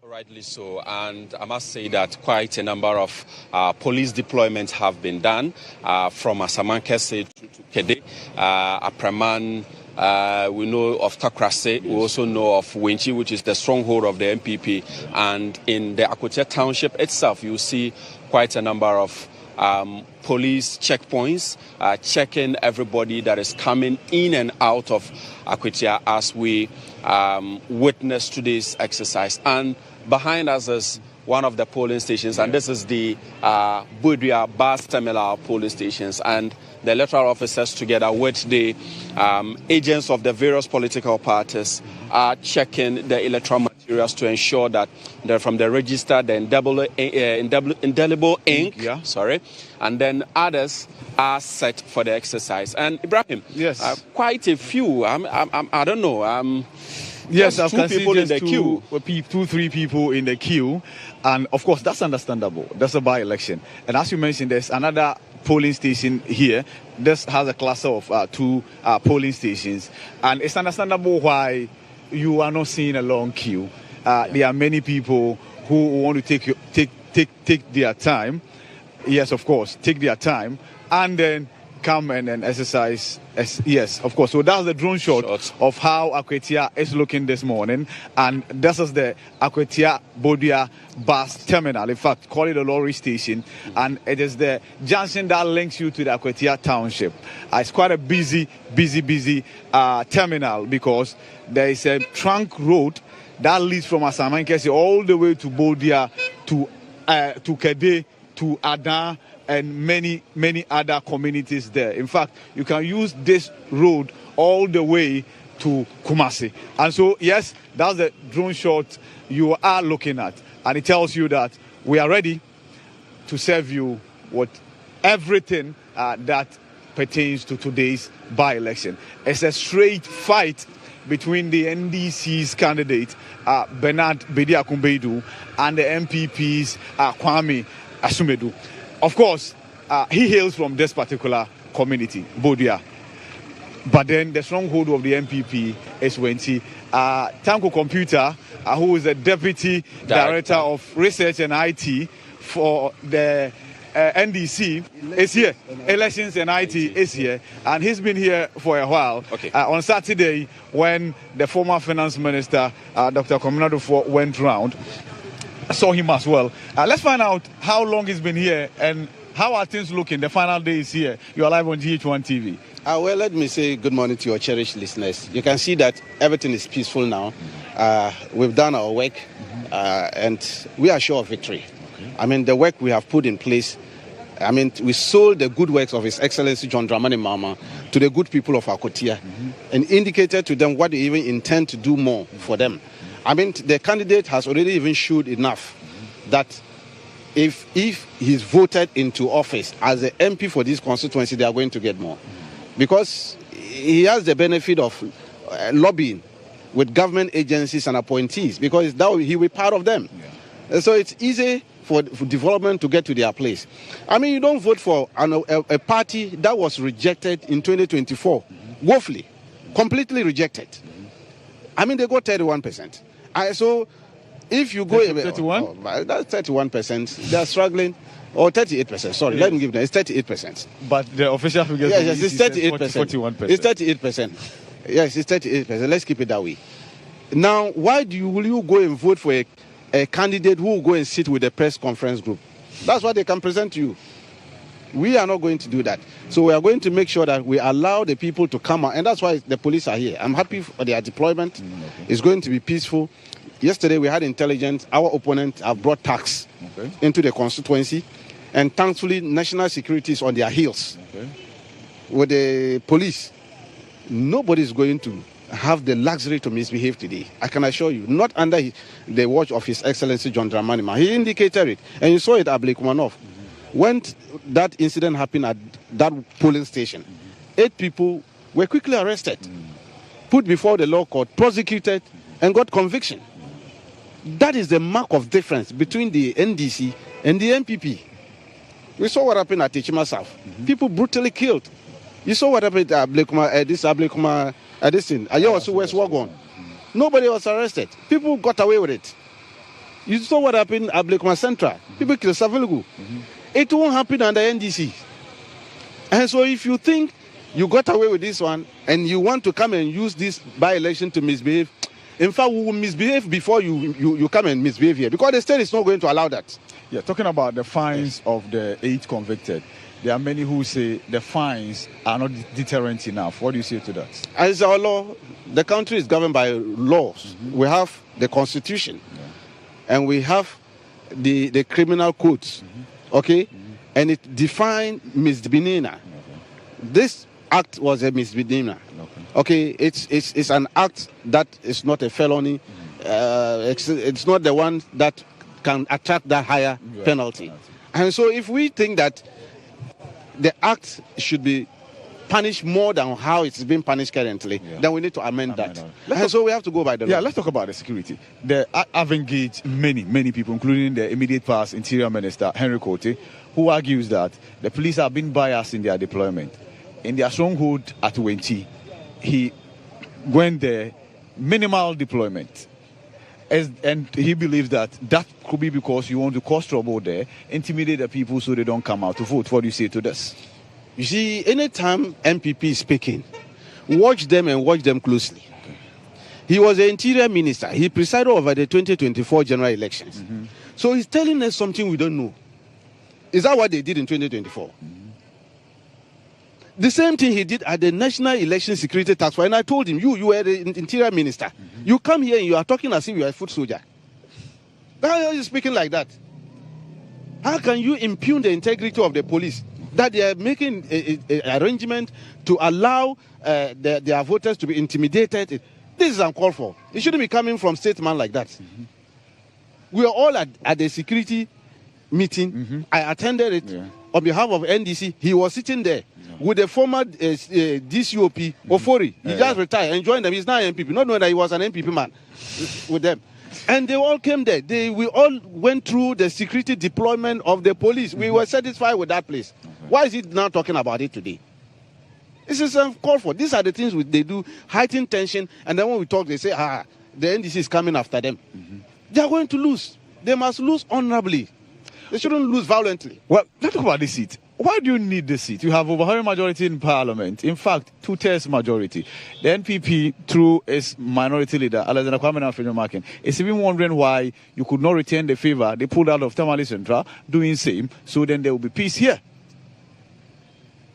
Rightly so, and I must say that quite a number of police deployments have been done from Asamankese to Kede, Apraman. We know of Takrase. We also know of Winchi, which is the stronghold of the MPP. And in the Akwatia township itself, you see quite a number of police checkpoints, checking everybody that is coming in and out of Akwatia as we witness today's exercise. And behind us is one of the polling stations, and this is the Buildup bus terminal polling stations. And the electoral officers, together with the agents of the various political parties, are checking the electoral materials to ensure that they're from the register, the indelible ink, and then others are set for the exercise. And Ibrahim, yes, quite a few. I don't know. Yes, I've two people in the queue. 2-3 people in the queue, and of course that's understandable. That's a by-election, and as you mentioned, there's another polling station here. This has a cluster of 2 polling stations, and it's understandable why you are not seeing a long queue. There are many people who want to take their time. Yes, of course, take their time, and then come and exercise. Yes, of course. So that's the drone shot of how Akwatia is looking this morning. And this is the Akwatia By-Election bus terminal. In fact, call it a lorry station. And it is the junction that links you to the Akwatia township. It's quite a busy terminal because there is a trunk road that leads from Asamankese all the way to Bodia, to Kede, to Adan, and many other communities there. In fact, you can use this road all the way to Kumasi. And so, yes, that's the drone shot you are looking at. And it tells you that we are ready to serve you with everything that pertains to today's by-election. It's a straight fight between the NDC's candidate, Bernard Bedi-Akumbedu, and the MPP's Kwame Asumedu. Of course, he hails from this particular community, Bodia. But then the stronghold of the MPP is Winchi. Tanko Computer, who is the Deputy Director of Research and IT for the NDC, is here. Elections and IT is here. And he's been here for a while. Okay. On Saturday, when the former Finance Minister, Dr. Komunadufo, went round, I saw him as well. Let's find out how long he's been here and how are things looking. The final day is here. You are live on GHOne TV. Well, let me say good morning to your cherished listeners. You can see that everything is peaceful now. We've done our work and we are sure of victory. Okay. I mean, the work we have put in place, I mean, we sold the good works of His Excellency John Dramani Mahama to the good people of Akwatia and indicated to them what they even intend to do more for them. I mean, the candidate has already even showed enough that if he's voted into office as the MP for this constituency, they are going to get more. Because he has the benefit of lobbying with government agencies and appointees, because that he will be part of them. Yeah. So it's easy for development to get to their place. I mean, you don't vote for a party that was rejected in 2024, woefully, completely rejected. I mean, they got 31%. So if you go... 31? That's 31%. They're struggling. Or 38%. Sorry, let me give them. It's 38%. But the official figure... Yes, it's 38%. 41%. It's 38%. Yes, it's 38%. Let's keep it that way. Now, why will you go and vote for a candidate who will go and sit with the press conference group? That's what they can present to you. We are not going to do that. So we are going to make sure that we allow the people to come out. And that's why the police are here. I'm happy for their deployment. Okay. It's going to be peaceful. Yesterday we had intelligence. Our opponents have brought tax into the constituency. And thankfully, national security is on their heels. Okay. With the police, nobody is going to have the luxury to misbehave today. I can assure you. Not under the watch of His Excellency John Dramani Mahama. He indicated it. And you saw it at Blake-Manoff. When that incident happened at that polling station, 8 people were quickly arrested, put before the law court, prosecuted, and got conviction. That is the mark of difference between the NDC and the MPP. We saw what happened at Techima South. People brutally killed. You saw what happened at this thing. West Wagon. Nobody was arrested. People got away with it. You saw what happened at Blakema Central. People kill Savelugu. It won't happen under NDC. And so if you think you got away with this one and you want to come and use this by-election to misbehave, in fact, we will misbehave before you come and misbehave here, because the state is not going to allow that. Yeah, talking about the fines of the 8 convicted, there are many who say the fines are not deterrent enough. What do you say to that? As our law, the country is governed by laws. We have the Constitution, and we have the criminal codes, okay? And it defined misdemeanor. This act was a misdemeanor. Okay, it's an act that is not a felony. It's not the one that can attract that higher penalty. And so if we think that the act should be punished more than how it's being punished currently, then we need to amend that. And so we have to go by the law. Yeah, let's talk about the security. I've engaged many people, including the immediate past Interior Minister, Henry Kote, who argues that the police have been biased in their deployment. In their stronghold at Wenty, he went there, minimal deployment. And he believes that could be because you want to cause trouble there, intimidate the people so they don't come out to vote. What do you say to this? You see, anytime MPP is speaking, watch them and watch them closely. He was the Interior Minister. He presided over the 2024 general elections. So he's telling us something we don't know. Is that what they did in 2024? The same thing he did at the National Election Security Task Force. And I told him, you were the Interior Minister. You come here and you are talking as if you are a foot soldier. How are you speaking like that? How can you impugn the integrity of the police? That they are making an arrangement to allow their voters to be intimidated. This is uncalled for. It shouldn't be coming from statesmen like that. We are all at the security meeting. I attended it on behalf of NDC. He was sitting there with the former DCOP, Ofori. He just retired and joined them. He's now an MPP, not knowing that he was an MPP man with them. And they all came there. We all went through the security deployment of the police. We were satisfied with that place. Why is he now talking about it today? This is uncalled for. These are the things they do, heighten tension, and then when we talk, they say, the NDC is coming after them. They are going to lose. They must lose honorably. They shouldn't lose violently. Well, let's talk about the seat. Why do you need the seat? You have overwhelming majority in Parliament. In fact, 2/3 majority. The NPP, through its minority leader, Alexander Kwame Nafenyo-Makin, is even wondering why you could not retain the favor. They pulled out of Tamale Central, doing same, so then there will be peace here.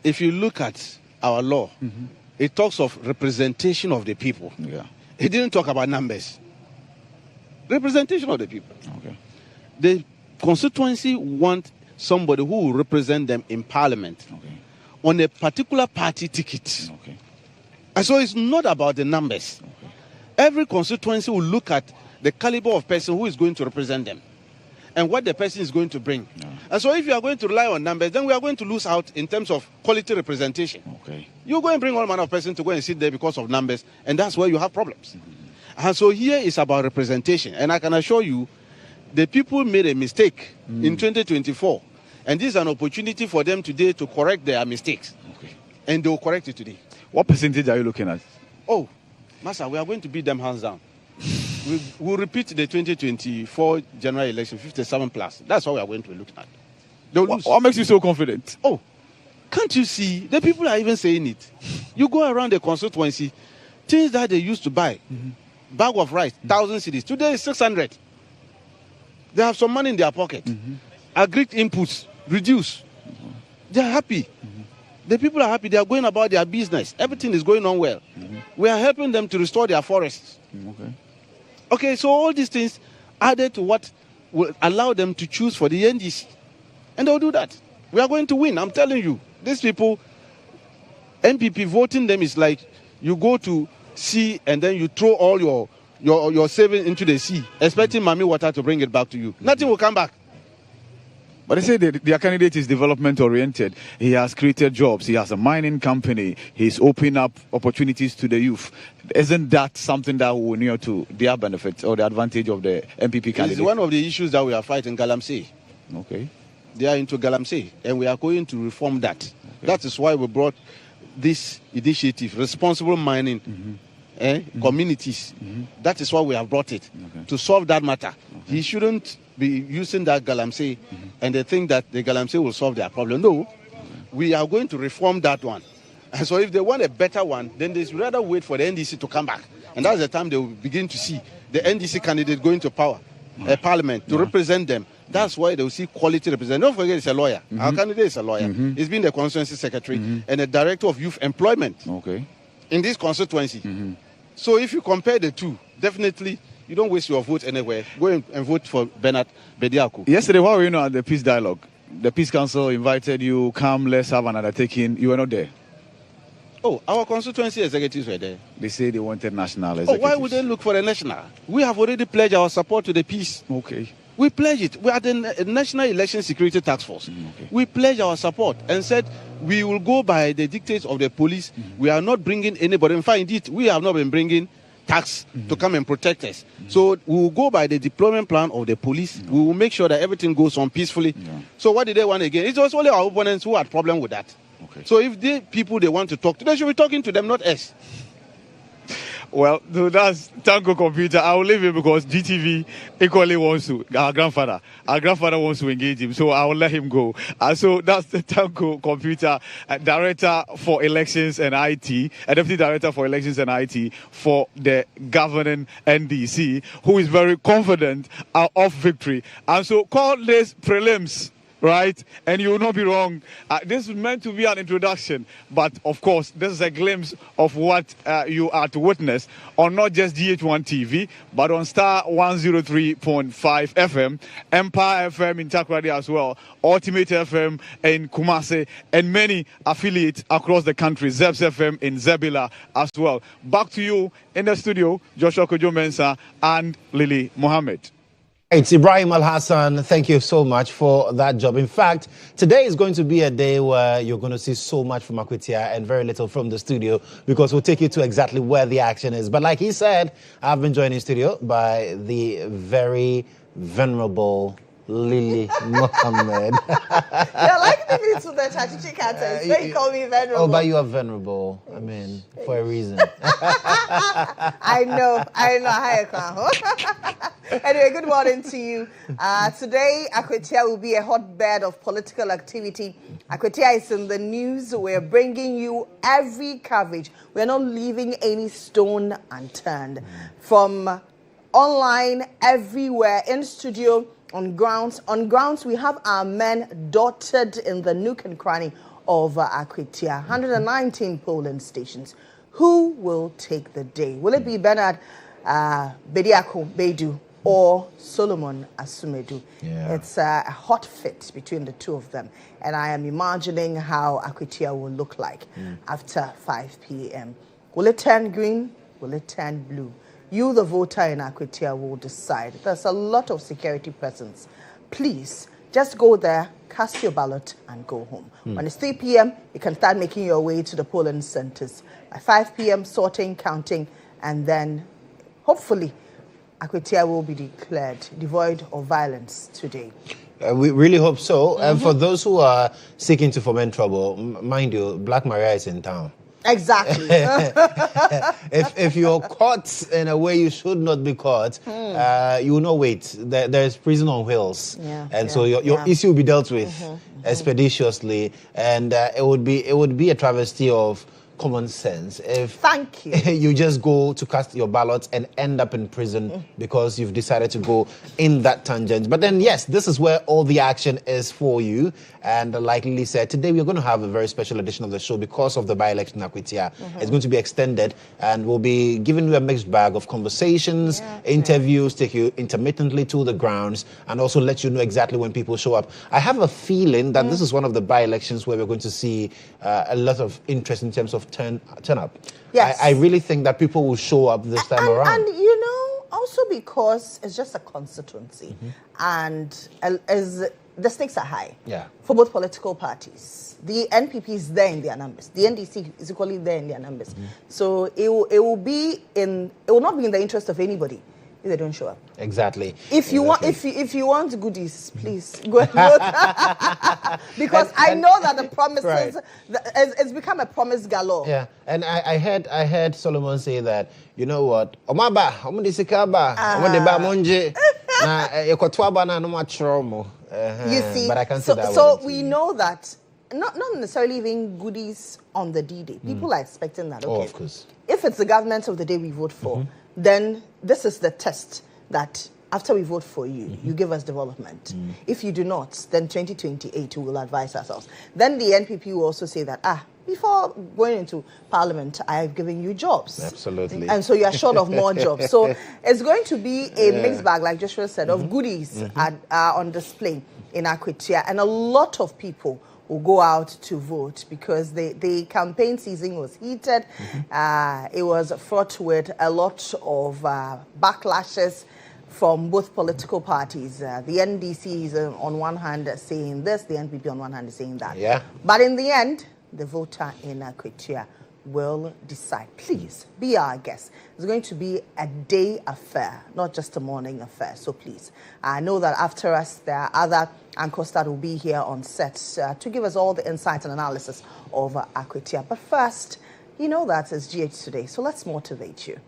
If you look at our law, it talks of representation of the people. It didn't talk about numbers. Representation of the people. The constituency want somebody who will represent them in Parliament on a particular party ticket. And so it's not about the numbers. Every constituency will look at the caliber of person who is going to represent them and what the person is going to bring. And so if you are going to rely on numbers, then we are going to lose out in terms of quality representation. You go and bring all manner of person to go and sit there because of numbers, and that's where you have problems. And so here is about representation. And I can assure you, the people made a mistake in 2024. And this is an opportunity for them today to correct their mistakes. And they will correct it today. What percentage are you looking at? Oh, Master, we are going to beat them hands down. We'll repeat the 2024 general election, 57 plus. That's what we are going to be looking at. They'll lose. What makes you so confident? Oh, can't you see? The people are even saying it. You go around the constituency, things that they used to buy, bag of rice, 1,000 cedis. Today is 600. They have some money in their pocket. Agreed inputs reduce. They are happy. The people are happy. They are going about their business. Everything is going on well. We are helping them to restore their forests. Okay, so all these things added to what will allow them to choose for the NDC. And they'll do that. We are going to win. I'm telling you. These people, MPP voting them is like you go to sea and then you throw all your savings into the sea, expecting Mami water to bring it back to you. Nothing will come back. But they say their candidate is development-oriented. He has created jobs. He has a mining company. He's opened up opportunities to the youth. Isn't that something that will near to their benefit or the advantage of the MPP candidate? It's one of the issues that we are fighting in Galamsey. They are into Galamsey, and we are going to reform that. That is why we brought this initiative, responsible mining, communities. That is why we have brought it, to solve that matter. He shouldn't be using that galamsey and they think that the galamsey will solve their problem. No, we are going to reform that one. And so if they want a better one, then they should rather wait for the NDC to come back. And that's the time they will begin to see the NDC candidate going to power, parliament, to represent them. That's why they will see quality representation. Don't forget, it's a lawyer. Our candidate is a lawyer. He's been the constituency secretary and the director of youth employment in this constituency. So if you compare the two, definitely you don't waste your vote anywhere. Go and vote for Bernard Bediako. Yesterday, while we were at the Peace Dialogue, the Peace Council invited you, come, let's have an undertaking. You were not there. Oh, our constituency executives were there. They say they wanted national executives. Why would they look for a national? We have already pledged our support to the peace. We pledged it. We are the National Election Security Task Force. We pledged our support and said we will go by the dictates of the police. We are not bringing anybody. In fact, indeed, we have not been bringing tax to come and protect us. So we will go by the deployment plan of the police. We will make sure that everything goes on peacefully. So what did they want again? It was only our opponents who had problem with that. So if the people they want to talk to, they should be talking to them, not us. Well, so that's Tanko Computer. I will leave him because GTV equally wants to. Our grandfather wants to engage him, so I will let him go. So that's the Tanko Computer, Director for Elections and IT, Deputy Director for Elections and IT for the governing NDC, who is very confident of victory. And so call this prelims. Right? And you will not be wrong. This is meant to be an introduction, but of course, this is a glimpse of what you are to witness on not just GHOne TV, but on Star 103.5 FM, Empire FM in Takoradi as well, Ultimate FM in Kumasi, and many affiliates across the country, Zebs FM in Zebila as well. Back to you in the studio, Joshua Kojo-Mensah and Lily Mohammed. It's Ibrahim Al-Hassan. Thank you so much for that job. In fact, today is going to be a day where you're going to see so much from Akwatia and very little from the studio because we'll take you to exactly where the action is. But like he said, I've been joined in studio by the very venerable Lily Mohammed. You're like me to the Chachichi Kata. So you call me venerable. Oh, but you are venerable. I mean, for a reason. I know. Anyway, good morning to you. Today, Akwatia will be a hotbed of political activity. Akwatia is in the news. We're bringing you every coverage. We're not leaving any stone unturned. From online, everywhere, in studio, on grounds. On grounds, we have our men dotted in the nook and cranny of Akwatia. 119 polling stations. Who will take the day? Will it be Bernard Bediako Bedu or Solomon Asumedu? It's a hot fit between the two of them. And I am imagining how Akwatia will look like after 5 p.m. Will it turn green? Will it turn blue? You, the voter in Akwatia, will decide. There's a lot of security presence. Please, just go there, cast your ballot, and go home. When it's 3 p.m., you can start making your way to the polling centers. By 5 p.m., sorting, counting, and then, hopefully, Akwatia will be declared devoid of violence today. We really hope so. And for those who are seeking to foment trouble, mind you, Black Maria is in town. Exactly. if you're caught in a way you should not be caught, you will not wait. There's prison on wheels, so your issue will be dealt with expeditiously, and it would be a travesty of common sense if thank you you just go to cast your ballot and end up in prison because you've decided to go in that tangent. But then yes, this is where all the action is for you. And like Lily said, today we're going to have a very special edition of the show because of the by-election in Akwatia. It's going to be extended and we'll be giving you a mixed bag of conversations, interviews, take you intermittently to the grounds, and also let you know exactly when people show up. I have a feeling that this is one of the by-elections where we're going to see a lot of interest in terms of turn up. Yes. I really think that people will show up this time around. And you know, also because it's just a constituency and as the stakes are high for both political parties. The NPP is there in their numbers. The NDC is equally there in their numbers. So it will not be in the interest of anybody if they don't show up. Exactly. If you want, if you want goodies, please go and vote. Because I know that the promises, it's become a promise galore. Yeah, and I heard Solomon say that, you know what, Omaba, Omadisikaba, Omadeba Monje, na Ekotwaba na no matromo. You see, but I can't say that. So we know that not necessarily even goodies on the D-Day. People are expecting that. Okay, oh, of course. If it's the government of the day we vote for, then this is the test that after we vote for you, you give us development. If you do not, then 2028 we will advise ourselves. Then the NPP will also say that, before going into parliament, I have given you jobs. Absolutely. And so you are short of more jobs. So it's going to be a mixed bag, like Joshua said, of goodies are on display in Akwatia. And a lot of people will go out to vote because the campaign season was heated. It was fraught with a lot of backlashes from both political parties. The NDC is on one hand saying this, the NPP on one hand is saying that. Yeah. But in the end, the voter in Akwatia will decide. Please be our guest. It's going to be a day affair, not just a morning affair. So please, I know that after us, there are other anchors that will be here on set to give us all the insight and analysis of Akwatia. But first, you know that it's GH today, so let's motivate you.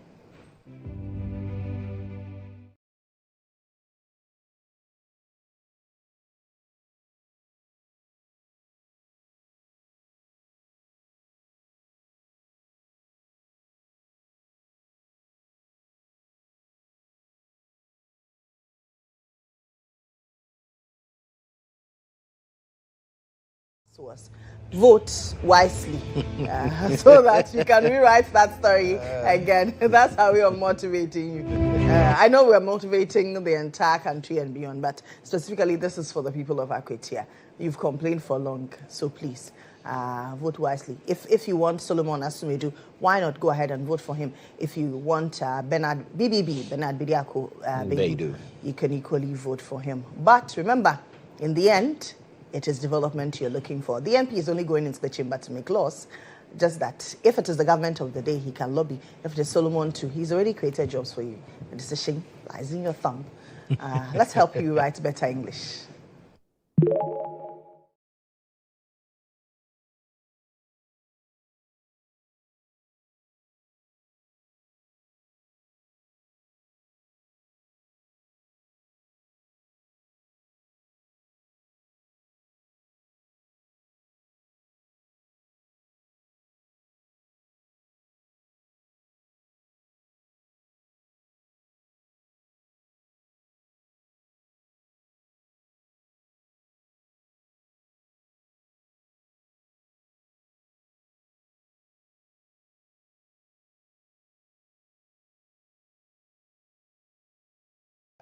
Was vote wisely so that you can rewrite that story again. That's how we are motivating you. I know we're motivating the entire country and beyond, but specifically this is for the people of Akwatia. You've complained for long, so please vote wisely. If you want Solomon Asumedu, why not go ahead and vote for him? If you want Bernard Bidiako, you can equally vote for him. But remember, in the end, it is development you're looking for. The MP is only going into the chamber to make laws. Just that if it is the government of the day, he can lobby. If it is Solomon too, he's already created jobs for you. The decision lies in your thumb. Let's help you write better English.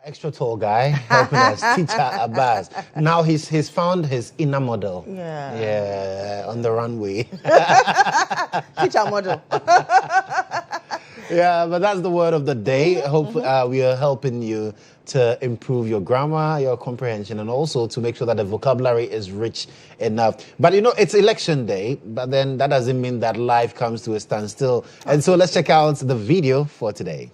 Extra tall guy helping us, teacher Abbas. Now he's found his inner model. Yeah, on the runway. Teacher model. Yeah, but that's the word of the day. I hope we are helping you to improve your grammar, your comprehension, and also to make sure that the vocabulary is rich enough. But you know, it's election day, but then that doesn't mean that life comes to a standstill. And so let's check out the video for today.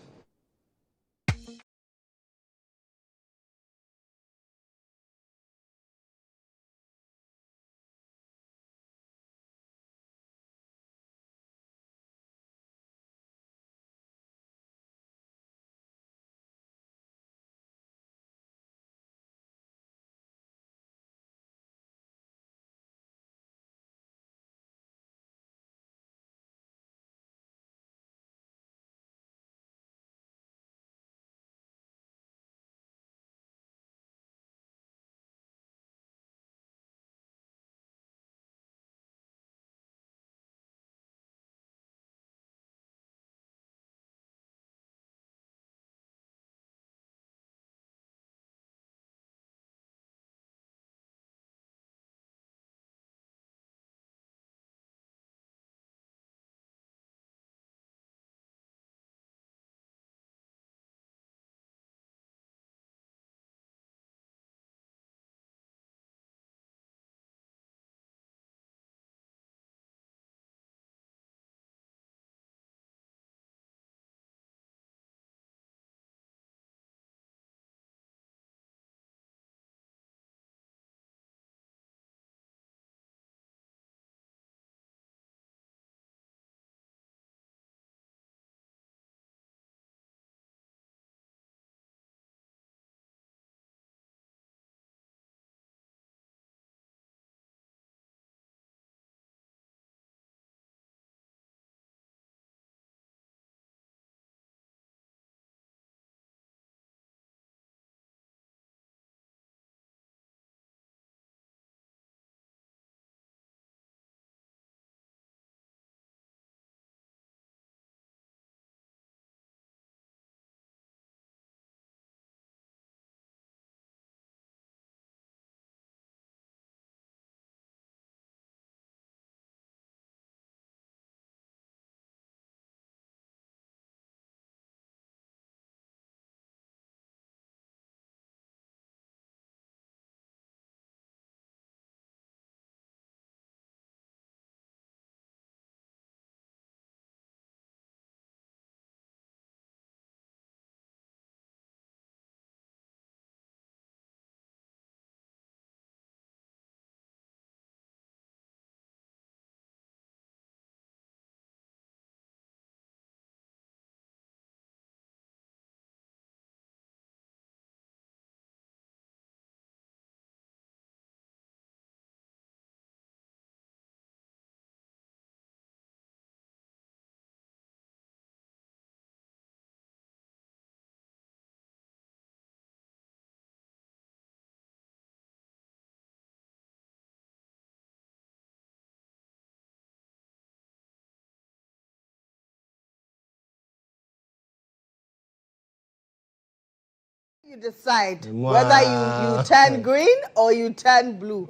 You decide whether you turn green or you turn blue.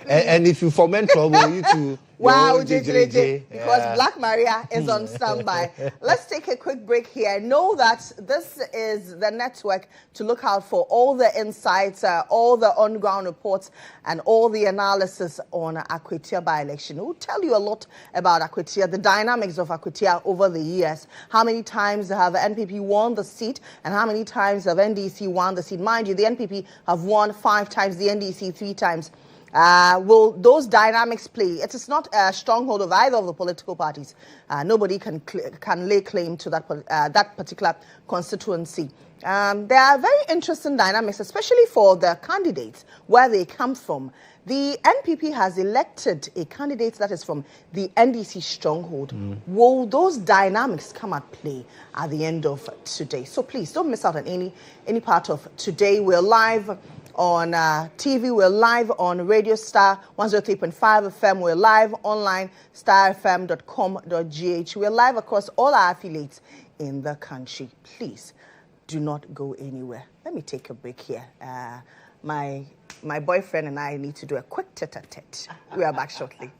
And if you foment trouble, you too. Wow, because Black Maria is on standby. Let's take a quick break here. Know that this is the network to look out for all the insights, all the on-ground reports, and all the analysis on Akwatia by-election. We'll tell you a lot about Akwatia, the dynamics of Akwatia over the years. How many times have NPP won the seat, and how many times have NDC won the seat? Mind you, the NPP have won 5 times, the NDC 3 times. Will those dynamics play? It is not a stronghold of either of the political parties. Nobody can lay claim to that particular constituency. There are very interesting dynamics, especially for the candidates, where they come from. The NPP has elected a candidate that is from the NDC stronghold. Will those dynamics come at play at the end of today? So please don't miss out on any part of today. We're live on TV, we're live on Radio Star 103.5 FM, we're live online, starfm.com.gh. We're live across all our affiliates in the country. Please do not go anywhere. Let me take a break here. My boyfriend and I need to do a quick tete-a-tete. We are back shortly.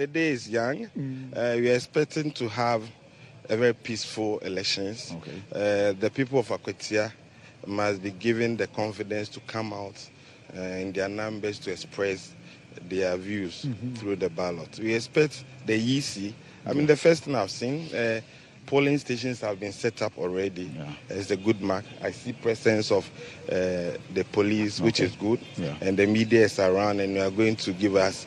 the day is young. We are expecting to have a very peaceful elections. Okay. The people of Akwatia must be given the confidence to come out in their numbers to express their views through the ballot. We expect the EC. I mean, the first thing I've seen, polling stations have been set up already. It's a good mark. I see presence of the police, which is good, and the media is around, and we are going to give us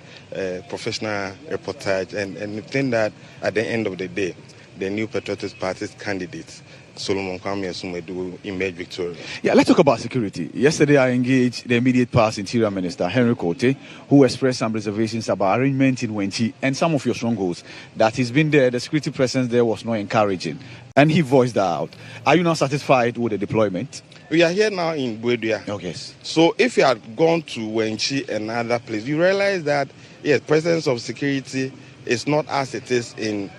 professional reportage. And we think that at the end of the day, the New Patriotic Party's candidates, Solomon Kwame Asumedu, will emerge victorious. Yeah, let's talk about security. Yesterday, I engaged the immediate past Interior Minister, Henry Kote, who expressed some reservations about arrangement in Wenchi and some of your strongholds. That he's been there, the security presence there was not encouraging. And he voiced that out. Are you not satisfied with the deployment? We are here now in Buildup. Okay. So if you had gone to Wenchi and other place, you realize that, yes, presence of security is not as it is in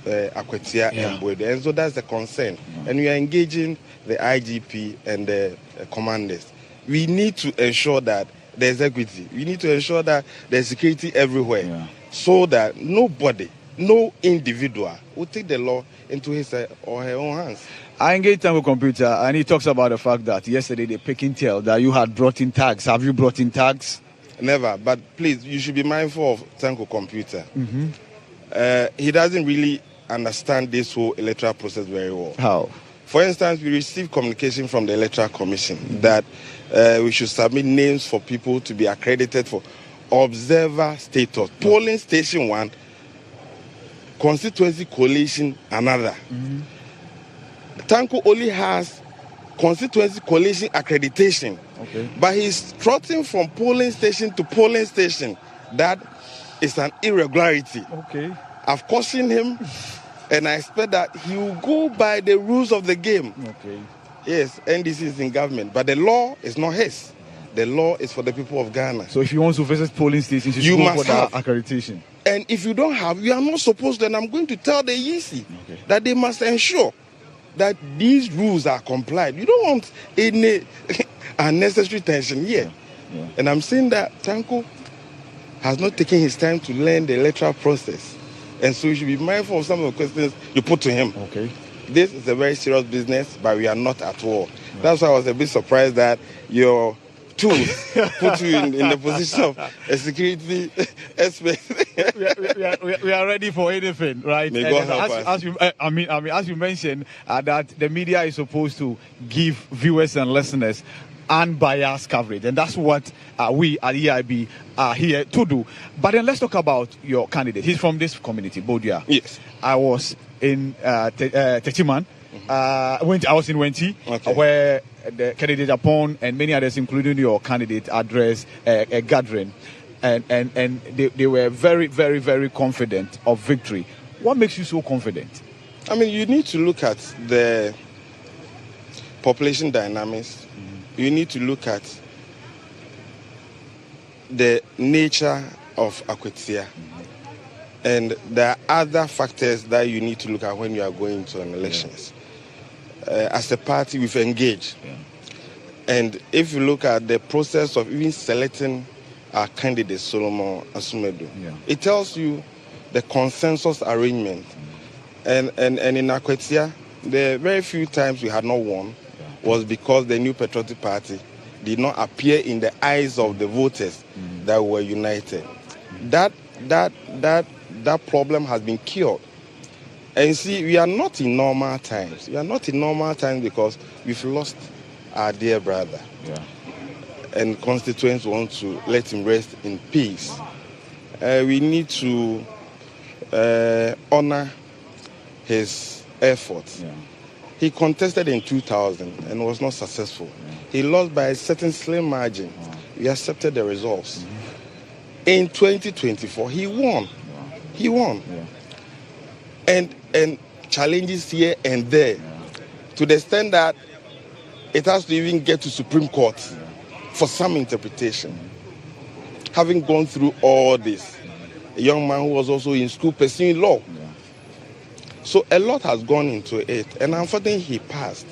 Akwatia and Buildup. And so that's the concern. And we are engaging the IGP and the commanders. We need to ensure that there's equity. We need to ensure that there's security everywhere so that nobody, no individual will take the law into his or her own hands. I engaged Tango Computer, and he talks about the fact that yesterday they pick intel that you had brought in tags. Have you brought in tags? Never, but please, you should be mindful of Tango Computer. He doesn't really understand this whole electoral process very well. How? For instance, we received communication from the Electoral Commission that we should submit names for people to be accredited for observer status. Polling station 1, constituency coalition another. Tanko only has constituency coalition accreditation, but he's trotting from polling station to polling station. That is an irregularity. I've cautioned him, and I expect that he will go by the rules of the game. Yes, NDC is in government, but the law is not his. The law is for the people of Ghana. So if you want to visit polling stations, you should go for that accreditation. And if you don't have, you are not supposed to, and I'm going to tell the EC that they must ensure that these rules are complied. You don't want any unnecessary tension here. And I'm saying that Tanko has not taken his time to learn the electoral process. And so you should be mindful of some of the questions you put to him. This is a very serious business, but we are not at war. That's why I was a bit surprised that your tools put you in the position of a security expert. we are ready for anything, right? May God help us. As you mentioned, that the media is supposed to give viewers and listeners unbiased coverage, and that's what we at EIB are here to do. But then let's talk about your candidate. He's from this community, Bodia. Yes. I was in Techiman. I was in Wenchi, where the candidate Japan and many others, including your candidate, addressed a gathering, and they were very, very, very confident of victory. What makes you so confident? I mean, you need to look at the population dynamics. You need to look at the nature of Akwatia. And there are other factors that you need to look at when you are going to an elections. As a party, we've engaged. And if you look at the process of even selecting our candidate, Solomon Asumedu, it tells you the consensus arrangement. And in Akwatia, the very few times we had not won was because the New Patriotic Party did not appear in the eyes of the voters that were united. That problem has been cured. And see, we are not in normal times. We are not in normal times because we've lost our dear brother. And constituents want to let him rest in peace. We need to honor his efforts. He contested in 2000 and was not successful. He lost by a certain slim margin. We accepted the results. In 2024, he won. He won. And challenges here and there, to the extent that it has to even get to Supreme Court for some interpretation. Having gone through all this, a young man who was also in school pursuing law. So a lot has gone into it, and unfortunately he passed.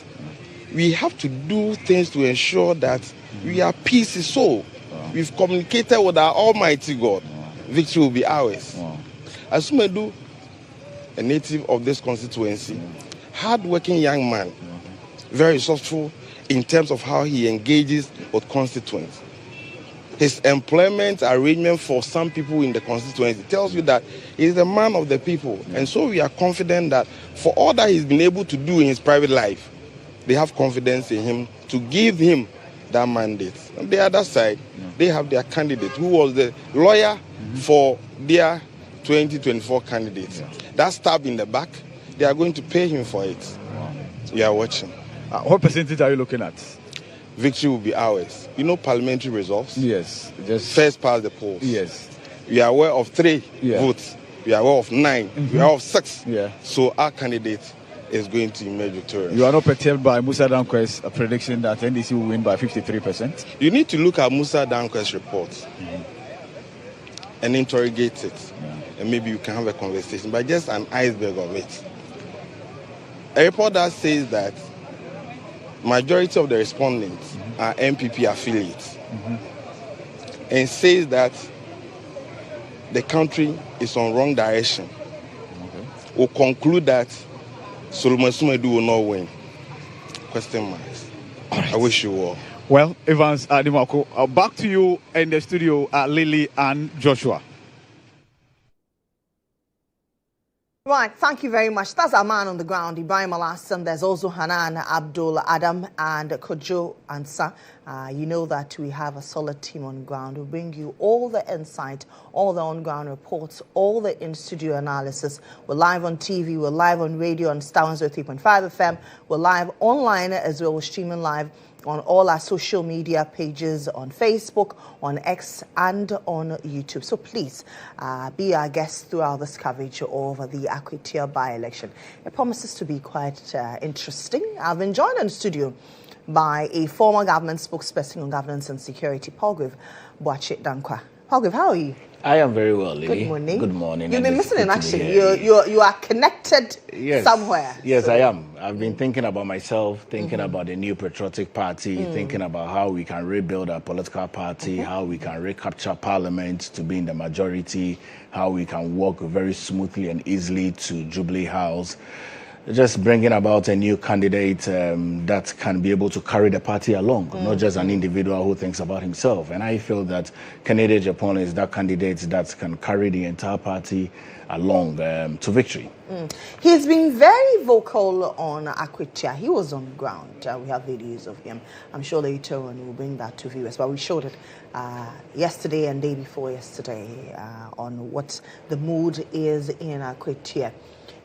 We have to do things to ensure that we are peace is so. We've communicated with our Almighty God. Victory will be ours. Asumedu, a native of this constituency, hard-working young man, very resourceful in terms of how he engages with constituents. His employment arrangement for some people in the constituency tells you that he's a man of the people. And so we are confident that for all that he's been able to do in his private life, they have confidence in him to give him that mandate. On the other side, they have their candidate who was the lawyer for their 2024 candidates. That stab in the back, they are going to pay him for it. We are watching. What percentage are you looking at? Victory will be ours. You know parliamentary results? Yes. Just first past the polls. Yes. We are aware of 3 votes. We are aware of 9. We are aware of 6. Yeah. So our candidate is going to emerge victorious. You are not perturbed by Musa Danquah's prediction that NDC will win by 53%? You need to look at Musa Danquah's report and interrogate it. And maybe you can have a conversation, but just an iceberg of it. A report that says that majority of the respondents are MPP affiliates and says that the country is on wrong direction. Will conclude that Solomon Sumedu will not win. Question marks. Right. I wish you well. Well, Evans Adimako, back to you in the studio, Lily and Joshua. Right, thank you very much. That's our man on the ground, Ibrahim Alassane. There's also Hanan Abdul Adam and Kojo Ansa. You know that we have a solid team on ground. We bring you all the insight, all the on-ground reports, all the in-studio analysis. We're live on TV, we're live on radio on Star 103.5 FM. We're live online as well. We're streaming live on all our social media pages, on Facebook, on X, and on YouTube. So please be our guest throughout this coverage of the Akwatia by-election. It promises to be quite interesting. I've been joined in the studio by a former government spokesperson on governance and security, Palgrave Boakye Danquah. Palgrave, how are you? I am very well, Lily. Good morning. Good morning. You've been missing in action. You are connected somewhere. Yes, so. I am. I've been thinking about myself, thinking about the new patriotic party, thinking about how we can rebuild our political party, how we can recapture parliament to be in the majority, how we can walk very smoothly and easily to Jubilee House. Just bringing about a new candidate that can be able to carry the party along, not just an individual who thinks about himself. And I feel that candidate GHOne is that candidate that can carry the entire party along to victory. He's been very vocal on Akwatia. He was on the ground. We have videos of him. I'm sure later on we'll bring that to viewers. But we showed it yesterday and day before yesterday on what the mood is in Akwatia.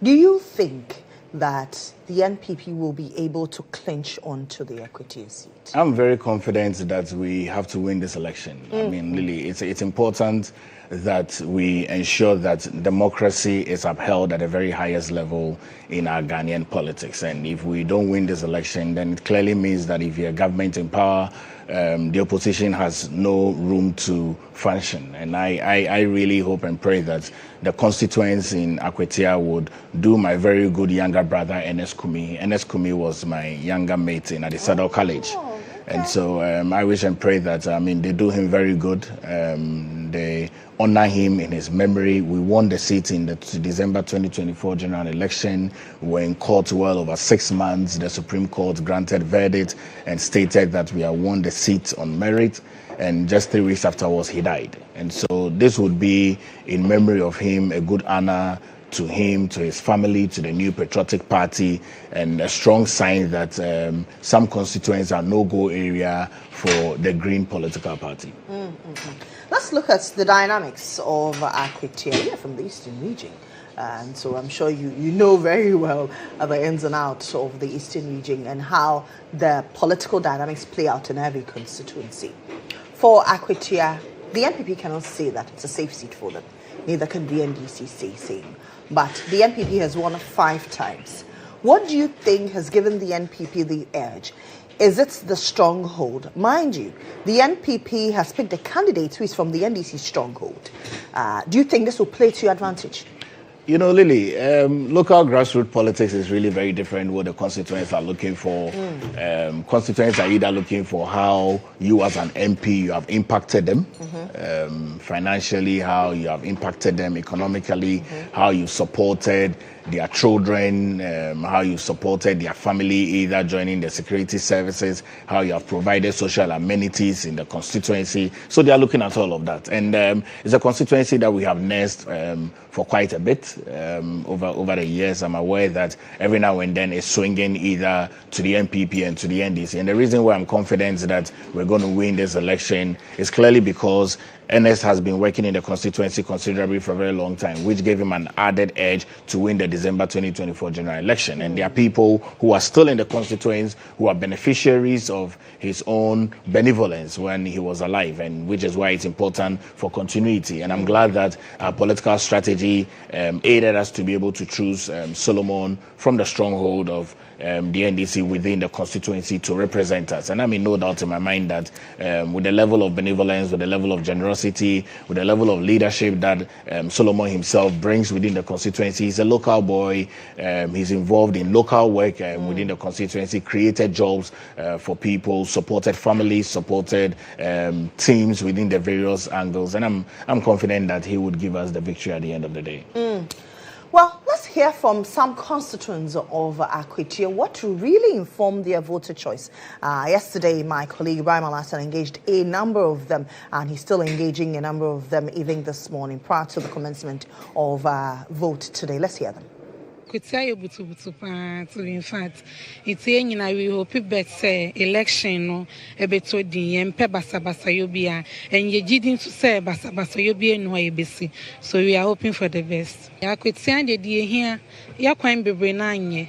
Do you think that the NPP will be able to clinch onto the Akwatia seat? I'm very confident that we have to win this election. I mean, Lily, it's important that we ensure that democracy is upheld at the very highest level in our Ghanaian politics. And if we don't win this election, then it clearly means that if you're a government in power, the opposition has no room to function. And I really hope and pray that the constituents in Akwatia would do my very good younger brother, Enes Kumi. Enes Kumi was my younger mate in Adisadel College. And so I wish and pray that, they do him very good. They honor him in his memory. We won the seat in the December 2024 general election. We were in court well over 6 months. The Supreme Court granted verdict and stated that we have won the seat on merit. And just 3 weeks afterwards, he died. And so this would be, in memory of him, a good honor to him, to his family, to the new patriotic party, and a strong sign that some constituents are no-go area for the Green political party. Let's look at the dynamics of Akwatia. You're from the Eastern region, and so I'm sure you know very well the ins and outs of the Eastern region and how the political dynamics play out in every constituency. For Akwatia, the NPP cannot say that it's a safe seat for them. Neither can the NDC say same. But the NPP has won 5 times. What do you think has given the NPP the edge? Is it the stronghold? Mind you, the NPP has picked a candidate who is from the NDC stronghold. Do you think this will play to your advantage? You know, Lily, local grassroots politics is really very different what the constituents are looking for. Constituents are either looking for how you as an MP, you have impacted them financially, how you have impacted them economically, how you supported their children, how you supported their family, either joining the security services, how you have provided social amenities in the constituency. So they are looking at all of that. And it's a constituency that we have nursed for quite a bit over the years. I'm aware that every now and then it's swinging either to the MPP and to the NDC. And the reason why I'm confident that we're going to win this election is clearly because NS has been working in the constituency considerably for a very long time, which gave him an added edge to win the December 2024 general election. And there are people who are still in the constituents who are beneficiaries of his own benevolence when he was alive, and which is why it's important for continuity. And I'm glad that our political strategy aided us to be able to choose Solomon from the stronghold of the NDC within the constituency to represent us. And I mean, no doubt in my mind that with the level of benevolence, with the level of generosity, with the level of leadership that Solomon himself brings within the constituency, he's a local boy, he's involved in local work within the constituency, created jobs for people, supported families, supported teams within the various angles. And I'm confident that he would give us the victory at the end of the day. Well, let's hear from some constituents of Akwatia what really informed their voter choice. Yesterday, my colleague Ibrahim Alassane engaged a number of them, and he's still engaging a number of them even this morning prior to the commencement of vote today. Let's hear them. In fact, it's we hope better election no ebeto din yempe basa yobia and ye jidin to say basa yobia no ebesi. So we are hoping for the best. Akwatia de here ya kwan bebre na anye.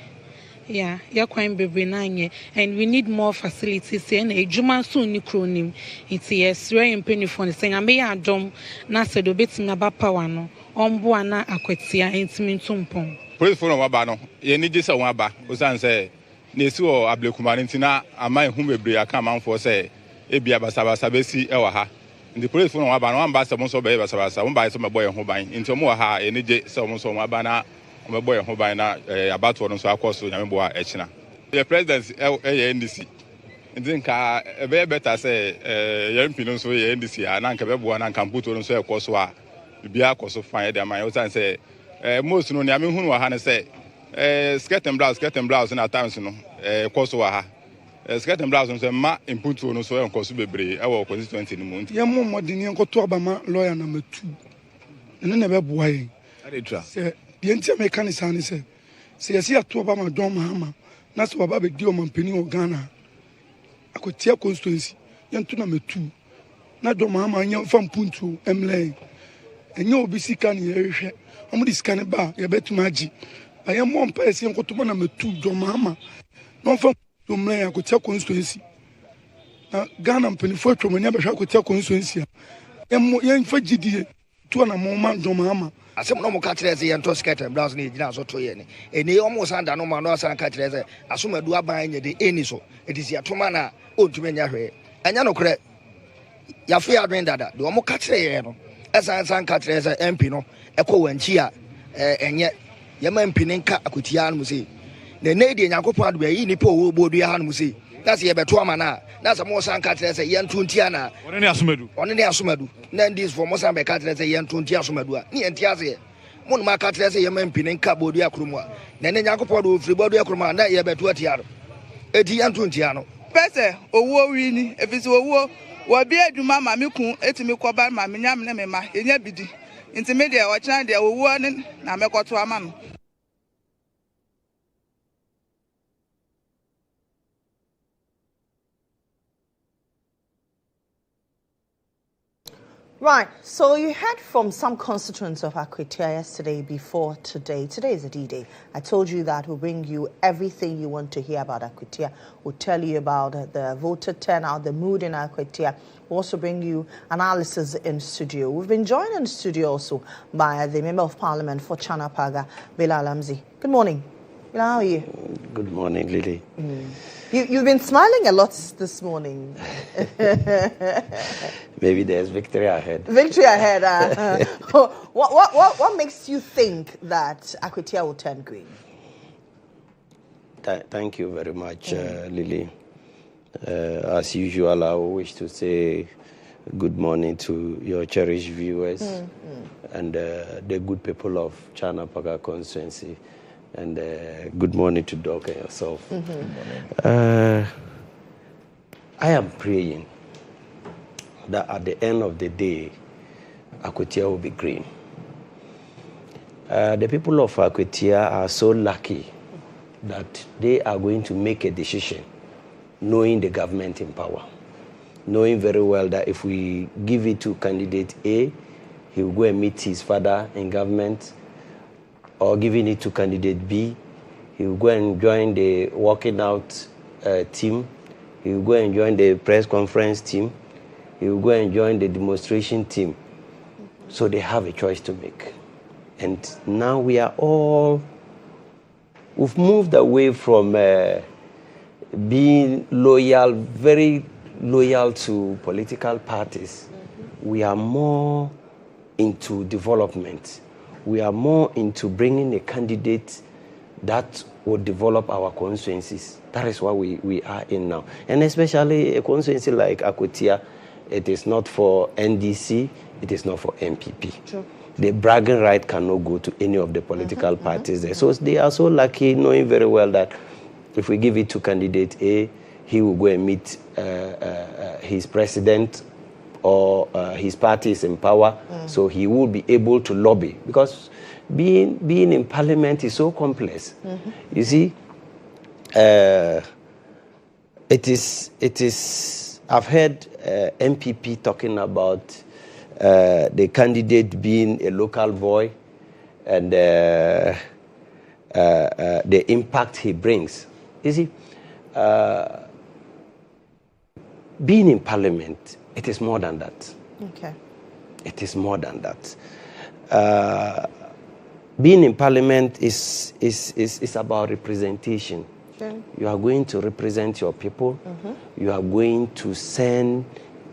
Yeah, ya kwan bebre na anye, and we need more facilities and ejuma so ni kronim. It's yes very important saying am be adom na se do betimi aba power no ombo ana Akwatia entimi ntumpom. Police phone waba no ye ni gisa waba osan say na esi o ablekumare ntina aman hu bebre aka amanfo say ebia basabasa besi e wa ha ndi police phone waba no amba se mo so be basabasa mo ba so mebo ye ho ban nti mo wa ha ye ni ge se mo so waba na mebo ye ho ban na abato no so akoso nyamebo a echina the president ye NDC ndi nka e be better say ye mpi no so ye NDC a na nka bebo na nka mputo no so e koso a bibia akoso fan ye de aman osan say most no ni amehunu wa ha ne say skirt and blouse na times no course wa ha skirt and blouse no say ma input no so enkoso bebre e wo constituency ni mu ye mo modini enkoto abama lawyer na matu ene na be boa yen adetra say ye ntia mechanic ani say yesi ato abama don mahama na so baba be di o mampeni o Ghana Akwatia constituency ye nto na matu na don mahama nya fam puntu emle enye obi sika ni ye hwehwe omudi sika ba ye betuma agi I am one person who to na metu do mama. No from to me Akwatia constituency. Na Ghana mpenifo atwa manya behwa Akwatia constituency. Yen fa gidie to na mama do mama. Asem no mo ka kire se yen to skirt and blouse na gina so to ye ne. Eni omo sanda no ma no asan ka kire se asomadu aban nye de eni so. Etisi atoma na ontumi nya hwe. Anya no kure. Ya fe adwen dada. De omo ka kire ye no. Esan ka kire se MP no ekọ wanchi a enye yema mpini nka Akwatia no say na de Nyankopon ado yi nipa owo bodu ya no say na se ye beto ama na se mo san ka kire se ye ntuntia na one ne asomadu na this for mo san be ka kire se ye ntuntia asomadu a ni entia se mo no ma ka kire se yema mpini nka bodu ya kromu a na Nyankopon do firi bodu ya kromu a na ye beto atia no eti ya ntuntia no pese owo wi ni efisi owo wo bi adwuma ma me kun etimi koba ma me nyam ne me ma enya bidi nti me de o chan de owo ne na mekoto ama no. Right, so you heard from some constituents of Akwatia yesterday before today. Today is a D-Day. I told you that we'll bring you everything you want to hear about Akwatia. We'll tell you about the voter turnout, the mood in Akwatia. We'll also bring you analysis in studio. We've been joined in studio also by the Member of Parliament for Chanapaga, Bela Lamzi. Good morning. How are you? Good morning, Lily. You've been smiling a lot this morning. Maybe there's victory ahead. Victory ahead. What makes you think that Akwatia will turn green? Thank you very much, Lily. As usual, I wish to say good morning to your cherished viewers and the good people of Chana Paga constituency. And good morning to Doc and yourself. I am praying that at the end of the day, Akwatia will be green. The people of Akwatia are so lucky that they are going to make a decision knowing the government in power, knowing very well that if we give it to candidate A, he will go and meet his father in government, or giving it to candidate B, he will go and join the walking out team, he will go and join the press conference team, he will go and join the demonstration team. So they have a choice to make. And now we've moved away from being loyal, very loyal to political parties. We are more into development. We are more into bringing a candidate that will develop our constituencies. That is what we are in now. And especially a constituency like Akwatia, it is not for NDC, it is not for MPP. True. The bragging right cannot go to any of the political parties there. So they are so lucky, knowing very well that if we give it to candidate A, he will go and meet his president, or his party is in power, so he will be able to lobby. Because being in parliament is so complex. You see, it is. I've heard MPP talking about the candidate being a local boy and the impact he brings. You see, being in parliament, it is more than that. Okay. It is more than that. Being in parliament is about representation. Okay. You are going to represent your people. You are going to send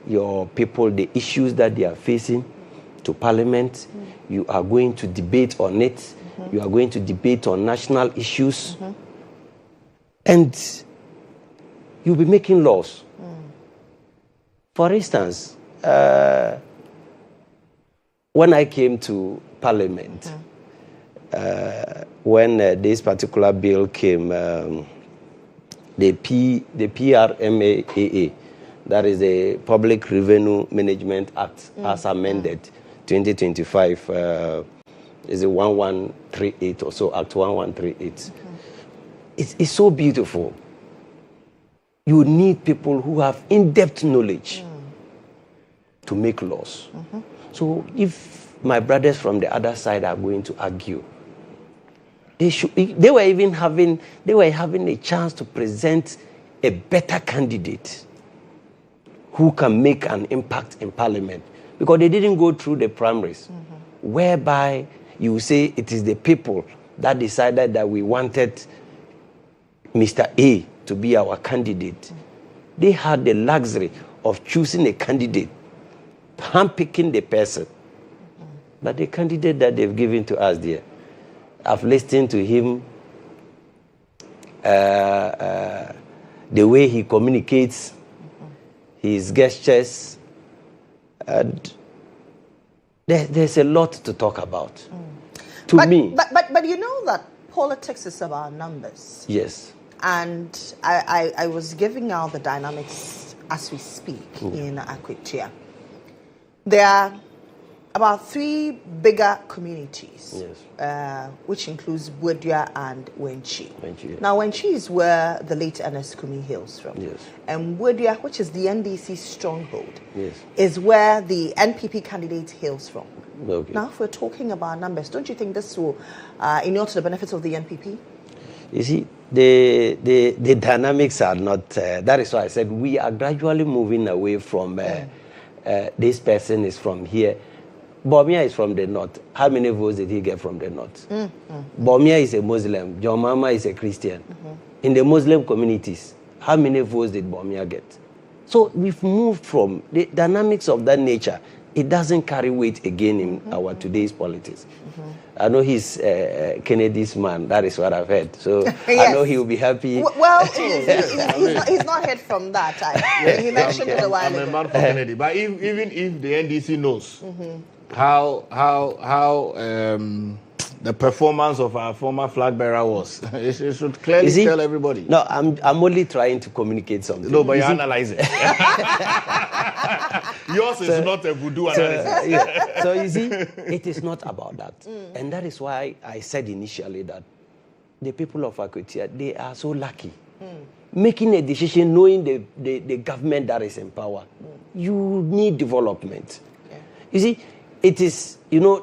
your people the issues that they are facing to parliament. You are going to debate on it. You are going to debate on national issues. And you'll be making laws. For instance, when I came to parliament, when this particular bill came, the PRMAAA, that is the Public Revenue Management Act, as amended, 2025, is a 1138 or so, Act 1138. It's so beautiful. You need people who have in-depth knowledge to make laws. So if my brothers from the other side are going to argue, they were having a chance to present a better candidate who can make an impact in parliament, because they didn't go through the primaries, whereby you say it is the people that decided that we wanted Mr. A to be our candidate. They had the luxury of choosing a candidate, handpicking the person. But the candidate that they've given to us there, I've listened to him, the way he communicates, his gestures, and there's a lot to talk about. But you know that politics is about numbers. Yes. And I was giving out the dynamics as we speak in Akwatia. There are about 3 bigger communities, which includes Buildup and Wenchi. Now, Wenchi is where the late Ernest Kumi hails from. And Buildup, which is the NDC stronghold, is where the NPP candidate hails from. Now, if we're talking about numbers, don't you think this will inure to the benefits of the NPP? You see, the dynamics are not, that is why I said we are gradually moving away from this person is from here. Bawumia is from the north. How many votes did he get from the north? Bawumia is a Muslim. John Mahama is a Christian. In the Muslim communities, how many votes did Bawumia get? So we've moved from the dynamics of that nature. It doesn't carry weight again in our today's politics. I know he's Kennedy's man. That is what I've heard. So yes. I know he will be happy. Well, he's not heard from that. He mentioned it a while ago. I'm a man for Kennedy. But even if the NDC knows how the performance of our former flag bearer was, it should clearly tell everybody. No, I'm only trying to communicate something. No, but you analyze it. Yours is not a voodoo analysis. So you see, it is not about that. And that is why I said initially that the people of Akwatia, they are so lucky. Making a decision knowing the government that is in power. You need development. Yeah. You see, it is,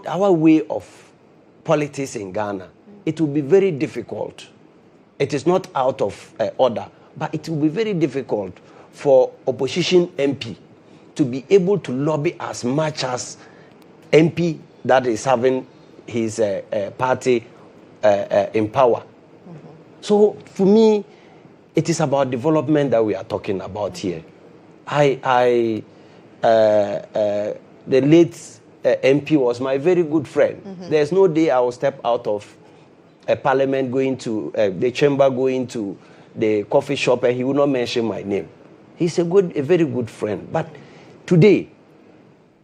our way of politics in Ghana. It will be very difficult. It is not out of order, but it will be very difficult for opposition MP to be able to lobby as much as MP that is having his party in power. So for me, it is about development that we are talking about here. The late MP was my very good friend. There's no day I will step out of a parliament going to the chamber, going to the coffee shop, and he will not mention my name. He's a very good friend. But today,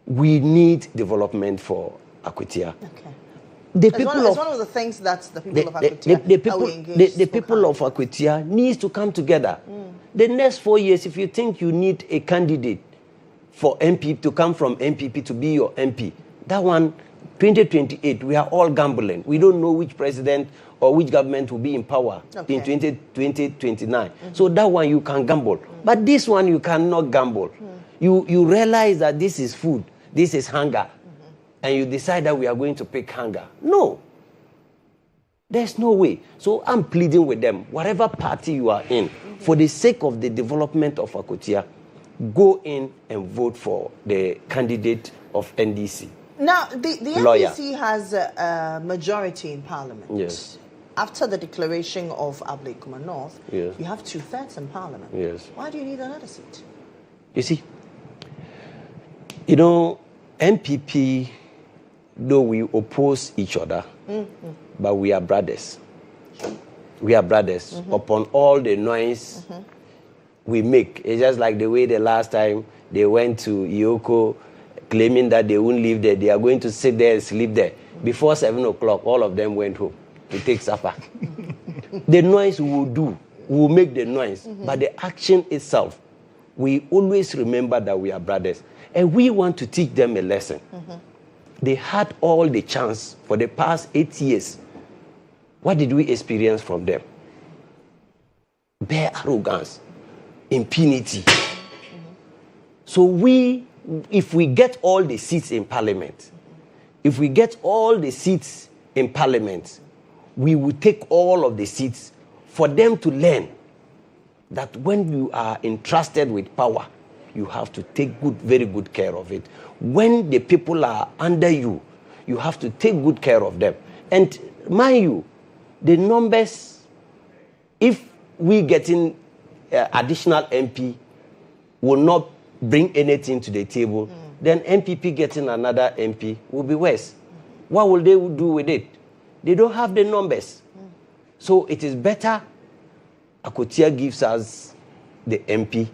we need development for Akwatia. Okay. It's one of the things that the people of Akwatia the people of Akwatia needs to come together. The next 4 years, if you think you need a candidate for MP to come from MPP to be your MP, that one, 2028, we are all gambling. We don't know which president or which government will be in power in 2029. So that one you can gamble. But this one you cannot gamble. You realize that this is food, this is hunger, and you decide that we are going to pick hunger. No. There's no way. So I'm pleading with them, whatever party you are in, for the sake of the development of Akwatia, go in and vote for the candidate of NDC. Now, the NDC has a majority in Parliament. Yes. After the declaration of Ablekuma North, yes, you have 2/3 in Parliament. Yes. Why do you need another seat? You see, MPP, though we oppose each other, but we are brothers. We are brothers. Upon all the noise we make, it's just like the way the last time they went to Yoko claiming that they won't live there, they are going to sit there and sleep there. Before 7 o'clock, all of them went home to take supper. The noise we will do, we will make the noise, but the action itself, we always remember that we are brothers. And we want to teach them a lesson. They had all the chance for the past 8 years. What did we experience from them? Bare arrogance, impunity. So if we get all the seats in Parliament, we will take all of the seats for them to learn that when you are entrusted with power, you have to take very good care of it. When the people are under you, you have to take good care of them. And mind you, the numbers, if we getting additional MP will not bring anything to the table, then MPP getting another MP will be worse. What will they do with it? They don't have the numbers. So it is better Akwatia gives us the MP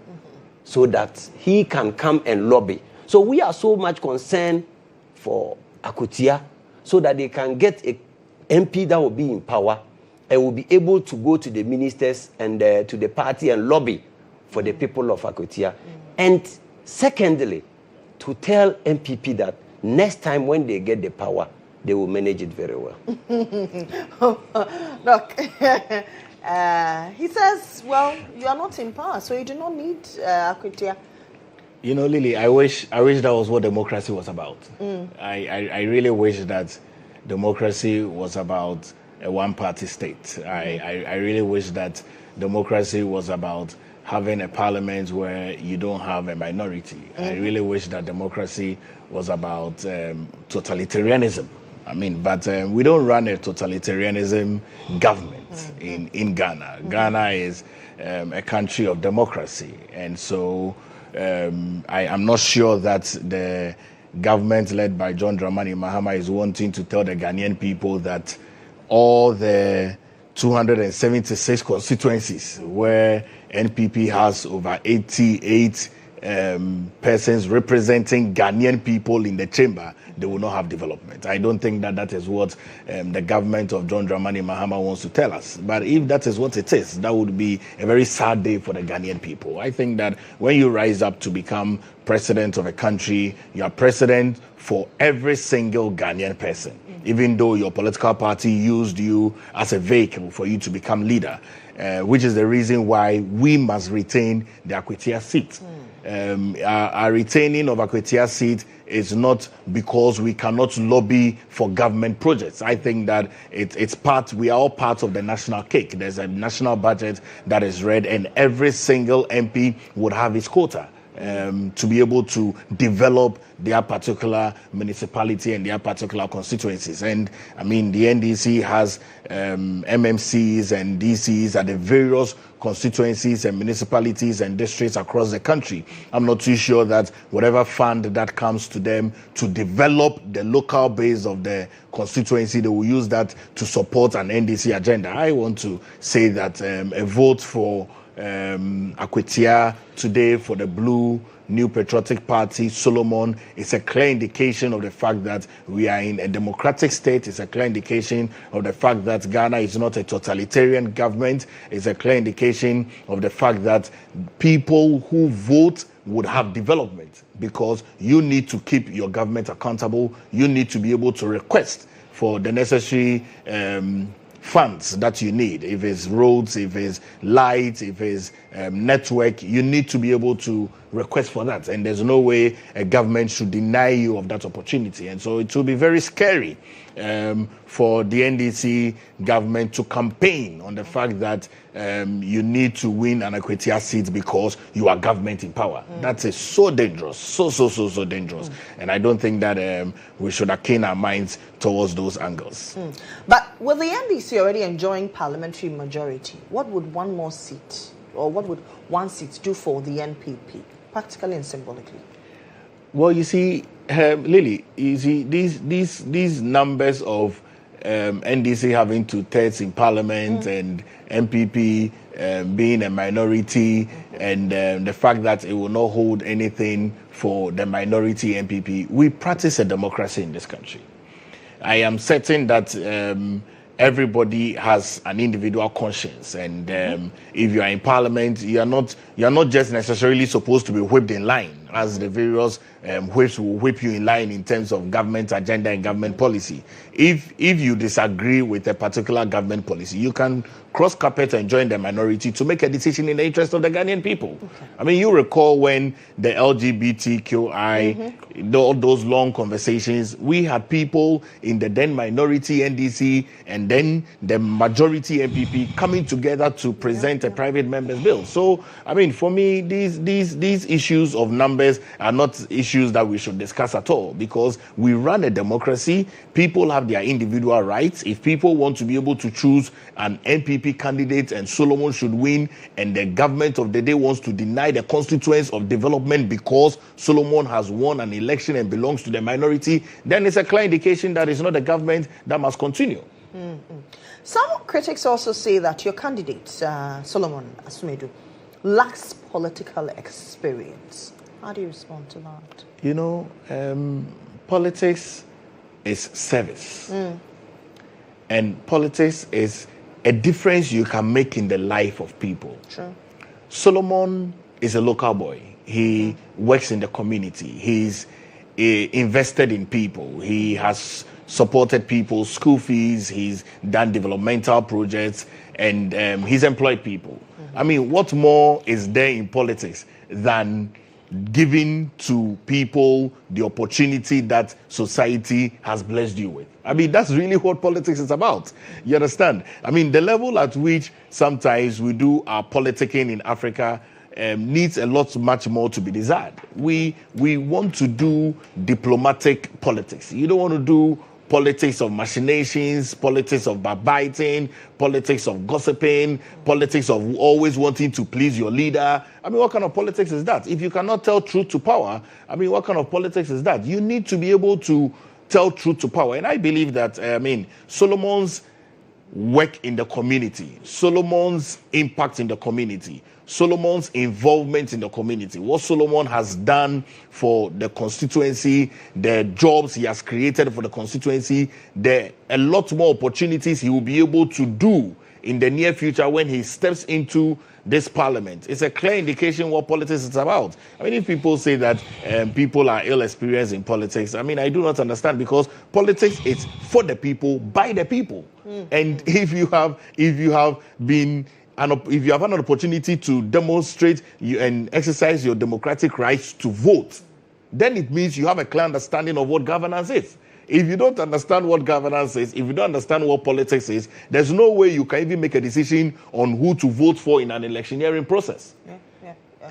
so that he can come and lobby. So we are so much concerned for Akwatia so that they can get a MP that will be in power and will be able to go to the ministers and to the party and lobby for the people of Akwatia. And secondly, to tell MPP that next time when they get the power, they will manage it very well. Look, he says, well, you are not in power, so you do not need Akwatia. Lily, I wish that was what democracy was about. I really wish that democracy was about a one-party state. I really wish that democracy was about having a parliament where you don't have a minority. I really wish that democracy was about totalitarianism. I mean, but we don't run a totalitarianism government in Ghana. Ghana is a country of democracy. And so I am not sure that the government led by John Dramani Mahama is wanting to tell the Ghanaian people that all the 276 constituencies where NPP has over 88 persons representing Ghanaian people in the chamber, they will not have development. I don't think that that is what the government of John Dramani Mahama wants to tell us. But if that is what it is, that would be a very sad day for the Ghanaian people. I think that when you rise up to become president of a country, you are president for every single Ghanaian person, even though your political party used you as a vehicle for you to become leader, which is the reason why we must retain the Akwatia seat. Our retaining of Akwatia seat is not because we cannot lobby for government projects. I think that we are all part of the national cake. There's a national budget that is read, and every single MP would have his quota to be able to develop their particular municipality and their particular constituencies. And I mean, the NDC has MMCs and DCs at the various constituencies and municipalities and districts across the country. I'm not too sure that whatever fund that comes to them to develop the local base of the constituency, they will use that to support an NDC agenda. I want to say that a vote for Akwatia today for the Blue New Patriotic Party, Solomon, is a clear indication of the fact that we are in a democratic state. It's a clear indication of the fact that Ghana is not a totalitarian government. It's a clear indication of the fact that people who vote would have development, because you need to keep your government accountable. You need to be able to request for the necessary funds that you need. If it's roads, if it's lights, if it's network, you need to be able to request for that. And there's no way a government should deny you of that opportunity. And so it will be very scary for the NDC government to campaign on the fact that you need to win an Akwatia seat because you are government in power. That is so dangerous, so dangerous. And I don't think that we should attune our minds towards those angles. But with the NDC already enjoying parliamentary majority, what would one more seat, or what would one seat do for the NPP, practically and symbolically? Well, you see, Lily, you see these numbers of NDC having 2/3 in parliament and MPP being a minority, and the fact that it will not hold anything for the minority MPP. We practice a democracy in this country. I am certain that everybody has an individual conscience, and if you are in parliament, you are not just necessarily supposed to be whipped in line, as the various whips will whip you in line in terms of government agenda and government policy. If you disagree with a particular government policy, you can cross carpet and join the minority to make a decision in the interest of the Ghanaian people. I mean, you recall when the LGBTQI, all those long conversations, we had people in the then minority NDC and then the majority MPP coming together to present a private member's bill. So, I mean, for me, these issues of numbers are not issues that we should discuss at all, because we run a democracy. People have their individual rights. If people want to be able to choose an NPP candidate and Solomon should win, and the government of the day wants to deny the constituents of development because Solomon has won an election and belongs to the minority, then it's a clear indication that it's not the government that must continue. Some critics also say that your candidate, Solomon Asumedu, lacks political experience. How do you respond to that? You know, politics is service. And politics is a difference you can make in the life of people. True. Solomon is a local boy. He works in the community. He's invested in people. He has supported people's school fees. He's done developmental projects, and he's employed people. I mean, what more is there in politics than giving to people the opportunity that society has blessed you with? I mean, that's really what politics is about. You understand? I mean, the level at which sometimes we do our politicking in Africa needs a lot much more to be desired. We want to do diplomatic politics. You don't want to do politics of machinations, politics of backbiting, politics of gossiping, politics of always wanting to please your leader. I mean, what kind of politics is that? If you cannot tell truth to power, I mean, what kind of politics is that? You need to be able to tell truth to power. And I believe that, Solomon's work in the community, Solomon's impact in the community, Solomon's involvement in the community, what Solomon has done for the constituency, the jobs he has created for the constituency, a lot more opportunities he will be able to do in the near future when he steps into this parliament. It's a clear indication what politics is about. I mean, if people say that people are ill-experienced in politics, I mean, I do not understand, because politics is for the people, by the people. And if you have had an opportunity to demonstrate and exercise your democratic rights to vote, then it means you have a clear understanding of what governance is. If you don't understand what governance is, if you don't understand what politics is, there's no way you can even make a decision on who to vote for in an electioneering process.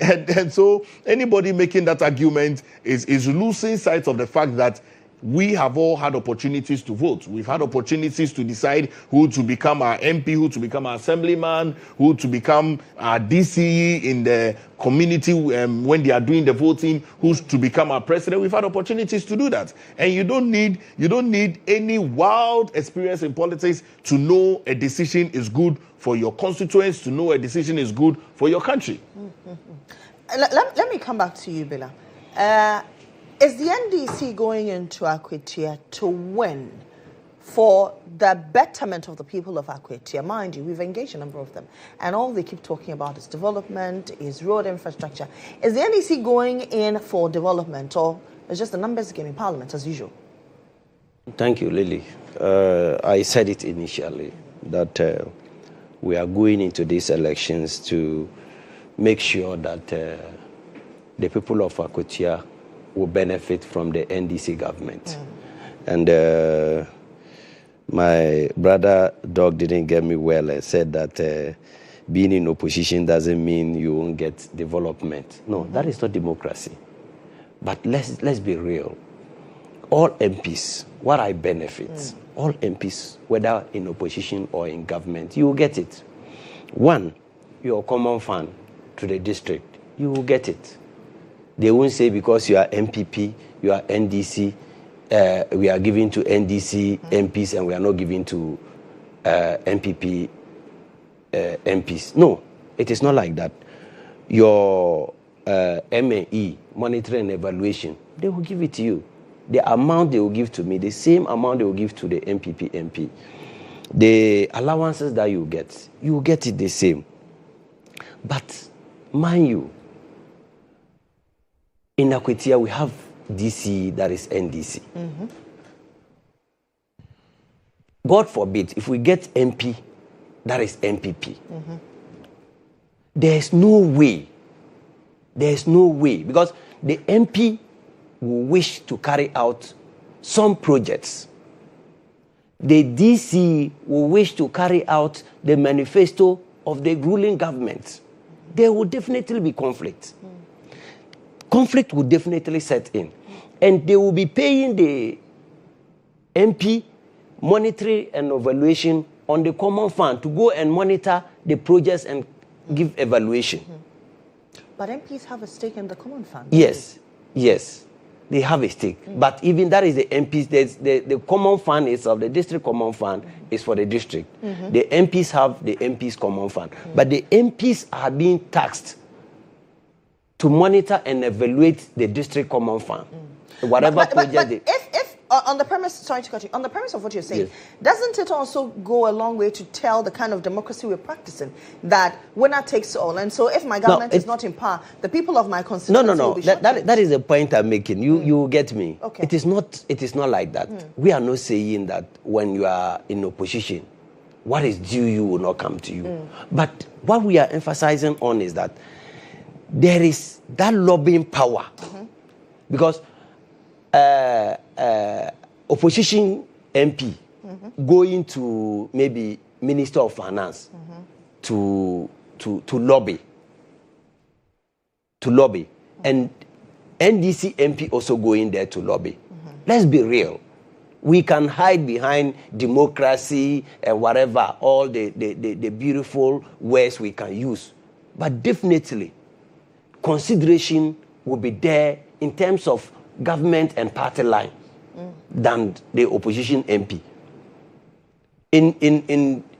And so anybody making that argument is losing sight of the fact that we have all had opportunities to vote. We've had opportunities to decide who to become our MP, who to become our assemblyman, who to become our DCE in the community when they are doing the voting, who's to become our president. We've had opportunities to do that. And you don't need any wild experience in politics to know a decision is good for your constituents, to know a decision is good for your country. Let me come back to you, Bella. Is the NDC going into Akwatia to win for the betterment of the people of Akwatia? Mind you, we've engaged a number of them, and all they keep talking about is development, is road infrastructure. Is the NDC going in for development, or is just a numbers game in Parliament as usual? Thank you, Lily. I said it initially that we are going into these elections to make sure that the people of Akwatia will benefit from the NDC government. And my brother Doug didn't get me well and said that being in opposition doesn't mean you won't get development. No, that is not democracy. But let's be real. All MPs, what I benefit, all MPs, whether in opposition or in government, you will get it. One, your common fund to the district, you will get it. They won't say because you are MPP, you are NDC, we are giving to NDC MPs and we are not giving to MPP MPs. No, it is not like that. Your MAE, monitoring and evaluation, they will give it to you. The amount they will give to me, the same amount they will give to the MPP MP. The allowances that you will get it the same. But mind you, in Akwatia, we have DC that is NDC. God forbid, if we get MP that is MPP, there's no way, because the MP will wish to carry out some projects. The DC will wish to carry out the manifesto of the ruling government. There will definitely be conflict. Conflict will definitely set in. And they will be paying the MP monetary and evaluation on the common fund to go and monitor the projects and give evaluation. But MPs have a stake in the common fund. Yes, they have a stake. But even that is the MPs, the common fund is of the district common fund is for the district. The MPs have the MPs common fund. But the MPs are being taxed to monitor and evaluate the district common fund. Whatever project if on the premise, sorry to cut you, on the premise of what you're saying, doesn't it also go a long way to tell the kind of democracy we're practicing, that winner takes all? And so if my government is not in power, the people of my constituency will be that is the point I'm making. You get me. Okay. It is not like that. We are not saying that when you are in opposition, what is due you will not come to you. But what we are emphasizing on is that there is that lobbying power. Because opposition MP going to maybe Minister of Finance to lobby. to lobby, and NDC MP also going there to lobby. Let's be real. We can hide behind democracy and whatever, all the beautiful words we can use. But definitely, consideration will be there in terms of government and party line than the opposition MP.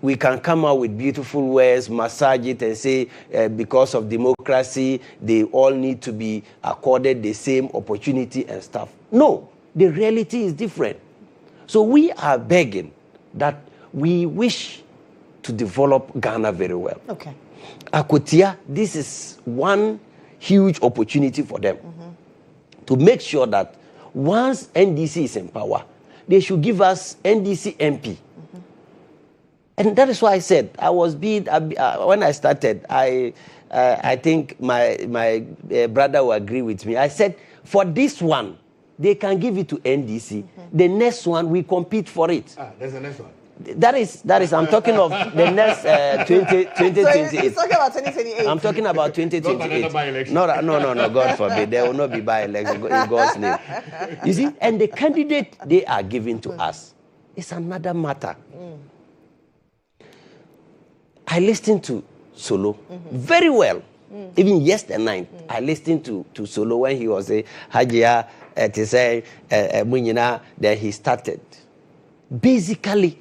We can come out with beautiful words, massage it and say because of democracy, they all need to be accorded the same opportunity and stuff. No, the reality is different. So we are begging that we wish to develop Ghana very well. Okay. Akwatia, this is one huge opportunity for them to make sure that once NDC is in power, they should give us NDC MP. And that is why I said I was being when I started. I think my brother will agree with me. I said for this one, they can give it to NDC. The next one, we compete for it. There's the next one. That is. I'm talking of the next 2028. So he's talking about 2028. I'm talking about 2028. No. God forbid. There will not be by-election in God's name. You see, and the candidate they are giving to us is another matter. I listened to Solo very well. Even yesterday night, I listened to Solo when he was a Hajia to say Munyina. Then he started. Basically,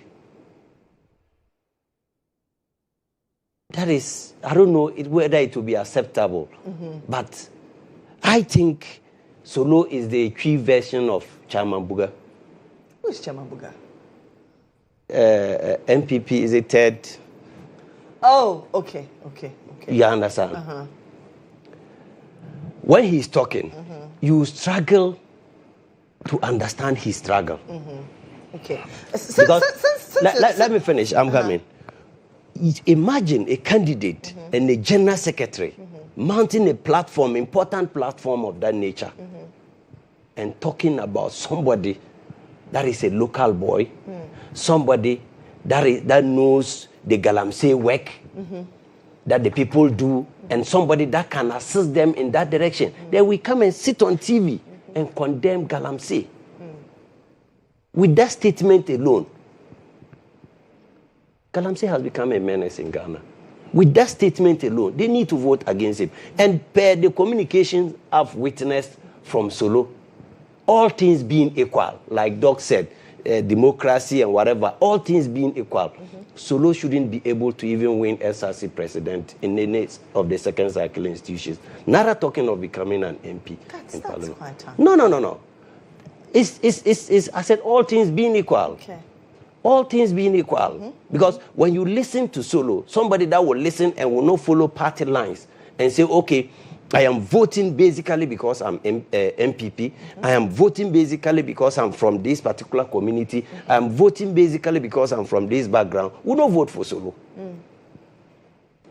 that is, I don't know whether it will be acceptable, but I think Solo is the key version of Chairman Buga. Who is Chairman Buga? MPP is a third. Oh, okay. You understand? When he's talking, you struggle to understand his struggle. Okay. Because let me finish. I'm coming. Imagine a candidate and a general secretary mounting a platform, important platform of that nature, and talking about somebody that is a local boy, somebody that knows the galamsey work that the people do, and somebody that can assist them in that direction. Then we come and sit on TV and condemn galamsey. With that statement alone, galamsey has become a menace in Ghana. With that statement alone, they need to vote against him. And per the communications I've witnessed from Solo, all things being equal, like Doc said, democracy and whatever, all things being equal, Solo shouldn't be able to even win SRC president in any of the second cycle institutions. Nara talking of becoming an MP in Parliament. Quite tough. No. It's I said all things being equal. Okay. All things being equal. Because when you listen to Solo, somebody that will listen and will not follow party lines and say, okay, I am voting basically because I'm MPP. I am voting basically because I'm from this particular community. I am voting basically because I'm from this background. We don't vote for Solo.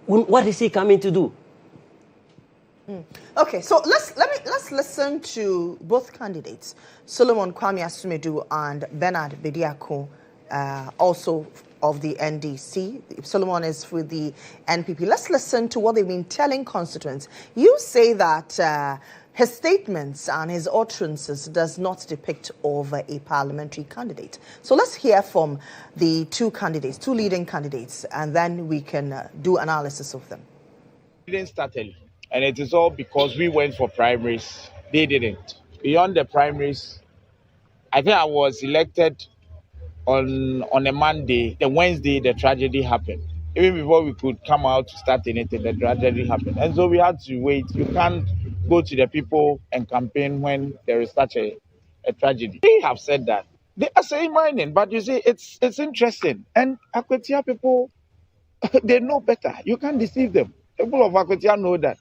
What is he coming to do? Okay, so let's listen to both candidates, Solomon Kwame Asumedu and Bernard Bediako, also of the NDC. Solomon is with the NPP. Let's listen to what they've been telling constituents. You say that his statements and his utterances does not depict over a parliamentary candidate. So let's hear from the two leading candidates, and then we can do analysis of them. We didn't start early, and it is all because we went for primaries. They didn't. Beyond the primaries, I think I was elected on a Monday. The Wednesday, the tragedy happened. Even before we could come out to start anything, the tragedy happened. And so we had to wait. You can't go to the people and campaign when there is such a tragedy. They have said that. They are saying mining, but you see, it's interesting. And Akwatia people, they know better. You can't deceive them. People of Akwatia know that.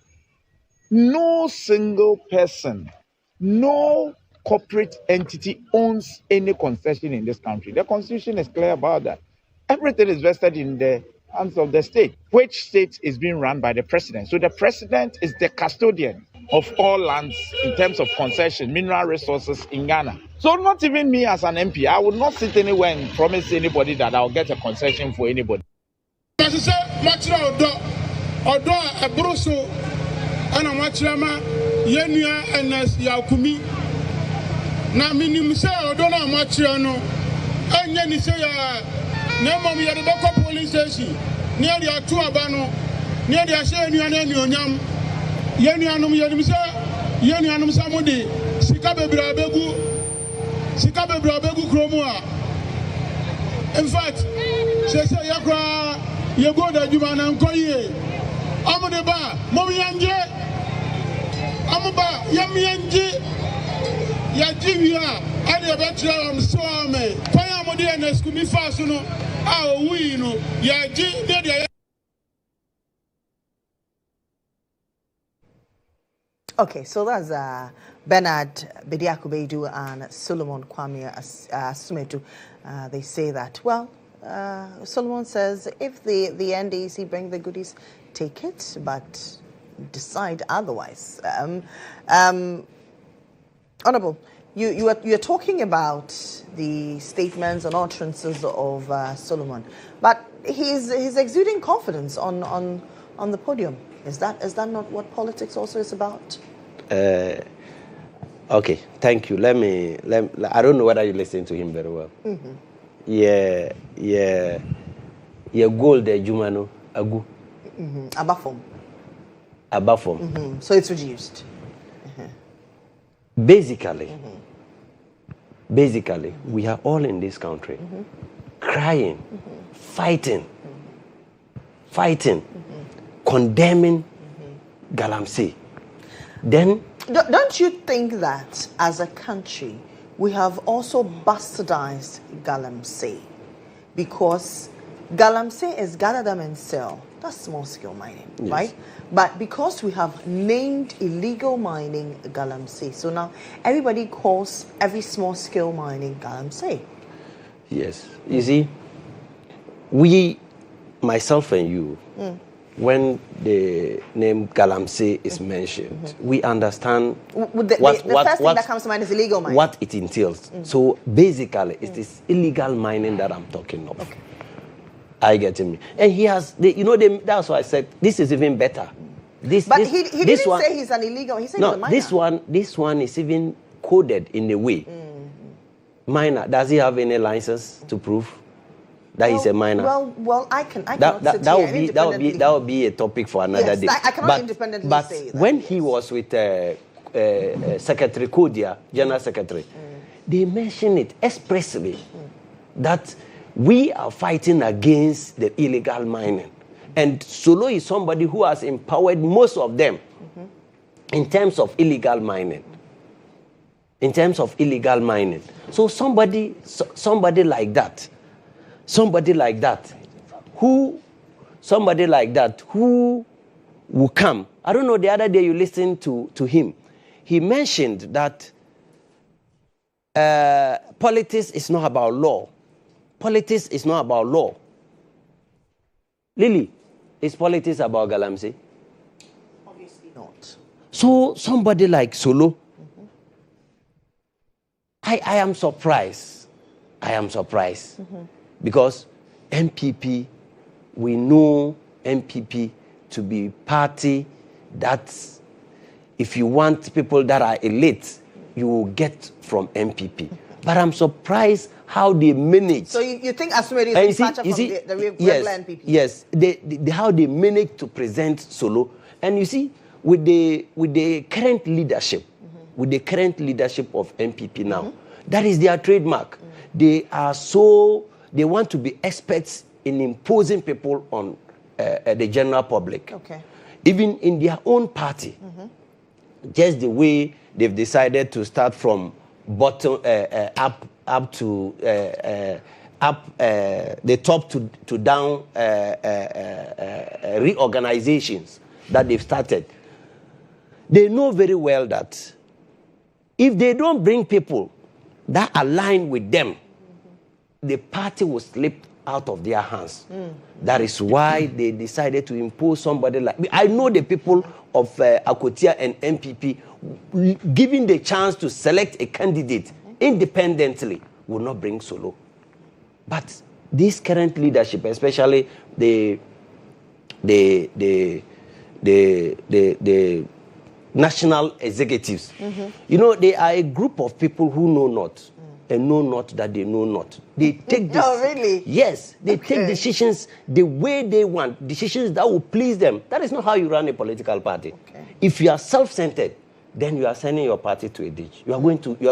No single person, no corporate entity owns any concession in this country. The constitution is clear about that. Everything is vested in the hands of the state, which state is being run by the president. So the president is the custodian of all lands in terms of concession, mineral resources in Ghana. So not even me as an MP, I would not sit anywhere and promise anybody that I'll get a concession for anybody. ana mwachirama yenua enes yakumi na minim se odona mwachira no anya ni se ya na mom yede beko police station ne ade atu aba no ne ade ahye yenua na anyonyam yenuanum yenim se yenuanum samode sika bebra begu kromu a in fact say yakra ye go da juma na nkoye amude ba mom yanje amuba yamyanje ya jiwia ade betra am so ame kwaya amode na skumi fa so no a owi no ya ji de de. Okay, so that's Bernard Bediakubedu and Solomon Kwame Asumetu. They say that, well, Solomon says if the NDC bring the goodies, take it, but decide otherwise. Honorable, you're talking about the statements and utterances of Solomon, but he's exuding confidence on the podium. Is that not what politics also is about? Okay, thank you. Let me. I don't know whether you listen to him very well. Mm-hmm. Yeah. Goal the GHOne agu. Abafom. Mm-hmm. So it's reduced. Basically, we are all in this country crying, fighting, condemning Galamsey. Then, don't you think that as a country we have also bastardized Galamsey? Because Galamsey is gather them and sell. That's small scale mining, yes, right? But because we have named illegal mining Galamsey, so now everybody calls every small scale mining Galamsey. Yes. You see, we, myself and you, when the name Galamsey is mentioned, we understand the first thing that comes to mind is illegal mining. What it entails. So basically, it is illegal mining that I'm talking of. Okay. I get me. And he has, that's why I said this is even better. He didn't say he's an illegal. He said he's a miner. This one is even coded in a way. Miner, does he have any license to prove that he's a miner? Well, I cannot sit here that would be a topic for another day. I cannot independently say that. But when he was with Secretary Kodia, General Secretary, they mentioned it expressly that we are fighting against the illegal mining. And Solo is somebody who has empowered most of them in terms of illegal mining. So somebody like that who will come. I don't know, the other day you listened to him. He mentioned that politics is not about law. Politics is not about law. Lily, is politics about Galamsey? Obviously not. So somebody like Solo, I am surprised. Because MPP, we know MPP to be party that if you want people that are elite, you will get from MPP. But I'm surprised how they manage. So you think Asumeri is departure from the regular NPP? Yes, how they manage to present Solo. And you see, with the current leadership, of MPP now, that is their trademark. They want to be experts in imposing people on the general public. Okay. Even in their own party, just the way they've decided to start from bottom up to the top to down reorganizations that they've started. They know very well that if they don't bring people that align with them, the party will slip out of their hands. That is why they decided to impose somebody like me. I know the people of Akwatia and MPP, given the chance to select a candidate independently, will not bring Solo. But this current leadership, especially the national executives. You know, they are a group of people who know not and know not that they know not. They take this. Oh, really? Yes, they take decisions the way they want, decisions that will please them. That is not how you run a political party. If you are self-centered, then you are sending your party to a ditch. You are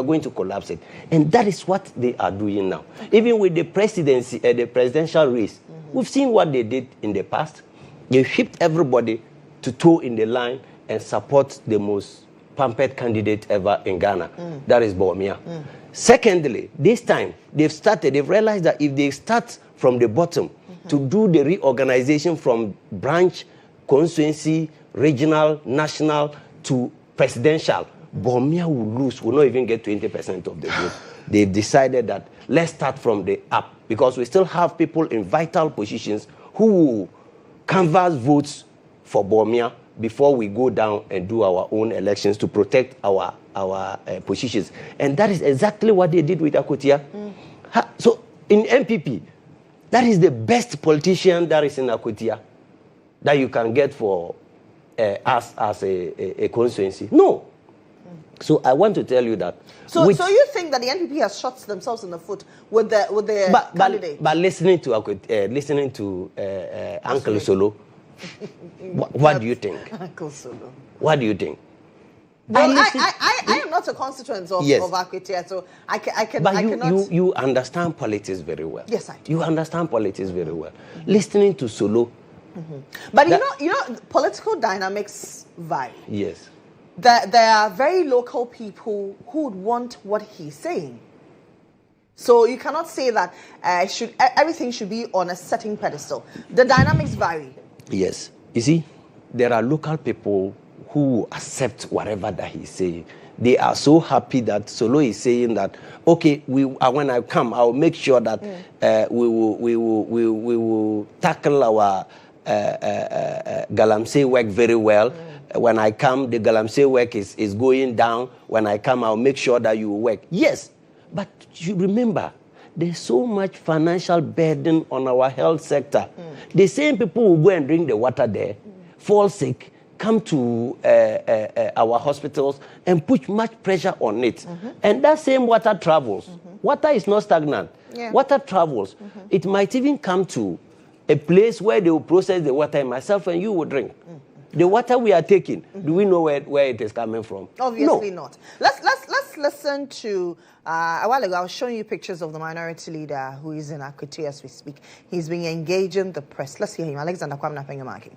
going to collapse it. And that is what they are doing now. Even with the presidency, the presidential race, we've seen what they did in the past. They shipped everybody to toe in the line and support the most pampered candidate ever in Ghana. That is Bawumia. Secondly, this time, they've realized that if they start from the bottom to do the reorganization from branch, constituency, regional, national to presidential, Bawumia will not even get 20% of the vote. They've decided that let's start from the up, because we still have people in vital positions who will canvass votes for Bawumia before we go down and do our own elections to protect our positions. And that is exactly what they did with Akwatia. So in MPP, that is the best politician that is in Akwatia that you can get for us as a constituency. No. So I want to tell you that. So you think that the NPP has shot themselves in the foot with the candidate? But listening to Uncle Solo, what do you think? Uncle Solo. What do you think? Well, I am not a constituent of Akwatia, so I cannot. You understand politics very well. Yes, I do. You understand politics very well. Listening to Solo. But you know, political dynamics vary. Yes. There are very local people who would want what he's saying. So you cannot say that everything should be on a certain pedestal. The dynamics vary. Yes. You see, there are local people who accept whatever that he's saying. They are so happy that Solo is saying that, okay, when I come, I'll make sure that we will tackle our Galamsey work very well. When I come, the Galamsey work is going down. When I come, I'll make sure that you work. Yes, but you remember, there's so much financial burden on our health sector. The same people who go and drink the water there, fall sick, come to our hospitals and put much pressure on it. And that same water travels. Water is not stagnant. Water travels. It might even come to a place where they will process the water, and myself and you will drink. The water we are taking, do we know where it is coming from? Obviously not. Let's listen to, a while ago I was showing you pictures of the minority leader who is in Akwatia as we speak. He's been engaging the press. Let's hear him. Alexander Kwamna-Pengamaki.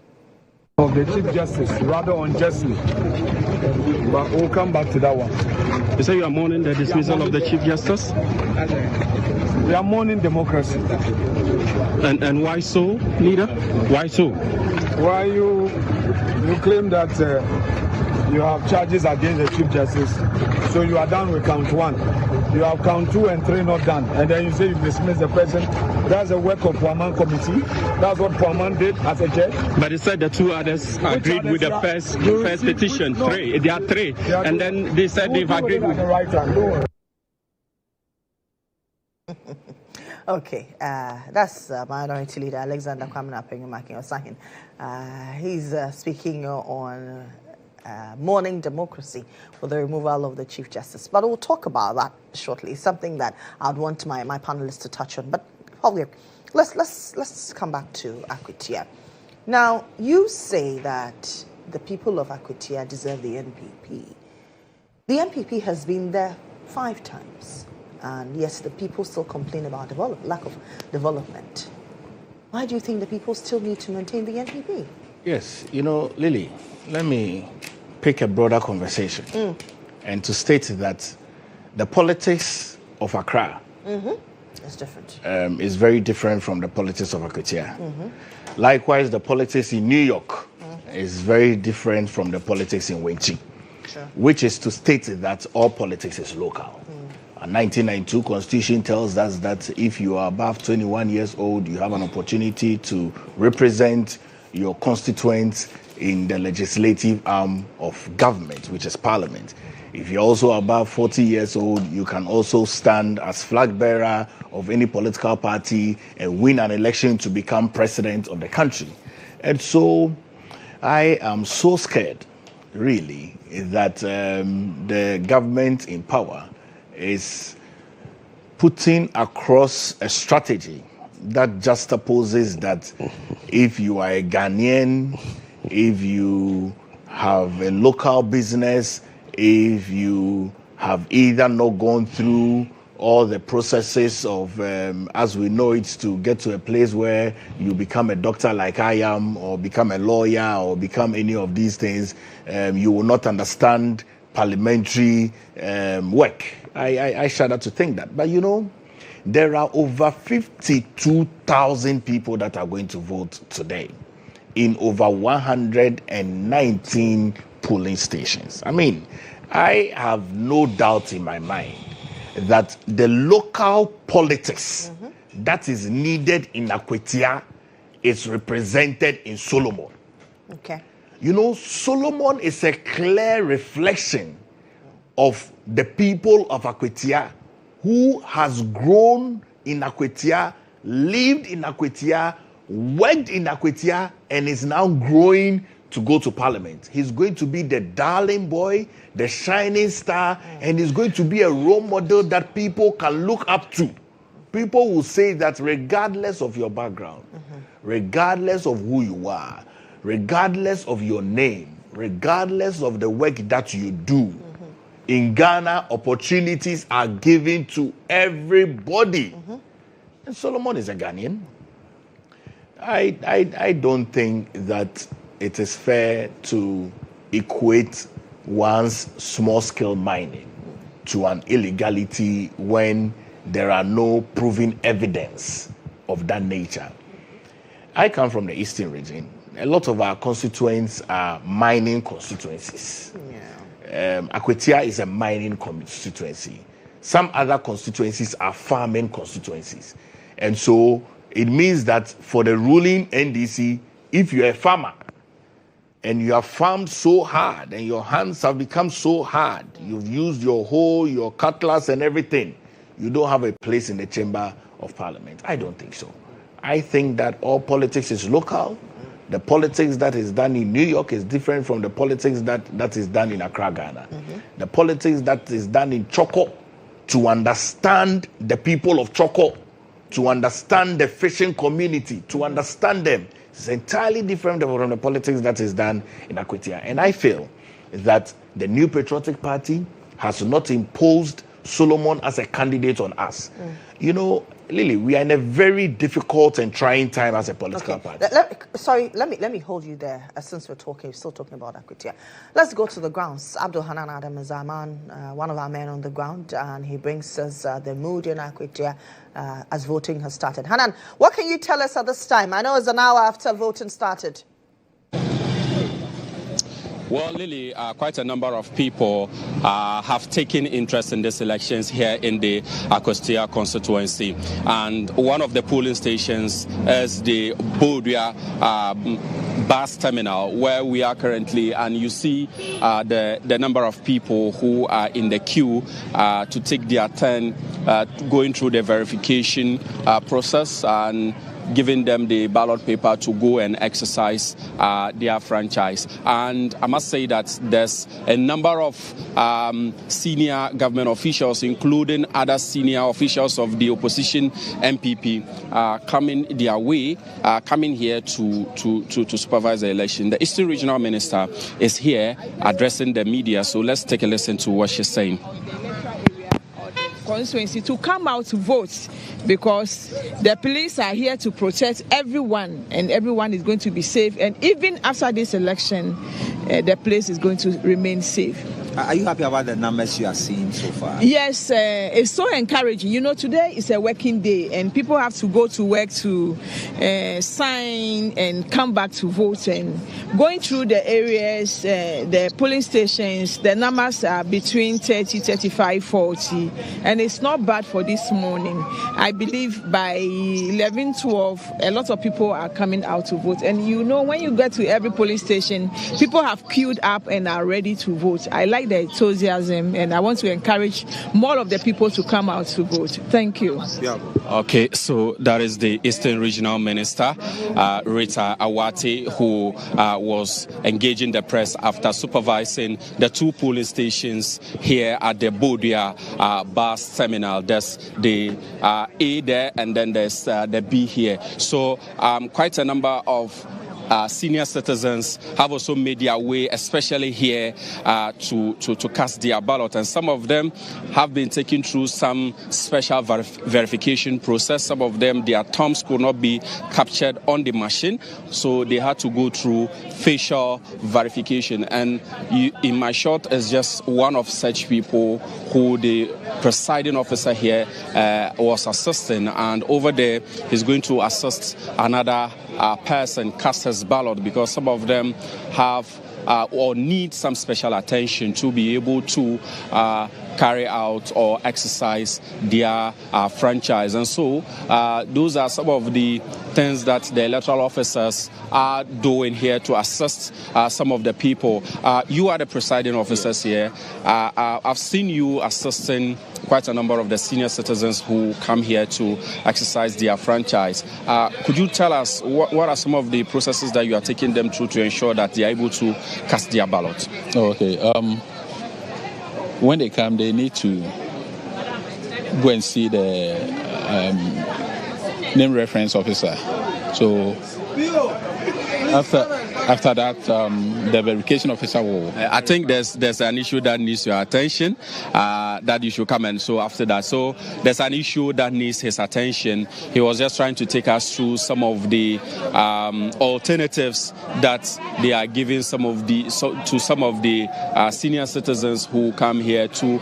Of the Chief Justice, rather unjustly. But we'll come back to that one. You say you are mourning the dismissal of the Chief Justice? We are mourning democracy. And why so, leader? Why so? Why you claim that you have charges against the Chief Justice, so you are done with count 1. You have count 2 and 3 not done, and then you say you dismiss the person. That's the work of Puaman committee. That's what Puaman did as a judge. But he said the 2 others agreed with the first petition. 3. There are 3, and then they said they've agreed with the right hand. Okay, that's Minority Leader Alexander Kwamna-Pengamaki Osahin. He's speaking on mourning democracy for the removal of the Chief Justice. But we'll talk about that shortly. It's something that I'd want my panelists to touch on. But probably let's come back to Akwatia. Now, you say that the people of Akwatia deserve the NPP. The NPP has been there 5 times. And yes, the people still complain about lack of development. Why do you think the people still need to maintain the NPP? Yes, you know, Lily, let me pick a broader conversation and to state that the politics of Accra is different. Is very different from the politics of Akwatia. Likewise, the politics in New York is very different from the politics in Wenchi, which is to state that all politics is local. A 1992 Constitution tells us that if you are above 21 years old, you have an opportunity to represent your constituents in the legislative arm of government, which is Parliament. If you're also above 40 years old, you can also stand as flag bearer of any political party and win an election to become president of the country. And so I am so scared, really, that the government in power is putting across a strategy that juxtaposes that if you are a Ghanaian, if you have a local business, if you have either not gone through all the processes of, as we know it, to get to a place where you become a doctor like I am, or become a lawyer, or become any of these things, you will not understand parliamentary work. I shudder to think that. But you know, there are over 52,000 people that are going to vote today in over 119 polling stations. I mean, I have no doubt in my mind that the local politics that is needed in Akwatia is represented in Solomon. Okay. You know, Solomon is a clear reflection of the people of Akwatia, who has grown in Akwatia, lived in Akwatia, worked in Akwatia, and is now growing to go to parliament. He's going to be the darling boy, the shining star, and he's going to be a role model that people can look up to. People will say that regardless of your background, regardless of who you are, regardless of your name, regardless of the work that you do, in Ghana, opportunities are given to everybody. And Solomon is a Ghanaian. I don't think that it is fair to equate one's small-scale mining to an illegality when there are no proven evidence of that nature. I come from the Eastern region. A lot of our constituents are mining constituencies. Akwatia is a mining constituency. Some other constituencies are farming constituencies. And so it means that for the ruling NDC, if you're a farmer and you have farmed so hard and your hands have become so hard, you've used your hoe, your cutlass and everything, you don't have a place in the chamber of parliament. I don't think so. I think that all politics is local. The politics that is done in New York is different from the politics that is done in Accra, Ghana. The politics that is done in Choko, to understand the people of Choko, to understand the fishing community, to understand them, is entirely different from the politics that is done in Akwatia. And I feel that the New Patriotic Party has not imposed Solomon as a candidate on us. You know, Lily, we are in a very difficult and trying time as a political party. Let me hold you there, since we're still talking about Akwatia. Let's go to the grounds. Abdul Hanan Adam is our man, one of our men on the ground, and he brings us the mood in Akwatia as voting has started. Hanan, what can you tell us at this time? I know it's an hour after voting started. Well, Lily, quite a number of people have taken interest in these elections here in the Akwatia constituency. And one of the polling stations is the Bodua bus terminal, where we are currently. And you see the number of people who are in the queue to take their turn going through the verification process and giving them the ballot paper to go and exercise their franchise. And I must say that there's a number of senior government officials, including other senior officials of the opposition MPP, coming their way, coming here to supervise the election. The Eastern Regional Minister is here addressing the media, so let's take a listen to what she's saying. Constituency to come out to vote, because the police are here to protect everyone, and everyone is going to be safe. And even after this election, the place is going to remain safe. Are you happy about the numbers you are seeing so far? Yes, it's so encouraging. You know, today is a working day and people have to go to work to sign and come back to vote. And going through the areas, the polling stations, the numbers are between 30, 35, 40. And it's not bad for this morning. I believe by 11, 12, a lot of people are coming out to vote. And you know, when you get to every polling station, people have queued up and are ready to vote. I like like the enthusiasm, and I want to encourage more of the people to come out to vote. Thank you. Yeah. Okay, so that is the Eastern Regional Minister, Rita Awate, who was engaging the press after supervising the 2 polling stations here at the Bodia bus terminal. There's the A there, and then there's the B here. So quite a number of senior citizens have also made their way, especially here, to cast their ballot, and some of them have been taken through some special verification process. Some of them, their thumbs could not be captured on the machine, so they had to go through facial verification. And in my shot is just one of such people who the presiding officer here was assisting, and over there he's going to assist another person cast his ballot, because some of them have or need some special attention to be able to carry out or exercise their franchise. And so those are some of the things that the electoral officers are doing here to assist some of the people. You are the presiding officers here. I've seen you assisting quite a number of the senior citizens who come here to exercise their franchise. Could you tell us what are some of the processes that you are taking them through to ensure that they are able to cast their ballot? Okay. When they come, they need to go and see the name reference officer. So after that, the verification officer will. I think there's an issue that needs your attention, that you should come and so after that. So there's an issue that needs his attention. He was just trying to take us through some of the alternatives that they are giving to some of the senior citizens who come here to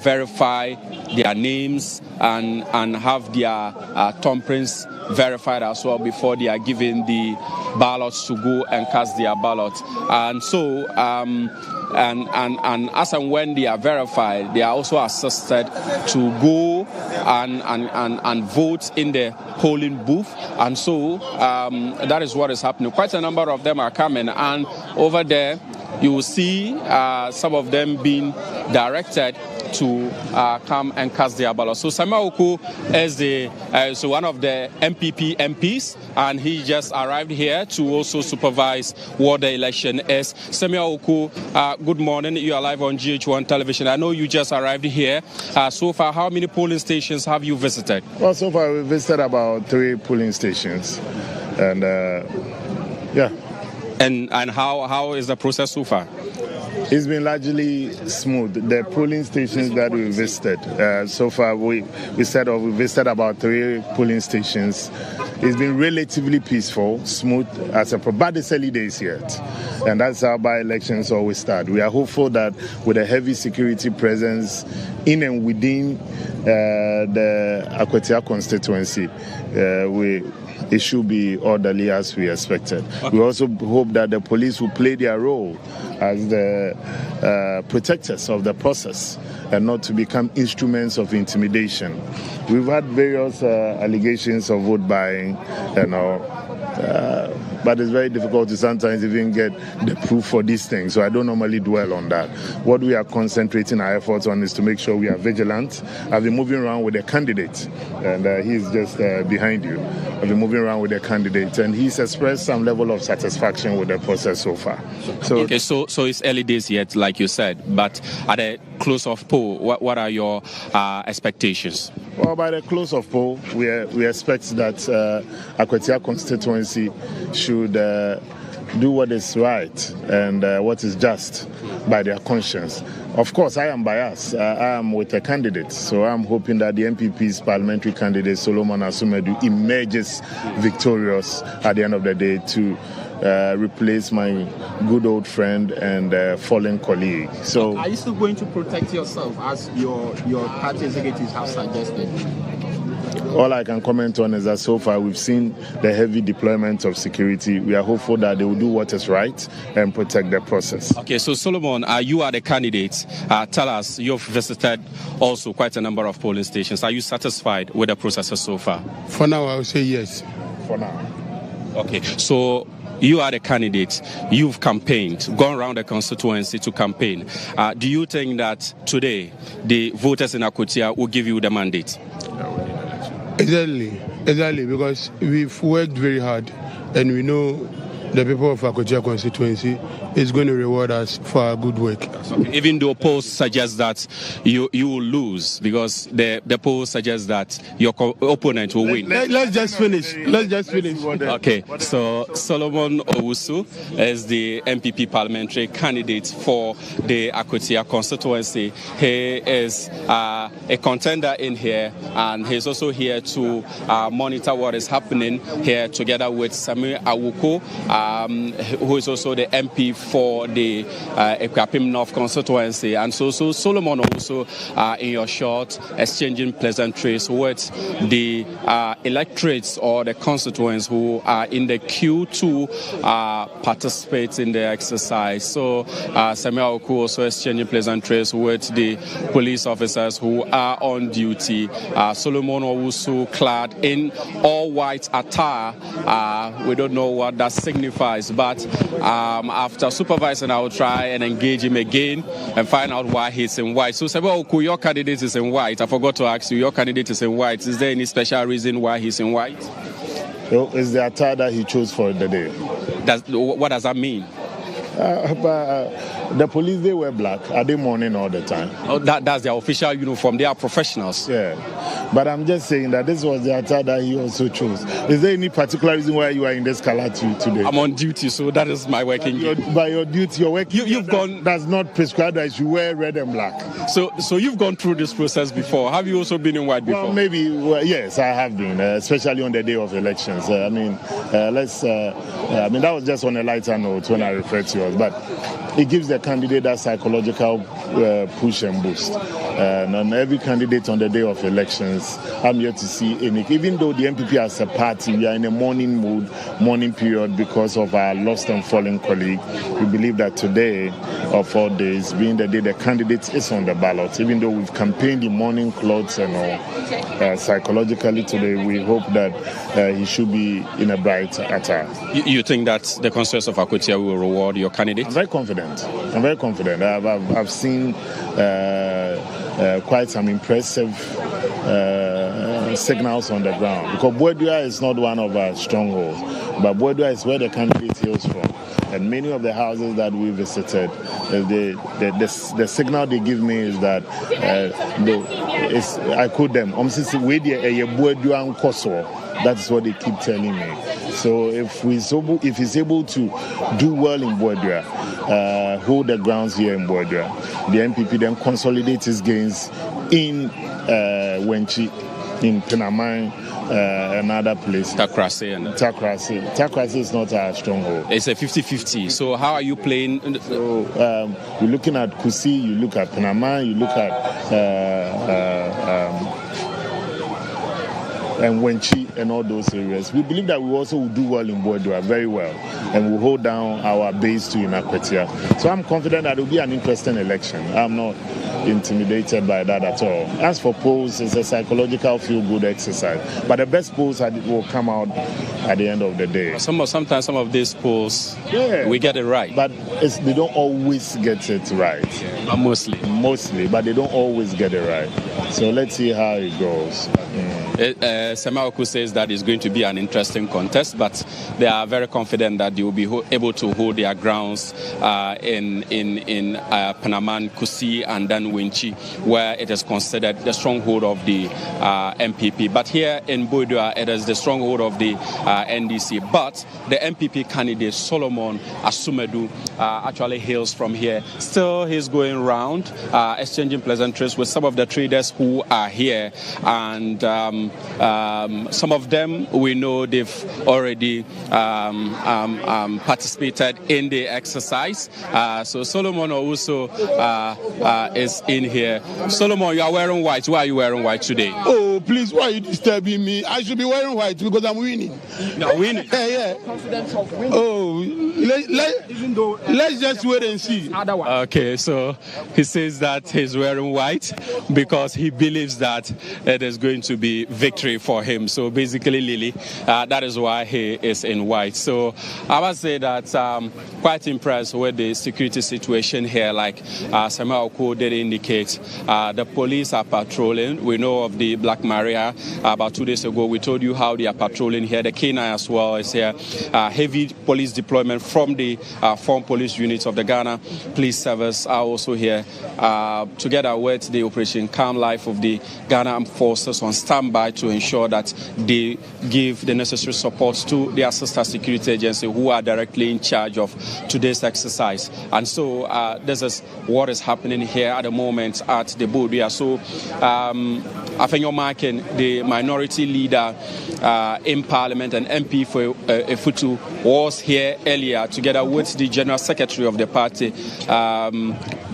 verify their names and have their thumbprints verified as well before they are given the ballots to go and cast their ballot. And so and as and when they are verified, they are also assisted to go and vote in the polling booth. And so that is what is happening. Quite a number of them are coming, and over there you will see some of them being directed to come and cast their ballot. So Samuel Oku is one of the MPP MPs, and he just arrived here to also supervise what the election is. Samuel Oku, good morning. You are live on GHOne television. I know you just arrived here. So far, how many polling stations have you visited? Well, so far we visited about 3 polling stations, and yeah. And how is the process so far? It's been largely smooth. The polling stations that we visited, so far we visited about 3 polling stations. It's been relatively peaceful, smooth, but it's early days yet. And that's how by-elections always start. We are hopeful that with a heavy security presence in and within the Akwatia constituency, it should be orderly as we expected. We also hope that the police will play their role as the protectors of the process and not to become instruments of intimidation. We've had various allegations of vote buying, but it's very difficult to sometimes even get the proof for these things. So I don't normally dwell on that. What we are concentrating our efforts on is to make sure we are vigilant. I've been moving around with a candidate, and he's just behind you. I've been moving around with a candidate, and he's expressed some level of satisfaction with the process so far. So it's early days yet, like you said, but at the close of poll, what are your expectations? Well, by the close of poll, we expect that Akwatia constituency should do what is right and what is just by their conscience. Of course, I am biased. I am with a candidate, so I'm hoping that the MPP's parliamentary candidate, Solomon Asumedu, emerges victorious at the end of the day to replace my good old friend and fallen colleague. So, are you still going to protect yourself as your party executives have suggested? All I can comment on is that so far we've seen the heavy deployment of security. We are hopeful that they will do what is right and protect the process. Okay, so Solomon, you are the candidate. Tell us, you've visited also quite a number of polling stations. Are you satisfied with the processes so far? For now, I would say yes. For now. Okay, so you are the candidate, you've campaigned, gone around the constituency to campaign. Do you think that today the voters in Akwatia will give you the mandate? Exactly, because we've worked very hard and we know the people of Akwatia constituency is going to reward us for our good work. Even though polls suggest that you will lose, because the polls suggest that your opponent will win. Let's just finish. Okay, so Solomon Owusu is the MPP parliamentary candidate for the Akwatia constituency. He is a contender in here, and he's also here to monitor what is happening here together with Samir Awuko, who is also the MP for the Ekwapim North constituency. And so Solomon also in your short exchanging pleasantries with the electorates or the constituents who are in the queue to participate in the exercise. So Samuel Oku also exchanging pleasantries with the police officers who are on duty. Solomon Owusu clad in all white attire. We don't know what that signifies, but after supervising, I will try and engage him again and find out why he's in white. So Samuel Oku, your candidate is in white. I forgot to ask you, your candidate is in white. Is there any special reason why he's in white? It's the attire that he chose for the day. What does that mean? The police, they wear black. Are they mourning all the time? Oh, that's their official uniform. They are professionals. Yeah. But I'm just saying that this was the attire that he also chose. Is there any particular reason why you are in this color today? I'm on duty, so that is my working gear. By your duty, your working you've gone. Does not prescribe that you wear red and black. So you've gone through this process before. Have you also been in white before? Well, maybe. Yes, I have been, especially on the day of elections. I mean, that was just on a lighter note when I referred to us, but it gives the candidate that psychological push and boost. And on every candidate on the day of elections, I'm here to see any. Even though the MPP as a party, we are in a mourning mood, mourning period because of our lost and fallen colleague. We believe that today, of 4 days, being the day the candidate is on the ballot, even though we've campaigned in mourning clothes and all, psychologically today, we hope that he should be in a bright attire. You think that the constituents of Akwatia will reward your candidate? I'm very confident. I've seen quite some impressive signals on the ground, because Boedua is not one of our strongholds, but Boedua is where the candidate hails from. And many of the houses that we visited, the signal they give me is that I quote them. That's what they keep telling me. So if he's able to do well in Boedua, hold the grounds here in Boedua, the MPP then consolidates his gains in Wenchi, in Penamang, and other places. Takrasi is not our stronghold. It's a 50-50. So how are you playing? So you're looking at Kusi, you look at Penamang, you look at and Wenchi and all those areas. We believe that we also will do well in Boedua, very well, and we'll hold down our base too in Akwatia. So I'm confident that it will be an interesting election. I'm not intimidated by that at all. As for polls, it's a psychological feel-good exercise, but the best polls will come out at the end of the day. Sometimes some of these polls, we get it right, but they don't always get it right. Mostly, but they don't always get it right. So let's see how it goes. Semaoku says that it's going to be an interesting contest, but they are very confident that they will be able to hold their grounds in Penamang, Kusi, and then Wenchi, where it is considered the stronghold of the MPP. But here in Boedua, it is the stronghold of the NDC. But the MPP candidate, Solomon Asumedu, actually hails from here. Still, he's going around, exchanging pleasantries with some of the traders who are here. And some of them, we know they've already participated in the exercise. So Solomon also is in here. Solomon, you are wearing white. Why are you wearing white today? Oh, please, why are you disturbing me? I should be wearing white because I'm winning. You're winning? Yeah. Oh, let's just wait and see. Okay, so he says that he's wearing white because he believes that it is going to be victory for him. So basically, Lily, that is why he is in white. So I must say that quite impressed with the security situation here. Like Samuel Oko did indicate, the police are patrolling. We know of the Black Maria about 2 days ago. We told you how they are patrolling here. The K9 as well is here. Heavy police deployment from the foreign police units of the Ghana Police Service are also here, together with the Operation Calm Life of the Ghana Armed Forces on standby to ensure that they give the necessary support to their sister security agency who are directly in charge of today's exercise. And so this is what is happening here at the moment at the Bodia. So I think you're marking the minority leader in Parliament and MP for Efutu was here earlier together with the General Secretary of the party,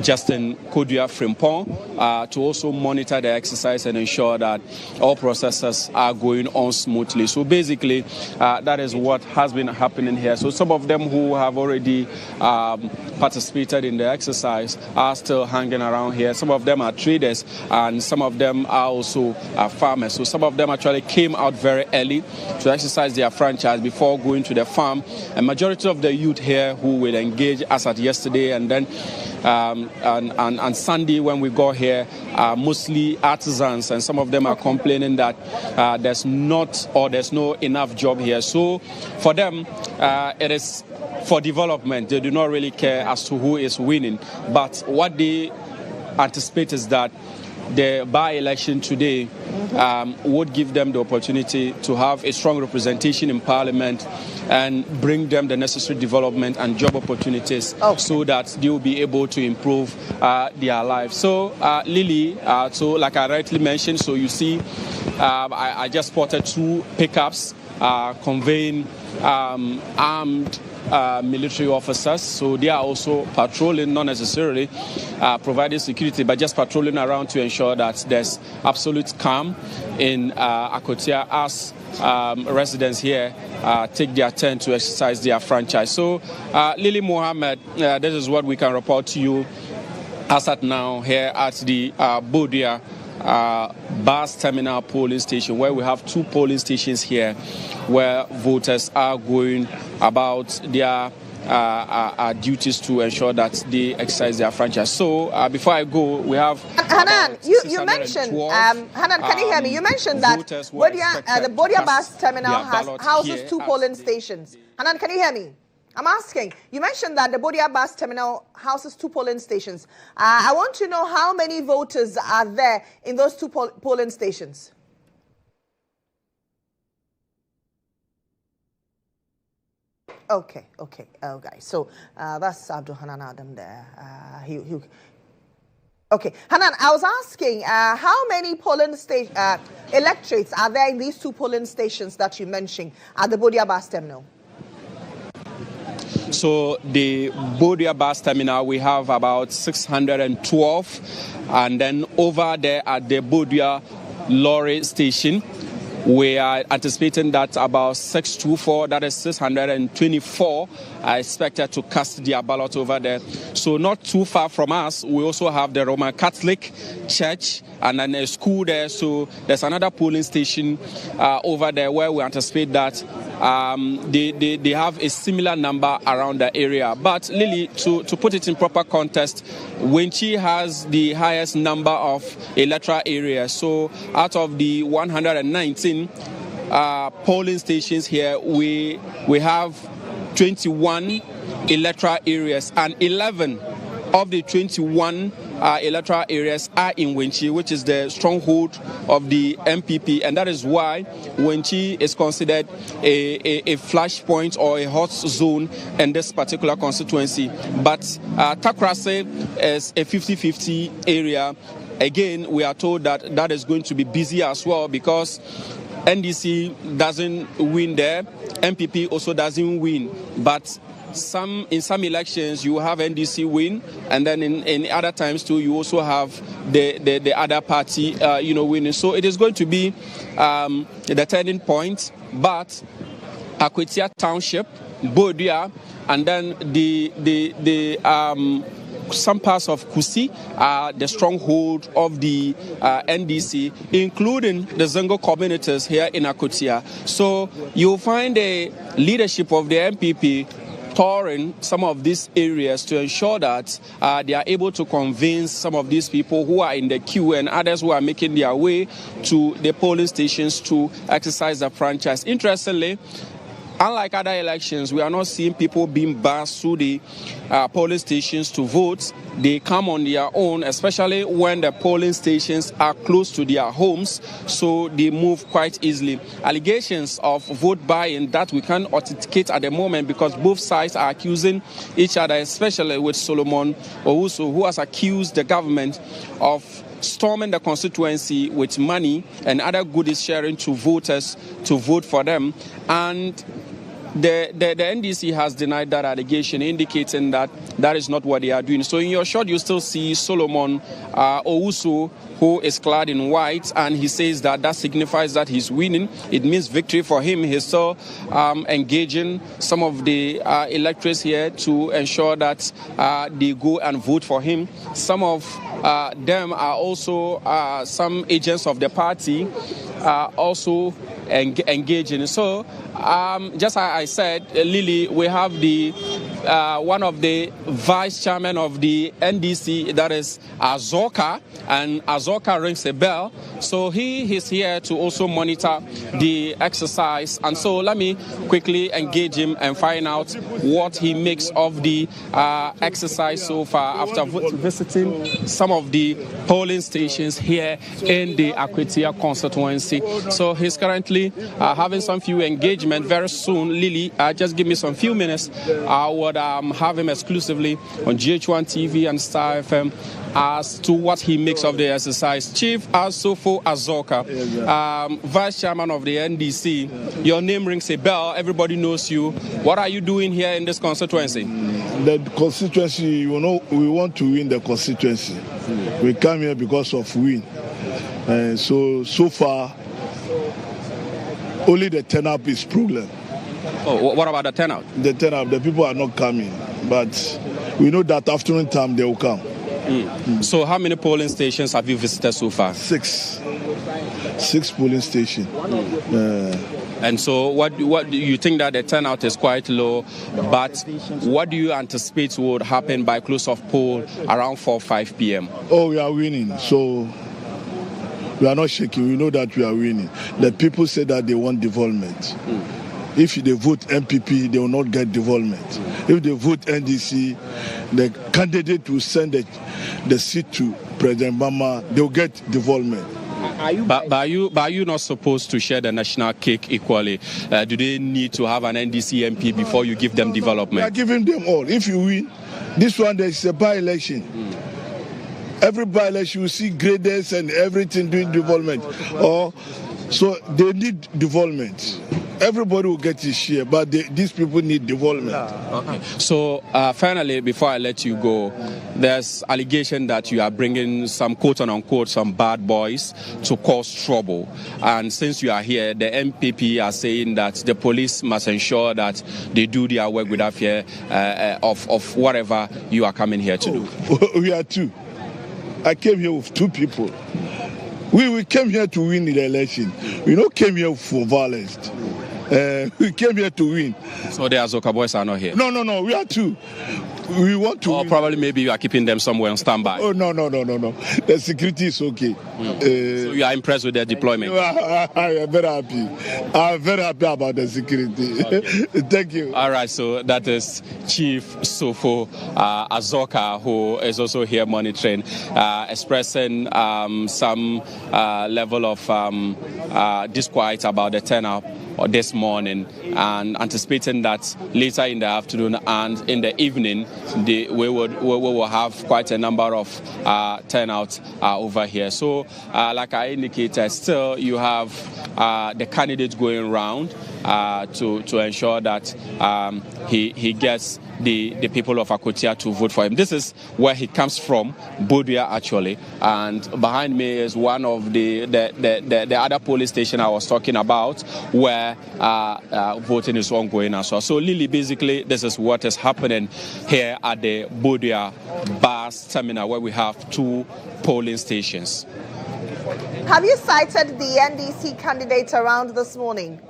Justin Kodua Frimpong, to also monitor the exercise and ensure that all processes are going on smoothly. So basically, that is what has been happening here. So some of them who have already participated in the exercise are still hanging around here. Some of them are traders and some of them are also farmers. So some of them actually came out very early to exercise their franchise before going to the farm. A majority of the youth here who will engage as at yesterday and then and Sunday when we got here are mostly artisans, and some of them are complaining that there's no enough job here. So for them, it is for development. They do not really care as to who is winning, but what they anticipate is that the by-election today would give them the opportunity to have a strong representation in Parliament and bring them the necessary development and job opportunities so that they will be able to improve their lives. So, Lily, so like I rightly mentioned, so you see, I just spotted 2 pickups conveying armed military officers, so they are also patrolling, not necessarily providing security, but just patrolling around to ensure that there's absolute calm in Akwatia as residents here take their turn to exercise their franchise. So, Lily Mohammed, this is what we can report to you as at now here at the Bodia bus terminal polling station, where we have 2 polling stations here where voters are going about their duties to ensure that they exercise their franchise. So before I go, we have Hanan, you mentioned Hanan, can you hear me? You mentioned that the Bodia bus terminal houses 2 polling stations. Hanan, can you hear me? I'm asking. You mentioned that the Bodia bus terminal houses 2 polling stations. I want to know how many voters are there in those 2 polling stations. Okay. Guys. So that's Abdul Hanan Adam there. Okay, Hanan, I was asking how many polling electorates are there in these 2 polling stations that you mentioned at the Bodia bus terminal? So the Bodia bus terminal, we have about 612, and then over there at the Bodia lorry station, we are anticipating that about 624, that is 624, are expected to cast their ballot over there. So not too far from us, we also have the Roman Catholic Church and then a school there. So there's another polling station over there where we anticipate that they have a similar number around the area. But Lily, to put it in proper context, Wenchi has the highest number of electoral areas. So out of the 119 polling stations here, we have 21 electoral areas, and 11 of the 21 electoral areas are in Wenchi, which is the stronghold of the MPP, and that is why Wenchi is considered a flashpoint or a hot zone in this particular constituency. But Takrase is a 50-50 area. Again, we are told that that is going to be busy as well because NDC doesn't win there, MPP also doesn't win, but in some elections you have NDC win, and then in other times too you also have the other party winning. So it is going to be the turning point. But Akwatia Township, Bodia, and then the some parts of Kusi are the stronghold of the NDC, including the Zengo communities here in Akwatia. So you'll find the leadership of the MPP touring some of these areas to ensure that they are able to convince some of these people who are in the queue and others who are making their way to the polling stations to exercise the franchise. Interestingly, unlike other elections, we are not seeing people being bussed through the polling stations to vote. They come on their own, especially when the polling stations are close to their homes, so they move quite easily. Allegations of vote buying that we can't authenticate at the moment because both sides are accusing each other, especially with Solomon Owusu, who has accused the government of storming the constituency with money and other goodies sharing to voters to vote for them. And the NDC has denied that allegation, indicating that that is not what they are doing. So in your shot, you still see Solomon Owusu, who is clad in white, and he says that that signifies that he's winning. It means victory for him. He's still engaging some of the electors here to ensure that they go and vote for him. Some of them are also some agents of the party also engaging. So just as I said, Lily, we have the one of the vice chairman of the NDC, that is Azoka, and Azoka rings a bell. So he is here to also monitor the exercise. And so let me quickly engage him and find out what he makes of the exercise so far after visiting some of the polling stations here in the Akwatia constituency. So he's currently having some few engagement. Very soon, Lily, just give me some few minutes. I would have him exclusively on GHOne TV and Star FM as to what he makes of the exercise. Chief Asofo Azoka, Vice Chairman of the NDC, your name rings a bell. Everybody knows you. What are you doing here in this constituency? The constituency, you know, we want to win the constituency. We come here because of win. So far, only the turnout is problem. Oh, what about the turnout? The turnout, the people are not coming. But we know that afternoon time they will come. So how many polling stations have you visited so far? 6 polling stations. And so what do you think that the turnout is quite low, but what do you anticipate would happen by close of poll around 4-5 p.m.? Oh, we are winning. So we are not shaking. We know that we are winning. The people say that they want development. If they vote MPP, they will not get development. If they vote NDC, the candidate will send the seat to President Mama, they will get development. But are you not supposed to share the national cake equally? Do they need to have an NDC MP before you give them development? We are giving them all. If you win, this one there is a by-election. Every by-election you see graders and everything doing development. So they need development. Everybody will get his share, but these people need development. Okay. So finally, before I let you go, there's allegation that you are bringing some quote-unquote some bad boys to cause trouble. And since you are here, the MPP are saying that the police must ensure that they do their work without fear of whatever you are coming here to do. We are two. I came here with 2 people. We came here to win the election. We don't came here for violence. We came here to win. So the Azoka boys are not here? No. We are 2. We want to. Or win. Probably maybe you are keeping them somewhere on standby. Oh no. The security is okay. So you are impressed with their deployment? I am very happy. I'm very happy about the security. Okay. Thank you. All right. So that is Chief Sofo Azoka, who is also here monitoring, expressing some level of disquiet about the turnout this morning, and anticipating that later in the afternoon and in the evening we will have quite a number of turnout over here. So like I indicated, still you have the candidate going round to ensure that he gets the people of Akwatia to vote for him. This is where he comes from, Bodua actually, and behind me is one of the other police station I was talking about, where voting is ongoing as well. So Lily, basically this is what is happening here at the Bodua bar last terminal where we have 2 polling stations. Have you cited the NDC candidate around this morning?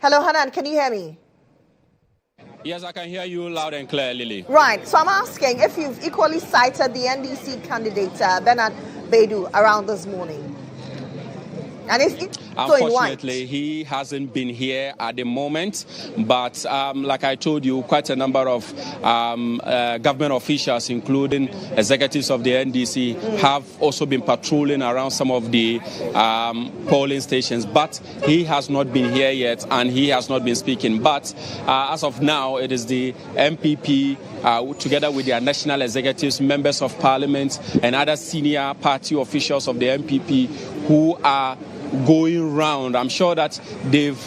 Hello, Hanan, can you hear me? Yes, I can hear you loud and clear, Lily. Right, so I'm asking if you've equally cited the NDC candidate, Bernard Baidu, around this morning. And it's unfortunately, he hasn't been here at the moment, but like I told you, quite a number of government officials, including executives of the NDC, have also been patrolling around some of the polling stations, but he has not been here yet and he has not been speaking. But as of now, it is the MPP together with their national executives, members of parliament and other senior party officials of the MPP who are going round. I'm sure that they've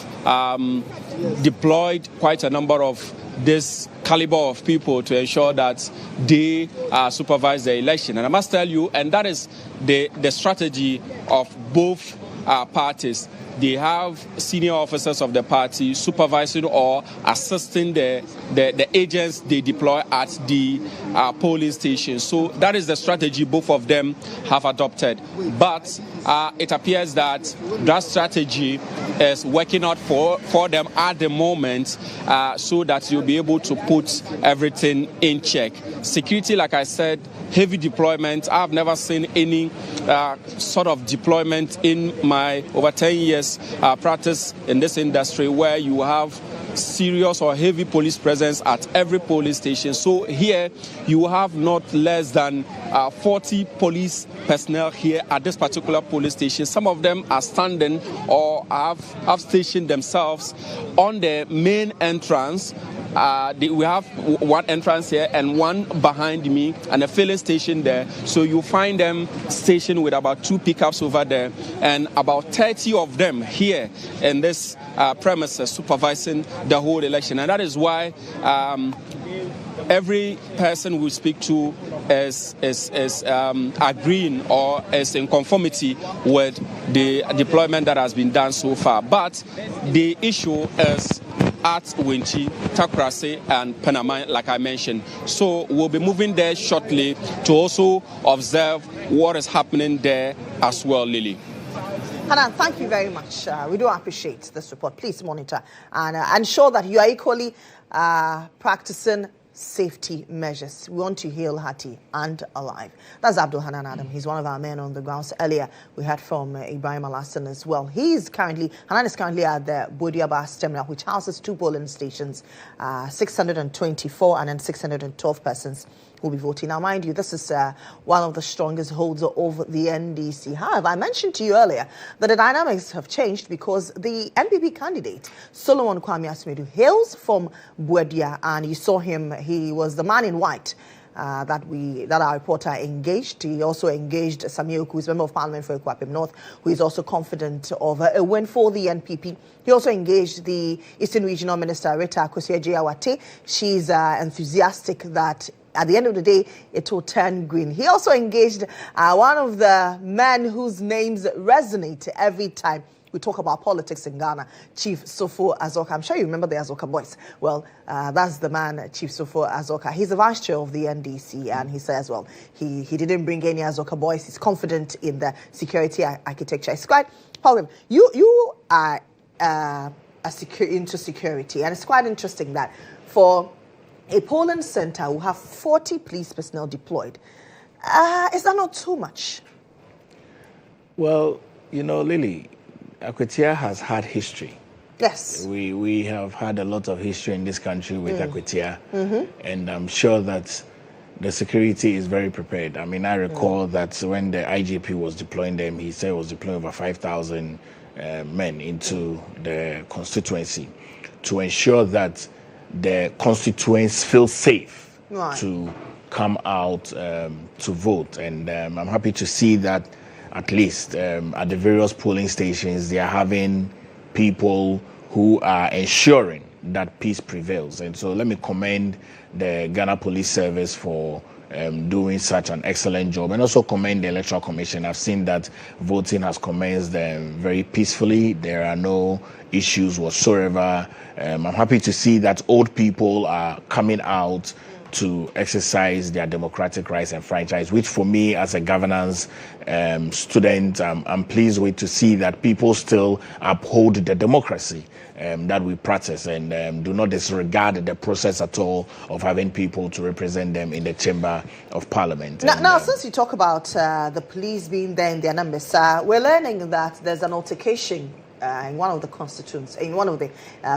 deployed quite a number of this caliber of people to ensure that they supervise the election. And I must tell you, and that is the strategy of both parties. They have senior officers of the party supervising or assisting the agents they deploy at the polling station. So that is the strategy both of them have adopted. But it appears that that strategy is working out for them at the moment, so that you'll be able to put everything in check. Security, like I said, heavy deployment. I've never seen any sort of deployment in my over 10 years practice in this industry where you have serious or heavy police presence at every police station. So here you have not less than 40 police personnel here at this particular police station. Some of them are standing or have stationed themselves on the main entrance. We have one entrance here and one behind me and a filling station there. So you find them stationed with about 2 pickups over there and about 30 of them here in this premises supervising the whole election. And that is why every person we speak to is agreeing or is in conformity with the deployment that has been done so far. But the issue is at Winchi, Takrasi, and Panama, like I mentioned. So we'll be moving there shortly to also observe what is happening there as well, Lily. Hanan, thank you very much. We do appreciate this report. Please monitor and ensure that you are equally practicing safety measures. We want to heal hearty and alive. That's Abdul Hanan Adam. He's one of our men on the grounds. Earlier, we heard from Ibrahim Alassan as well. Hanan is currently at the buildup terminal, which houses 2 polling stations, 624 and then 612 persons will be voting. Now, mind you, this is one of the strongest holds over the NDC. However, I mentioned to you earlier that the dynamics have changed because the NPP candidate, Solomon Kwame Asmedu, hails from Buedia, and you saw him. He was the man in white that our reporter engaged. He also engaged Samuel, who is member of parliament for Akwatia North, who is also confident of a win for the NPP. He also engaged the Eastern Regional Minister, Rita Akosua-Gyawate. She's enthusiastic that at the end of the day, it will turn green. He also engaged one of the men whose names resonate every time we talk about politics in Ghana, Chief Sofo Azoka. I'm sure you remember the Azoka boys. Well, that's the man, Chief Sofo Azoka. He's the vice chair of the NDC, and he says, well, he didn't bring any Azoka boys. He's confident in the security architecture. It's quite, Paul, you are into security, and it's quite interesting that for a polling center will have 40 police personnel deployed. Is that not too much? Well, you know, Lily, Akwatia has had history. Yes. We have had a lot of history in this country with Akwatia, and I'm sure that the security is very prepared. I mean, I recall that when the IGP was deploying them, he said he was deploying over 5,000 men into the constituency to ensure that the constituents feel safe to come out to vote. And I'm happy to see that at least at the various polling stations, they are having people who are ensuring that peace prevails. And so let me commend the Ghana Police Service for doing such an excellent job, and also commend the Electoral Commission. I've seen that voting has commenced very peacefully. There are no issues whatsoever. I'm happy to see that old people are coming out to exercise their democratic rights and franchise, which for me as a governance student, I'm pleased with to see that people still uphold the democracy that we practice and do not disregard the process at all of having people to represent them in the chamber of parliament. Now, since you talk about the police being there in their numbers, we're learning that there's an altercation in one of the constituents, in one of the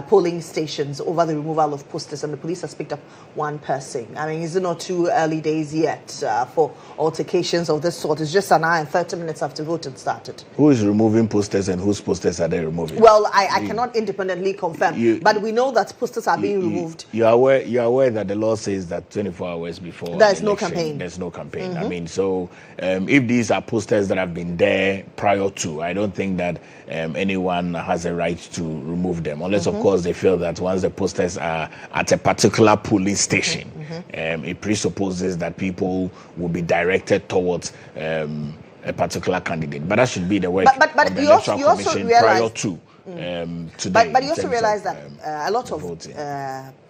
polling stations over the removal of posters, and the police has picked up one person. I mean, is it not too early days yet for altercations of this sort? It's just an hour and 30 minutes after voting started. Who is removing posters and whose posters are they removing? Well, I cannot independently confirm, but we know that posters are being removed. You're aware that the law says that 24 hours before there's no campaign. There's no campaign. I mean, so if these are posters that have been there prior to, I don't think that anyone has a right to remove them, unless of course they feel that once the posters are at a particular polling station, it presupposes that people will be directed towards a particular candidate. But that should be the work of the Electoral Commission prior to today. But you also realize that a lot of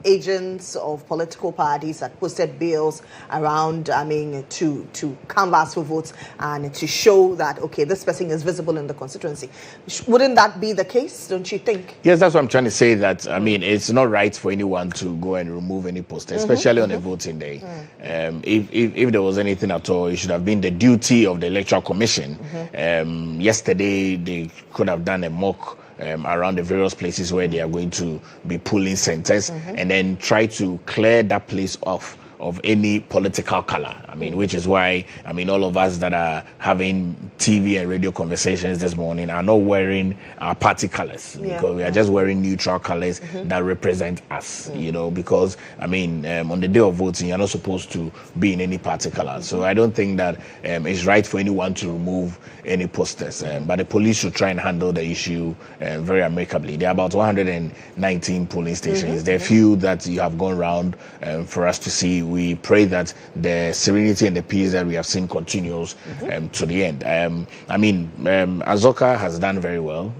agents of political parties had posted bills around, I mean, to canvass for votes and to show that, okay, this person is visible in the constituency. Wouldn't that be the case, don't you think? Yes, that's what I'm trying to say, that, I mean, it's not right for anyone to go and remove any poster, especially on a voting day. If there was anything at all, it should have been the duty of the Electoral Commission. Yesterday, they could have done a mock around the various places where they are going to be polling centers, and then try to clear that place off of any political color. I mean, which is why, I mean, all of us that are having TV and radio conversations this morning are not wearing our party colors, because we are just wearing neutral colors that represent us, you know, because, I mean, on the day of voting, you're not supposed to be in any party color. So I don't think that it's right for anyone to remove any posters, but the police should try and handle the issue very amicably. There are about 119 polling stations. There are few that you have gone around for us to see. We pray that the serenity and the peace that we have seen continues to the end. I mean, Azoka has done very well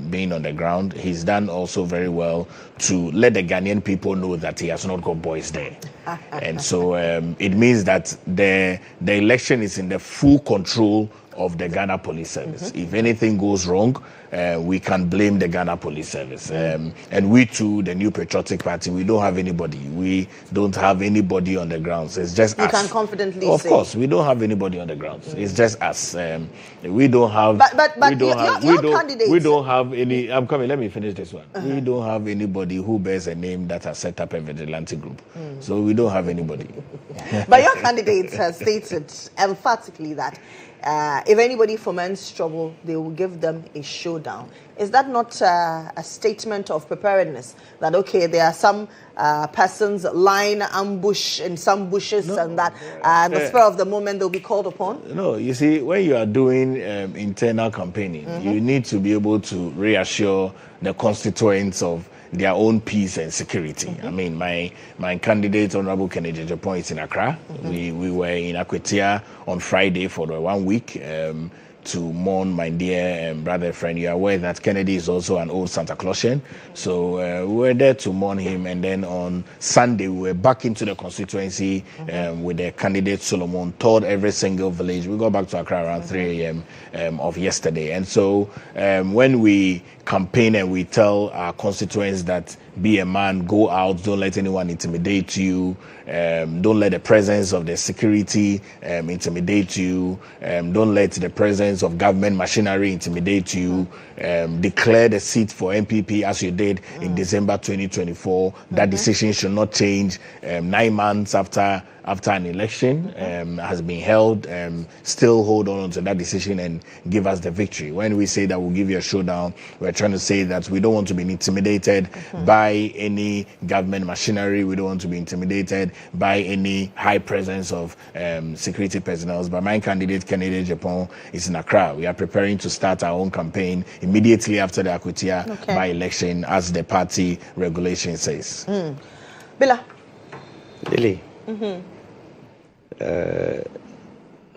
being on the ground. He's done also very well to let the Ghanaian people know that he has not got boys there. And so it means that the election is in the full control of the Ghana Police Service. If anything goes wrong, we can blame the Ghana Police Service. And we too, the New Patriotic Party, we don't have anybody. We don't have anybody on the grounds. It's just us. You can confidently say. Of course, we don't have anybody on the grounds. It's just us. We don't have. We don't have any. I'm coming. Let me finish this one. We don't have anybody who bears a name that has set up a vigilante group. So we don't have anybody. But your candidate has stated emphatically that if anybody foments trouble, they will give them a showdown. Is that not a statement of preparedness? That, okay, there are some persons lying ambush in some bushes, and that the spur of the moment they'll be called upon? No, you see, when you are doing internal campaigning, you need to be able to reassure the constituents of their own peace and security. I mean, my candidate, Honorable Kennedy GHOne, is in Accra. We were in Akwatia on Friday for 1 week to mourn my dear brother friend. You are aware that Kennedy is also an old Santa Clausian. So we were there to mourn him, and then on Sunday we were back into the constituency with the candidate Solomon, toured every single village. We got back to Accra around 3 a.m. Of yesterday. And so when we campaign and we tell our constituents that be a man, go out, don't let anyone intimidate you, don't let the presence of the security intimidate you, don't let the presence of government machinery intimidate you, declare the seat for MPP as you did in December 2024. That decision should not change 9 months after an election has been held. Still hold on to that decision and give us the victory. When we say that we'll give you a showdown, we're trying to say that we don't want to be intimidated by any government machinery. We don't want to be intimidated by any high presence of security personnel. But my candidate, Kennedy GHOne, is in Accra. We are preparing to start our own campaign immediately after the Akwatia by-election, as the party regulation says. Billa. Lily.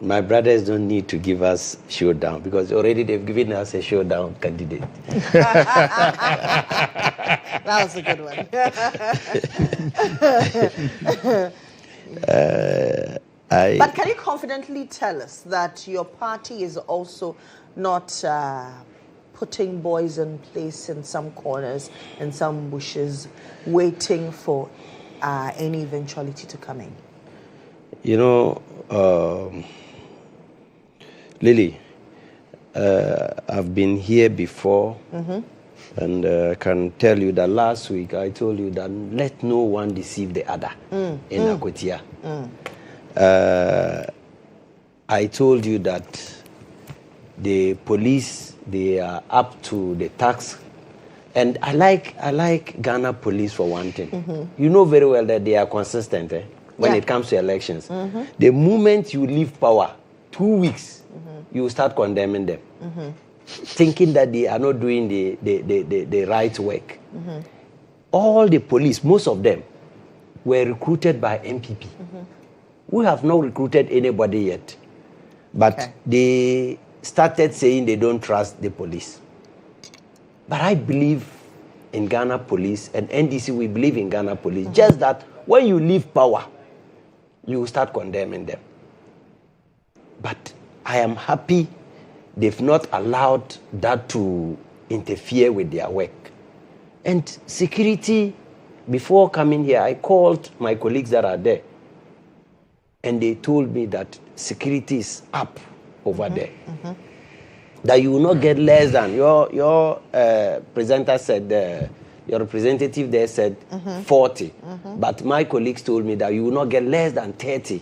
my brothers don't need to give us showdown because already they've given us a showdown candidate. That was a good one. But can you confidently tell us that your party is also not putting boys in place in some corners and some bushes, waiting for any eventuality to come in? You know, Lily, I've been here before, and I can tell you that last week I told you that let no one deceive the other in Akwatia. I told you that the police, they are up to the task. And I like Ghana police for one thing. You know very well that they are consistent when it comes to elections. The moment you leave power, 2 weeks, you start condemning them, thinking that they are not doing the right work. All the police, most of them, were recruited by MPP. We have not recruited anybody yet. But they started saying they don't trust the police. But I believe in Ghana police, and NDC, we believe in Ghana police. Just that when you leave power, you start condemning them. But I am happy they've not allowed that to interfere with their work. And security, before coming here, I called my colleagues that are there. And they told me that security is up over there. That you will not get less than, your presenter said, your representative there said 40. But my colleagues told me that you will not get less than 30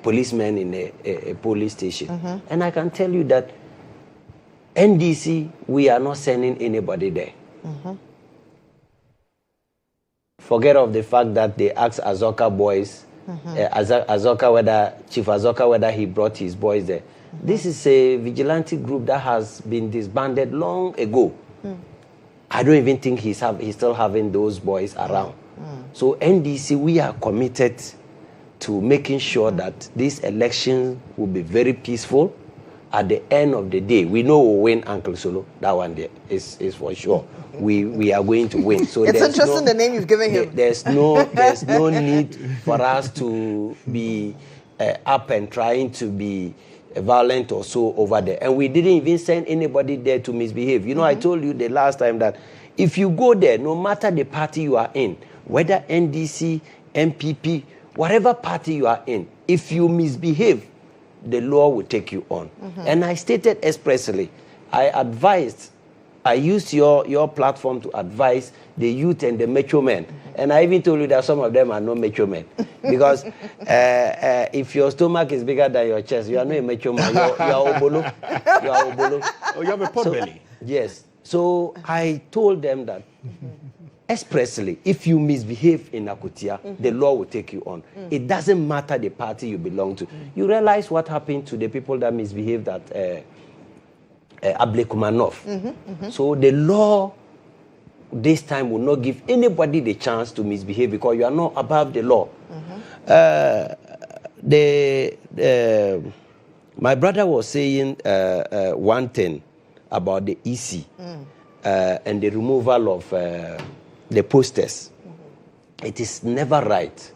policemen in a police station. And I can tell you that NDC, we are not sending anybody there. Forget of the fact that they asked Azoka boys, Chief Azoka, whether he brought his boys there. This is a vigilante group that has been disbanded long ago. I don't even think he's still having those boys around. So NDC, we are committed to making sure that this election will be very peaceful. At the end of the day, we know we'll win Uncle Solo. That one there is for sure. We are going to win. So it's interesting the name you've given him. There's no need for us to be up and trying to be violent or so over there. And we didn't even send anybody there to misbehave. You know, I told you the last time that if you go there, no matter the party you are in, whether NDC, MPP, whatever party you are in, if you misbehave, the law will take you on. And I stated expressly, I used your platform to advise the youth and the mature men. And I even told you that some of them are not mature men. Because if your stomach is bigger than your chest, you are not a mature man. You are obolo. You are obolo. Oh, you have a pot belly. Yes. So I told them that expressly, if you misbehave in Akwatia, the law will take you on. It doesn't matter the party you belong to. You realize what happened to the people that misbehaved at Ablekumanov. So the law this time will not give anybody the chance to misbehave because you are not above the law. My brother was saying one thing about the EC and the removal of the posters. It is never right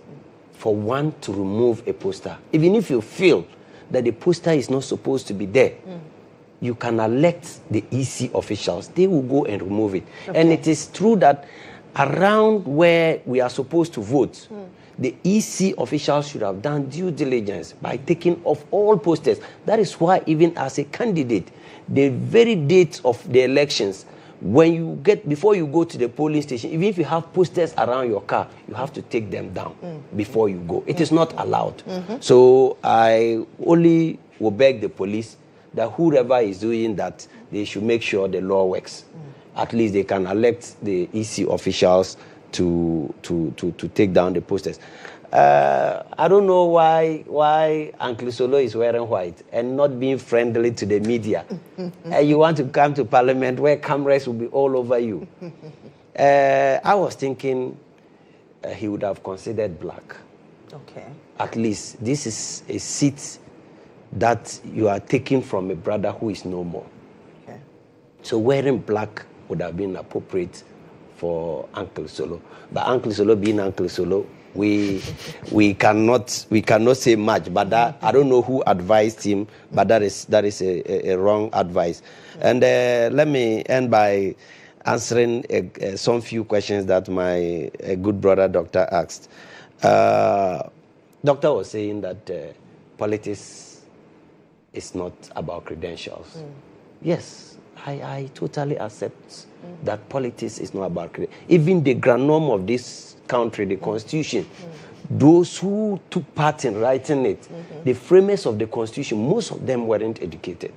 for one to remove a poster. Even if you feel that the poster is not supposed to be there, you can elect the EC officials. They will go and remove it. And it is true that around where we are supposed to vote, the EC officials should have done due diligence by taking off all posters. That is why even as a candidate, the very date of the elections, before you go to the polling station, even if you have posters around your car, you have to take them down before you go. It is not allowed. So I only will beg the police that whoever is doing that, they should make sure the law works. At least they can elect the EC officials to take down the posters. I don't know why Uncle Solo is wearing white and not being friendly to the media. You want to come to Parliament where cameras will be all over you. I was thinking he would have considered black. Okay. At least this is a seat that you are taking from a brother who is no more. Okay. So wearing black would have been appropriate for Uncle Solo. But Uncle Solo being Uncle Solo, we cannot say much. But that, I don't know who advised him, but that is a wrong advice. And let me end by answering some few questions that my good brother doctor asked. Doctor was saying that politics is not about credentials. Yes, I totally accept that politics is not about credentials. Even the grand norm of this country, the Constitution, those who took part in writing it, the framers of the Constitution, most of them weren't educated.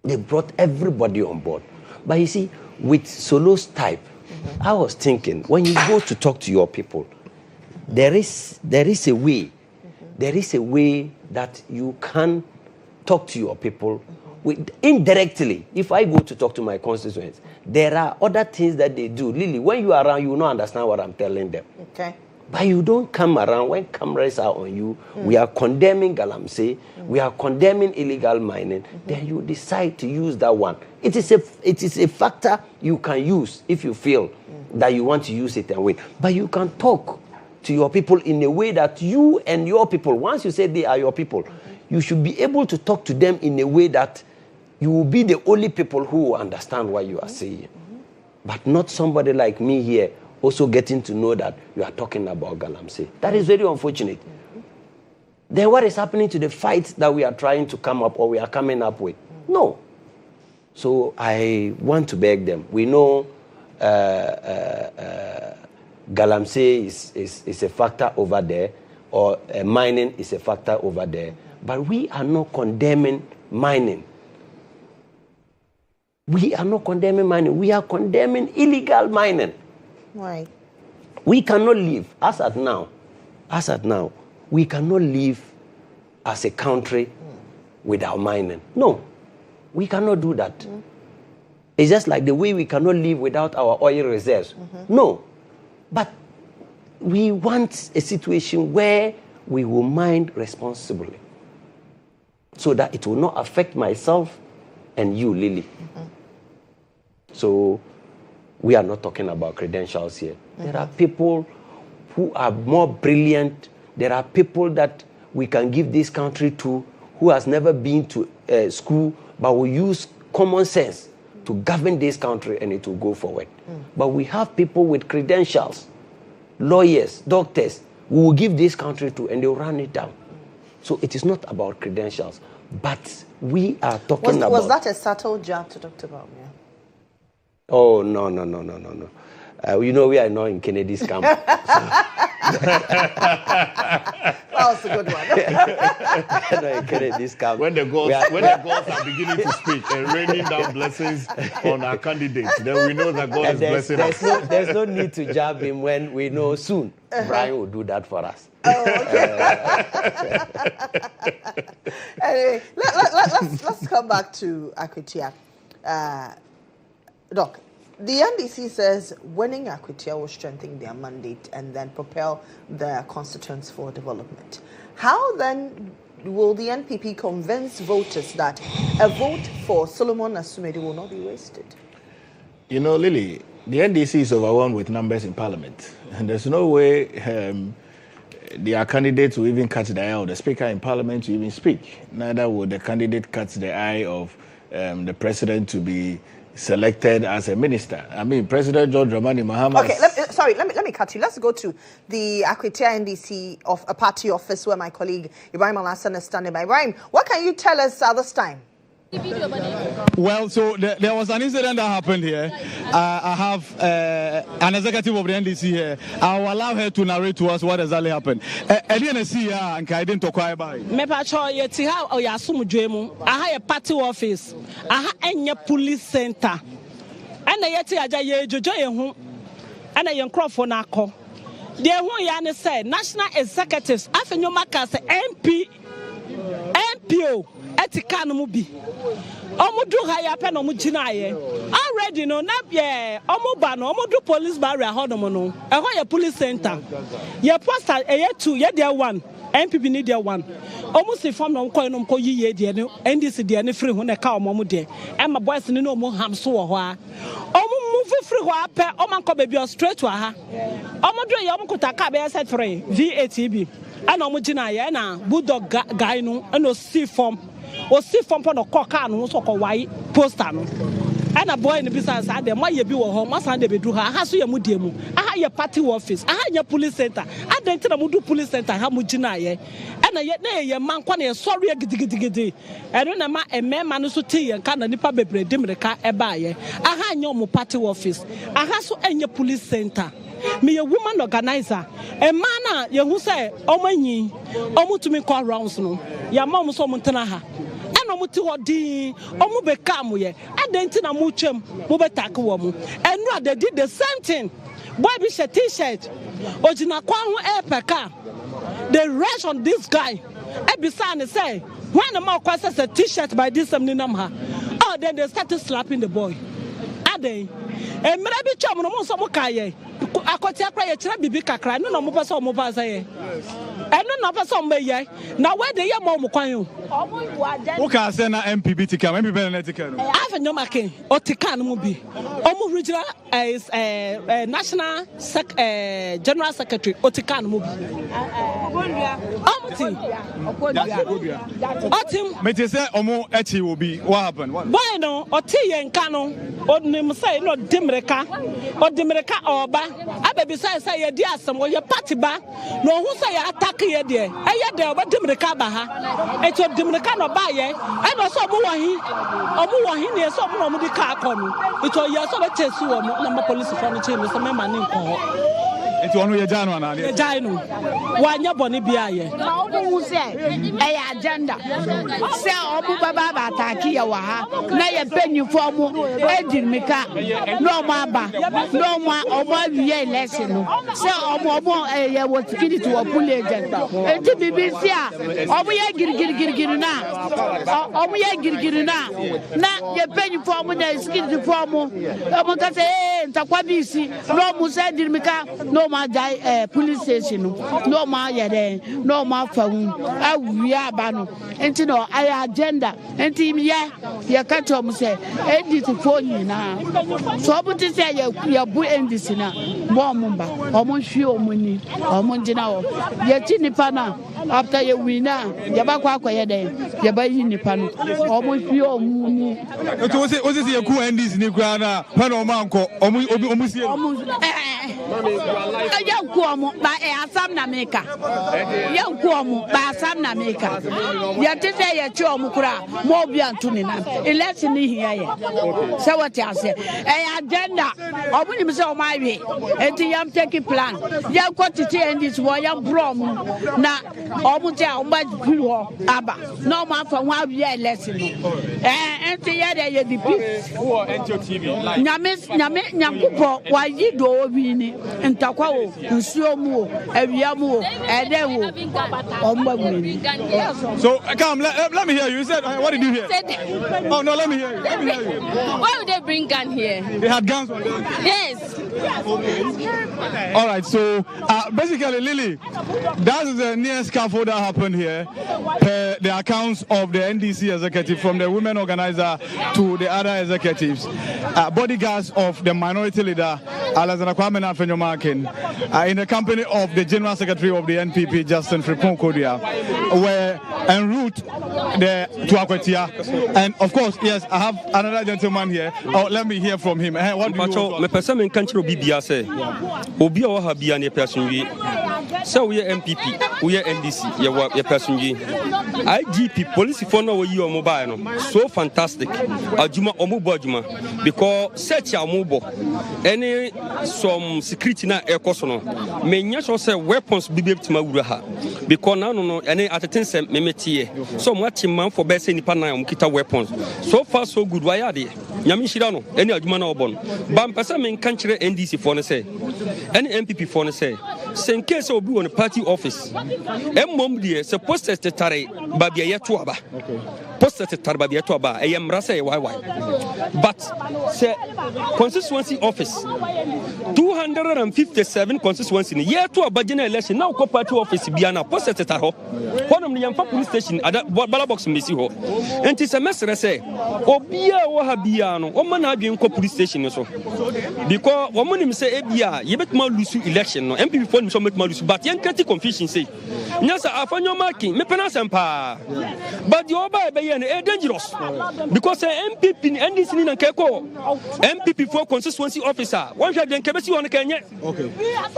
They brought everybody on board. But you see, with Solo's type, I was thinking, when you go to talk to your people, there is a way. There is a way that you can talk to your people indirectly. If I go to talk to my constituents, there are other things that they do. Lily, when you are around, you will not understand what I'm telling them. Okay. But you don't come around when cameras are on you. We are condemning Galamsey. We are condemning illegal mining. Then you decide to use that one. It is a factor you can use if you feel that you want to use it and win. But you can talk to your people in a way that you and your people, once you say they are your people, you should be able to talk to them in a way that you will be the only people who will understand what you are saying. But not somebody like me here also getting to know that you are talking about Galamsey. That is very unfortunate. Then what is happening to the fight that we are trying to come up or we are coming up with? No. So I want to beg them. We know Galamsey is a factor over there, or mining is a factor over there. But we are not condemning mining. We are not condemning mining. We are condemning illegal mining. Right. We cannot live, as at now, we cannot live as a country without mining. No, we cannot do that. It's just like the way we cannot live without our oil reserves. No, but we want a situation where we will mine responsibly so that it will not affect myself and you, Lily. So we are not talking about credentials here. There are people who are more brilliant. There are people that we can give this country to who has never been to school but will use common sense to govern this country and it will go forward. But we have people with credentials, lawyers, doctors, who will give this country to and they will run it down. So it is not about credentials, but we are talking about... Was that a subtle jab to Dr. Baumia? Oh, no. You know we are not in Kennedy's camp. That was a good one. Not in Kennedy's camp. When the gods are beginning to speak and raining down blessings on our candidates, then we know that God is blessing us. There's no need to jab him when we know soon Brian will do that for us. Oh, okay. Anyway, let's come back to Akwatia. Doc, the NDC says winning Akwatia will strengthen their mandate and then propel their constituents for development. How then will the NPP convince voters that a vote for Solomon Asumedi will not be wasted? You know, Lily, the NDC is overwhelmed with numbers in Parliament, and there's no way their candidates will even catch the eye of the Speaker in Parliament to even speak. Neither will the candidate catch the eye of the President to be selected as a minister. I mean, President John Dramani Mahama. Okay, let me cut you. Let's go to the Akwatia NDC of a party office where my colleague Ibrahim Al-Hassan is standing by. Ibrahim, what can you tell us this time? Well, so there was an incident that happened here. I have an executive of the NDC here. I will allow her to narrate to us what exactly happened. I didn't see her and I didn't talk about it. Me pacho yeti ha oyasum dwemu. Aha ye party office. Aha enye police center. Ana yeti aja ye jojo ye hu. Ana ye nkrofo na akọ. De hu ya ne say national executives afenyo maka say MP bio etika no mu bi omudu ha ya pe no mu gina ye already no na ye omuba no omudu police barrier hodomo no eho ye police center ye poster eye 2 ye there 1 MPP need there 1 almost inform no ko no ko yiye de no NDC de ne free ho na ka omo de e ma boys ni no mo ham so wo ho a omo move free ho ape o man ko baby straight to ha omo do ye omo kuta ka be set 3 VATB ana omo gina ye na bulldog guy no no see form o see form for no call car no so ko wai poster no ana boy ni bisa sa de ma ye bi wo ho ma san de be du ha so ye mu de mu aha ye party office aha ye police center adent na mu du police center ha mu gina ye ana ye na ye man kwa na ye sorry gidigidi eno na ma emema no so te ye nka na nipa bebre de mreka e ba ye aha nye mu party office aha so enye police center me a woman organizer a man ye hu say omanyi omutumi call rounds no ya mom so mutena ha ana muti hodi omu be kam ye adenti na mu twam mu betake wo mu enu they did the same thing boy be t-shirt ojina kwa ho epeka they rush on this guy e be say when am kwasa say t-shirt by this ninam ha oh then they started slapping the boy ade emre bi twam no mo so mo kaye Akwatia kra ye kira bibi kakra no mo pese o mo pa say eno no pese o mo ye na we de ye mo kwan o o ka say na MPP tika MPP na tika no afa nyoma ken o tika no mo bi o mo regional national general secretary o tika no mo bi me te say o mo echi wo bi what happened boy no o ti ye nka no o nim say no dimreka oba abebi say ye di asem o ye party ba no hu say attack ye de eye de oba dimreka ba ha eto dimreka no ba ye e no so omo wahi ne so omo no mo di ka akọ no eto ye so be chesi wo mo na ma police for no che me so me ma ne nko ho eti onu ye jano ana ye jano wa nya boni bia ye na omo hu say e agenda say omo baba ba attack ye wa ha na ye penyufo omo edirmika no mo aba no mo omo election no say omo ye what security to pull agent enti BBC a omo ye girigiri na omo ye girigiri na ye penyufo omo na security for omo ka say ntakwa bisi no mo say dirmika no ma die police station no ma ye den no ma fa hu awia aba no enti no aya agenda enti ye ka to mo say edit phone na so obuti say ye bu ndc na bo mo ba omo hwe omo ni omo ngina wo ye ti nipa na after ye winner ye ba kwa ye den ye ba yi nipa no omo hwe omo ni to o say ye ku ndc ni kwa na pa na omo anko omo sie ye ku omo ba asam na meka ye ku omo ba asam na meka ye ti say ye chi omo kura mo bi antuni na election ni here ye say what you say agenda omo ni say o ma wi enti yam take plan ye ko titi endis wo ya brom na omo ti a o ba giri ho aba no ma fa wa wi election enti ye de ye di peace wo NTO TV nyakupo wa yi do obi ni ntakwa wo nsuo mu awia mu ede wo omba mu so come let me hear you said what did you hear oh no let me hear you why would they bring gun here they had guns on them yes all right so basically Lily that is the near scaffold that happened here per the accounts of the NDC executive from the women organizer to the other executives bodyguards of the minority leader Alexander Kwame Afenyomakin in the company of the general secretary of the NPP Justin Frimpong Kodia were en route to Akwatia, and of course yes I have another gentleman here. Let me hear from him. What do you me person men kan chiro bibia say obi a wo ha bia ne person wi so we MPP we NDC ye person wi IGP police for no we mobile no so fantastic ajuma omubo ajuma because search amubo any some security na ekoso no menya so say weapons bibi tima wura ha because now no any attention say memetie so much man for be say nipa na kita weapons so far so good why are they nyame shira no ene adwuma na obon ba mpesa men kan kire NDC for no say ene MPP for no say sen case obi won party office emmom de se posters tetare ba bia yeto aba posters tetare ba bia yeto aba e yemra say why but say constituency office 257 constituency ni yeto aba general election na ko party office bia na posters tetare ho honom ni yemfa police station ada ballot box mesi ho enti se mesere say obia wo ha bia no o ma na adwen ko police station so because wo mo nim say ebia yebetuma lose election no MPP for so metuma lose but yen create confusion say nyasa afanyo marking me pena sempa but the oba be yen e dangerous because MPP ni NDC ni na keko MPP for constituency officer one hwe den kebesi won kenye okay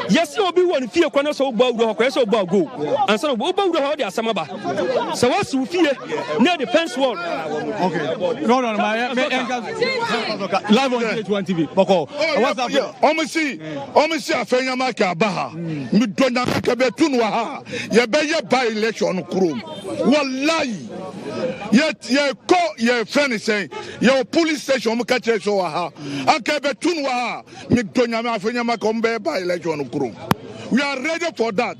yes obi won fie kwa na so oba wuro ho kwa so oba go and so oba wuro ho de asama ba so wasu fie near the fence wall okay no my live on GHOne TV boko what's up omusi afenya maka abaha mi donya ka betunu ha ye be ye by election krom wallahi ye ko ye friend say ye police station ka kire so ha aka betunu ha mi donya afenya maka ombe by election krom. We are ready for that.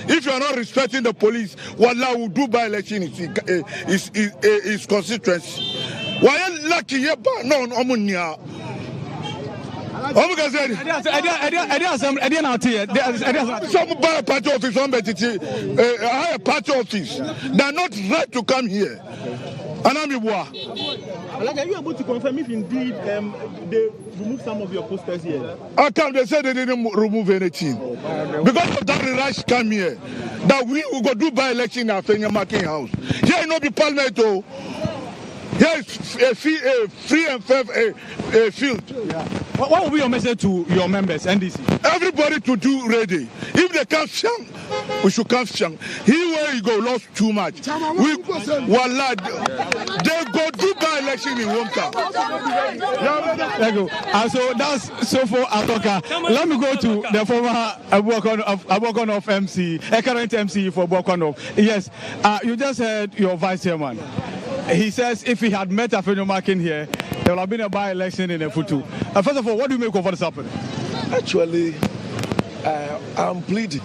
If you are not respecting the police, wallah will do by election is constituency. Why are lucky ye ba no omunia? Some by party office, some higher party office. They are not right to come here. And are you able to confirm if indeed they removed some of your posters here? How come they said they didn't remove anything? Because of that rush come here. That we will go do by election at Fenya Marking House. Here no be parliament. Here is a free and fair field. Yeah. What will be your message to your members, NDC? Everybody to do ready. If they can't shang, we should come shang. Here where you go lost too much. They go do by election in Wonka. There you go. And so that's so for Atoka. Let me go to the former Abwakan of MC, a current MC for Abwakan of. Yes, you just heard your vice chairman. He says if he had met Afenyo Marking here, there would have been a by-election in Efutu. First of all, what do you make of what is happening? Actually, I'm pleading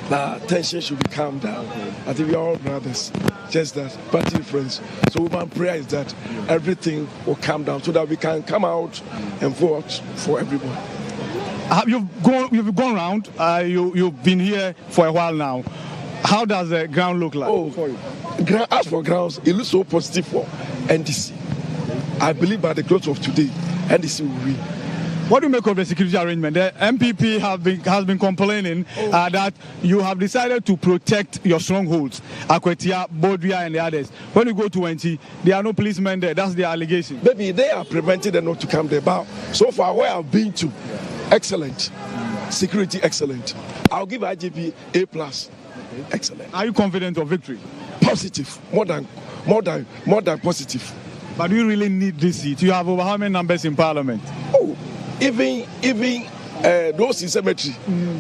that tension should be calmed down. I think we are all brothers, just that party friends. So my prayer is that everything will calm down so that we can come out and vote for everyone. You've gone around. You've been here for a while now. How does the ground look like for you? As for grounds, it looks so positive for NDC. I believe by the close of today, NDC will win. What do you make of the security arrangement? The MPP has been complaining that you have decided to protect your strongholds, Akwatia, Bodria, and the others. When you go to NT, there are no policemen there. That's the allegation. Maybe they are preventing them not to come there. But so far, where I've been to, excellent. Security, excellent. I'll give IGP A+. Excellent. Are you confident of victory? Positive, more than positive. But do you really need this seat? You have over how many numbers in Parliament? Oh, even those in cemetery,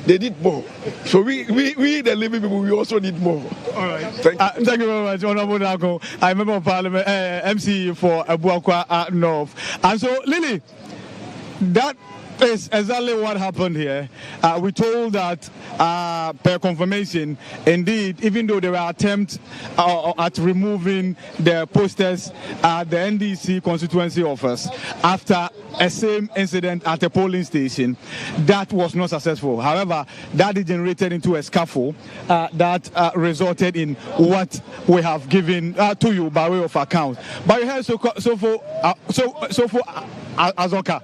they need more. So we the living people, we also need more. All right. Thank you very much, Honorable Nako. I remember Parliament MC for Abuakwa North. And so, Lily, that is exactly what happened here. We told that per confirmation, indeed, even though there were attempts at removing the posters at the NDC constituency office after a same incident at a polling station, that was not successful. However, that degenerated into a scuffle that resulted in what we have given to you by way of account. But you heard so for Azoka,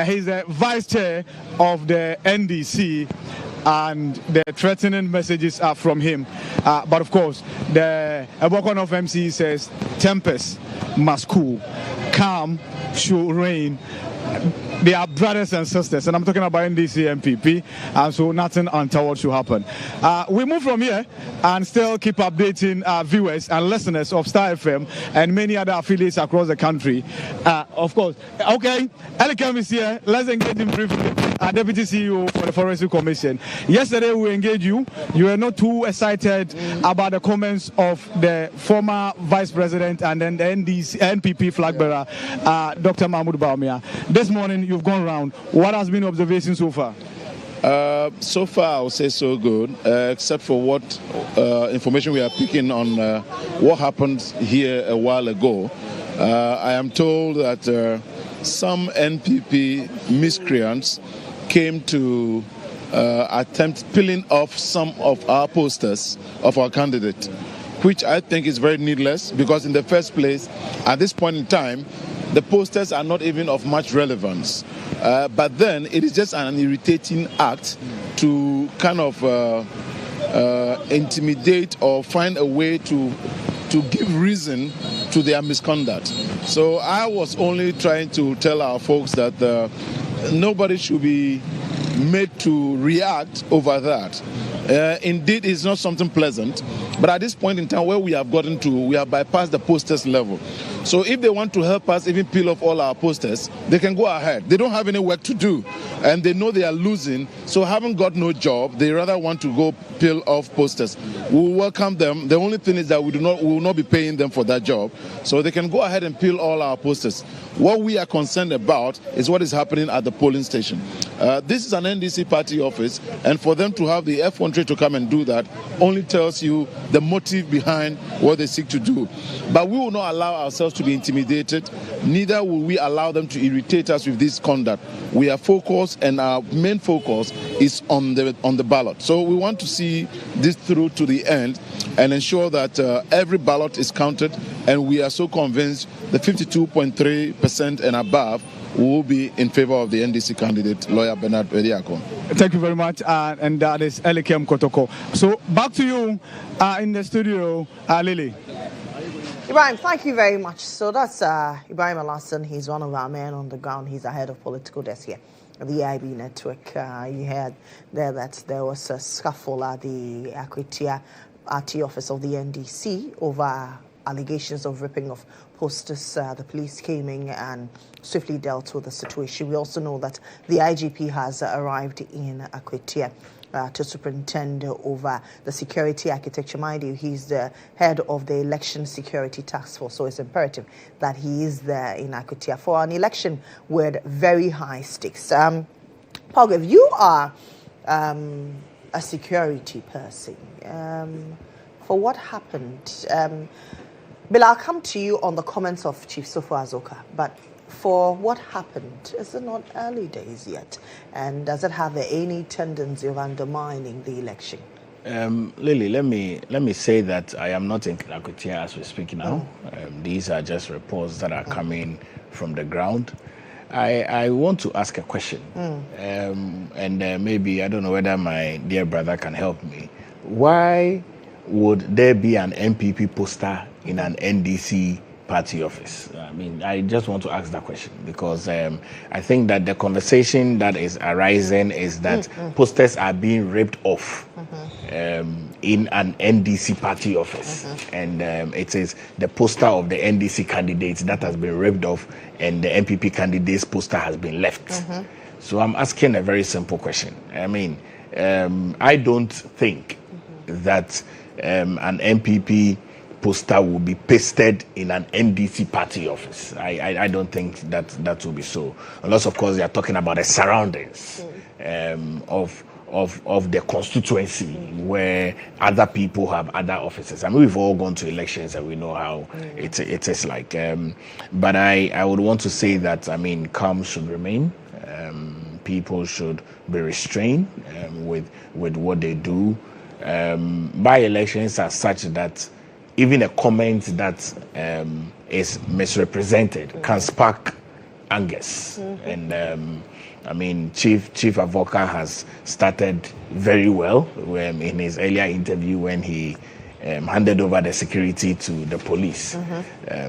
he's the vice chair of the NDC, and the threatening messages are from him. But of course, the Abwakan of MC says tempest must cool, calm should reign. They are brothers and sisters, and I'm talking about NDC MPP, and so nothing untoward should happen. We move from here and still keep updating viewers and listeners of Star FM and many other affiliates across the country. Of course, okay, Electoral is here. Let's engage him briefly. Deputy CEO for the Forensic Commission. Yesterday we engaged you. You were not too excited about the comments of the former Vice President and then the NPP flag bearer, Dr. Mahmoud Bawumia. This morning you've gone round. What has been your observation so far? So far, I would say so good, except for what information we are picking on what happened here a while ago. I am told that some NPP miscreants came to attempt peeling off some of our posters of our candidate, which I think is very needless because in the first place, at this point in time, the posters are not even of much relevance. But then it is just an irritating act to kind of intimidate or find a way to give reason to their misconduct. So I was only trying to tell our folks that nobody should be made to react over that. Indeed, it's not something pleasant, but at this point in time where we have gotten to, we have bypassed the posters level. So if they want to help us even peel off all our posters, they can go ahead. They don't have any work to do, and they know they are losing, so having got no job, they rather want to go peel off posters. We will welcome them. The only thing is that we will not be paying them for that job, so they can go ahead and peel all our posters. What we are concerned about is what is happening at the polling station. This is an NDC party office, and for them to have the F1 to come and do that only tells you the motive behind what they seek to do. But we will not allow ourselves to be intimidated, neither will we allow them to irritate us with this conduct. We are focused, and our main focus is on the ballot. So we want to see this through to the end and ensure that every ballot is counted, and we are so convinced the 52.3% and above will be in favor of the NDC candidate, Lawyer Bernard Ediako. Thank you very much, and that is Elikem Kotoko. So back to you in the studio, Lily. Ibrahim, thank you very much. So that's Ibrahim Alassan. He's one of our men on the ground. He's the head of political desk here at the IB network. You heard there that there was a scuffle at the Akwatia RT office of the NDC over allegations of ripping of posters. The police came in and swiftly dealt with the situation. We also know that the IGP has arrived in Akwatia to superintend over the security architecture. Mind you, he's the head of the election security task force, so it's imperative that he is there in Akwatia for an election with very high stakes. Paul, if you are a security person, for what happened, Bill, I'll come to you on the comments of Chief Sofo Azoka, but for what happened, is it not early days yet? And does it have any tendency of undermining the election? Lily, let me say that I am not in Akwatia as we speak now. These are just reports that are coming from the ground. I want to ask a question, and maybe I don't know whether my dear brother can help me. Why would there be an MPP poster in an NDC party office? I mean, I just want to ask that question because I think that the conversation that is arising is that posters are being ripped off in an NDC party office, and it is the poster of the NDC candidates that has been ripped off, and the MPP candidate's poster has been left. So I'm asking a very simple question. I mean, I don't think that an MPP poster will be pasted in an NDC party office. I don't think that will be so. Unless, of course, they are talking about the surroundings of the constituency where other people have other offices. I mean, we've all gone to elections and we know how it is like. But I would want to say that, I mean, calm should remain. People should be restrained with what they do. By-elections are such that even a comment that is misrepresented can spark angers. And I mean, Chief Avoka has started very well in his earlier interview when he handed over the security to the police.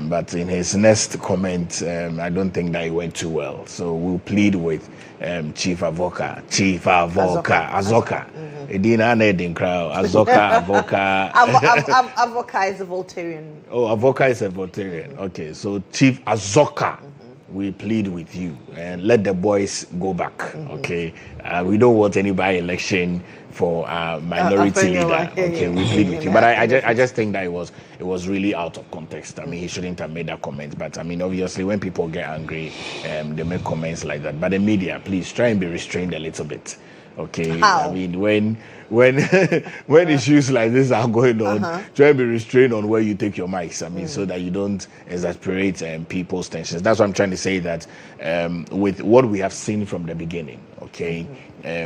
But in his next comment, I don't think that it went too well. So we'll plead with Chief Avoka. Azoka. Avoka is a Voltarian. Oh, Avoka is a Voltarian. Okay, so Chief Azoka we plead with you and let the boys go back. Okay, we don't want any by-election for minority leader. Okay, we plead with you. But I just think that it was really out of context. I mean, he shouldn't have made that comment. But I mean, obviously, when people get angry, they make comments like that. But the media, please try and be restrained a little bit. Okay, How? I mean, when issues like this are going on, try and be restrained on where you take your mics. I mean, so that you don't exasperate people's tensions. That's what I'm trying to say. That with what we have seen from the beginning, okay,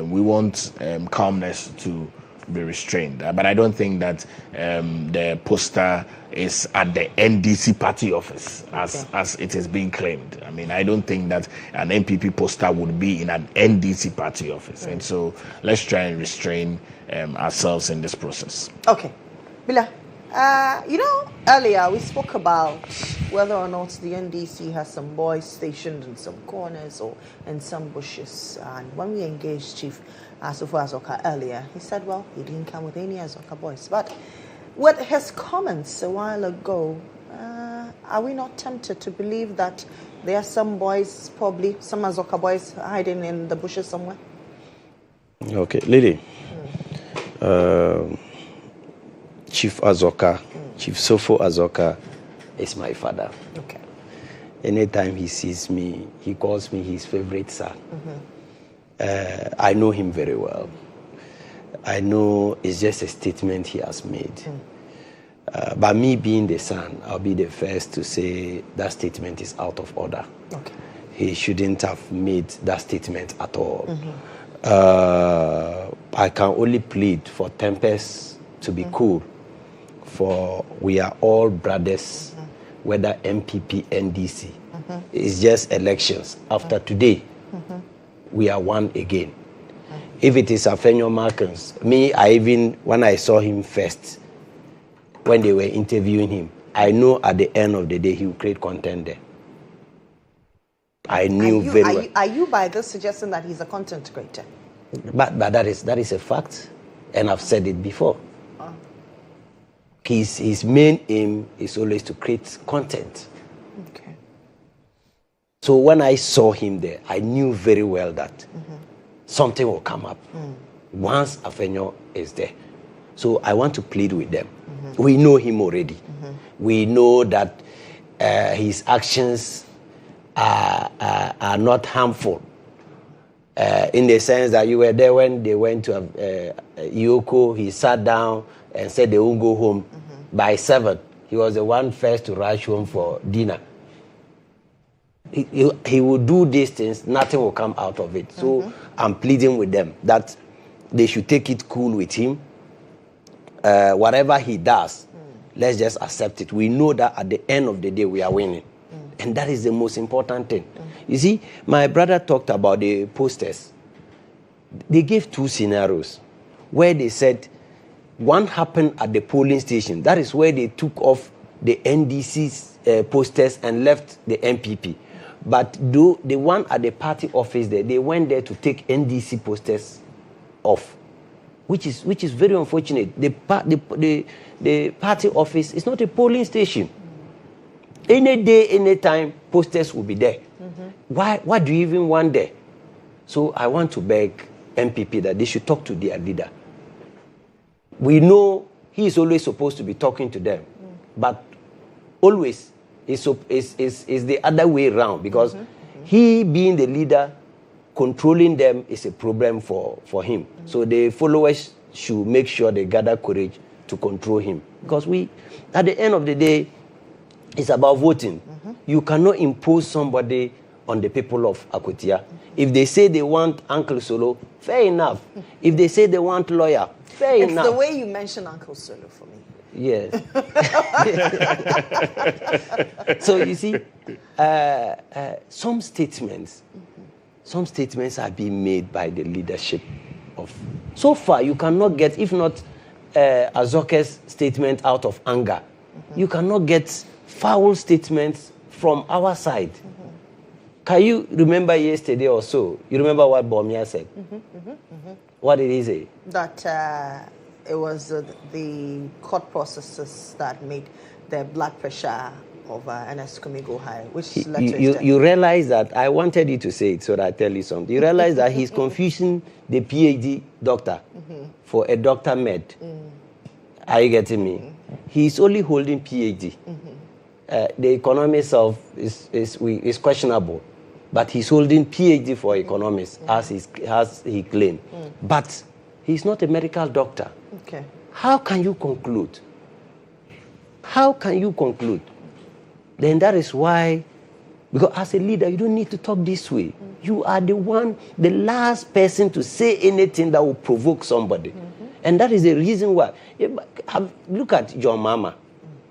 we want calmness to be restrained. But I don't think that the poster is at the NDC party office as it is being claimed. I mean, I don't think that an MPP poster would be in an NDC party office. And so let's try and restrain ourselves in this process. Okay. Bila, earlier we spoke about whether or not the NDC has some boys stationed in some corners or in some bushes. And when we engaged Chief Asofo Azoka earlier, he said, well, he didn't come with any Azoka boys. But with his comments a while ago, are we not tempted to believe that there are some boys, probably some Azoka boys, hiding in the bushes somewhere? Okay, Lily. Chief Azoka, Chief Sofo Azoka is my father. Okay. Anytime he sees me, he calls me his favorite son. I know him very well. I know it's just a statement he has made. But me being the son, I'll be the first to say that statement is out of order. Okay. He shouldn't have made that statement at all. I can only plead for tempers to be cool, for we are all brothers, whether MPP, NDC. It's just elections. After today, we are one again. If it is Afenyo Markins, when I saw him first, when they were interviewing him, I know at the end of the day he will create content there. I knew very well. Are you by this suggesting that he's a content creator? But that is a fact, and I've said it before. His main aim is always to create content. Okay. So when I saw him there, I knew very well that something will come up once Afenyo is there. So I want to plead with them. We know him already. We know that his actions are not harmful. In the sense that you were there when they went to Yoko, he sat down and said they won't go home by 7. He was the one first to rush home for dinner. He will do these things, nothing will come out of it. So I'm pleading with them that they should take it cool with him. Whatever he does, let's just accept it. We know that at the end of the day, we are winning. And that is the most important thing. You see, my brother talked about the posters. They gave 2 scenarios where they said one happened at the polling station. That is where they took off the NDC's posters and left the MPP. But the one at the party office there, they went there to take NDC posters off, which is very unfortunate. The party office is not a polling station. Any day, any time, posters will be there. Why do you even want there? So I want to beg MPP that they should talk to their leader. We know he is always supposed to be talking to them, but always is the other way around, because he being the leader, controlling them is a problem for him. So the followers should make sure they gather courage to control him, because at the end of the day, it's about voting. You cannot impose somebody on the people of Akwatia. If they say they want Uncle Solo, fair enough. If they say they want lawyer, fair enough. It's the way you mention Uncle Solo for me. Yes. So you see, some statements are being made by the leadership of. So far, you cannot get, if not Azoka's statement out of anger, you cannot get foul statements from our side. Can you remember yesterday or so? You remember what Bomia said? What did he say? That it was the court processes that made their blood pressure of Ernest Kumigo High? Which you realize that I wanted you to say it so that I tell you something. You realize that he's confusing the PhD doctor for a doctor med. Are you getting me? He's only holding PhD. The economics of is questionable, but he's holding PhD for economics as he claimed. But he's not a medical doctor. Okay. How can you conclude? How can you conclude? Then that is why, because as a leader, you don't need to talk this way. You are the last person to say anything that will provoke somebody. And that is the reason why. Look at your mama.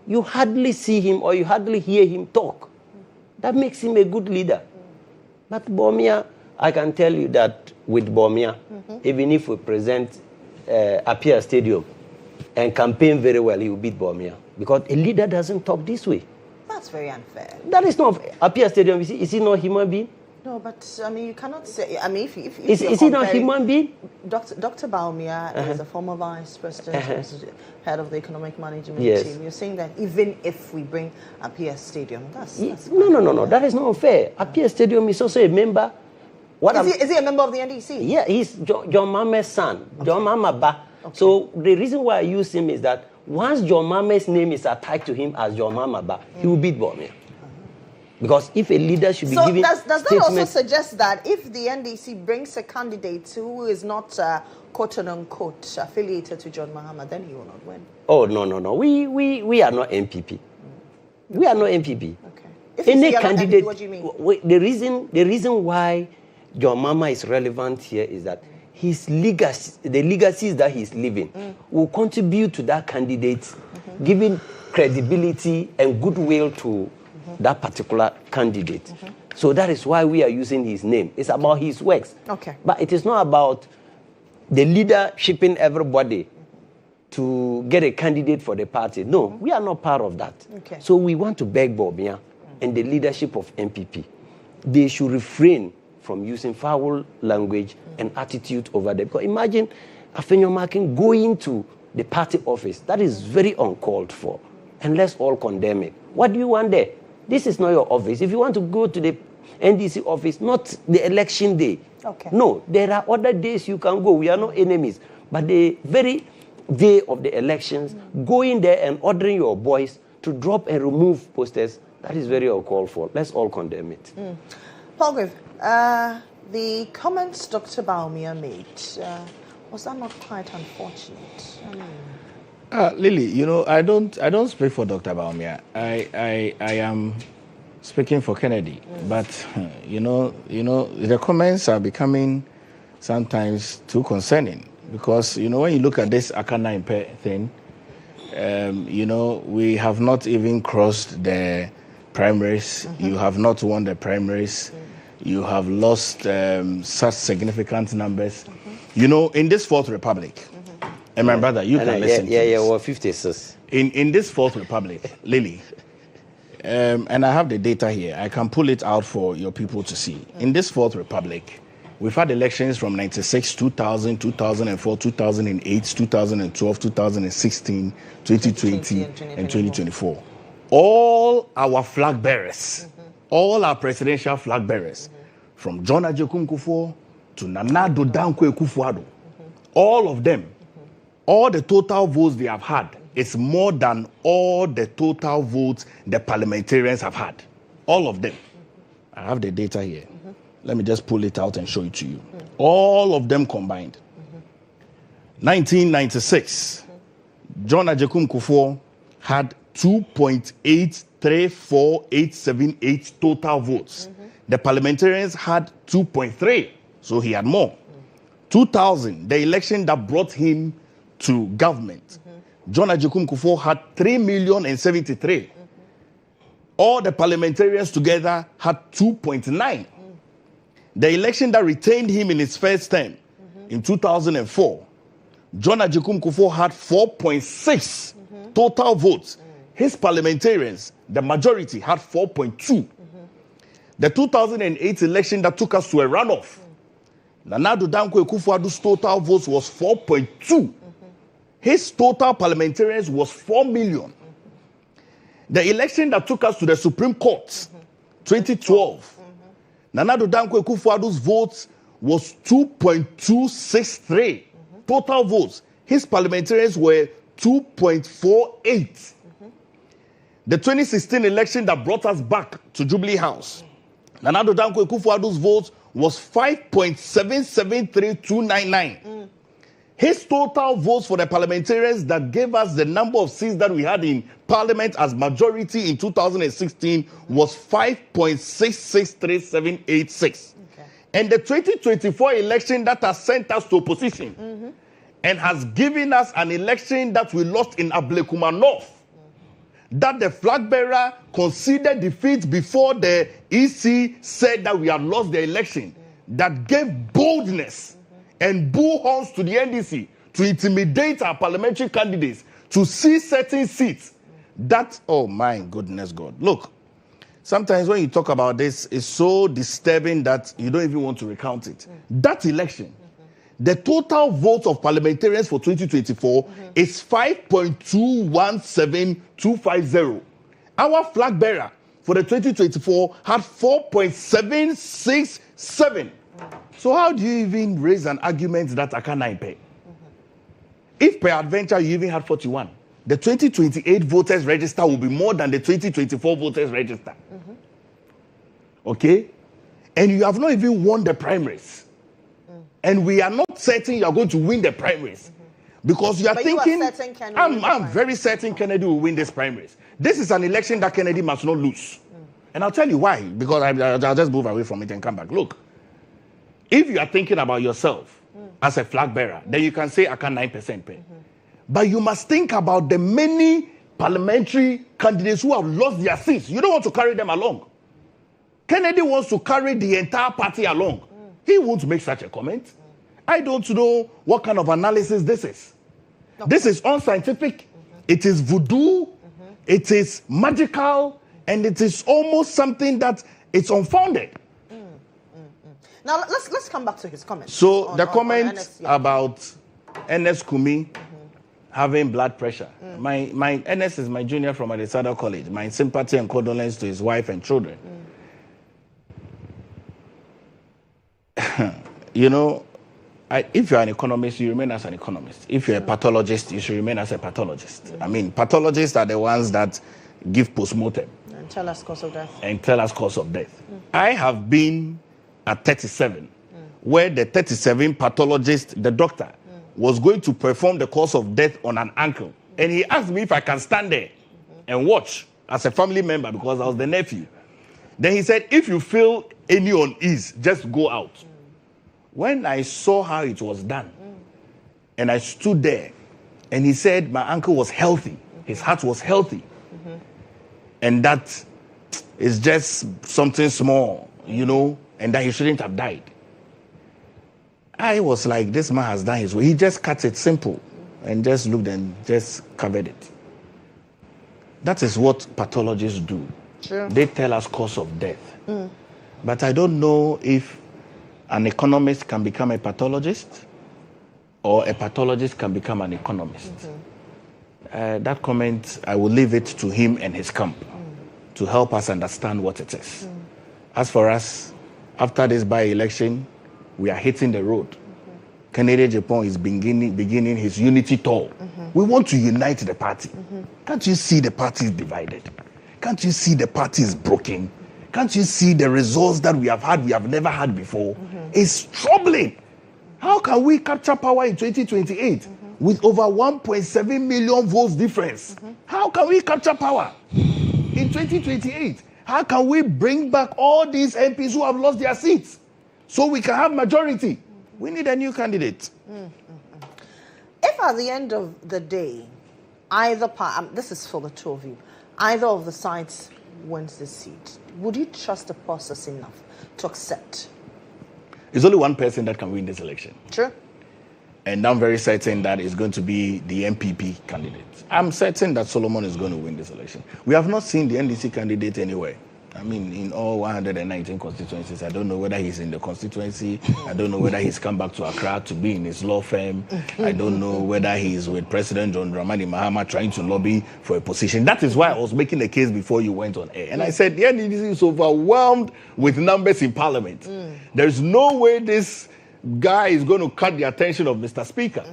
You hardly see him or you hardly hear him talk. That makes him a good leader. But Bawumia, I can tell you that with Bawumia, even if we present Apia Stadium and campaign very well, he will beat Bawumia. Because a leader doesn't talk this way. That's very unfair. That is not Apia Stadium. Is he not a human being? No, but I mean, you cannot say. I mean, if is he not a human being? Dr. Bawumia is a former vice president, head of the economic management team. You're saying that even if we bring Apia Stadium, that's no. That is not fair. Apia Stadium is also a member. Is he a member of the NDC? Yeah, he's John Mama's son, John Mama Ba. Okay. So the reason why I use him is that once John Mama's name is attached to him as John Mama Ba, he will beat Bawumia. Because if a leader should be giving does that also suggest that if the NDC brings a candidate who is not quote unquote affiliated to John Mahama, then he will not win? Oh no. We are not MPP. We are not MPP. Okay. If any candidate, what do you mean? The reason why John Mama is relevant here is that his legacy, the legacies that he's leaving, will contribute to that candidate, giving credibility and goodwill to that particular candidate. So that is why we are using his name. It's about his works. Okay. But it is not about the leader shipping everybody to get a candidate for the party. No, we are not part of that. Okay. So we want to beg Bawumia and the leadership of MPP. They should refrain from using foul language and attitude over there. Because imagine Afenyomakin going to the party office. That is very uncalled for. And let's all condemn it. What do you want there? This is not your office. If you want to go to the NDC office, not the election day. Okay. No, there are other days you can go. We are not enemies. But the very day of the elections, going there and ordering your boys to drop and remove posters, that is very uncalled for. Let's all condemn it. Paul Griff, the comments Dr. Bawumia made, was that not quite unfortunate? Lily, you know, I don't speak for Dr. Bawumia. I am speaking for Kennedy. But you know, the comments are becoming sometimes too concerning because when you look at this Akana Impe thing, we have not even crossed the primaries. You have not won the primaries. You have lost such significant numbers. In this Fourth Republic. And my brother, you can listen to this. Well, 56. In this Fourth Republic, Lily, and I have the data here. I can pull it out for your people to see. In this Fourth Republic, we've had elections from 96, 2000, 2004, 2008, 2012, 2016, 2020, and 2024. All our flag bearers, all our presidential flag bearers, from John Agyekum Kufuor to Nana Addo Dankwa Akufo-Addo, all of them, all the total votes they have had is more than all the total votes the parliamentarians have had. All of them. I have the data here. Let me just pull it out and show it to you. All of them combined. 1996, John Agyekum Kufuor had 2.834878 total votes. The parliamentarians had 2.3, so he had more. 2000, the election that brought him to government, John Agyekum Kufuor had 3,073,000. All the parliamentarians together had 2.9. The election that retained him in his first term in 2004, John Agyekum Kufuor had 4.6 total votes. His parliamentarians, the majority, had 4.2. The 2008 election that took us to a runoff, Nana Addo Dankwa Akufo-Addo's total votes was 4.2. His total parliamentarians was 4 million. The election that took us to the Supreme Court, 2012, Nana Addo Dankwa Akufo-Addo's votes was 2.263 total votes. His parliamentarians were 2.48. The 2016 election that brought us back to Jubilee House, Nana Addo Dankwa Akufo-Addo's votes was 5.773299. His total votes for the parliamentarians that gave us the number of seats that we had in parliament as majority in 2016 was 5.663786. And the 2024 election that has sent us to opposition and has given us an election that we lost in Ablekuma North, that the flag bearer conceded defeat before the EC said that we had lost the election, that gave boldness and bullhorns to the NDC to intimidate our parliamentary candidates, to see certain seats. That, oh my goodness God. Look, sometimes when you talk about this, it's so disturbing that you don't even want to recount it. That election, the total vote of parliamentarians for 2024 is 5.217250. Our flag bearer for the 2024 had 4.767. So how do you even raise an argument that I can't pay? If peradventure you even had 41, the 2028 voters register will be more than the 2024 voters register. Okay? And you have not even won the primaries. And we are not certain you are going to win the primaries. Because you are thinking, I'm very certain Kennedy will win this primaries. This is an election that Kennedy must not lose. And I'll tell you why. Because I'll just move away from it and come back. Look, if you are thinking about yourself as a flag bearer, then you can say I can 9% pay. But you must think about the many parliamentary candidates who have lost their seats. You don't want to carry them along. Kennedy wants to carry the entire party along. He won't make such a comment. I don't know what kind of analysis this is. This is unscientific. It is voodoo. It is magical. And it is almost something that it's unfounded. Now, let's come back to his comments. So the comment about Ernest Kumi having blood pressure. My Ernest is my junior from Adesada College. My sympathy and condolence to his wife and children. You know, if you're an economist, you remain as an economist. If you're a pathologist, you should remain as a pathologist. I mean, pathologists are the ones that give postmortem. And tell us cause of death. I have been at 37, where the 37 pathologist, the doctor, was going to perform the cause of death on an ankle. And he asked me if I can stand there and watch as a family member because I was the nephew. Then he said, if you feel any unease, just go out. When I saw how it was done, and I stood there, and he said my ankle was healthy, his heart was healthy, and that is just something small, you know, and that he shouldn't have died. I was like, this man has done his way. He just cut it simple and just looked and just covered it. That is what pathologists do. Sure. They tell us cause of death. But I don't know if an economist can become a pathologist or a pathologist can become an economist. That comment, I will leave it to him and his camp to help us understand what it is. As for us, after this by-election, we are hitting the road. Kennedy Japan is beginning his unity tour. We want to unite the party. Can't you see the party is divided? Can't you see the party is broken? Can't you see the results that we have had, we have never had before? It's troubling. How can we capture power in 2028 with over 1.7 million votes difference? How can we capture power in 2028? How can we bring back all these MPs who have lost their seats so we can have majority? We need a new candidate. If at the end of the day, either part, this is for the two of you, either of the sides wins the seat, would you trust the process enough to accept? There's only one person that can win this election. Sure. And I'm very certain that it's going to be the MPP candidate. I'm certain that Solomon is going to win this election. We have not seen the NDC candidate anywhere. I mean, in all 119 constituencies, I don't know whether he's in the constituency. I don't know whether he's come back to Accra to be in his law firm. I don't know whether he's with President John Dramani Mahama trying to lobby for a position. That is why I was making the case before you went on air. And I said, the NDC is overwhelmed with numbers in Parliament. There's no way this guy is going to cut the attention of Mr. Speaker.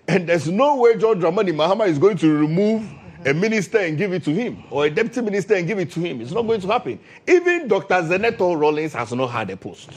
And there's no way John Dramani Mahama is going to remove a minister and give it to him, or a deputy minister and give it to him. It's not going to happen. Even Dr. Zeneto Rollins has not had a post.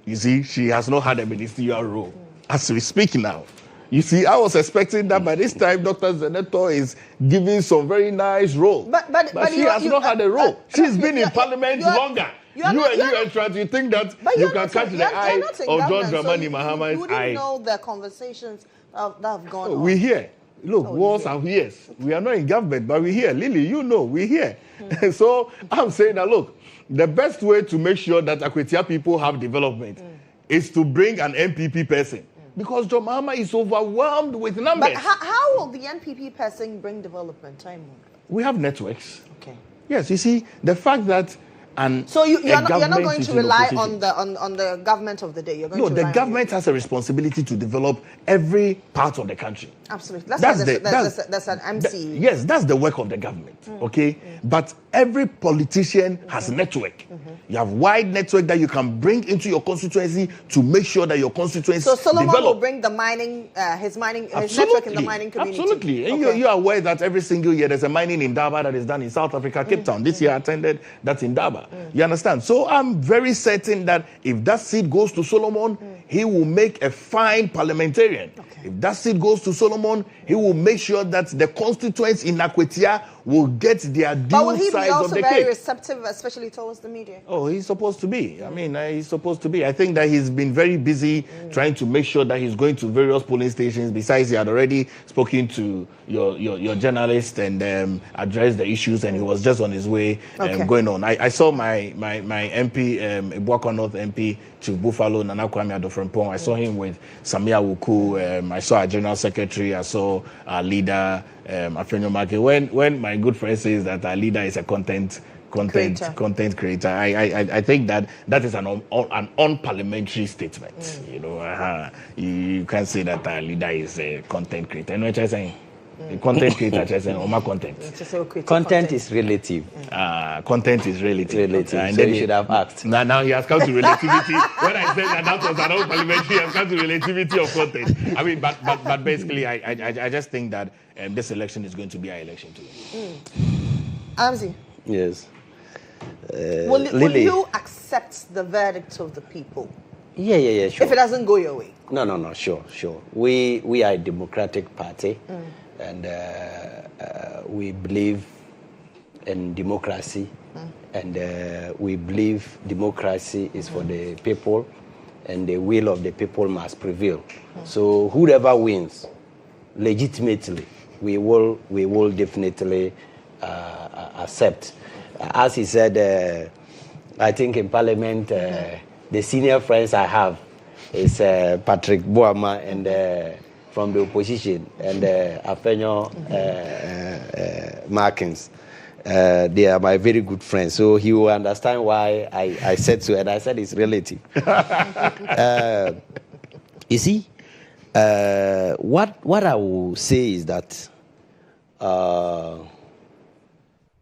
You see, she has not had a ministerial role. As we speak now. You see, I was expecting that by this time, Dr. Zeneto is giving some very nice role. But she has not had a role. She's been in Parliament longer. You think that you can catch the eye of John Dramani Mahama's eye. You know the conversations that have gone on. We hear. Look, walls are ears. We are not in government, but we hear. Lily, you know, we hear. So I'm saying that, look, the best way to make sure that Akwatia people have development is to bring an MPP person. Because John Mahama is overwhelmed with numbers. But how will the NPP person bring development? We have networks. Okay. Yes, you see, the fact that so you're not going to rely on the government of the day. You're going to the government has a responsibility to develop every part of the country. Absolutely. That's an MC. Yes, that's the work of the government. Okay, but every politician has a network. You have wide network that you can bring into your constituency to make sure that your constituency. So Solomon develop. will bring the his network in the mining community. Absolutely. And you are aware that every single year there's a mining in Daba that is done in South Africa, Cape Town. This year I attended that's in Daba. You understand? So I'm very certain that if that seat goes to Solomon, he will make a fine parliamentarian. If that seat goes to Solomon, he will make sure that the constituents in Akwatia will get their due size of the cake. But will he be also very receptive, especially towards the media? Oh, he's supposed to be. I mean, he's supposed to be. I think that he's been very busy trying to make sure that he's going to various polling stations. Besides, he had already spoken to your journalist and addressed the issues, and he was just on his way going on. I saw my MP, Ibuakwa North MP to Buffalo, Nana Kwame Adofrempong. I saw him with Samia Wuku. I saw our general secretary. I saw our leader, Afenyo Make. When my good friend says that our leader is a content creator, I think that is an unparliamentary statement. You know, you can't say that our leader is a content creator. You know what I'm saying? Content creator, content is relative. Content is relative. And then you should have asked. Now he has come to relativity. When I said that was an unparliamentary, he has come to relativity of content. I mean, but basically, I just think that this election is going to be our election too. Amzi. Yes. Will you accept the verdict of the people? Yeah, sure. If it doesn't go your way? No, sure. We are a democratic party, and we believe in democracy, and we believe democracy is for the people, and the will of the people must prevail. So whoever wins, legitimately, we will definitely accept. As he said, I think in Parliament, the senior friends I have is Patrick Boama and from the opposition, and Afenyo Markins. They are my very good friends, so he will understand why I said so, and I said it's relative. You see, what I will say is that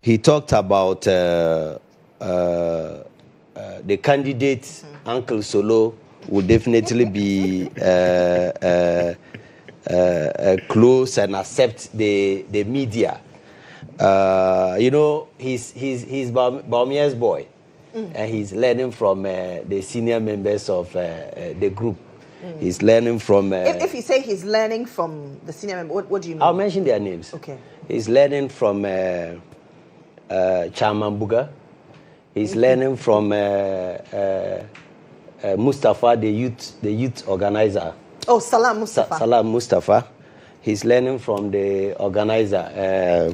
he talked about the candidate, Uncle Solo, will definitely be close and accept the media. You know, he's Baumia's boy, and he's learning from the senior members of the group. He's learning from... if you say he's learning from the senior member, what do you mean? I'll mention their names. Okay. He's learning from Chairman Buga. He's learning from Mustafa, the youth organizer. Oh, Salam Mustafa. Salam Mustafa. He's learning from the organizer.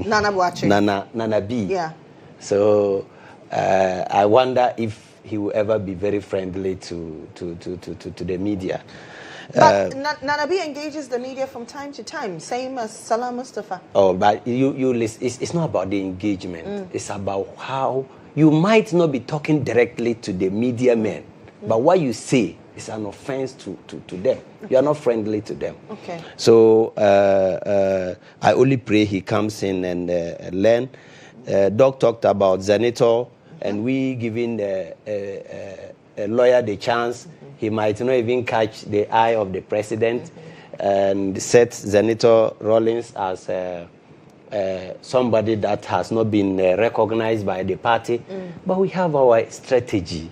Nana Boache. Nana B. Yeah. So I wonder if he will ever be very friendly to the media. But Nana B engages the media from time to time, same as Salam Mustafa. Oh, but you listen, it's not about the engagement. It's about how you might not be talking directly to the media men, but what you say is an offense to them. You are not friendly to them. Okay. So I only pray he comes in and learn. Doc talked about Senator, and we giving a lawyer the chance. He might not even catch the eye of the president, and set Senator Rawlings as somebody that has not been recognized by the party. But we have our strategy.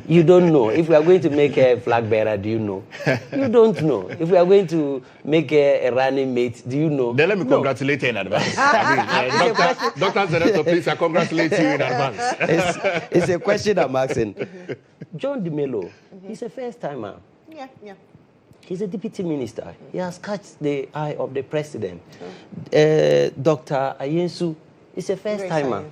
You don't know. If we are going to make a flag bearer, do you know? You don't know. If we are going to make a running mate, do you know? Then let me congratulate you in advance. Dr. Senator, please, I congratulate you in advance. It's a question I'm asking. John DeMello, he's a first timer. Yeah. He's a deputy minister. He has catched the eye of the president. Dr. Ayensu is a first timer.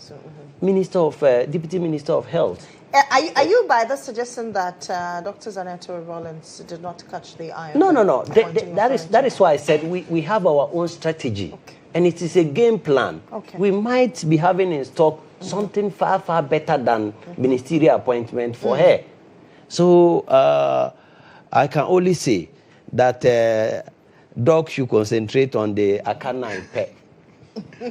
Deputy Minister of Health. Are you by the suggestion that Dr. Senator Rawlings did not catch the eye? No. That is why I said we have our own strategy. Okay. And it is a game plan. Okay. We might be having in stock something far, far better than ministerial appointment for her. So I can only say that Doc should concentrate on the Akana Ipe. No,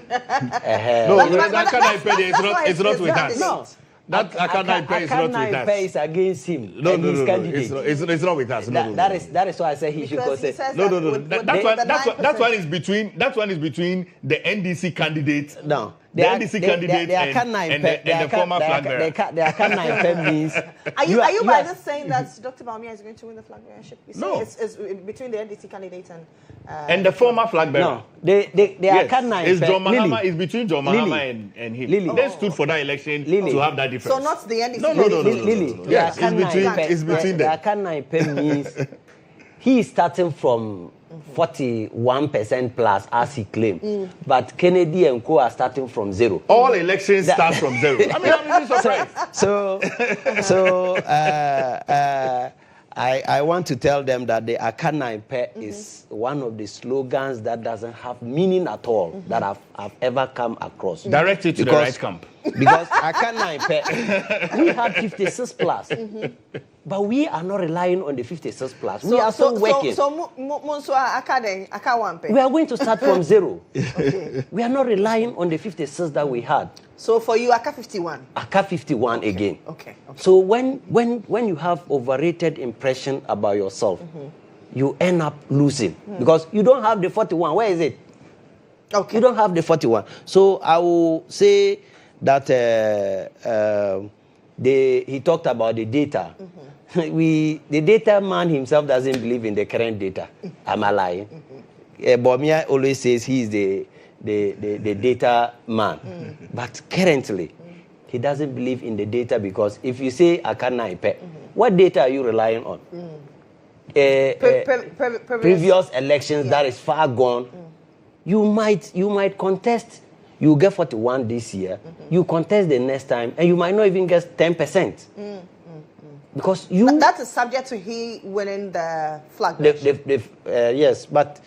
the Akana Ipe is not with us. No. That Akana Ipe is not with us. Akana is against him. No, his candidate. It's not with us. That is why I say he should concentrate. No. That one is between the NDC candidate. No. The NDC candidate and the former flag bearer. The Akana Ipe means. Are you by this saying that Dr. Baumia is going to win the flag bearership? No. It's between the NDC candidate and the former flag bearer. No. The Akana Ipe. John Mahama is between John Mahama and him. Lily. They stood for that election to have that difference. So not the NDC. No. Lily. Yes, it's between them. The Akana Ipe means he is starting from 41% plus as he claimed. But Kennedy and Co are starting from zero. All elections start from zero. I mean, I'm really surprised. So I want to tell them that the Akana Ipe is one of the slogans that doesn't have meaning at all that I've ever come across. Direct it to the right camp. Because Akana Ipe, we had 56 plus. But we are not relying on the 56 plus. We are still working. We are going to start from zero. Okay. We are not relying on the 56 that we had. So for you, Aka 51? Aka 51 again. Okay. So when you have overrated impression about yourself, you end up losing. Because you don't have the 41. Where is it? Okay. You don't have the 41. So I will say that he talked about the data. The data man himself doesn't believe in the current data. Am I lying? Baumia always says he is the data man. But currently, he doesn't believe in the data because if you say Akana Ipe, what data are you relying on? Previous elections that is far gone. You might contest. You get 41 this year. You contest the next time, and you might not even get 10%. Because that is subject to he winning the flag. Yes, but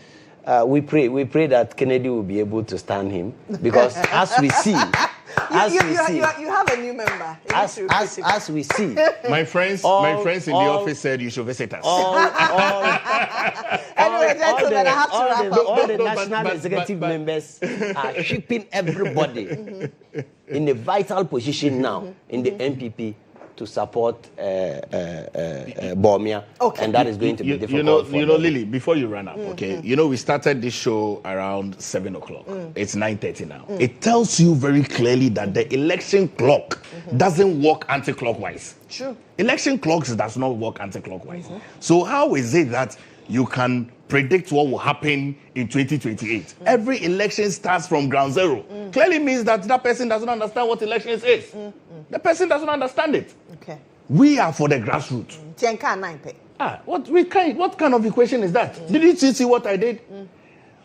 we pray that Kennedy will be able to stand him because as we see, you have a new member. As we see, my friends in the office said you should visit us. Anyway, gentlemen, I have to wrap up. All the national executive members are shipping everybody in a vital position now in the NPP to support Baumia, and that is going to be difficult. You know, Lily. Before you run up, okay. You know, we started this show around 7 o'clock. It's 9:30 now. It tells you very clearly that the election clock doesn't work anti-clockwise. True. Election clocks does not work anti-clockwise. So how is it that you can predict what will happen in 2028? Every election starts from ground zero. Clearly means that person doesn't understand what elections is. The person doesn't understand it. Okay. We are for the grassroots. What kind of equation is that? Did you see what I did?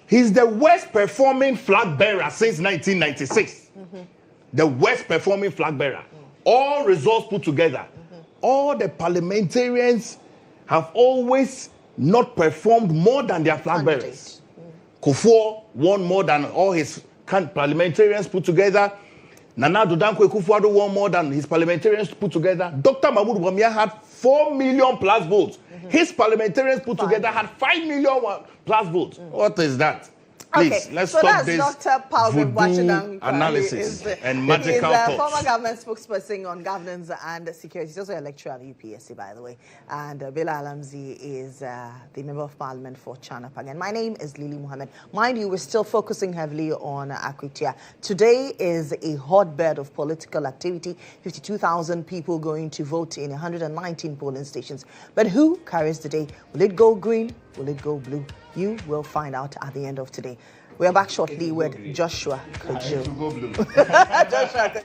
He's the worst performing flag bearer since 1996. The worst performing flag bearer. All results put together. All the parliamentarians have always not performed more than their flag bearers. Kufuor won more than all his parliamentarians put together. Nana Dankwa Akufo-Addo won more than his parliamentarians put together. Dr. Mahmoud Bawumia had 4 million plus votes. His parliamentarians put together had 5 million plus votes. What is that? Please, Okay, let's so stop that's this Dr. Paul voodoo analysis and magical He's thoughts. former government spokesperson on governance and security. He's also electoral UPSC, by the way. And Bella Alamzi is the Member of Parliament for Chanapang. And my name is Lily Mohammed. Mind you, we're still focusing heavily on Akwatia. Today is a hotbed of political activity. 52,000 people going to vote in 119 polling stations. But who carries the day? Will it go green? Will it go blue? You will find out at the end of today. We are back shortly with Joshua Kojo. Joshua.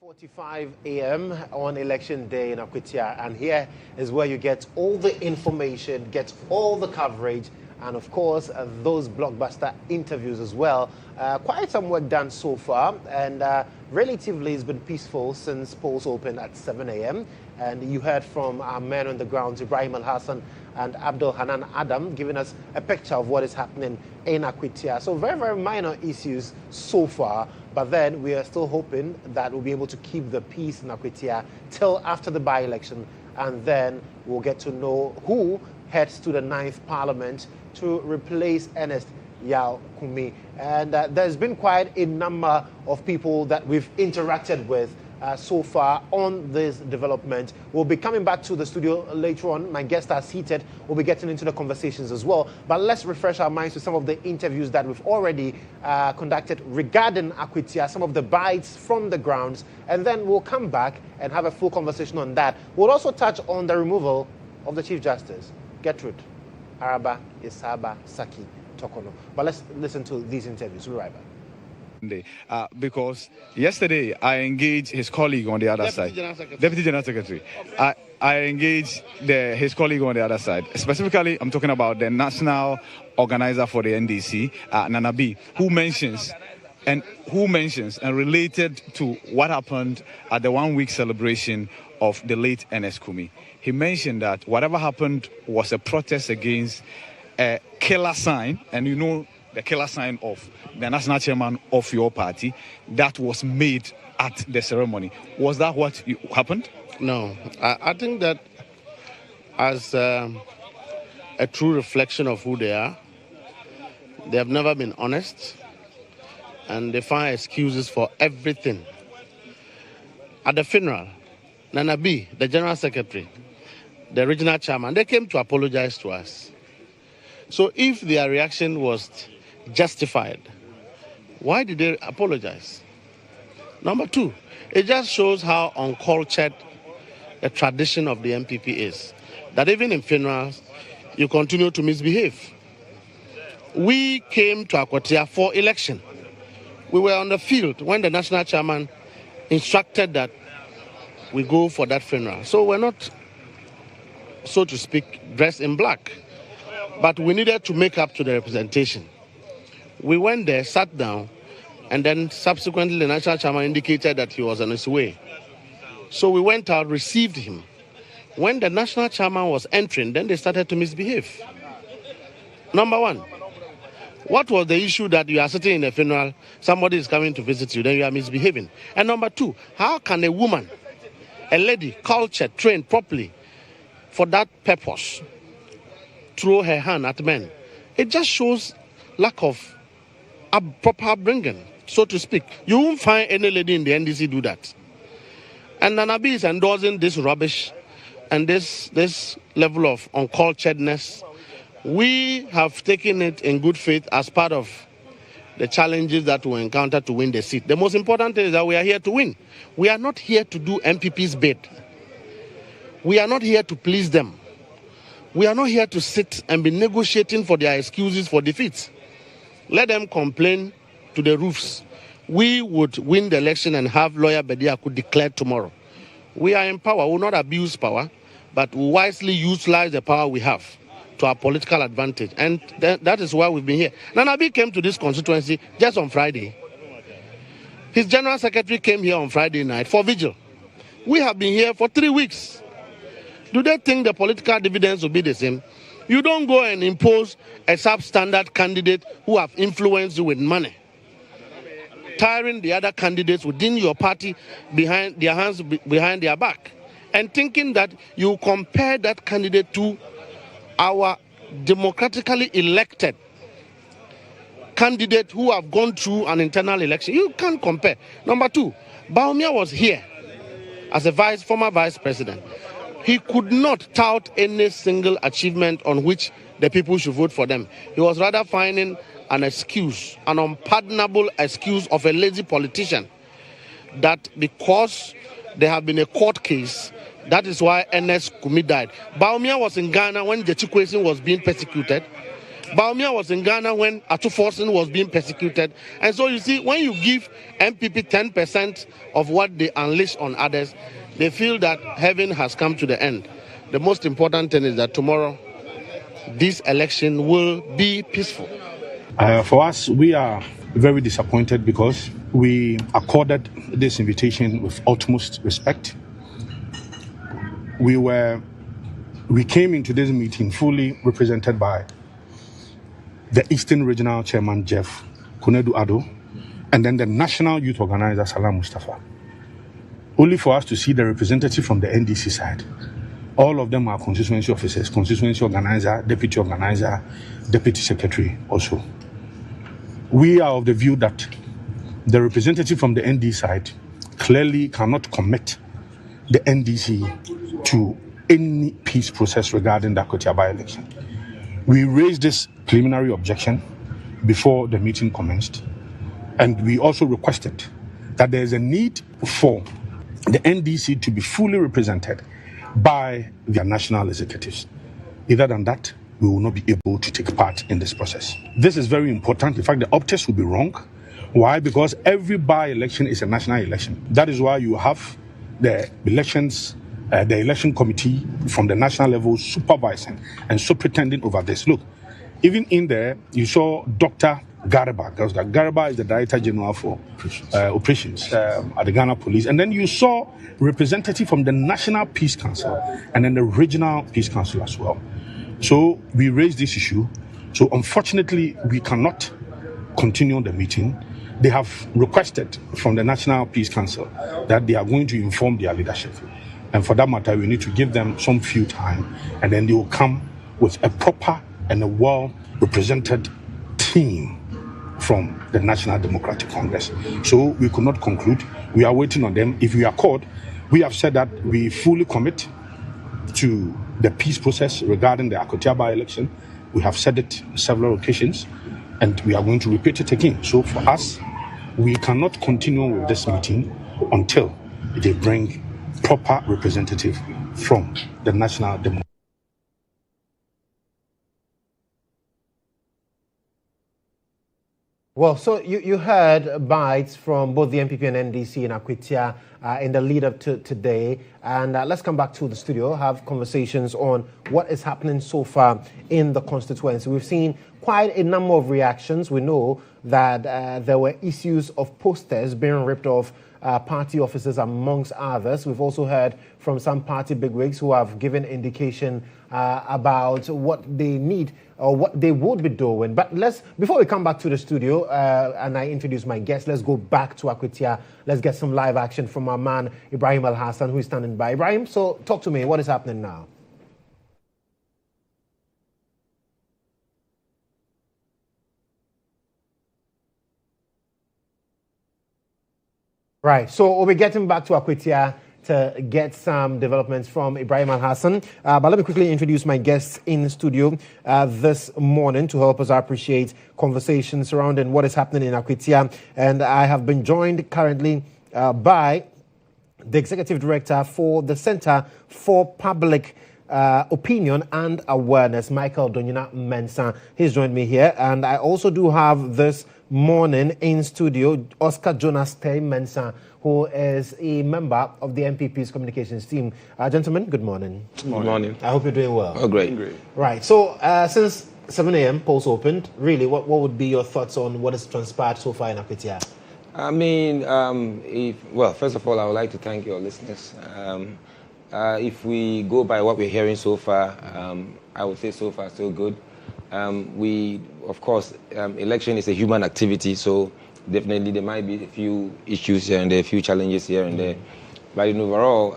4:45 a.m. on election day in Akwatia, and here is where you get all the information, get all the coverage, and of course those blockbuster interviews as well. Quite some work done so far, and relatively it's been peaceful since polls opened at 7 a.m. And you heard from our men on the ground, Ibrahim Al-Hassan and Abdul Hanan Adam, giving us a picture of what is happening in Akwatia. So very, very minor issues so far, but then we are still hoping that we'll be able to keep the peace in Akwatia till after the by-election, and then we'll get to know who heads to the 9th Parliament to replace Ernest Yao Kumi. And there's been quite a number of people that we've interacted with so far on this development. We'll be coming back to the studio later on. My guests are seated. We'll be getting into the conversations as well. But let's refresh our minds with some of the interviews that we've already conducted regarding Akwatia, some of the bites from the grounds, and then we'll come back and have a full conversation on that. We'll also touch on the removal of the Chief Justice, Gertrude Araba Isaba Saki Tokono. But let's listen to these interviews. We'll be right back. Because yesterday I engaged his colleague on the other side, Deputy General Secretary. I engaged his colleague on the other side. Specifically, I'm talking about the national organizer for the NDC, Nana B, who mentions and related to what happened at the 1-week celebration of the late Ernest Kumi. He mentioned that whatever happened was a protest against a killer sign, and you know the killer sign of the national chairman of your party that was made at the ceremony. Was that what happened? No. I think that as a true reflection of who they are, they have never been honest, and they find excuses for everything. At the funeral, Nana B, the General Secretary, the regional chairman, they came to apologize to us. So if their reaction was justified, why did they apologize? Number two, it just shows how uncultured the tradition of the MPP is. That even in funerals, you continue to misbehave. We came to Akwatia for election. We were on the field when the national chairman instructed that we go for that funeral. So we're not, so to speak, dressed in black. But we needed to make up to the representation. We went there, sat down, and then subsequently the national chairman indicated that he was on his way. So we went out, received him. When the national chairman was entering, then they started to misbehave. Number one, what was the issue that you are sitting in a funeral, somebody is coming to visit you, then you are misbehaving? And number two, how can a woman, a lady, cultured, trained properly for that purpose, throw her hand at men? It just shows lack of a proper upbringing, so to speak. You won't find any lady in the NDC do that. And Nanabi is endorsing this rubbish and this level of unculturedness. We have taken it in good faith as part of the challenges that we encounter to win the seat. The most important thing is that we are here to win. We are not here to do MPP's bid. We are not here to please them. We are not here to sit and be negotiating for their excuses for defeats. Let them complain to the roofs. We would win the election and have lawyer Bediaku declared tomorrow. We are in power. We will not abuse power, but we wisely utilize the power we have to our political advantage. And that is why we've been here. Nanabi came to this constituency just on Friday. His general secretary came here on Friday night for vigil. We have been here for 3 weeks. Do they think the political dividends will be the same? You don't go and impose a substandard candidate who have influenced you with money, tiring the other candidates within your party behind their hands behind their back, and thinking that you compare that candidate to our democratically elected candidate who have gone through an internal election. You can't compare. Number two, Bawumia was here as a former vice president. He could not tout any single achievement on which the people should vote for them. He was rather finding an excuse, an unpardonable excuse of a lazy politician, that because there have been a court case, that is why Ernest Kumi died. Bawumia was in Ghana when the Chikwesi was being persecuted, Baumia was in Ghana when Atu Forsen was being persecuted. And so you see, when you give MPP 10% of what they unleash on others, they feel that heaven has come to the end. The most important thing is that tomorrow, this election will be peaceful. For us, we are very disappointed because we accorded this invitation with utmost respect. We came into this meeting fully represented by the Eastern Regional Chairman, Jeff Kunedu Ado, and then the National Youth Organizer, Salam Mustafa. Only for us to see the representative from the NDC side. All of them are constituency officers, constituency organizer, deputy secretary also. We are of the view that the representative from the NDC side clearly cannot commit the NDC to any peace process regarding the Akwatia By-Election. We raised this preliminary objection before the meeting commenced, and we also requested that there is a need for the NDC to be fully represented by their national executives. Other than that, we will not be able to take part in this process. This is very important. In fact, the optics will be wrong. Why? Because every by-election is a national election. That is why you have the elections, the election committee from the national level supervising and superintending over this. Look, even in there, you saw Dr. Garba. Garba is the Director General for Operations at the Ghana Police. And then you saw representative from the National Peace Council and then the Regional Peace Council as well. So we raised this issue. So unfortunately, we cannot continue the meeting. They have requested from the National Peace Council that they are going to inform their leadership. And for that matter, we need to give them some few time, and then they will come with a proper and a well-represented team from the National Democratic Congress. So we could not conclude. We are waiting on them. If we are called, we have said that we fully commit to the peace process regarding the Akwatia By-Election. We have said it several occasions, and we are going to repeat it again. So for us, we cannot continue with this meeting until they bring proper representative from the National Democratic. Well, so you heard bites from both the MPP and NDC in Akwatia in the lead up to today. And let's come back to the studio, have conversations on what is happening so far in the constituency. We've seen quite a number of reactions. We know that there were issues of posters being ripped off party officers amongst others. We've also heard from some party bigwigs who have given indication about what they need or what they would be doing. But before we come back to the studio and I introduce my guest, let's go back to Akwatia. Let's get some live action from our man, Ibrahim Al-Hassan, who is standing by. Ibrahim, so talk to me. What is happening now? Right, so we'll be getting back to Akwatia to get some developments from Ibrahim Al-Hassan. But let me quickly introduce my guests in the studio this morning to help us appreciate conversations surrounding what is happening in Akwatia. And I have been joined currently by the Executive Director for the Center for Public Opinion and Awareness, Michael Donyina Mensah. He's joined me here. And I also do have this morning in studio Oscar Jonas Tay Mensah, who is a member of the MPP's communications team. Gentlemen, good morning. Good morning. I hope you're doing well. Oh, great. Right. So since 7 a.m. polls opened, really, what would be your thoughts on what has transpired so far in Akwatia? I mean, first of all, I would like to thank your listeners. If we go by what we're hearing so far, I would say so far so good. Of course, election is a human activity, so definitely there might be a few issues here and there, a few challenges here and there. But in overall,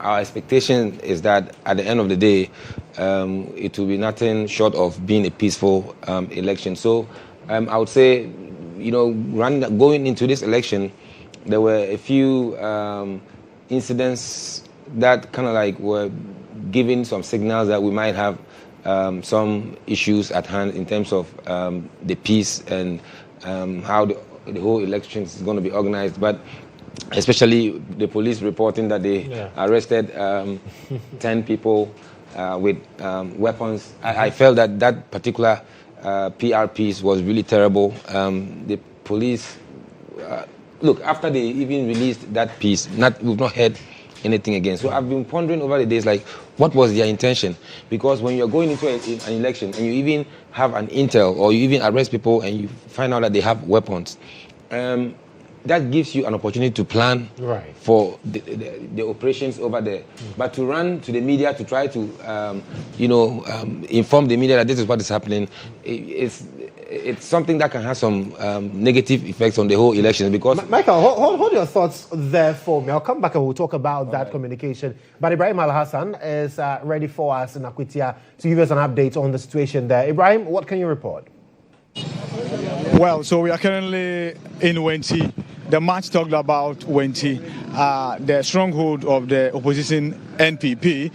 our expectation is that at the end of the day, it will be nothing short of being a peaceful election. So I would say, going into this election, there were a few incidents that kind of like were giving some signals that we might have some issues at hand in terms of the peace and how the whole election is going to be organized. But especially the police reporting that they arrested 10 people with weapons. I felt that particular PR piece was really terrible. The police, look, after they even released that piece, we've not heard anything again. So I've been pondering over the days, like, what was their intention? Because when you're going into an election and you even have an intel or you even arrest people and you find out that they have weapons, that gives you an opportunity to plan for the operations over there. But to run to the media to try to, inform the media that this is what is happening, it's something that can have some negative effects on the whole election. Because Michael, hold your thoughts there for me. I'll come back and we'll talk about that communication. But Ibrahim Al-Hassan is ready for us in Akwatia to give us an update on the situation there. Ibrahim, what can you report? Well, so we are currently in Wenty. The match talked about Wenty, the stronghold of the opposition NPP.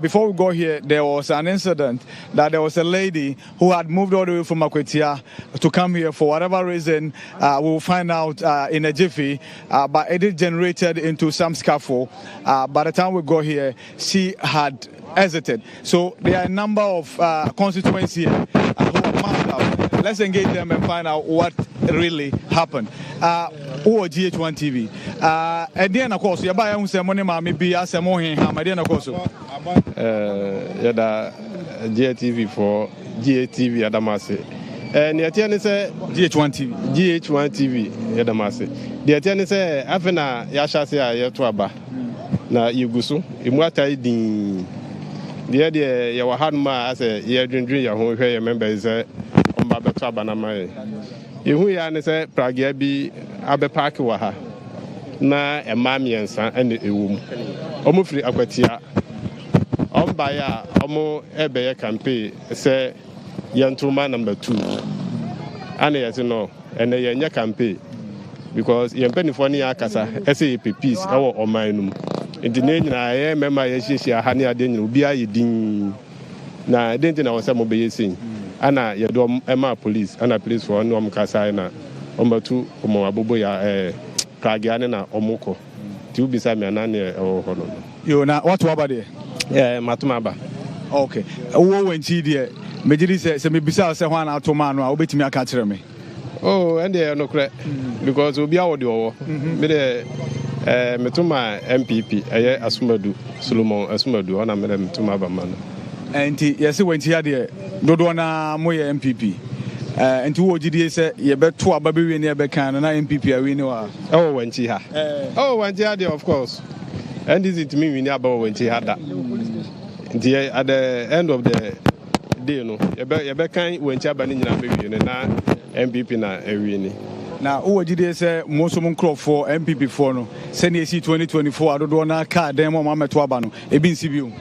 Before we go here, there was an incident that there was a lady who had moved all the way from Akwatia to come here for whatever reason. We'll find out in a jiffy, but it generated into some scuffle. By the time we got here, she had exited. So there are a number of constituencies here who are mapped out. Let's engage them and find out what really happened. Or GHOne TV. And then, of course, you buy a ceremony, maybe a ceremony, Hamadian, of course. Yada GHTV for GHTV Adamase. And Yatian say GHOne TV. GHOne TV Adamase. The Yatian say, Afena Yashasia Yatuaba. Na Yugusu, Imwata din. The idea you had ma as a year drink your home where your member is on Babatabana. You and say Pragiabi Abe Park Waha. Na a mammy and son and a womb. Omufri Akwatia. Baya Omo Ebe campaign say Yantuma number 2. And as you know, and a Yanya campaign because Yampenifonia Casa, SAP peace, our Omanum. In the name I am Mamma Yeshia Hania Den Ubia Din. Now I didn't know some of the saying. Anna Yadom Emma police, and a police for Nom Casana, Omba 2, Omo Abuboya, Pragiana, Omoko. 2 beside me and Nania or Hono. You know what about it? Yeah, Matumaba. Okay. Who went here? Majority says, maybe say one out to man, I'll bet me a catcher me. Oh, and they are no credit because we'll be audio. Metuma MPP, Asumadu, Solomon, Asumadu, and I'm Metumaba man. And yes, went here, dear. Dodona Moya MPP. And to what GDA say, you bet 2 Baby near Becan and MPP are winning. Oh, when she had. Oh, when she had, of course. And is it me about when she had that? At the end of the day, you know, you bet kind when Chabanin baby and MPP na winning. Now, who did they say most of them crop for MPP for no? Send AC 2024, I don't want to car them on Mama Tuabano, a bin CBU.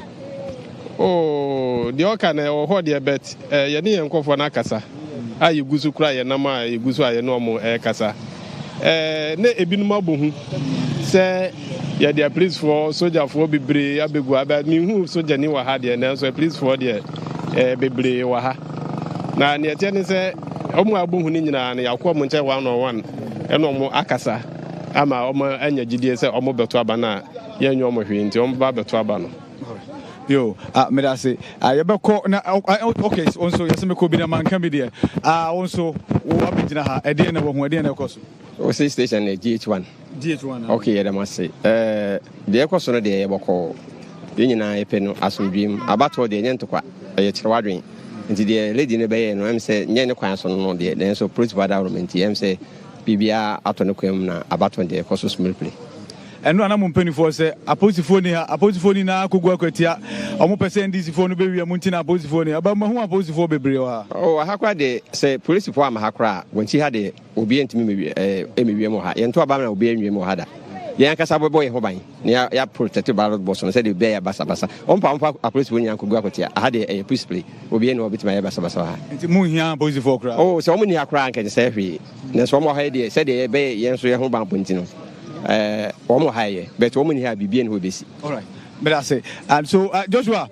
Oh, the Okana or what dear bet, Yanni and Kofa Nakasa. Ah, you go to cry and Nama, you go to a normal air casa. Ne a bin mabu, say, yeah, dear, please for soldier for Bibre, Abegua, but me who soldier knew I had and so please for dear Bibre Waha. Now, near Jenny say, Omo Abuhunina and Yakwa Monte 101 and Omo Akasa. Ama Omo and your GDS Omo Betuabana, Yan Yomo into Omba Betuabano. Yo, may I say, I ever call now. Okay, also, yes, me could be the man can be there. Also, what be Jinaha, a dinner of one dinner cost. O say station GHOne. GHOne. Okay, I must say. The question of the Eboko, Union I pen asum dream about what the Yentoqua, a Chwadring. Into the lady in the bay, and I'm saying, Yan Quanson, no, the then so pretty bad argument. I'm say, PBR Autonoquem about when the cost smoothly. And one among penny for say, a posiphonia, could work with ya, almost percent this phone baby, a muntina posiphonia, but who are posipho baby. Oh, Hakra, they say, police for Mahakra, when she had a obedient to me, Amy Moha, and to Abana obeying Mohada. Yankasabo boy, Hobby, near ya protected ballot boss, and said, you bear Bassa. On Pampa, a police when you could go with ya, I had a peace play, obeying over my Bassa. It's a moon here, posipho. Oh, so many are crank and say, there's one more idea, said they obey Yansu Hobam Puntino. Almost higher, but woman here be being who busy. All right. But that's it. And so, Joshua,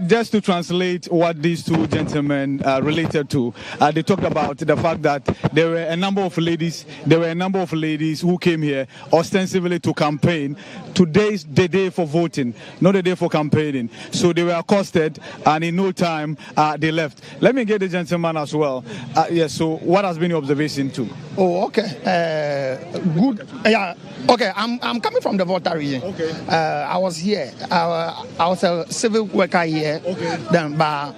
just to translate what these two gentlemen related to, they talked about the fact that there were a number of ladies. There were a number of ladies who came here ostensibly to campaign. Today's the day for voting, not the day for campaigning. So they were accosted, and in no time they left. Let me get the gentleman as well. Yes. So, what has been your observation too? Oh, okay. Good. Yeah. Okay. I'm coming from the Volta region. Okay. I was here. I was a civil worker here. Okay. Then, but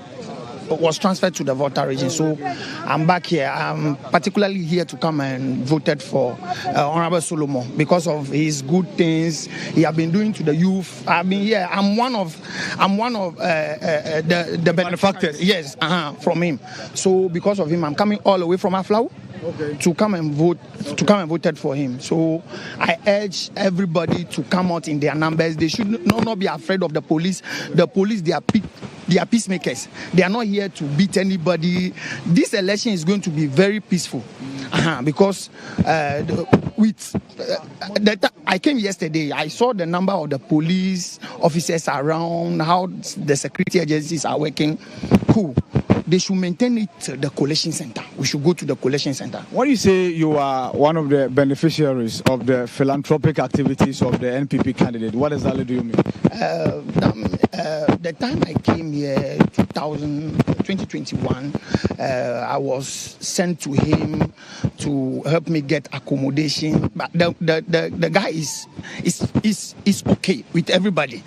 was transferred to the Volta region. So I'm back here. I'm particularly here to come and voted for Honorable Solomon because of his good things he have been doing to the youth. I've been here. I'm one of the benefactors. Yes, from him. So because of him, I'm coming all the way from Aflau. Okay. To come and voted for him. So I urge everybody to come out in their numbers. They should not be afraid of the police. The police, they are peacemakers. They are not here to beat anybody. This election is going to be very peaceful. Because I came yesterday, I saw the number of the police officers around, how the security agencies are working. Cool. They should maintain it to the collation center. We should go to the collation center. When you say you are one of the beneficiaries of the philanthropic activities of the NPP candidate, what exactly do you mean? The time I came here, 2021, I was sent to him to help me get accommodation. But the guy is okay with everybody,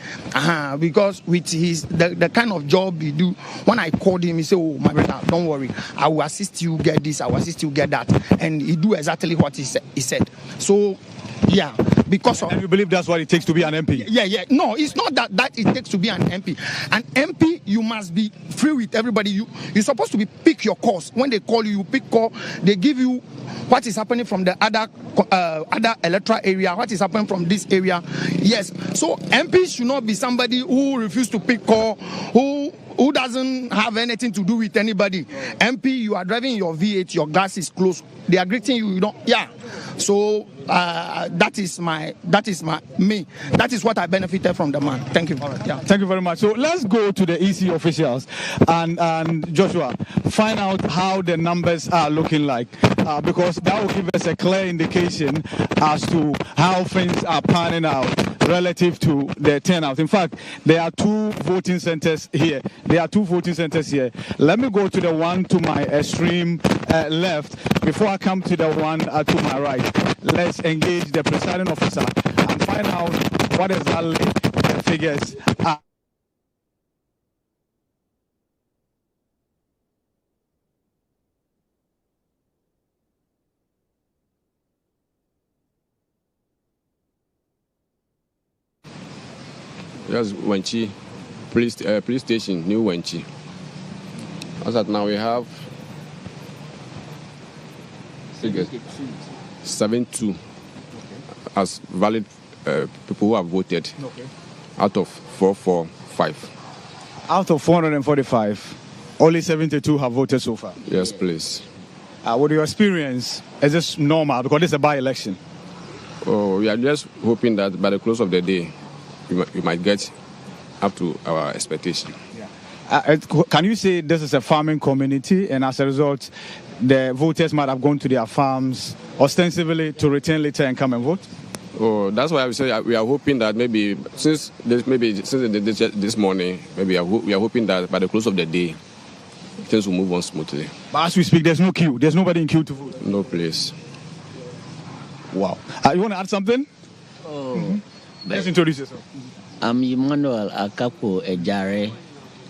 because with the kind of job he do. When I called him, he said, "Oh, my brother, don't worry. I will assist you get this. I will assist you get that," and he do exactly what he said. So. Yeah, because of... And you believe that's what it takes to be an MP? Yeah. No, it's not that it takes to be an MP. An MP, you must be free with everybody. You're supposed to pick your course. When they call you, you pick call. They give you what is happening from the other electoral area, what is happening from this area. Yes, so MP should not be somebody who refuses to pick call, who doesn't have anything to do with anybody. MP, you are driving your V8, your glass is closed. They are greeting you, you don't. Yeah. So that is what I benefited from the man. Thank you. Right. Yeah. Thank you very much. So let's go to the EC officials and Joshua, find out how the numbers are looking like, because that will give us a clear indication as to how things are panning out relative to the turnout. In fact, there are two voting centers here. Let me go to the one to my extreme left before I come to the one to my right. Let's engage the presiding officer and find out what exactly the figures are. Yes, Wenchi, police station, New Wenchi. As at now, we have 72 as valid people who have voted out of 445. Out of 445, only 72 have voted so far? Yes, please. With your experience, is this normal? Because this is a by-election. Oh, we are just hoping that by the close of the day, we might get up to our expectation. Can you say this is a farming community, and as a result, the voters might have gone to their farms ostensibly to return later and come and vote? Oh, that's why I say we are hoping that maybe since this morning, maybe we are hoping that by the close of the day, things will move on smoothly. But as we speak, there's no queue. There's nobody in queue to vote. No place. Wow. You want to add something? Let's introduce yourself. I'm Emmanuel Akapo Ejare.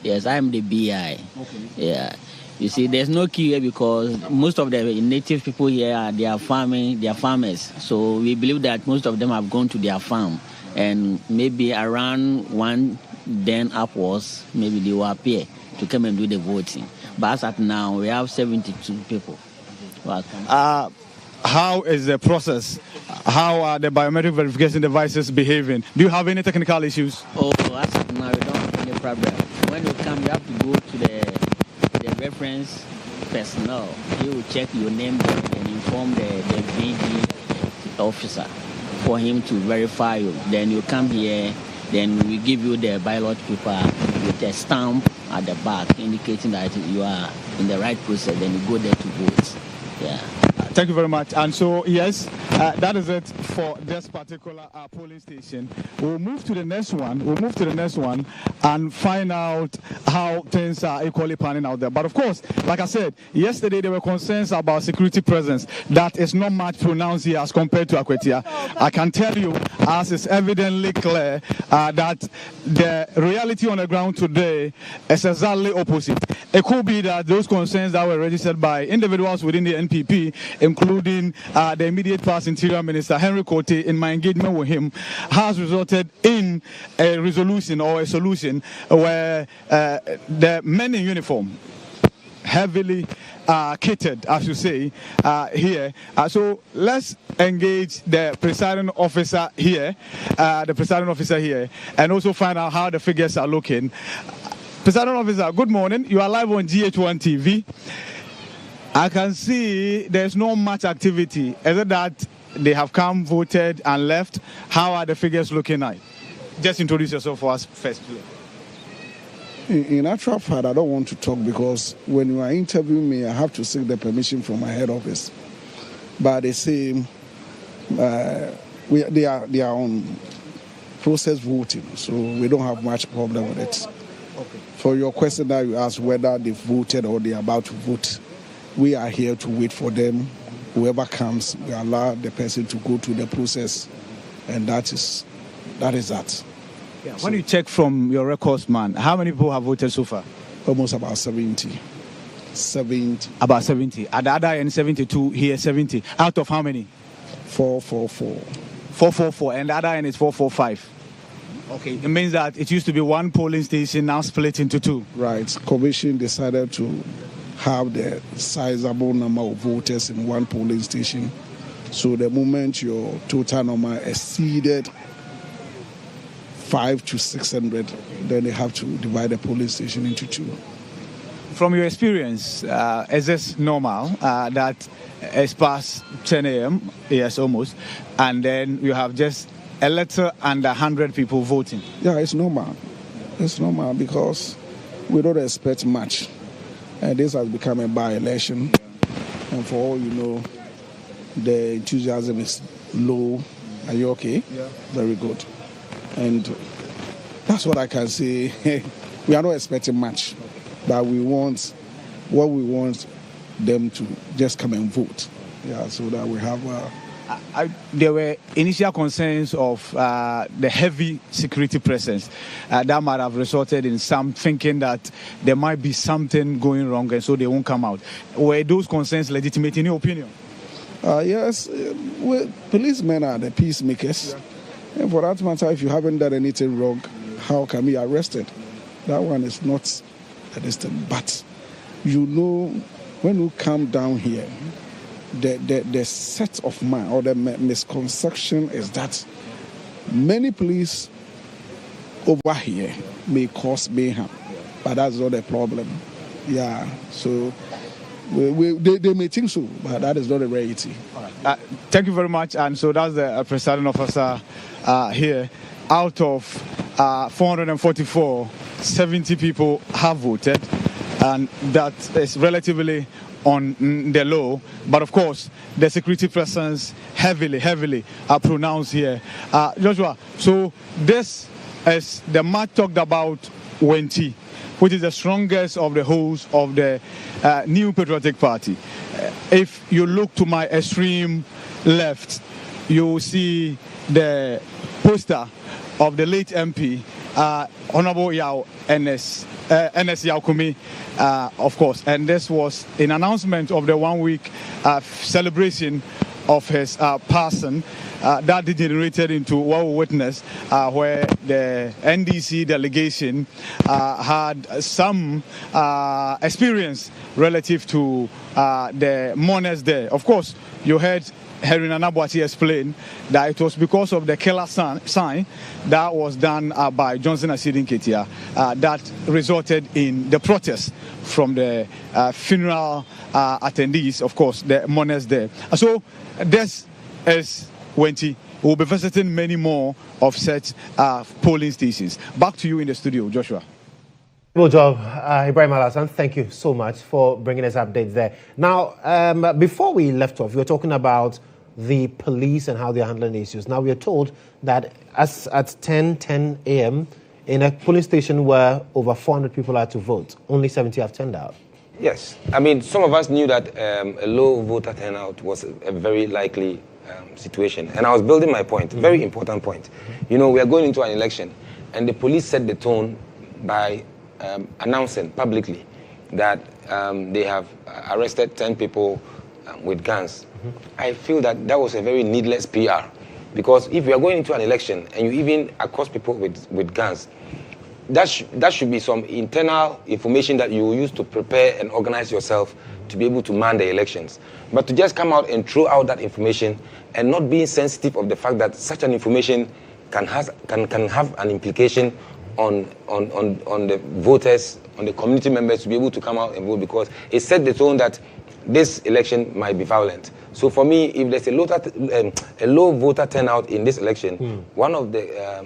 Yes, I'm the BI. Okay. Yeah. You see, there's no queue here because most of the native people here, they are farmers. So we believe that most of them have gone to their farm. And maybe around 1 then upwards, maybe they will appear to come and do the voting. But as at now, we have 72 people. How is the process? How are the biometric verification devices behaving? Do you have any technical issues? Oh, as of now, we don't have any problem. When you come, you have to go to the reference personnel. He will check your name and inform the VD officer for him to verify you. Then you come here, Then we give you the ballot paper with a stamp at the back indicating that you are in the right process. Then you go there to vote. Yeah. Thank you very much. And so, yes, that is it for this particular polling station. We'll move to the next one. And find out how things are equally panning out there. But of course, like I said, yesterday there were concerns about security presence that is not much pronounced here as compared to Akwatia. I can tell you, as is evidently clear, that the reality on the ground today is exactly opposite. It could be that those concerns that were registered by individuals within the NPP, including the immediate past Interior Minister Henry Kote, in my engagement with him, has resulted in a resolution or a solution where the men in uniform, heavily kitted, as you say, here. So let's engage the presiding officer here, and also find out how the figures are looking. Presiding officer, good morning. You are live on GHOne TV. I can see there's not much activity. Is it that they have come, voted, and left? How are the figures looking like? Just introduce yourself for us first, please. In actual fact, I don't want to talk because when you are interviewing me, I have to seek the permission from my head office. But they say they are on process voting, so we don't have much problem with it. Okay. For your question that you asked whether they voted or they are about to vote, we are here to wait for them. Whoever comes, we allow the person to go through the process, and that is that. Yeah. When you check from your records, man, how many people have voted so far? Almost about 70. 70. About 70. At the other end, 72. Here, 70. Out of how many? 444. 444. And the other end is 445. Okay. It means that it used to be one polling station, now split into two. Right. Commission decided to have the sizable number of voters in one polling station. So the moment your total number exceeded 500 to 600, then they have to divide the polling station into two. From your experience, is this normal that it's past 10 a.m., yes, almost, and then you have just a little under 100 people voting? Yeah, it's normal. It's normal because we don't expect much. And this has become a by-election. And for all you know, the enthusiasm is low. Are you okay? Yeah. Very good. And that's what I can say. We are not expecting much, but we want them to just come and vote. Yeah, so that we have. There were initial concerns of the heavy security presence that might have resulted in some thinking that there might be something going wrong, and so they won't come out. Were those concerns legitimate in your opinion? Yes, policemen are the peacemakers. Yeah. And for that matter, if you haven't done anything wrong, how can we be arrested? That one is not a distance. But you know, when you come down here, the set of mind or the misconception is that many police over here may cause mayhem, but that's not the problem. Yeah, so they may think so, but that is not the reality. All right. Thank you very much. And so that's the presiding officer here. Out of 444, 70 people have voted, and that is relatively on the low. But of course, the security presence heavily are pronounced here. Joshua, so this is the much talked about Wenti, which is the strongest of the hosts of the New Patriotic Party. If you look to my extreme left, you see the poster of the late MP, Honorable Yao NS Yaokumi, of course. And this was an announcement of the 1 week celebration of his passing that degenerated into what we witnessed, where the NDC delegation had some experience relative to the mourners there. Of course, you heard Henry Nanabuati explained that it was because of the killer sign that was done by Johnson Asidin Ketia that resulted in the protest from the funeral attendees, of course, the mourners there. So this is Wenti. we'll be visiting many more of such polling stations. Back to you in the studio, Joshua. Good job, Ibrahim Alassane. Thank you so much for bringing us updates there. Now, before we left off, we were talking about the police and how they're handling issues. Now, we are told that as at 10 a.m., in a polling station where over 400 people had to vote, only 70 have turned out. Yes. I mean, some of us knew that a low voter turnout was a very likely situation. And I was building my point, very important point. You know, we are going into an election, and the police set the tone by announcing publicly that they have arrested 10 people with guns. I feel that that was a very needless PR, because if you are going into an election and you even accost people with guns, that should be some internal information that you will use to prepare and organize yourself to be able to man the elections. But to just come out and throw out that information and not being sensitive of the fact that such an information can have an implication on the voters, on the community members to be able to come out and vote, because it set the tone that this election might be violent. So for me, if there's a low voter turnout in this election, one of the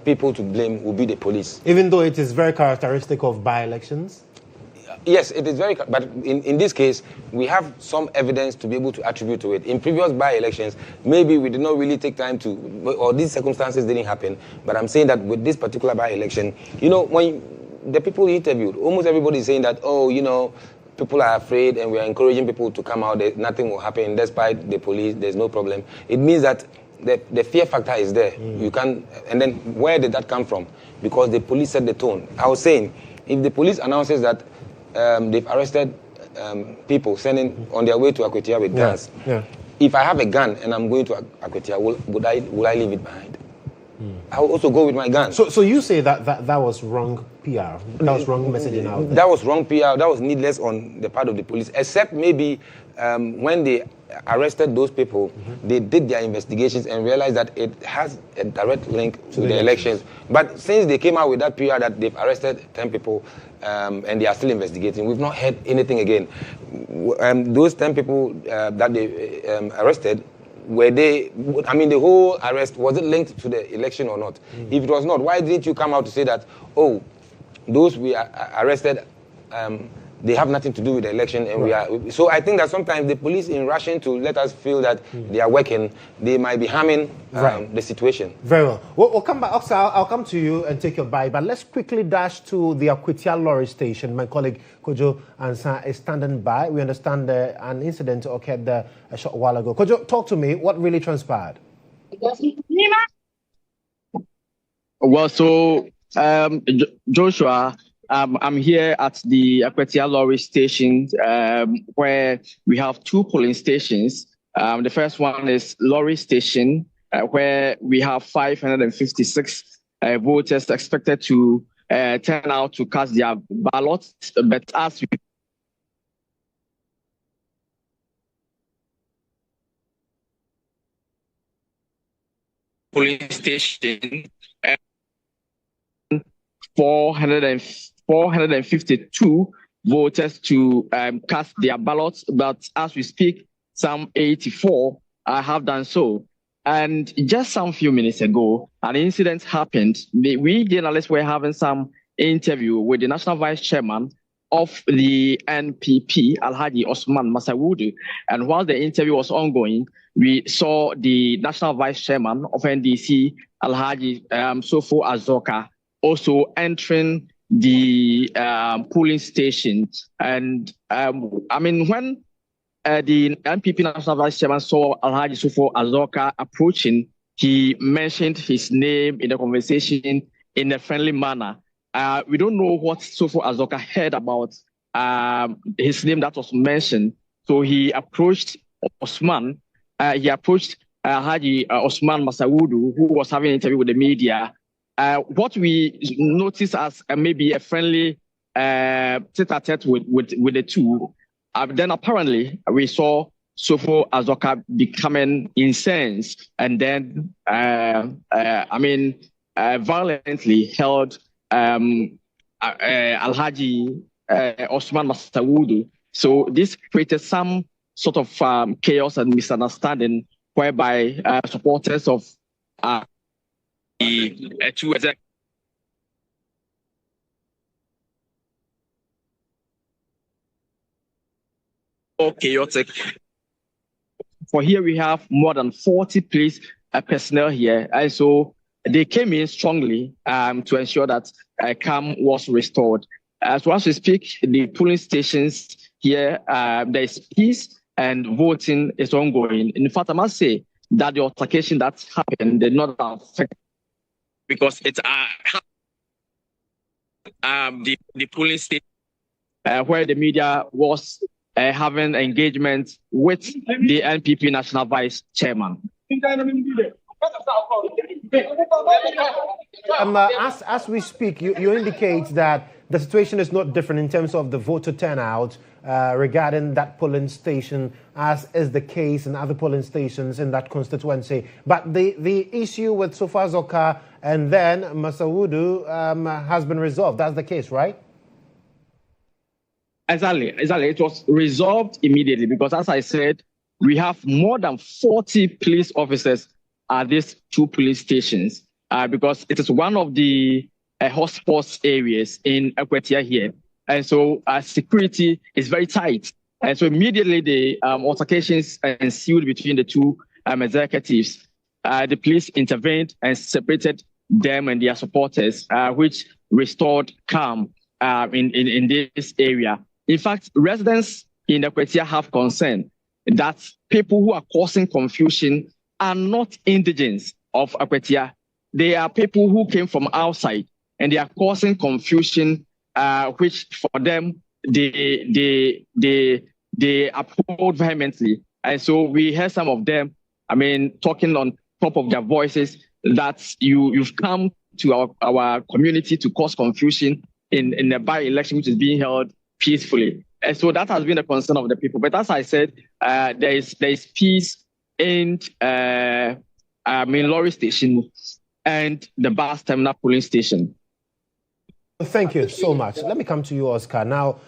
people to blame will be the police. Even though it is very characteristic of by-elections? Yes, it is very, but in this case, we have some evidence to be able to attribute to it. In previous by-elections, maybe we did not really take time to, or these circumstances didn't happen, but I'm saying that with this particular by-election, you know, when the people interviewed, almost everybody is saying that, oh, you know, people are afraid and we are encouraging people to come out, nothing will happen, despite the police, there's no problem. It means that the fear factor is there. You can, and then where did that come from? Because the police set the tone. I was saying, if the police announces that they've arrested people sending on their way to Akwatia with guns, if I have a gun and I'm going to Akwatia, will I leave it behind? I will also go with my gun. So you say that was wrong PR, that was wrong messaging out there. That was wrong PR, that was needless on the part of the police, except maybe when they arrested those people, they did their investigations and realized that it has a direct link to the elections. But since they came out with that PR that they've arrested 10 people and they are still investigating, we've not heard anything again. Those 10 people that they arrested, were they, I mean, the whole arrest, was it linked to the election or not? If it was not, why didn't you come out to say that, oh, those we arrested, they have nothing to do with the election, and we are. So I think that sometimes the police, in rushing to let us feel that they are working, they might be harming the situation. Very well. We'll come back. Oxa, I'll come to you and take your bite, but let's quickly dash to the Akwatia lorry station. My colleague Kojo Ansa is standing by. We understand an incident occurred there a short while ago. Kojo, talk to me. What really transpired? Well, so Joshua, I'm here at the Akwatia lorry station where we have two polling stations. The first one is lorry station where we have 556 voters expected to turn out to cast their ballots. But as we polling station, 452 voters to cast their ballots, but as we speak, some 84 have done so. And just some few minutes ago, an incident happened. We journalists were having some interview with the national vice chairman of the NPP, Alhaji Osman Masawudu. And while the interview was ongoing, we saw the national vice chairman of NDC, Alhaji Sofo Azoka, also entering the polling station. And I mean, when the NPP National Vice Chairman saw Alhaji Sofo Azoka approaching, he mentioned his name in the conversation in a friendly manner. We don't know what Sofo Azoka heard about his name that was mentioned. So he approached Osman. He approached Alhaji Osman Masawudu, who was having an interview with the media. What we noticed as maybe a friendly tete-a-tete with the two, then apparently we saw Sofo Azoka becoming incensed and then, violently held Alhaji Osman Masawudu. So this created some sort of chaos and misunderstanding whereby supporters of the two executives chaotic. For here we have more than 40 police personnel here, and so they came in strongly to ensure that calm was restored. So as we speak, the polling stations here, there is peace and voting is ongoing. In fact, I must say that the altercation that happened did not affect, because it's the polling station where the media was having engagement with the NPP National Vice Chairman. As we speak, you indicate that the situation is not different in terms of the voter turnout regarding that polling station, as is the case in other polling stations in that constituency. But the issue with Sofa Zoka and then Masawudu has been resolved. That's the case, right? Exactly. It was resolved immediately because, as I said, we have more than 40 police officers at these two police stations because it is one of the hotspots areas in Akwatia here. And so security is very tight. And so immediately the altercations ensued between the two executives. The police intervened and separated them and their supporters, which restored calm in this area. In fact, residents in Akwatia have concern that people who are causing confusion are not indigents of Akwatia. They are people who came from outside and they are causing confusion, which for them, they uphold vehemently. And so we heard some of them, talking on top of their voices that you've come to our community to cause confusion in a by-election which is being held peacefully. And so that has been a concern of the people. But as I said, there is peace in Lorry Station and the bus terminal polling station. Thank you so much. Let me come to you, Oscar. Now,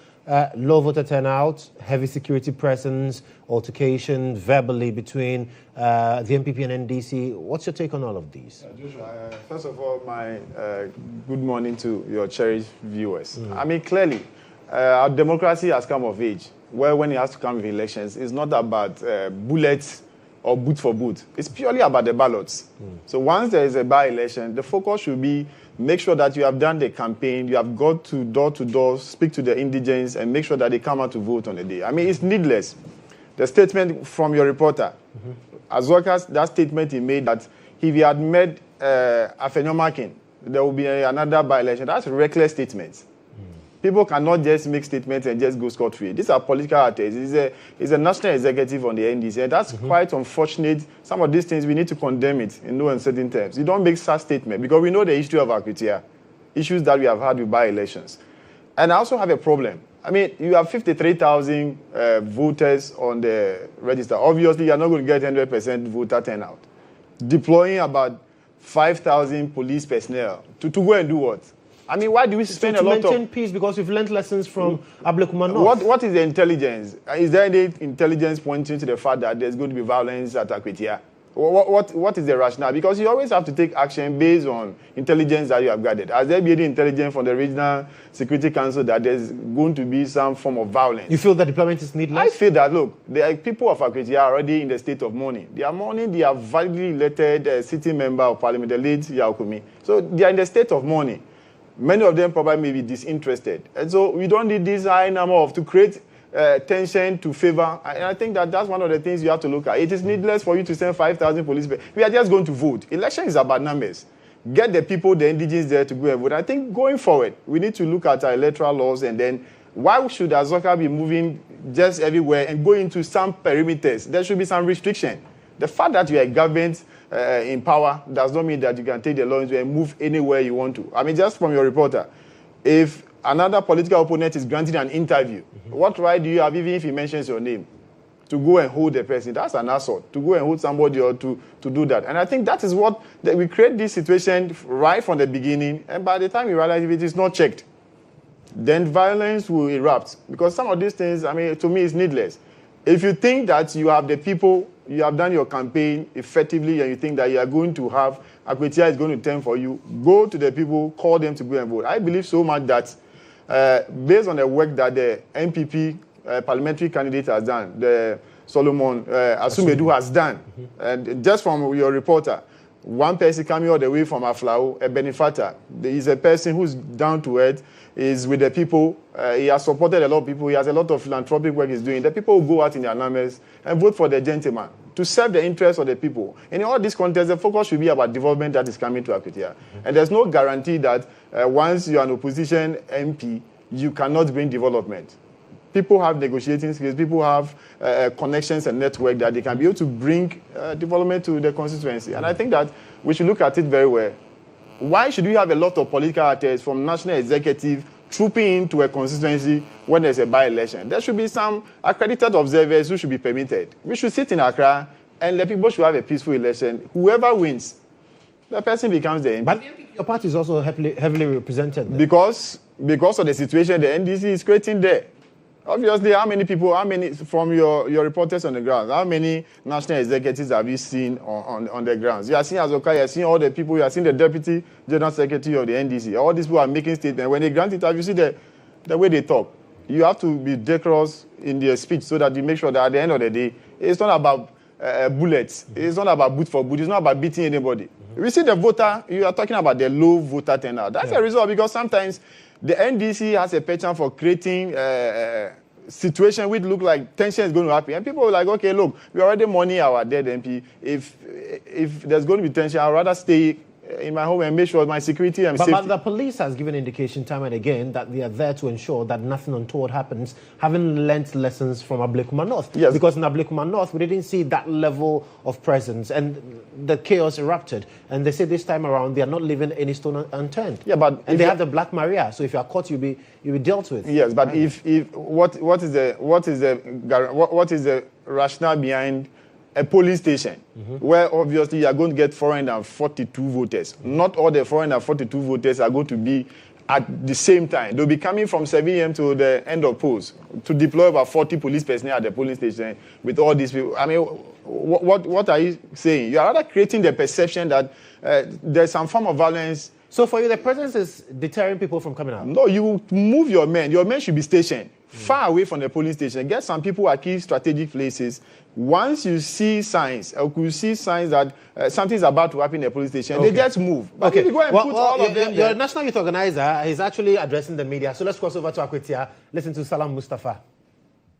low voter turnout, heavy security presence, altercation verbally between the NPP and NDC. What's your take on all of these? Joshua, first of all, my good morning to your cherished viewers. Clearly, our democracy has come of age, where when it has to come with elections, it's not about bullets or boot for boot. It's purely about the ballots. So once there is a by-election, the focus should be make sure that you have done the campaign, you have got to door, speak to the indigents, and make sure that they come out to vote on the day. It's needless. The statement from your reporter, as well as that statement he made that if he had made Afenyomakin, there will be another by-election. That's a reckless statement. People cannot just make statements and just go scot-free. These are political actors. It's a national executive on the NDC, and that's quite unfortunate. Some of these things, we need to condemn it in no uncertain terms. You don't make such statements because we know the history of Akwatia, issues that we have had with by-elections. And I also have a problem. You have 53,000 voters on the register. Obviously, you're not going to get 100% voter turnout. Deploying about 5,000 police personnel to go and do what? Why do we spend a lot of... To maintain peace because we've learned lessons from Ablekuma North. What is the intelligence? Is there any intelligence pointing to the fact that there's going to be violence at Akwatia? What is the rationale? Because you always have to take action based on intelligence that you have gathered. Has there been any intelligence from the Regional Security Council that there's going to be some form of violence? You feel that deployment is needless? I feel that, look, the people of Akwatia are already in the state of mourning. They are mourning the validly elected sitting member of Parliament, the late Yaokumi. So they are in the state of mourning. Many of them probably may be disinterested. And so we don't need this high number to create tension to favor. And I think that's one of the things you have to look at. It is needless for you to send 5,000 policemen. We are just going to vote. Election is about numbers. Get the people, the indigenous there to go and vote. I think going forward, we need to look at our electoral laws and then why should Azoka be moving just everywhere and go into some perimeters? There should be some restriction. The fact that you are a government in power does not mean that you can take the law and move anywhere you want to. Just from your reporter, if another political opponent is granting an interview, what right do you have, even if he mentions your name, to go and hold the person? That's an assault, to go and hold somebody or to do that. And I think that is what, we create this situation right from the beginning, and by the time you realize if it is not checked, then violence will erupt. Because some of these things, to me, is needless. If you think that you have the people you have done your campaign effectively and you think that you are going to have Akwatia is going to turn for you, go to the people, call them to go and vote. I believe so much that based on the work that the MPP parliamentary candidate has done, the Solomon Asumedu has done, and just from your reporter, one person coming all the way from Aflao, a benefactor. He's a person who's down to earth, is with the people. He has supported a lot of people. He has a lot of philanthropic work he's doing. The people will go out in their numbers and vote for the gentleman to serve the interests of the people. In all these contests, the focus should be about development that is coming to Akwatia. And there's no guarantee that once you're an opposition MP, you cannot bring development. People have negotiating skills. People have connections and network that they can be able to bring development to the constituency. And I think that we should look at it very well. Why should we have a lot of political actors from national executive trooping into a constituency when there's a by-election? There should be some accredited observers who should be permitted. We should sit in Accra and the people should have a peaceful election. Whoever wins, the person becomes the MP. But your party is also heavily represented there. Because of the situation the NDC is creating there. Obviously, how many from your reporters on the ground, how many national executives have you seen on the grounds? You have seen Azoka, you have seen all the people, you have seen the deputy general secretary of the NDC. All these people are making statements. When they grant it, you see the way they talk. You have to be decorous in their speech so that you make sure that at the end of the day, it's not about bullets. It's not about boot for boot. It's not about beating anybody. We see the voter, you are talking about the low voter turnout. That's a result because sometimes the NDC has a penchant for creating situation which look like tension is going to happen. And people are like, okay, look, we already mourning our dead MP. If there's going to be tension, I'd rather stay in my home and make sure my security and safety. But the police has given indication time and again that they are there to ensure that nothing untoward happens, having learnt lessons from Ablekuma North. Yes. Because in Ablekuma North, we didn't see that level of presence and the chaos erupted. And they say this time around, they are not leaving any stone unturned. Yeah, but and they have the Black Maria, so if you are caught, you'll be dealt with. Yes, but right. if what is the rationale behind a polling station where obviously you are going to get 442 voters. Not all the 442 voters are going to be at the same time. They'll be coming from 7 a.m. to the end of polls to deploy about 40 police personnel at the polling station with all these people. I mean, what are you saying? You are rather creating the perception that there's some form of violence. So for you, the presence is deterring people from coming out? No, you move your men. Your men should be stationed far away from the polling station. Get some people at key strategic places. Once you see signs, or you see signs that something's about to happen in the police station, they just move. But if you go and put all of them your national youth organizer is actually addressing the media. So let's cross over to Akwatia. Listen to Salam Mustafa.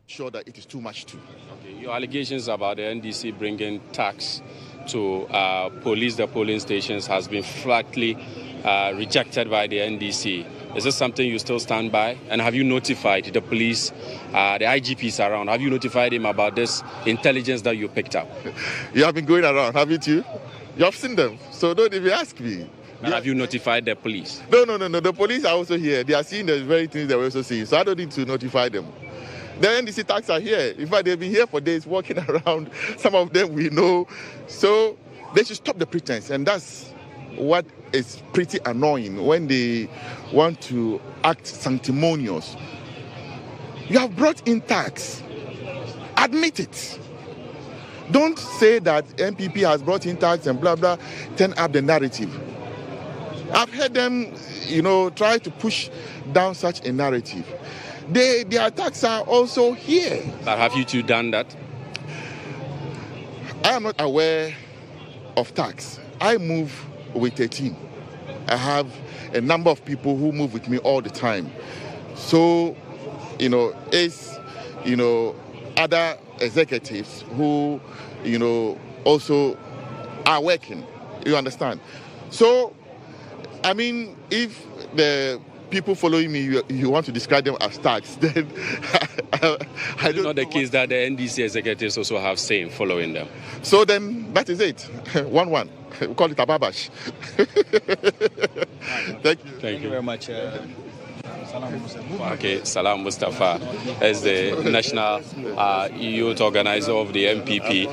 Sure that it is too much too. Okay. Your allegations about the NDC bringing tax to police the polling stations has been flatly rejected by the NDC. Is this something you still stand by? And have you notified the police, the IGPs around? Have you notified him about this intelligence that you picked up? You have been going around, haven't you? You have seen them, so don't even ask me. And have you notified the police? No. The police are also here. They are seeing the very things they were also seeing, so I don't need to notify them. The NDC tax are here. In fact, they've been here for days walking around. Some of them we know. So they should stop the pretense, and that's what is pretty annoying when they want to act sanctimonious. You have brought in tax. Admit it. Don't say that MPP has brought in tax and blah, blah, turn up the narrative. I've heard them, try to push down such a narrative. Their attacks are also here. But have you two done that? I am not aware of tax. I move with a team. I have a number of people who move with me all the time. So, other executives who, also are working. You understand? So, I mean, if the people following me, you want to describe them as tax, then I don't know. Not the case that the NDC executives also have saying following them. So then, that is it. 1-1. We call it Ababash. Thank you. Thank you very much. Okay, Salam Mustafa is the national youth organizer of the MPP.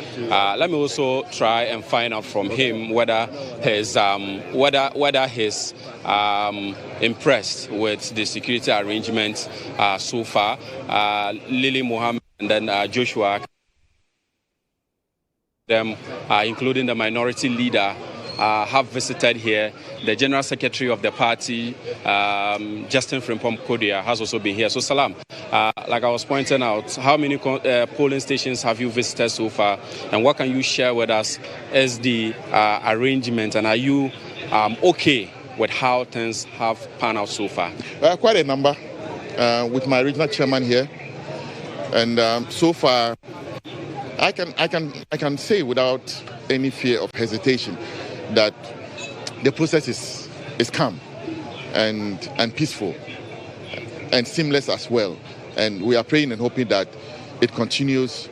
Let me also try and find out from him whether he's impressed with the security arrangements so far. Lily Mohammed and then Joshua. them, including the minority leader, have visited here. The General Secretary of the party, Justin Frimpong Kodia, has also been here. So, Salam, like I was pointing out, how many polling stations have you visited so far? And what can you share with us as the arrangement? And are you okay with how things have panned out so far? Quite a number with my regional chairman here. And so far, I can say without any fear of hesitation that the process is calm and peaceful and seamless as well. And we are praying and hoping that it continues,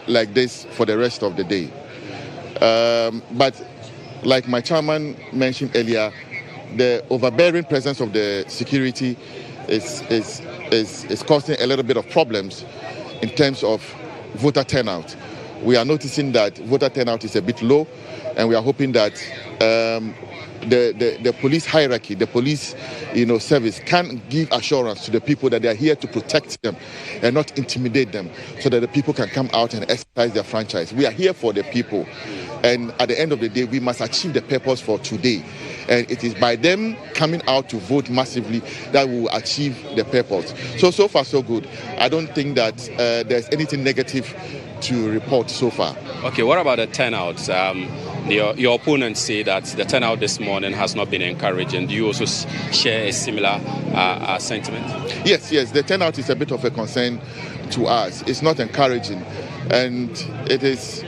like this for the rest of the day. But like my chairman mentioned earlier, the overbearing presence of the security is causing a little bit of problems in terms of voter turnout. We are noticing that voter turnout is a bit low, and we are hoping that the police hierarchy, the police service can give assurance to the people that they are here to protect them and not intimidate them, so that the people can come out and exercise their franchise. We are here for the people, and at the end of the day, we must achieve the purpose for today. And it is by them coming out to vote massively that we will achieve the purpose. So far, so good. I don't think that there's anything negative to report so far. Okay, what about the turnout? Your opponents say that the turnout this morning has not been encouraging. Do you also share a similar sentiment? Yes, the turnout is a bit of a concern to us. It's not encouraging, and it is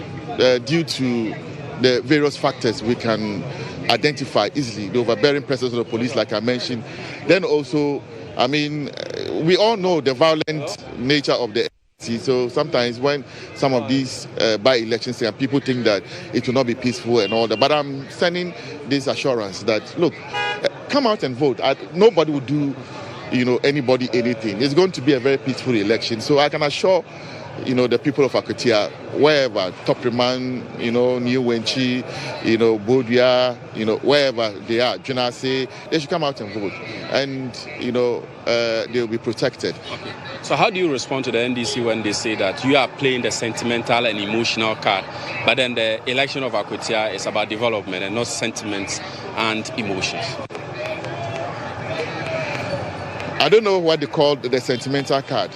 due to the various factors we can identify easily. The overbearing presence of the police, like I mentioned. Then also, we all know the violent nature of the ANC. So sometimes when some of these by-elections, people think that it will not be peaceful and all that. But I'm sending this assurance that, look, come out and vote. Nobody will do, anybody anything. It's going to be a very peaceful election. So I can assure the people of Akwatia, wherever, Topriman, New Wenchi, Bodia, wherever they are, Junase, they should come out and vote. And, they'll be protected. Okay. So how do you respond to the NDC when they say that you are playing the sentimental and emotional card, but then the election of Akwatia is about development and not sentiments and emotions? I don't know what they call the sentimental card.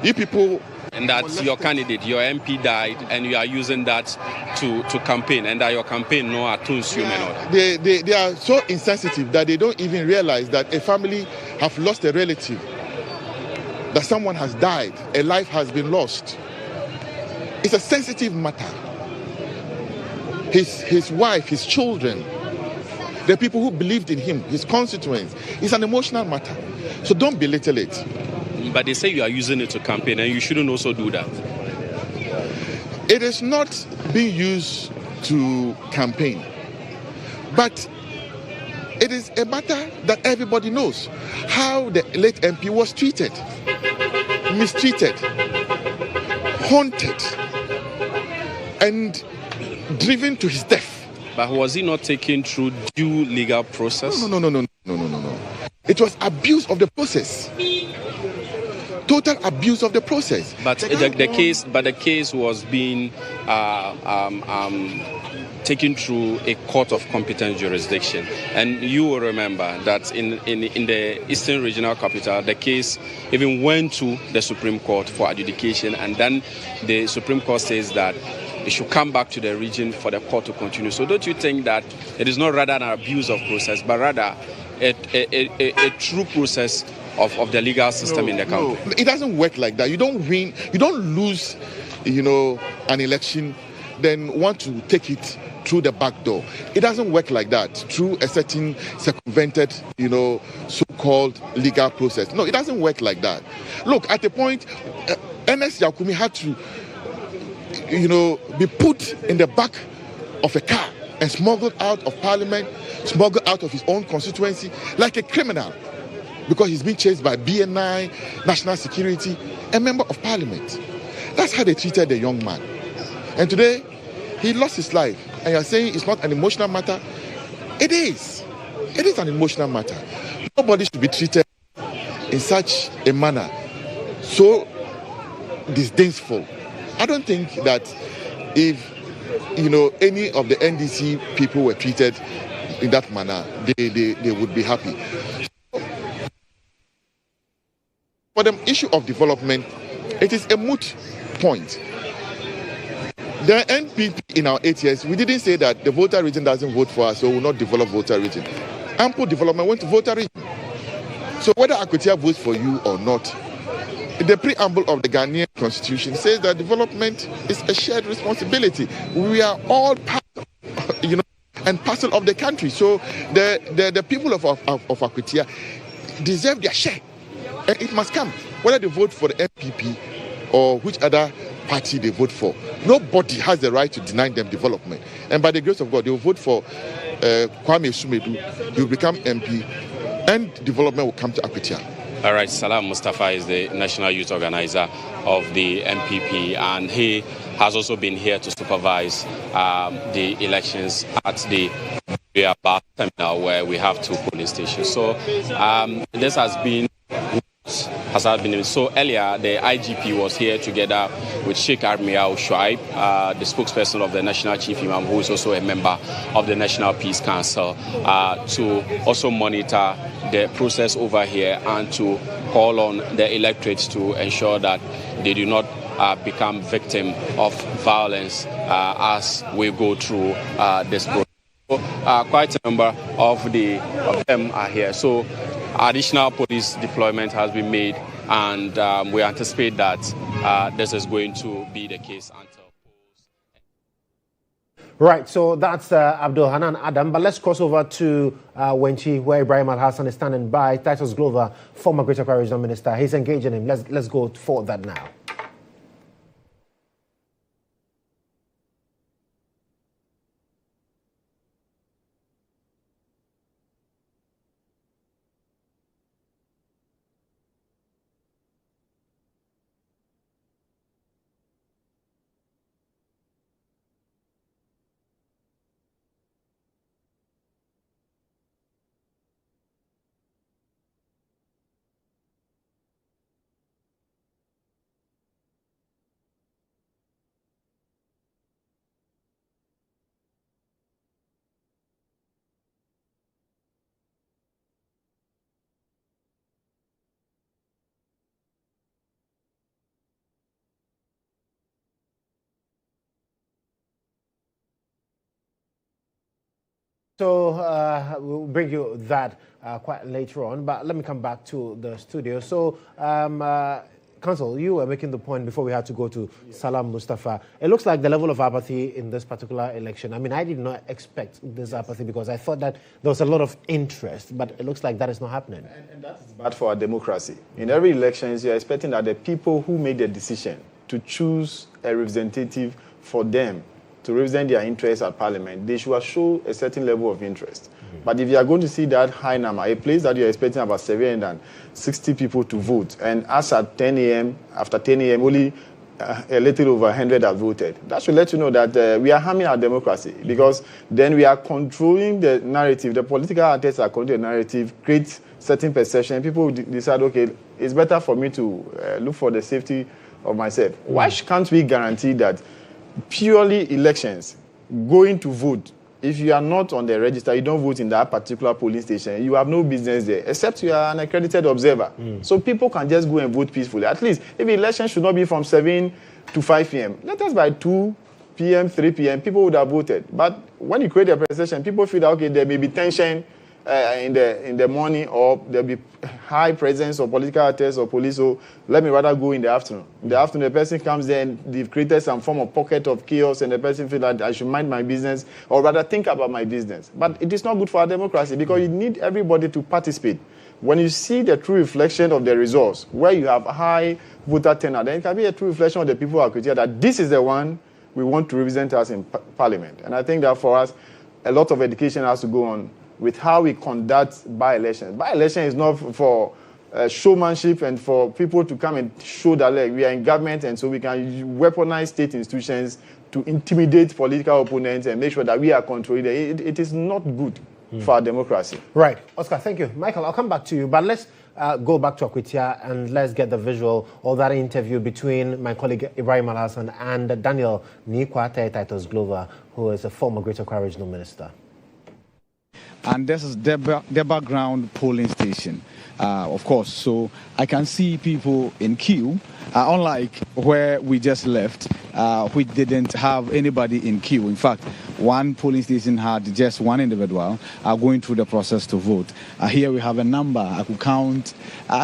You people... And that your candidate, your MP died, and you are using that to campaign, and that your campaign no atones you and all. They are so insensitive that they don't even realize that a family have lost a relative, that someone has died, a life has been lost. It's a sensitive matter. His wife, his children, the people who believed in him, his constituents, it's an emotional matter. So don't belittle it. But they say you are using it to campaign, and you shouldn't also do that. It is not being used to campaign, but it is a matter that everybody knows how the late MP was treated, mistreated, haunted, and driven to his death. But was he not taken through due legal process? No. It was abuse of the process. Total abuse of the process. But the case was being taken through a court of competent jurisdiction, and you will remember that in the Eastern Regional Capital, the case even went to the Supreme Court for adjudication, and then the Supreme Court says that it should come back to the region for the court to continue. So don't you think that it is not rather an abuse of process, but rather a true process of the legal system in the country? No, it doesn't work like that. You don't win, you don't lose, an election, then want to take it through the back door. It doesn't work like that, through a certain circumvented, so-called legal process. No, it doesn't work like that. Look, at the point, Ernest Yakumi had to, be put in the back of a car and smuggled out of parliament, smuggled out of his own constituency like a criminal, because he's being chased by BNI, national security, a member of parliament. That's how they treated the young man. And today, he lost his life. And you're saying it's not an emotional matter? It is. It is an emotional matter. Nobody should be treated in such a manner, so disdainful. I don't think that if any of the NDC people were treated in that manner, they would be happy. For the issue of development, it is a moot point. The NPP in our 8 years, we didn't say that the Volta region doesn't vote for us, so we will not develop Volta region. Ample development went to Volta region. So whether Akwatia votes for you or not, the preamble of the Ghanaian constitution says that development is a shared responsibility. We are all part, and parcel of the country. So the people of Akwatia deserve their share. And it must come, whether they vote for the NPP or which other party they vote for. Nobody has the right to deny them development. And by the grace of God, they will vote for Kwame Sumedu. He will become MP, and development will come to Akwatia. All right, Salam Mustafa is the national youth organizer of the MPP, and he has also been here to supervise the elections at the bus terminal where we have 2 polling stations. So this has been so earlier. The IGP was here together with Sheikh Armiao Shuaib, the spokesperson of the National Chief Imam, who is also a member of the National Peace Council, to also monitor the process over here and to call on the electorates to ensure that they do not become victim of violence as we go through this process. So, quite a number of them are here. So additional police deployment has been made, and we anticipate that this is going to be the case until. Right, so that's Abdul Hanan Adam. But let's cross over to Wenchi, where Ibrahim Al-Hassan is standing by. Titus Glover, former Greater Accra Regional Minister. He's engaging him. Let's go for that now. So we'll bring you that quite later on, but let me come back to the studio. So, Council, you were making the point before we had to go to Salam Mustafa. It looks like the level of apathy in this particular election. I mean, I did not expect this apathy because I thought that there was a lot of interest, but it looks like that is not happening. And that is bad for our democracy. In every election, you're expecting that the people who made the decision to choose a representative for them to represent their interests at Parliament, they should show a certain level of interest. But if you are going to see that high number, a place that you're expecting about 760 people to vote, and as at 10 a.m., after 10 a.m., only a little over 100 have voted, that should let you know that we are harming our democracy, because then we are controlling the narrative. The political artists are controlling the narrative, create certain perception. People decide, okay, it's better for me to look for the safety of myself. Why can't we guarantee that purely elections, going to vote, if you are not on the register, you don't vote in that particular polling station, you have no business there, except you are an accredited observer. So people can just go and vote peacefully. At least, if the election should not be from 7 to 5 p.m., let us by 2 p.m., 3 p.m., people would have voted. But when you create a perception, people feel that, okay, there may be tension in the morning, or there'll be high presence of political actors or police, so let me rather go in the afternoon. In the afternoon, the person comes there and they've created some form of pocket of chaos, and the person feels that I should mind my business, or rather think about my business. But it is not good for our democracy, because you need everybody to participate. When you see the true reflection of the results, where you have high voter turnout, then it can be a true reflection of the people who are critical, that this is the one we want to represent us in Parliament. And I think that for us, a lot of education has to go on with how we conduct by-elections. By-election is not for showmanship and for people to come and show that we are in government, and so we can weaponize state institutions to intimidate political opponents and make sure that we are controlling it. It is not good for our democracy. Right. Oscar, thank you. Michael, I'll come back to you, but let's go back to Akwatia and let's get the visual of that interview between my colleague Ibrahim Alhassan and Daniel Nikwate Titus Glover, who is a former Greater Accra Regional Minister. And this is the background polling station, of course. So I can see people in queue, unlike where we just left, which didn't have anybody in queue. In fact, one polling station had just one individual going through the process to vote. Here we have a number. I could count,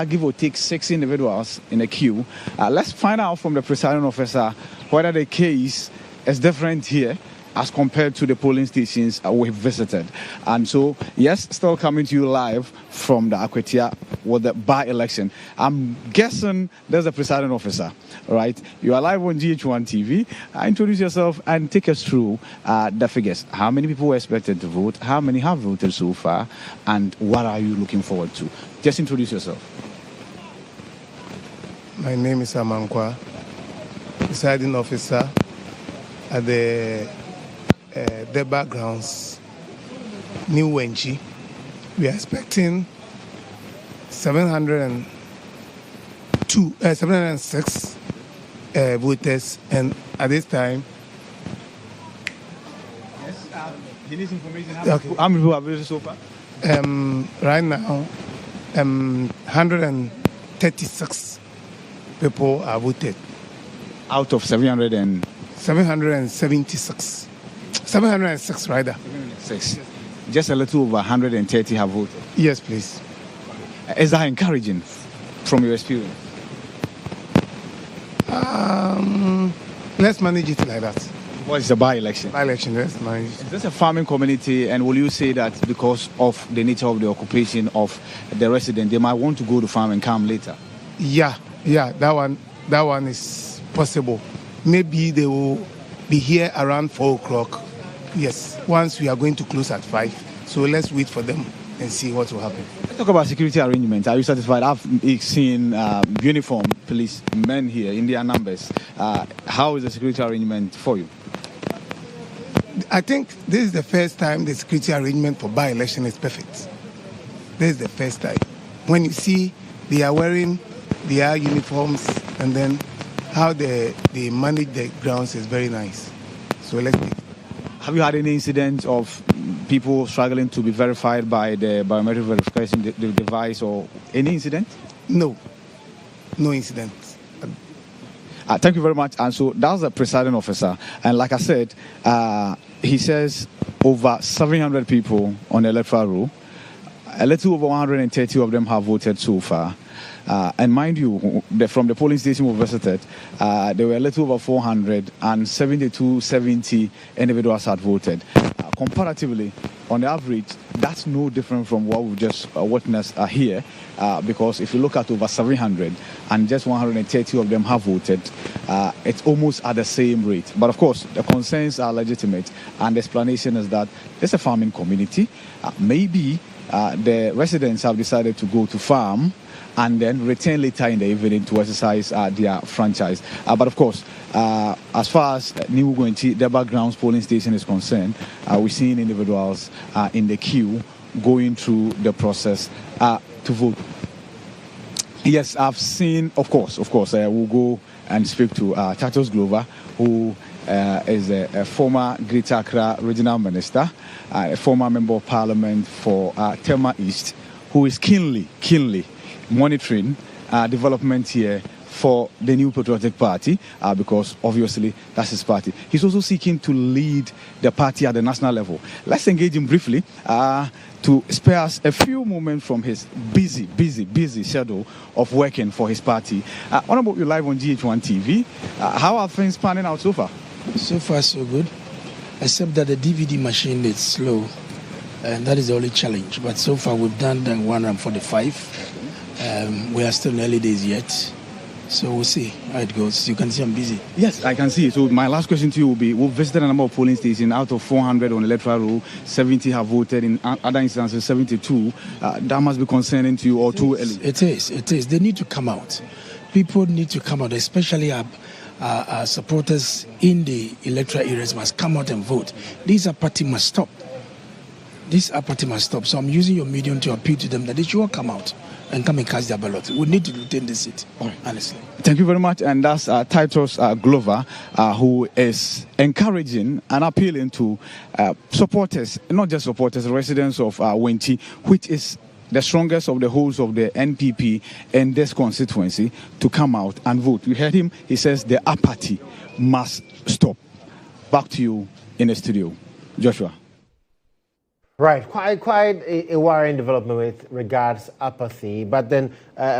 give or take 6 individuals in a queue. Let's find out from the presiding officer whether the case is different here as compared to the polling stations we've visited. And so, yes, still coming to you live from the Akwatia with the by-election. I'm guessing there's a presiding officer, right? You are live on GHOne TV. Introduce yourself and take us through the figures. How many people were expected to vote? How many have voted so far? And what are you looking forward to? Just introduce yourself. My name is Amankwa, presiding officer at the backgrounds, New Wenchi. We are expecting 706 voters, and at this time, he needs information. How many people have voted so far? Right now, 136 people are voted. Out of 776. 706 rather. 706. Just a little over 130 have voted. Yes, please. Is that encouraging from your experience? Let's manage it like that. What is the by-election? By-election, let's manage it. Is this a farming community, and will you say that because of the nature of the occupation of the resident, they might want to go to farm and come later? Yeah, that one is possible. Maybe they will be here around 4 o'clock. Yes, once we are going to close at 5. So let's wait for them and see what will happen. Let's talk about security arrangements. Are you satisfied? I've seen uniformed police men here in their numbers. How is the security arrangement for you? I think this is the first time the security arrangement for by-election is perfect. This is the first time. When you see they are wearing their uniforms, and then how they manage the grounds is very nice. So let's take it. Have you had any incidents of people struggling to be verified by the biometric verification the device, or any incident? No incident. Thank you very much. And so that's the presiding officer. And like I said, he says over 700 people on the electoral roll. A little over 130 of them have voted so far. And mind you, from the polling station we visited, there were a little over 470 individuals had voted. Comparatively, on the average, that's no different from what we've just witnessed here, because if you look at over 700 and just 130 of them have voted, it's almost at the same rate. But of course, the concerns are legitimate, and the explanation is that it's a farming community. Maybe the residents have decided to go to farm and then return later in the evening to exercise their franchise. But of course, as far as New Wenchi, the backgrounds polling station is concerned, we're seeing individuals in the queue going through the process to vote. Yes, I've seen, of course, we'll go and speak to Titus Glover, who is a former Greater Accra Regional Minister, a former Member of Parliament for Tema East, who is keenly monitoring development here for the New Patriotic Party, because obviously that's his party. He's also seeking to lead the party at the national level. Let's engage him briefly to spare us a few moments from his busy schedule of working for his party. Honorable, you're live on GHOne TV. How are things panning out so far? So far, so good, except that the DVD machine is slow, and that is the only challenge. But so far, we've done 145. We are still in early days yet, so we'll see how it goes. You can see I'm busy. Yes, I can see. So my last question to you will be, we've visited a number of polling stations. Out of 400 on the electoral roll, 70 have voted. In other instances, 72. That must be concerning to you, or too early? It is. They need to come out. People need to come out, especially our supporters in the electoral areas must come out and vote. This party must stop. So I'm using your medium to appeal to them that they should all come out and come and cast their ballot. We need to retain this seat, honestly. Thank you very much. And that's Titus Glover, who is encouraging and appealing to supporters, not just supporters, residents of Wenchi, which is the strongest of the holes of the NPP in this constituency, to come out and vote. You heard him. He says the apathy must stop. Back to you in the studio, Joshua. Right, quite a worrying development with regards apathy. But then,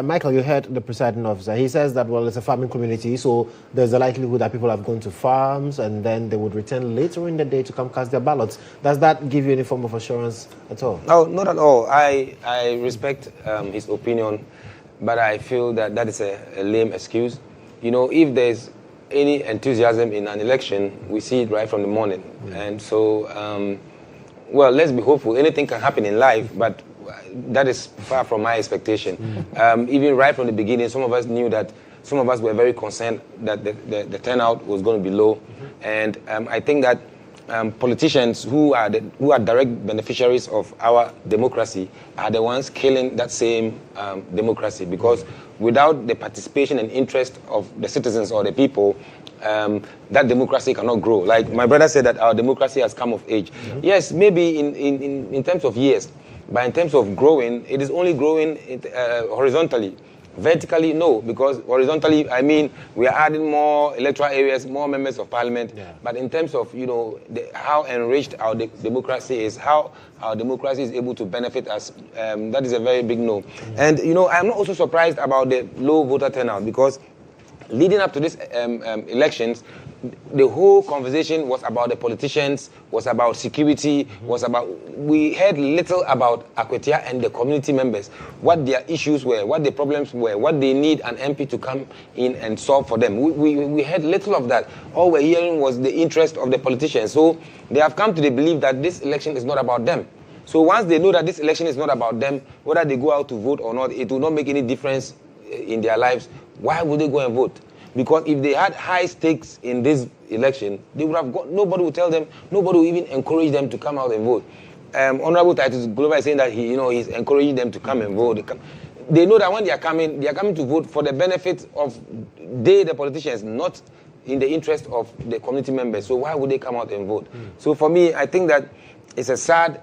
Michael, you heard the presiding officer. He says that, well, it's a farming community, so there's a likelihood that people have gone to farms and then they would return later in the day to come cast their ballots. Does that give you any form of assurance at all? No, not at all. I respect his opinion, but I feel that is a lame excuse. You know, if there's any enthusiasm in an election, we see it right from the morning. And so... well, let's be hopeful. Anything can happen in life, but that is far from my expectation. Even right from the beginning, some of us knew that, some of us were very concerned that the turnout was going to be low. And I think that politicians who are direct beneficiaries of our democracy are the ones killing that same democracy, because without the participation and interest of the citizens or the people, that democracy cannot grow. Like my brother said, that our democracy has come of age. Yes, maybe in terms of years, but in terms of growing, it is only growing horizontally. Vertically, no, because horizontally, I mean, we are adding more electoral areas, more members of parliament. But in terms of, you know, how enriched our democracy is, how our democracy is able to benefit us, that is a very big no. And, you know, I'm not also surprised about the low voter turnout, because leading up to these elections, the whole conversation was about the politicians, was about security, we heard little about Akwatia and the community members, what their issues were, what the problems were, what they need an MP to come in and solve for them. We heard little of that. All we're hearing was the interest of the politicians. So they have come to the belief that this election is not about them. So once they know that this election is not about them, whether they go out to vote or not, it will not make any difference in their lives. Why would they go and vote? Because if they had high stakes in this election, they would have got, nobody would tell them, nobody would even encourage them to come out and vote. Honorable Titus Glover is saying that he's encouraging them to come and vote. They know that when they are coming to vote for the benefit of the politicians, not in the interest of the community members. So why would they come out and vote? So for me, I think that it's a sad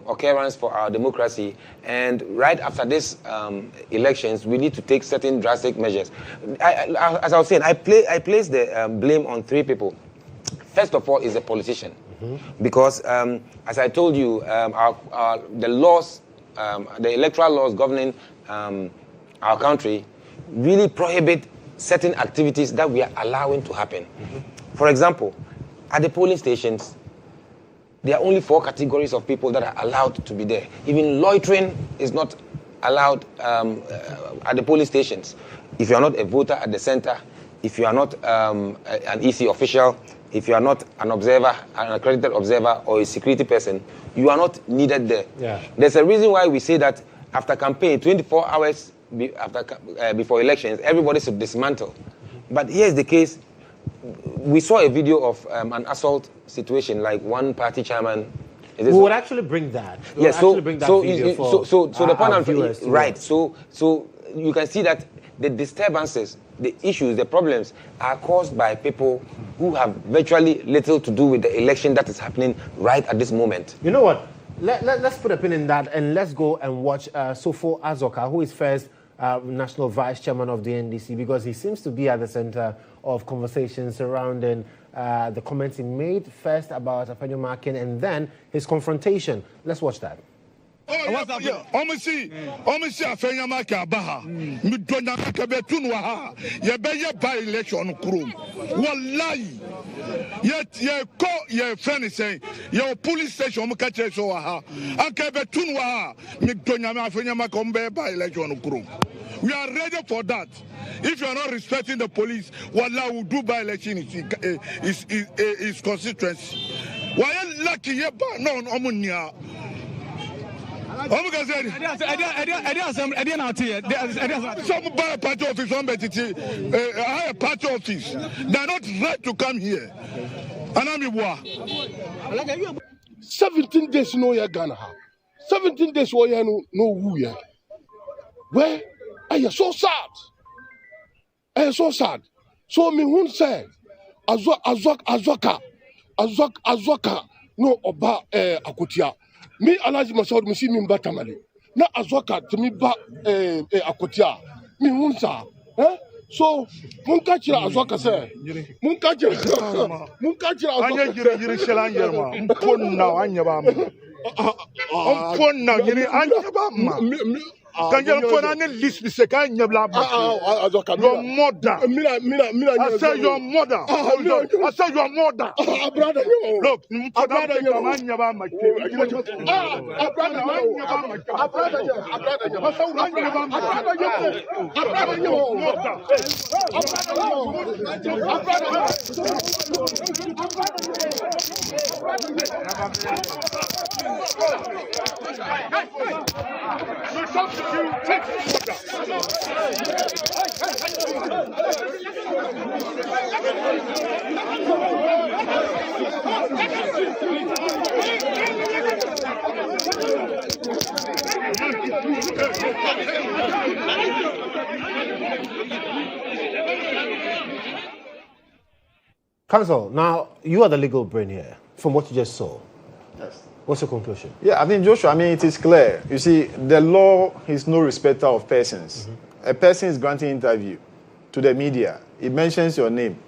occurrence for our democracy, and right after these elections, we need to take certain drastic measures. As I was saying, I place the blame on three people. First of all is the politician, because as I told you, the laws, the electoral laws governing our country really prohibit certain activities that we are allowing to happen. For example, at the polling stations, there are only 4 categories of people that are allowed to be there. Even loitering is not allowed at the polling stations. If you are not a voter at the center, if you are not an EC official, if you are not an observer, an accredited observer or a security person, you are not needed there. There's a reason why we say that after campaign, 24 hours before elections, everybody should dismantle. But here's the case. We saw a video of an assault situation, like one party chairman. We would actually bring that. Yes, so the point I'm viewers, right. So you can see that the disturbances, the issues, the problems are caused by people who have virtually little to do with the election that is happening right at this moment. You know what? Let's put a pin in that and let's go and watch Sofo Azoka, who is first National Vice Chairman of the NDC, because he seems to be at the center of conversations surrounding the comments he made first about Afenyo Makin and then his confrontation. Let's watch that. Omisi Afenyo Makin abaha. Mi donya kebe tunwa ye be ye by-election krum. Wallahi. Ye friend saying ye police station mo kache so ha. Akebe tunwa mi donya Afenyo Makin be by-election krum. We are ready for that. If you are not respecting the police, wallah will do by-election is constituency. Why are lucky? No, no, some buy party office, a higher party office. They are not right to come here. 17 days no ya Ghana. 17 days no who ya. Where I am so sad. I am so sad. So me who say Azwaka no oba Akwatia. Me Alaji Masoud me see me batamali. Na Azwaka to me ba Akwatia. Me who say so munka chira Azwaka say munka chira anya yiri shela yerma mponna anya ba mponna yiri anya ba ma Kanjel Fona list me say kan nyabla ba your mother I say your mother I say your mother brother look brother you anya ba ma Counsel, now you are the legal brain here. From what you just saw, yes. What's your conclusion? Yeah, I think Joshua, it is clear. You see, the law is no respecter of persons. A person is granting interview to the media. It mentions your name.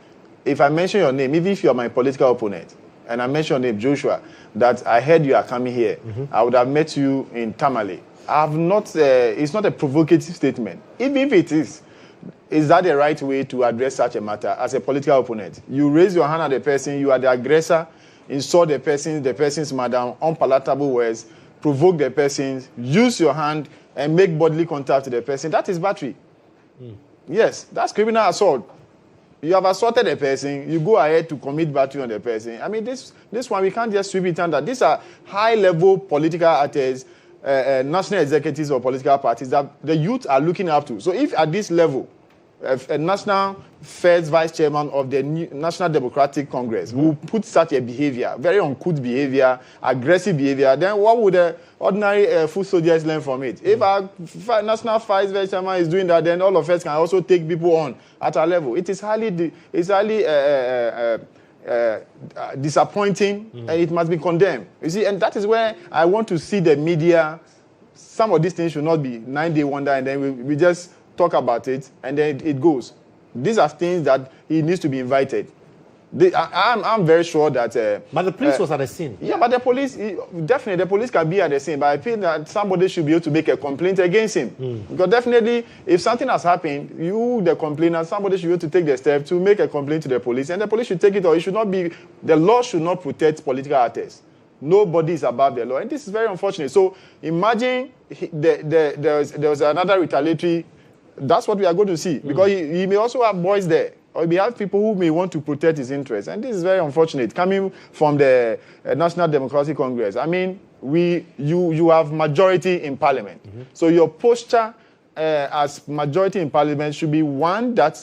If I mention your name, even if you are my political opponent, and I mention your name, Joshua, that I heard you are coming here, I would have met you in Tamale. I have not. It's not a provocative statement. Even if it is that the right way to address such a matter as a political opponent? You raise your hand at the person, you are the aggressor, insult the person's madam, unpalatable words, provoke the person, use your hand and make bodily contact to the person. That is battery. Yes, that's criminal assault. You have assaulted a person, you go ahead to commit battery on the person. I mean, this one, we can't just sweep it under. These are high-level political actors, national executives of political parties that the youth are looking up to. So if at this level, a national first vice chairman of the National Democratic Congress who put such a behavior, very uncouth behavior, aggressive behavior, then what would the ordinary foot soldiers learn from it? If our national first vice chairman is doing that, then all of us can also take people on at our level. It is highly disappointing, and it must be condemned. You see, and that is where I want to see the media. Some of these things should not be 9-day wonder, and then we just talk about it, and then it goes. These are things that he needs to be invited. I'm very sure that... but the police was at the scene. Yeah, but the police, definitely, the police can be at the scene, but I feel that somebody should be able to make a complaint against him. Because definitely, if something has happened, you, the complainant, somebody should be able to take the step to make a complaint to the police, and the police should take it, or it should not be... The law should not protect political actors. Nobody is above the law, and this is very unfortunate. So imagine there was another retaliatory. That's what we are going to see, because he may also have boys there, or he may have people who may want to protect his interests, and this is very unfortunate coming from the National Democratic Congress. I mean, you have majority in Parliament, so your posture as majority in Parliament should be one that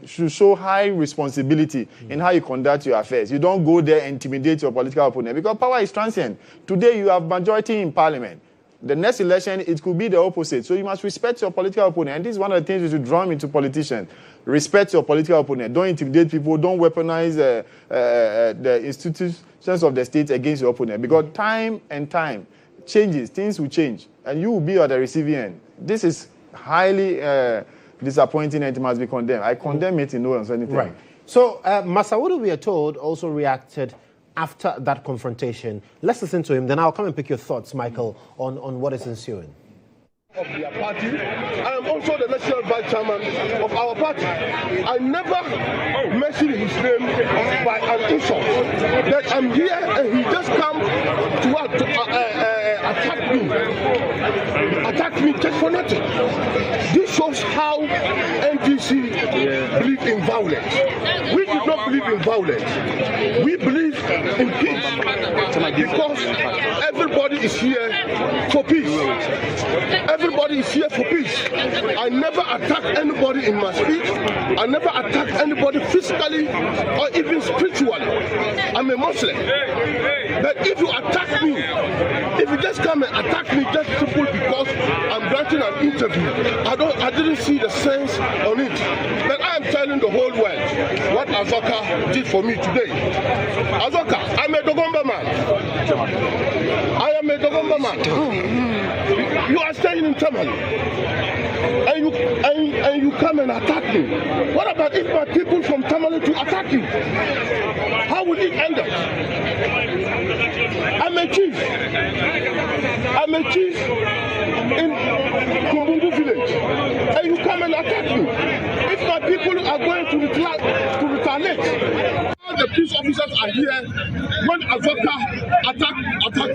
should show high responsibility in how you conduct your affairs. You don't go there and intimidate your political opponent, because power is transient. Today you have majority in Parliament. The next election, it could be the opposite. So you must respect your political opponent. And this is one of the things you should drum into politicians. Respect your political opponent. Don't intimidate people. Don't weaponize the institutions of the state against your opponent. Because time and time changes. Things will change. And you will be at the receiving end. This is highly disappointing, and it must be condemned. I condemn it in no uncertain terms. Right. So Masaudu, we are told, also reacted after that confrontation. Let's listen to him, then I'll come and pick your thoughts, Michael, on what is ensuing. Of their party. I am also the national vice chairman of our party. I never mentioned his name by an insult. That I'm here and he just come to attack me just for nothing. This shows how NDC believe in violence. We do not believe in violence. We believe in peace, because everybody is here for peace. Everybody is here for peace. I never attack anybody in my speech. I never attack anybody physically or even spiritually. I'm a Muslim. But if you attack me, if you just come and attack me just simply because I'm granted getting an interview. I didn't see the sense on it. But I am telling the whole world what Azoka did for me today. Azoka, I'm a Dogomba man. I am a Dogomba man. You are staying in Tamale. And you come and attack me. What about if my people from Tamale to attack you? How would it end up? I'm a chief. I'm a chief in Kumbundu village. And you come and attack me. If my people are going to retaliate, all the peace officers are here when Azoka attack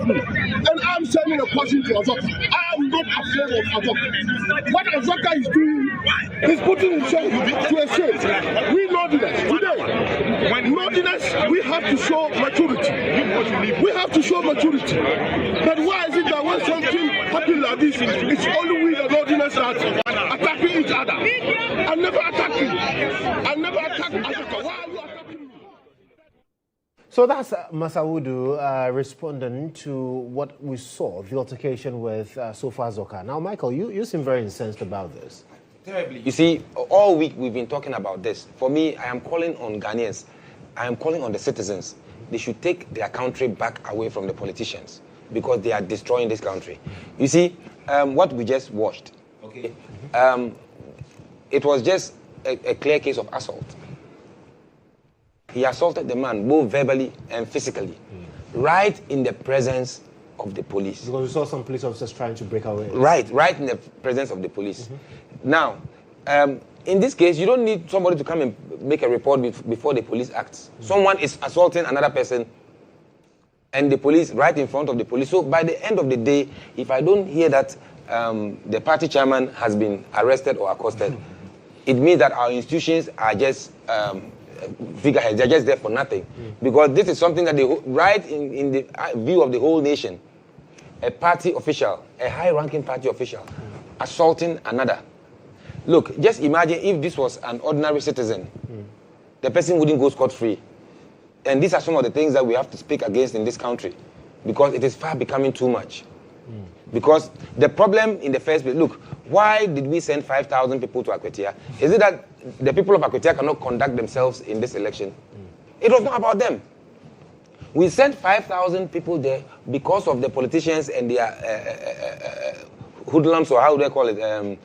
me. And I'm sending a question to Azoka. I am not afraid of Azoka. What Azoka is doing is putting himself to a shame. We Northerners today, Northerners, we have to show maturity. We have to show maturity. But why is it that when something happens like this, it's only we the Northerners that are attacking each other? I'm never attacking. I never attack Azoka. Why are you attacking me? So that's Masaudu responding to what we saw, the altercation with Sofa Azoka. Now, Michael, you seem very incensed about this. Terribly. You see, all week we've been talking about this. For me, I am calling on Ghanaians. I am calling on the citizens. They should take their country back away from the politicians because they are destroying this country. You see, what we just watched, okay, it was just a clear case of assault. He assaulted the man both verbally and physically, right in the presence of the police. Because we saw some police officers trying to break away. Right in the presence of the police. Now, in this case, you don't need somebody to come and make a report before the police acts. Someone is assaulting another person and the police right in front of the police. So by the end of the day, if I don't hear that the party chairman has been arrested or accosted, it means that our institutions are just figureheads. They're just there for nothing. Because this is something that right in the view of the whole nation, a party official, a high-ranking party official, assaulting another. Look, just imagine if this was an ordinary citizen, the person wouldn't go scot-free. And these are some of the things that we have to speak against in this country, because it is far becoming too much. Because the problem in the first place, look, why did we send 5,000 people to Akwatia? Is it that the people of Akwatia cannot conduct themselves in this election? It was not about them. We sent 5,000 people there because of the politicians and their hoodlums, or how do they call it,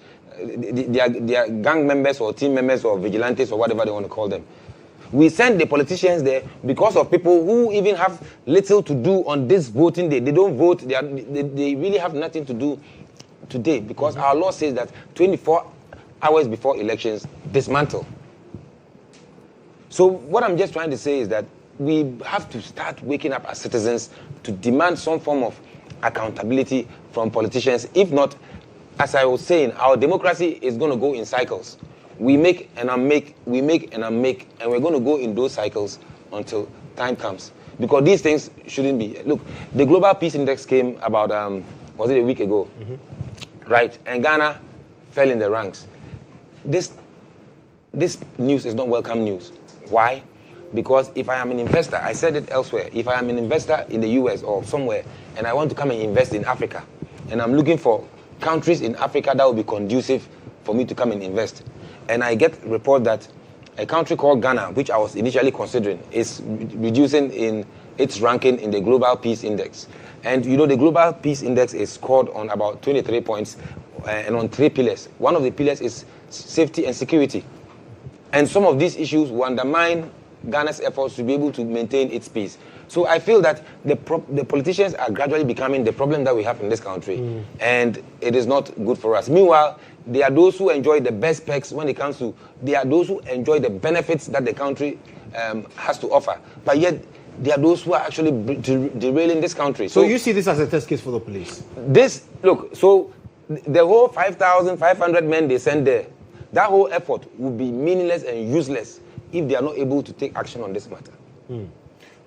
their gang members or team members or vigilantes or whatever they want to call them. We send the politicians there because of people who even have little to do on this voting day. They don't vote. They really have nothing to do today because our law says that 24 hours before elections, dismantle. So what I'm just trying to say is that we have to start waking up as citizens to demand some form of accountability from politicians. If not, as I was saying, our democracy is going to go in cycles. We make and unmake, we make and unmake, and we're going to go in those cycles until time comes. Because these things shouldn't be. Look, the Global Peace Index came about, was it a week ago? Right? And Ghana fell in the ranks. This news is not welcome news. Why? Because if I am an investor, I said it elsewhere, if I am an investor in the US or somewhere, and I want to come and invest in Africa, and I'm looking for countries in Africa that will be conducive for me to come and invest, and I get a report that a country called Ghana, which I was initially considering, is reducing in its ranking in the Global Peace Index. And you know, the Global Peace Index is scored on about 23 points and on 3 pillars. One of the pillars is safety and security. And some of these issues will undermine Ghana's efforts to be able to maintain its peace. So I feel that the politicians are gradually becoming the problem that we have in this country. And it is not good for us. Meanwhile, there are those who enjoy the best perks when it comes to, there are those who enjoy the benefits that the country has to offer. But yet, there are those who are actually derailing this country. So you see this as a test case for the police? Look, so the whole 5,500 men they send there, that whole effort would be meaningless and useless if they are not able to take action on this matter.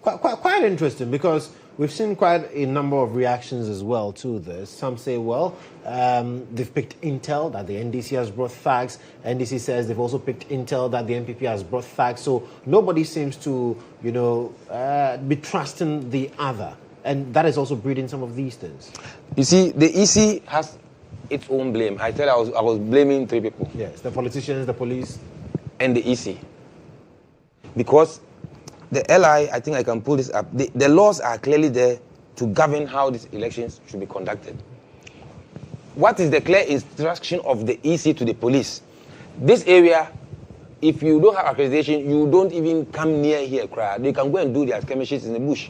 Quite interesting, because we've seen quite a number of reactions as well to this. Some say, well, they've picked intel that the NDC has brought facts. NDC says they've also picked intel that the NPP has brought facts. So nobody seems to, be trusting the other. And that is also breeding some of these things. You see, the EC has its own blame. I said I was blaming 3 people. Yes, the politicians, the police, and the EC. Because the LI, I think I can pull this up. The laws are clearly there to govern how these elections should be conducted. What is the clear instruction of the EC to the police? This area, if you don't have accreditation, you don't even come near here, crowd. They can go and do their skirmishes in the bush.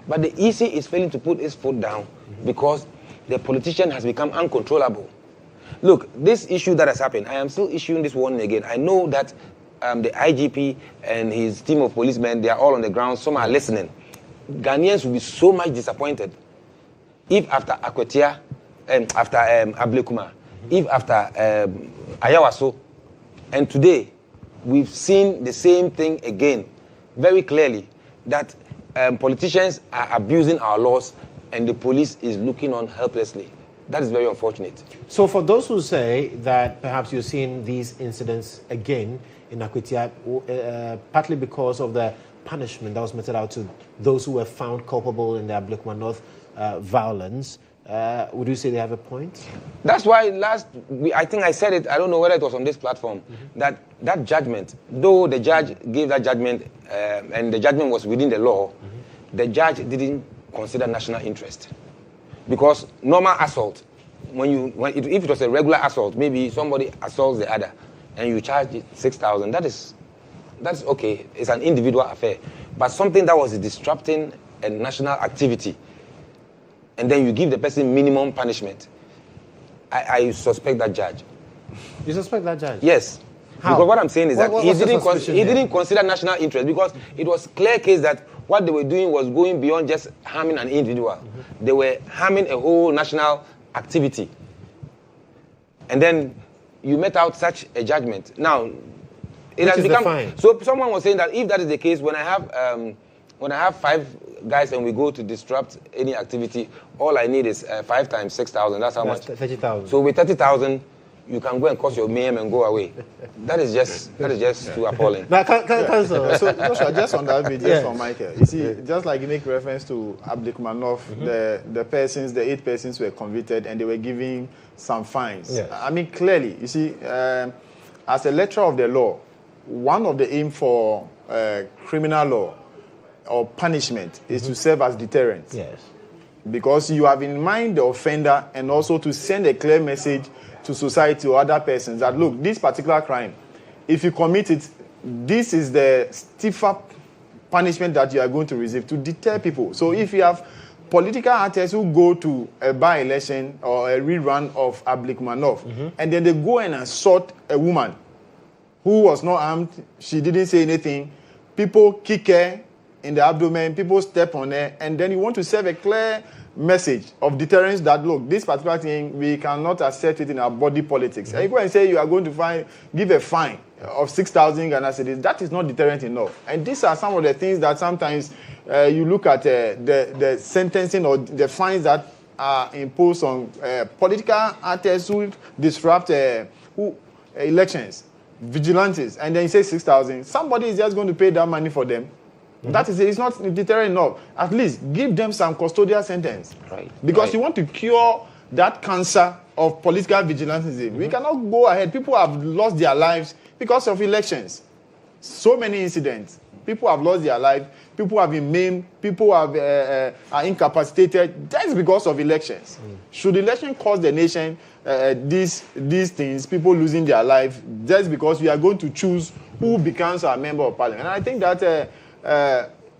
But the EC is failing to put its foot down because the politician has become uncontrollable. Look, this issue that has happened, I am still issuing this warning again. I know that the IGP and his team of policemen, they are all on the ground. Some are listening. Ghanaians will be so much disappointed if after Akwatia, after Ablekuma, if after Ayawaso, and today we've seen the same thing again, very clearly, that politicians are abusing our laws and the police is looking on helplessly. That is very unfortunate. So for those who say that perhaps you're seeing these incidents again in Akwatia, partly because of the punishment that was meted out to those who were found culpable in the Ablekuma North violence, would you say they have a point? That's why I think I said it, I don't know whether it was on this platform, that judgment, though the judge gave that judgment and the judgment was within the law, the judge didn't consider national interest. Because normal assault, if it was a regular assault, maybe somebody assaults the other and you charge it 6,000, that's okay, it's an individual affair. But something that was disrupting a national activity, and then you give the person minimum punishment, I suspect that judge. You suspect that judge? Yes. How? Because what I'm saying is that he he didn't consider national interest, because it was clear case that what they were doing was going beyond just harming an individual. They were harming a whole national activity. And then you met out such a judgment. Now, it has become... So someone was saying that if that is the case, when I have 5 guys and we go to disrupt any activity, all I need is 5 times 6,000. That's how much? 30,000. So with 30,000, you can go and cost your meme and go away. That is just too appalling. Now, so Joshua, just on that bit, just from Michael, you see, just like you make reference to Ablekuma North, the 8 persons were convicted and they were giving some fines. Yes. I mean, clearly, you see, as a lecturer of the law, one of the aim for criminal law or punishment is to serve as deterrent. Yes. Because you have in mind the offender and also to send a clear message to society or other persons that, look, this particular crime, if you commit it, this is the stiffer punishment that you are going to receive to deter people. So if you have political actors who go to a by-election or a rerun of Ablekuma North, and then they go and assault a woman who was not armed, she didn't say anything, people kick her in the abdomen, people step on her, and then you want to serve a clear message of deterrence that, look, this particular thing, we cannot accept it in our body politics. And you go and say you are going to give a fine of 6,000 Ghana cedis. That is not deterrent enough. And these are some of the things that sometimes you look at the sentencing or the fines that are imposed on political actors who disrupt elections, vigilantes, and then you say 6,000. Somebody is just going to pay that money for them. That is, it's not deterrent enough. At least give them some custodial sentence. Right. Because you want to cure that cancer of political vigilantism. We cannot go ahead. People have lost their lives because of elections. So many incidents. People have lost their lives. People have been maimed. People are incapacitated. That's because of elections. Should election cost the nation these things, people losing their life, just because we are going to choose who becomes our member of parliament? And I think that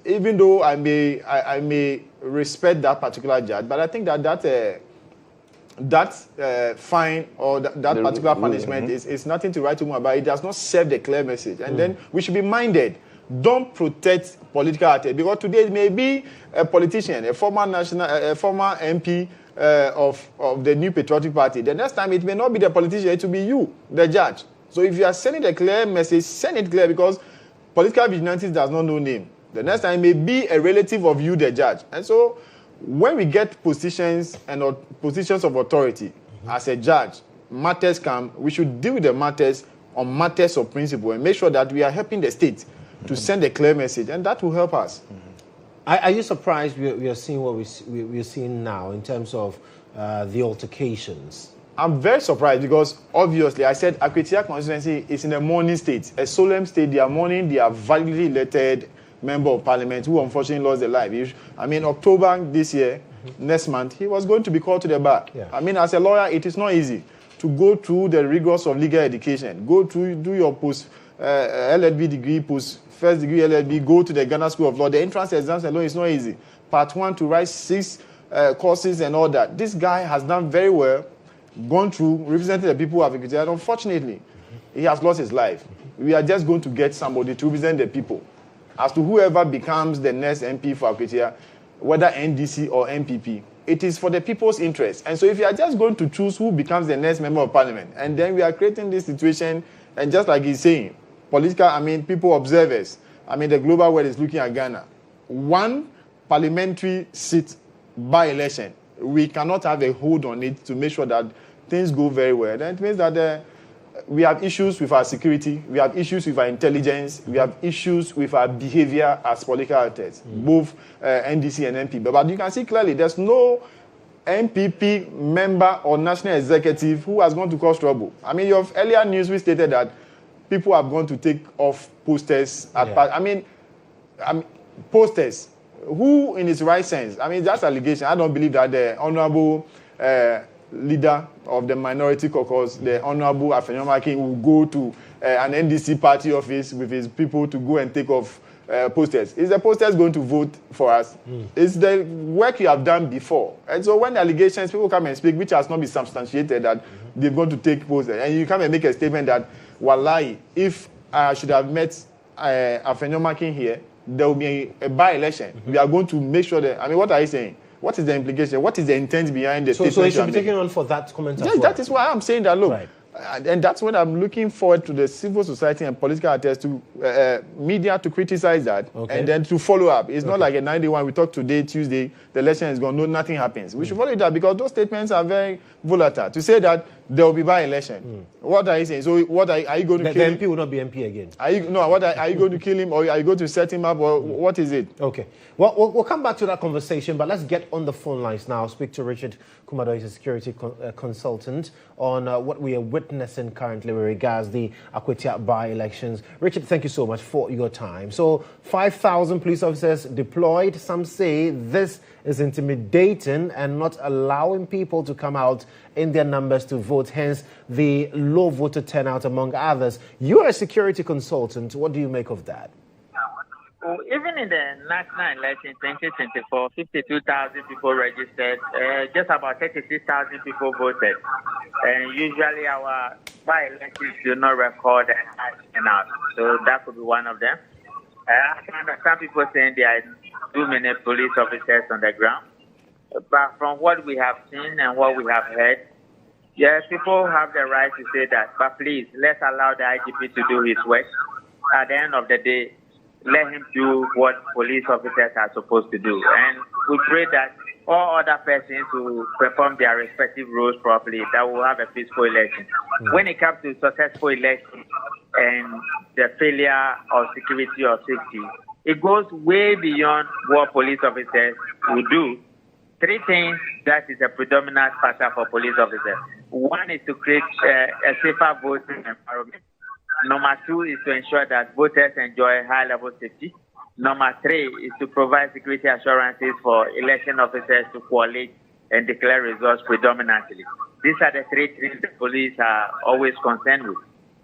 even though I may respect that particular judge, but I think that fine or that particular punishment is nothing to write home about. It does not serve the clear message. And then we should be minded. Don't protect political actors, because today it may be a politician, a former MP of the New Patriotic Party. The next time it may not be the politician, it will be you, the judge. So if you are sending a clear message, send it clear, because political vigilance does not know name. The next time it may be a relative of you, the judge. And so when we get positions and positions of authority as a judge, matters come, we should deal with the matters on matters of principle and make sure that we are helping the state to send a clear message, and that will help us. Are you surprised we are seeing what we're seeing now in terms of the altercations I'm very surprised because obviously I said Akwatia constituency is in a mourning state, a solemn state. They are mourning their validly elected member of parliament who unfortunately lost their life. I mean, October this year, next month, he was going to be called to the bar. Yeah. I mean, as a lawyer, it is not easy to go through the rigors of legal education, go through, do your post LLB degree, post first degree LLB, go to the Ghana School of Law. The entrance exams alone is not easy. Part 1 to write 6 courses and all that. This guy has done very well, gone through, represented the people of Akwatia, and unfortunately, he has lost his life. We are just going to get somebody to represent the people. As to whoever becomes the next MP for Akwatia, whether NDC or MPP, it is for the people's interest. And so if you are just going to choose who becomes the next member of parliament, and then we are creating this situation, and just like he's saying, people observers, the global world is looking at Ghana. One parliamentary seat by-election, we cannot have a hold on it to make sure that things go very well. Then it means that we have issues with our security, we have issues with our intelligence, we have issues with our behavior as political actors, both NDC and MPP. But you can see clearly there's no MPP member or national executive who has gone to cause trouble. Your earlier news we stated that people have gone to take off posters. Posters. Who, in his right sense? That's allegation. I don't believe that the honorable leader of the minority caucus, the honorable Afenyomaki, will go to an NDC party office with his people to go and take off posters. Is the posters going to vote for us? It's the work you have done before. And so when the allegations, people come and speak, which has not been substantiated, that they're going to take posters, and you come and make a statement that, wallahi, if I should have met Afenyomaki here, there will be a by-election. We are going to make sure that, what are you saying? What is the implication? What is the intent behind the statement? So it should be taken on for that comment as well. That is why I'm saying that, look. Right. And that's when I'm looking forward to the civil society and political actors, to media to criticize that, and then to follow up. It's not like a 91, we talk today, Tuesday, the election is gone, no, nothing happens. We should follow that because those statements are very volatile. To say that there will be by-election, what are you saying? So what are you going to kill him? The MP will not be MP again. Are you going to kill him, or are you going to set him up, or what is it? Okay. Well, we'll come back to that conversation, but let's get on the phone lines now. Speak to Richard Kumado, he's a security consultant, on what we are witnessing currently with regards the Akwatia by-elections. Richard, thank you so much for your time. So 5,000 police officers deployed. Some say this is intimidating and not allowing people to come out in their numbers to vote, hence the low voter turnout, among others. You are a security consultant. What do you make of that? Well, even in the national election 2024, 52,000 people registered, just about 36,000 people voted. And usually our by-elections do not record a high turnout. So that could be one of them. I understand people saying there are too many police officers on the ground. But from what we have seen and what we have heard, yes, people have the right to say that. But please, let's allow the IGP to do his work. At the end of the day, let him do what police officers are supposed to do. And we pray that all other persons who perform their respective roles properly, that will have a peaceful election. When it comes to successful election and the failure of security or safety, it goes way beyond what police officers will do. Three things that is a predominant factor for police officers. One is to create a safer voting environment. Number two is to ensure that voters enjoy high-level safety. Number three is to provide security assurances for election officers to collate and declare results predominantly. These are the three things the police are always concerned with.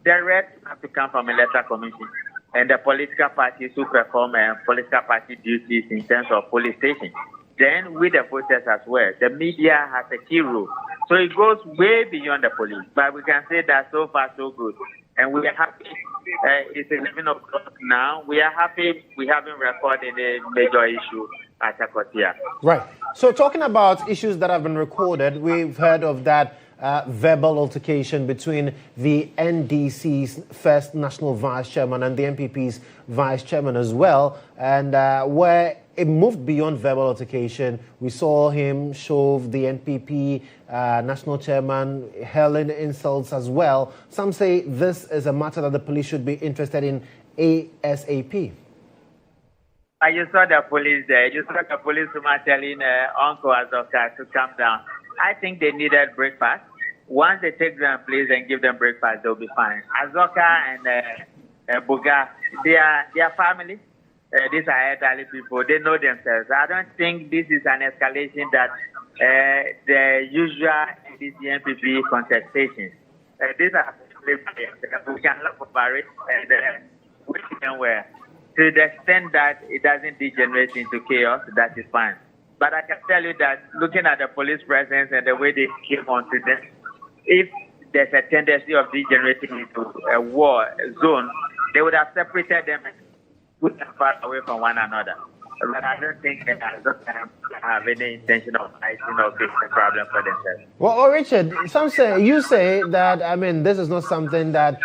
The rest have to come from Electoral Commission and the political parties who perform political party duties in terms of police stations. Then with the voters as well, the media has a key role. So it goes way beyond the police. But we can say that so far so good. And we are happy. It's 11 o'clock now. We are happy we haven't recorded a major issue at Akwatia. Right. So talking about issues that have been recorded, we've heard of that verbal altercation between the NDC's first national vice chairman and the MPP's vice chairman as well, and where it moved beyond verbal altercation. We saw him shove the NPP national chairman, hurling insults as well. Some say this is a matter that the police should be interested in ASAP. You saw the police there. You saw the police telling Uncle Azoka to calm down. I think they needed breakfast. once they take them place and give them breakfast, they'll be fine. Azoka and Buga, they are family. These are elderly people. They know themselves. I don't think this is an escalation that the usual NDC MPP contestations. These are we can look over it and we can wear. To the extent that it doesn't degenerate into chaos, that is fine. But I can tell you that looking at the police presence and the way they came onto them, if there's a tendency of degenerating into a war zone, they would have separated them and put them far away from one another. But I don't think they have any intention of fighting or fixing the problem for themselves. Well, Richard, you say that, I mean, this is not something that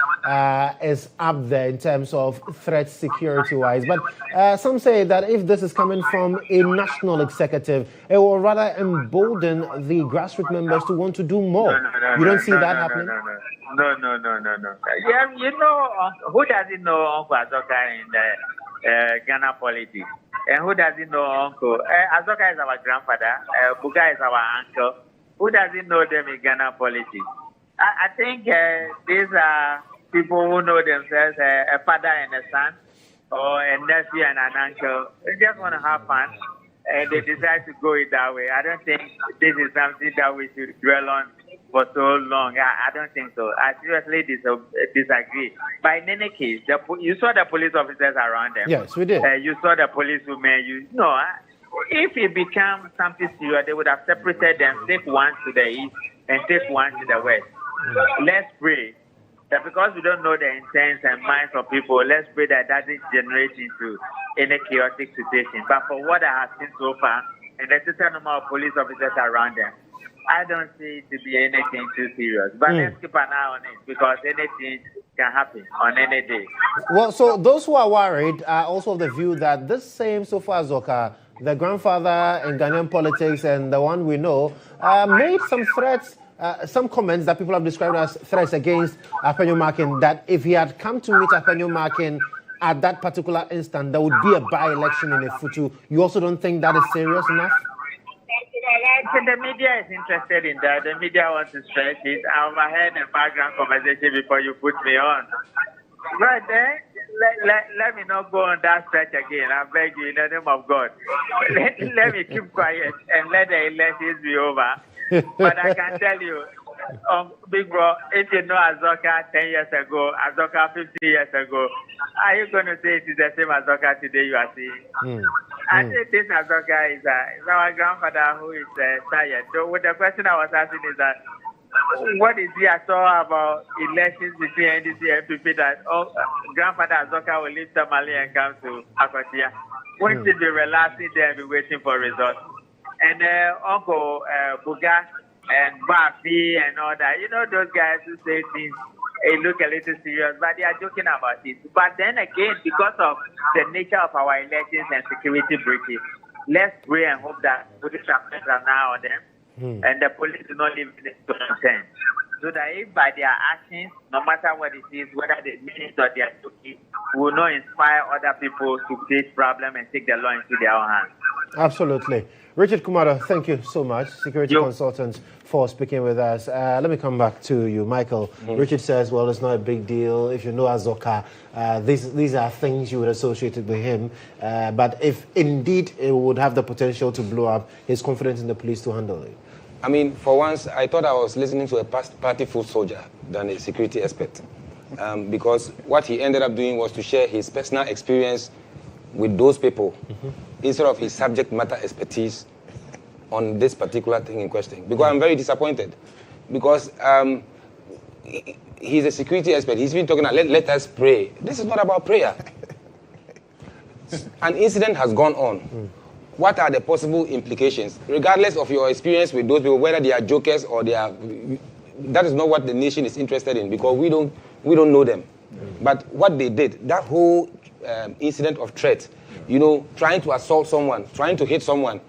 is up there in terms of threat security-wise, but some say that if this is coming from a national executive, it will rather embolden the grassroots members to want to do more. You don't see that happening? No. Yeah, you know, who doesn't know Uncle Azoka in the Ghana politics? And who doesn't know Uncle? Azoka is our grandfather. Buga is our uncle. Who doesn't know them in Ghana politics? I think these are people who know themselves, a father and a son, or a nephew and an uncle. They just want to have fun, and they decide to go it that way. I don't think this is something that we should dwell on for so long. I don't think so. I seriously disagree. But in any case, you saw the police officers around them. Yes, we did. You saw the policewomen. If it becomes something serious, they would have separated them, take one to the east and take one to the west. Let's pray that because we don't know the intents and minds of people, let's pray that doesn't generate into any chaotic situation. But for what I have seen so far, and the total number of police officers around them, I don't see it to be anything too serious. But let's keep an eye on it because anything can happen on any day. Well, so those who are worried are also of the view that this same Sofa Azoka, the grandfather in Ghanaian politics and the one we know, made some threats, some comments that people have described as threats against Apenyo Makin, that if he had come to meet Apenyo Makin at that particular instant, there would be a by-election in Efutu. You also don't think that is serious enough? The media is interested in that. The media wants to stretch it. I've had a background conversation before you put me on. But then, let me not go on that stretch again. I beg you, in the name of God. Let me keep quiet and let the elections be over. But I can tell you, Big Bro, if you know Azoka 10 years ago, Azoka 50 years ago, are you going to say it is the same Azoka today you are seeing? I think this Azoka is our grandfather who is tired. So with the question I was asking is that, what is he I saw about elections between NDC and MPP that grandfather Azoka will leave Tamale and come to Akwatia? Won't he be relaxing there and be waiting for results? And Uncle Buga and Bafi and all that, you know those guys who say things, look a little serious, but they are joking about it. But then again, because of the nature of our elections and security breaches, let's pray and hope that police affairs are now on them and the police do not live in this consent. So that if by their actions, no matter what it is, whether they mean it or they are joking, will not inspire other people to face problem and take the law into their own hands. Absolutely. Richard Kumado, thank you so much, security consultant, for speaking with us. Let me come back to you, Michael. Richard says, well, it's not a big deal. If you know Azoka, these are things you would associate with him. But if indeed it would have the potential to blow up, he's confident in the police to handle it. I mean, for once, I thought I was listening to a party foot soldier than a security expert. Because what he ended up doing was to share his personal experience with those people instead of his subject matter expertise on this particular thing in question. Because I'm very disappointed. Because he's a security expert. He's been talking about let us pray. This is not about prayer. An incident has gone on. What are the possible implications? Regardless of your experience with those people, whether they are jokers or they are... That is not what the nation is interested in because we don't know them. But what they did, that whole incident of threat, trying to assault someone, trying to hit someone,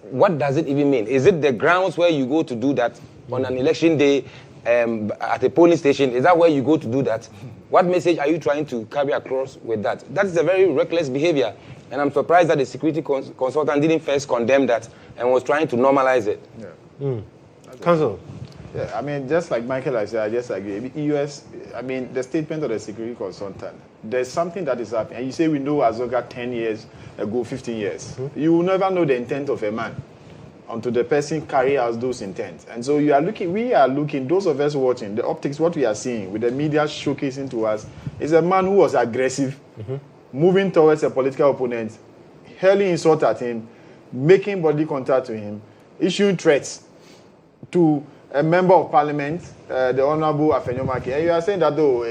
what does it even mean? Is it the grounds where you go to do that on an election day at a polling station? Is that where you go to do that? What message are you trying to carry across with that? That is a very reckless behavior. And I'm surprised that the security consultant didn't first condemn that and was trying to normalize it. Counsel? Yeah, I mean, just like Michael, I said, I just agree. US, I mean, the statement of the security consultant, there's something that is happening. And you say we know Azoka 10 years ago, 15 years. You will never know the intent of a man until the person carry out those intents. And so we are looking, those of us watching, the optics, what we are seeing with the media showcasing to us is a man who was aggressive, moving towards a political opponent, hurling insult at him, making body contact to him, issuing threats to a member of parliament, the Honorable Afenyomaki. And you are saying that, though,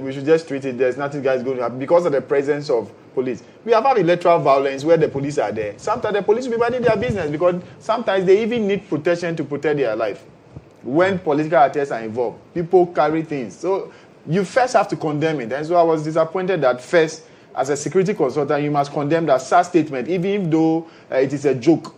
we should just treat it, there's nothing guys going to happen because of the presence of police. We have had electoral violence where the police are there. Sometimes the police will be minding their business because sometimes they even need protection to protect their life. When political attacks are involved, people carry things. So you first have to condemn it. And so I was disappointed that first, as a security consultant, you must condemn that sad statement, even though it is a joke.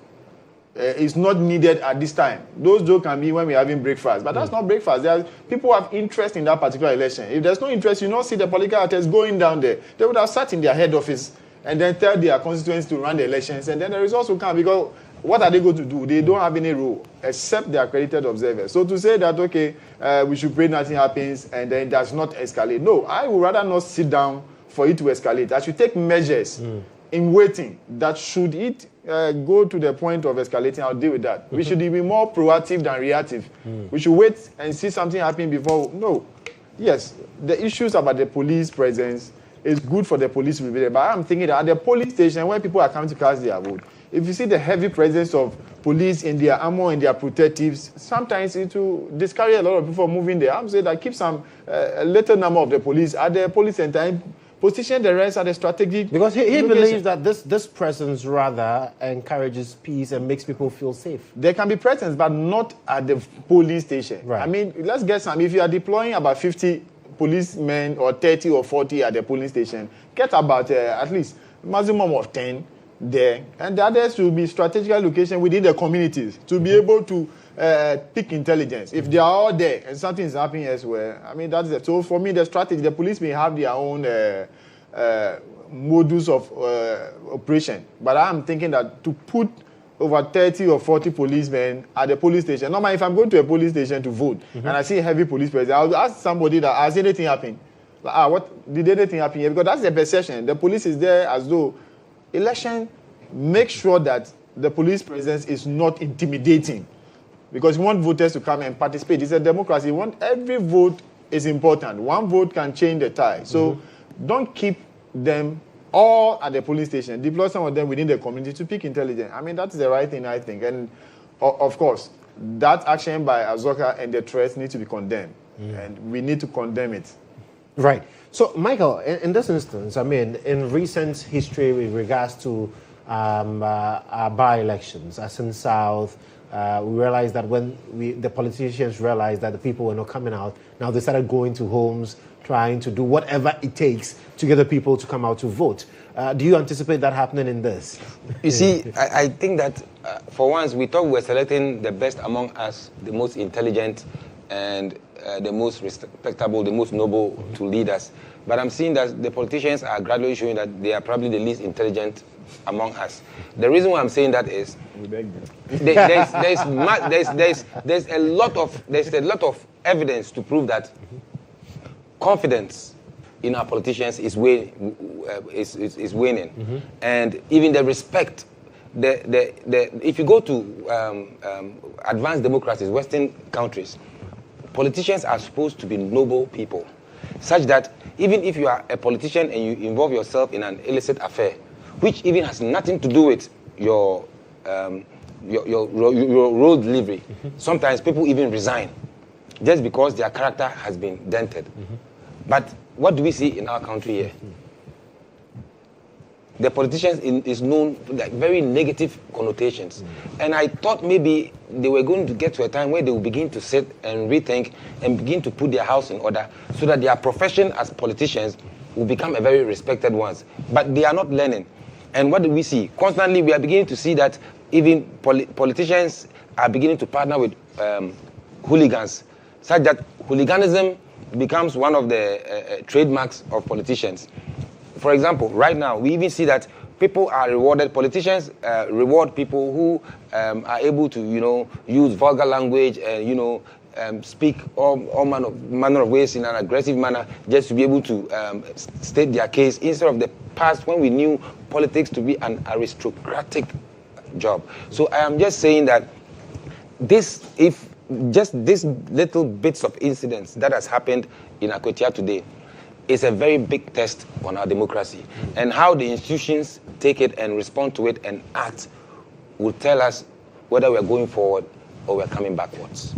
It's not needed at this time. Those jokes can be when we're having breakfast, but that's not breakfast. People have interest in that particular election. If there's no interest, you don't see the political actors going down there. They would have sat in their head office and then tell their constituents to run the elections, and then the results will come. Because what are they going to do? They don't have any role except the accredited observers. So to say that, okay, we should pray nothing happens and then it does not escalate. No, I would rather not sit down for it to escalate. I should take measures in waiting that should it go to the point of escalating, I'll deal with that. We should be more proactive than reactive. We should wait and see something happening before. No. Yes, the issues about the police presence is good for the police to be there. But I'm thinking that at the police station where people are coming to cast their vote, if you see the heavy presence of police in their armor and their protectives, sometimes it will discourage a lot of people from moving there. I'm saying that keep a little number of the police at the police center, position the rest at a strategic. Because he believes that this presence rather encourages peace and makes people feel safe. There can be presence, but not at the police station. Right. I mean, let's get some. If you are deploying about 50 policemen or 30 or 40 at the polling station, get about at least maximum of 10 there. And the others will be strategic location within the communities to be able to pick intelligence. If they are all there and something is happening elsewhere, I mean, that's it. So for me, the strategy, the police may have their own modus of operation. But I'm thinking that to put over 30 or 40 policemen at the police station, normally if I'm going to a police station to vote and I see heavy police presence, I'll ask somebody that, has anything happened? Like, what did anything happen here? Because that's the perception. The police is there as though election, make sure that the police presence is not intimidating. Because we want voters to come and participate. It's a democracy. We want every vote is important. One vote can change the tide. So don't keep them all at the police station. Deploy some of them within the community to pick intelligence. I mean, that's the right thing, I think. And of course, that action by Azoka and the threats need to be condemned. And we need to condemn it. Right. So, Michael, in this instance, I mean, in recent history with regards to our by-elections, as in South, we realized that when the politicians realized that the people were not coming out, now they started going to homes, trying to do whatever it takes to get the people to come out to vote. Do you anticipate that happening in this? You see, I think that for once we thought we were selecting the best among us, the most intelligent and the most respectable, the most noble to lead us. But I'm seeing that the politicians are gradually showing that they are probably the least intelligent among us. The reason why I'm saying that is there's a lot of evidence to prove that confidence in our politicians is waning, and even the respect. If you go to advanced democracies, Western countries, politicians are supposed to be noble people, such that even if you are a politician and you involve yourself in an illicit affair, which even has nothing to do with your role delivery, sometimes people even resign just because their character has been dented. But what do we see in our country here? The politicians is known for like very negative connotations. And I thought maybe they were going to get to a time where they will begin to sit and rethink and begin to put their house in order so that their profession as politicians will become a very respected ones. But they are not learning. And what do we see? Constantly we are beginning to see that even politicians are beginning to partner with hooligans, such that hooliganism becomes one of the trademarks of politicians. For example, right now, we even see that people are rewarded, politicians reward people who are able to, use vulgar language and, speak all manner of ways in an aggressive manner just to be able to state their case instead of the past when we knew politics to be an aristocratic job. So I am just saying that these little bits of incidents that has happened in Akwatia today is a very big test on our democracy. And how the institutions take it and respond to it and act will tell us whether we're going forward or we're coming backwards.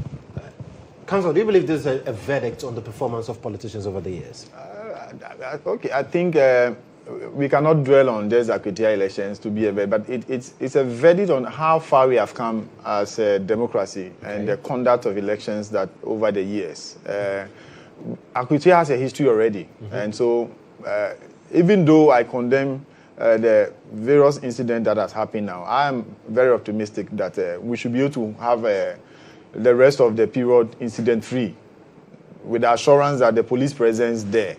Council, do you believe this is a verdict on the performance of politicians over the years? Okay, I think we cannot dwell on these Akwatia elections to be a verdict, but it's a verdict on how far we have come as a democracy and the conduct of elections that over the years. Akwatia has a history already, and so even though I condemn the various incidents that has happened now, I am very optimistic that we should be able to have the rest of the period incident-free, with the assurance that the police presence there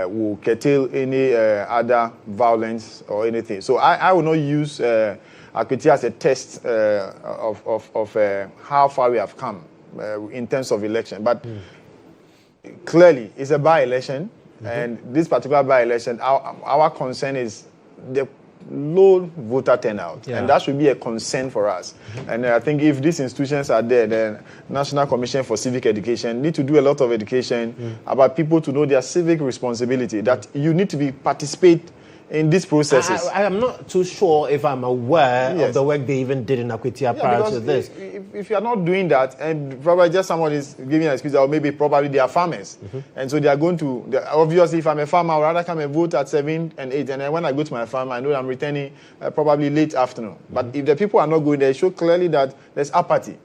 will curtail any other violence or anything. So I will not use Akwatia as a test of how far we have come in terms of election. But clearly, it's a by-election, and this particular by-election, our concern is the low voter turnout, and that should be a concern for us. And I think if these institutions are there, the National Commission for Civic Education need to do a lot of education about people to know their civic responsibility, that you need to participate in these processes. I am not too sure if I'm aware of the work they even did in Akwatia prior to this. If you are not doing that, and probably just someone is giving an excuse, or maybe probably they are farmers, and so they are going to, obviously if I'm a farmer, I would rather come and vote at 7 and 8, and then when I go to my farm, I know I'm returning probably late afternoon. But if the people are not going there, it shows clearly that there's apathy.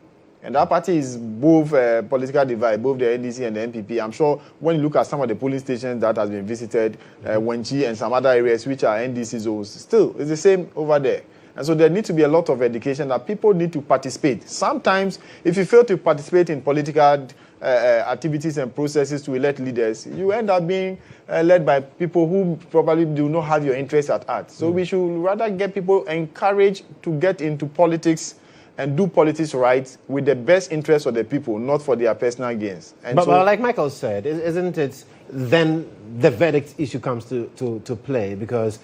And that party is both political divide, both the NDC and the NPP. I'm sure when you look at some of the polling stations that has been visited, Wenchi and some other areas which are NDC zones, still it's the same over there. And so there needs to be a lot of education that people need to participate. Sometimes, if you fail to participate in political activities and processes to elect leaders, you end up being led by people who probably do not have your interests at heart. So we should rather get people encouraged to get into politics and do politics right with the best interest of the people, not for their personal gains. And but like Michael said, isn't it then the verdict issue comes to play? Because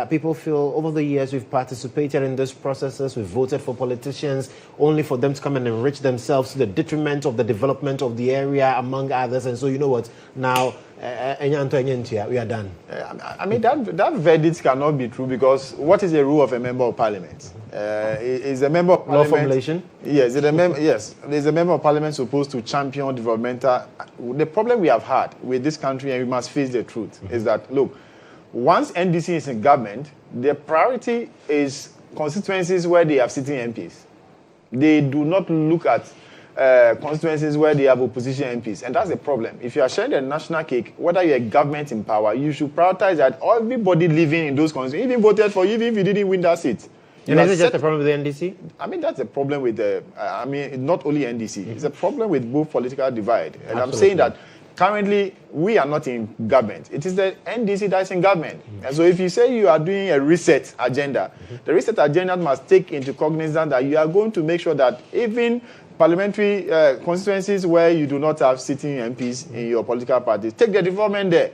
people feel over the years we've participated in these processes, we've voted for politicians only for them to come and enrich themselves to the detriment of the development of the area, among others. And so you know what, now we are done. I mean, that verdict cannot be true, because what is the role of a member of parliament? Is a member of parliament... Law formulation? Yes, is a member of parliament supposed to champion developmental... The problem we have had with this country, and we must face the truth, is that, look, once NDC is in government, their priority is constituencies where they have sitting MPs. They do not look at constituencies where they have opposition MPs, and that's the problem. If you are sharing the national cake, whether you're a government in power, you should prioritize that everybody living in those constituencies, even voted for you, even if you didn't win that seat. And is it just a problem with the NDC? I mean, that's a problem with not only NDC. It's a problem with both political divide. And I'm saying that currently, we are not in government. It is the NDC that's in government. And so if you say you are doing a reset agenda, the reset agenda must take into cognizance that you are going to make sure that even parliamentary constituencies where you do not have sitting MPs in your political parties, take the development there.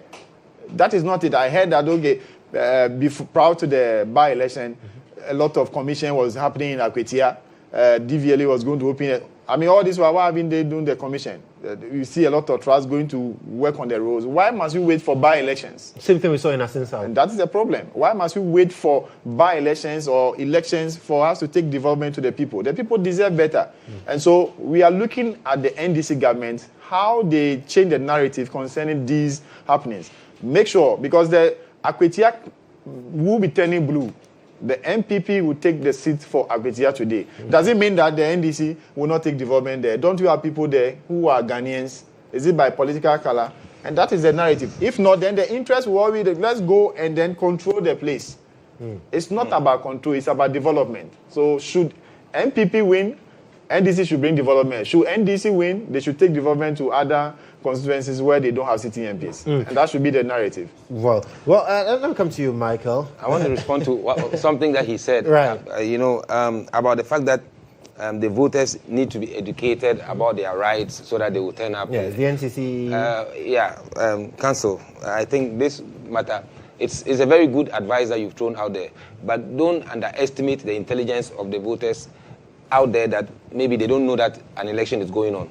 That is not it. I heard that, okay, prior to the by-election, a lot of commission was happening in Akwatia. DVLA was going to open it. I mean, all this while why haven't they done the commission? You see a lot of trusts going to work on the roads. Why must we wait for by-elections? Same thing we saw in Asinsa. And that is the problem. Why must we wait for by-elections or elections for us to take development to the people? The people deserve better. And so we are looking at the NDC government, how they change the narrative concerning these happenings. Make sure, because the Akwatia will be turning blue. The MPP will take the seat for Akwatia today. Does it mean that the NDC will not take development there? Don't you have people there who are Ghanaians? Is it by political color? And that is the narrative. If not, then the interest will be that let's go and then control the place. It's not about control, it's about development. So should MPP win, NDC should bring development. Should NDC win, they should take development to other constituencies where they don't have sitting MPs. And that should be the narrative. Well, let me come to you, Michael. I want to respond to something that he said, right. about the fact that the voters need to be educated about their rights so that they will turn up. Yes, the NCC. Council. I think this matter, it's a very good advice that you've thrown out there, but don't underestimate the intelligence of the voters out there that maybe they don't know that an election is going on.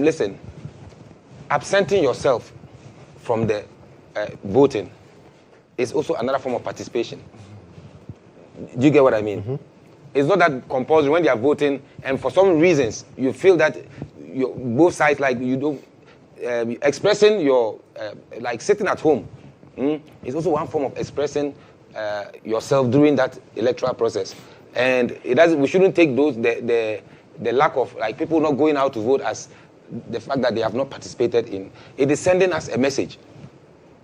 Listen, absenting yourself from the voting is also another form of participation. Do you get what I mean? It's not that compulsory when they are voting, and for some reasons you feel that both sides, like you don't expressing your like sitting at home is also one form of expressing yourself during that electoral process. And it doesn't. We shouldn't take those the lack of like people not going out to vote as the fact that they have not participated in. It is sending us a message.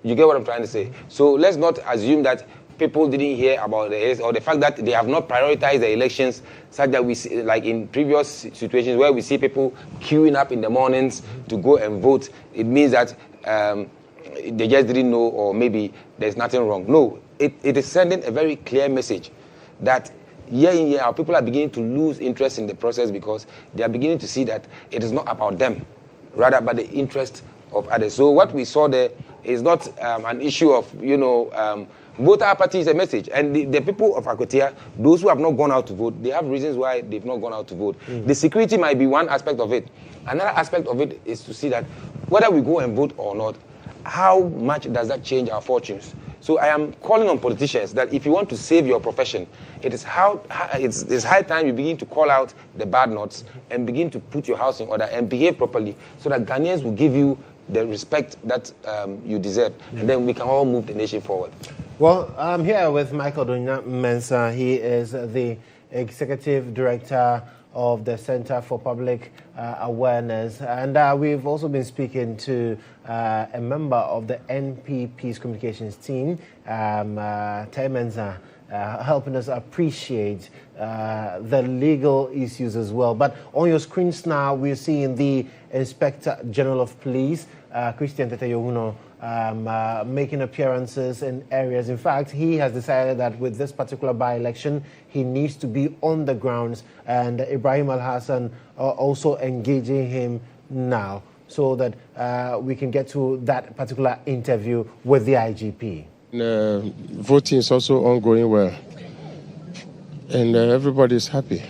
You get what I'm trying to say? So let's not assume that people didn't hear about the or the fact that they have not prioritized the elections, such that we see, like in previous situations where we see people queuing up in the mornings to go and vote. It means that they just didn't know, or maybe there's nothing wrong. No, it is sending a very clear message that year in, year out, people are beginning to lose interest in the process because they are beginning to see that it is not about them, rather about the interest of others. So what we saw there is not an issue of, voter apathy is a message. And the people of Akwatia, those who have not gone out to vote, they have reasons why they've not gone out to vote. The security might be one aspect of it. Another aspect of it is to see that whether we go and vote or not, how much does that change our fortunes? So I am calling on politicians that if you want to save your profession, it's high time you begin to call out the bad nuts and begin to put your house in order and behave properly so that Ghanaians will give you the respect that you deserve. And then we can all move the nation forward. Well, I'm here with Michael Mensah. He is the Executive Director of the Center for Public Awareness. And we've also been speaking to a member of the NPP's communications team, Mensah, helping us appreciate the legal issues as well. But on your screens now, we're seeing the Inspector General of Police, Christian GHOne, making appearances in areas. In fact, he has decided that with this particular by-election, he needs to be on the grounds, and Ibrahim Al-Hassan also engaging him now so that we can get to that particular interview with the IGP. Voting is also ongoing well, and everybody is happy.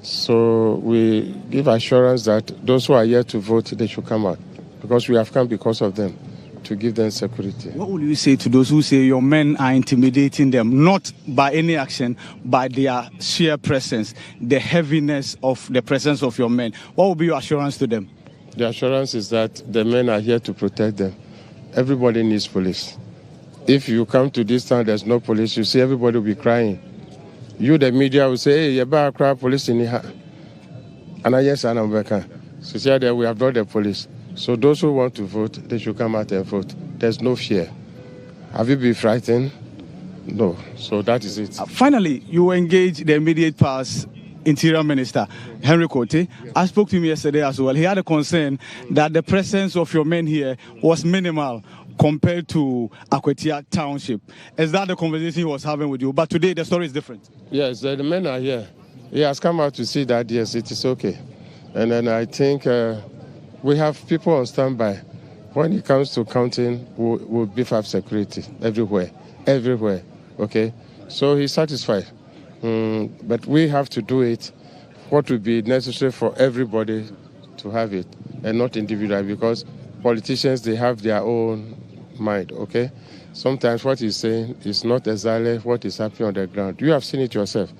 So we give assurance that those who are here to vote, they should come out, because we have come because of them, to give them security. What will you say to those who say your men are intimidating them, not by any action, by their sheer presence, the heaviness of the presence of your men? What will be your assurance to them? The assurance is that the men are here to protect them. Everybody needs police. If you come to this town, there's no police, you see everybody will be crying. You, the media, will say, hey, you better cry police in here. And I yes, I'm back. So see that we have brought the police. So those who want to vote, they should come out and vote. There's no fear. Have you been frightened? No. So that is it. Finally, you engage the immediate past Interior Minister, Henry Kote. I spoke to him yesterday as well. He had a concern that the presence of your men here was minimal compared to Akwatia Township. Is that the conversation he was having with you? But today the story is different. Yes, the men are here. He has come out to see that, yes, it is okay. And then I think we have people on standby. When it comes to counting, we'll beef up security everywhere, okay? So he's satisfied. But we have to do it, what would be necessary for everybody to have it, and not individual, because politicians, they have their own mind, okay? Sometimes what he's saying is not exactly what is happening on the ground. You have seen it yourself,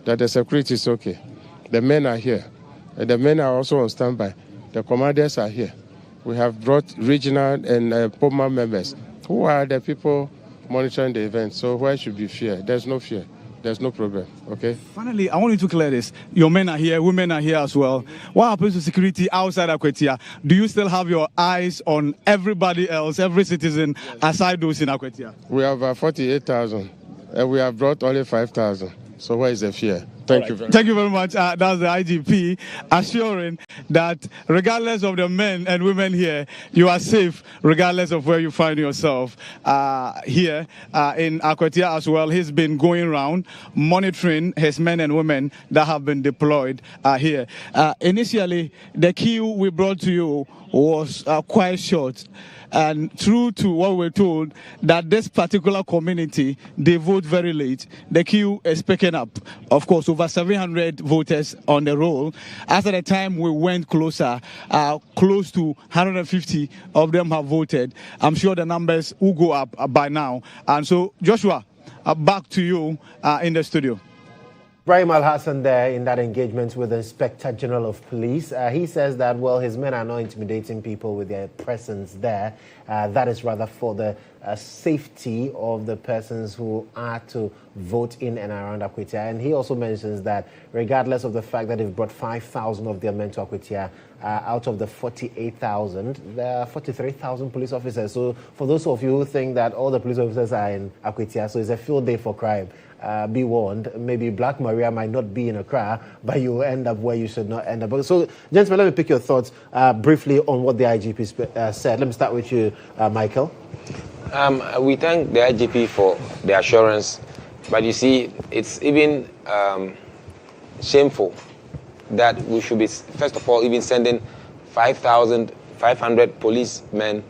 that the security is okay. The men are here, and the men are also on standby. The commanders are here. We have brought regional and POMA members, who are the people monitoring the event. So why should be fear? There's no fear. There's no problem, okay? Finally, I want you to clear this. Your men are here, women are here as well. What happens to security outside Akwatia? Do you still have your eyes on everybody else, every citizen, aside those in Akwatia? We have 48,000, and we have brought only 5,000. So where is the fear? Thank you very much. Thank you very much. That's the IGP assuring that regardless of the men and women here, you are safe regardless of where you find yourself. Here in Akwatia as well, he's been going around monitoring his men and women that have been deployed here. Initially, the queue we brought to you was quite short. And true to what we're told, that this particular community, they vote very late. The queue is picking up. Of course, over 700 voters on the roll. After the time we went closer, close to 150 of them have voted. I'm sure the numbers will go up by now. And so, Joshua, back to you in the studio. Ibrahim Al-Hassan there in that engagement with the Inspector General of Police. He says that, well, his men are not intimidating people with their presence there. That is rather for the safety of the persons who are to vote in and around Akwatia. And he also mentions that regardless of the fact that they've brought 5,000 of their men to Akwatia, out of the 48,000, there are 43,000 police officers. So for those of you who think that all the police officers are in Akwatia, so it's a field day for crime, be warned, maybe Black Maria might not be in Accra, but you will end up where you should not end up. So, gentlemen, let me pick your thoughts briefly on what the IGP said. Let me start with you, Michael. We thank the IGP for the assurance, but you see, it's even shameful that we should be, first of all, even sending 5,500 policemen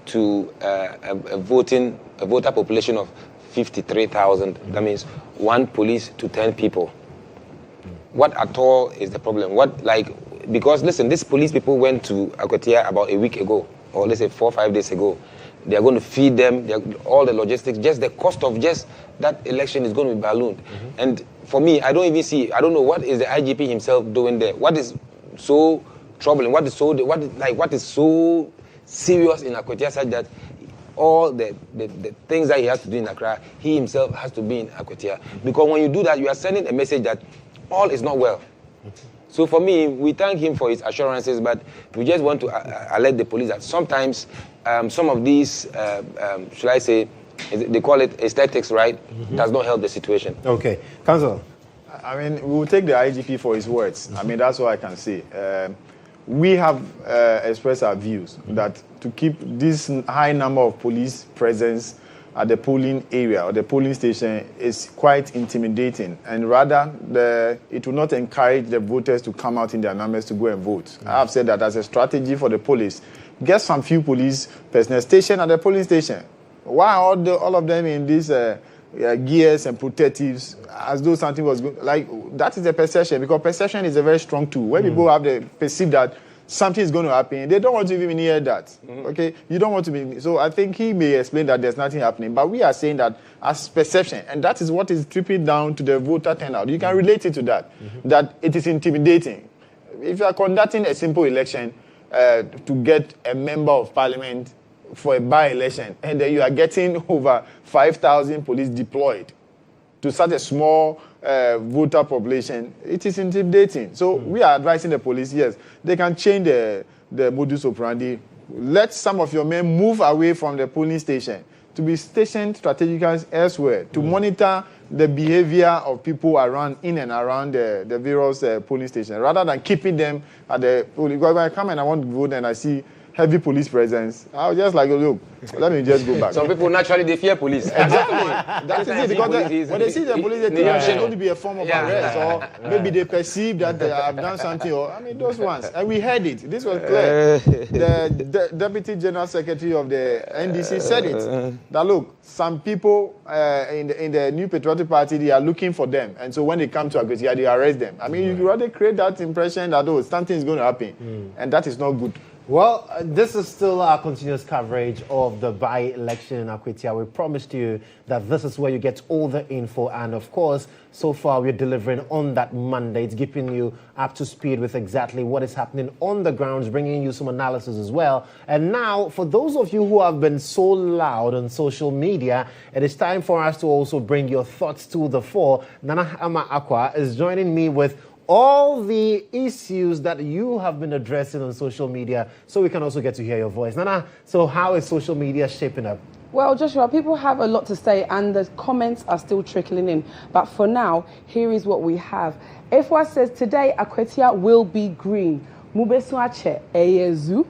to a voter population of 53,000. That means 1 police to 10 people. What at all is the problem? Because listen, these police people went to Akwatia about a week ago, or let's say 4 or 5 days ago. They are going to feed them, all the logistics, just the cost of just that election is going to be ballooned. And for me, I don't know what is the IGP himself doing there. What is so troubling? What is so serious in Akwatia such that all the things that he has to do in Accra, he himself has to be in Akwatia. Because when you do that, you are sending a message that all is not well. So for me, we thank him for his assurances, but we just want to alert the police that sometimes some of these, should I say, they call it aesthetics, right, does not help the situation. Okay. Council? I mean, we will take the IGP for his words. I mean, that's all I can say. We have expressed our views that to keep this high number of police presence at the polling area or the polling station is quite intimidating, and rather it will not encourage the voters to come out in their numbers to go and vote. I have said that as a strategy for the police, get some few police personnel stationed at the polling station. Why all of them in these gears and protectives as though something was good? Like, that is the perception, because perception is a very strong tool. When people have the perceive that something is going to happen, they don't want to even hear that. Okay, you don't want to be. So I think he may explain that there's nothing happening, but we are saying that as perception, and that is what is tripping down to the voter turnout. You can relate it to that, that it is intimidating. If you are conducting a simple election to get a member of parliament for a by-election, and then you are getting over 5,000 police deployed to such a small voter population, it is intimidating. So we are advising the police, yes, they can change the modus operandi. Let some of your men move away from the polling station to be stationed strategically elsewhere, to monitor the behavior of people in and around the various polling stations, rather than keeping them at the polling. Because when I come and I want to vote and I see heavy police presence, I'll just like, look, let me just go back. Some people naturally, they fear police. Exactly. That is it. Because when they see the police, they think there's going to be a form of arrest, or maybe they perceive that they have done something, or, I mean, those ones. And we heard it. This was clear. The Deputy General Secretary of the NDC said it. That, look, some people in the New Patriotic Party, they are looking for them. And so when they come to Akwatia, they arrest them. I mean, you rather create that impression that, oh, something is going to happen. And that is not good. Well, this is still our continuous coverage of the by-election in Akwatia. We promised you that this is where you get all the info, and of course, so far we're delivering on that Monday. It's keeping you up to speed with exactly what is happening on the grounds, bringing you some analysis as well. And now, for those of you who have been so loud on social media, it is time for us to also bring your thoughts to the fore. Nana Ama Akwa is joining me with all the issues that you have been addressing on social media, so we can also get to hear your voice. Nana, so how is social media shaping up? Well, Joshua, people have a lot to say and the comments are still trickling in. But for now, here is what we have. Efwa says, today, Akwatia will be green. Mubesuache Eyezu.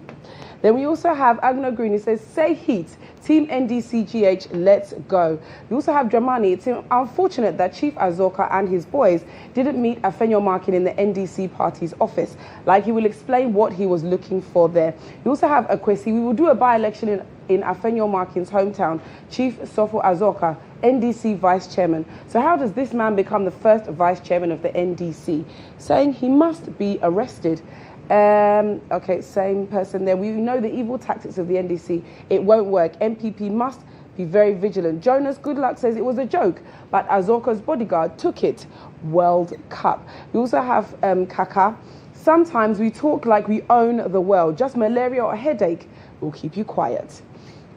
Then we also have Agno Green. He says, say heat. Team NDCGH, let's go. We also have Dramani. It's unfortunate that Chief Azoka and his boys didn't meet Afenyo Markin in the NDC party's office. Like, he will explain what he was looking for there. We also have Akwesi. We will do a by-election in Afenyo Markin's hometown. Chief Sofo Azoka, NDC vice chairman. So how does this man become the first vice chairman of the NDC? Saying he must be arrested. Okay, same person there. We know the evil tactics of the NDC. It won't work. MPP must be very vigilant. Jonas Goodluck says it was a joke, but Azoka's bodyguard took it. World Cup. We also have Kaka. Sometimes we talk like we own the world. Just malaria or a headache will keep you quiet.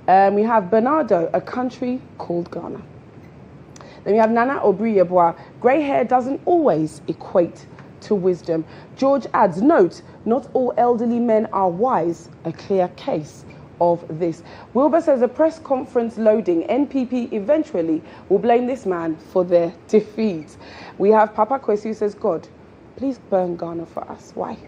We have Bernardo, a country called Ghana. Then we have Nana Obriyeboa. Grey hair doesn't always equate to wisdom. George adds, note, not all elderly men are wise. A clear case of this. Wilbur says a press conference loading. NPP eventually will blame this man for their defeat. We have Papa Kwesi who says, God, please burn Ghana for us. Why?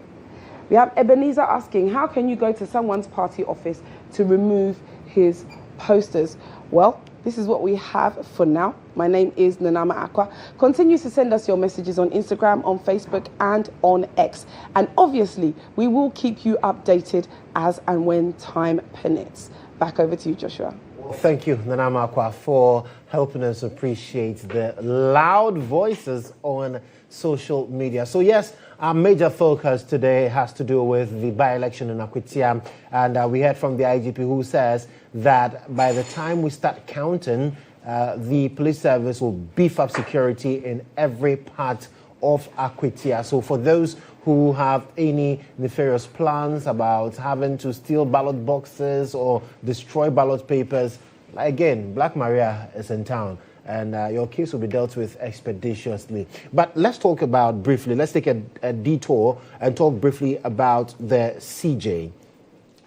We have Ebenezer asking, how can you go to someone's party office to remove his posters? Well, this is what we have for now. My name is Nanama Akwa. Continue to send us your messages on Instagram, on Facebook, and on X. And obviously, we will keep you updated as and when time permits. Back over to you, Joshua. Thank you, Nanama Akwa, for helping us appreciate the loud voices on social media. So yes, our major focus today has to do with the by-election in Akwatia, and we heard from the IGP who says that by the time we start counting, the police service will beef up security in every part of Akwatia. So for those who have any nefarious plans about having to steal ballot boxes or destroy ballot papers, again, Black Maria is in town, and your case will be dealt with expeditiously. But let's talk about briefly, let's take a detour and talk briefly about the CJ.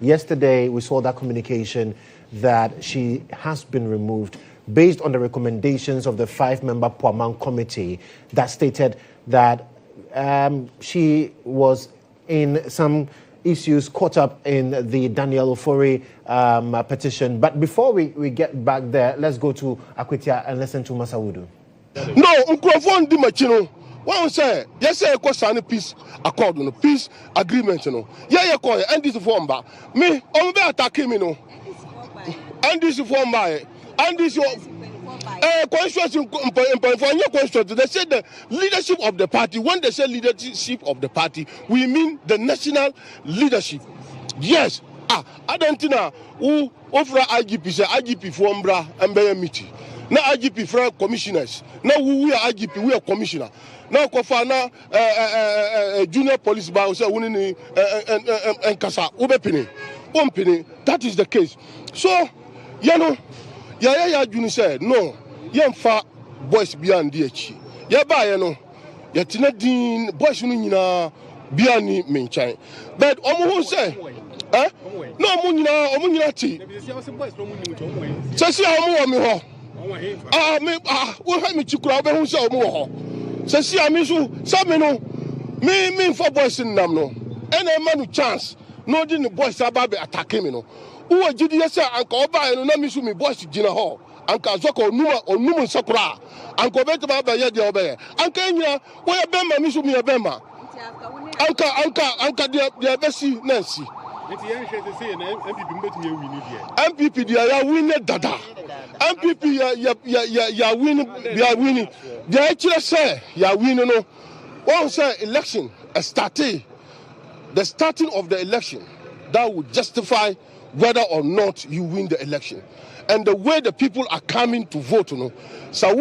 Yesterday, we saw that communication that she has been removed based on the recommendations of the 5-member Puaman committee that stated that she was in some issues caught up in the Daniel Ofori petition. But before we get back there, let's go to Akwatia and listen to Masawudu. No, Unkrofon di machino. One say, yes, say ko sign peace accord no peace agreement no. Yeah, ko and this form ba. Me, on be attacking me no. And this form ba. And this your constitution for your constitution. They say the leadership of the party. When they say leadership of the party, we mean the national leadership. Yes. I don't know who offer IGP say IGP for Umbra and Bayer meeting. Now IGP for commissioners. Now we are IGP, we are commissioner. Now Kofana junior police bar say winning and Kasa Ubepini. Umpini. That is the case. So, you know, GHOne said, no, fa boys beyond DH. Ba, no, Yatina Dean, boys Nina, Biani Minchay. But Omo say, no, Munati. Says, I'm we'll have me to grab who saw more. Says, I miss you, some me for boys in Namno. And a man with chance, no, didn't boys about attacking me. Who are GDS and Koba and Namisumi boys Gina Hall, and Kazoko Numa or Numan Sakura, and Kobeta Baba Yadi Obe, and Kenya, where Bema Misumi Bema, Anka, dear Bessie Nancy. MPP, they are winning Dada. MPP, ya winning. They actually say, ya winning. One say election, the starting of the election, that would justify whether or not you win the election. And the way the people are coming to vote, so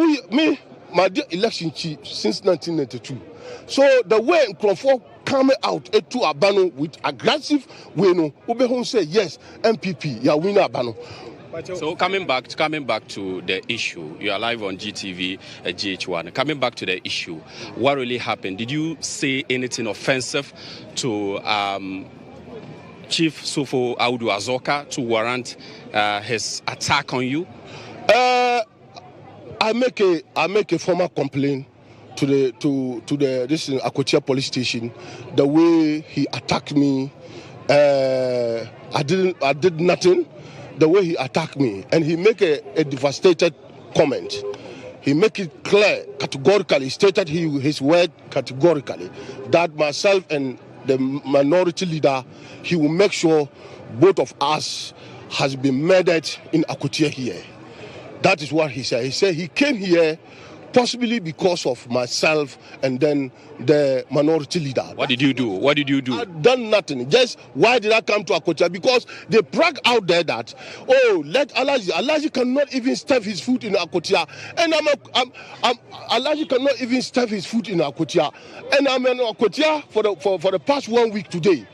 my dear election chief since 1992. So the way Crawford coming out to Abano with aggressive way, Ubehon say yes, MPP, you win Abano. So coming back to the issue, you are live on GTV at GHOne. Coming back to the issue, what really happened? Did you say anything offensive to Chief Sufo Audu Azoka to warrant his attack on you? I make a formal complaint to the this Akwatia police station. The way he attacked me, I did nothing. The way he attacked me, and he make a devastated comment. He make it clear categorically, stated his word categorically, that myself and the minority leader, he will make sure both of us has been murdered in Akwatia here. That is what he said. He said he came here possibly because of myself and then the minority leader. What did you do? What did you do? I've done nothing. Just why did I come to Akwatia? Because they brag out there that, oh, let Alaji cannot even step his foot in Akwatia, and Alaji cannot even step his foot in Akwatia, and I'm in Akwatia for the past 1 week today.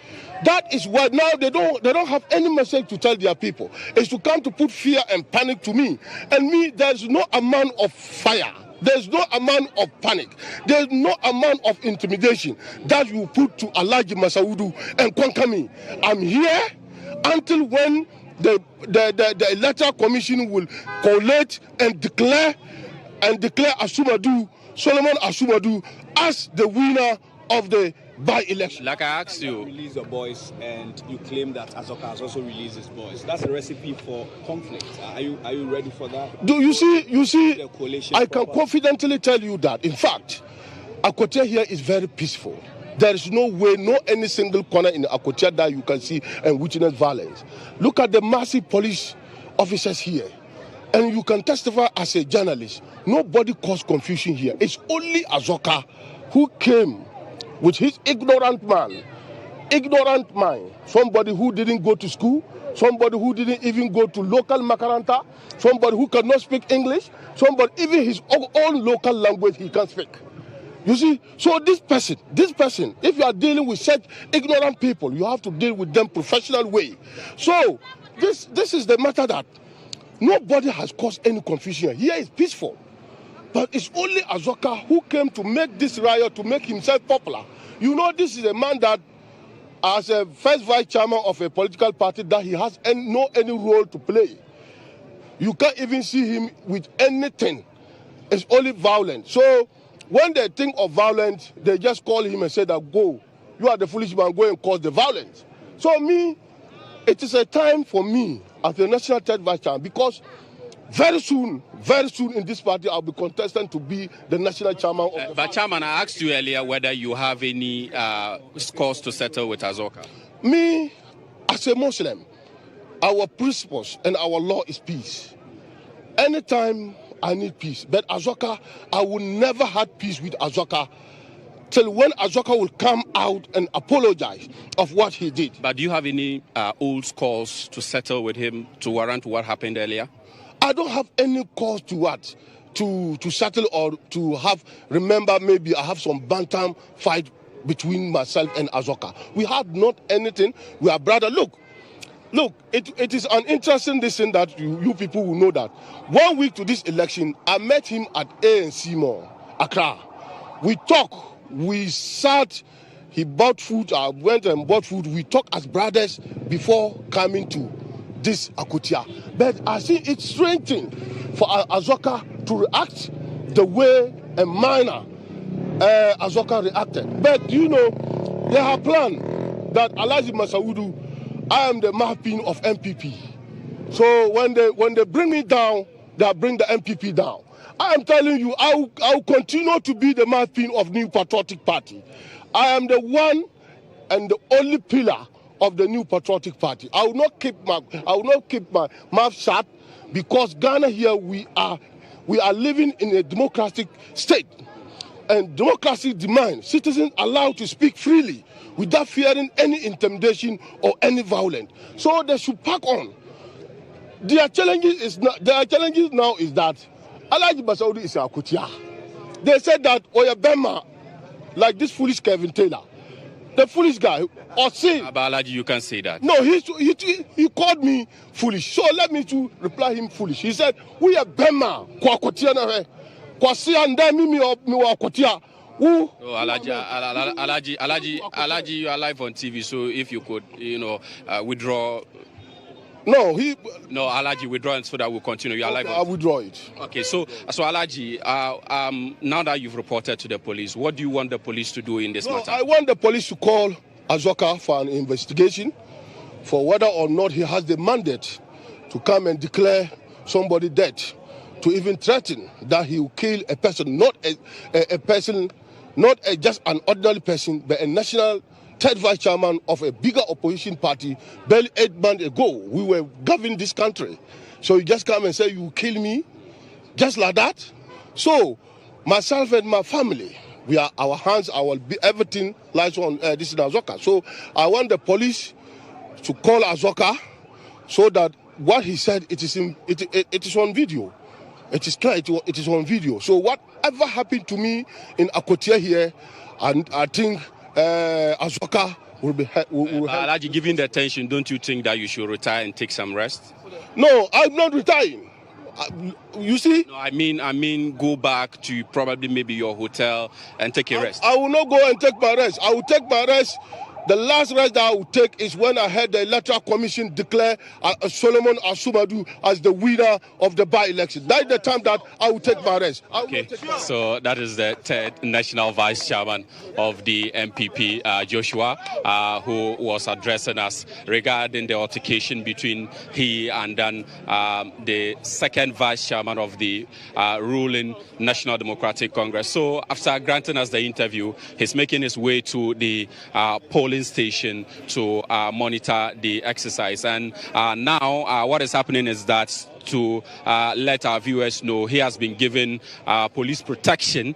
That is why now they don't have any message to tell their people. It's to come to put fear and panic to me. And me, there's no amount of fire. There's no amount of panic. There's no amount of intimidation that you put to Alhaji Masaudu and conquer me. I'm here until when the Electoral Commission will collate and declare Asumadu, Solomon Asumadu, as the winner of the by-election. Like I asked you, release your boys, and you claim that Azoka has also released his boys. That's a recipe for conflict. Are you ready for that? Do you see? I can confidently tell you that. In fact, Akwatia here is very peaceful. There is no way, no any single corner in Akwatia that you can see and witness violence. Look at the massive police officers here, and you can testify as a journalist. Nobody caused confusion here. It's only Azoka who came with his ignorant mind, somebody who didn't go to school, somebody who didn't even go to local makaranta, somebody who cannot speak English, somebody even his own local language he can't speak. You see, so this person, if you are dealing with such ignorant people, you have to deal with them professional way. So this is the matter that nobody has caused any confusion. Here is peaceful. But it's only Azoka who came to make this riot, to make himself popular. You know, this is a man that, as a first vice chairman of a political party, that he has no role to play. You can't even see him with anything. It's only violence. So when they think of violence, they just call him and say that, go, you are the foolish man, go and cause the violence. So me, it is a time for me as the national third vice chairman, because very soon in this party, I'll be contesting to be the national chairman of the But Chairman, I asked you earlier whether you have any scores to settle with Azoka. Me, as a Muslim, our principles and our law is peace. Anytime I need peace. But Azoka, I will never have peace with Azoka till when Azoka will come out and apologize of what he did. But do you have any old scores to settle with him to warrant what happened earlier? I don't have any cause to what? To settle or to have, remember, maybe I have some bantam fight between myself and Azoka. We had not anything. We are brother. Look, it is an interesting thing that you people will know that 1 week to this election, I met him at ANC Mall, Accra. We talked, we sat, he bought food, I went and bought food. We talked as brothers before coming to this Akwatia. But I see it's strange thing for Azoka to react the way a minor Azoka reacted. But you know, they have planned that Alhaji Masaudu, I am the mouthpiece of MPP. So when they bring me down, they bring the MPP down. I am telling you, I will continue to be the mouthpiece of New Patriotic Party. I am the one and the only pillar of the New Patriotic Party. I will not keep my mouth shut, because Ghana here we are living in a democratic state, and democracy demands citizens allowed to speak freely without fearing any intimidation or any violence. So they should pack on. Their challenges now is that Alhaji Masaudu is Akwatia. They said that Oyabema, like this foolish Kevin Taylor, the foolish guy, or say Abalaji, you can't say that. No, he called me foolish. So let me to reply him foolish. He said, we are Bema, Kwakotia na Kwasia and then me Akwatia. Who? No, Alaji, you are live on TV, so if you could, withdraw. No, Alaji, withdraw it so that we'll continue. You are live. I'll withdraw it. Okay, so Alaji, now that you've reported to the police, what do you want the police to do in this matter? I want the police to call Azoka for an investigation for whether or not he has the mandate to come and declare somebody dead, to even threaten that he will kill a person, not a person, not just an ordinary person, but a national third vice chairman of a bigger opposition party. Barely 8 months ago, we were governing this country. So you just come and say you will kill me, just like that? So myself and my family, our hands, everything lies on this in Azoka. So I want the police to call Azoka so that what he said, it is on video. It is clear, it is on video. So whatever happened to me in Akwatia here, and I think Azoka will help. Alaji, given the tension, don't you think that you should retire and take some rest? No, I'm not retiring. You see? No, I mean, go back to probably maybe your hotel and take a rest. I will not go and take my rest. I will take my rest. The last rest that I will take is when I heard the Electoral Commission declare Solomon Asumadu as the winner of the by-election. That is the time that I will take my rest. Okay, so that is the third national vice chairman of the MPP, Joshua, who was addressing us regarding the altercation between he and then the second vice chairman of the ruling National Democratic Congress. So after granting us the interview, he's making his way to the polling station to monitor the exercise. And now what is happening is that to let our viewers know he has been given police protection,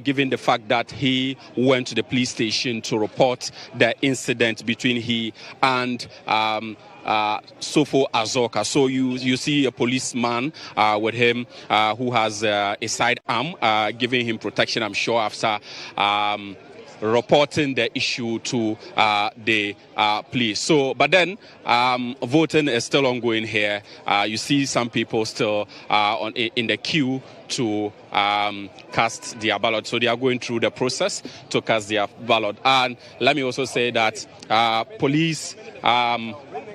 given the fact that he went to the police station to report the incident between he and Sofo Azoka. So you see a policeman with him who has a sidearm giving him protection, I'm sure, after reporting the issue to the police. So, but then voting is still ongoing here. You see some people still in the queue to cast their ballot. So they are going through the process to cast their ballot. And let me also say that police,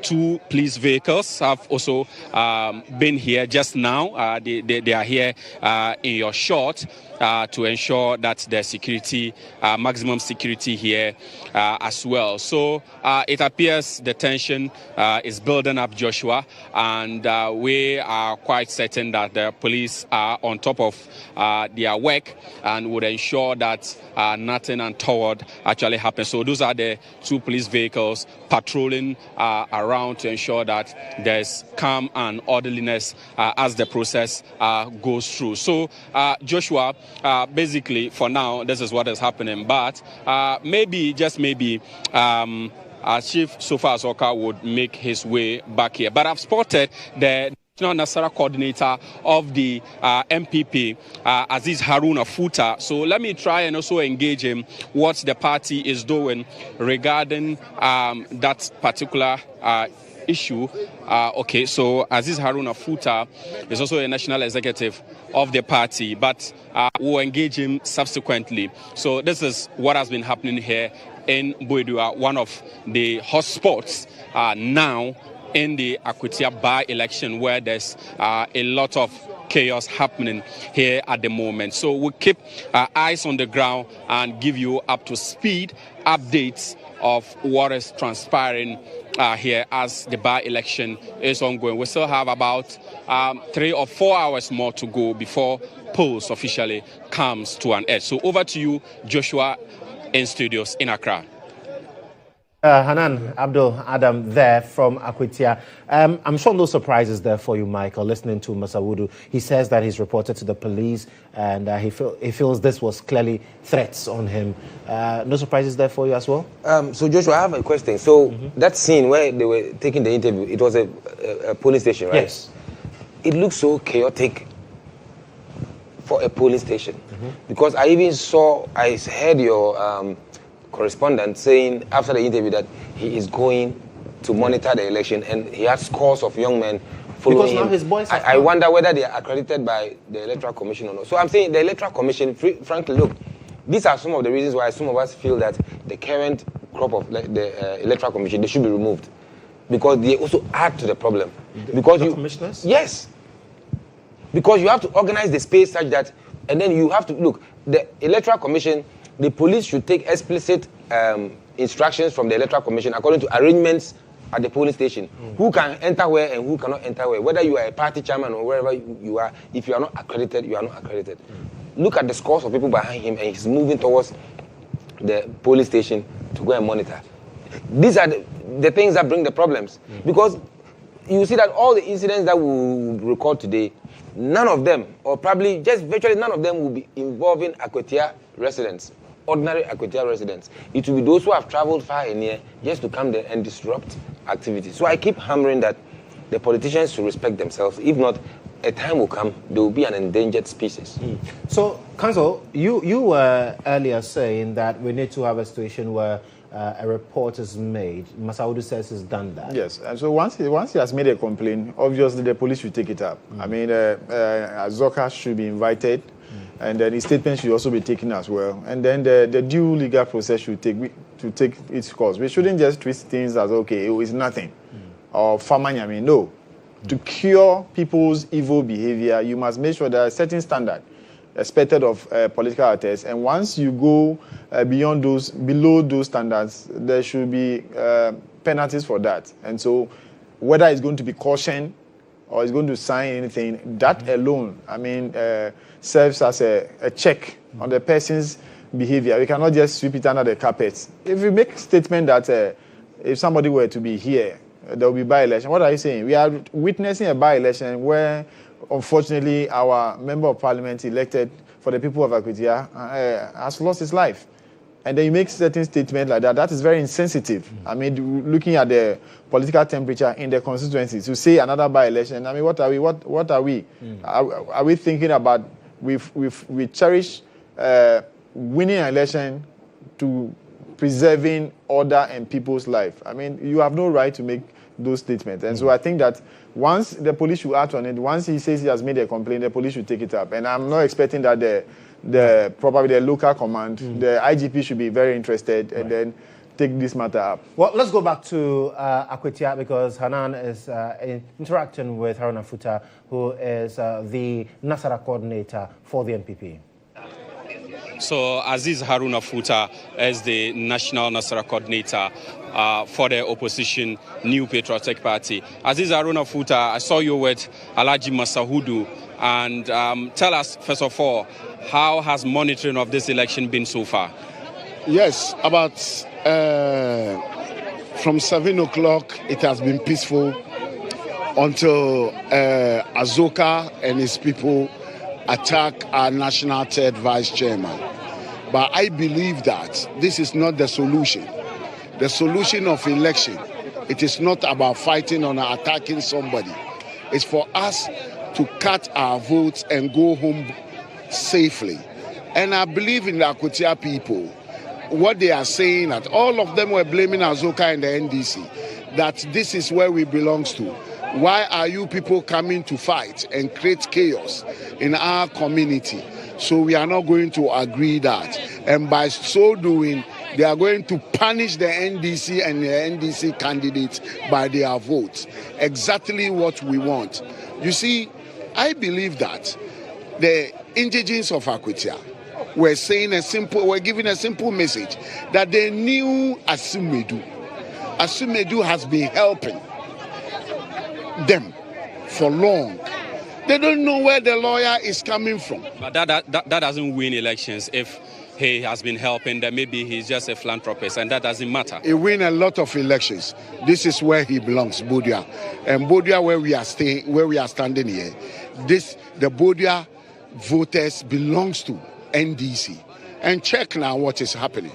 2 police vehicles have also been here just now. They are here in your short to ensure that there's security, maximum security here as well. So it appears the tension is building up, Joshua, and we are quite certain that the police are on top of their work and would ensure that nothing untoward actually happens. So those are the 2 police vehicles patrolling around to ensure that there's calm and orderliness as the process goes through. So Joshua, basically for now this is what is happening, but maybe, just maybe, Chief Sofo Azoka would make his way back here. But I've spotted the National Coordinator of the MPP, Aziz Haruna Futa. So let me try and also engage him what the party is doing regarding that particular issue. Okay, so Aziz Haruna Futa is also a national executive of the party, but we'll engage him subsequently. So this is what has been happening here in Buedua, one of the hotspots now in the Akwatia by-election, where there's a lot of chaos happening here at the moment. So we'll keep eyes on the ground and give you up to speed updates of what is transpiring here as the by-election is ongoing. We still have about 3 or 4 hours more to go before polls officially comes to an end. So over to you, Joshua, in studios in Accra. Hanan Abdul Adam there from Akwatia. I'm sure no surprises there for you, Michael, listening to Masawudu. He says that he's reported to the police and he feels this was clearly threats on him. No surprises there for you as well? So Joshua, I have a question. So that scene where they were taking the interview, it was a police station, right? Yes. It looks so chaotic for a police station. Because I heard your correspondent saying after the interview that he is going to monitor the election and he has scores of young men following him. Because now his boys I wonder whether they are accredited by the Electoral Commission or not. So I'm saying the Electoral Commission, frankly, look, These are some of the reasons why some of us feel that the current crop of the Electoral Commission, they should be removed. Because they also add to the problem. Because you, commissioners? Yes. Because you have to organize the space such that, and then you have to, look, the Electoral Commission, the police should take explicit instructions from the Electoral Commission according to arrangements at the polling station. Who can enter where and who cannot enter where. Whether you are a party chairman or wherever you are, if you are not accredited, you are not accredited. Look at the scores of people behind him, and he's moving towards the polling station to go and monitor. These are the things that bring the problems. Because you see that all the incidents that we record today, none of them, or probably just virtually none of them, will be involving Akwatia residents, ordinary Akwatia residents. It will be those who have traveled far and near just to come there and disrupt activities. So I keep hammering that the politicians should respect themselves. If not, a time will come, there will be an endangered species. So, Council, you were earlier saying that we need to have a situation where a report is made. Masaudu says he's done that. Yes, and so once he has made a complaint, obviously the police should take it up. I mean, Azoka should be invited, and then his statement should also be taken as well. And then the due legal process should take its course. We shouldn't just twist things as, okay, it was nothing, or famanyami. No. To cure people's evil behavior, you must make sure there are certain standards expected of political actors, and once you go below those standards, there should be penalties for that. And so, whether it's going to be caution or it's going to sign anything, that alone, I mean, serves as a check on the person's behavior. We cannot just sweep it under the carpet. If you make a statement that if somebody were to be here, there will be by-election. What are you saying? We are witnessing a by-election where, unfortunately, our member of parliament elected for the people of Akwatia has lost his life. And then you make certain statements like that. That is very insensitive. I mean, looking at the political temperature in the constituency, to say another by-election, I mean, what are we? What are we? Are we thinking about we cherish winning an election to preserving order and people's life? I mean, you have no right to make those statements. And so I think that once the police should act on it, once he says he has made a complaint, the police should take it up. And I'm not expecting that probably the local command, the IGP should be very interested and then take this matter up. Well, let's go back to Akwatia, because Hanan is interacting with Haruna Futa, who is the Nasara coordinator for the NPP. So Aziz Haruna Futa is the National Nasara Coordinator for the opposition New Patriotic Party. Aziz Haruna Futa, I saw you with Alhaji Masahudu, and tell us, first of all, how has monitoring of this election been so far? Yes, about from 7 o'clock it has been peaceful until Azoka and his people attack our national third vice chairman. But I believe that this is not the solution. The solution of election, it is not about fighting or attacking somebody. It's for us to cut our votes and go home safely. And I believe in the Akwatia people, what they are saying, that all of them were blaming Azoka and the NDC, that this is where we belong to. Why are you people coming to fight and create chaos in our community? So we are not going to agree that. And by so doing, they are going to punish the NDC and the NDC candidates by their votes. Exactly what we want. You see, I believe that the indigenes of Akwatia were giving a simple message that they knew Asumedu. Asumedu has been helping them for long. They don't know where the lawyer is coming from. But that doesn't win elections. If he has been helping them, maybe he's just a philanthropist, and that doesn't matter. He win a lot of elections. This is where he belongs, Bodia. And Bodia, where we are standing here, the Bodia voters belongs to NDC. And check now what is happening.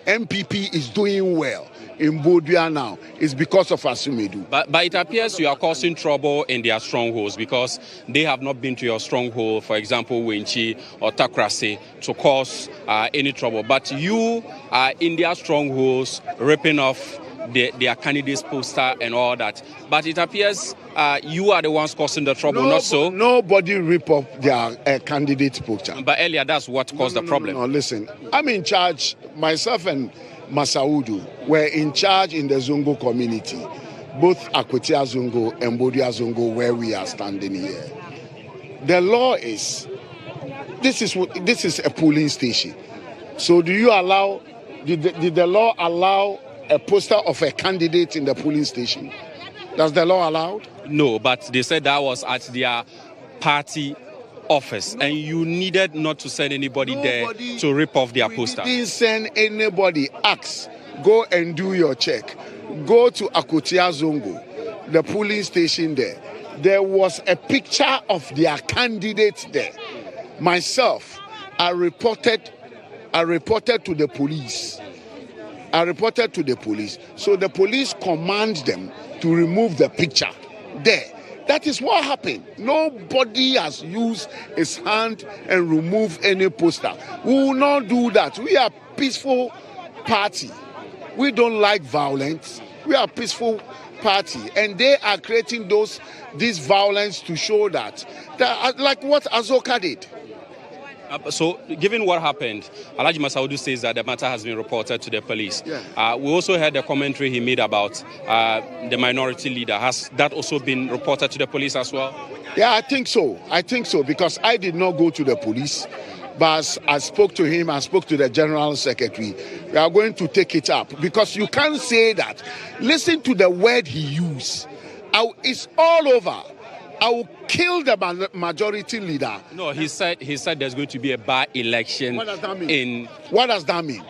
MPP is doing well in Bodia now. It's because of Asumedu. But it appears you are causing trouble in their strongholds, because they have not been to your stronghold, for example, Wenchi or Takrasi, to cause any trouble. But you are in their strongholds, ripping off their candidates' poster and all that. But it appears you are the ones causing the trouble, not so. Nobody rip up their candidate picture. But earlier, that's what caused the problem. No, listen. I'm in charge. Myself and Masaudu were in charge in the Zongo community, both Akwatia Zongo and Bodia Zongo, where we are standing here. The law is this is a polling station. So do you allow? Did the law allow a poster of a candidate in the polling station? Does the law allow? No, but they said that was at their party office, and you needed not to send anybody there to rip off their poster. Didn't send anybody. Ask, go and do your check. Go to Akwatia Zongo, the polling station there. There was a picture of their candidate there. Myself, I reported to the police. So the police command them to remove the picture there. That is what happened. Nobody has used his hand and removed any poster. We will not do that. We are a peaceful party. We don't like violence. We are a peaceful party. And they are creating this violence to show that like what Azoka did. So, given what happened, Alhaji Masaudu says that the matter has been reported to the police. Yeah. We also heard the commentary he made about the minority leader. Has that also been reported to the police as well? Yeah, I think so, because I did not go to the police, but I spoke to him, I spoke to the General Secretary. We are going to take it up, because you can't say that. Listen to the word he used. It's all over. I will kill the majority leader. No, he said there's going to be a by-election. What does that mean? What does that mean?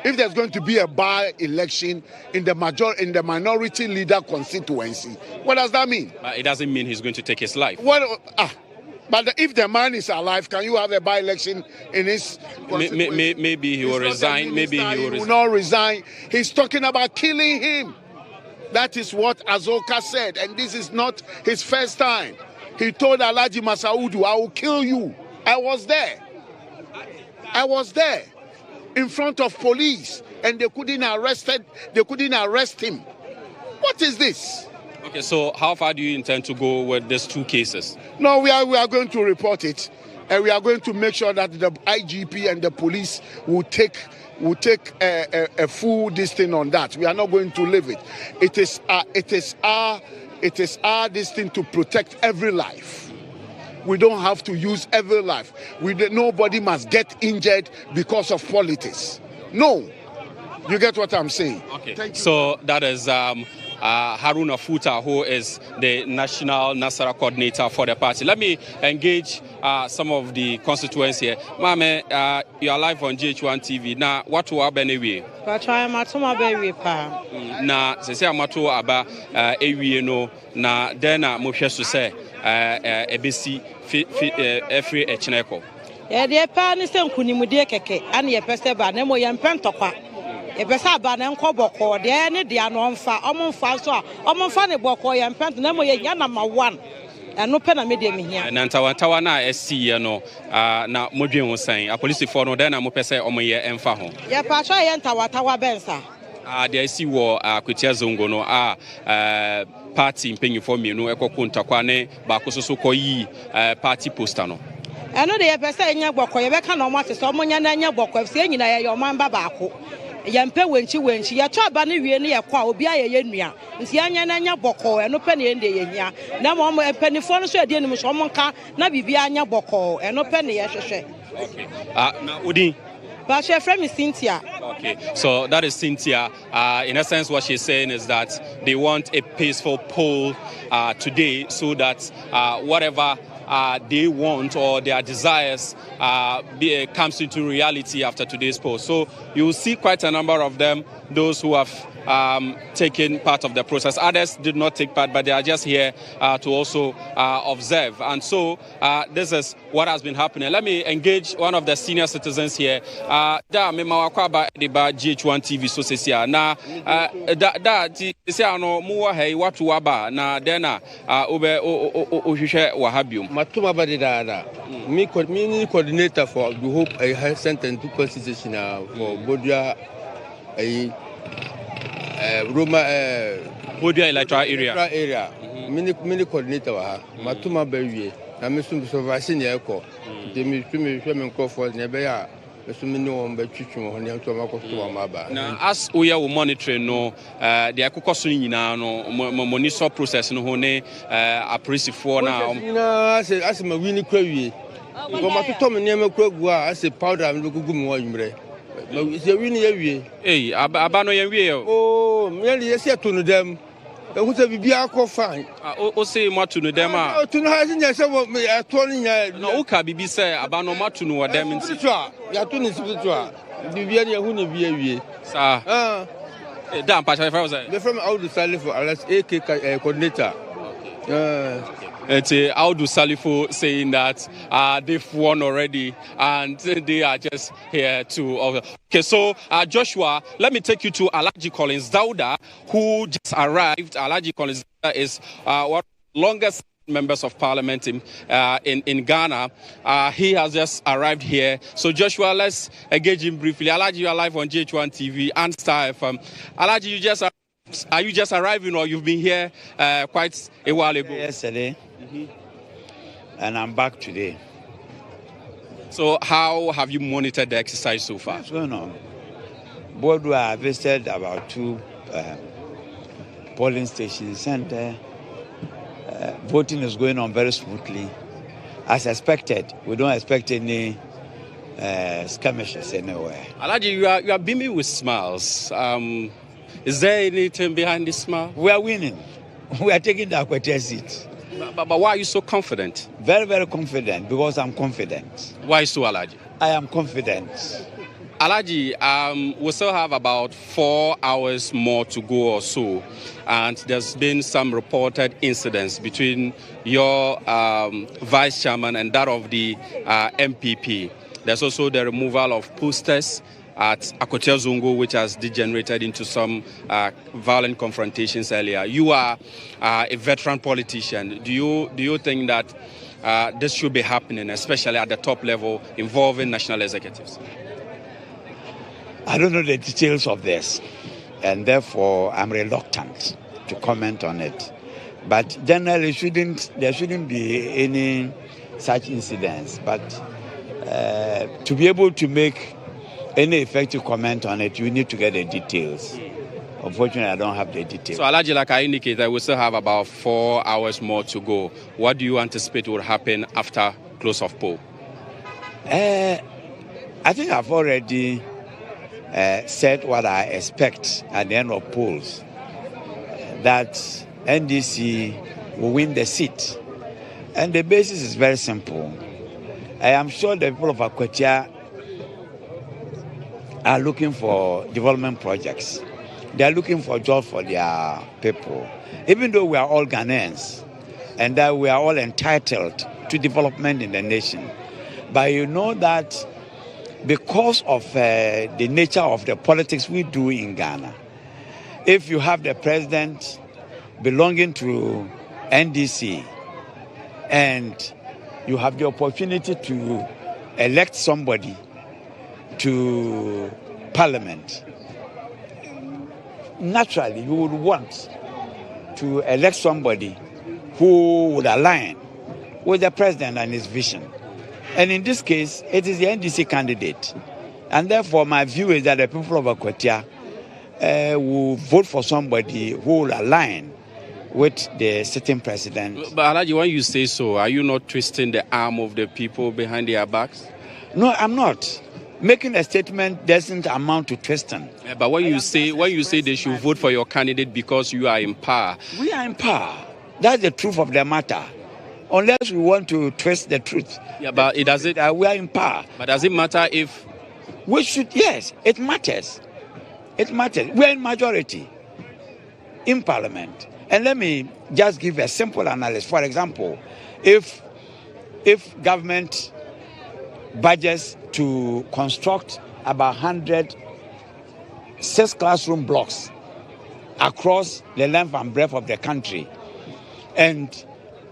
If there's going to be a by-election in the minority leader constituency, what does that mean? It doesn't mean he's going to take his life. But if the man is alive, can you have a by-election in his constituency? Maybe he will resign. Maybe he will not resign. He's talking about killing him. That is what Azoka said, and this is not his first time. He told Alhaji Masaudu, I will kill you. I was there in front of police, and they couldn't arrest him. What is this? Okay, so how far do you intend to go with these two cases? No, we are going to report it, and we are going to make sure that the IGP and the police will take a full this thing on that. We are not going to leave it. It is our this thing to protect every life. We don't have to use every life. Nobody must get injured because of politics. No. You get what I'm saying? Okay. So that is Haruna Futa, who is the National Nasara Coordinator for the party. Let me engage some of the constituents here. Mame, you are live on GHOne TV. Now, what will happen anyway? Na sese amato aba ewie no na den na mo hwe so se ebesi every echineko. Ya de pa ni se nkunimude keke ane ye pese ba na mo ye mpentokwa. E pese aba na nkoboko de ne de anomfa omomfa so a omomfa ne boko ye mpent na mo ye nya number 1. Eno pe na me de me hia. Na ntawantawa na SC no na modwen ho san. A police for no den na mo pese omoye emfa ho. Ya pa so ye ntawatawa bensa. There is Akwatia Zongo no party mpanyinfo mienu ekoko ntakwa ne ba kososo koyi party poster no. Eno de ye pese enya gboko ye beka na omo atese omo nya na enya gboko afie nyina ye omamba baako. Ye mpe wenchi ye to aba ne wie ne ye kwa obi aye ye nua. Nti anya na enya gboko eno pe ne ye ndeye hia. Na mo empanifo no so ade anim so omo nka na bibia anya gboko eno pe ne ye hwehwe. Okay. Na odin but she friend is Cynthia. Okay, so that is Cynthia. In essence, what she's saying is that they want a peaceful poll today so that whatever they want or their desires comes into reality after today's poll. So you will see quite a number of them, those who have taken part of the process. Others did not take part, but they are just here to also observe. And so this is what has been happening. Let me engage one of the senior citizens here. Da me mawakwa the GHOne TV so sesia na da ti se ano mu wa hai watu waba na dena obe ohwehwe wa habium matuma ba de da me coordinator for the hope a high sentence to constitution for Bodua Roma Bodia electoral area. Electoral area. Mini coordinator wa. Matuma bewie. Na me so supervise ne ekọ. De me hwe me nkofo ne be ya. Me so me ne won be twitwu ho ne to makoto wa maba. Na as we are monitoring no the akokoso nyina no monitor process no ho ne apresifo na as ma wini kwawie. Ko matoto me ne makwagu a as powder me gugu me wa nwumre. Se wini ya wie. Aba no ya wie o. Oh, me le yesi to no dem. Who say bibia akọ fine. O say matu no dem a. To no ha nya say me ato no nya. No o ka bibi say aba no matu no dem nti. Spiritual. Ya to ni spiritual. Bibia ne hu ne bi awie. Sa. Dan pa cha say. The from Audu Salifo alas AK coordinator. It's Audu Salifo saying that they've won already and they are just here to. Okay, so Joshua, let me take you to Alhaji Collins Dauda, who just arrived. Alhaji Collins Dauda is one of the longest members of parliament in Ghana. He has just arrived here. So Joshua, let's engage him briefly. Alhaji, you are live on GHOne TV and Star FM. Alhaji, are you just arriving or you've been here quite a while ago? Yesterday, and I'm back today. So how have you monitored the exercise so far? What's going on? Bodu, I visited about 2 polling stations and voting is going on very smoothly. As expected, we don't expect any skirmishes anywhere. Alhaji, you are beaming with smiles. Is there anything behind this smile? We are winning. We are taking the Akwatia seat. But why are you so confident? Very, very confident, because I'm confident. Why so, Alhaji? I am confident. Alhaji, we still have about 4 hours more to go or so. And there's been some reported incidents between your vice chairman and that of the MPP. There's also the removal of posters at Akwatia Zongo, which has degenerated into some violent confrontations earlier. You are a veteran politician. Do you think that this should be happening, especially at the top level, involving national executives? I don't know the details of this, and therefore I'm reluctant to comment on it. But generally, there shouldn't be any such incidents. But to be able to make any effective comment on it, you need to get the details. Unfortunately, I don't have the details. So, Alhaji, like I indicated, we still have about 4 hours more to go. What do you anticipate will happen after close of poll? I think I've already said what I expect at the end of polls, that NDC will win the seat. And the basis is very simple. I am sure the people of Akwatia are looking for development projects. They are looking for jobs for their people. Even though we are all Ghanaians and that we are all entitled to development in the nation. But you know that because of the nature of the politics we do in Ghana, if you have the president belonging to NDC and you have the opportunity to elect somebody to parliament, naturally you would want to elect somebody who would align with the president and his vision. And in this case, it is the NDC candidate. And therefore, my view is that the people of Akwatia will vote for somebody who will align with the sitting president. But Alhaji, when you say so, are you not twisting the arm of the people behind their backs? No, I'm not. Making a statement doesn't amount to twisting. Yeah, but when you say they should vote for your candidate because you are in power. We are in power. That's the truth of the matter. Unless we want to twist the truth. Yeah, but it doesn't. We are in power. But does it matter if we should? Yes, it matters. It matters. We are in majority in parliament. And let me just give a simple analysis. For example, if government budgets to construct about 100 6 classroom blocks across the length and breadth of the country, and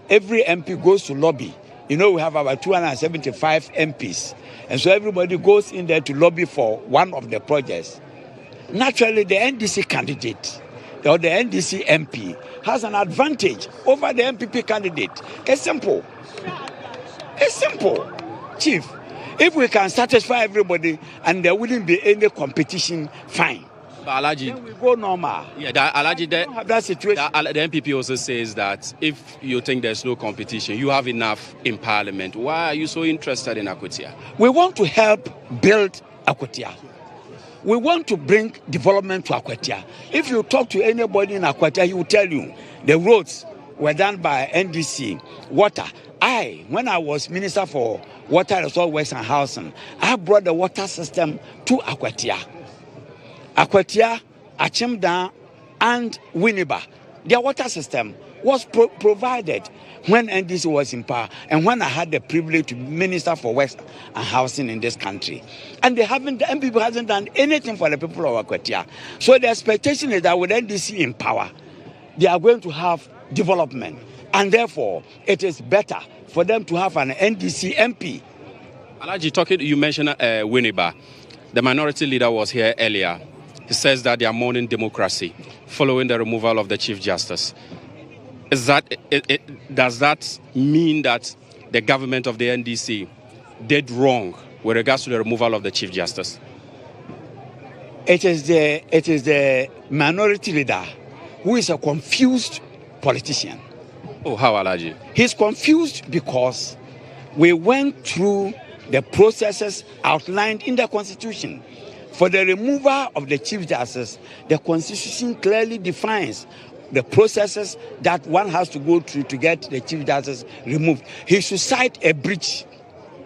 every MP goes to lobby. You know, we have about 275 MPs. And so everybody goes in there to lobby for one of the projects. Naturally, the NDC candidate or the NDC MP has an advantage over the MPP candidate. It's simple. It's simple, Chief. If we can satisfy everybody and there wouldn't be any competition, fine. But Alaji, then we go normal. Yeah, Alaji, that situation. The MPP also says that if you think there's no competition, you have enough in Parliament. Why are you so interested in Akwatia? We want to help build Akwatia. We want to bring development to Akwatia. If you talk to anybody in Akwatia, he will tell you the roads were done by NDC, water. When I was Minister for Water, Resource, Waste and Housing, I brought the water system to Akwatia. Akwatia, Achimda, and Winneba, their water system was provided when NDC was in power and when I had the privilege to be Minister for Waste and Housing in this country. And the MPP hasn't done anything for the people of Akwatia. So the expectation is that with NDC in power, they are going to have development. And therefore, it is better for them to have an NDC MP. Alaji, you mentioned Winneba. The minority leader was here earlier. He says that they are mourning democracy following the removal of the Chief Justice. Does that mean that the government of the NDC did wrong with regards to the removal of the Chief Justice? It is the minority leader who is a confused politician. Oh, how, Alaji? He's confused because we went through the processes outlined in the Constitution. For the removal of the Chief Justice, the Constitution clearly defines the processes that one has to go through to get the Chief Justice removed. He should cite a breach.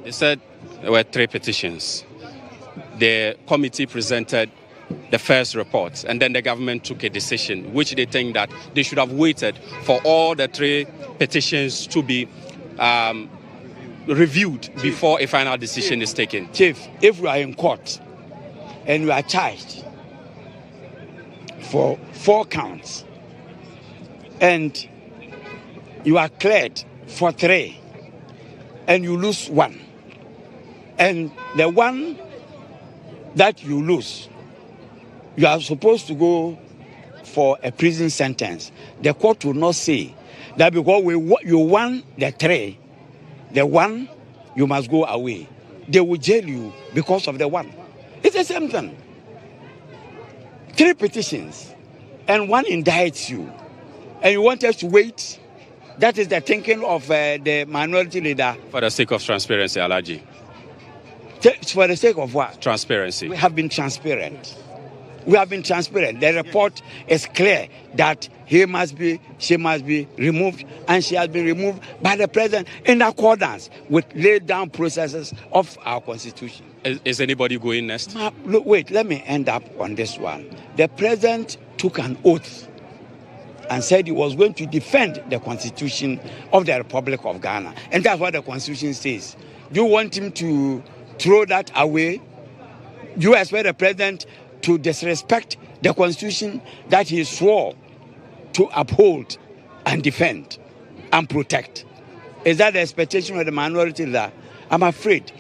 They said there were 3 petitions. The committee presented the first report, and then the government took a decision, which they think that they should have waited for all the 3 petitions to be reviewed before a final decision is taken. Chief, if we are in court and you are charged for 4 counts and you are cleared for 3 and you lose 1, and the one that you lose, you are supposed to go for a prison sentence. The court will not say that because you won the 3, the 1 you must go away. They will jail you because of the 1. It's the same thing. 3 petitions and 1 indicts you, and you want us to wait. That is the thinking of the minority leader. For the sake of transparency, Alaji. For the sake of what? Transparency. We have been transparent. We have been transparent. The report is clear that she must be removed, and she has been removed by the president in accordance with laid down processes of our Constitution. Is anybody going next? Look, wait, let me end up on this one. The president took an oath and said he was going to defend the Constitution of the Republic of Ghana. And that's what the Constitution says. Do you want him to throw that away? You expect the president to disrespect the Constitution that he swore to uphold and defend and protect? Is that the expectation of the minority leader? I'm afraid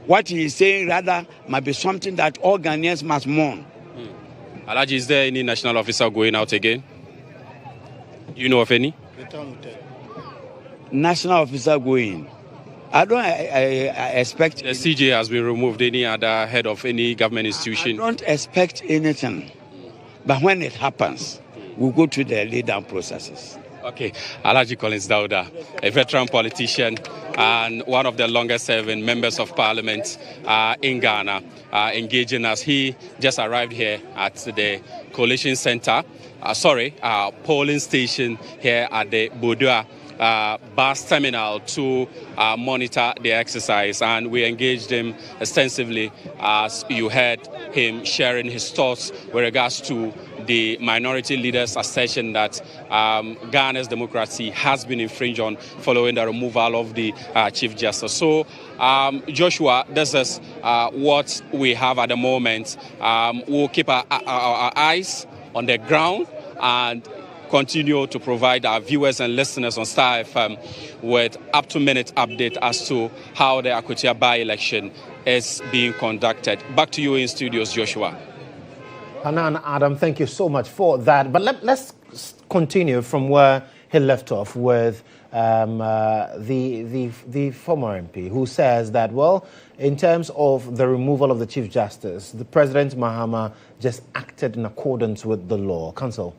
what he is saying rather might be something that all Ghanaians must mourn. Alaji, is there any national officer going out again? Do you know of any? National officer going? I don't expect... The CJ has been removed. Any other head of any government institution? I don't expect anything. But when it happens, we'll go through the lay-down processes. Okay. Alhaji Collins Dauda, a veteran politician and one of the longest-serving members of parliament in Ghana, engaging us. He just arrived here at the Coalition Center, polling station here at the Bodua bus terminal to monitor the exercise, and we engaged him extensively as you heard him sharing his thoughts with regards to the minority leader's assertion that Ghana's democracy has been infringed on following the removal of the Chief Justice. So, Joshua, this is what we have at the moment. We'll keep our eyes on the ground and continue to provide our viewers and listeners on Star FM with up-to-minute update as to how the Akwatia By-Election is being conducted. Back to you in studios, Joshua. Hanan Adam, thank you so much for that. But let's continue from where he left off with the former MP, who says that, well, in terms of the removal of the Chief Justice, the President Mahama just acted in accordance with the law. Counsel.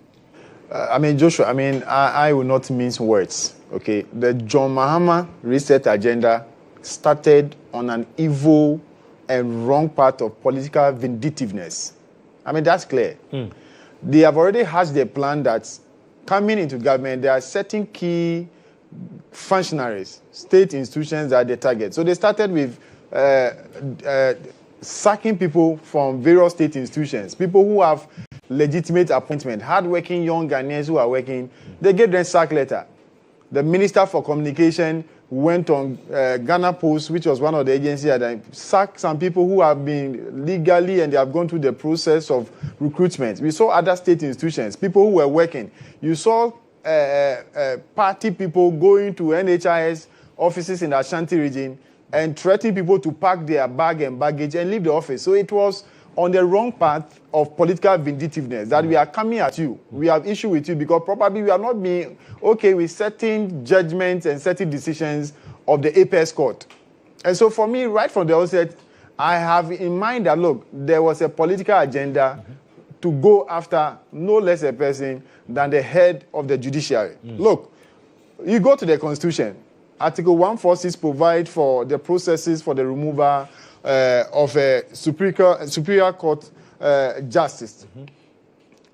Joshua, I will not mince words, okay? The John Mahama reset agenda started on an evil and wrong path of political vindictiveness. That's clear. They have already hatched their plan that coming into government, there are certain key functionaries, state institutions that they target. So they started with sacking people from various state institutions, people who have legitimate appointment, hardworking young Ghanaians who are working. They get their sack letter. The Minister for Communication went on Ghana Post, which was one of the agencies that sacked some people who have been legally and they have gone through the process of recruitment. We saw other state institutions, people who were working. You saw party people going to NHIS offices in the Ashanti region and threatening people to pack their bag and baggage and leave the office. So it was on the wrong path of political vindictiveness that we are coming at you. We have issue with you because probably we are not being okay with certain judgments and certain decisions of the Apex Court. And so for me, right from the outset, I have in mind that, look, there was a political agenda to go after no less a person than the head of the judiciary. Look, you go to the Constitution. Article 146 provides for the processes for the removal of a superior court justice.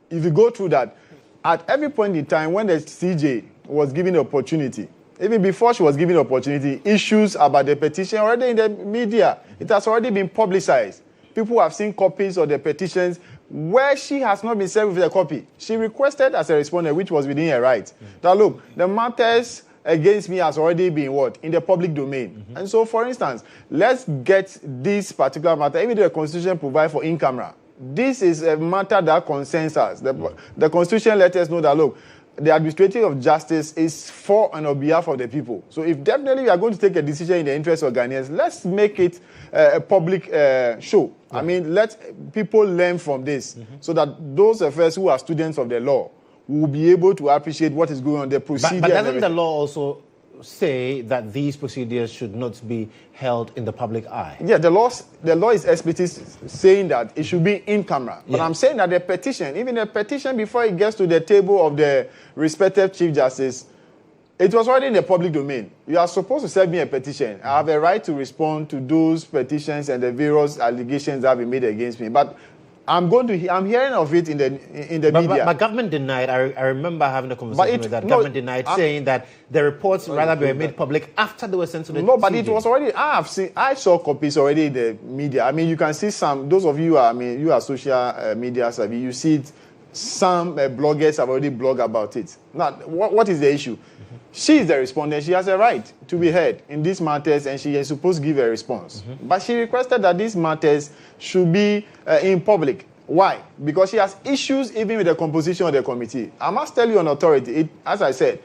If you go through that, at every point in time when the CJ was given the opportunity, even before she was given the opportunity, issues about the petition already in the media. It has already been publicized. People have seen copies of the petitions where she has not been served with a copy. She requested as a respondent, which was within her right, that look, the matters against me has already been in the public domain. And so, for instance, let's get this particular matter, even though the Constitution provides for in camera. This is a matter that concerns us. The Constitution let us know that, look, the administrative of justice is for and on behalf of the people. So if definitely we are going to take a decision in the interest of Ghanaians, let's make it a public show. Let people learn from this so that those of us who are students of the law will be able to appreciate what is going on, the procedure. But doesn't the law also say that these procedures should not be held in the public eye? Yeah, the law is explicitly saying that it should be in camera. But I'm saying that the petition, even the petition before it gets to the table of the respective Chief Justice, it was already in the public domain. You are supposed to send me a petition. I have a right to respond to those petitions and the various allegations that have been made against me. But I'm hearing of it in the media. But government denied. I remember having a conversation with that. Government denied, saying that the reports rather were made public after they were sent to the but it was already. I saw copies already in the media. You can see some. Those of you you are social media savvy. You see it. Some bloggers have already blogged about it. Now, what is the issue? She is the respondent. She has a right to be heard in these matters, and she is supposed to give a response. But she requested that these matters should be in public. Why? Because she has issues even with the composition of the committee. I must tell you on authority, as I said,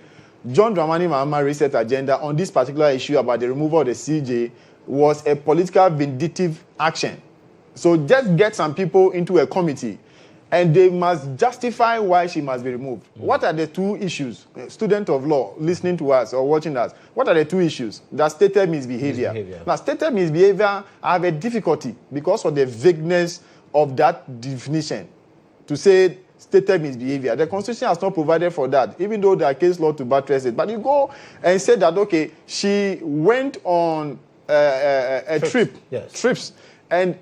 John Dramani Mahama reset agenda on this particular issue about the removal of the CJ was a political vindictive action. So just get some people into a committee and they must justify why she must be removed. What are the two issues? Student of law listening to us or watching us, what are the two issues? That stated misbehavior. Now, stated misbehavior, I have a difficulty because of the vagueness of that definition to say stated misbehavior. The Constitution has not provided for that, even though there are case law to buttress it. But you go and say that, okay, she went on trips, and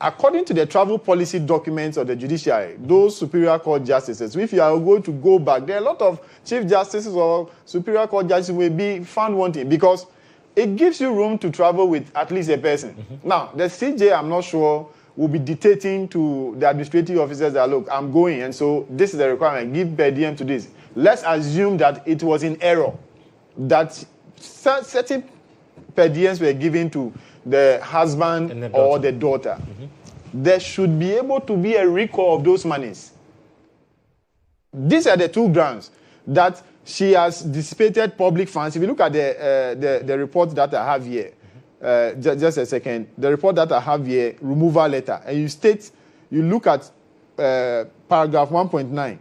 according to the travel policy documents of the judiciary, those superior court justices, if you are going to go back, there are a lot of chief justices or superior court justices will be found wanting because it gives you room to travel with at least a person. Now, the CJ, I'm not sure, will be dictating to the administrative officers that, look, I'm going, and so this is the requirement, give per diem to this. Let's assume that it was in error, that certain per diems were given to the husband or the daughter. There should be able to be a recall of those monies. These are the two grounds that she has dissipated public funds. If you look at the report that I have here, just a second, the report that I have here, removal letter, and you look at paragraph 1.9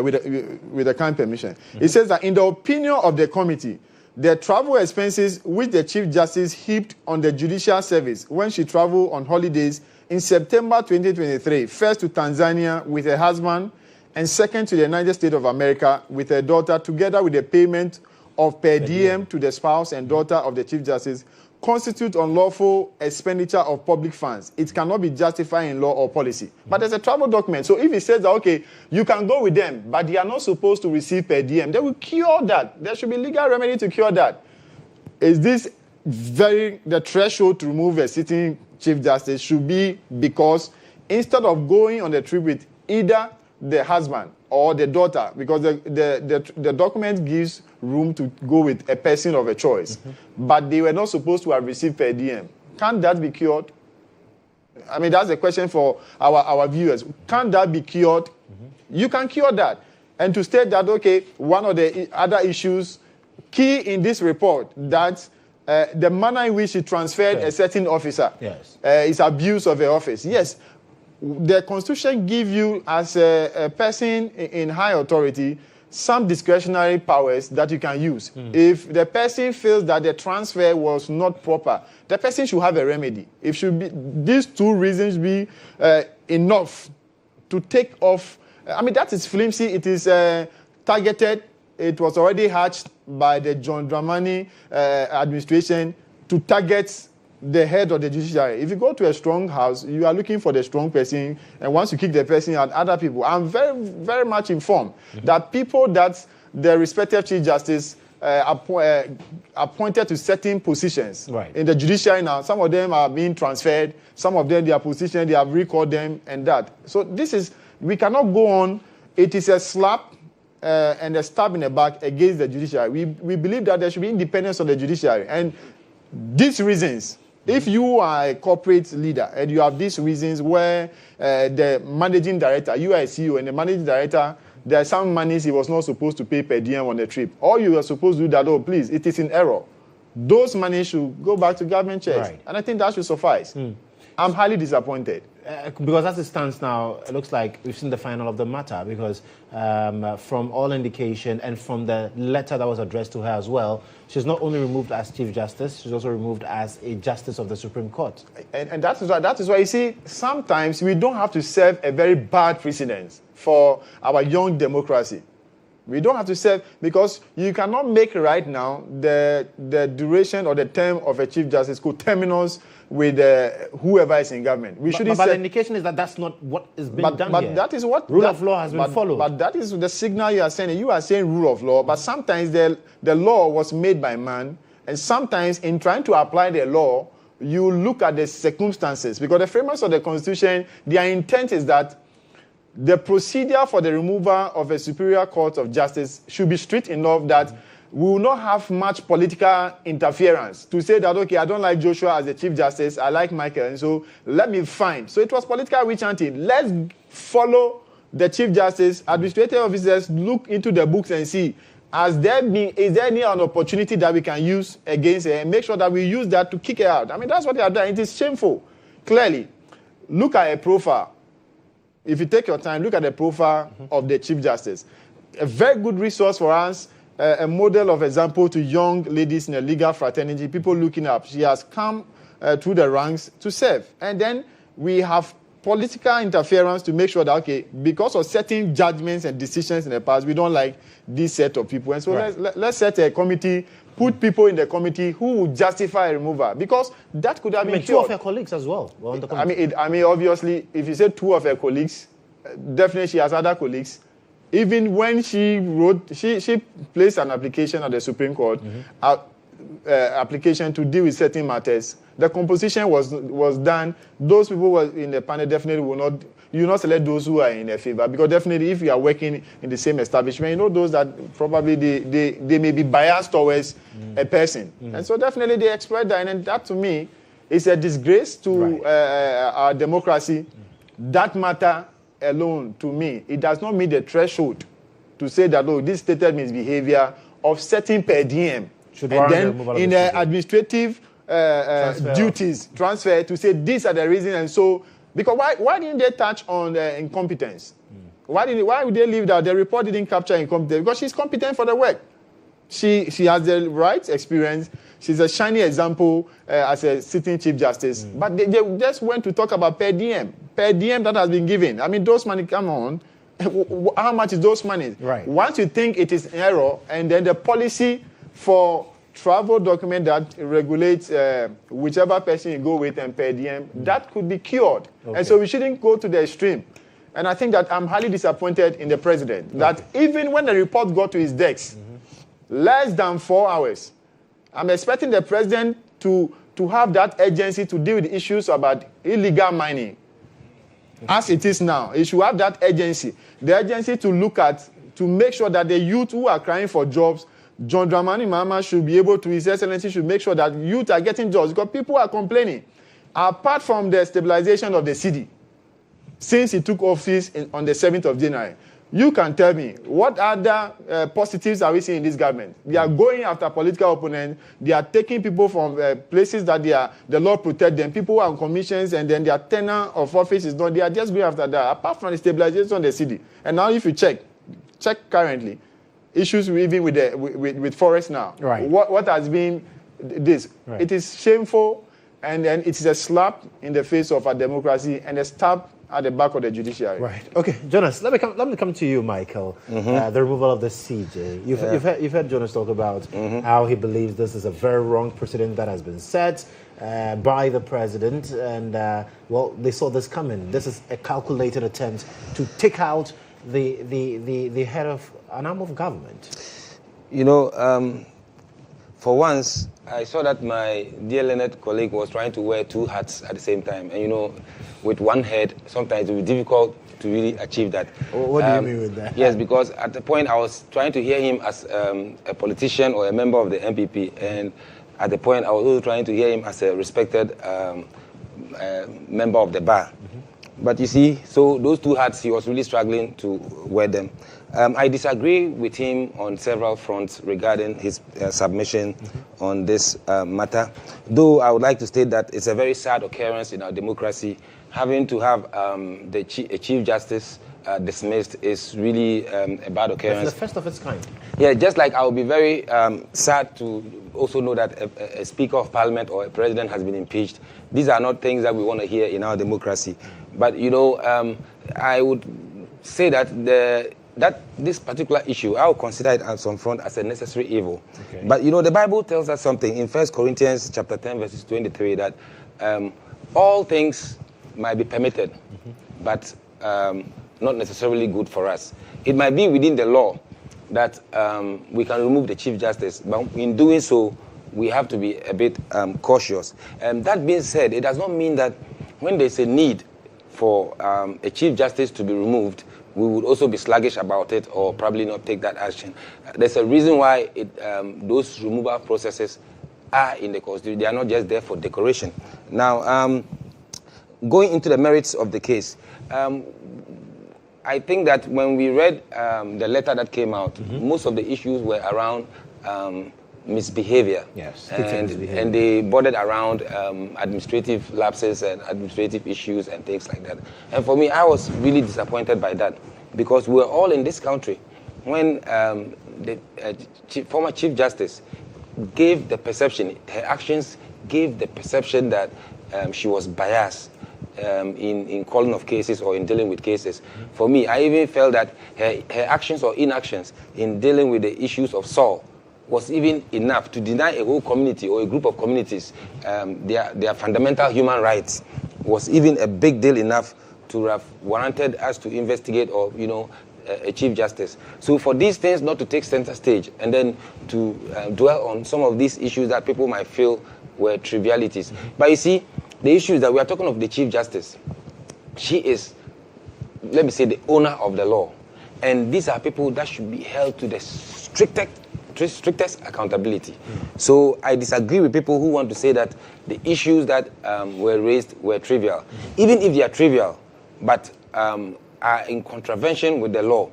with the kind permission. It says that in the opinion of the committee, the travel expenses which the Chief Justice heaped on the judicial service when she traveled on holidays in September 2023, first to Tanzania with her husband and second to the United States of America with her daughter, together with the payment of per diem to the spouse and daughter of the Chief Justice, constitute unlawful expenditure of public funds. It cannot be justified in law or policy. But there's a travel document. So if it says that, okay, you can go with them, but they are not supposed to receive per diem, they will cure that. There should be legal remedy to cure that. Is this the threshold to remove a sitting Chief Justice should be because instead of going on the trip with either the husband or the daughter, because the document gives room to go with a person of a choice, but they were not supposed to have received per diem. Can't that be cured? I mean, that's a question for our viewers. Can't that be cured? You can cure that. And to state that, okay, one of the other issues, key in this report, that the manner in which he transferred a certain officer is abuse of the office. Yes, the Constitution gives you, as a person in high authority, some discretionary powers that you can use. If the person feels that the transfer was not proper, the person should have a remedy. If should be these two reasons be enough to take off. I mean, that is flimsy. It is targeted. It was already hatched by the John Dramani administration to target the head of the judiciary. If you go to a strong house, you are looking for the strong person, and once you kick the person out, other people. I'm very, very much informed that people that the respective Chief Justice appointed to certain positions in the judiciary now, some of them are being transferred, some of them, their position, they have recalled them, and that. So this is, we cannot go on. It is a slap and a stab in the back against the judiciary. We believe that there should be independence of the judiciary. And these reasons, if you are a corporate leader and you have these reasons where the managing director, you are a CEO, and the managing director, there are some monies he was not supposed to pay per diem on the trip. All you are supposed to do that, oh, please, it is in error. Those monies should go back to government checks. And I think that should suffice. I'm highly disappointed. Because as it stands now, it looks like we've seen the final of the matter, because from all indication and from the letter that was addressed to her as well, she's not only removed as Chief Justice, she's also removed as a Justice of the Supreme Court. And that is why, you see, sometimes we don't have to serve a very bad precedent for our young democracy. We don't have to serve, because you cannot make right now the duration or the term of a Chief Justice coterminous with whoever is in government. We shouldn't. But the indication is that that's not what is being done here. But that is what rule of law has been followed. But that is the signal you are sending. You are saying rule of law, but sometimes the law was made by man, and sometimes in trying to apply the law, you look at the circumstances, because the framers of the Constitution, their intent is that the procedure for the removal of a Superior Court of Justice should be strict enough that we will not have much political interference to say that, okay, I don't like Joshua as the Chief Justice, I like Michael, and so let me find. So it was political witch hunting. Let's follow the Chief Justice. Administrative officers look into the books and see, is there any an opportunity that we can use against her, and make sure that we use that to kick her out. I mean, that's what they have done. It is shameful. Clearly, look at a profile. If you take your time, look at the profile of the Chief Justice. A very good resource for us, a model of example to young ladies in the legal fraternity, people looking up. She has come through the ranks to serve. And then we have political interference to make sure that, okay, because of certain judgments and decisions in the past, we don't like this set of people. And so let's set a committee, put people in the committee who would justify a removal, because that could have been two of her colleagues as well were on the committee. I mean, obviously, if you say two of her colleagues, definitely she has other colleagues. Even when she wrote, she placed an application at the Supreme Court, application to deal with certain matters. The composition was done. Those people who were in the panel definitely will not. You will not select those who are in their favor, because definitely if you are working in the same establishment, you know those that probably they may be biased towards a person, and so definitely they exploit that, and that to me is a disgrace to our democracy. That matter alone, to me, it does not meet the threshold to say that, oh, this stated misbehavior of setting per diem, and then in the administrative duties transfer to say these are the reasons, and so Because why didn't they touch on incompetence? Why would they leave that? The report didn't capture incompetence because she's competent for the work. She has the right experience. She's a shiny example as a sitting Chief Justice. But they just went to talk about per diem that has been given. I mean, those money, come on. How much is those money? Right. Once you think it is error, and then the policy for travel document that regulates whichever person you go with and per diem, that could be cured. Okay. And so we shouldn't go to the extreme. And I think that I'm highly disappointed in the president, that even when the report got to his desk, less than 4 hours, I'm expecting the president to have that urgency to deal with issues about illegal mining. As it is now, he should have that urgency. The urgency to look at, to make sure that the youth who are crying for jobs, John Dramani Mahama should be able to, His Excellency should make sure that youth are getting jobs because people are complaining. Apart from the stabilization of the city, since he took office on the 7th of January, you can tell me what other positives are we seeing in this government? They are going after political opponents. They are taking people from places that the law protect them. People who are on commissions and then their tenure of office is done. They are just going after that. Apart from the stabilization of the city, and now if you check currently, issues even with forest now. Right. What has been this? Right. It is shameful, and then it is a slap in the face of our democracy and a stab at the back of the judiciary. Right. Okay, Jonas. Let me come to you, Michael. The removal of the CJ. You've heard Jonas talk about how he believes this is a very wrong precedent that has been set by the president, and well, they saw this coming. This is a calculated attempt to take out the head of an arm of government. You know, for once, I saw that my dear Leonard colleague was trying to wear two hats at the same time. And, you know, with one head, sometimes it will be difficult to really achieve that. What do you mean with that? Yes, because at the point I was trying to hear him as a politician or a member of the MPP. And at the point I was also trying to hear him as a respected member of the bar. But you see, so those two hats, he was really struggling to wear them. I disagree with him on several fronts regarding his submission on this matter. Though I would like to state that it's a very sad occurrence in our democracy. Having to have a Chief Justice dismissed is really a bad occurrence. It's the first of its kind. Yeah, just like I would be very sad to also know that a Speaker of Parliament or a President has been impeached. These are not things that we want to hear in our democracy. But, you know, I would say that this particular issue, I would consider it on some front as a necessary evil. Okay. But, you know, the Bible tells us something in 1 Corinthians chapter 10, verses 23, that all things might be permitted, but not necessarily good for us. It might be within the law that we can remove the Chief Justice, but in doing so, we have to be a bit cautious. That being said, it does not mean that when there's a need for a Chief Justice to be removed, we would also be sluggish about it or probably not take that action. There's a reason why those removal processes are in the Constitution. They are not just there for decoration. Now, going into the merits of the case, I think that when we read the letter that came out, most of the issues were around misbehavior. Yes, and they bordered around administrative lapses and administrative issues and things like that. And for me, I was really disappointed by that because we were all in this country when the former Chief Justice gave the perception, her actions gave the perception that she was biased in calling of cases or in dealing with cases. For me, I even felt that her actions or inactions in dealing with the issues of Saul was even enough to deny a whole community or a group of communities their fundamental human rights. Was even a big deal enough to have warranted us to investigate or, you know, a Chief Justice. So for these things not to take center stage and then to dwell on some of these issues that people might feel were trivialities. But you see, the issue is that we are talking of the Chief Justice. She is, let me say, the owner of the law. And these are people that should be held to the strictest accountability. So I disagree with people who want to say that the issues that were raised were trivial. Even if they are trivial, but are in contravention with the law,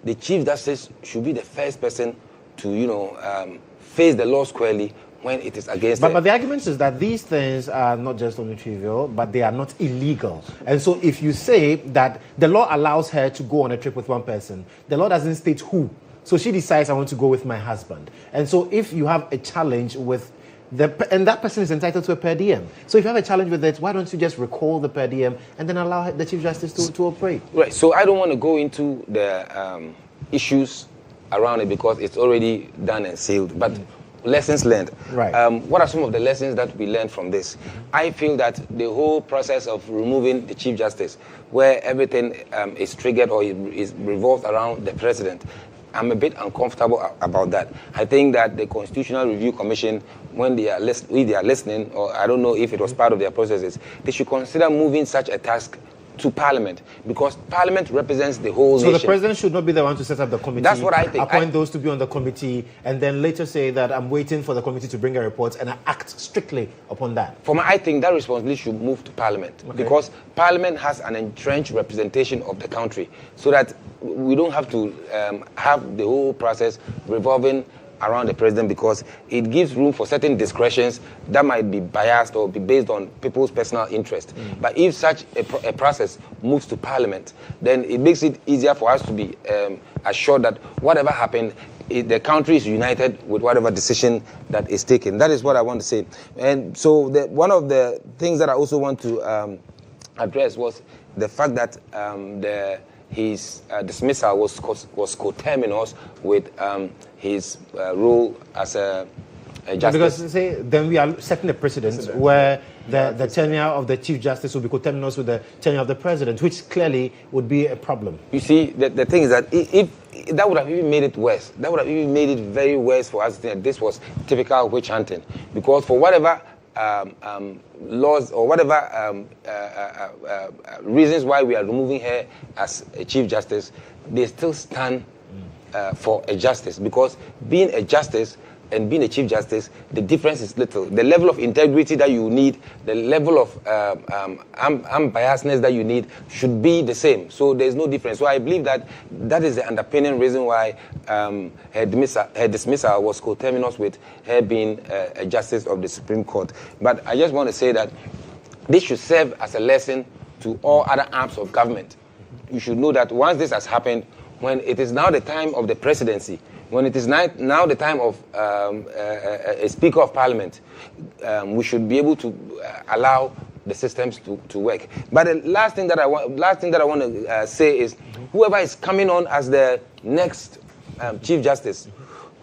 the Chief Justice should be the first person to, you know, face the law squarely when it is against but the argument is that these things are not just only trivial, but they are not illegal. And so if you say that the law allows her to go on a trip with one person, the law doesn't state who. So she decides, I want to go with my husband. And so if you have a challenge with and that person is entitled to a per diem. So if you have a challenge with it, why don't you just recall the per diem and then allow the Chief Justice to operate? Right. So I don't want to go into the issues around it because it's already done and sealed. But lessons learned. Right. What are some of the lessons that we learned from this? I feel that the whole process of removing the Chief Justice, where everything is triggered or is revolved around the president, I'm a bit uncomfortable about that. I think that the Constitutional Review Commission, when they are listening, or I don't know if it was part of their processes, they should consider moving such a task to Parliament, because Parliament represents the whole nation. So the president should not be the one to set up the committee. That's what I think. Appoint those to be on the committee, and then later say that I'm waiting for the committee to bring a report, and I act strictly upon that. I think that responsibility should move to Parliament, because Parliament has an entrenched representation of the country, so that we don't have to have the whole process revolving around the president, because it gives room for certain discretions that might be biased or be based on people's personal interest. But if such a process moves to Parliament, then it makes it easier for us to be assured that whatever happened, the country is united with whatever decision that is taken. That is what I want to say. And so one of the things that I also want to address was the fact that his dismissal was coterminous with his role as a justice. Because then we are setting a precedent where the tenure of the Chief Justice will be coterminous with the tenure of the President, which clearly would be a problem. You see, the thing is that if that would have even made it worse. That would have even made it very worse for us to think that this was typical witch hunting. Because for whatever laws or whatever reasons why we are removing her as a Chief Justice, they still stand for a justice, because being a justice and being a Chief Justice, the difference is little. The level of integrity that you need, the level of unbiasedness that you need should be the same. So there's no difference. So I believe that that is the underpinning reason why her dismissal was coterminous with her being a Justice of the Supreme Court. But I just want to say that this should serve as a lesson to all other arms of government. You should know that once this has happened, when it is now the time of the presidency, when it is now the time of a Speaker of Parliament, we should be able to allow the systems to work. But the last thing that I want to say is, whoever is coming on as the next Chief Justice,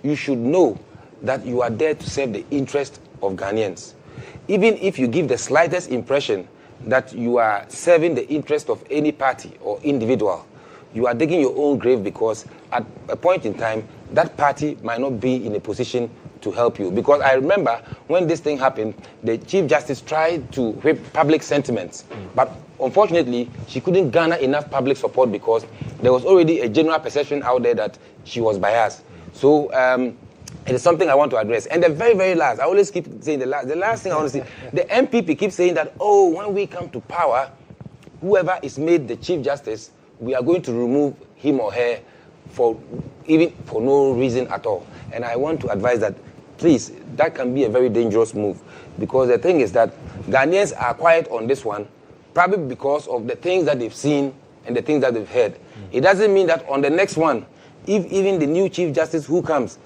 you should know that you are there to serve the interest of Ghanaians. Even if you give the slightest impression that you are serving the interest of any party or individual, you are digging your own grave, because at a point in time, that party might not be in a position to help you. Because I remember when this thing happened, the Chief Justice tried to whip public sentiments. But unfortunately, she couldn't garner enough public support, because there was already a general perception out there that she was biased. So it is something I want to address. And the very, very last, I always keep saying the last thing I want to say, the MPP keeps saying that, oh, when we come to power, whoever is made the Chief Justice, we are going to remove him or her for no reason at all. And I want to advise that, please, that can be a very dangerous move, because the thing is that Ghanaians are quiet on this one, probably because of the things that they've seen and the things that they've heard. It doesn't mean that on the next one, if even the new Chief Justice who comes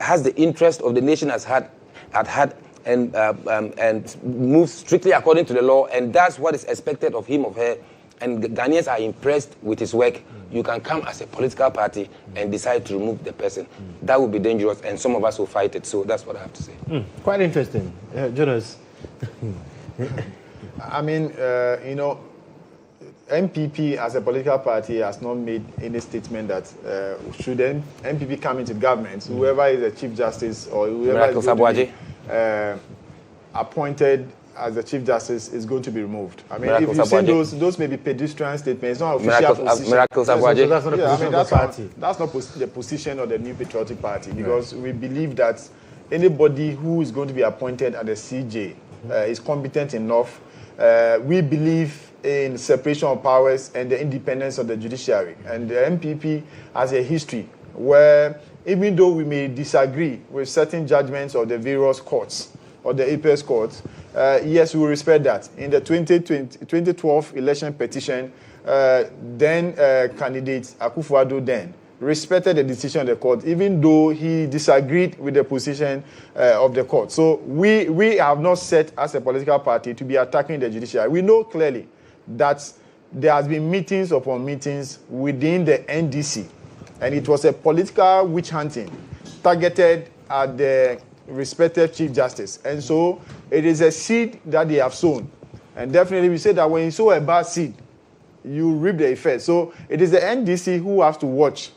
has the interest of the nation at heart and moves strictly according to the law and does what is expected of him or her, and Ghanaians are impressed with his work, you can come as a political party and decide to remove the person. That would be dangerous, and some of us will fight it. So that's what I have to say. Quite interesting. Jonas? I mean, MPP as a political party has not made any statement that should MPP come into government, whoever is the Chief Justice or whoever is going to be appointed as the Chief Justice is going to be removed. I mean, if you say those may be pedestrian statements, it's not official position. That's not the position of the party. That's not the position of the New Patriotic Party, because we believe that anybody who is going to be appointed at the CJ is competent enough. We believe in separation of powers and the independence of the judiciary. And the MPP has a history where even though we may disagree with certain judgments of the various courts or the apex courts, yes, we will respect that. In the 2012 election petition, then candidate Akufo-Addo then respected the decision of the court, even though he disagreed with the position of the court. So we have not set as a political party to be attacking the judiciary. We know clearly that there has been meetings upon meetings within the NDC, and it was a political witch hunting targeted at the respected Chief Justice. And so it is a seed that they have sown. And definitely we say that when you sow a bad seed, you reap the effect. So it is the NDC who has to watch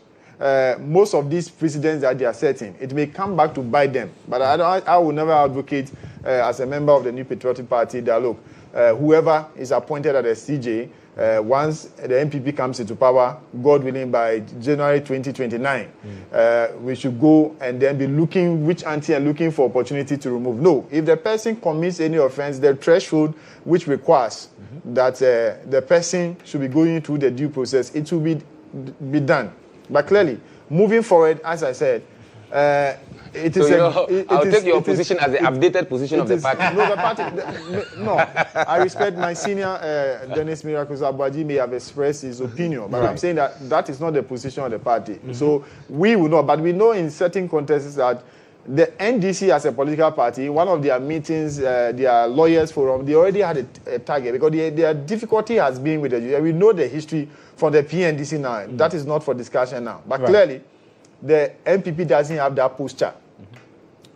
most of these precedents that they are setting. It may come back to bite them. But I will never advocate as a member of the New Patriotic Party that, look, whoever is appointed at the CJ, once the NPP comes into power, God willing, by January 2029, we should go and then be looking which anti and looking for opportunity to remove. No, if the person commits any offense, the threshold which requires that the person should be going through the due process, it will be done. But clearly, moving forward, as I said, it is. I'll take your position as the updated position of the party. No, the party. No, I respect my senior Dennis Miracles Abaji may have expressed his opinion, but I'm saying that is not the position of the party. So we will not, but we know in certain contexts that the NDC as a political party, one of their meetings, their lawyers forum, they already had a target because their difficulty has been with the. We know the history from the PNDC now. That is not for discussion now. But clearly, the NPP doesn't have that posture.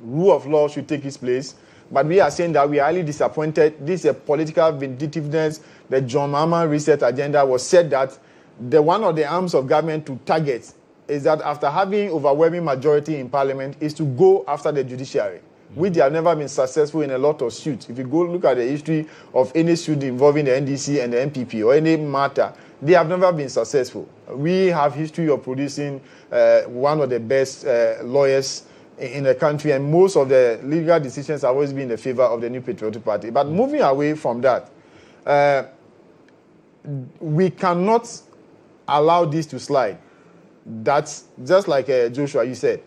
Rule of law should take its place. But we are saying that we are highly disappointed. This is a political vindictiveness. The John Mahama reset agenda was said that one of the arms of government to target is that after having overwhelming majority in parliament is to go after the judiciary, which they have never been successful in a lot of suits. If you go look at the history of any suit involving the NDC and the NPP or any matter, they have never been successful. We have history of producing one of the best lawyers in the country, and most of the legal decisions have always been in the favor of the New Patriotic Party. But moving away from that, we cannot allow this to slide. That's just like Joshua, you said.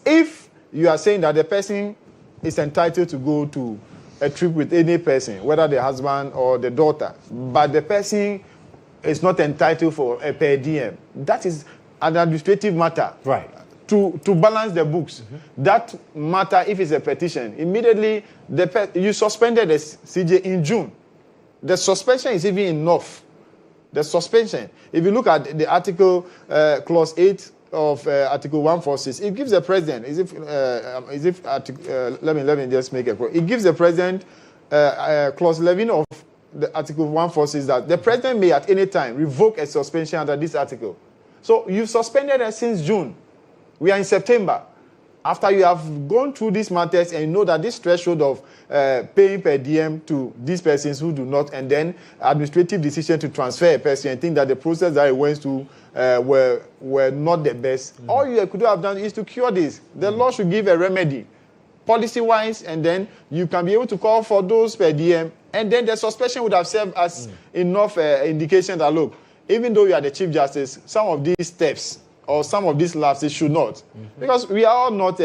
If you are saying that the person is entitled to go to a trip with any person, whether the husband or the daughter, but the person is not entitled for a per diem, that is an administrative matter. Right. To balance the books. That matter, if it's a petition, immediately you suspended the CJ in June. The suspension is even enough. The suspension. If you look at the article, clause 8 of Article 146, it gives the president, let me just make a quote. It gives the president, clause 11 of the Article 146, that the president may at any time revoke a suspension under this article. So you've suspended it since June. We are in September. After you have gone through these matters and you know that this threshold of paying per diem to these persons who do not, and then administrative decision to transfer a person, and think that the process that it went through were not the best. All you could have done is to cure this. The law should give a remedy, policy-wise, and then you can be able to call for those per diem, and then the suspension would have served as enough indication that, look, even though you are the Chief Justice, some of these steps or some of these lapses should not. Because we are all not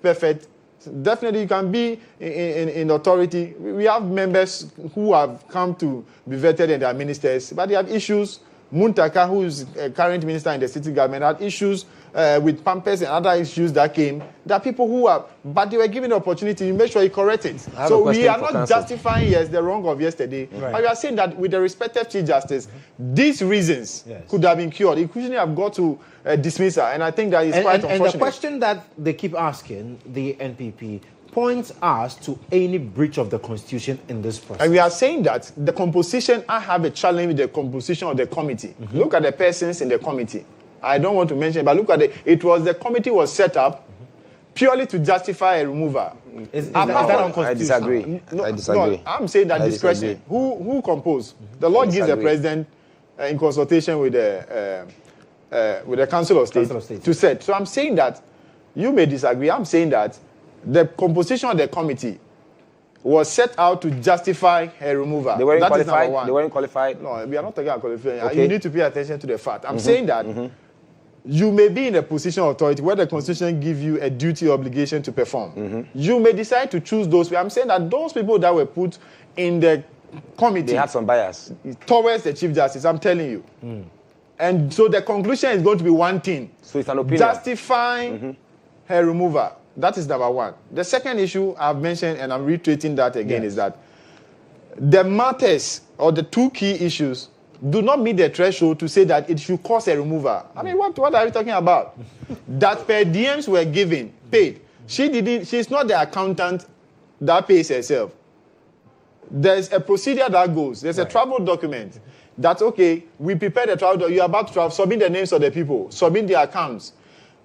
perfect. Definitely you can be in authority. We have members who have come to be vetted and they are ministers, but they have issues. Muntaka, who is a current minister in the city government, had issues with Pampers and other issues that came. There are people who are, but they were given the opportunity to make sure you correct it. So we are not justifying, yes, the wrong of yesterday, but we are saying that with the respective Chief Justice, these reasons could have been cured. It couldn't have got to dismissal, and I think that is quite unfortunate. And the question that they keep asking, the NPP, points us to any breach of the Constitution in this process. And we are saying that the composition, I have a challenge with the composition of the committee. Look at the persons in the committee. I don't want to mention, but look at the committee was set up purely to justify a removal. Is that unconstitutional? I disagree. No, I'm saying that discretion. Who composed? The law gives the president in consultation with the Council of State to set. So I'm saying that you may disagree. I'm saying that the composition of the committee was set out to justify her removal. They weren't qualified? They weren't qualified? No, we are not talking about qualification. Okay. You need to pay attention to the fact. I'm saying that you may be in a position of authority where the Constitution gives you a duty obligation to perform. You may decide to choose those. I'm saying that those people that were put in the committee, they have some bias towards the Chief Justice, I'm telling you. And so the conclusion is going to be one thing. So it's an opinion. Justifying her removal. That is number one. The second issue I've mentioned, and I'm reiterating that again, is that the matters or the two key issues do not meet the threshold to say that it should cause a removal. I mean, what are we talking about? That per diems were given, paid. She's not the accountant that pays herself. There's a procedure that goes. There's a travel document. That's okay. We prepare the travel document. You're about to travel. Submit the names of the people. Submit their accounts.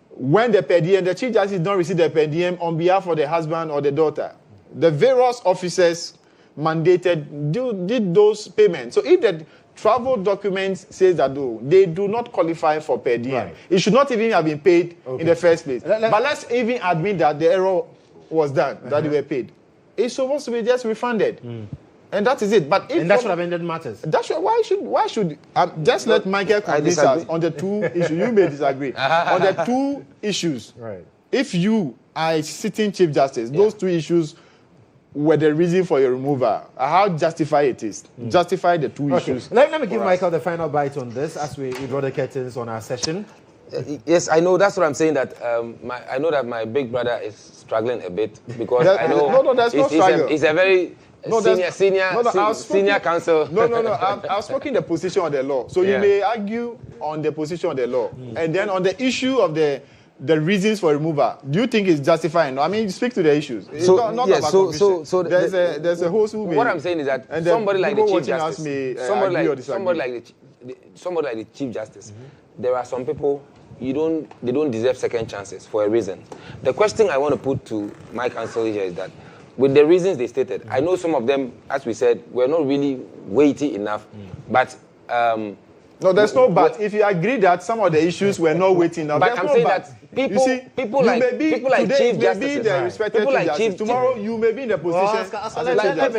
When the per diem, the Chief Justice don't receive the per diem on behalf of the husband or the daughter. The various officers mandated did those payments. So if the travel documents says that they do not qualify for per diem, it should not even have been paid in the first place. But let's even admit that the error was done, that they were paid. It's supposed to be just refunded. And that is it. But if that should have ended matters. Why should just let Michael convince us on the two issues? You may disagree. On the two issues, if you are a sitting Chief Justice, those two issues were the reason for your removal. How justify it is. Justify the two issues. Let me give Michael the final bite on this as we draw the curtains on our session. Yes, I know. That's what I'm saying. That I know that my big brother is struggling a bit because I know he's a very senior counsel. I've spoken the position of the law. So you may argue on the position of the law. And then on the issue of the reasons for removal, do you think it's justifying? I mean, speak to the issues. It's not about conviction. So there's a host who may... What I'm saying is that somebody like the Chief Justice, somebody like the Chief Justice, there are some people they don't deserve second chances for a reason. The question I want to put to my counsel here is that with the reasons they stated, I know some of them, as we said, were not really weighty enough, but... no, there's no but. If you agree that some of the issues were not weighty enough, but I'm saying that people like Chief Justices, people like Chief tomorrow you may be in the position.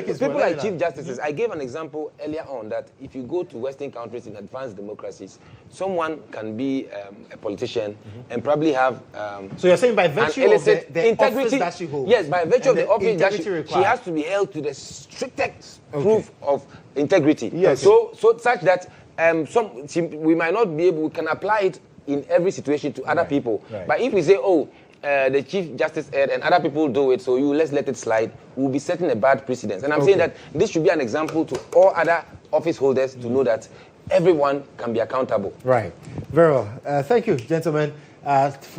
People like Chief Justices. I gave an example earlier on that if you go to Western countries in advanced democracies, someone can be a politician and probably have. So you're saying by virtue of the integrity that she holds? Yes, by virtue of the office that she has to be held to the strictest proof of integrity. Yes. So such that. We might not be able, we can apply it in every situation to other people. But if we say, the Chief Justice said and other people do it, so let's let it slide, we'll be setting a bad precedent. And I'm saying that this should be an example to all other office holders to know that everyone can be accountable. Right. Very well. Thank you, gentlemen,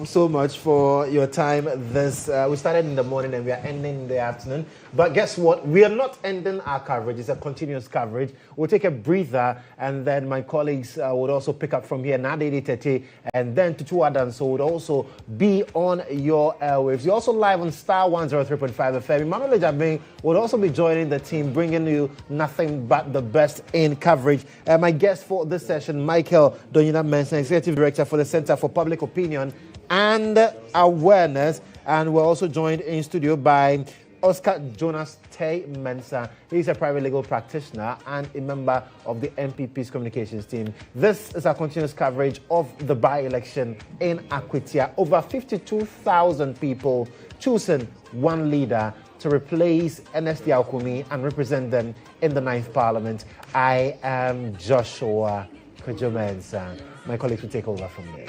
so much for your time. We started in the morning and we are ending in the afternoon. But guess what? We are not ending our coverage. It's a continuous coverage. We'll take a breather, and then my colleagues would also pick up from here. Nade Tete, and then Tutu Adanso would also be on your airwaves. You're also live on Star 103.5 FM. Emmanuel Ejabin would also be joining the team, bringing you nothing but the best in coverage. My guest for this session, Michael Donyina Mensah, Executive Director for the Center for Public Opinion and Awareness. And we're also joined in studio by Oscar Jonas Tay Mensah. He's a private legal practitioner and a member of the MPP's communications team. This is our continuous coverage of the by-election in Akwatia. Over 52,000 people choosing one leader to replace NSD Alkumi and represent them in the 9th Parliament. I am Joshua Mensah. My colleagues will take over from here.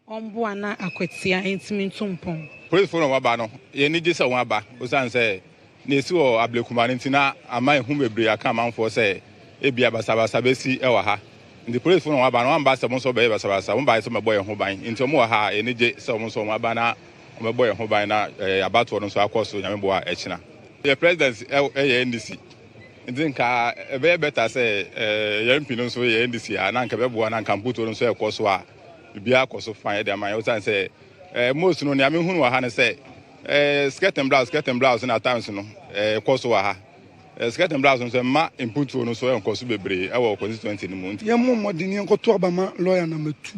Ombuana Akwatia Intimintumpon. Praise for Wabano, Yenijis Waba, Usan say, Nesu or Ablekumarintina, a man whom we bring a come for say, Ebia Basaba Sabesi, Ewaha. In the praise for Wabano, one by some so baby Sabasa, one by some boy who bind into Moha, and Nij, some so Wabana, my boy who bind about one so across to Yamboa Echna. The president's NDC. And then a very better say, young Pinon so NDC, and Uncle Bebuan and Camputo and so Coswa. Bia koso fine dem my otan say most no nya me hunu wa ha ne say skirt and blouse na times no koso wa ha skirt and blouse so ma input no so en koso bebre e wo constituency ni mu nti ye mo modin ye nkoto abama lawyer na matu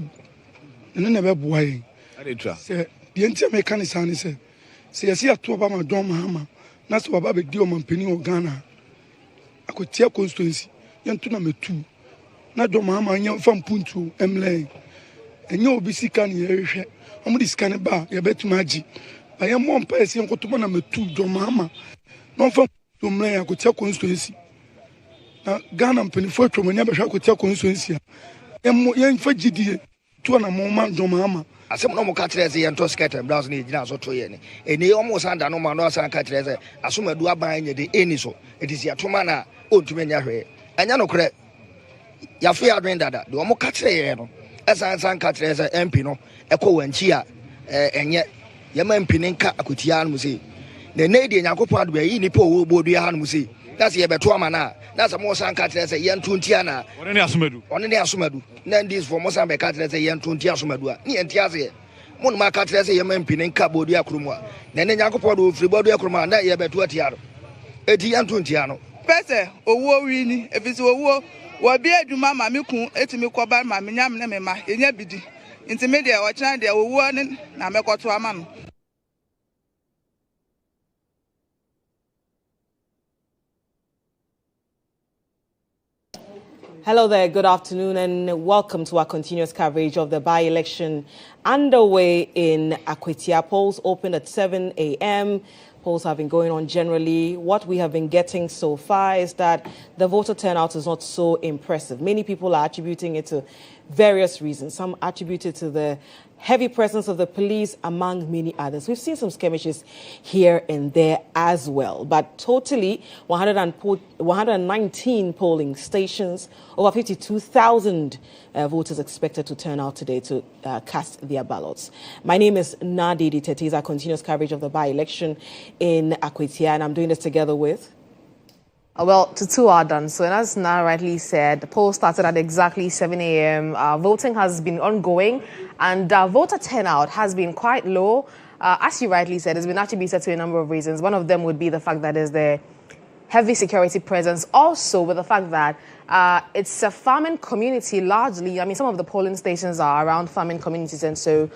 ene na be boa yin adetra say ye ntia me kan san say ye see ato abama John Mahama na so baba be di o mampani o Ghana Akwatia constituency ye nto na matu na John Mahama nya fam puntu emle enyo obi sika ni ehwe omo di sika ne ba ye betuma agi ba ye mo mpa esi nkotomo na metu John Mahama no fa to mle ya Akwatia constituency na Ghana mpenifo atwomani abehwa Akwatia constituency ye mfa gidie to na mo ma John Mahama asem no mo ka kire se ye nto skirt and blouse ni gina so to ye ni eni omo sanda no ma no asan ka kire se asomadu aban nye de eni so etisi atoma na ontumi nya hwe anya no kure ya fe adwen dada de omo ka kire ye no San Catres MP no Echo Wanchia enye Yama MP Ninka Akwatia no say the Nadi Yakopo adwe yi nipo wo bodu ya hanu say that's ye beto amana that's a more San Catres yen 20 na onene asumadu na this for mo San Catres yen 20 asumadu a ni entiase mo no ma Catres Yama MP Ninka bodu ya krumwa na ne Yakopo do free bodu ya krumwa na ye beto atia no eti yen 20 no pese owo wi ni efisi owo Wabi adwuma ma me kun etimi koba ma me nyam ne me ma enya bidi ntimi de o kyan de owu ne na mekoto ama no. Hello there, good afternoon and welcome to our continuous coverage of the by-election underway in Akwatia. Polls opened at 7 a.m. Polls have been going on generally. What we have been getting so far is that the voter turnout is not so impressive. Many people are attributing it to various reasons. Some attribute it to the heavy presence of the police, among many others. We've seen some skirmishes here and there as well. But totally, 119 polling stations, over 52,000 voters expected to turn out today to cast their ballots. My name is Nadidi Tetiza, continuous coverage of the by-election in Akwatia, and I'm doing this together with... Well, Tutu are done. So, and as Na rightly said, the poll started at exactly 7 a.m. Voting has been ongoing, and voter turnout has been quite low. As you rightly said, it's been attributed to a number of reasons. One of them would be the fact that there's the heavy security presence. Also, with the fact that it's a farming community largely. I mean, some of the polling stations are around farming communities, and so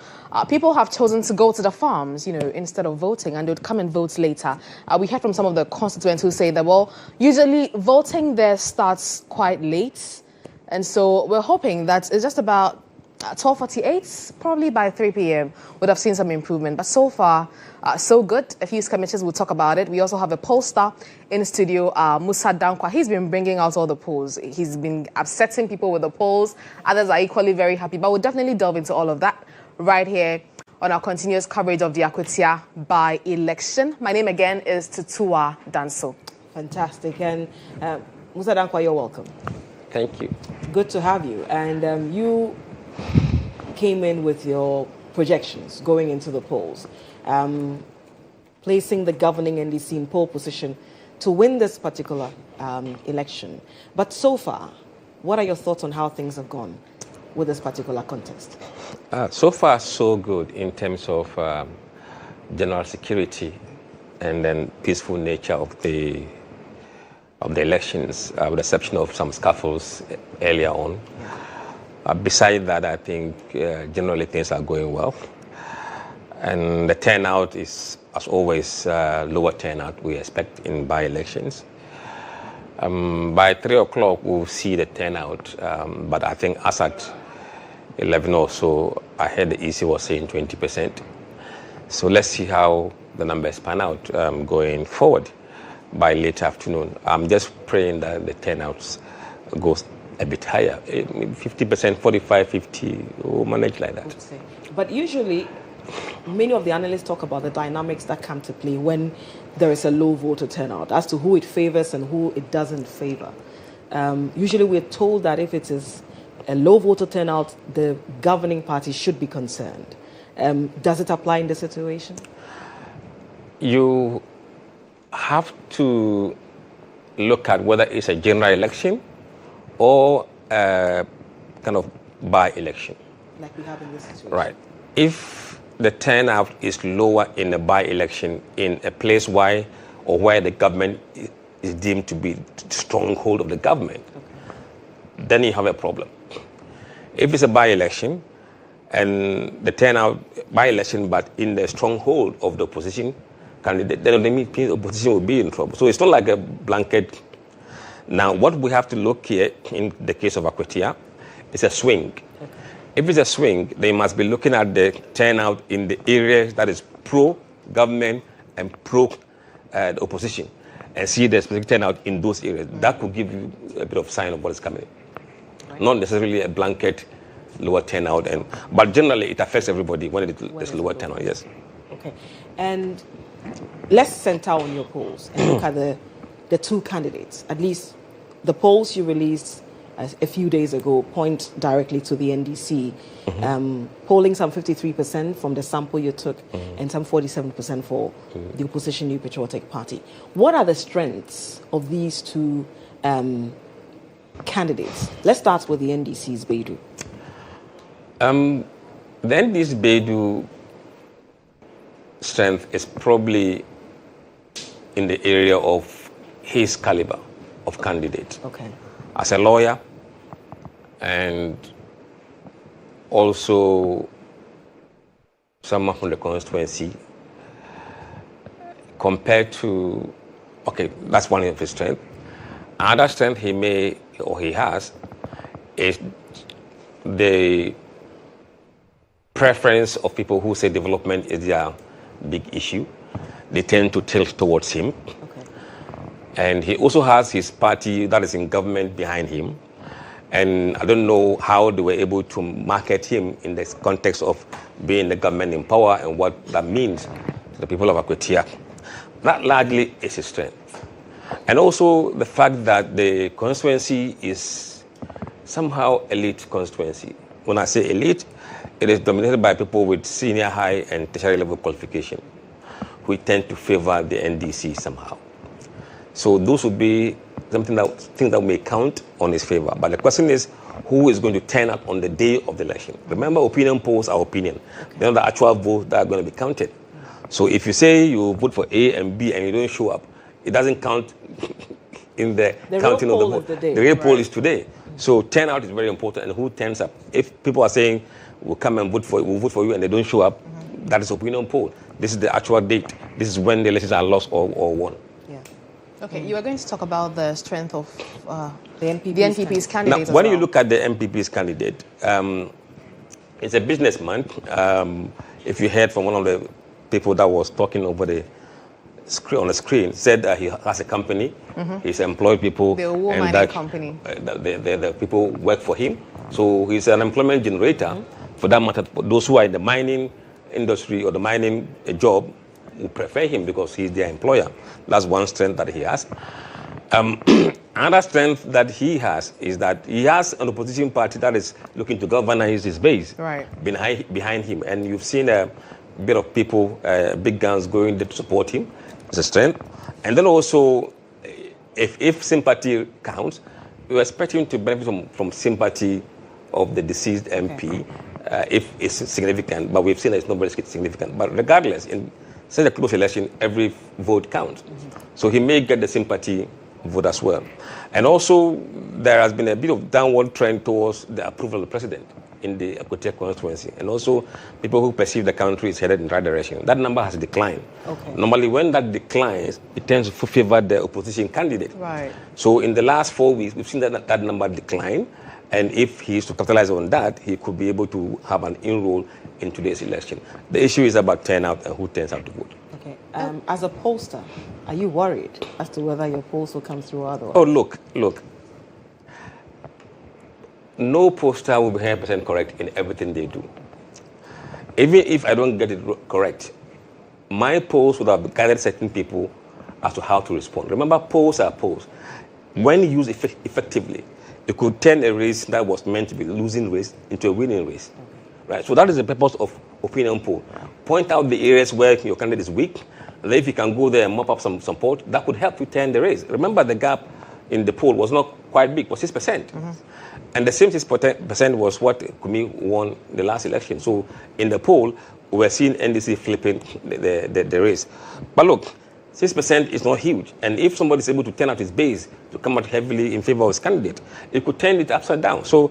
people have chosen to go to the farms, you know, instead of voting, and they would come and vote later. We heard from some of the constituents who say that, well, usually voting there starts quite late, and so we're hoping that it's just about 12:48, probably by 3 p.m. would have seen some improvement. But so far, so good. A few skirmishes, we'll talk about it. We also have a pollster in studio, Musa Dankwa. He's been bringing out all the polls. He's been upsetting people with the polls. Others are equally very happy. But we'll definitely delve into all of that right here on our continuous coverage of the Akwatia by-election. My name again is Tutua Danso. Fantastic. And Musa Dankwa, you're welcome. Thank you. Good to have you. And you came in with your projections going into the polls, placing the governing NDC in pole position to win this particular election. But so far, what are your thoughts on how things have gone with this particular context? So far, so good in terms of general security and then peaceful nature of the elections, with the exception of some scuffles earlier on. Besides that, I think generally things are going well. And the turnout is, as always, lower turnout we expect in by-elections. By 3 o'clock, we'll see the turnout. But I think as at 11 or so, I heard the EC was saying 20%. So let's see how the numbers pan out going forward by late afternoon. I'm just praying that the turnouts goes a bit higher, 50%, 45, 50, we'll manage like that. But usually, many of the analysts talk about the dynamics that come to play when there is a low voter turnout, as to who it favors and who it doesn't favor. Usually we're told that if it is a low voter turnout, the governing party should be concerned. Does it apply in this situation? You have to look at whether it's a general election or a kind of by-election. Like we have in this situation. Right. If the turnout is lower in a by-election in a place where the government is deemed to be the stronghold of the government, then you have a problem. If it's a by-election and the turnout by-election but in the stronghold of the opposition candidate, then the opposition will be in trouble. So it's not like a blanket. Now, what we have to look here in the case of Akwatia is a swing. If it's a swing, they must be looking at the turnout in the areas that is pro-government and pro-the opposition, and see the specific turnout in those areas. That could give you a bit of sign of what is coming. Right. Not necessarily a blanket lower turnout, but generally it affects everybody when there's lower turnout, yes. Okay, and let's center on your polls and look at the two candidates. At least the polls you released a few days ago point directly to the NDC, polling some 53% from the sample you took and some 47% for the opposition New Patriotic Party. What are the strengths of these two candidates? Let's start with the NDC's Baidu. The NDC's Baidu strength is probably in the area of his caliber of candidate. Okay. As a lawyer, and also someone from the constituency, compared to, okay, that's one of his strengths. Another strength he has is the preference of people who say development is their big issue. They tend to tilt towards him. And he also has his party that is in government behind him. And I don't know how they were able to market him in this context of being the government in power and what that means to the people of Akwatia. That largely is his strength. And also the fact that the constituency is somehow elite constituency. When I say elite, it is dominated by people with senior, high, and tertiary level qualification who tend to favor the NDC somehow. So those would be things that may count on his favor. But the question is, who is going to turn up on the day of the election? Remember, opinion polls are opinion. They're not the actual votes that are going to be counted. So if you say you vote for A and B and you don't show up, it doesn't count in the counting of the vote. The real poll is today. So turnout is very important, and who turns up. If people are saying, we'll come and vote for you, and they don't show up, that is opinion poll. This is the actual date. This is when the elections are lost or won. Okay, you are going to talk about the strength of the NPP's candidate. Now, when you look at the NPP's candidate, it's a businessman. If you heard from one of the people that was talking over on the screen, said that he has a company, he's employed people, and that company. The people work for him. So he's an employment generator. For that matter, those who are in the mining industry or the mining job will prefer him because he's their employer. That's one strength that he has. Another strength that he has is that he has an opposition party that is looking to galvanize his base behind him. And you've seen a bit of people, big guns going there to support him. It's a strength. And then also, if sympathy counts, we expect him to benefit from sympathy of the deceased MP if it's significant. But we've seen that it's not very significant. But regardless, in such a close election, every vote counts. So he may get the sympathy vote as well. And also, there has been a bit of downward trend towards the approval of the president in the Akwatia constituency. And also, people who perceive the country is headed in the right direction. That number has declined. Normally, when that declines, it tends to favor the opposition candidate. So in the last 4 weeks, we've seen that number decline. And if he is to capitalize on that, he could be able to have an inroad in today's election. The issue is about turnout and who turns out to vote. Okay. As a pollster, are you worried as to whether your polls will come through or otherwise? Oh, look. No pollster will be 100% correct in everything they do. even if I don't get it correct, my polls would have guided certain people as to how to respond. Remember, polls are polls. When used effectively, it could turn a race that was meant to be a losing race into a winning race. Right? So that is the purpose of opinion poll. Point out the areas where your candidate is weak, and if you can go there and mop up some support, that could help you turn the race. Remember, the gap in the poll was not quite big, it was 6%. And the same 6% was what GHOne won the last election. So in the poll, we're seeing NDC flipping the race. But look, 6% is not huge. And if somebody is able to turn out his base to come out heavily in favor of his candidate, it could turn it upside down. So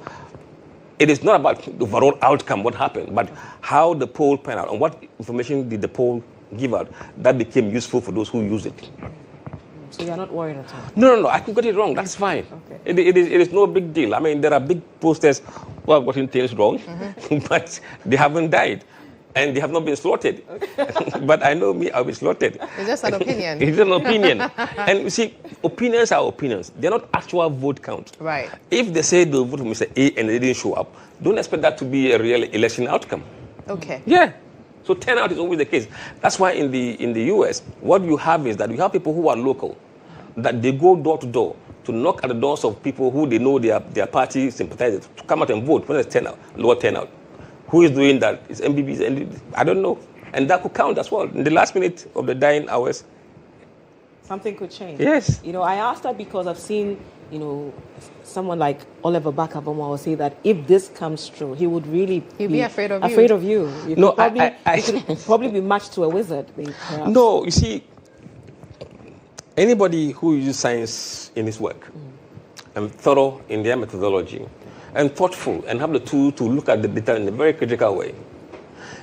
it is not about the overall outcome, what happened, but how the poll panned out and what information did the poll give out that became useful for those who use it. So you're not worried at all? No, I could get it wrong. That's fine. Okay. It is no big deal. I mean, there are big posters who have gotten things wrong, but they haven't died. And they have not been slaughtered. Okay. But I know me, I'll be slaughtered. It's just an opinion. It's an opinion. And you see, opinions are opinions. They're not actual vote count. Right. If they say they'll vote for Mr. A and they didn't show up, don't expect that to be a real election outcome. Okay. Yeah. So turnout is always the case. That's why in the US, what you have is that you have people who are local, that they go door to door to knock at the doors of people who they know their party sympathizers to come out and vote when there's turnout, lower turnout. Who is doing that? It's MBBs, I don't know. And that could count as well. In the last minute of the dying hours, something could change. Yes. You know, I asked that because I've seen, you know, someone like Oliver Bakaboma will say that if this comes true, he would really be afraid of you. Afraid of you. You no, could probably be matched to a wizard. Perhaps. No, you see, anybody who uses science in his work and thorough in their methodology and thoughtful and have the tool to look at the data in a very critical way,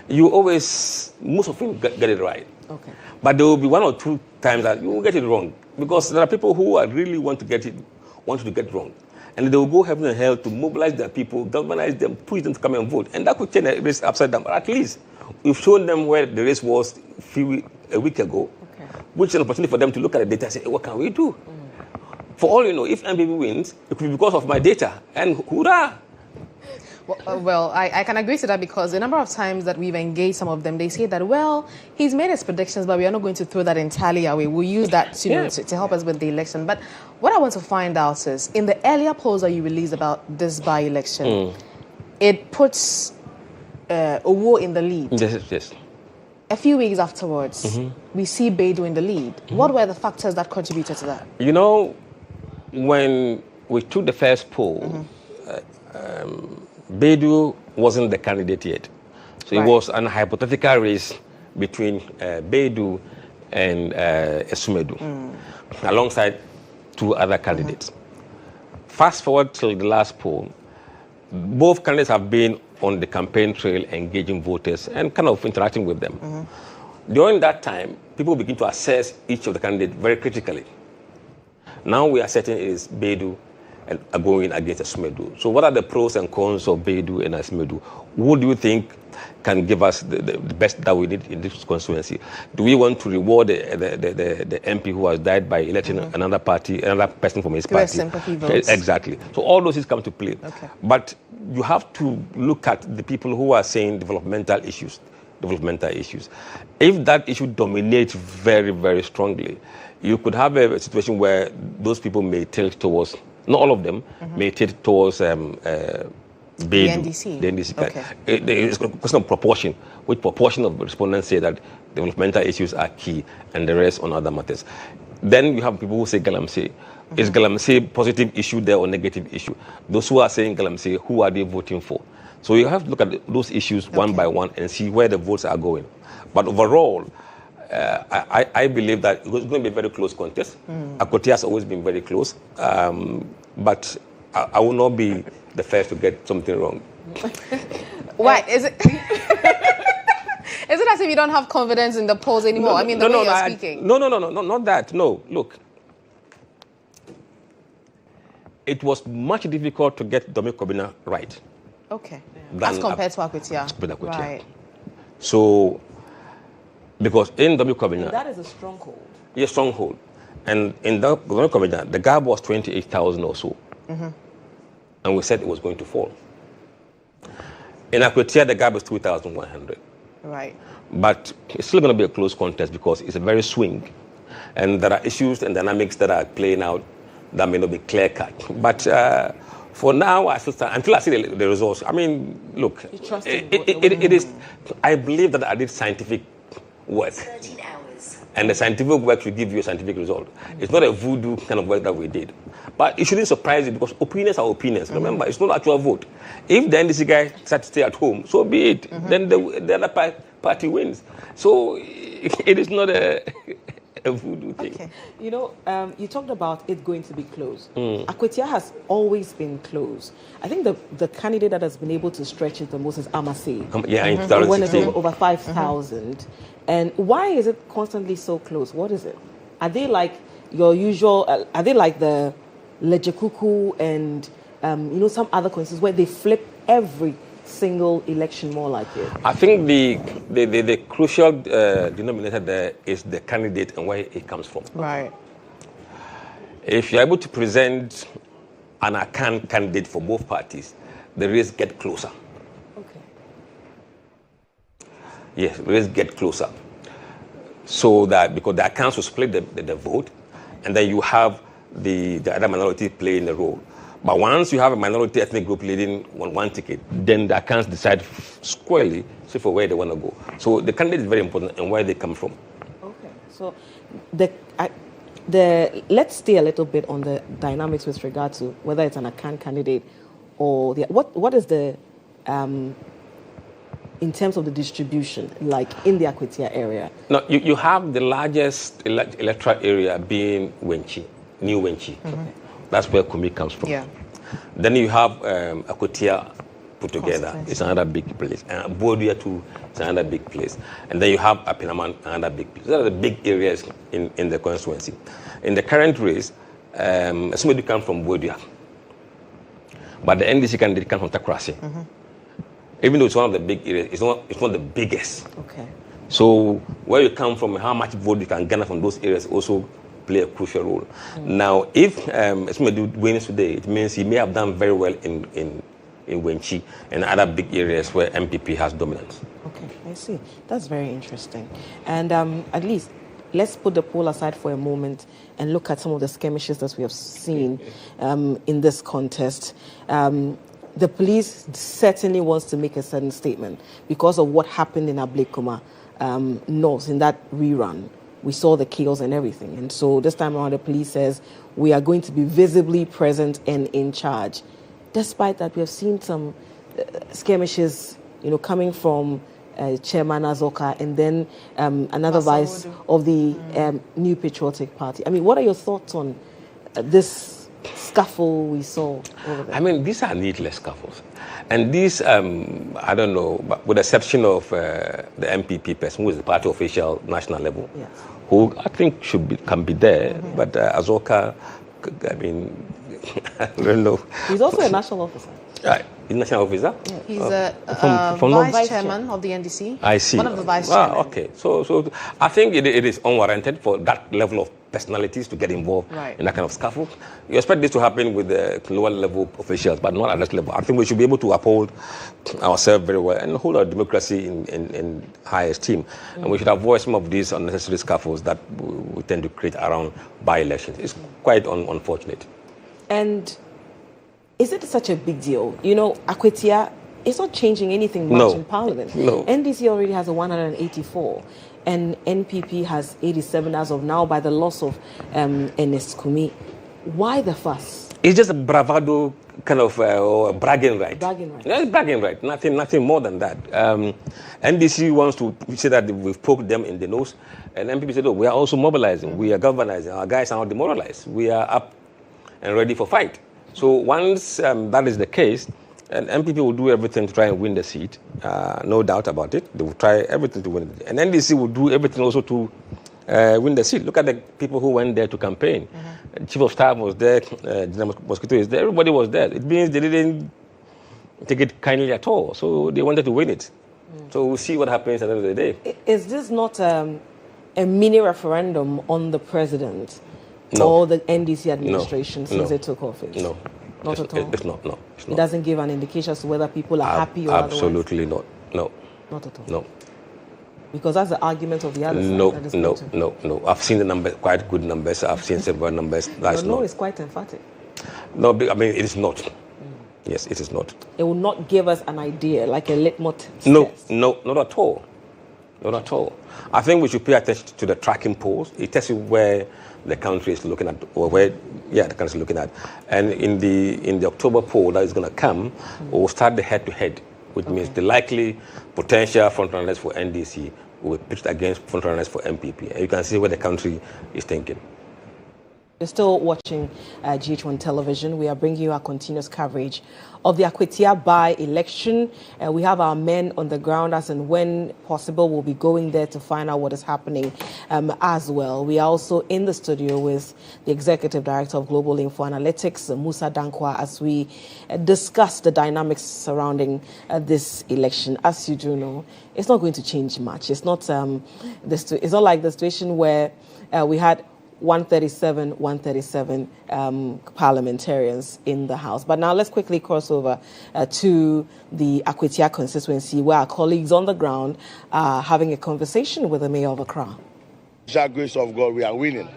you always, most of them get it right. Okay. But there will be one or two times that you will get it wrong because there are people who are really want you to get it wrong. And they will go heaven and hell to mobilize their people, galvanize them, push them to come and vote. And that could turn the race upside down. But at least we've shown them where the race was a week ago, which is an opportunity for them to look at the data and say, hey, what can we do? For all you know, if MPP wins, it could be because of my data. And hurrah! Well, I can agree to that because the number of times that we've engaged some of them, they say that, well, he's made his predictions, but we are not going to throw that entirely away. We'll use that to help us with the election. But what I want to find out is, in the earlier polls that you released about this by-election, it puts Owo in the lead. Yes. A few weeks afterwards, we see Beidou in the lead. What were the factors that contributed to that? You know, when we took the first poll, Beidou wasn't the candidate yet. So it was an hypothetical race between Beidou and Esumedu, alongside two other candidates. Fast forward till the last poll, both candidates have been on the campaign trail engaging voters and kind of interacting with them. During that time, people begin to assess each of the candidates very critically. Now we are certain it is Beidou and are going against Esumedu. So what are the pros and cons of Beidou and Esumedu? Who do you think can give us the best that we need in this constituency? Do we want to reward the MP who has died by electing another person from his party? Sympathy votes. Exactly. So all those things come to play. Okay. But you have to look at the people who are saying developmental issues. If that issue dominates very, very strongly, you could have a situation where those people may tilt towards, not all of them, may tilt towards Beidou, the NDC. Okay. It's a question of proportion. Which proportion of respondents say that developmental issues are key and the rest on other matters. Then you have people who say Galamsey. Is Galamsey positive issue there or negative issue? Those who are saying Galamsey, who are they voting for? So you have to look at those issues one by one and see where the votes are going. But overall, I believe that it's going to be a very close contest. Akwatia has always been very close. But I will not be the first to get something wrong. Why? Is it as if you don't have confidence in the polls anymore? I mean, the way you're speaking. No, not that. No, look. It was much difficult to get Domi Kobina right. Okay. As compared to Akwatia. Right. So, because in Domi Kobina... That is a stronghold. Yes, stronghold. And in Domi Kobina, the gap was 28,000 or so. And we said it was going to fall. In Akwatia, the gap is 2,100. Right. But it's still going to be a close contest because it's a very swing. And there are issues and dynamics that are playing out that may not be clear-cut. But for now, until I see the results, I mean, look, it is, I believe that I did scientific work. 13 hours. And the scientific work should give you a scientific result. It's not a voodoo kind of work that we did. But it shouldn't surprise you because opinions are opinions. Remember, it's not actual vote. If the NDC guy decides to stay at home, so be it. Then the other party wins. So it is not a voodoo thing. Okay. You know, you talked about it going to be close. Akwatia has always been close. I think the candidate that has been able to stretch it the most is Amase. Yeah, in 2016. Over 5,000. And why is it constantly so close? What is it? Are they like your usual, are they like the Lejekuku and, some other constituencies where they flip every single election more like it? I think the crucial denominator there is the candidate and where it comes from. Right. If you're able to present an account candidate for both parties, the race get closer. Okay. Yes, the race get closer. So that because the accounts will split the vote, and then you have the other minority playing the role. But once you have a minority ethnic group leading on one ticket, then the accounts decide squarely for where they want to go. So the candidate is very important and where they come from. Okay. So let's stay a little bit on the dynamics with regard to whether it's an account candidate or what is the in terms of the distribution, like in the Akwatia area? No, you have the largest electoral area being Wenchi, New Wenchi. Okay. That's where Kumi comes from. Yeah. Then you have Akwatia put together. It's another big place. And Bodia too is another big place. And then you have Apinaman, another big place. Those are the big areas in the constituency. In the current race, somebody comes from Bodia. But the NDC candidate comes from Takrasi. Even though it's one of the big areas, it's not the biggest. Okay. So where you come from and how much vote you can garner from those areas also play a crucial role. Now, if somebody wins today, it means he may have done very well in Wenchi and other big areas where MPP has dominance. Okay, I see. That's very interesting. And at least, let's put the poll aside for a moment and look at some of the skirmishes that we have seen in this contest. The police certainly wants to make a certain statement because of what happened in Ablekuma North, in that rerun. We saw the chaos and everything. And so this time around, the police says we are going to be visibly present and in charge. Despite that, we have seen some skirmishes, coming from Chairman Azoka and then another vice of the New Patriotic Party. I mean, what are your thoughts on this scuffle we saw over there? I mean, these are needless scuffles. And these, I don't know, but with the exception of the MPP person, who is the party official national level, yes, who I think can be there, but Azoka, I mean, I don't know. He's also a national officer. Right. He's a national officer? Yeah. He's from vice chairman of the NDC. I see. One of the vice chairmen. Okay. So I think it is unwarranted for that level of personalities to get involved in that kind of scuffle. You expect this to happen with the lower level officials, but not at that level. I think we should be able to uphold ourselves very well and hold our democracy in high esteem. And we should avoid some of these unnecessary scuffles that we tend to create around by-elections. It's quite unfortunate. And is it such a big deal? Akwatia is not changing anything much in Parliament. No. NDC already has a 184, and NPP has 87 as of now by the loss of Ernest Kumi. Why the fuss? It's just a bravado kind of bragging right. Bragging right. Yeah, it's bragging right. Nothing more than that. NDC wants to say that we've poked them in the nose, and NPP said, "Oh, we are also mobilizing. We are galvanizing. Our guys are not demoralized. We are up and ready for fight." So once that is the case, and MPP will do everything to try and win the seat, no doubt about it. They will try everything to win it. And NDC will do everything also to win the seat. Look at the people who went there to campaign. Chief of Staff was there, General Mosquito is there, everybody was there. It means they didn't take it kindly at all. So they wanted to win it. So we'll see what happens at the end of the day. Is this not a mini referendum on the president? No. Or the NDC administration since they took office? No. Not at all? It's not, no. It's not. It doesn't give an indication as to whether people are happy or absolutely otherwise? not. No. Not at all? No. Because that's the argument of the other side. No. I've seen the numbers, quite good numbers. I've seen several numbers. That's no is quite emphatic. No, I mean, it is not. Yes, it is not. It will not give us an idea, like a litmus test. No, not at all. Not at all. I think we should pay attention to the tracking polls. It tells you where the country is looking at, or where, the country is looking at. And in the October poll that is going to come, we'll start the head-to-head, which means the likely potential frontrunners for NDC will be pitched against frontrunners for MPP. And you can see where the country is thinking. You're still watching GHOne television. We are bringing you our continuous coverage of the Akwatia by-election. We have our men on the ground, as and when possible, we'll be going there to find out what is happening as well. We are also in the studio with the Executive Director of Global Info Analytics, Musa Dankwa, as we discuss the dynamics surrounding this election. As you do know, it's not going to change much. It's not, it's not like the situation where we had 137 parliamentarians in the House. But now let's quickly cross over to the Akwatia constituency, where our colleagues on the ground are having a conversation with the mayor of Accra. By the grace of God, we are winning.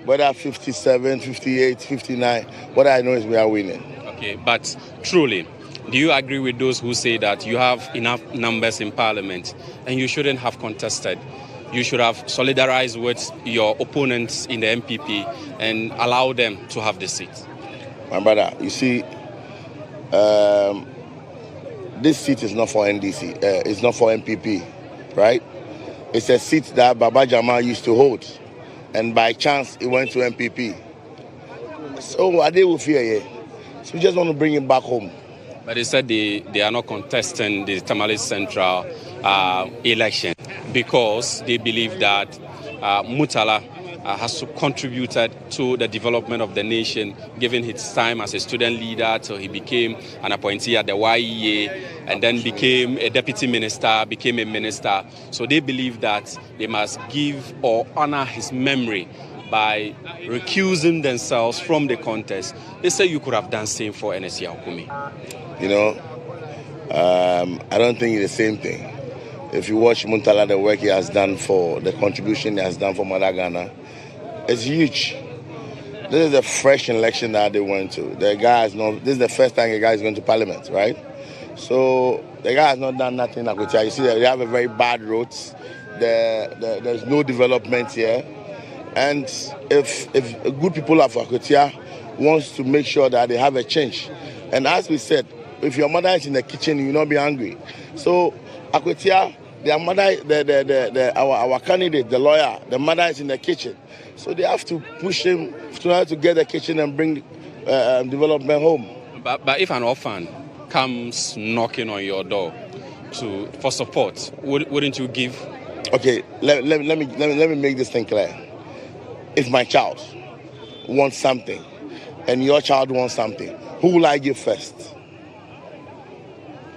Whether 57, 58, 59, what I know is we are winning. Okay, but truly, do you agree with those who say that you have enough numbers in Parliament and you shouldn't have contested? You should have solidarized with your opponents in the MPP and allow them to have the seat? My brother, you see, this seat is not for NDC, it's not for MPP, right? It's a seat that Baba Jama used to hold, and by chance it went to MPP. So I will fear here. So we just want to bring him back home. But they said they are not contesting the Tamale Central election because they believe that Mutala has contributed to the development of the nation, given his time as a student leader till he became an appointee at the YEA and then became a deputy minister, became a minister. So they believe that they must give or honor his memory by recusing themselves from the contest. They say you could have done same for NSC Akumi. You know, I don't think it's the same thing. If you watch Muntala, the work he has done for, the contribution he has done for Mother Ghana, it's huge. This is a fresh election that they went to. The guy has not, this is the first time a guy is going to Parliament, right? So the guy has not done nothing in Akwatia. You see that they have a very bad roads. There's no development here. And if good people of Akwatia wants to make sure that they have a change. And as we said, if your mother is in the kitchen, you will not be hungry. So Akwatia, their mother, our candidate, the lawyer, the mother is in the kitchen. So they have to push him to get the kitchen and bring development home. But if an orphan comes knocking on your door for support, wouldn't you give? Okay, let me make this thing clear. If my child wants something and your child wants something, who will I give first?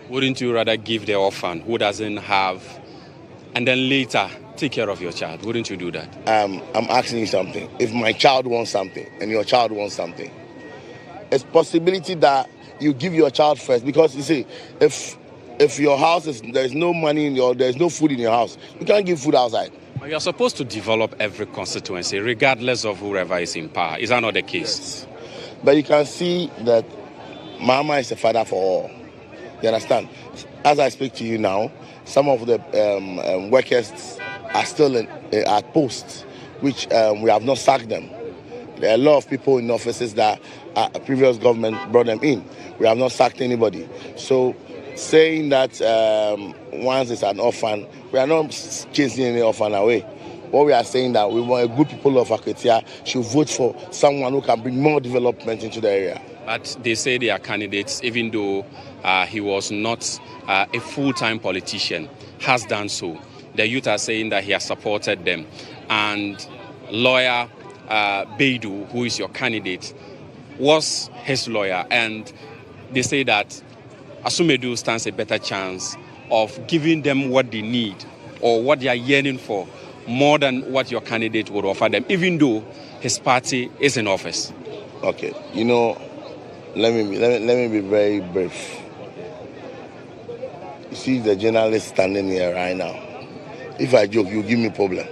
Wouldn't you rather give the orphan who doesn't have, and then later take care of your child? Wouldn't you do that? I'm asking you something. If my child wants something and your child wants something, it's possibility that you give your child first, because you see, if your house there's no money there's no food in your house, you can't give food outside. But you're supposed to develop every constituency, regardless of whoever is in power. Is that not the case? Yes. But you can see that Mama is a father for all. You understand? As I speak to you now, some of the workers are still at posts, which we have not sacked them. There are a lot of people in offices that previous government brought them in. We have not sacked anybody. So saying that once it's an orphan, we are not chasing any orphan away. What we are saying that we want a good people of Akwatia should vote for someone who can bring more development into the area. But they say they are candidates, even though he was not a full-time politician, has done so. The youth are saying that he has supported them. And lawyer Beidu, who is your candidate, was his lawyer. And they say that Asumedu stands a better chance of giving them what they need or what they are yearning for, more than what your candidate would offer them, even though his party is in office. Okay, you know, let me be very brief. You see the journalist standing here right now. if I joke, you give me problem.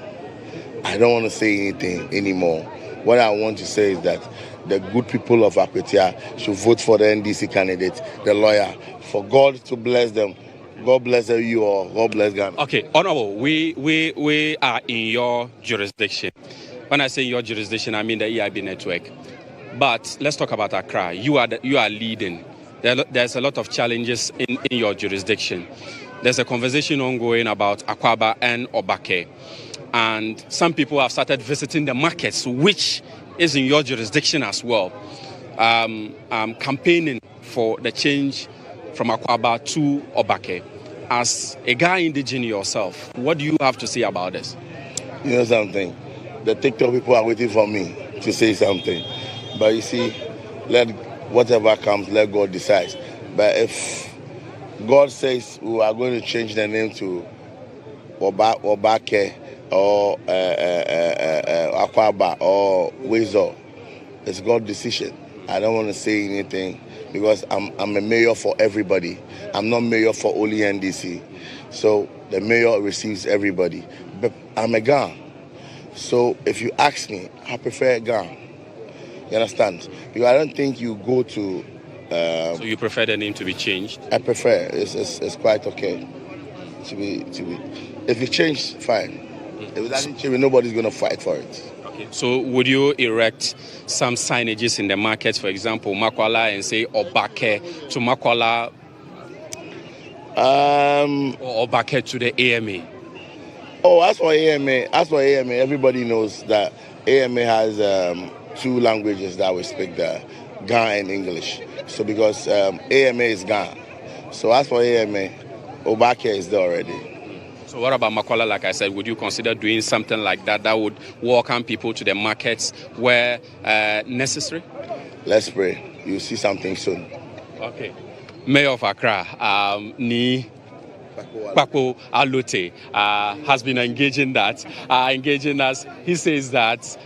I don't want to say anything anymore. What I want to say is that the good people of Akwatia should vote for the NDC candidate, the lawyer, for God to bless them. God bless you all. God bless Ghana. Okay, Honorable, we are in your jurisdiction. When I say your jurisdiction, I mean the EIB network. But let's talk about Accra. You are leading. There's a lot of challenges in your jurisdiction. There's a conversation ongoing about Akwaba and Obake. And some people have started visiting the markets, which is in your jurisdiction as well, campaigning for the change from Akwaba to Obake. As a guy indigenous yourself, what do you have to say about this? You know something? The TikTok people are waiting for me to say something. But you see, let whatever comes, let God decide. But if God says we are going to change the name to Obake or Akwaba or Wezo, it's God's decision. I don't want to say anything because I'm a mayor for everybody. I'm not mayor for only NDC. So the mayor receives everybody. But I'm a Ghan. So if you ask me, I prefer Ghan. You understand? Because I don't think you go to... so you prefer the name to be changed? I prefer. It's quite okay to be. If it changes, fine. If it doesn't change, nobody's going to fight for it. Okay. So would you erect some signages in the markets, for example, Makwala, and say Obake to Makwala or Obake to the AMA? Oh, as for AMA, everybody knows that AMA has 2 languages that we speak there, Ghana and English. So because AMA is Ghana. So as for AMA, Obake is there already. So what about Makwala? Like I said, would you consider doing something like that that would welcome people to the markets where necessary? Let's pray. You'll see something soon. Okay. Mayor of Accra, Ni Kwako Alote has been engaging us. He says that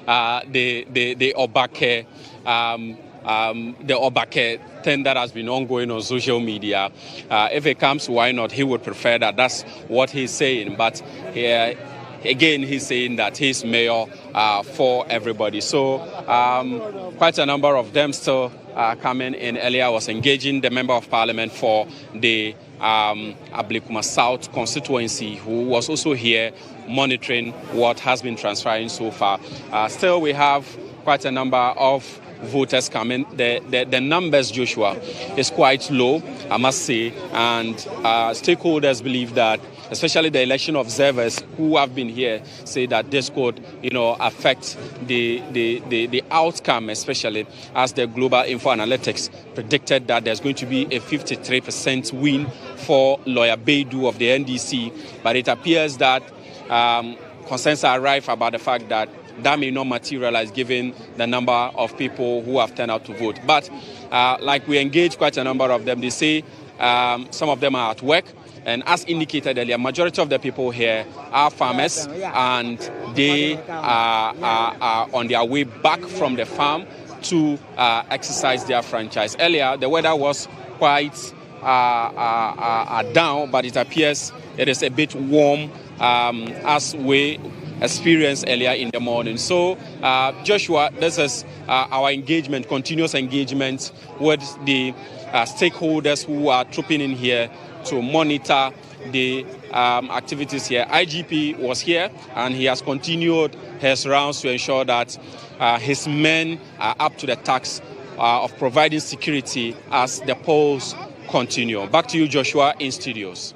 the Obake the Obake thing that has been ongoing on social media, if it comes, why not? He would prefer that. That's what he's saying. But again, he's saying that he's mayor for everybody. So quite a number of them still coming in. Earlier, I was engaging the member of parliament for the Ablekuma South constituency, who was also here monitoring what has been transpiring so far. Still, we have quite a number of voters coming. The numbers, Joshua, is quite low, I must say, and stakeholders believe that, especially the election observers who have been here, say that this could, affect the outcome, especially as the Global Info Analytics predicted that there's going to be a 53% win for Lawyer Baidu of the NDC. But it appears that concerns are rife about the fact that may not materialize given the number of people who have turned out to vote. But like we engage quite a number of them, they say some of them are at work. And as indicated earlier, majority of the people here are farmers, and they are on their way back from the farm to exercise their franchise. Earlier, the weather was quite down, but it appears it is a bit warm as we experienced earlier in the morning. So, Joshua, this is our engagement, continuous engagement with the stakeholders who are trooping in here to monitor the activities here. IGP was here, and he has continued his rounds to ensure that his men are up to the task of providing security as the polls continue. Back to you, Joshua, in studios.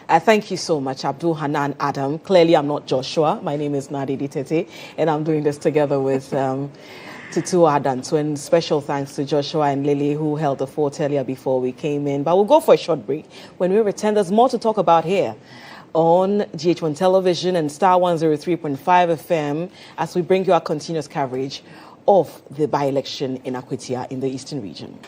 Thank you so much, Abdul Hanan Adam. Clearly, I'm not Joshua. My name is Nadi Ditete, and I'm doing this together with Tutu Adan. So, and special thanks to Joshua and Lily, who held the fort earlier before we came in. But we'll go for a short break. When we return, there's more to talk about here on GHOne Television and Star 103.5 FM as we bring you our continuous coverage of the by-election in Akwatia in the Eastern region.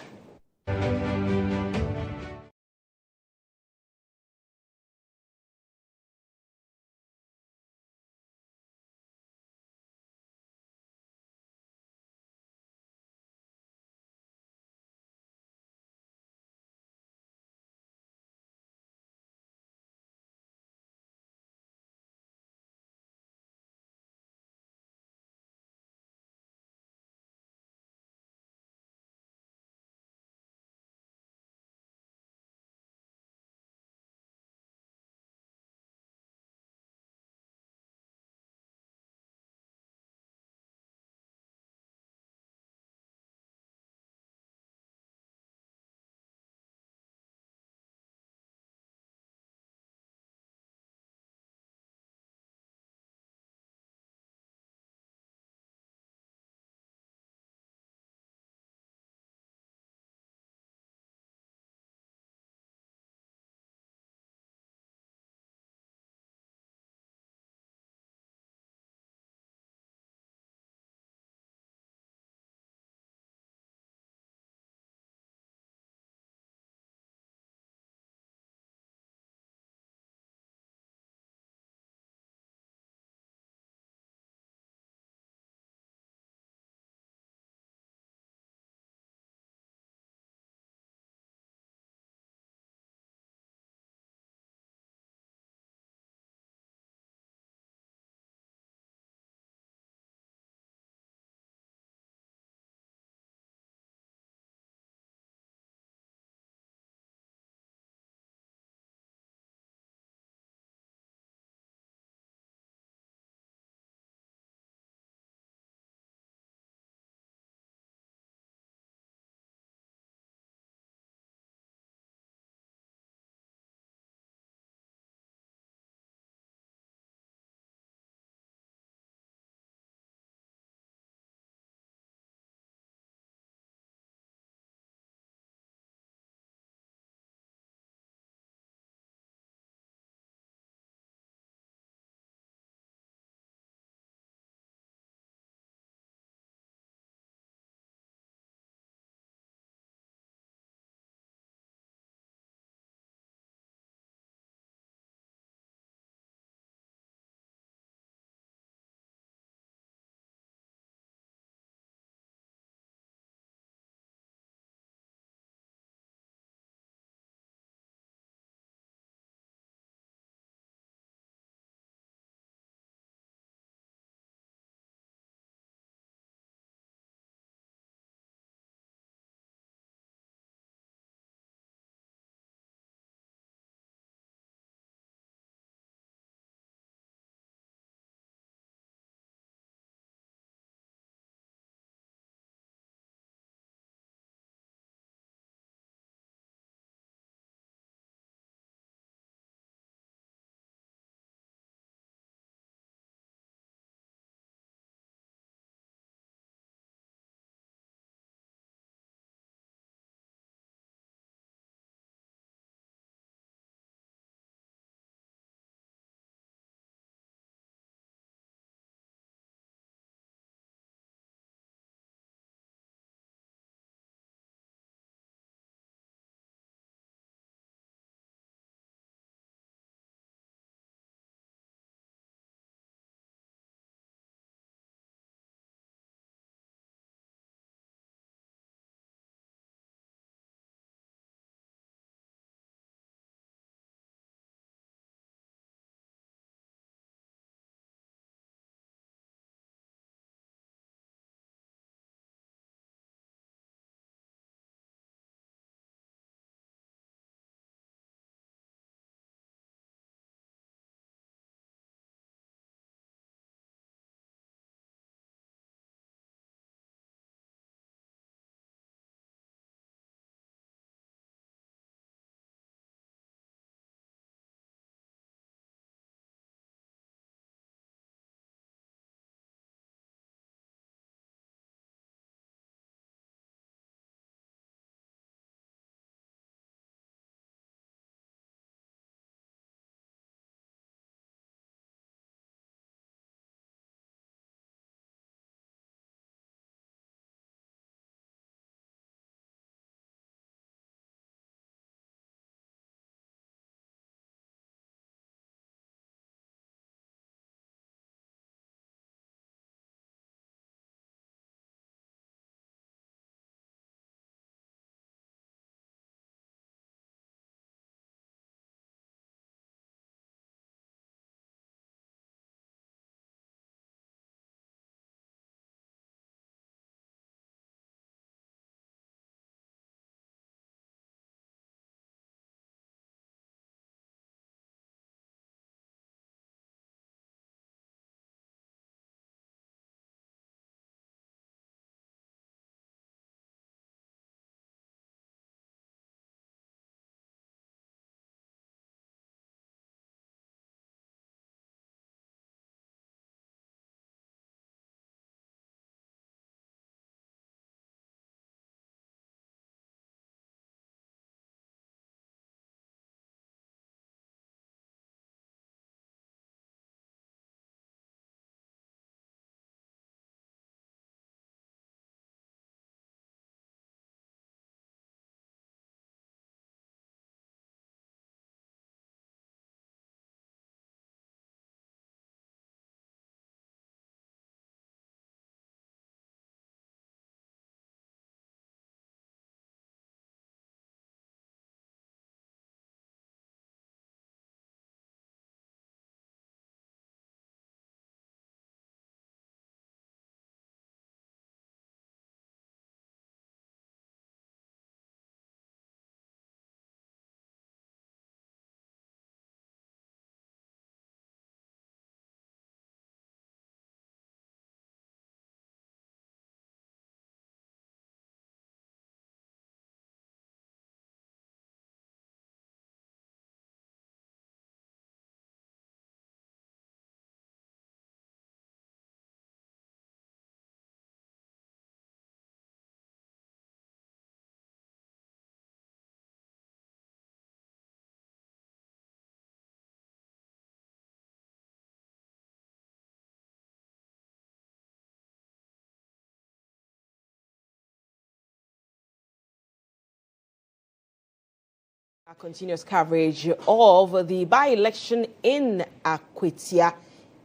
Our continuous coverage of the by-election in Akwatia.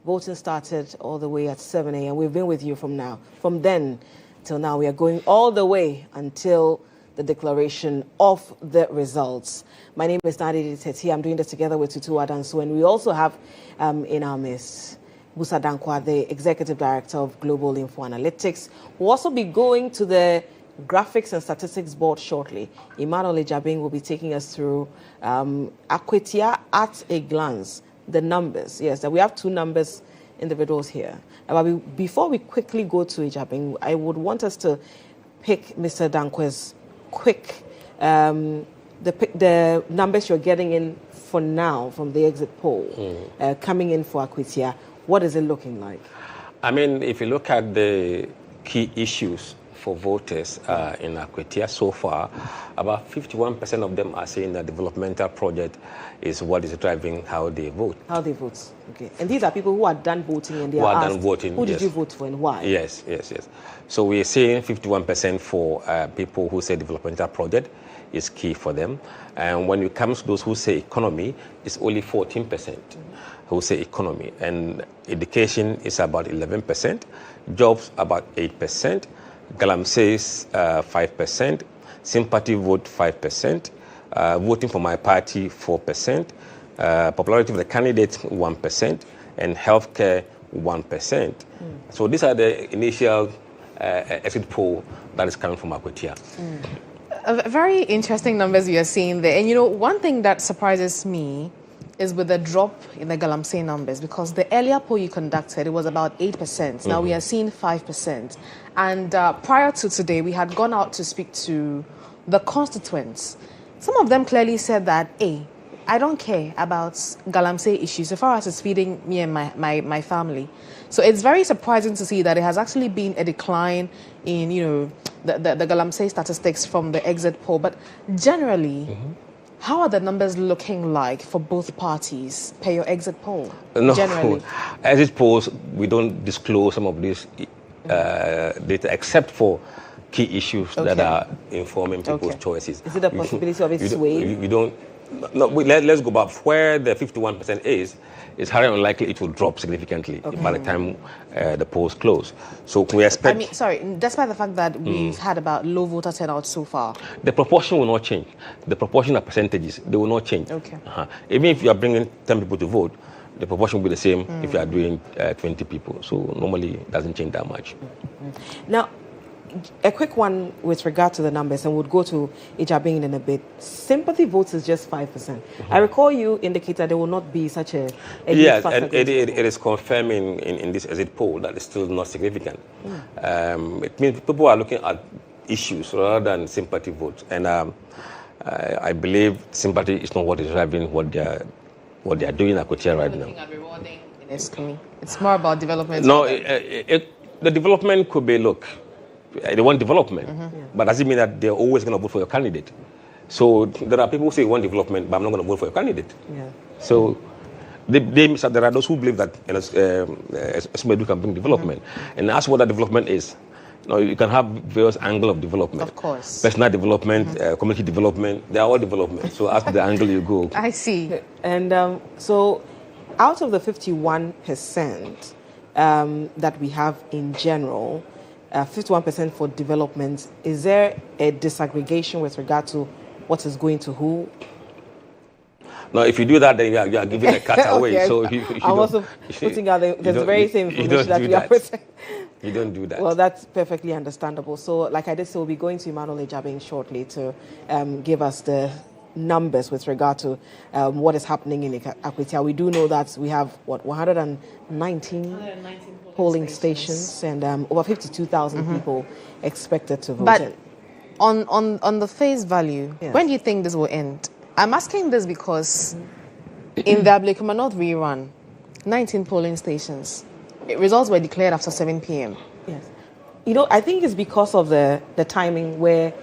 Voting started all the way at 7 a.m. We've been with you from then till now. We are going all the way until the declaration of the results. My name is Nadi Teti. I'm doing this together with Tutu Adansu, and we also have in our midst Busa Dankwa, the Executive Director of Global Info Analytics. We'll also be going to the Graphics and Statistics Board shortly. Emmanuel Ejabing will be taking us through Akwatia at a glance, the numbers. Yes, we have two numbers individuals here. But before we quickly go to Ejabing, I would want us to pick Mr. Dankwa's quick, the numbers you're getting in for now from the exit poll, coming in for Akwatia. What is it looking like? I mean, if you look at the key issues for voters in Akwatia so far, about 51% of them are saying that developmental project is what is driving how they vote. How they vote, okay. And these are people who are done voting and they are asked, who did you vote for and why? Yes. So we're seeing 51% for people who say developmental project is key for them. And when it comes to those who say economy, it's only 14% who say economy. And education is about 11%, jobs about 8%, Galamsey's 5%, sympathy vote 5%, voting for my party 4%, popularity of the candidate 1%, and healthcare 1%. So these are the initial exit poll that is coming from Akwatia. Very interesting numbers you are seeing there. And you know, one thing that surprises me is with the drop in the Galamsey numbers, because the earlier poll you conducted, it was about 8%. Now we are seeing 5%. And prior to today, we had gone out to speak to the constituents. Some of them clearly said that, hey, I don't care about Galamsey issues so far as it's feeding me and my family. So it's very surprising to see that it has actually been a decline in, you know, the Galamsey statistics from the exit poll. But generally, how are the numbers looking like for both parties per your exit poll? No, generally, exit polls, we don't disclose some of these data except for key issues that are informing people's choices. Is it a possibility of it swaying? We don't. No, let's go back. Where the 51% is highly unlikely it will drop significantly by the time the polls close. So we expect. I mean, sorry, despite the fact that we've had about low voter turnout so far, the proportion will not change. The proportion of percentages, they will not change. Okay. Even if you are bringing 10 people to vote, the proportion will be the same if you are doing 20 people. So normally it doesn't change that much. Now, a quick one with regard to the numbers, and we'll go to Ejabing in a bit. Sympathy votes is just 5%. I recall you indicated there will not be such a yes, and it is confirming in this exit poll that it's still not significant. It means people are looking at issues rather than sympathy votes, and I believe sympathy is not what is driving what they are doing at Akwatia right now. It's more about development. No, the development could be, look, they want development, but does it mean that they're always going to vote for your candidate? So there are people who say want development, but I'm not going to vote for your candidate. Yeah. So there are those who believe that Esmedu can bring development, and that's what that development is. You can have various angles of development. Of course. Personal development, community development, they are all development. So ask the angle you go. I see. And so out of the 51% that we have in general, 51% for development, is there a disaggregation with regard to what is going to who? No, if you do that, then you are giving a cut away. Okay. So I'm also putting out the very same information that we are presenting. You don't do that. Well, that's perfectly understandable. So, like I did say, we'll be going to Emmanuel Ejabing shortly to give us the numbers with regard to what is happening in Akwatia. We do know that we have, 119 polling stations and over 52,000 people expected to vote. But on the face value, when do you think this will end? I'm asking this because in the Ablekuma North rerun, 19 polling stations, results were declared after 7 p.m. Yes. You know, I think it's because of the timing where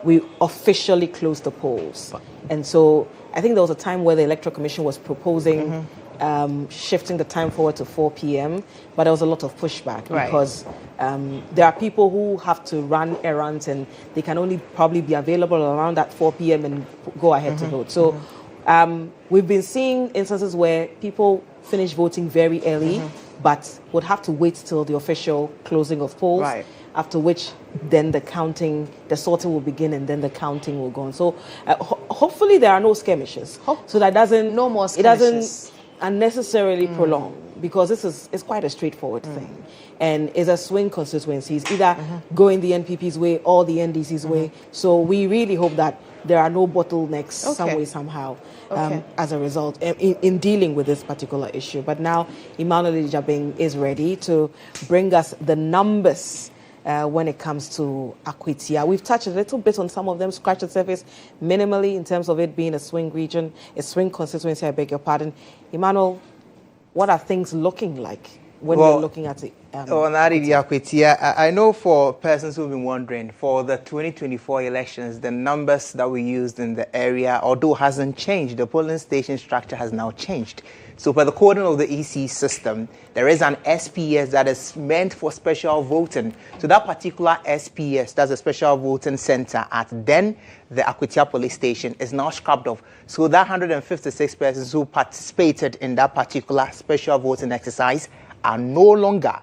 we officially closed the polls. And so I think there was a time where the Electoral Commission was proposing shifting the time forward to 4 p.m., but there was a lot of pushback because There are people who have to run errands and they can only probably be available around that 4 p.m. and go ahead to vote. So we've been seeing instances where people finish voting very early, but would have to wait till the official closing of polls. Right. After which, then the counting, the sorting will begin, and then the counting will go on. So, hopefully, there are no skirmishes, so that doesn't it doesn't unnecessarily prolong, because it's quite a straightforward thing, and it's a swing constituency. It's either going the NPP's way or the NDC's way. So we really hope that there are no bottlenecks some way somehow as a result in dealing with this particular issue. But now Emmanuel Ijabing is ready to bring us the numbers when it comes to Akwatia. We've touched a little bit on some of them, scratched the surface minimally in terms of it being a swing region, a swing constituency, I beg your pardon. Emmanuel, what are things looking like when we're looking at it? Akwatia, I know for persons who've been wondering, for the 2024 elections, the numbers that we used in the area, although hasn't changed, the polling station structure has now changed. So for the coding of the EC system, there is an SPS that is meant for special voting. So that particular SPS, that's a special voting center at then the Akwatia police station, is now scrapped off. So that 156 persons who participated in that particular special voting exercise are no longer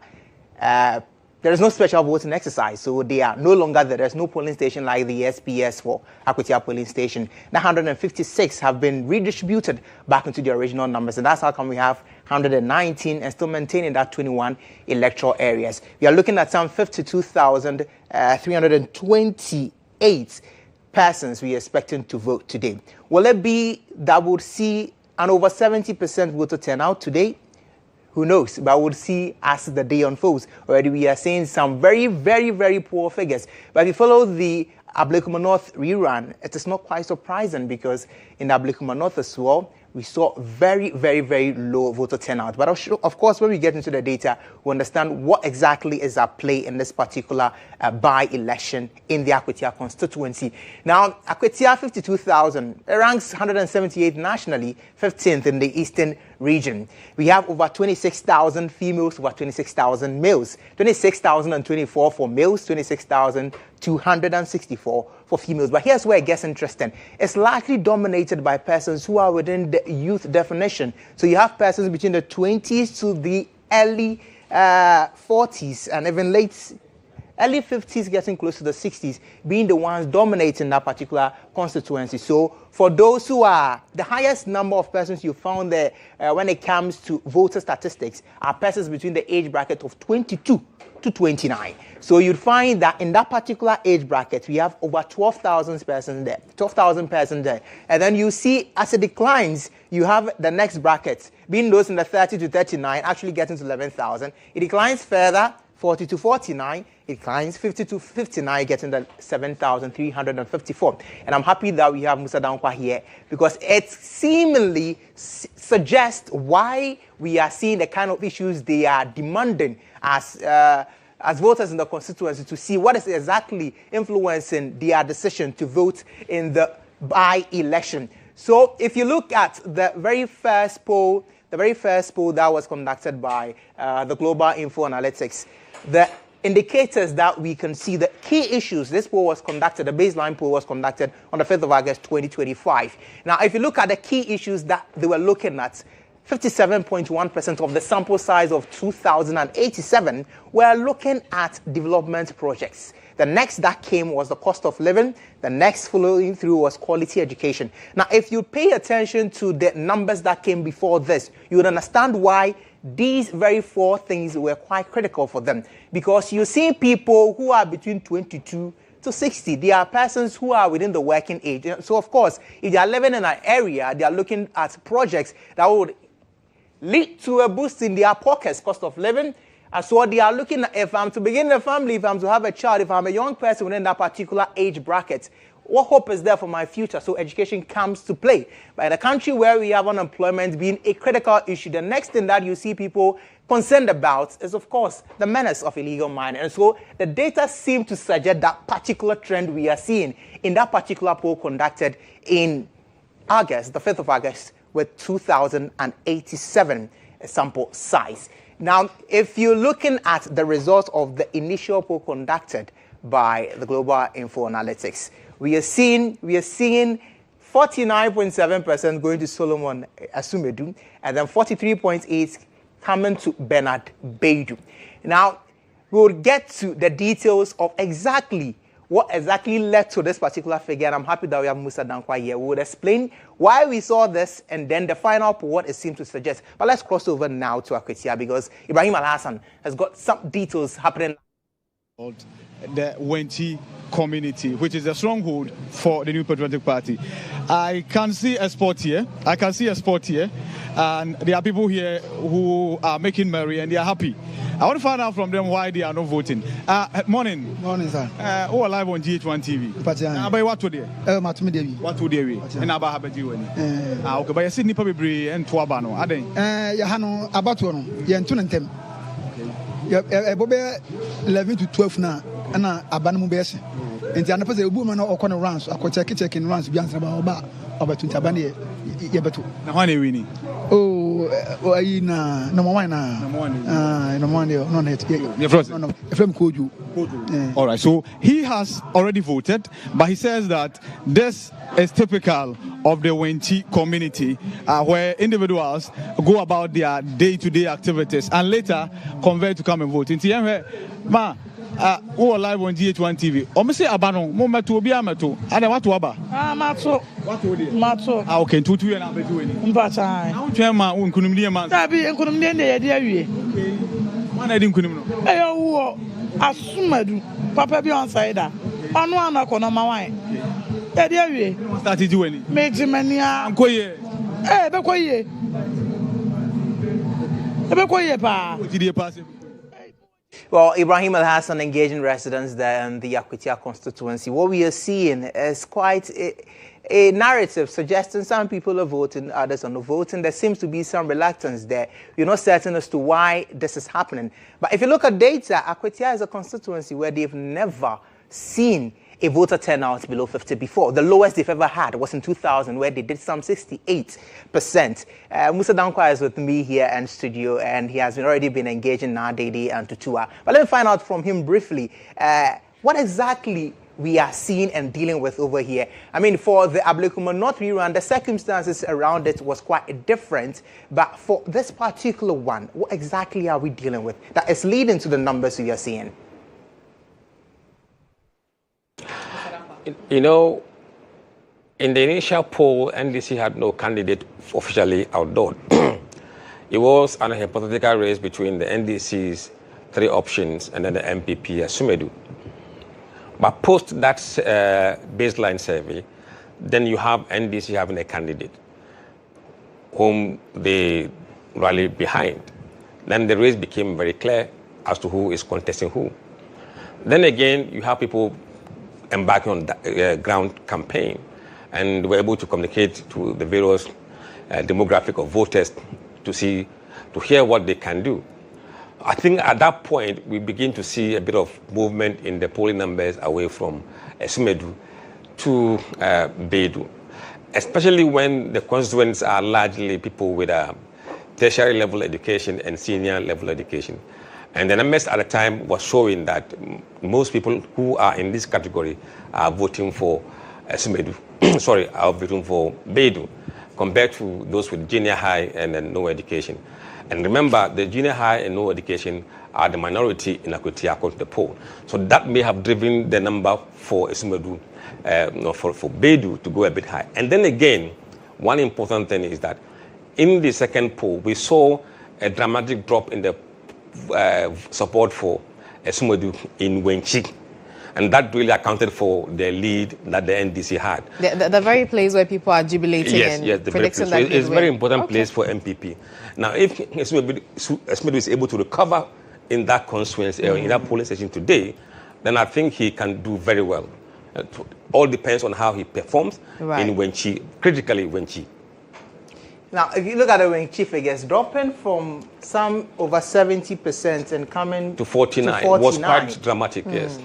there is no special voting exercise, so they are no longer there. There's no polling station like the SPS for Akwatia polling station. Now 156 have been redistributed back into the original numbers, and that's how come we have 119 and still maintaining that 21 electoral areas. We are looking at some 52,328 persons we are expecting to vote today. Will it be that would see an over 70% voter turnout today? Who knows? But we'll see as the day unfolds. Already we are seeing some very, very, very poor figures. But if you follow the Ablekuma North rerun, it is not quite surprising, because in Ablekuma North as well, we saw very, very, very low voter turnout. But of course, when we get into the data, we understand what exactly is at play in this particular by-election in the Akwatia constituency. Now, Akwatia 52,000, it ranks 178 nationally, 15th in the eastern region. We have over 26,000 females, over 26,000 males, 26,024 for males, 26,264 for females. But here's where it gets interesting. It's largely dominated by persons who are within the youth definition. So you have persons between the 20s to the early 40s and even early 50s, getting close to the 60s, being the ones dominating that particular constituency. So for those who are the highest number of persons you found there when it comes to voter statistics are persons between the age bracket of 22 to 29. So you'd find that in that particular age bracket, we have over 12,000 persons there, 12,000 persons there. And then you see as it declines, you have the next bracket, being those in the 30 to 39, actually getting to 11,000. It declines further, 40 to 49, it declines 50 to 59, getting the 7,354. And I'm happy that we have Musa Dankwa here, because it seemingly suggests why we are seeing the kind of issues they are demanding as voters in the constituency, to see what is exactly influencing their decision to vote in the by-election. So if you look at the very first poll that was conducted by the Global Info Analytics, the indicators that we can see, the key issues, this poll was conducted, the baseline poll was conducted on the 5th of August 2025. Now, if you look at the key issues that they were looking at, 57.1% of the sample size of 2,087 were looking at development projects. The next that came was the cost of living. The next following through was quality education. Now, if you pay attention to the numbers that came before this, you would understand why these very four things were quite critical for them. Because you see people who are between 22 to 60. They are persons who are within the working age. So, of course, if they are living in an area, they are looking at projects that would lead to a boost in their pockets, cost of living. And so they are looking at, if I'm to begin a family, if I'm to have a child, if I'm a young person within that particular age bracket, what hope is there for my future? So education comes to play. But in a country where we have unemployment being a critical issue, the next thing that you see people concerned about is, of course, the menace of illegal mining. And so the data seem to suggest that particular trend we are seeing in that particular poll conducted in August, the 5th of August, with 2,087 sample size. Now, if you're looking at the results of the initial poll conducted by the Global Info Analytics, we are seeing 49.7% going to Solomon Asumedu, and then 43.8% coming to Bernard Baidu. Now, we'll get to the details of what exactly led to this particular figure, and I'm happy that we have Musa Dankwa here. We will explain why we saw this, and then the final poll, what it seems to suggest. But let's cross over now to Akwatia, because Ibrahim Al-Hassan has got some details happening. The Wenchi community, which is a stronghold for the New Patriotic Party. I can see a spot here, and there are people here who are making merry and they are happy. I want to find out from them why they are not voting. Morning. Morning, sir. Who are live on GHOne TV? What today? What today? And about Habaju. Okay, but you see Nipa Bibri and Tuabano. Are they? Yahano, about one. Yantun and Tem. 11 to 12 now, and Abanamu Bess. And the other woman or corner runs, I could check in runs beyond about Tuntabani. Yabetu. Now, when are winning? Oh, no one. All right, so he has already voted, but he says that this is typical of the Wenchi community, where individuals go about their day-to-day activities and later convert to come and vote. Who are live on GHOne TV? Say Abano, Momato, Biamato, and what to Aba? Mato. Okay, 2 years now, but doing it. Now, Chairman, Unkunum, Sabi, and couldn't end the idea. One I didn't know. Asumadu, Papa Beyonce, Anwana Konama. Idea, started doing it. Major Mania, Koye. Bekoye, pa. Did you pass it? Well, Ibrahim Al-Hassan engaging residents there in the Akwatia constituency. What we are seeing is quite a narrative suggesting some people are voting, others are not voting. There seems to be some reluctance there. We're not certain as to why this is happening. But if you look at data, Akwatia is a constituency where they've never seen a voter turnout below 50 before. The lowest they've ever had was in 2000, where they did some 68%. Musa Dankwa is with me here in studio, and he has already been engaging Nadede and Tutua. But let me find out from him briefly what exactly we are seeing and dealing with over here. I mean, for the Ablekuma North rerun, the circumstances around it was quite different. But for this particular one, what exactly are we dealing with that is leading to the numbers we are seeing? You know, in the initial poll, NDC had no candidate officially outdoors. It was an hypothetical race between the NDC's 3 options and then the MPP Asumedu. But post that baseline survey, then you have NDC having a candidate whom they rallied behind. Then the race became very clear as to who is contesting who. Then again, you have people embarking on the ground campaign, and were able to communicate to the various demographic of voters to hear what they can do. I think at that point, we begin to see a bit of movement in the polling numbers away from Asumedu to Baidu, especially when the constituents are largely people with a tertiary level education and senior level education. And the numbers at the time was showing that most people who are in this category are voting for Asumedu, are voting for Baidu, compared to those with junior high and no education. And remember, the junior high and no education are the minority in Akwatia according to the poll. So that may have driven the number for Asumedu, for Baidu to go a bit high. And then again, one important thing is that in the second poll, we saw a dramatic drop in the support for Asumedu in Wenchi. And that really accounted for the lead that the NDC had. The very place where people are jubilating and predicting that it's a very important place for MPP. Now, if Asumedu is able to recover in that constituency, in that polling station today, then I think he can do very well. It all depends on how he performs in Wenchi, critically Wenchi. Now, if you look at the Wenchi figures, dropping from some over 70% and coming to 49, it was quite dramatic, yes.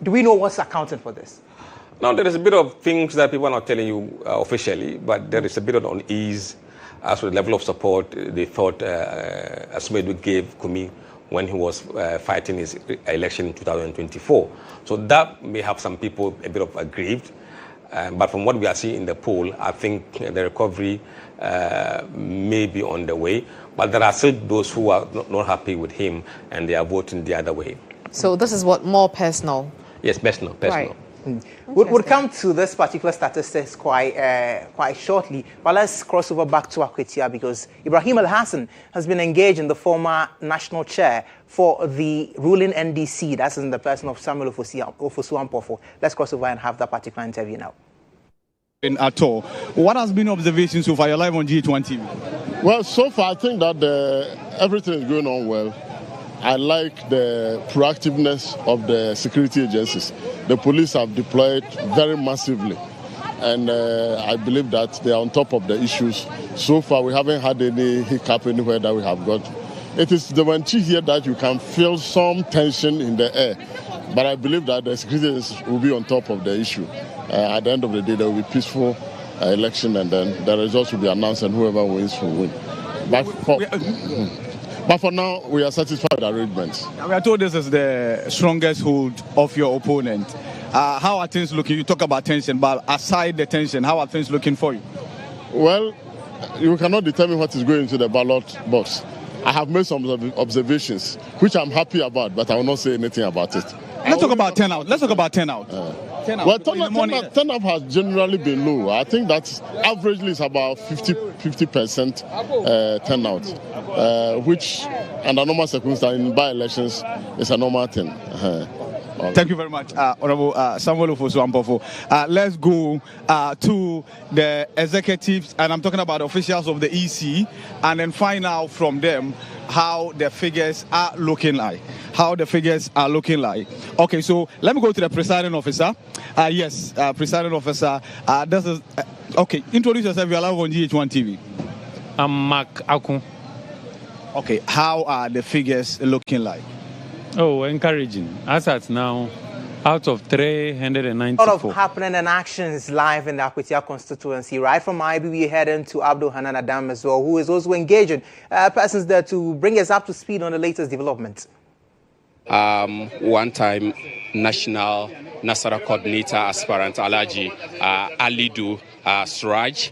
Do we know what's accounting for this? Now, there is a bit of things that people are not telling you officially, but there is a bit of unease as for the level of support they thought Asumedwe gave Kumi when he was fighting his election in 2024. So that may have some people a bit of aggrieved. But from what we are seeing in the poll, I think the recovery may be on the way. But there are still those who are not happy with him and they are voting the other way. So this is what, more personal? Yes, personal. Right. We'll come to this particular statistics quite shortly, but let's cross over back to Akwatia because Ibrahim Al-Hassan has been engaged in the former national chair for the ruling NDC, that's in the person of Samuel Ofosu-Ampofo. Let's cross over and have that particular interview now. At all. What has been observation so far? You're live on GHOne TV. Well, so far I think that everything is going on well. I like the proactiveness of the security agencies. The police have deployed very massively, and I believe that they are on top of the issues. So far, we haven't had any hiccup anywhere that we have got. It is the Wanchi here that you can feel some tension in the air, but I believe that the security agencies will be on top of the issue. At the end of the day, there will be peaceful election, and then the results will be announced, and whoever wins will win. But for now, we are satisfied with the arrangements. We are told this is the strongest hold of your opponent. How are things looking? You talk about tension, but aside the tension, how are things looking for you? Well, you cannot determine what is going into the ballot box. I have made some observations, which I'm happy about, but I will not say anything about it. Let's talk about turnout. Well, turnout has generally been low. I think that averagely is about 50% turnout, which under normal circumstances in by-elections is a normal thing. Thank you very much, Honorable Samuel Ofosu-Ampofo. Let's go to the executives, and I'm talking about officials of the EC, and then find out from them how the figures are looking like. Okay, so let me go to the presiding officer. Yes, presiding officer. This is okay. Introduce yourself. You're live on GHOne TV. I'm Mark Akun. Okay, how are the figures looking like? Oh, encouraging. As at now, out of 394. A lot of happening and actions live in the Akwatia constituency. Right from IB, we head into Abdul Hanan Adam as well, who is also engaging persons there to bring us up to speed on the latest developments. One-time national Nasara coordinator aspirant Alhaji Alidu Suraj,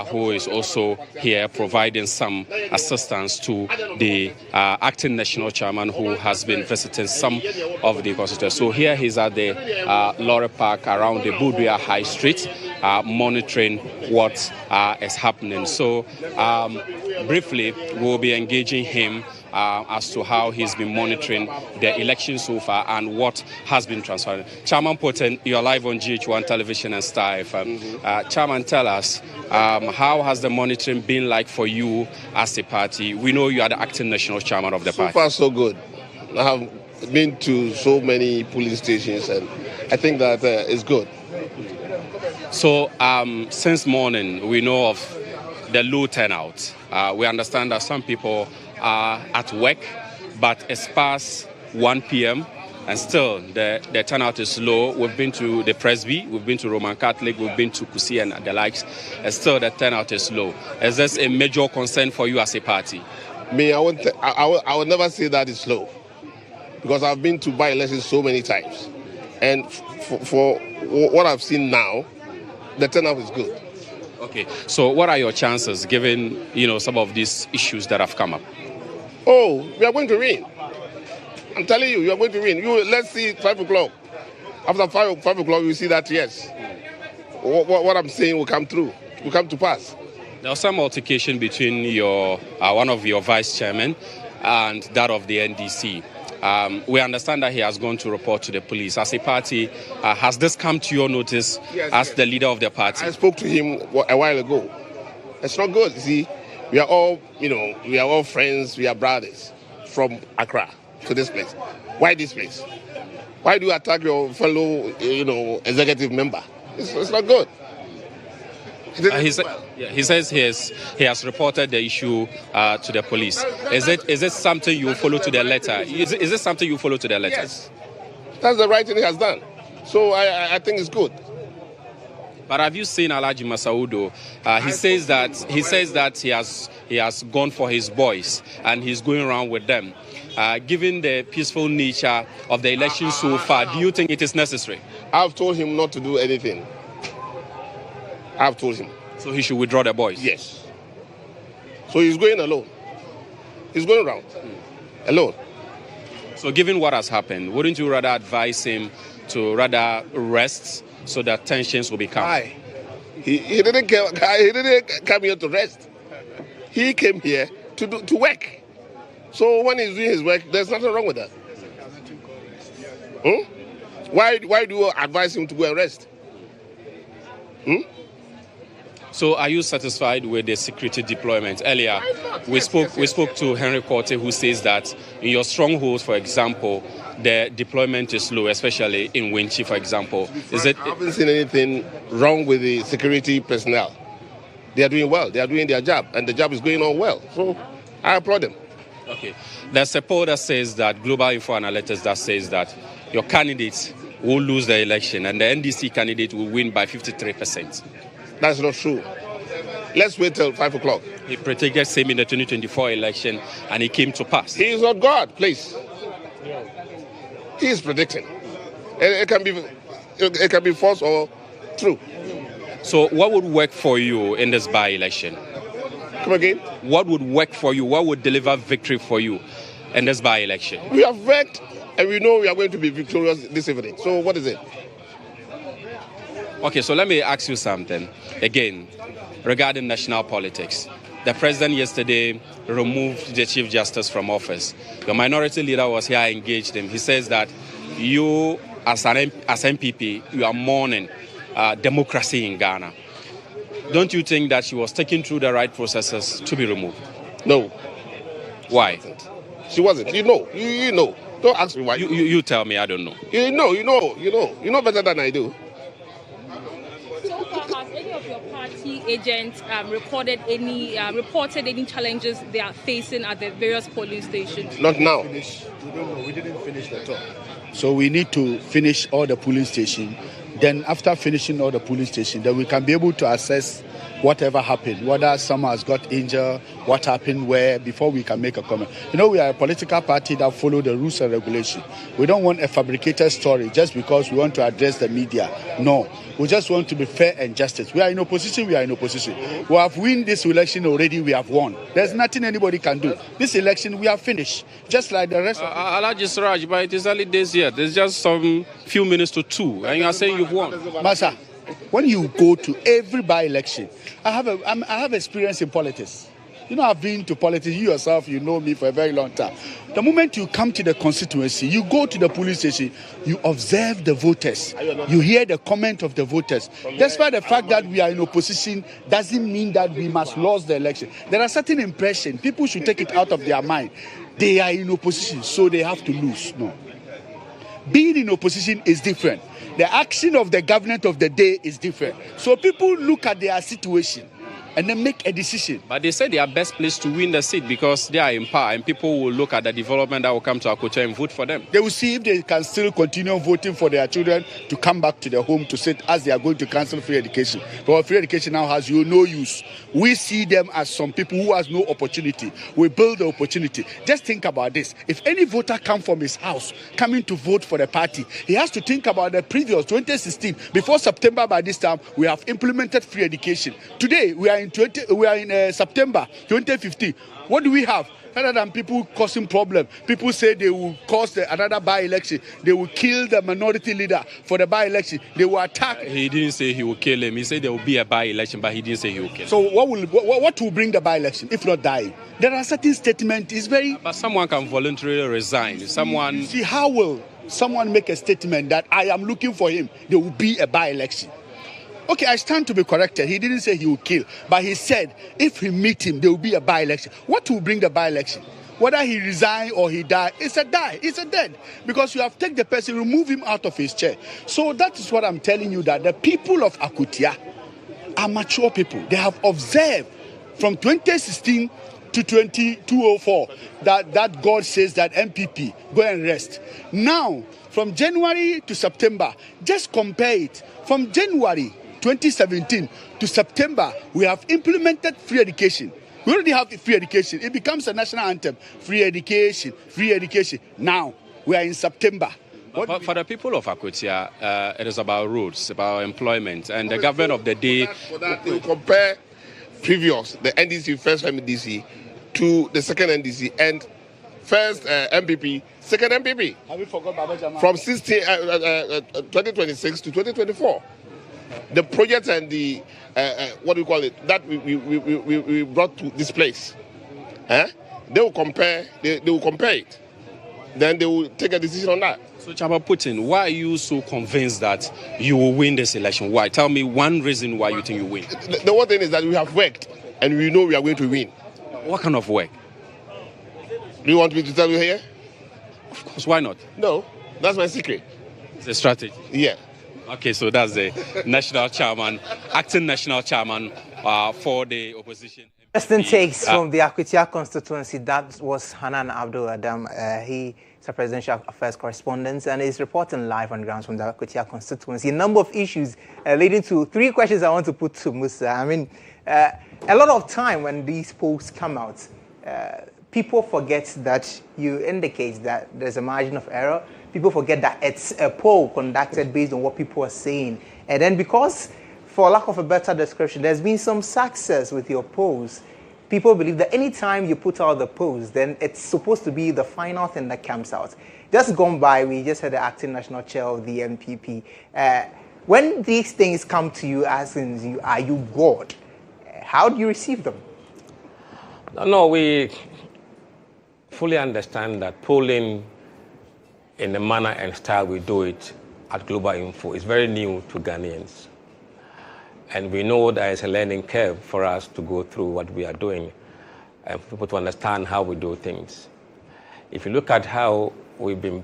who is also here providing some assistance to the acting national chairman who has been visiting some of the constituents. So here he's at the Lorry Park around the Budria High Street, monitoring what is happening. So briefly, we'll be engaging him as to how he's been monitoring the election so far and what has been transferred. Chairman Poten, you're live on GHOne Television and Star FM. Chairman, tell us, how has the monitoring been like for you as a party? We know you are the acting national chairman of the party. So far, so good. I have been to so many polling stations, and I think that it's good. So, since morning, we know of the low turnout. We understand that some people are at work, but it's past 1 p.m. and still the turnout is low. We've been to the Presby, we've been to Roman Catholic, we've been to Kusi and the likes, and still the turnout is low. Is this a major concern for you as a party? Me, I would never say that it's low, because I've been to by-elections so many times, and for what I've seen now, the turnout is good. Okay, so what are your chances given some of these issues that have come up? Oh, we are going to win. I'm telling you, are going to win. Let's see 5 o'clock. After 5 o'clock, you see that, yes. What I'm saying will come true, will come to pass. There was some altercation between one of your vice chairmen and that of the NDC. We understand that he has gone to report to the police. As a party, has this come to your notice as the leader of the party? I spoke to him a while ago. It's not good. You see, we are all friends, we are brothers from Accra to this place. Why this place? Why do you attack your fellow, executive member? It's not good. He says he has reported the issue to the police. Is it something you follow to the letter? Is it something you follow to the letter? Yes. That's the right thing he has done. So I think it's good. But have you seen Alhaji Masaudo? He says that he has gone for his boys and he's going around with them. Given the peaceful nature of the election so far, do you think it is necessary? I've told him not to do anything. I've told him. So he should withdraw the boys? Yes. So he's going alone. He's going around alone. So given what has happened, wouldn't you rather advise him to rather rest so that tensions will be calm? He didn't come here to rest. He came here to work. So when he's doing his work, there's nothing wrong with that. Why do you advise him to go and rest? So are you satisfied with the security deployment? Earlier, we spoke to Henry Korte, who says that in your strongholds, for example, the deployment is low, especially in Winchi, for example. I haven't seen anything wrong with the security personnel. They are doing well. They are doing their job, and the job is going on well. So I applaud them. Okay. There's a poll that says that, Global Info Analytics, that says that your candidate will lose the election and the NDC candidate will win by 53%. That's not true. Let's wait till 5 o'clock. He predicted same in the 2024 election and it came to pass. He is not God, please. He is predicting. It can be false or true. So what would work for you in this by-election? Come again? What would work for you? What would deliver victory for you in this by-election? We have worked and we know we are going to be victorious this evening. So what is it? Okay, so let me ask you something. Again, regarding national politics. The president yesterday removed the Chief Justice from office. Your minority leader was here, I engaged him. He says that you, as MPP, you are mourning democracy in Ghana. Don't you think that she was taken through the right processes to be removed? No. Why? She wasn't. You know. Don't ask me why. You tell me, I don't know. You know better than I do. So far, has any of your party agents reported any challenges they are facing at the various polling stations? Not now. We don't know. We didn't finish the talk. So we need to finish all the polling stations. Then after finishing all the polling stations, then we can be able to assess whatever happened, whether someone has got injured, what happened where, before we can make a comment. You know, we are a political party that follow the rules and regulations. We don't want a fabricated story just because we want to address the media. No, we just want to be fair and justice. We are in opposition, we are in opposition. We have won this election already, we have won. There's nothing anybody can do. This election, we have finished, just like the rest of Alhaji Siraj, but it is early days yet. There's just some few minutes to 2, and you are saying you've won. Masa, when you go to every by-election, I have experience in politics. You know, I've been to politics. You yourself, you know me for a very long time. The moment you come to the constituency, you go to the police station, you observe the voters. You hear the comment of the voters. Despite the fact that we are in opposition, doesn't mean that we must lose the election. There are certain impressions. People should take it out of their mind. They are in opposition, so they have to lose. No. Being in opposition is different. The action of the government of the day is different. So people look at their situation and then make a decision. But they say they are best placed to win the seat because they are in power and people will look at the development that will come to Akwatia and vote for them. They will see if they can still continue voting for their children to come back to their home to sit as they are going to cancel free education. But free education now has no use. We see them as some people who has no opportunity. We build the opportunity. Just think about this. If any voter comes from his house coming to vote for the party, he has to think about the previous 2016. Before September, by this time, we have implemented free education. Today, we are in September 2015. What do we have? Rather than people causing problems, people say they will cause another by-election. They will kill the minority leader for the by-election. They will attack. He didn't say he will kill him. He said there will be a by-election, but he didn't say he will kill him. So what will bring the by-election if not dying? There are certain statements. It's very. But someone can voluntarily resign. Someone. See, how will someone make a statement that I am looking for him? There will be a by-election. Okay, I stand to be corrected. He didn't say he will kill, but he said if he meet him, there will be a by-election. What will bring the by-election? Whether he resign or he die, it's a die, it's a dead. Because you have taken the person, remove him out of his chair. So that is what I'm telling you, that the people of Akwatia are mature people. They have observed from 2016 to 2004 that God says that MPP, go and rest. Now, from January to September, just compare it. From January 2017 to September, we have implemented free education. We already have free education. It becomes a national anthem. Free education, free education. Now, we are in September. But for the people of Akwatia, it is about roads, about employment, and the government of the day. For that, they compare previous, the NDC, first NDC, to the second NDC, and first MPP, second MPP. Have you forgot Babajama? From 2026 to 2024. The projects and the, what do you call it, that we brought to this place. They will compare, they will compare it. Then they will take a decision on that. So, Chaba Putin, why are you so convinced that you will win this election? Why? Tell me one reason why you think you win. The one thing is that we have worked, and we know we are going to win. What kind of work? Do you want me to tell you here? Of course, why not? No, that's my secret. It's a strategy. Yeah. Okay, so that's the national chairman, acting national chairman for the opposition. Interesting takes from the Akwatia constituency. That was Hanan Abdul Adam. He is a presidential affairs correspondent and is reporting live on grounds from the Akwatia constituency. A number of issues leading to 3 questions I want to put to Musa. I mean, a lot of time when these polls come out, people forget that you indicate that there's a margin of error. People forget that it's a poll conducted based on what people are saying. And then because, for lack of a better description, there's been some success with your polls. People believe that any time you put out the polls, then it's supposed to be the final thing that comes out. Just gone by, we just had the acting national chair of the MPP. When these things come to you, as in you, are you God? How do you receive them? No, we fully understand that polling in the manner and style we do it at Global Info is very new to Ghanaians. And we know there is a learning curve for us to go through what we are doing and for people to understand how we do things. If you look at how we've been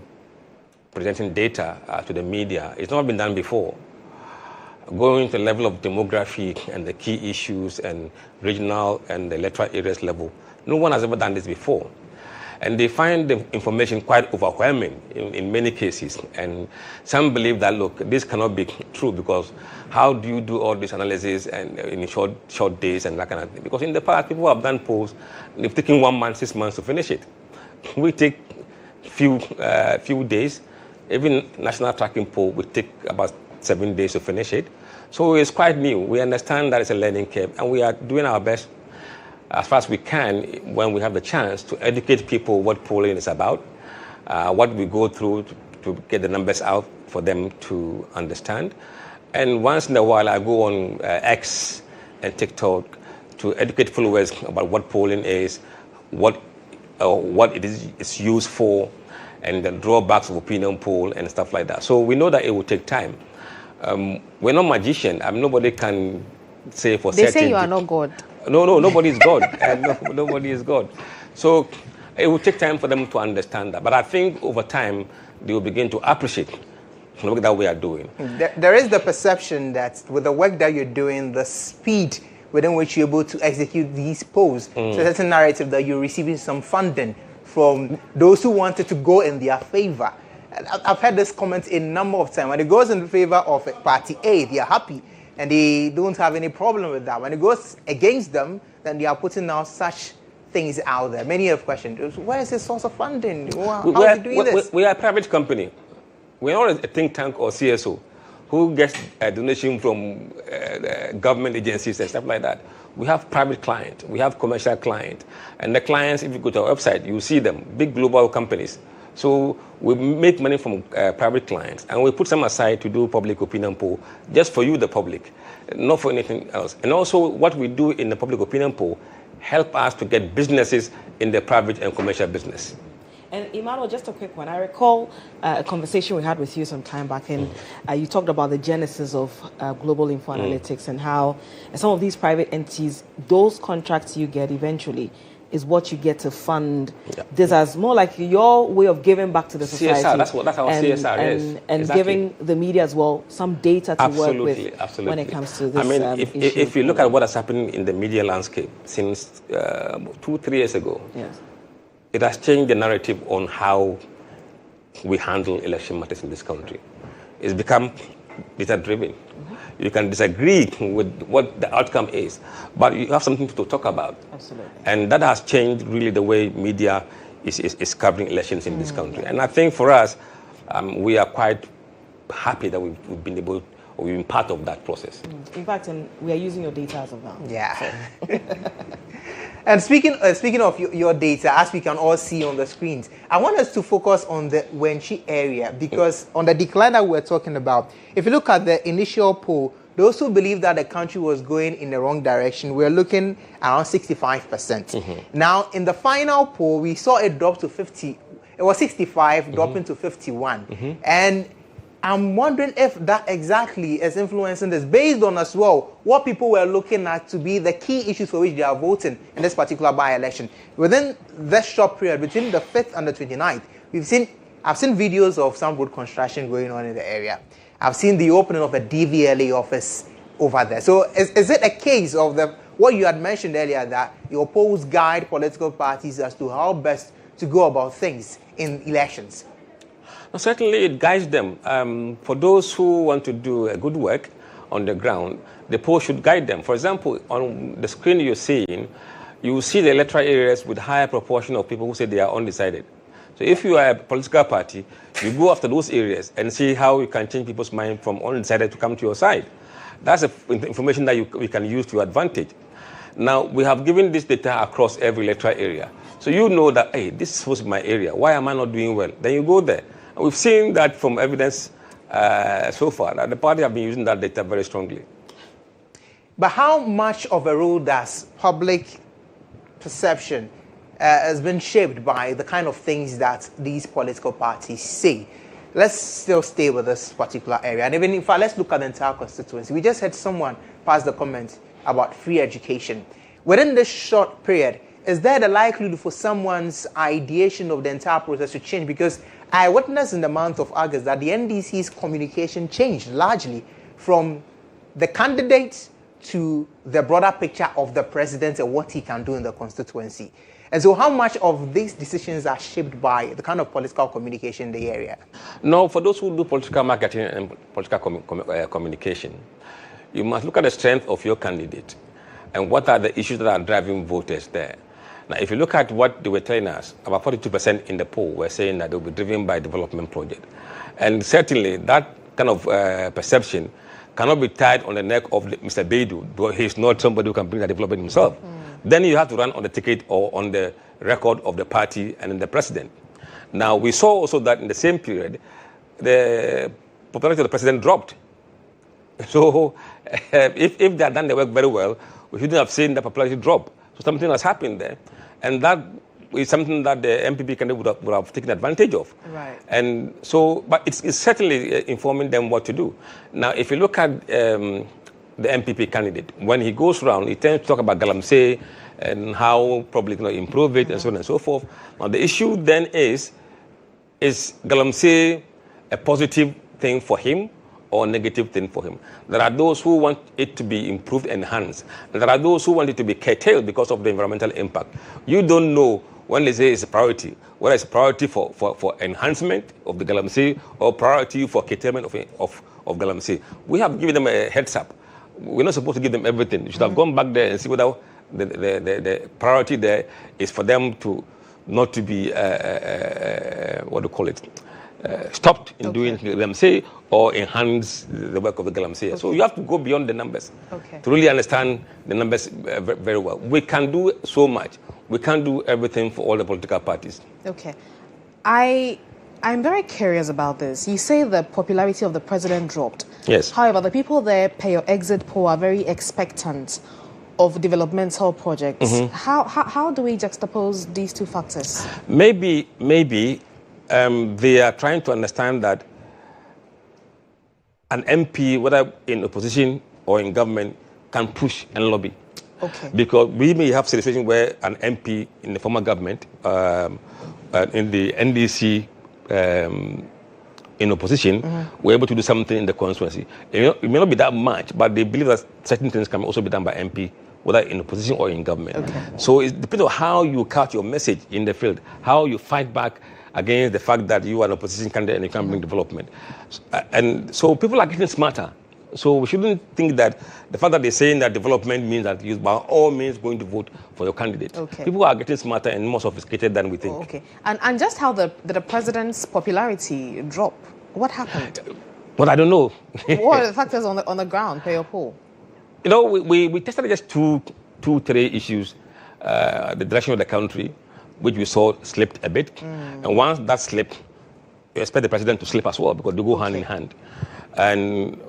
presenting data to the media, it's not been done before. Going to the level of demography and the key issues and regional and the electoral areas level, no one has ever done this before. And they find the information quite overwhelming in many cases. And some believe that, look, this cannot be true because how do you do all this analysis and in short days and that kind of thing? Because in the past, people have done polls, they've taken 1 month, 6 months to finish it. We take few days. Even national tracking poll, we take about 7 days to finish it. So it's quite new. We understand that it's a learning curve, and we are doing our best as far as we can when we have the chance to educate people what polling is about, what we go through to get the numbers out for them to understand. And once in a while, I go on X and TikTok to educate followers about what polling is, what it is it's used for, and the drawbacks of opinion poll and stuff like that. So we know that it will take time. We're not magicians. Nobody can say for certain. They say you are not God. No, nobody is God. Nobody is God. So it will take time for them to understand that. But I think over time, they will begin to appreciate the work that we are doing. There is the perception that with the work that you're doing, the speed within which you're able to execute these polls, so there's a narrative that you're receiving some funding from those who wanted to go in their favor. I've heard this comment a number of times. When it goes in favor of Party A, they are happy. And they don't have any problem with that. When it goes against them, then they are putting out such things out there. Many have questioned, where is the source of funding? How are you doing this? We are a private company. We're not a think tank or CSO who gets a donation from government agencies and stuff like that. We have private clients. We have commercial clients. And the clients, if you go to our website, you see them, big global companies. So we make money from private clients, and we put some aside to do public opinion poll just for you, the public, not for anything else. And also what we do in the public opinion poll help us to get businesses in the private and commercial business. And Emmanuel, just a quick one. I recall a conversation we had with you some time back, and you talked about the genesis of global info analytics and how some of these private entities, those contracts you get eventually, is what you get to fund this as more like your way of giving back to the society. CSR, that's how CSR is. And exactly. Giving the media as well some data to work with when it comes to this. I mean, if you look at what has happened in the media landscape since 2-3 years ago, it has changed the narrative on how we handle election matters in this country. It's become data-driven. You can disagree with what the outcome is, but you have something to talk about. Absolutely. And that has changed really the way media is covering elections in this country. And I think for us, we are quite happy that we've been able, or we've been part of that process. In fact, and we are using your data as of now. Yeah. And speaking of your data, as we can all see on the screens, I want us to focus on the Wenchi area, because on the decline that we're talking about, if you look at the initial poll, those who believe that the country was going in the wrong direction, we're looking around 65%. Now, in the final poll, we saw it drop to 50. It was 65, dropping to 51. And I'm wondering if that exactly is influencing this, based on as well what people were looking at to be the key issues for which they are voting in this particular by-election. Within this short period, between the 5th and the 29th, I've seen videos of some road construction going on in the area. I've seen the opening of a DVLA office over there. So is it a case of what you had mentioned earlier, that your polls guide political parties as to how best to go about things in elections? Certainly, it guides them. For those who want to do good work on the ground, the poll should guide them. For example, on the screen you're seeing, you will see the electoral areas with higher proportion of people who say they are undecided. So if you are a political party, you go after those areas and see how you can change people's mind from undecided to come to your side. That's information that we can use to your advantage. Now, we have given this data across every electoral area. So you know that, hey, this is supposed to be my area. Why am I not doing well? Then you go there. We've seen that from evidence so far, that the party have been using that data very strongly. But how much of a role does public perception has been shaped by the kind of things that these political parties say? Let's still stay with this particular area. And even if let's look at the entire constituency. We just had someone pass the comment about free education. Within this short period, is there the likelihood for someone's ideation of the entire process to change? Because I witnessed in the month of August that the NDC's communication changed largely from the candidate to the broader picture of the president and what he can do in the constituency. And so how much of these decisions are shaped by the kind of political communication in the area? No, for those who do political marketing and political communication, you must look at the strength of your candidate and what are the issues that are driving voters there. Now, if you look at what they were telling us, about 42% in the poll were saying that they'll be driven by development project. And certainly that kind of perception cannot be tied on the neck of Mr. Baidu, because he's not somebody who can bring that development himself. Then you have to run on the ticket or on the record of the party and the president. Now, we saw also that in the same period, the popularity of the president dropped. So if they had done the work very well, we shouldn't have seen the popularity drop. So something has happened there. And that is something that the MPP candidate would have taken advantage of. Right. And so, but it's certainly informing them what to do. Now, if you look at the MPP candidate, when he goes around, he tends to talk about Galamsey and how probably improve it and so on and so forth. Now, the issue then is Galamsey a positive thing for him or negative thing for him? There are those who want it to be improved, enhanced. And there are those who want it to be curtailed because of the environmental impact. You don't know when they say it's a priority, whether it's a priority for enhancement of the Galamsey or priority for curtailment of Galamsey. We have given them a heads up. We're not supposed to give them everything. You should have gone back there and see whether the priority there is for them to not to be, what do you call it, stopped in doing Galamsey or enhance the work of the Galamsey. So you have to go beyond the numbers to really understand the numbers very well. We can do so much. We can't do everything for all the political parties. Okay. I'm very curious about this. You say the popularity of the president dropped. Yes. However, the people there per your exit poll are very expectant of developmental projects. How do we juxtapose these two factors? Maybe they are trying to understand that an MP, whether in opposition or in government, can push and lobby. Okay. Because we may have a situation where an MP in the former government, in the NDC, in opposition, were able to do something in the constituency. It may not be that much, but they believe that certain things can also be done by MP, whether in opposition or in government. Okay. So it depends on how you couch your message in the field, how you fight back against the fact that you are an opposition candidate and you can't bring development. And so people are getting smarter So we shouldn't think that the fact that they're saying that development means that you're by all means going to vote for your candidate. Okay. People are getting smarter and more sophisticated than we think. Oh, okay. And just how the president's popularity drop? What happened? But I don't know. What are the factors on the ground per your poll? You know, we tested just two, three issues. The direction of the country, which we saw slipped a bit. And once that slipped, you expect the president to slip as well because they go hand in hand. And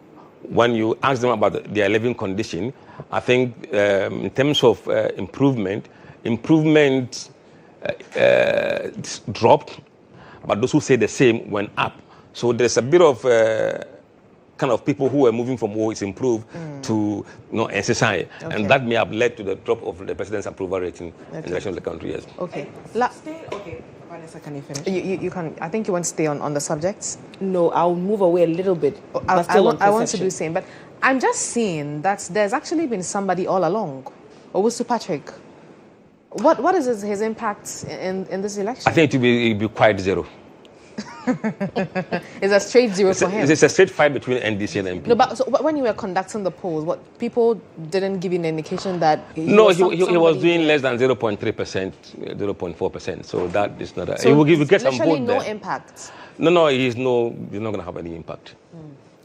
when you ask them about their living condition, I think in terms of improvement dropped, but those who say the same went up. So there's a bit of kind of people who are moving from it's improved to NCSI. Okay. And that may have led to the drop of the president's approval rating in the election of the country, yes. Okay. Okay. Vanessa, can you finish? You can. I think you want to stay on the subject. No, I'll move away a little bit. I want to do the same, but I'm just seeing that there's actually been somebody all along. Owusu Patrick. What is his impact in this election? I think it will be quite zero. It's a straight zero for him. It's a straight fight between NDC and MP. No, but so when you were conducting the polls, what people didn't give you an indication that he was doing less than 0.3%, 0.4%. So that is not a. So he will get some vote no there. impact. No, he's not going to have any impact.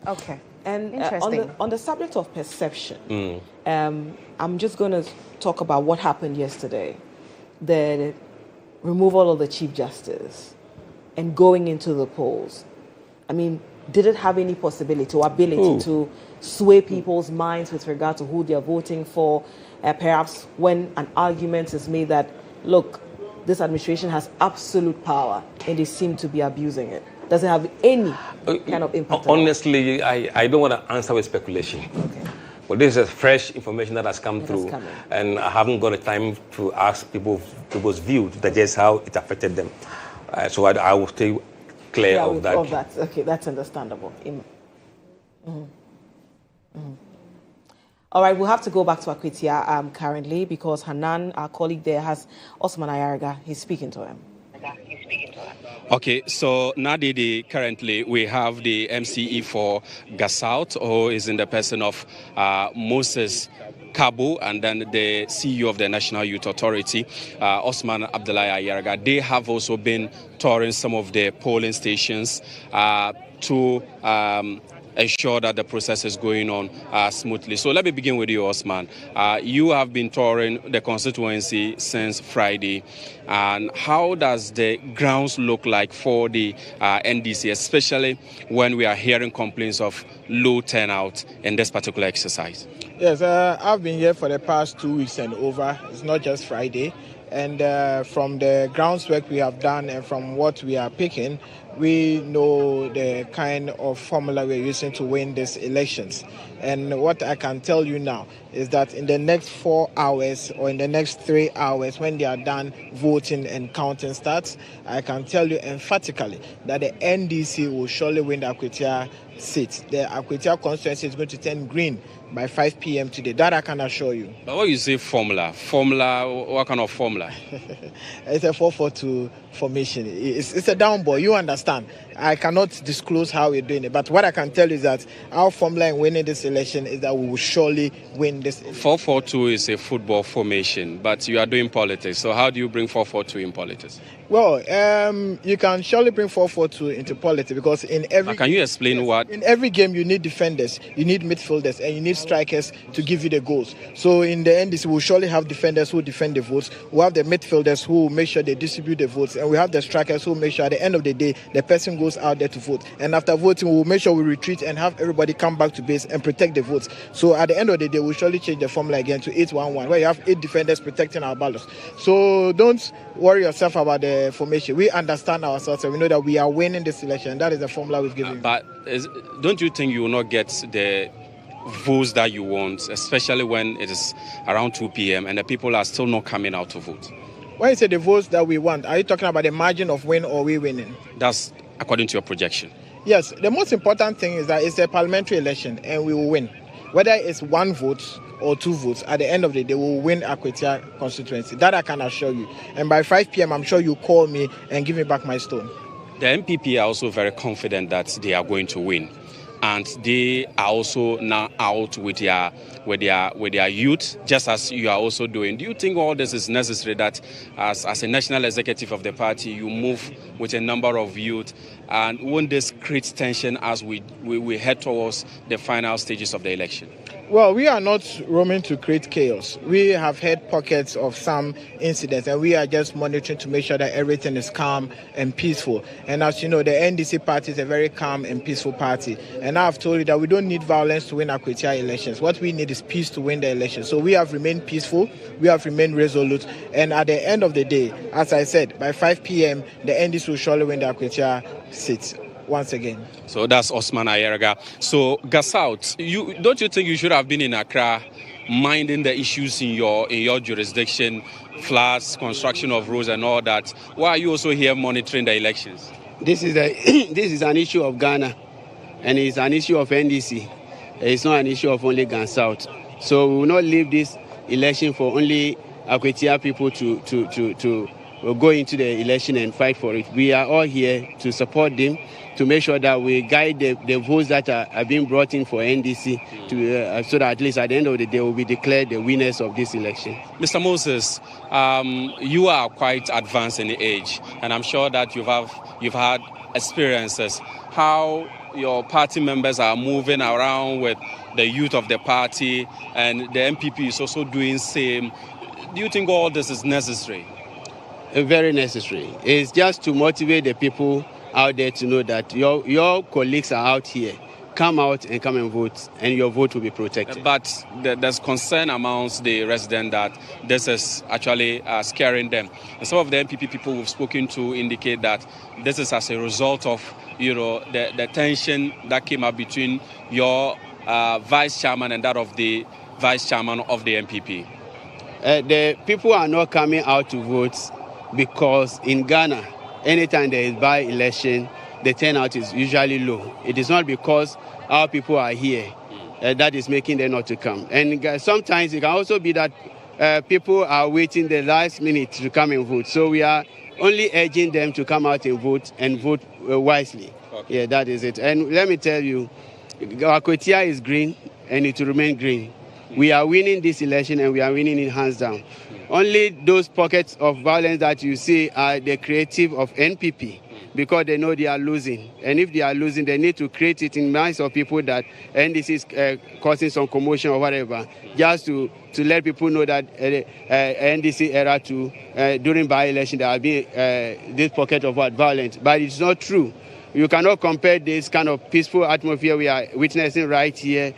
Okay. And interesting. On the subject of perception, I'm just going to talk about what happened yesterday, the removal of the Chief Justice. And going into the polls, I mean, did it have any possibility or ability to sway people's minds with regard to who they're voting for? Perhaps when an argument is made that, look, this administration has absolute power and they seem to be abusing it. Does it have any kind of impact? Honestly, I don't want to answer with speculation. Okay. Well, this is fresh information that has come through, and I haven't got the time to ask people's view to digest how it affected them. So I will stay clear of that. Okay, that's understandable. All right, we'll have to go back to Akwatia currently because Hanan, our colleague there, has Osman Ayaraga. He's speaking to him. Okay, so Nadidi, currently we have the MCE for Gasout, who is in the person of Moses Kabu, and then the CEO of the National Youth Authority, Osman Abdullahi Ayaraga. They have also been touring some of the polling stations to ensure that the process is going on smoothly. So let me begin with you, Osman. You have been touring the constituency since Friday. And how does the grounds look like for the NDC, especially when we are hearing complaints of low turnout in this particular exercise? Yes, I've been here for the past 2 weeks and over. It's not just Friday. And from the groundwork we have done and from what we are picking, we know the kind of formula we're using to win these elections. And what I can tell you now is that in the next 4 hours or in the next 3 hours, when they are done voting and counting starts, I can tell you emphatically that the NDC will surely win the Akwatia seat. The Akwatia constituency is going to turn green by 5 p.m. today. That I can assure you. But what you say formula? What kind of formula? It's a 4-4-2 formation. It's a down ball. You understand. I cannot disclose how we're doing it. But what I can tell you is that our formula in winning this election is that we will surely win this election. 4-4-2 is a football formation, but you are doing politics. So how do you bring 4-4-2 in politics? Well, you can surely bring 4-4-2 into politics because in every... Can you explain what? In every game, you need defenders, you need midfielders, and you need strikers to give you the goals. So in the end, we'll surely have defenders who defend the votes. We'll have the midfielders who make sure they distribute the votes. And we have the strikers who make sure at the end of the day, the person goes out there to vote. And after voting, we'll make sure we retreat and have everybody come back to base and protect the votes. So at the end of the day, we'll surely change the formula again to 8-1-1, where you have 8 defenders protecting our ballots. So don't worry yourself about the formation. We understand ourselves and we know that we are winning this election. That is the formula we've given you. But don't you think you will not get the votes that you want, especially when it is around 2 p.m. and the people are still not coming out to vote? When you say the votes that we want, are you talking about the margin of win or we winning? That's according to your projection. Yes, the most important thing is that it's a parliamentary election and we will win. Whether it's 1 vote or 2 votes, at the end of the day, we will win Akwatia constituency. That I can assure you. And by 5 p.m., I'm sure you call me and give me back my stone. The MPP are also very confident that they are going to win. and they are also now out with their youth, just as you are also doing. Do you think all this is necessary, that as a national executive of the party, you move with a number of youth, and won't this create tension as we head towards the final stages of the election? Well, we are not roaming to create chaos. We have had pockets of some incidents, and we are just monitoring to make sure that everything is calm and peaceful. And as you know, the NDC party is a very calm and peaceful party. And I've told you that we don't need violence to win Akwatia elections. What we need is peace to win the election. So we have remained peaceful, we have remained resolute, and at the end of the day, as I said, by 5 p.m., the NDC will surely win the Akwatia seats once again. So that's Osman Ayeraga. So Gasout, don't you think you should have been in Accra minding the issues in your jurisdiction, floods, construction of roads and all that? Why are you also here monitoring the elections? This is an issue of Ghana, and it's an issue of NDC. It's not an issue of only Gansouth. So we will not leave this election for only Akwatia people to go into the election and fight for it. We are all here to support them, to make sure that we guide the votes that are being brought in for NDC, so that at least at the end of the day will be declared the winners of this election. Mr. Moses, you are quite advanced in age, and I'm sure that you've had experiences how your party members are moving around with the youth of the party, and the MPP is also doing same. Do you think all this is necessary? Very necessary. It's just to motivate the people out there to know that your colleagues are out here. Come out and come and vote, and your vote will be protected. But there's concern amongst the residents that this is actually scaring them. And some of the MPP people we've spoken to indicate that this is as a result of the tension that came up between your vice chairman and that of the vice chairman of the MPP. The people are not coming out to vote because in Ghana, anytime there is by-election, the turnout is usually low. It is not because our people are here that is making them not to come. And sometimes it can also be that people are waiting the last minute to come and vote. So we are only urging them to come out and vote wisely. Okay. Yeah, that is it. And let me tell you, Akwatia is green and it will remain green. We are winning this election and we are winning it hands down. Only those pockets of violence that you see are the creative of NPP, because they know they are losing. And if they are losing, they need to create it in minds of people that NDC is causing some commotion or whatever, just to let people know that NDC era too, during by-election, there will be this pocket of violence. But it's not true. You cannot compare this kind of peaceful atmosphere we are witnessing right here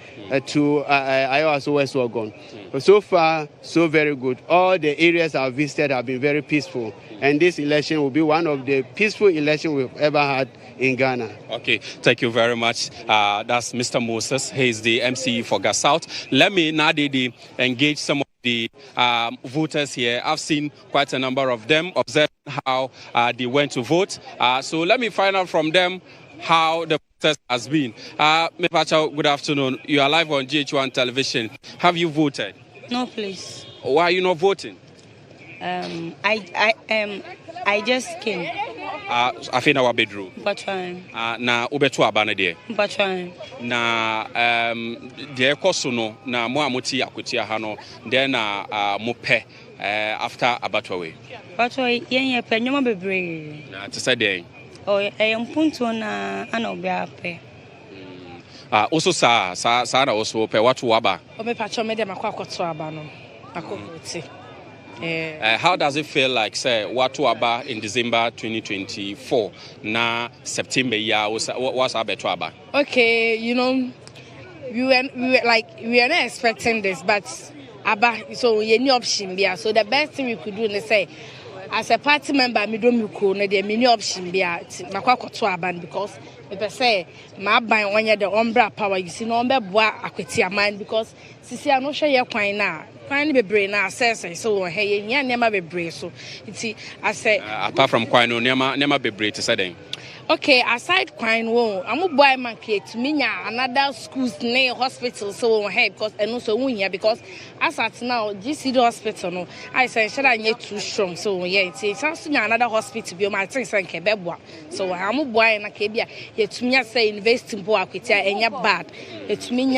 to Iowa's West Oregon. So far, so very good. All the areas I've visited have been very peaceful. And this election will be one of the peaceful elections we've ever had in Ghana. Okay, thank you very much. That's Mr. Moses. He's the MCE for Gasout. Let me now engage some of the voters here. I've seen quite a number of them, observe how they went to vote. So let me find out from them how the process has been. Ms. Pacha, good afternoon. You are live on GHOne television. Have you voted? No, please. Why are you not voting? I just came. I think our bedroom. But fine. Na ubetu abane de. But fine. Na de ekoso no na mo amoti Akwatia ha no de na mo pe after abatwa. Abatwa yen pe nyoma bebre. Na te say den. Oh, mpuntu na ana obi ape. Also sa na also pe watu aba. O me pacho me de makwakoto aba no. Akokoti. How does it feel like, say, watu aba in December 2024? Na September year what's abetu aba? Okay, we were not expecting this, but aba so any option there. So the best thing we could do is say, as a party member, me do me ko na the many option there. Makwakoto aba because if say my buy one year the umbrella power, you see no umbrella boa Akwatia man because sisi I no share your coin na. Kwani bebre na assess so hey nya nema bebre so iti I say apart from kwani nema bebre to say then Okay, aside crime, I'm a boy market to me another schools near hospital so hey because and also here because as at now GC hospital no I say should I need too strong so yeah it's another hospital be my things and kebebwa so I'm a boy na kebia yet to me say invest in boy Akwatia enya bad it me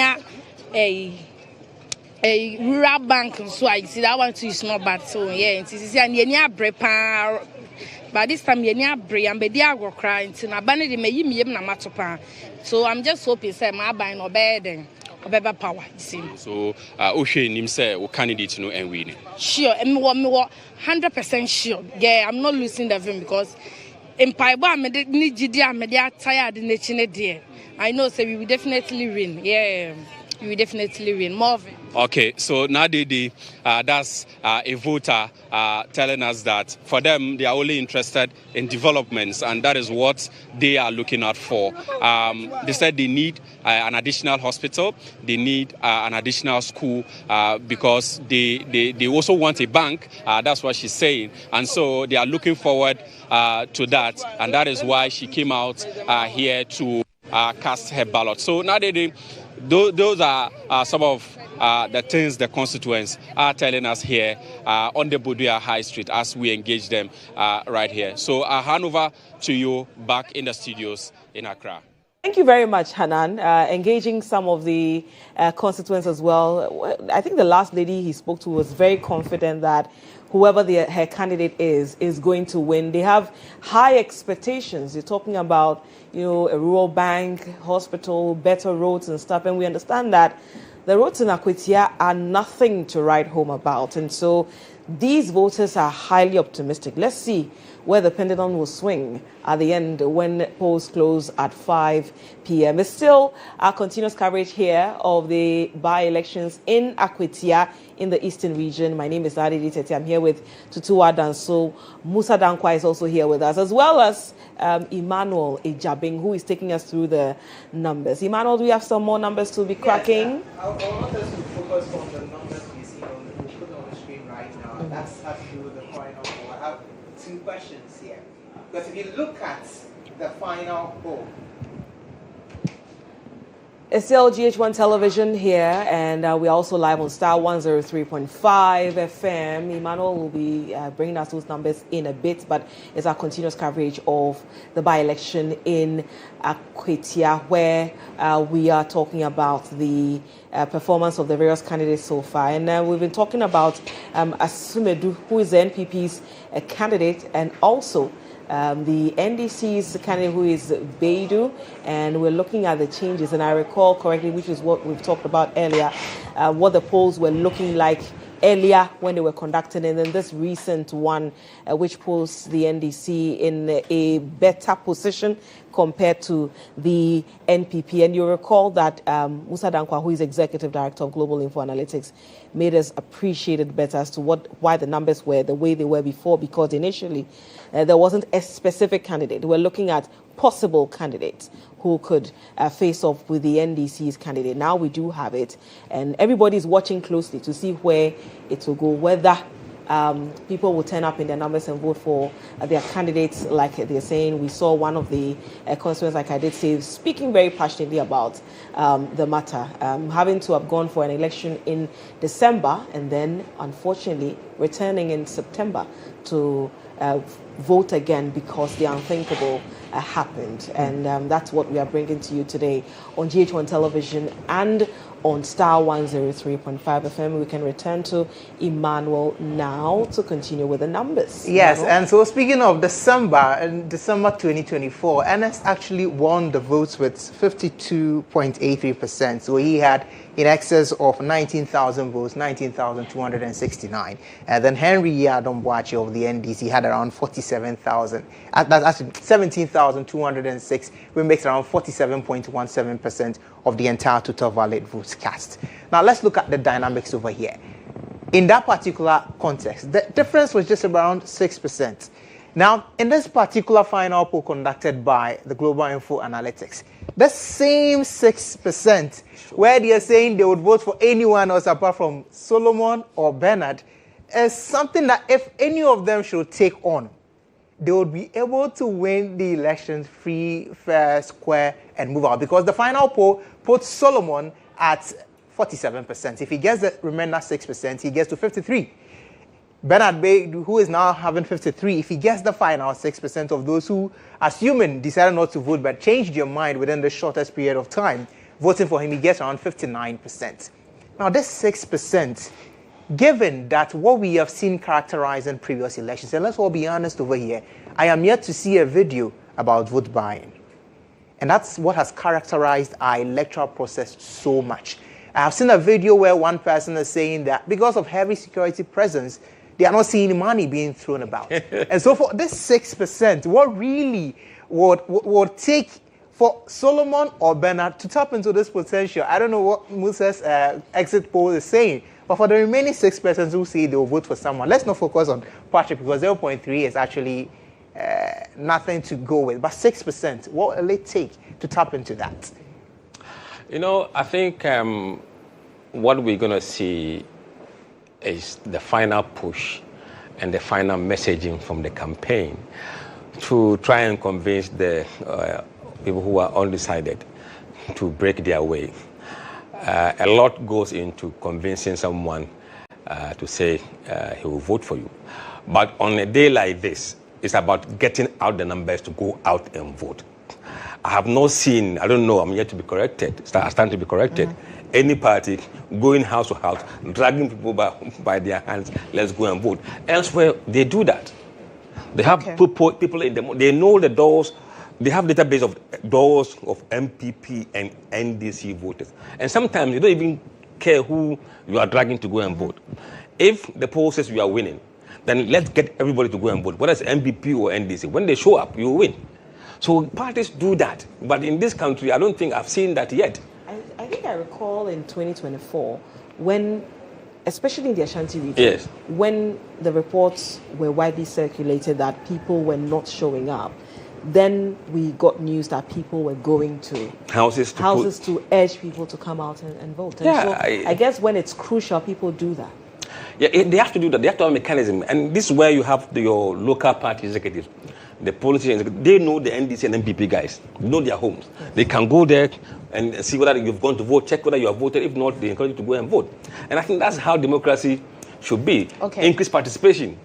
a rural bank so I see that one too is not bad so yeah it is and any brepa. But this time, you need brain and be there go crying. So na bani de me yim na matopa. So I'm just hoping say my buy no better than power. So, Oshe nim say o candidate no and win. Sure, me 100% sure. Yeah, I'm not losing the film because in Paiba me ni jidia me dey tired in the chine there. I know say we will definitely win. Yeah, we will definitely win. More. Okay, so now that's a voter telling us that for them, they are only interested in developments, and that is what they are looking out for. They said they need an additional hospital, they need an additional school because they also want a bank. That's what she's saying. And so they are looking forward to that, and that is why she came out here to cast her ballot. So now those are some of the things the constituents are telling us here on the Budia High Street as we engage them right here. So I'll hand over to you back in the studios in Accra. Thank you very much, Hanan. Engaging some of the constituents as well. I think the last lady he spoke to was very confident that whoever her candidate is going to win. They have high expectations. They're talking about, a rural bank, hospital, better roads and stuff. And we understand that the roads in Akwatia are nothing to write home about. And so these voters are highly optimistic. Let's see where the pendulum will swing at the end when polls close at 5 p.m. It's still our continuous coverage here of the by-elections in Akwatia in the eastern region. My name is Adidi Tete. I'm here with Tutu Adanso. Musa Dankwa is also here with us, as well as Emmanuel Ejabing, who is taking us through the numbers. Emmanuel, do we have some more numbers to be cracking? Yes, I want us to focus on the numbers we see on the screen right now. That's has to do with the final poll. I have two questions here. Because if you look at the final poll, it's still GHOne television here, and we're also live on Star 103.5 FM. Emmanuel will be bringing us those numbers in a bit, but it's our continuous coverage of the by-election in Akwatia, where we are talking about the performance of the various candidates so far. And we've been talking about Asumedu, who is the NPP's candidate, and also the NDC's candidate, who is Beidu, and we're looking at the changes. And I recall correctly, which is what we've talked about earlier, what the polls were looking like earlier when they were conducted, and then this recent one, which puts the NDC in a better position compared to the NPP. And you recall that Musa Dankwa, who is Executive Director of Global Info Analytics, made us appreciate it better as to why the numbers were the way they were before, because initially there wasn't a specific candidate. We're looking at possible candidates who could face off with the NDC's candidate. Now we do have it, and everybody's watching closely to see where it will go, whether people will turn up in their numbers and vote for their candidates like they're saying. We saw one of the constituents, like I did say, speaking very passionately about the matter, having to have gone for an election in December and then, unfortunately, returning in September to vote again because the unthinkable happened. And that's what we are bringing to you today on GHOne television and on Star 103.5 FM. We can return to Emmanuel now to continue with the numbers. Yes, Emmanuel? and so speaking of December, in December 2024, Ernest actually won the votes with 52.83%. So he had in excess of 19,000 votes, 19,269. And then Henry Yadomboachi of the NDC had around 47,000. That's actually 17,206, which makes around 47.17% of the entire total valid votes cast. Now let's look at the dynamics over here. In that particular context, the difference was just around 6%. Now, in this particular final poll conducted by the Global Info Analytics, the same 6% where they are saying they would vote for anyone else apart from Solomon or Bernard is something that if any of them should take on, they would be able to win the elections free, fair, square, and move out. Because the final poll puts Solomon at 47%. If he gets the remainder 6%, he gets to 53%. Bernard Bay, who is now having 53%, if he gets the final 6% of those who, assuming, decided not to vote but changed their mind within the shortest period of time, voting for him, he gets around 59%. Now, this 6%, given that what we have seen characterized in previous elections, and let's all be honest over here, I am yet to see a video about vote buying. And that's what has characterized our electoral process so much. I have seen a video where one person is saying that because of heavy security presence, they are not seeing money being thrown about. And so for this 6%, what really would take for Solomon or Bernard to tap into this potential? I don't know what Musa's exit poll is saying, but for the remaining 6% who say they will vote for someone, let's not focus on Patrick because 0.3 is actually nothing to go with. But 6%, what will it take to tap into that? You know, I think what we're going to see is the final push and the final messaging from the campaign to try and convince the people who are undecided to break their way. A lot goes into convincing someone to say he will vote for you. But on a day like this, it's about getting out the numbers to go out and vote. I have not seen, I don't know, I'm yet to be corrected, I stand to be corrected, any party going house to house, dragging people by their hands, let's go and vote. Elsewhere, they do that. They have people in the, they know the doors, they have database of doors of MPP and NDC voters. And sometimes you don't even care who you are dragging to go and vote. If the poll says you are winning, then let's get everybody to go and vote, whether it's MPP or NDC. When they show up, you win. So parties do that. But in this country, I don't think I've seen that yet. I think I recall in 2024 when, especially in the Ashanti region, when the reports were widely circulated that people were not showing up, then we got news that people were going to houses to urge people to come out and vote. And Yeah, so I guess when it's crucial, people do that. Yeah, they have to do that. They have to have a mechanism. And this is where you have your local party executives, the politicians. They know the NDC and MPP guys. They know their homes. They can go there and see whether you've gone to vote, check whether you have voted. If not, they encourage you to go and vote. And I think that's how democracy should be. Increase participation.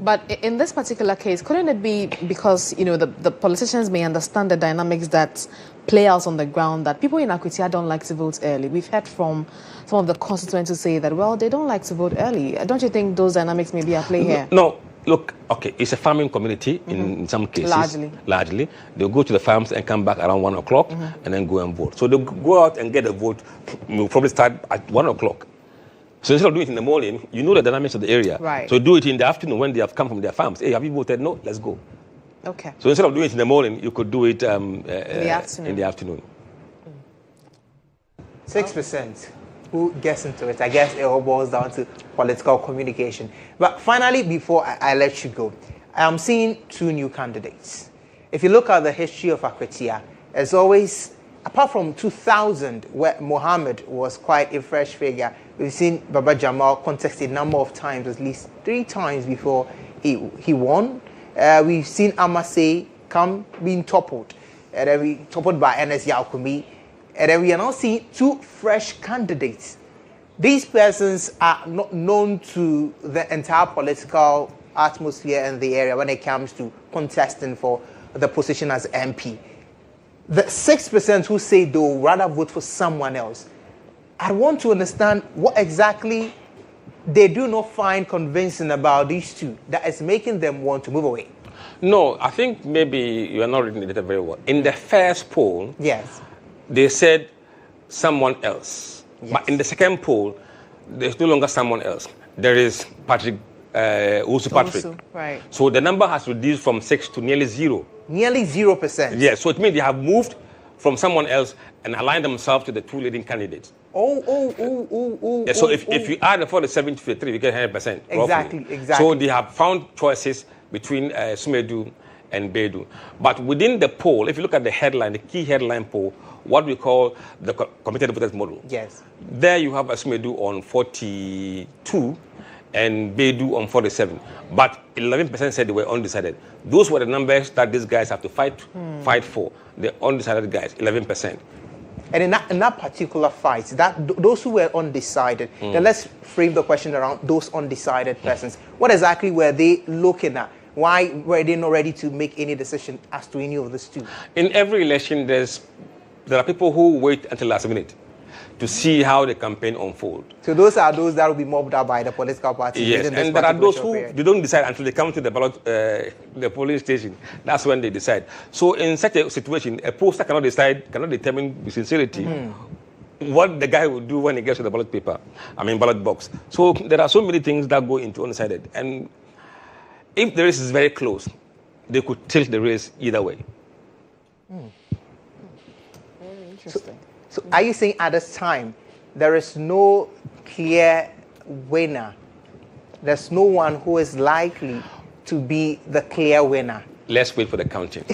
But in this particular case, couldn't it be because, you know, the politicians may understand the dynamics that play out on the ground, that people in Akwatia don't like to vote early? We've heard from some of the constituents who say that, well, they don't like to vote early. Don't you think those dynamics may be at play here? No. Look, okay, it's a farming community in some cases. Largely. They'll go to the farms and come back around 1 o'clock and then go and vote. So they'll go out and get a vote. We'll probably start at 1 o'clock. So instead of doing it in the morning, you know the dynamics of the area. Right. So do it in the afternoon when they have come from their farms. Hey, have you voted? No, let's go. Okay. So instead of doing it in the morning, you could do it in the afternoon. 6%. Who gets into it? I guess it all boils down to political communication. But finally, before I let you go, I am seeing two new candidates. If you look at the history of Akwatia, it's always, apart from 2000, where Mohammed was quite a fresh figure, we've seen Baba Jamal contest a number of times, at least 3 times before he won. We've seen Amase come being toppled, and then we toppled by NS Yaokumi. And then we are now seeing 2 fresh candidates. These persons are not known to the entire political atmosphere in the area when it comes to contesting for the position as MP. The 6% who say they will rather vote for someone else, I want to understand what exactly they do not find convincing about these 2 that is making them want to move away. No, I think maybe you are not reading the data very well. In the first poll, they said someone else. But in the second poll, there's no longer someone else. There is Patrick, Usu Patrick. Right. So the number has reduced from 6 to nearly 0. Nearly 0%. Yes, so it means they have moved from someone else and aligned themselves to the 2 leading candidates. Yeah, so if you add the 47 to 3, you get 100%. Exactly. So they have found choices between Sumedu and Bedu. But within the poll, if you look at the headline, the key headline poll, what we call the committed voters model. Yes. There you have Sumedu on 42 and Bedu on 47. But 11% said they were undecided. Those were the numbers that these guys have to fight for. The undecided guys, 11%. And in that particular fight, those who were undecided, then let's frame the question around those undecided persons. What exactly were they looking at? Why were they not ready to make any decision as to any of these two? In every election, there are people who wait until last minute to see how the campaign unfolds. So those are those that will be mobbed out by the political parties. Yes, and there are those who they don't decide until they come to the ballot, the polling station. That's when they decide. So in such a situation, a pollster cannot determine with sincerity what the guy will do when he gets to the ballot ballot box. So there are so many things that go into undecided. And if the race is very close, they could tilt the race either way. Very interesting. So are you saying at this time, there is no clear winner? There's no one who is likely to be the clear winner? Let's wait for the counting.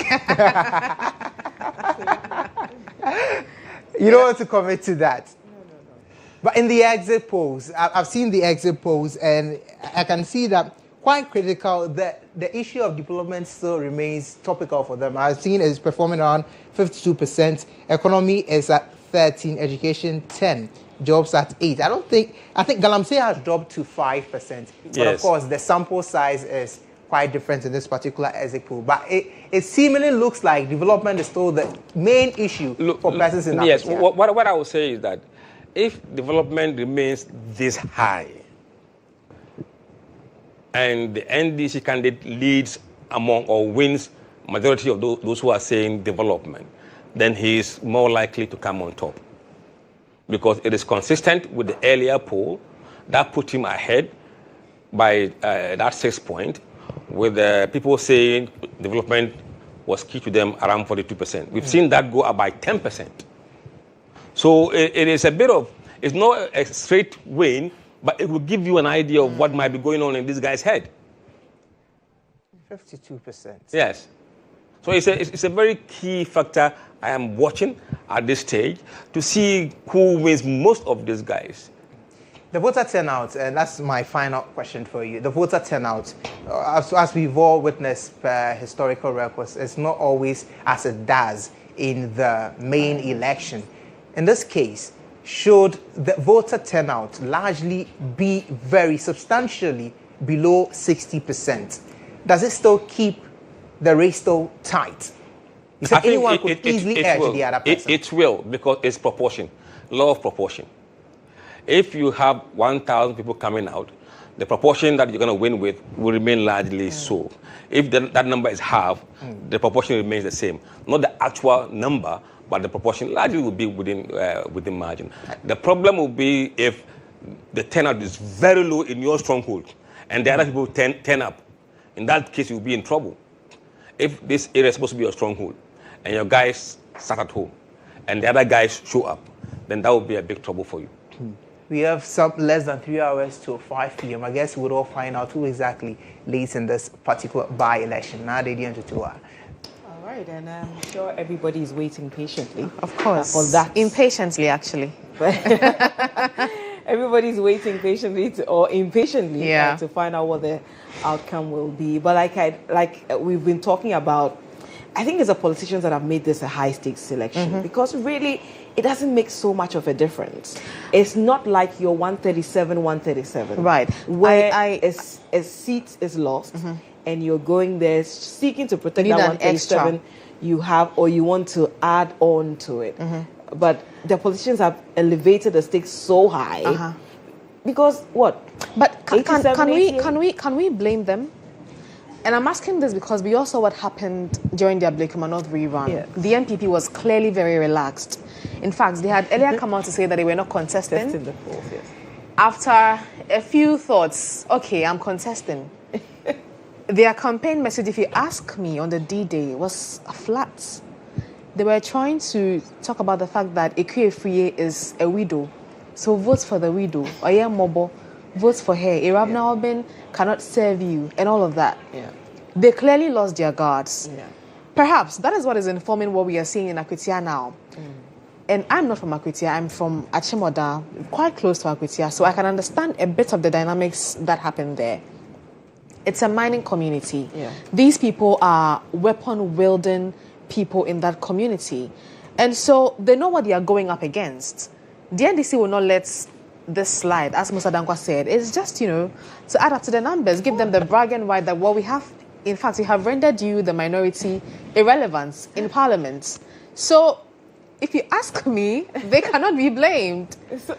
You don't want to commit to that? No. But in the exit polls, I've seen the exit polls, and I can see that quite critical. The issue of development still remains topical for them. I've seen it's performing around 52%. Economy is at 13, education 10, jobs at 8. I think Galamsey has dropped to 5%. But of course, the sample size is quite different in this particular exit poll. But it seemingly looks like development is still the main issue for persons in Akwatia. Yes, what I would say is that if development remains this high, and the NDC candidate leads among or wins majority of those who are saying development, then he is more likely to come on top. Because it is consistent with the earlier poll that put him ahead by that 6 point, with people saying development was key to them around 42%. We've seen that go up by 10%. So it is a bit of, it's not a straight win, but it will give you an idea of what might be going on in this guy's head. 52%. Yes. So it's a very key factor I am watching at this stage to see who wins most of these guys. The voter turnout, and that's my final question for you. The voter turnout, as we've all witnessed per historical records, it's not always as it does in the main election. In this case, should the voter turnout largely be very substantially below 60%? Does it still keep the race still tight? You said anyone could easily edge the other person. It will, because it's proportion, law of proportion. If you have 1,000 people coming out, the proportion that you're going to win with will remain largely so. If that number is half, the proportion remains the same. Not the actual number, but the proportion largely will be within margin. The problem will be if the turnout is very low in your stronghold and the other people turn up. In that case, you'll be in trouble. If this area is supposed to be your stronghold and your guys sat at home and the other guys show up, then that will be a big trouble for you. We have some less than 3 hours till 5 p.m. I guess we'll all find out who exactly leads in this particular by-election. Now they didn't do it. All right, and I'm sure everybody is waiting patiently. Of course. For that. Impatiently, actually. Everybody's waiting patiently or impatiently to find out what the outcome will be. But like we've been talking about, I think it's the politicians that have made this a high-stakes selection because really it doesn't make so much of a difference. It's not like your 137, right? Where a seat is lost and you're going there seeking to protect that 137 you have, or you want to add on to it. But the politicians have elevated the stakes so high because what? But can we blame them? And I'm asking this because we all saw what happened during the Ablekuma North rerun. Yes. The NPP was clearly very relaxed. In fact, they had earlier come out to say that they were not contesting. The polls, yes. After a few thoughts, okay, I'm contesting. Their campaign message, if you ask me, on the D-Day was flat. They were trying to talk about the fact that Ekwe is a widow. So vote for the widow. Oya Mobo, vote for her. Irabna Albin cannot serve you, and all of that. Yeah. They clearly lost their guards. Yeah. Perhaps that is what is informing what we are seeing in Akwatia now. and I'm not from Akwatia, I'm from Achimota, quite close to Akwatia, so I can understand a bit of the dynamics that happen there. It's a mining community. Yeah. These people are weapon-wielding people in that community. And so they know what they are going up against. The NDC will not let this slide, as Musa Dankwa said. It's just, to add up to the numbers, give them the bragging right that what we have, in fact, we have rendered you, the minority, irrelevant in Parliament. So if you ask me, they cannot be blamed.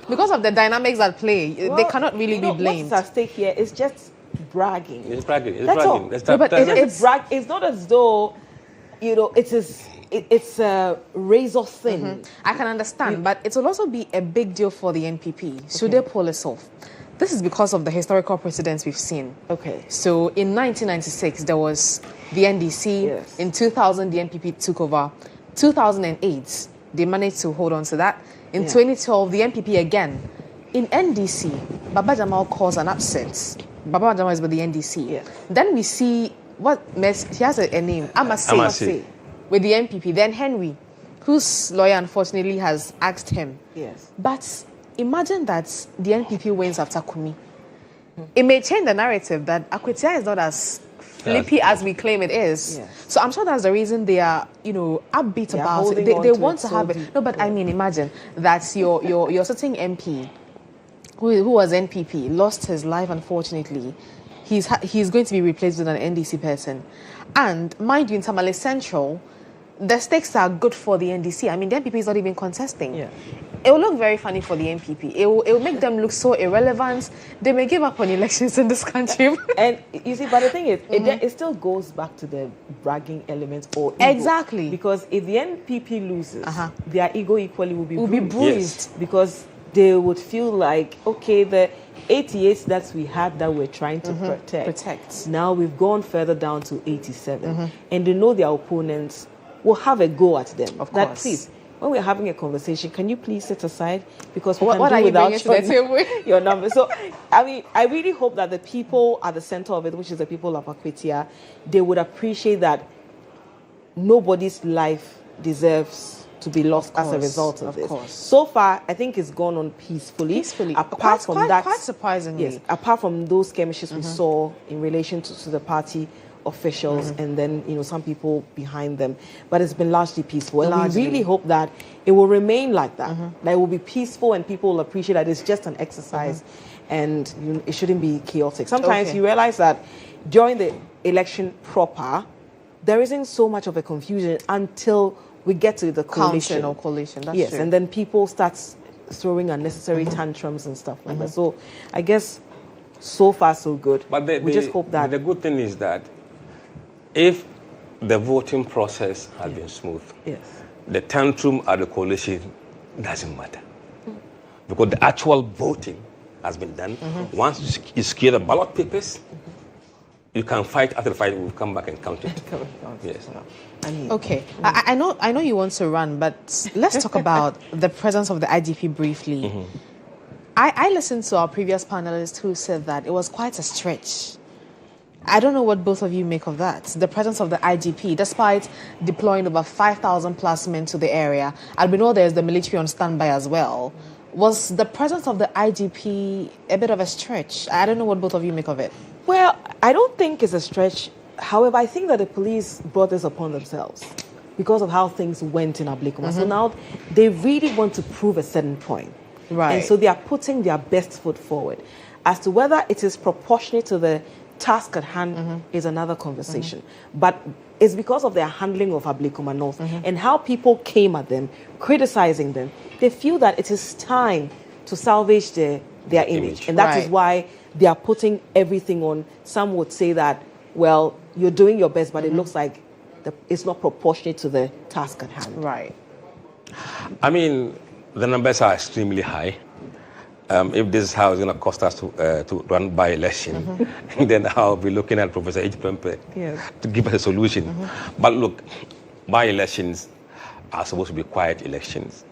Because of the dynamics at play, they cannot really be blamed. What's at stake here is just bragging. It's bragging. It's That's bragging. all. That's No, but that- it's brag. It's not as though, it's a razor thin. I can understand, but it will also be a big deal for the NPP. Should they pull us off? This is because of the historical precedents we've seen. Okay. So in 1996, there was the NDC. Yes. In 2000, the NPP took over. 2008, they managed to hold on to that. In 2012, the NPP again. In NDC, Baba Jamal caused an upset. Baba Jamal is with the NDC. Yes. Then we see he has a name, Amase, with the NPP. Then Henry, whose lawyer unfortunately has asked him. Yes. But imagine that the NPP wins after Kumi. It may change the narrative that Akwatia is not as flippy as we claim it is. Yes. So I'm sure that's the reason they are, upbeat about it. They want to have it. No, but I mean, imagine that your sitting MP, who was NPP, lost his life unfortunately. He's going to be replaced with an NDC person. And mind you, in Tamale Central, the stakes are good for the NDC. I mean, the NPP is not even contesting. Yeah. It will look very funny for the NPP. It will make them look so irrelevant. They may give up on elections in this country. And you see, but the thing is, it still goes back to the bragging element or ego. Exactly. Because if the NPP loses, their ego equally will be bruised. Yes. Because they would feel like, okay, the 88 that we had that we're trying to protect. Now we've gone further down to 87. And they know their opponents will have a go at them. Of that, course. please, when we're having a conversation, can you please sit aside? Because we What can do are you without bringing to the table? your number. So, I mean, I really hope that the people at the center of it, which is the people of Akwatia, they would appreciate that nobody's life deserves to be lost as a result of this. course. So far, I think it's gone on peacefully. Apart from that, quite surprisingly. yes. Apart from those skirmishes we saw in relation to the party officials and then some people behind them, but it's been largely peaceful. And we really hope that it will remain like that. That it will be peaceful and people will appreciate that it's just an exercise and it shouldn't be chaotic. Sometimes you realize that during the election proper, there isn't so much of a confusion until we get to the coalition. That's yes, true. and then people start throwing unnecessary tantrums and stuff like that. So I guess so far so good. But we just hope that the good thing is that if the voting process has been smooth, the tantrum at the coalition doesn't matter. Because the actual voting has been done. Once you secure the ballot papers, you can fight. After the fight, we'll come back and count it. Yes. Okay, I know you want to run, but let's talk about the presence of the IGP briefly. I listened to our previous panelist who said that it was quite a stretch. I don't know what both of you make of that. The presence of the IGP, despite deploying over 5,000 plus men to the area, and we know there's the military on standby as well. Was the presence of the IGP a bit of a stretch? I don't know what both of you make of it. Well, I don't think it's a stretch. However, I think that the police brought this upon themselves because of how things went in Ablikuma. So now they really want to prove a certain point. Right. And so they are putting their best foot forward. As to whether it is proportionate to the task at hand is another conversation. But it's because of their handling of Ablikuma North and how people came at them, criticizing them. They feel that it is time to salvage their image. And that is why they are putting everything on. Some would say that, well, you're doing your best, but it looks like it's not proportionate to the task at hand. Right. I mean, the numbers are extremely high. If this is how it's going to cost us to run by-election, then I'll be looking at Professor H. Pempe to give us a solution. But look, by-elections are supposed to be quiet elections.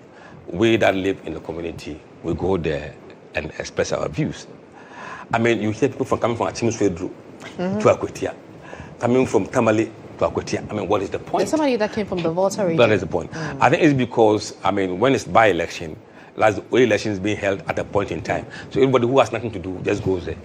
We that live in the community, we go there and express our views. I mean, you hear people coming from Achimswe to Akwatia, coming from Tamale to Akwatia. I mean, what is the point? There's somebody that came from the Volta region. That is the point. I think it's because, I mean, when it's by-election, like the election is being held at a point in time. So everybody who has nothing to do just goes there.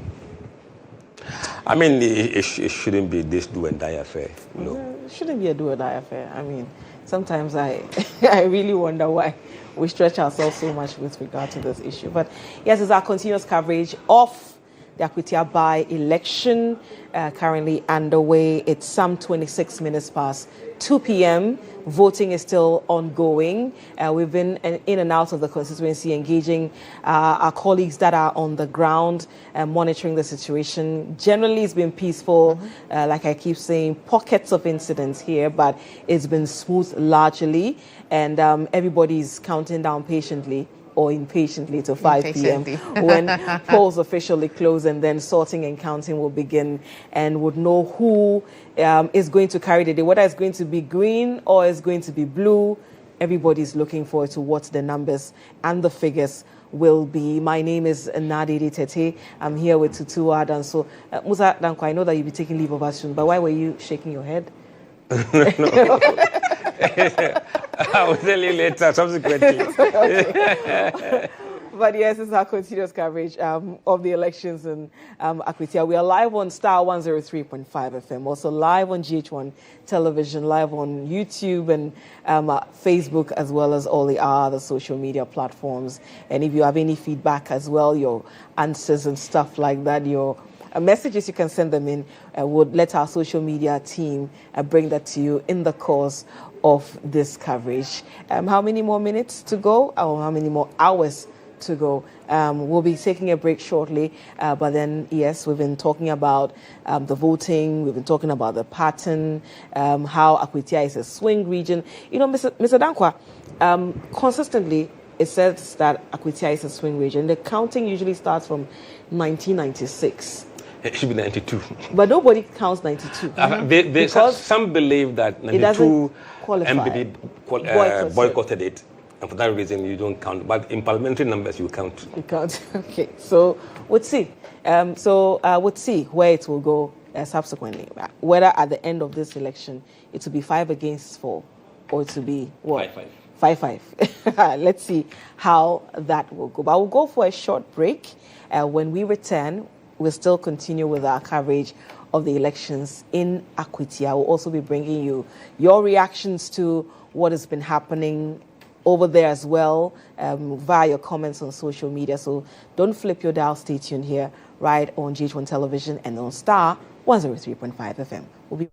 I mean, it shouldn't be this do and die affair. It shouldn't be a do or die affair. I mean, sometimes I really wonder why we stretch ourselves so much with regard to this issue. But yes, it's our continuous coverage of the Akwatia by-election currently underway. It's some 26 minutes past 2 p.m. Voting is still ongoing. We've been in and out of the constituency, engaging our colleagues that are on the ground, monitoring the situation. Generally, it's been peaceful. Like I keep saying, pockets of incidents here, but it's been smooth largely. And everybody's counting down patiently or impatiently to 5 p.m. when polls officially close, and then sorting and counting will begin, and would know who is going to carry the day, whether it's going to be green or it's going to be blue. Everybody's looking forward to what the numbers and the figures will be. My name is Nadidi Tete. I'm here with Tutu Adan. So, Musa Danko, I know that you'll be taking leave of us soon, but why were you shaking your head? I will tell you later, subsequently. But yes, this is our continuous coverage of the elections in Akwatia. We are live on Star 103.5 FM, also live on GHOne television, live on YouTube and Facebook, as well as all the other social media platforms. And if you have any feedback as well, your answers and stuff like that, your messages, you can send them in. We'll let our social media team bring that to you in the course of this coverage. How many more minutes to go? Or how many more hours to go? We'll be taking a break shortly, but then, yes, we've been talking about the voting, we've been talking about the pattern, how Akwatia is a swing region. You know, Mr. Dankwa, consistently it says that Akwatia is a swing region. The counting usually starts from 1996. It should be 92. But nobody counts 92. Some believe that 92 MBB boycotted it, and for that reason you don't count. But in parliamentary numbers, you count. You count. Okay, so we'll see. We'll see where it will go subsequently. Whether at the end of this election it will be 5 against 4, or it will be what? 5-5. 5-5. Let's see how that will go. But we'll go for a short break. When we return, we'll still continue with our coverage of the elections in Akwatia. We'll also be bringing you your reactions to what has been happening over there as well, via your comments on social media. So don't flip your dial. Stay tuned here, right on GHOne television and on Star 103.5 FM. We'll be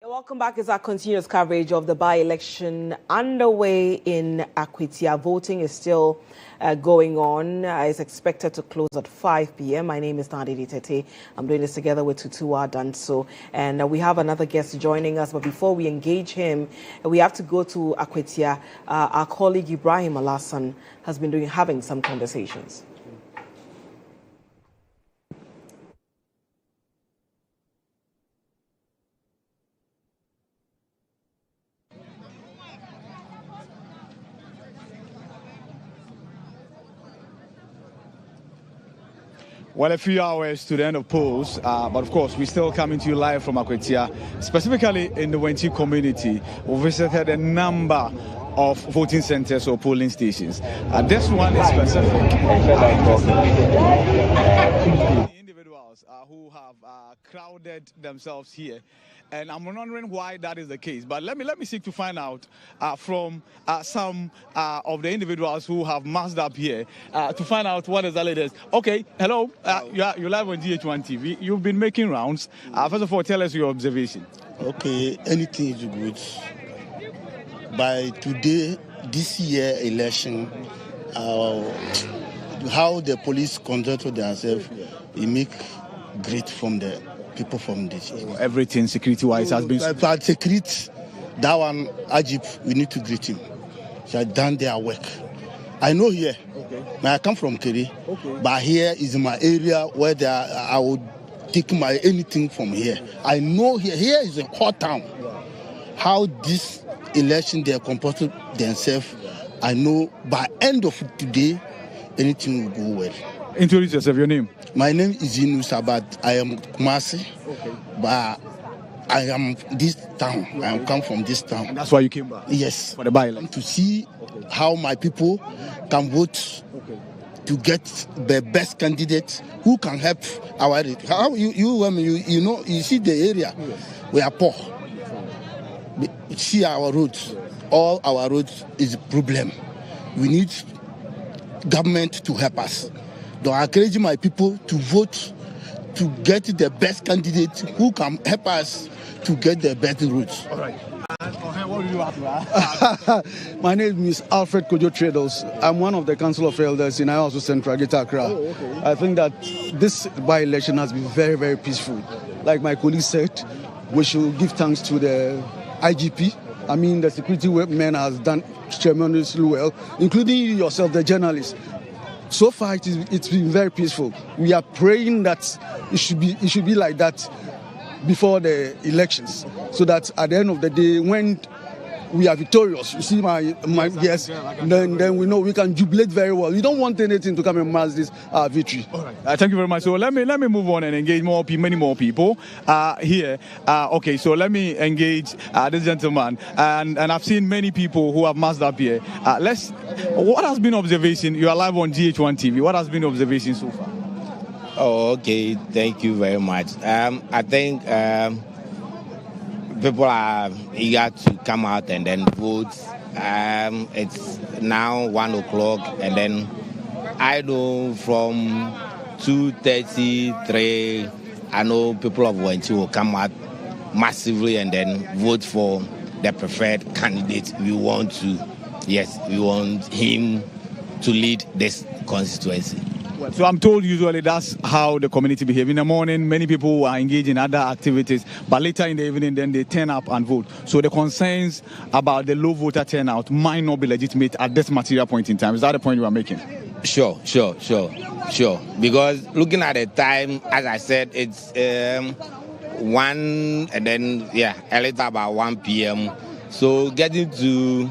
Welcome back. It's our continuous coverage of the by-election underway in Akwatia. Voting is still going on. It's expected to close at 5 p.m. My name is Nadine Tete. I'm doing this together with Tutua Danso. And we have another guest joining us. But before we engage him, we have to go to Akwatia. Our colleague Ibrahim Alassan has been having some conversations. Well, a few hours to the end of polls, but of course, we're still coming to you live from Akwatia, specifically in the Wenchi community. We visited a number of voting centers or polling stations. This one is specific. Individuals who have crowded themselves here. And I'm wondering why that is the case. But let me seek to find out from some of the individuals who have massed up here to find out what exactly it is. Okay, hello. You're live on GHOne TV. You've been making rounds. First of all, tell us your observation. Okay, anything is good. By today, this year election, how the police conducted themselves, it make great from the people from this. Everything security-wise has been... But security, that one, Ajib, we need to greet him. He has done their work. I know here. Okay. I come from Keri, but here is my area where I would take my anything from here. I know here is a hot town. How this election they comported themselves, I know by end of today, anything will go well. Introduce yourself, your name. My name is Inu Sabat. I am Kumasi, but I am this town. I come from this town. And that's why you came back? Yes. For the by-election? To see how my people can vote to get the best candidate who can help our... How you know, you see the area, we are poor. See our roads. All our roads is a problem. We need government to help us. So I encourage my people to vote to get the best candidate who can help us to get the best routes. All right. What do you have? My name is Alfred Kojo Treadles. I'm one of the Council of Elders in Ayawaso Central, Greater Accra. Oh, okay. I think that this by-election has been very, very peaceful. Like my colleague said, we should give thanks to the IGP. I mean, the security men has done tremendously well, including yourself, the journalist. So far, it's been very peaceful. We are praying that it should be like that before the elections, so that at the end of the day, when we are victorious, you see my yes, then we know we can jubilate very well. We don't want anything to come and mask this victory. All right. Thank you very much. So let me move on and engage many more people here. Okay, so let me engage this gentleman, and I've seen many people who have masked up here. What has been observation? You are live on GHOne TV. What has been observation so far? Oh, okay. Thank you very much. I think people are eager to come out and then vote. It's now 1 o'clock, and then I know from 2:33, I know people of Wenchi will come out massively and then vote for the preferred candidate we want to. Yes, we want him to lead this constituency. So I'm told usually that's how the community behave. In the morning, many people are engaged in other activities, but later in the evening, then they turn up and vote. So the concerns about the low voter turnout might not be legitimate at this material point in time. Is that the point you are making? Sure. Because looking at the time, as I said, it's 1 and then, a little about 1 p.m. So getting to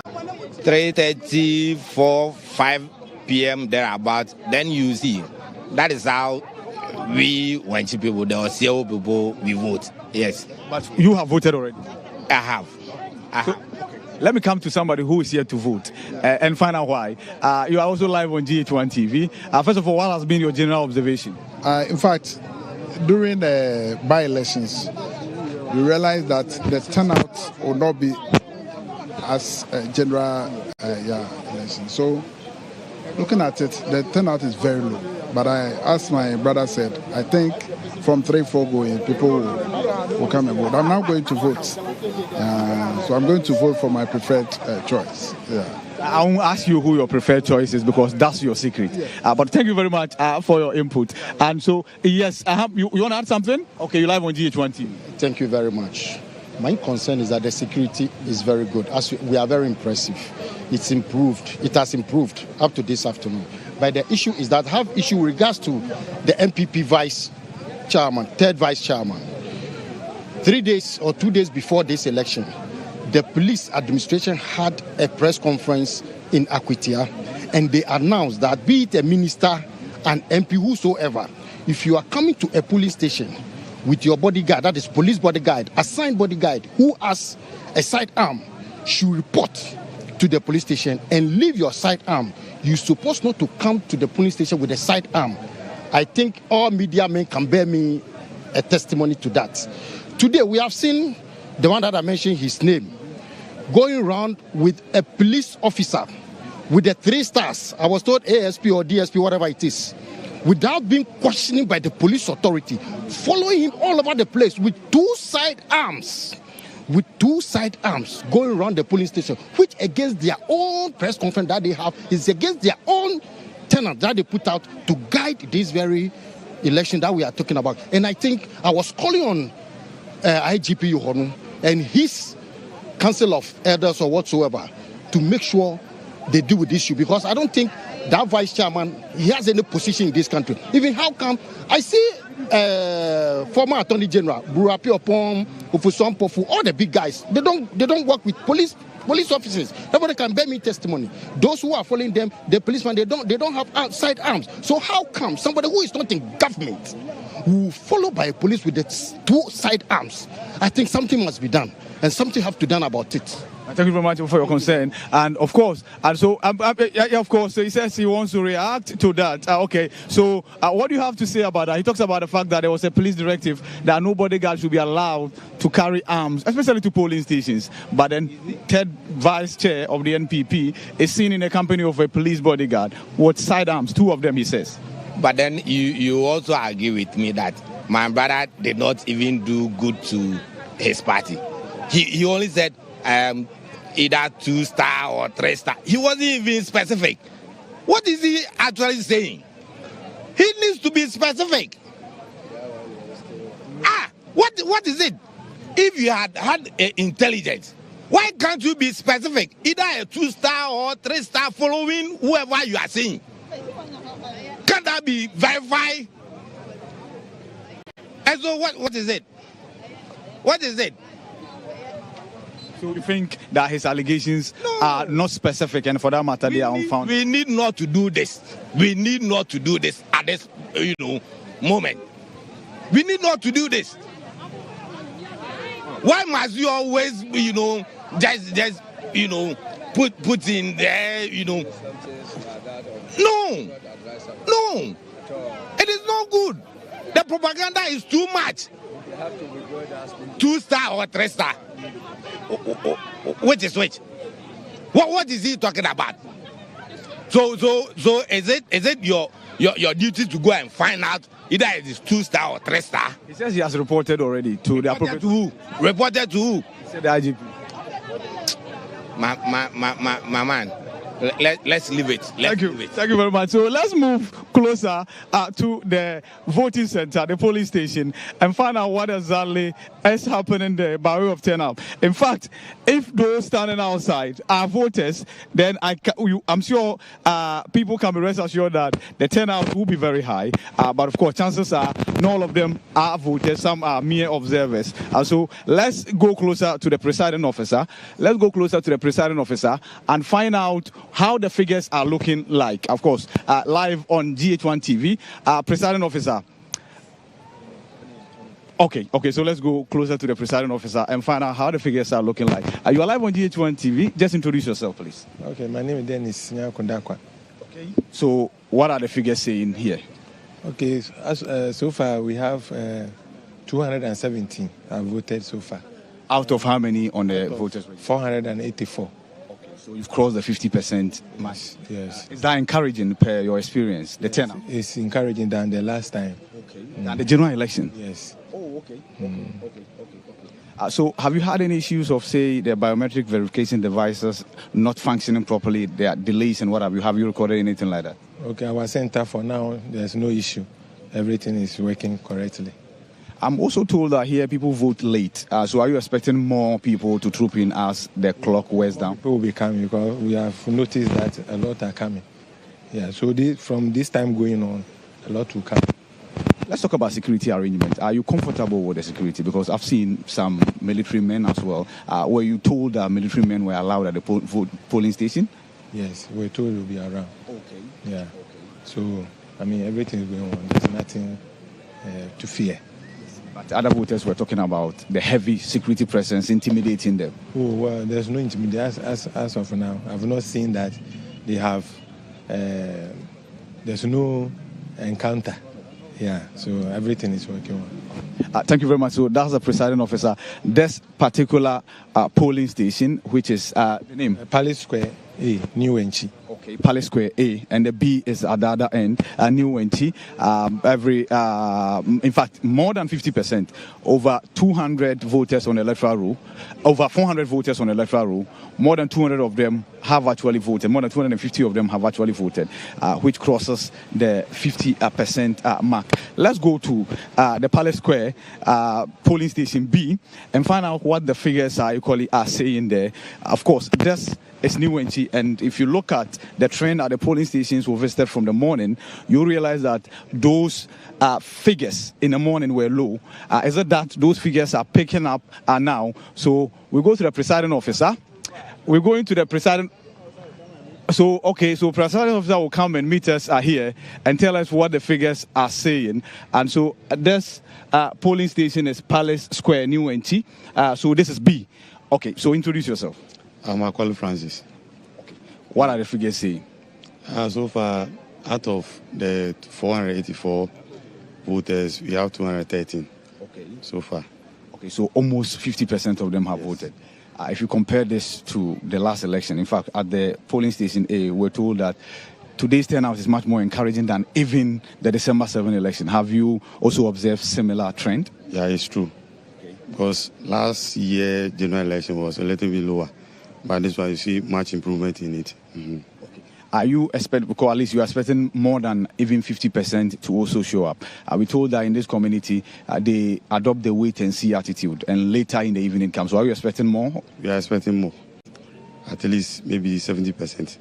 3:30, 4, 5 p.m. thereabouts, then you see that is how we Wenchi people, the Oseo people, we vote. Yes. But you have voted already? I have. Let me come to somebody who is here to vote and find out why. You are also live on GHOne TV. First of all, what has been your general observation? In fact, during the by-elections, we realized that the turnout will not be as a general election. So, looking at it, the turnout is very low. But as my brother said, I think from 3-4 going, people will will come and vote. I'm now going to vote. So I'm going to vote for my preferred choice. Yeah. I won't ask you who your preferred choice is because that's your secret. But thank you very much for your input. And so, yes, you want to add something? Okay, you're live on GHOne TV. Thank you very much. My concern is that the security is very good. As we are very impressive. It's improved. It has improved up to this afternoon. But the issue is that I have issue with regards to the MPP vice chairman, third vice chairman. 3 days or 2 days before this election, the police administration had a press conference in Akwatia, and they announced that be it a minister, an MP, whosoever, if you are coming to a police station with your bodyguard, that is police bodyguard, assigned bodyguard, who has a sidearm, should report to the police station and leave your sidearm. You're supposed not to come to the police station with a sidearm. I think all media men can bear me a testimony to that. Today we have seen the one that I mentioned his name going around with a police officer with the 3 stars. I was told ASP or DSP, whatever it is, without being questioned by the police authority, following him all over the place with 2 sidearms. With 2 sidearms going around the police station, which against their own press conference that they have, is against their own tenant that they put out to guide this very election that we are talking about. And I think I was calling on IGP GHOne and his council of elders or whatsoever to make sure they deal with this issue, because I don't think that vice chairman, he has any position in this country. Even how come I see former Attorney General Burapi Opom, Ufuson Pofu, all the big guys, they don't work with police officers. Nobody can bear me testimony. Those who are following them, the policemen, they don't have sidearms. So how come somebody who is not in government will follow by a police with the 2 sidearms? I think something must be done, and something have to be done about it. Thank you very much for your concern. And of course, of course, he says he wants to react to that. Okay, so what do you have to say about that? He talks about the fact that there was a police directive that no bodyguard should be allowed to carry arms, especially to polling stations. But then third vice chair of the NPP is seen in the company of a police bodyguard with sidearms, 2 of them, he says. But then you also agree with me that my brother did not even do good to his party. He only said either 2-star or 3-star. He wasn't even specific. What is he actually saying? He needs to be specific. What is it? If you had intelligence, why can't you be specific? Either a 2-star or 3-star following whoever you are saying. Can that be verified? And so what is it? What is it? So you think that his allegations are not specific, and for that matter, they are unfounded? We need not to do this. We need not to do this at this, moment. We need not to do this. Why must you always, just put in there, No. It is not good. The propaganda is too much. 2-star or 3-star. Which is which? What is he talking about? So is it your duty to go and find out either it is 2-star or 3-star? He says he has reported already to the appropriate. To who? Reported to who? He said the IGP. My man. Let's leave it. Thank you very much. So let's move closer to the voting center, the polling station, and find out what exactly is happening there by way of turnout. In fact, if those standing outside are voters, then I'm sure people can be rest assured that the turnout will be very high. But of course, chances are not all of them are voters. Some are mere observers. So let's go closer to the presiding officer. Let's go closer to the presiding officer and find out how the figures are looking like. Of course, live on GHOne TV. Presiding officer. Okay, so let's go closer to the presiding officer and find out how the figures are looking like. You are live on GHOne TV. Just introduce yourself, please. Okay, my name is Dennis Nyakondakwa. Okay. So what are the figures saying here? Okay, so far we have 217 have voted so far. Out of how many on the voters register? 484. So you've crossed the 50% mark. Yes. Is that encouraging per your experience, the turnout? It's encouraging than the last time. Okay. Than the general election? Yes. Oh, Okay. So have you had any issues of, say, the biometric verification devices not functioning properly, there are delays and what have you? Have you recorded anything like that? Okay, our center for now, there's no issue. Everything is working correctly. I'm also told that here people vote late. So are you expecting more people to troop in as the clock wears down? People will be coming because we have noticed that a lot are coming. Yeah, so from this time going on, a lot will come. Let's talk about security arrangements. Are you comfortable with the security? Because I've seen some military men as well. Were you told that military men were allowed at the polling station? Yes, we're told we'll be around. Okay. Yeah. Okay. So, I mean, everything is going on. There's nothing to fear. But other voters were talking about the heavy security presence intimidating them. Oh, well, there's no intimidation as of now. I've not seen that they have, there's no encounter. Yeah, so everything is working well. Thank you very much. So that's the presiding officer. This particular polling station, which is the name? Palace Square A, New Wenchi. Okay, Palace Square A, and the B is at the other end, New Wenchi. In fact, more than 50%, over 200 voters on the electoral roll, over 400 voters on the electoral roll, more than 200 of them have actually voted, more than 250 of them have actually voted, which crosses the 50% mark. Let's go to the Palace Square polling station B and find out what the figures are equally saying there. Of course, this is New Wenchi, and if you look at the trend at the polling stations we visited from the morning, you realize that those figures in the morning were low. Is it that those figures are picking up now? So we go to the presiding officer. We're going to the presiding. So presiding officer will come and meet us here and tell us what the figures are saying. And so this polling station is Palace Square, New Wenchi. So this is B. Okay, so introduce yourself. I'm Akwatia Francis. Okay. What are the figures saying? So far, out of the 484 voters, we have 213. Okay. So far. Okay, so almost 50% of them have voted. If you compare this to the last election, in fact, at the polling station A, we're told that today's turnout is much more encouraging than even the December 7 election. Have you also observed similar trend? Yeah, it's true. Okay. Because last year, general election was a little bit lower. But this one, you see much improvement in it. Mm-hmm. Okay. Are you expecting, because at least you are expecting more than even 50% to also show up? We told that in this community, they adopt the wait and see attitude, and later in the evening comes. So are you expecting more? We are expecting more. At least maybe 70%.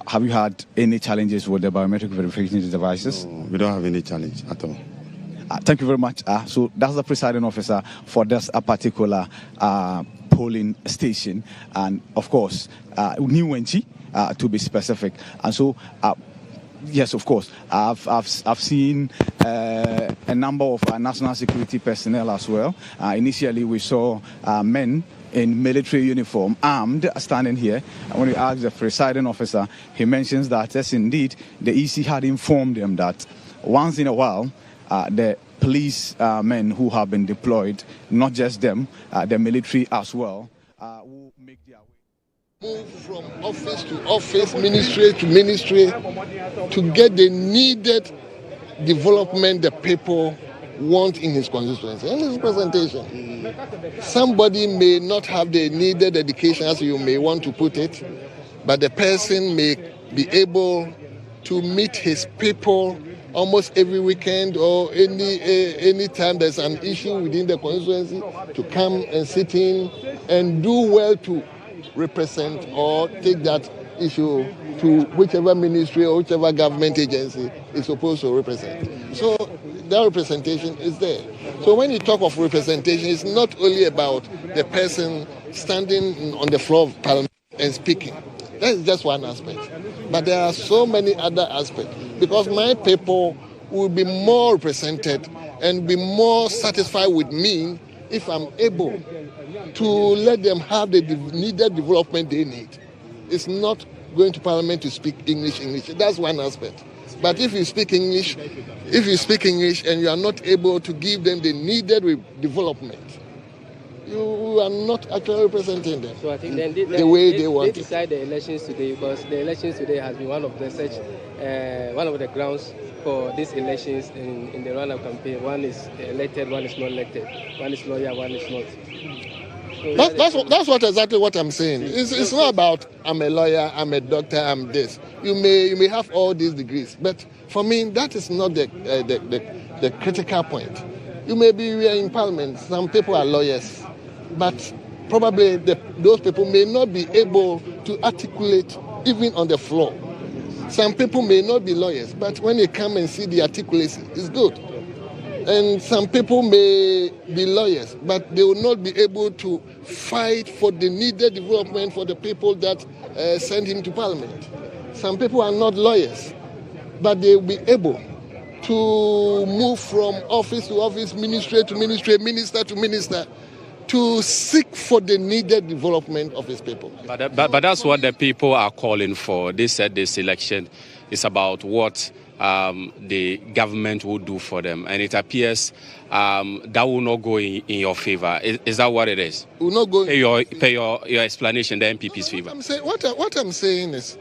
Have you had any challenges with the biometric verification devices? No, we don't have any challenge at all. Thank you very much. So that's the presiding officer for this particular polling station, and of course, New Wenchi, to be specific. And so, yes, of course, I've seen a number of national security personnel as well. Initially, we saw men in military uniform, armed, standing here. And when we asked the presiding officer, he mentions that, yes, indeed, the EC had informed them that once in a while, the police men who have been deployed, not just them, the military as well, will make their way. Move from office to office, ministry to ministry, to get the needed development the people want in his constituency and his presentation. Somebody may not have the needed education, as you may want to put it, but the person may be able to meet his people almost every weekend or any time there's an issue within the constituency, to come and sit in and do well to represent or take that issue to whichever ministry or whichever government agency is supposed to represent. So that representation is there. So when you talk of representation, it's not only about the person standing on the floor of Parliament and speaking. That's just one aspect. But there are so many other aspects, because my people will be more represented and be more satisfied with me if I'm able to let them have the needed development they need. It's not going to Parliament to speak English. That's one aspect. But if you speak English and you are not able to give them the needed development, you are not actually representing them. So I think then the way they want they decide the elections today, because the elections today has been one of the grounds for these elections in the run-up campaign. One is elected, one is not elected. One is lawyer, one is not. So that's exactly what I'm saying. It's not about I'm a lawyer, I'm a doctor, I'm this. You may have all these degrees, but for me that is not the critical point. You may be in parliament. Some people are lawyers, but probably those people may not be able to articulate even on the floor. Some people may not be lawyers, but when they come and see the articulacy, it's good. And some people may be lawyers, but they will not be able to fight for the needed development for the people that send him to parliament. Some people are not lawyers, but they will be able to move from office to office, ministry to ministry, minister to minister, to seek for the needed development of his people. But that's what the people are calling for. They said this election is about what the government will do for them. And it appears that will not go in your favor. Is that what it is? Will not go pay your explanation, the MPP's favor. What I'm saying is,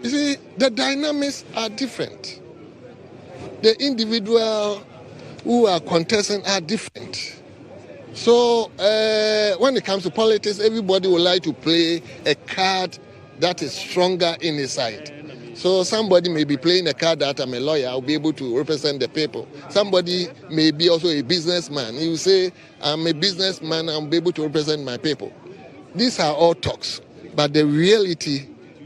you see, the dynamics are different. The individual who are contesting are different. So when it comes to politics, everybody would like to play a card that is stronger in his side. So somebody may be playing a card that I'm a lawyer, I'll be able to represent the people. Somebody may be also a businessman. He will say, I'm a businessman, I'll be able to represent my people. These are all talks. But the reality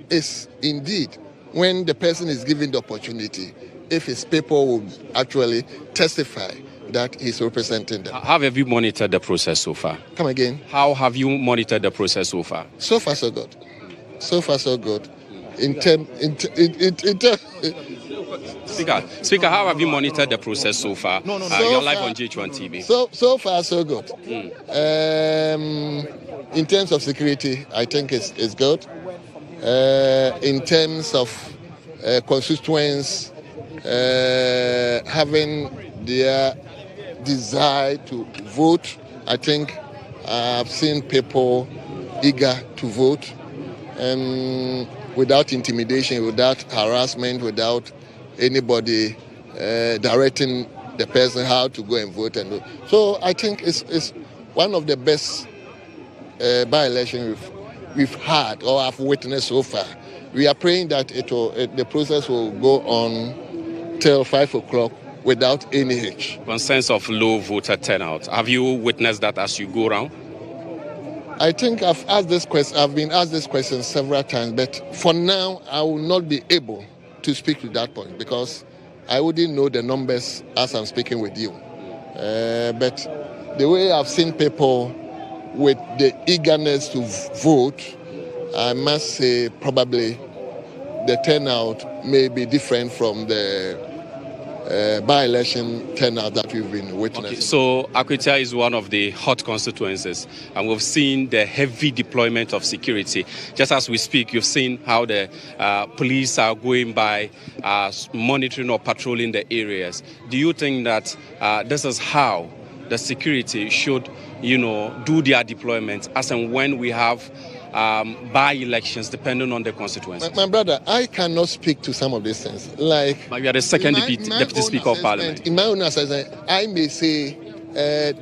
is indeed when the person is given the opportunity, if his people will actually testify that he's representing them. How have you monitored the process so far? Come again? How have you monitored the process so far? So far, so good. So far, so good. Speaker, how have you monitored the process so far? You're live on GHOne TV. So far, so good. In terms of security, I think it's good. In terms of constituents having their desire to vote, I think I've seen people eager to vote, and without intimidation, without harassment, without anybody directing the person how to go and vote. So I think it's one of the best by-election we've had or have witnessed so far. We are praying that the process will go on till 5 o'clock without any hitch. Concerns of low voter turnout, have you witnessed that as you go around? I think I've been asked this question several times, but for now I will not be able to speak to that point because I wouldn't know the numbers as I'm speaking with you. But the way I've seen people with the eagerness to vote, I must say probably the turnout may be different from the by-election turnout that we've been witnessing. Okay, so Akwatia is one of the hot constituencies, and we've seen the heavy deployment of security. Just as we speak, you've seen how the police are going by monitoring or patrolling the areas. Do you think that this is how the security should, do their deployment as and when we have by-elections depending on the constituency? My brother, I cannot speak to some of these things. But you are the second deputy speaker of parliament. In my own assessment, I may say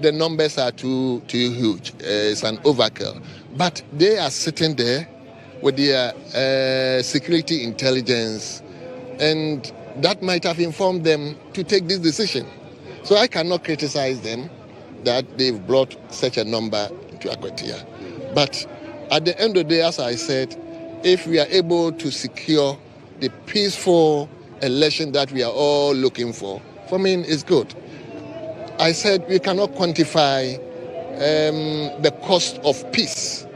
the numbers are too huge. It's an overkill. But they are sitting there with their security intelligence, and that might have informed them to take this decision. So I cannot criticize them that they've brought such a number to Akwatia. But at the end of the day, as I said, if we are able to secure the peaceful election that we are all looking for me, it's good. I said we cannot quantify the cost of peace.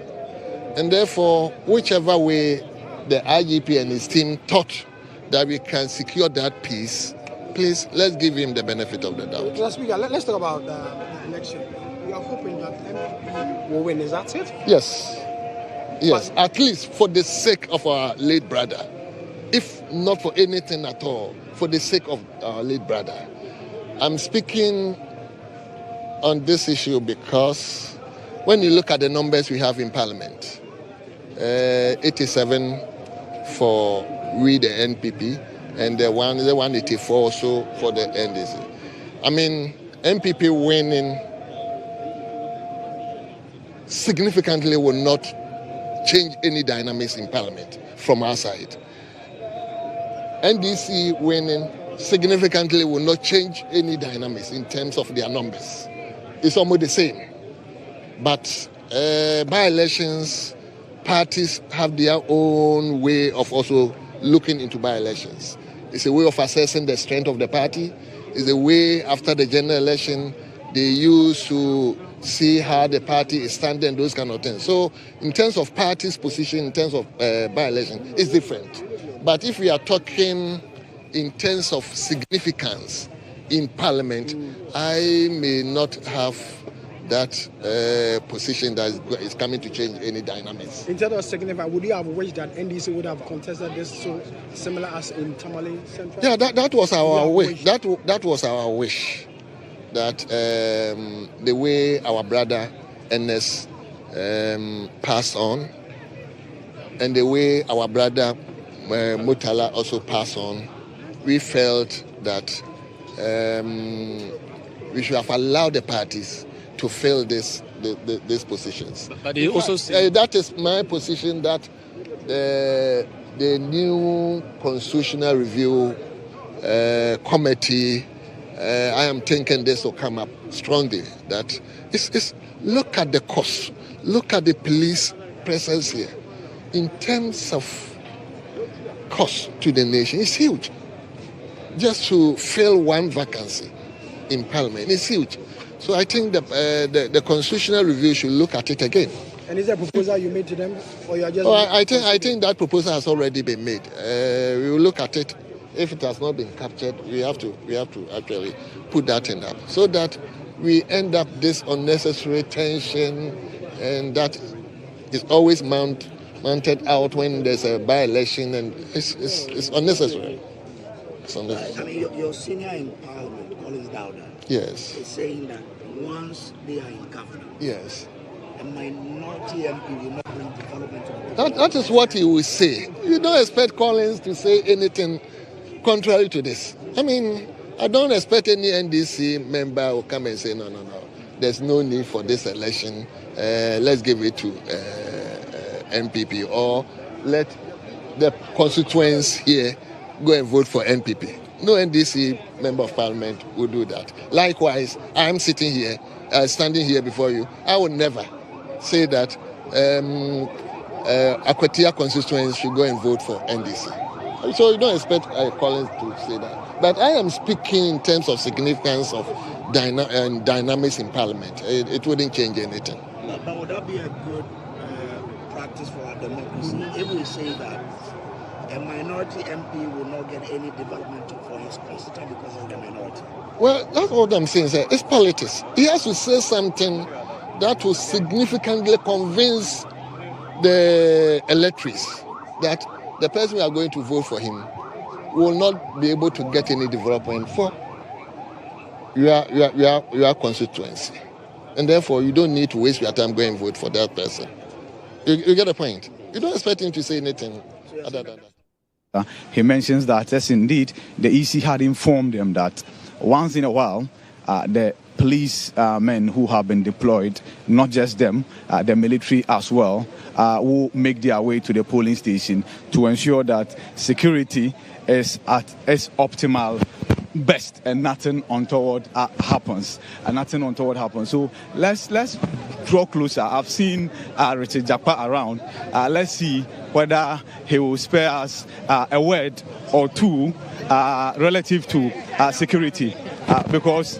And therefore, whichever way the IGP and his team thought that we can secure that peace, please, let's give him the benefit of the doubt. Mr. Speaker, let's talk about the election. We are hoping that MPP will win. Is that it? Yes, at least for the sake of our late brother. If not for anything at all, for the sake of our late brother. I'm speaking on this issue because when you look at the numbers we have in Parliament, 87 for we, the NPP, and the 184 also for the NDC. I mean, NPP winning significantly will not change any dynamics in Parliament from our side. NDC winning significantly will not change any dynamics in terms of their numbers. It's almost the same. But by-elections, parties have their own way of also looking into by-elections. It's a way of assessing the strength of the party. It's a way after the general election they use to see how the party is standing, those kind of things. So in terms of party's position, in terms of by-election, it's different. But if we are talking in terms of significance in Parliament, I may not have that position that is coming to change any dynamics. In terms of significance, would you have wished that NDC would have contested this so similar as in Tamale Central? Yeah, that was our wish. That was our wish. That the way our brother NS passed on, and the way our brother Mutala also passed on, we felt that we should have allowed the parties to fill these positions. But they also that is my position, that the new constitutional review committee, I am thinking this will come up strongly. That it's look at the cost, look at the police presence here. In terms of cost to the nation, it's huge. Just to fill one vacancy in Parliament, it's huge. So I think the constitutional review should look at it again. And is there a proposal you made to them, or you are just? I think that proposal has already been made. We will look at it. If it has not been captured, we have to actually put that in up, so that we end up this unnecessary tension, and that is always mounted out when there's a by-election, and it's unnecessary. It's unnecessary. I mean, your senior in Parliament, Collins Dowda, yes, is saying that once they are in government, yes, a minority MP will not bring development to the that is what he will say. You don't expect Collins to say anything contrary to this. I mean, I don't expect any NDC member will come and say, no, there's no need for this election. Let's give it to NPP, or let the constituents here go and vote for NPP. No NDC member of Parliament will do that. Likewise, I'm sitting here, standing here before you. I would never say that Akwatia constituents should go and vote for NDC. So you don't expect Collins to say that. But I am speaking in terms of significance of dynamics in Parliament. It wouldn't change anything. But would that be a good practice for our democracy if we say that a minority MP will not get any development for his constituent because of the minority? Well, that's what I'm saying, sir. It's politics. He has to say something that will significantly convince the electors that the person we are going to vote for him will not be able to get any development for your constituency. And therefore, you don't need to waste your time going and vote for that person. You get the point? You don't expect him to say anything other than that. He mentions that, yes, indeed, the EC had informed them that once in a while, the police men who have been deployed, not just them, the military as well, will make their way to the polling station to ensure that security is at its optimal best and nothing untoward happens. So let's draw closer. I've seen Richard Japa around. Let's see whether he will spare us a word or two relative to security, because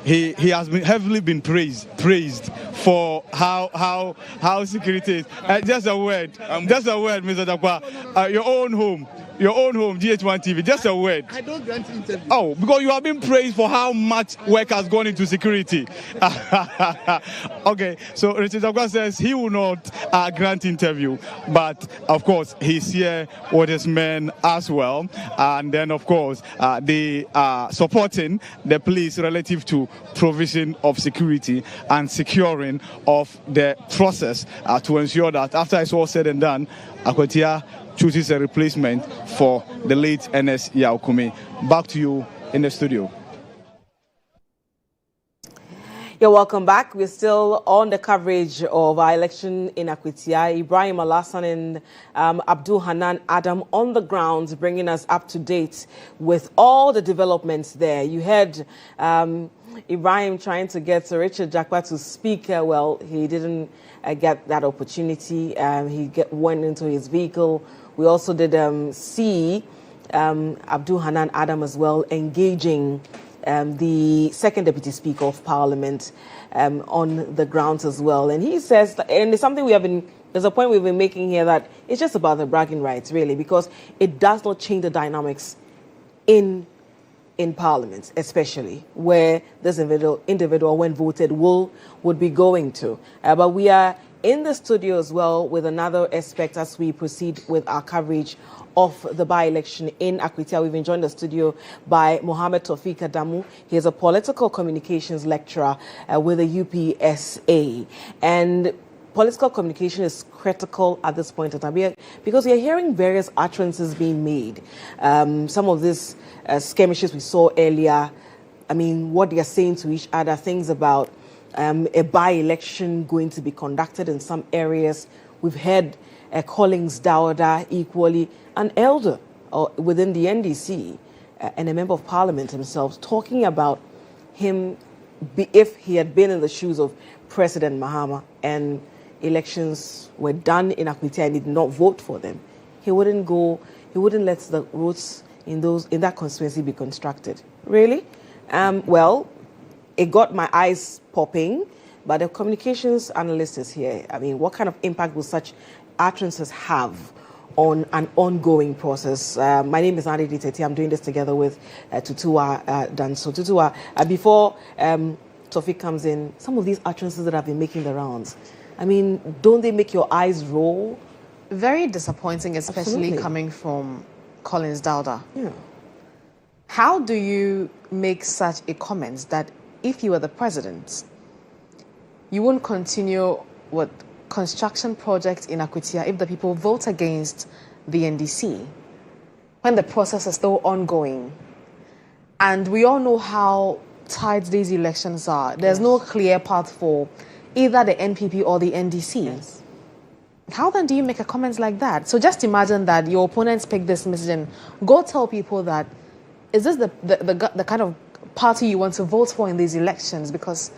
he has been heavily been praised for how security is. Just a word, Mr. Japa. Your own home. Your own home, GHOne TV. Just a word. I don't grant interview. Oh, because you have been praised for how much work has gone into security. Okay, so Richard Zakwa says he will not grant interview, but of course he's here with his men as well, and then of course they are supporting the police relative to provision of security and securing of the process to ensure that after it's all said and done, Akwatia chooses a replacement for the late Ernest Yaokumi. Back to you in the studio. You're welcome back. We're still on the coverage of our election in Akwatia. Ibrahim Alassan and Abdul Hanan Adam on the ground, bringing us up to date with all the developments there. You heard Ibrahim trying to get Sir Richard Zakwa to speak. Well, he didn't get that opportunity. He went into his vehicle. We also did see Abdul Hanan Adam as well engaging the second Deputy Speaker of Parliament on the grounds as well. And he says, and it's something there's a point we've been making here, that it's just about the bragging rights, really, because it does not change the dynamics in Parliament, especially where this individual, when voted, would be going to. But we are in the studio as well with another aspect as we proceed with our coverage of the by-election in Akwatia. We've been joined in the studio by Mohammed Tawfiq Adamu. He is a political communications lecturer with the UPSA. And political communication is critical at this point in time because we are hearing various utterances being made. Some of these skirmishes we saw earlier, I mean, what they are saying to each other, things about a by-election going to be conducted in some areas. We've heard Collins Dawda, equally an elder within the NDC and a member of Parliament himself, talking about him, if he had been in the shoes of President Mahama and elections were done in Akwatia and he did not vote for them, he wouldn't let the votes in that constituency be constructed. Really? Well, it got my eyes popping, but the communications analyst is here. I mean, what kind of impact will such utterances have on an ongoing process? My name is Nadi Diteti. I'm doing this together with Tutua Danso. Tutua, before Tawfiq comes in, some of these utterances that have been making the rounds, I mean, don't they make your eyes roll? Very disappointing, especially Absolutely. Coming from Collins Dawda. Yeah. How do you make such a comment that if you were the president, you won't continue with construction projects in Akwatia if the people vote against the NDC when the process is still ongoing? And we all know how tight these elections are. There's no clear path for either the NPP or the NDC. Yes. How then do you make a comment like that? So just imagine that your opponents pick this message and go tell people that, is this the kind of party you want to vote for in these elections? Because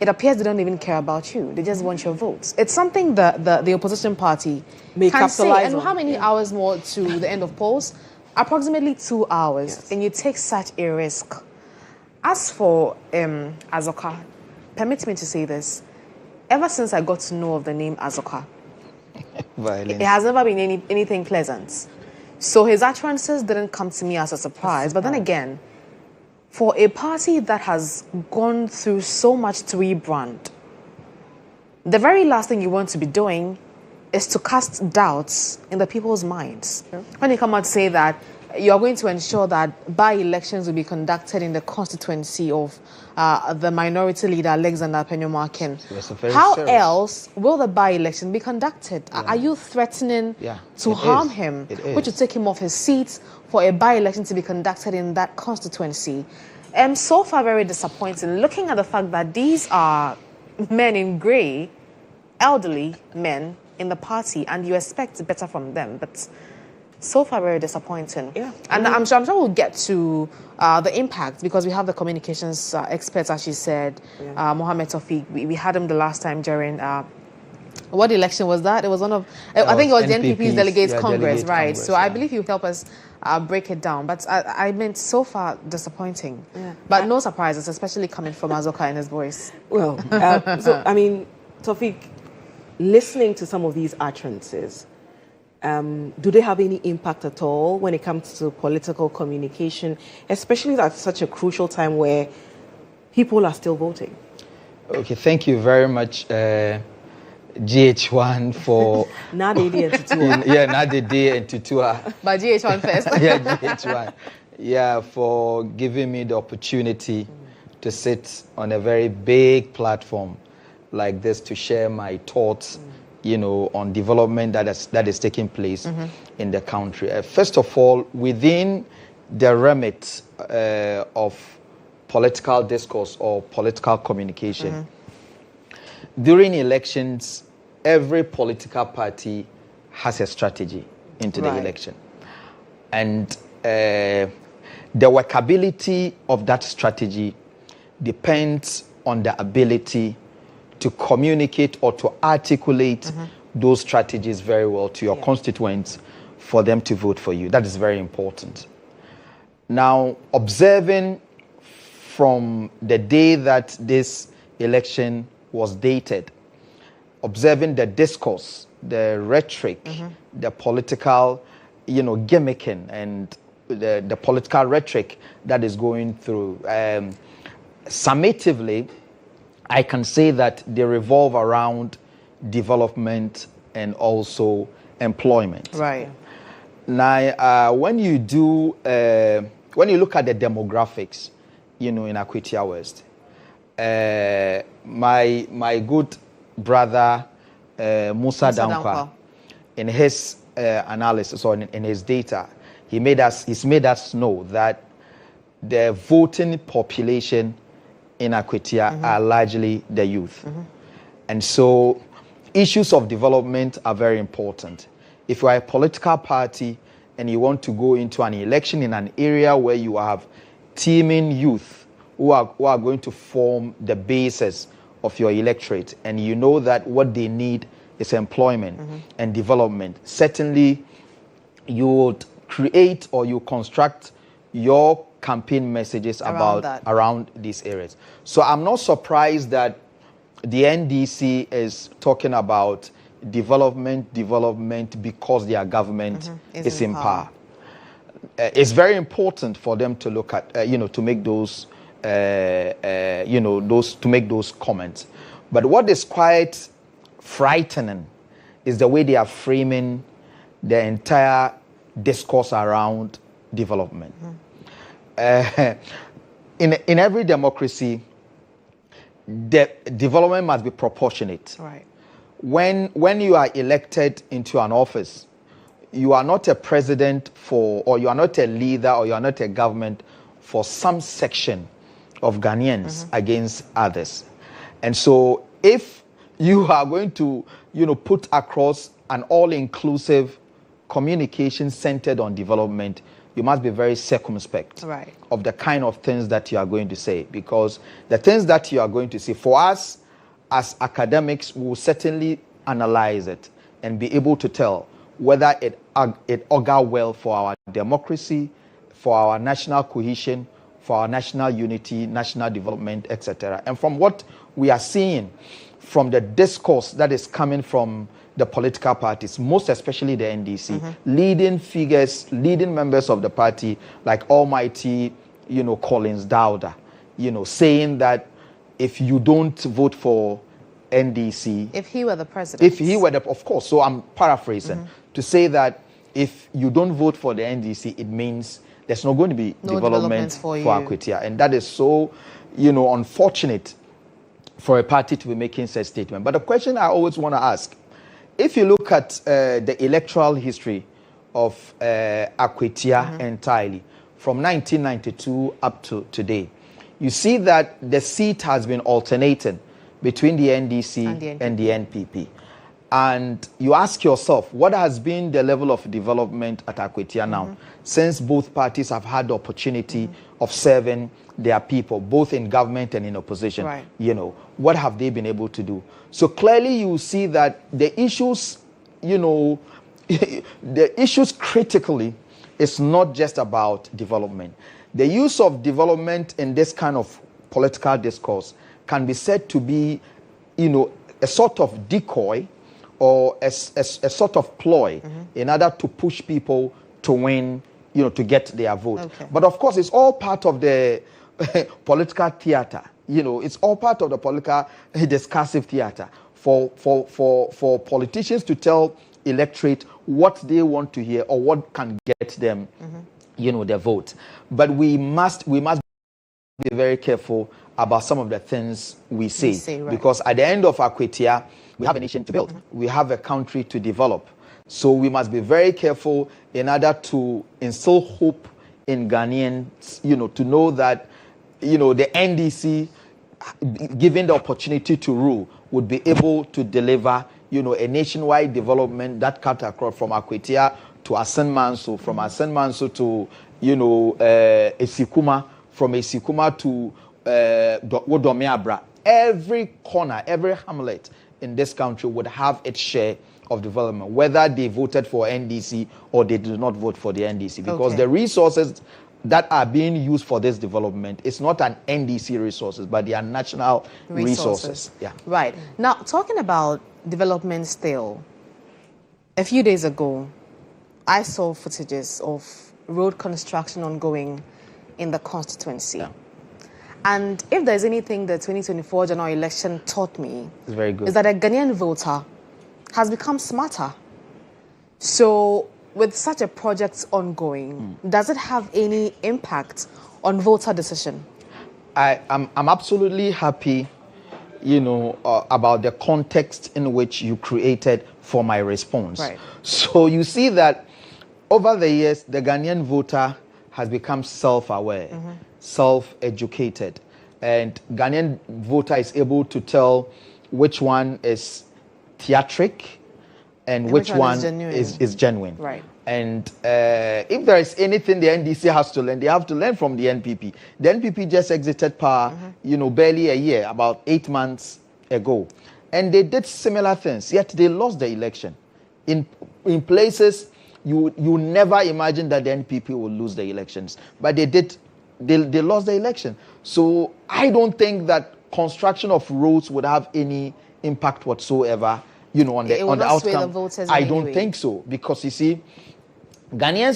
it appears they don't even care about you. They just want your votes. It's something that the opposition party May can say. capitalize And on. how many hours more to the end of polls? Approximately 2 hours. Yes. And you take such a risk. As for Azoka, permit me to say this. Ever since I got to know of the name Azoka, it has never been anything pleasant. So his utterances didn't come to me as a surprise. But then again, for a party that has gone through so much to rebrand, the very last thing you want to be doing is to cast doubts in the people's minds. Sure. When you come out to say that you're going to ensure that by-elections will be conducted in the constituency of the minority leader, Alexander Penyumakin, how else will the by-election be conducted? Yeah. Are you threatening to harm him, which would take him off his seat for a by-election to be conducted in that constituency? So far, very disappointing, looking at the fact that these are men in grey, elderly men in the party, and you expect better from them, but so far very disappointing. Yeah. And I'm sure we'll get to the impact, because we have the communications experts, as she said, Mohammed Tawfiq. We had him the last time during what election was that? It was one of, I think it was the NPP's Delegates Congress, right? Congress, so I believe he'll help us break it down. But I mean, so far disappointing. Yeah. But no surprises, especially coming from Azoka in his voice. Well, so I mean, Tawfiq, listening to some of these utterances, do they have any impact at all when it comes to political communication, especially at such a crucial time where people are still voting? Okay, thank you very much, GHOne, for... Nadede and Tutua. Yeah, Nadede and Tutua. But GHOne first. Yeah, GHOne. Yeah, for giving me the opportunity to sit on a very big platform like this to share my thoughts, on development that is taking place in the country. First of all, within the remit of political discourse or political communication, during elections, every political party has a strategy into the election. And the workability of that strategy depends on the ability to communicate or to articulate those strategies very well to your constituents for them to vote for you. That is very important. Now, observing from the day that this election was dated, observing the discourse, the rhetoric, the political, gimmicking and the political rhetoric that is going through. Summatively, I can say that they revolve around development and also employment. Right. Now, when you look at the demographics, in Akwatia West, my good brother Musa Dankwa, in his analysis or in his data, he's made us know that the voting population in Akwatia are largely the youth. And so issues of development are very important. If you are a political party and you want to go into an election in an area where you have teeming youth who are going to form the basis of your electorate, and you know that what they need is employment and development, certainly you would create or you construct your campaign messages around these areas. So I'm not surprised that the NDC is talking about development because their government is in power. It's very important for them to look at, to make those, to make those comments. But what is quite frightening is the way they are framing the entire discourse around development. In every democracy, the development must be proportionate. Right. When you are elected into an office, you are not a president or you are not a leader, or you are not a government for some section of Ghanaians against others. And so if you are going to, put across an all-inclusive communication centered on development, you must be very circumspect of the kind of things that you are going to say, because the things that you are going to say, for us as academics, we will certainly analyze it and be able to tell whether it augur well for our democracy, for our national cohesion, for our national unity, national development, etc. And from what we are seeing from the discourse that is coming from the political parties, most especially the NDC, leading figures, leading members of the party, like Almighty, Collins Dowda, saying that if you don't vote for NDC... If he were the president. If he were of course, so I'm paraphrasing, to say that if you don't vote for the NDC, it means there's not going to be development for Akwatia. And that is so, unfortunate for a party to be making such statement. But the question I always want to ask, if you look at the electoral history of Akwatia entirely, from 1992 up to today, you see that the seat has been alternating between the NDC and the NPP. And you ask yourself, what has been the level of development at Akwatia now, since both parties have had the opportunity of serving their people, both in government and in opposition? What have they been able to do? So clearly you see that the issues, the issues critically is not just about development. The use of development in this kind of political discourse can be said to be, a sort of decoy or a sort of ploy in order to push people to win, to get their vote. Okay. But of course, it's all part of the political theater. It's all part of the political discursive theater for politicians to tell electorate what they want to hear or what can get them, the vote. But we must be very careful about some of the things we say, right. because at the end of Akwatia, we have a nation to build. We have a country to develop. So we must be very careful in order to instill hope in Ghanaians, to know that, the NDC, given the opportunity to rule, would be able to deliver, a nationwide development that cut across from Akwatia to Asenmanso, from Asenmanso to, Esikuma, from Esikuma to Wodomiabra. Every corner, every hamlet in this country would have its share of development, whether they voted for NDC or they did not vote for the NDC, because the resources that are being used for this development is not an NDC resources, but they are national resources. Yeah. Right. Now, talking about development still, a few days ago, I saw footages of road construction ongoing in the constituency. Yeah. And if there's anything the 2024 general election taught me, it's very good, is that a Ghanaian voter has become smarter. So with such a project ongoing, does it have any impact on voter decision? I'm absolutely happy, about the context in which you created for my response. Right. So you see that over the years, the Ghanaian voter has become self-aware, self-educated, and Ghanaian voter is able to tell which one is theatric and which one is genuine. Right. And if there is anything the NDC has to learn, they have to learn from the NPP. The NPP just exited power, barely a year, about 8 months ago. And they did similar things, yet they lost the election. In places you never imagine that the NPP will lose the elections, but they did. They lost the election. So I don't think that construction of roads would have any impact whatsoever, on the outcome. I don't think so, because you see, Ghanaian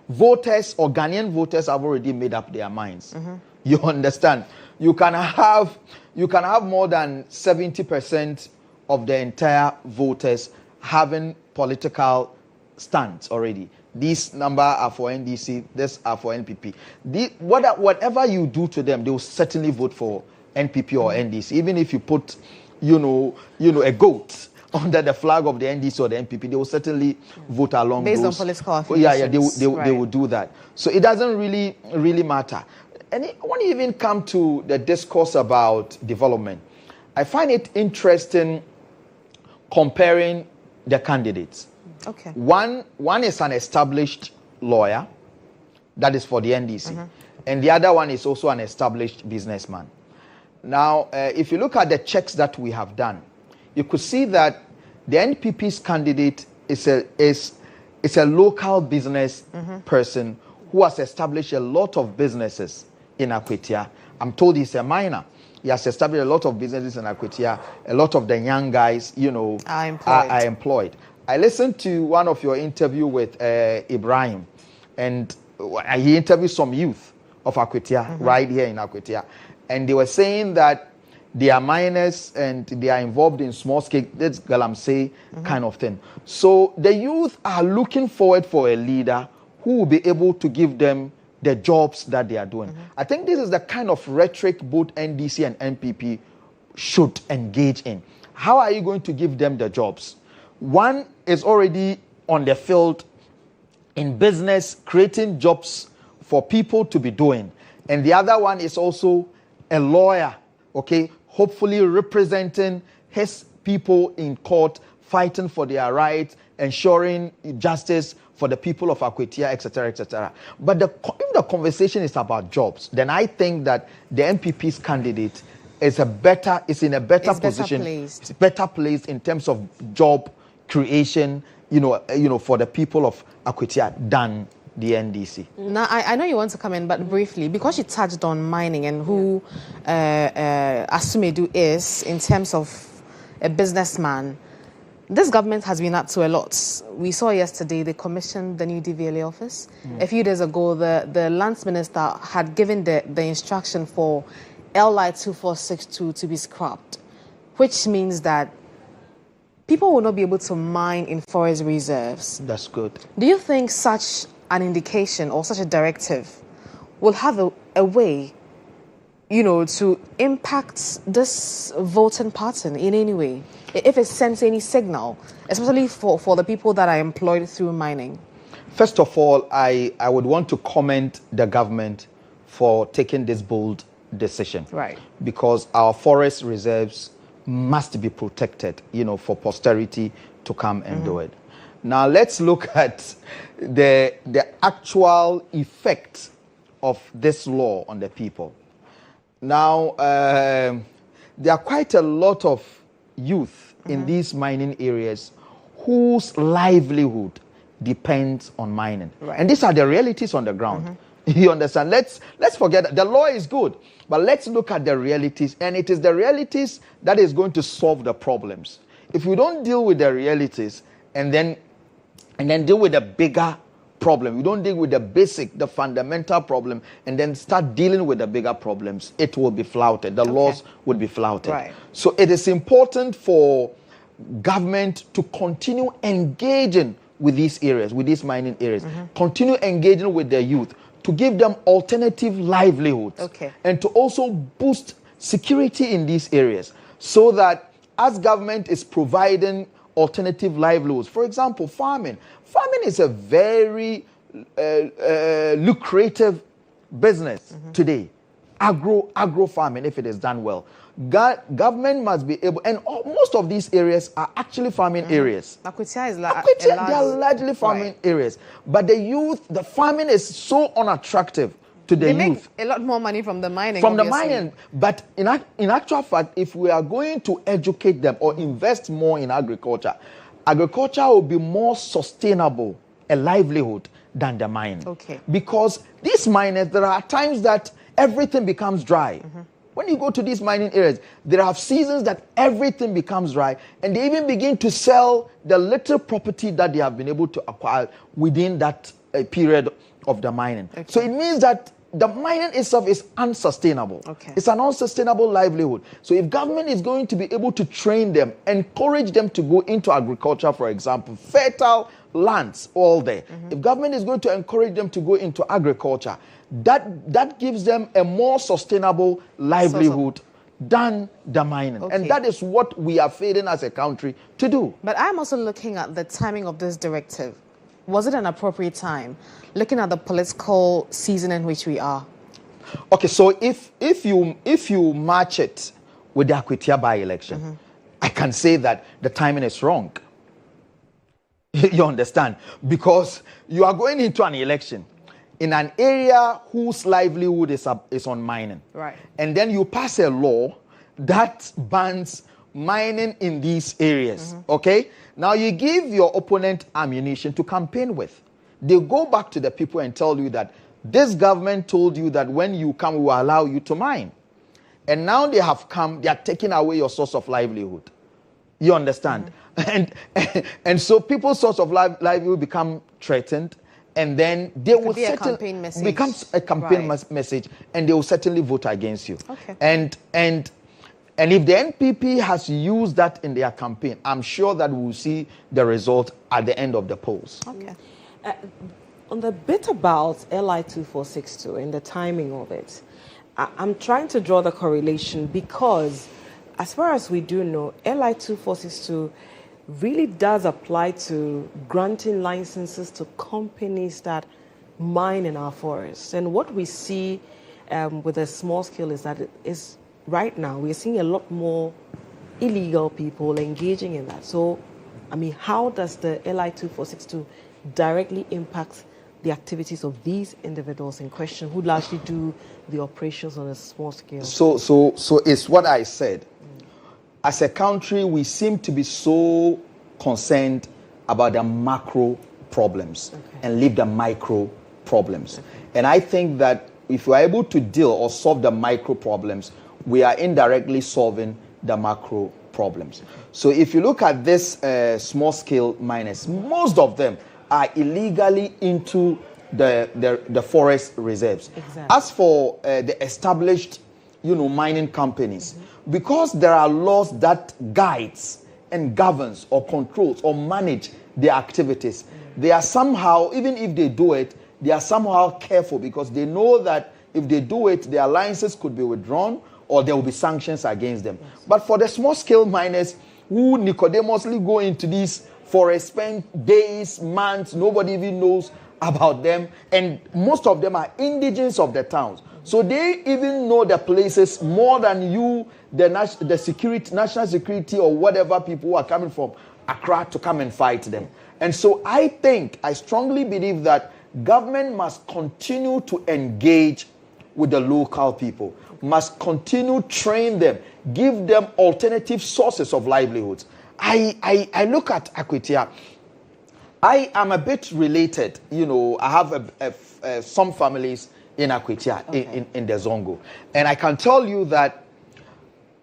voters have already made up their minds. You understand? You can have more than 70% of the entire voters having political stands already. These number are for NDC, this are for NPP. Whatever you do to them, they will certainly vote for NPP or NDC. Even if you put, a goat under the flag of the NDC or the NPP, they will certainly vote along based those. on political affiliations. They will do that. So it doesn't really matter. And when you even come to the discourse about development, I find it interesting comparing the candidates. Okay. One is an established lawyer, that is for the NDC, and the other one is also an established businessman. Now, if you look at the checks that we have done, you could see that the NPP's candidate is a local business person who has established a lot of businesses in Akwatia. I'm told he's a miner. He has established a lot of businesses in Akwatia. A lot of the young guys, are employed. I listened to one of your interview with Ibrahim, and he interviewed some youth of Akwatia right here in Akwatia, and they were saying that they are miners and they are involved in small-scale, that's galamsey kind of thing. So the youth are looking forward for a leader who will be able to give them the jobs that they are doing. I think this is the kind of rhetoric both NDC and NPP should engage in. How are you going to give them the jobs? One is already on the field in business, creating jobs for people to be doing. And the other one is also a lawyer, hopefully representing his people in court, fighting for their rights, ensuring justice for the people of Akwatia, etc., etc. But if the conversation is about jobs, then I think that the NPP's candidate is in a better position. It's better placed in terms of job creation, for the people of Akwatia than the NDC. Now, I know you want to come in, but briefly, because you touched on mining and who Asumedu is in terms of a businessman, This government has been up to a lot. We saw yesterday they commissioned the new DVLA office. A few days ago, the lands minister had given the instruction for LI 2462 to be scrapped, which means that people will not be able to mine in forest reserves. That's good. Do you think such an indication or such a directive will have a way, to impact this voting pattern in any way? If it sends any signal, especially for the people that are employed through mining? First of all, I would want to commend the government for taking this bold decision. Right. Because our forest reserves must be protected, for posterity to come and do it. Now, let's look at the actual effect of this law on the people. Now, there are quite a lot of youth in these mining areas whose livelihood depends on mining. Right. And these are the realities on the ground. You understand? Let's forget that the law is good, but let's look at the realities, and it is the realities that is going to solve the problems. If we don't deal with the realities and then deal with the bigger problem, we don't deal with the fundamental problem, and then start dealing with the bigger problems, it will be flouted. The laws would be flouted. Right. So it is important for government to continue engaging with these areas, with these mining areas, continue engaging with the youth, to give them alternative livelihoods, and to also boost security in these areas, so that as government is providing alternative livelihoods, for example, farming is a very lucrative business today. Agro farming, if it is done well. Government must be able, and most of these areas are actually farming areas. Akwatia is They are largely farming areas. But the youth, the farming is so unattractive to the they youth. make a lot more money from the mining. From the obviously. mining. But in actual fact, if we are going to educate them or invest more in agriculture will be more sustainable a livelihood than the mining. Because these miners, there are times that everything becomes dry. When you go to these mining areas, there are seasons that everything becomes dry, and they even begin to sell the little property that they have been able to acquire within that period of the mining. So it means that the mining itself is unsustainable. It's an unsustainable livelihood. So if government is going to be able to train them, encourage them to go into agriculture, for example, fertile lands all there. If government is going to encourage them to go into agriculture, that gives them a more sustainable livelihood than the mining. And that is what we are failing as a country to do. But I'm also looking at the timing of this directive. Was it an appropriate time, looking at the political season in which we are? Okay, so if you match it with the Akwatia by-election, I can say that the timing is wrong. You understand? Because you are going into an election in an area whose livelihood is on mining. Right. And then you pass a law that bans mining in these areas. Okay? Now you give your opponent ammunition to campaign with. They go back to the people and tell you that this government told you that when you come, we will allow you to mine. And now they have come, they are taking away your source of livelihood. You understand? And so people's source of livelihood become threatened, and then they will campaign message. becomes a campaign message, and they will certainly vote against you. And if the NPP has used that in their campaign, I'm sure that we will see the result at the end of the polls. On the bit about LI 2462 and the timing of it, I'm trying to draw the correlation because, as far as we do know, LI 2462 really does apply to granting licenses to companies that mine in our forests. And what we see with a small scale is that right now we're seeing a lot more illegal people engaging in that. So, I mean, how does the LI 2462 directly impact the activities of these individuals in question who largely do the operations on a small scale? So it's what I said. As a country, we seem to be so concerned about the macro problems and leave the micro problems. And I think that if we are able to deal or solve the micro problems, we are indirectly solving the macro problems. So if you look at this small-scale miners, most of them are illegally into the forest reserves. Exactly. As for the established, mining companies, because there are laws that guides and governs or controls or manage their activities, they are somehow, even if they do it, they are somehow careful because they know that if they do it, their licenses could be withdrawn or there will be sanctions against them. Yes. But for the small-scale miners who nicodemously go into these forests, spend days, months, nobody even knows about them, and most of them are indigents of the towns. So they even know the places more than you, the security, national security or whatever people who are coming from Accra to come and fight them. And so I strongly believe that government must continue to engage with the local people, must continue train them, give them alternative sources of livelihoods. I look at Akwatia. I am a bit related. I have some families in Akwatia, okay, in the Zongo. And I can tell you that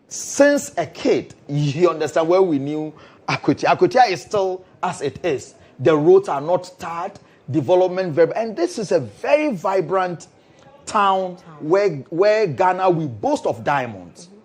since a kid, you understand where we knew Akwatia. Akwatia is still as it is. The roads are not tarred, development very, and this is a very vibrant town where Ghana, we boast of diamonds. Mm-hmm.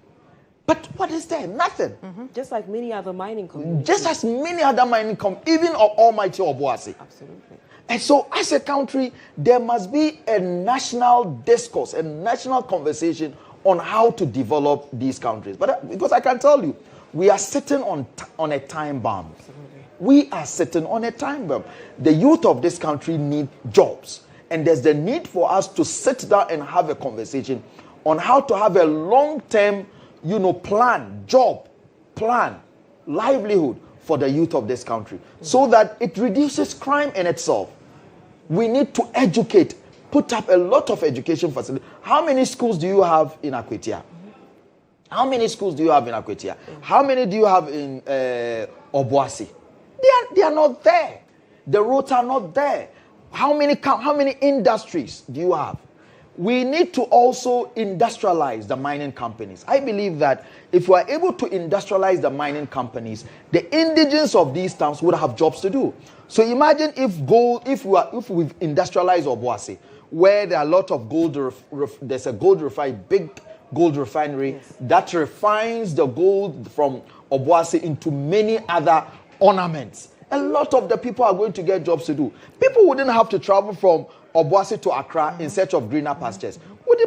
But what is there? Nothing. Mm-hmm. Just like many other mining companies. Just as many other mining companies, even Almighty Obuasi. Absolutely. And so as a country, there must be a national discourse, a national conversation on how to develop these countries. But because I can tell you, we are sitting on a time bomb. Absolutely. We are sitting on a time bomb. The youth of this country need jobs. And there's the need for us to sit down and have a conversation on how to have a long-term, plan, livelihood for the youth of this country, so that it reduces crime in itself. We need to educate, put up a lot of education facilities. How many schools do you have in Akwatia? How many schools do you have in Akwatia? How many do you have in Obuasi? They are not there. The roads are not there. How many industries do you have? We need to also industrialize the mining companies. I believe that if we are able to industrialize the mining companies, the indigents of these towns would have jobs to do. So imagine if we've industrialized Obuasi, where there are a lot of gold, there's a big gold refinery, yes, that refines the gold from Obuasi into many other ornaments. A lot of the people are going to get jobs to do. People wouldn't have to travel from Obuasi to Accra in search of greener pastures.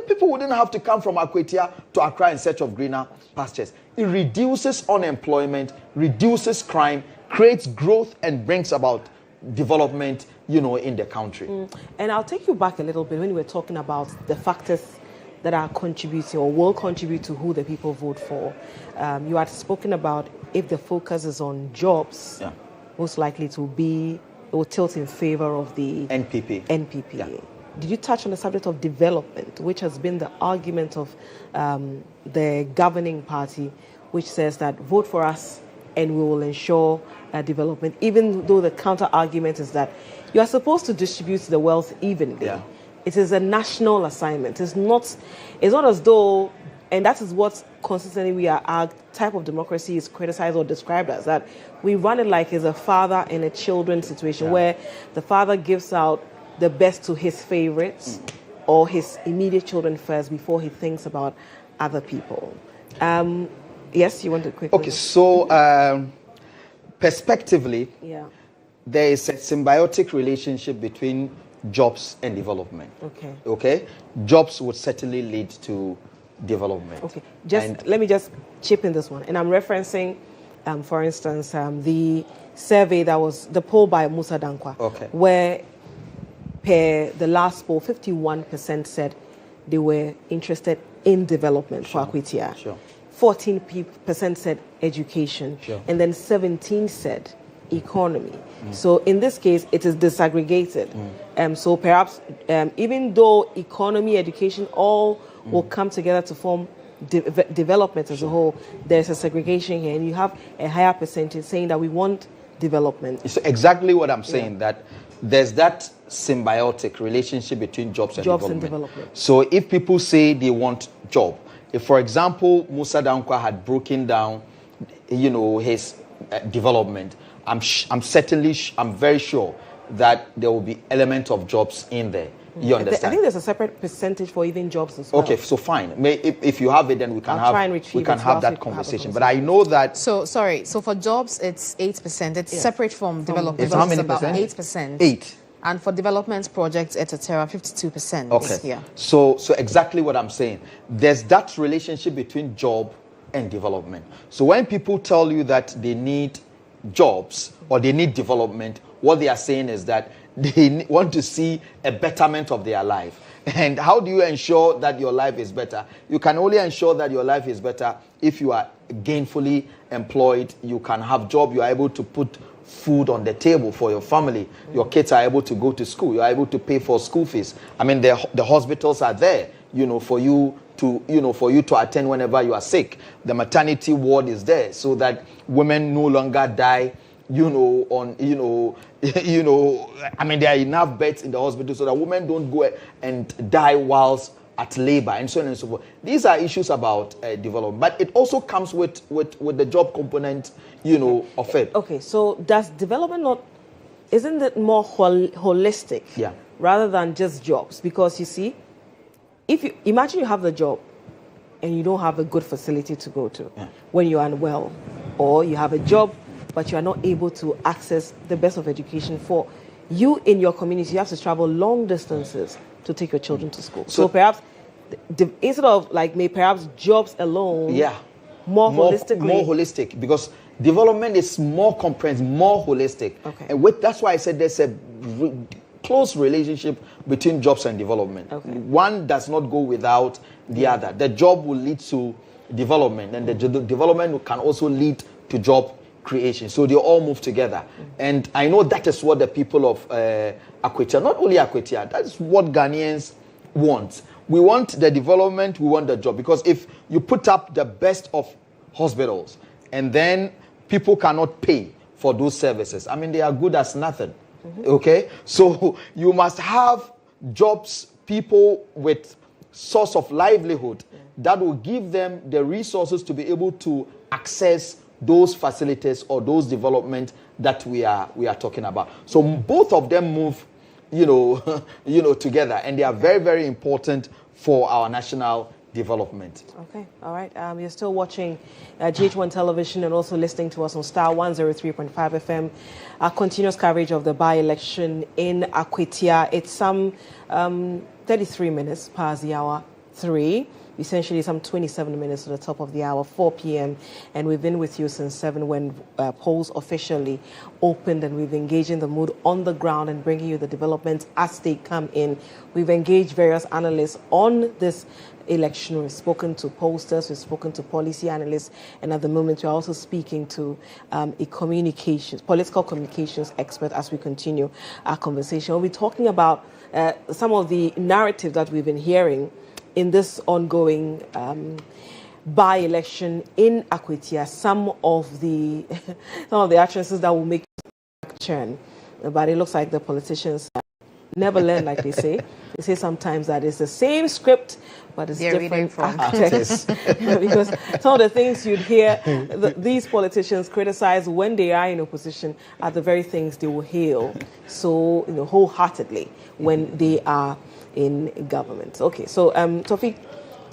People wouldn't have to come from Akwatia to Accra in search of greener pastures. It reduces unemployment, reduces crime, creates growth, and brings about development, in the country. And I'll take you back a little bit when we were talking about the factors that are contributing or will contribute to who the people vote for. You had spoken about if the focus is on jobs, yeah, most likely to be or tilt in favor of the NPP. Yeah. Did you touch on the subject of development, which has been the argument of the governing party, which says that vote for us and we will ensure development, even though the counter argument is that you are supposed to distribute the wealth evenly. Yeah. It is a national assignment. It's not as though, and that is what consistently our type of democracy is criticized or described as, that we run it like it's a father and a children situation, yeah, where the father gives out the best to his favorites or his immediate children first before he thinks about other people. Yes, you want to quickly? Okay, so perspectively, yeah, there is a symbiotic relationship between jobs and development. Okay? Jobs would certainly lead to development. Okay, let me just chip in this one. And I'm referencing, for instance, the survey that was the poll by Musa Dankwa, okay, where per the last poll, 51% said they were interested in development for Akwatia. Sure. 14% said education, sure, and then 17% said economy. So in this case, it is disaggregated. So perhaps even though economy, education, all will come together to form development as a whole, there's a segregation here, and you have a higher percentage saying that we want development. It's exactly what I'm saying, yeah, that there's that symbiotic relationship between jobs and development. So if people say they want job, if, for example, Musa Dankwa had broken down his development, I'm very sure that there will be elements of jobs in there. You understand? I think there's a separate percentage for even jobs as well. Okay, so fine. If you have it, then we can have that conversation. But I know that. So sorry. So for jobs, it's 8%. It's separate from development. It's how many about percent? 8%. 8. And for development projects, etc., 52%. Okay. Yeah. So exactly what I'm saying. There's that relationship between job and development. So when people tell you that they need jobs or they need development, what they are saying is that they want to see a betterment of their life. And how do you ensure that your life is better? You can only ensure that your life is better if you are gainfully employed, you can have job, you are able to put food on the table for your family. Your kids are able to go to school. You are able to pay for school fees. I mean, the hospitals are there, for you to attend whenever you are sick. The maternity ward is there so that women no longer die, I mean, there are enough beds in the hospital so that women don't go and die whilst at labor and so on and so forth. These are issues about development, but it also comes with the job component, of it. Okay, so does development isn't it more holistic? Yeah. Rather than just jobs? Because you see, if you imagine you have the job and you don't have a good facility to go to when you're unwell, or you have a job but you are not able to access the best of education for you in your community, you have to travel long distances to take your children to school. So perhaps instead of perhaps jobs alone, more holistic, because development is more comprehensive, more holistic. Okay. And that's why I said there's a close relationship between jobs and development. Okay. One does not go without the other. The job will lead to development, and the development can also lead to job creation. So they all move together. And I know that is what the people of Akwatia, not only Akwatia, that's what Ghanaians want. We want the development, we want the job. Because if you put up the best of hospitals and then people cannot pay for those services, I mean, they are good as nothing. Okay? So you must have jobs, people with source of livelihood that will give them the resources to be able to access those facilities or those development that we are talking about. So both of them move, together, and they are very, very important for our national development. Okay, all right. You're still watching GHOne television and also listening to us on Star 103.5 FM. Our continuous coverage of the by-election in Akwatia. It's some 33 minutes past the hour 3. Essentially some 27 minutes to the top of the hour, 4 p.m. And we've been with you since 7 when polls officially opened, and we've engaged in the mood on the ground and bringing you the developments as they come in. We've engaged various analysts on this election. We've spoken to pollsters, we've spoken to policy analysts, and at the moment we're also speaking to a political communications expert as we continue our conversation. We'll be talking about some of the narratives that we've been hearing in this ongoing by-election in Akwatia, some of the utterances that will make you churn. But it looks like the politicians never learn, like they say. They say sometimes that it's the same script, but it's different actors. Because some of the things you'd hear these politicians criticize when they are in opposition are the very things they will hail so wholeheartely when they are in government. Okay, so Tawfiq,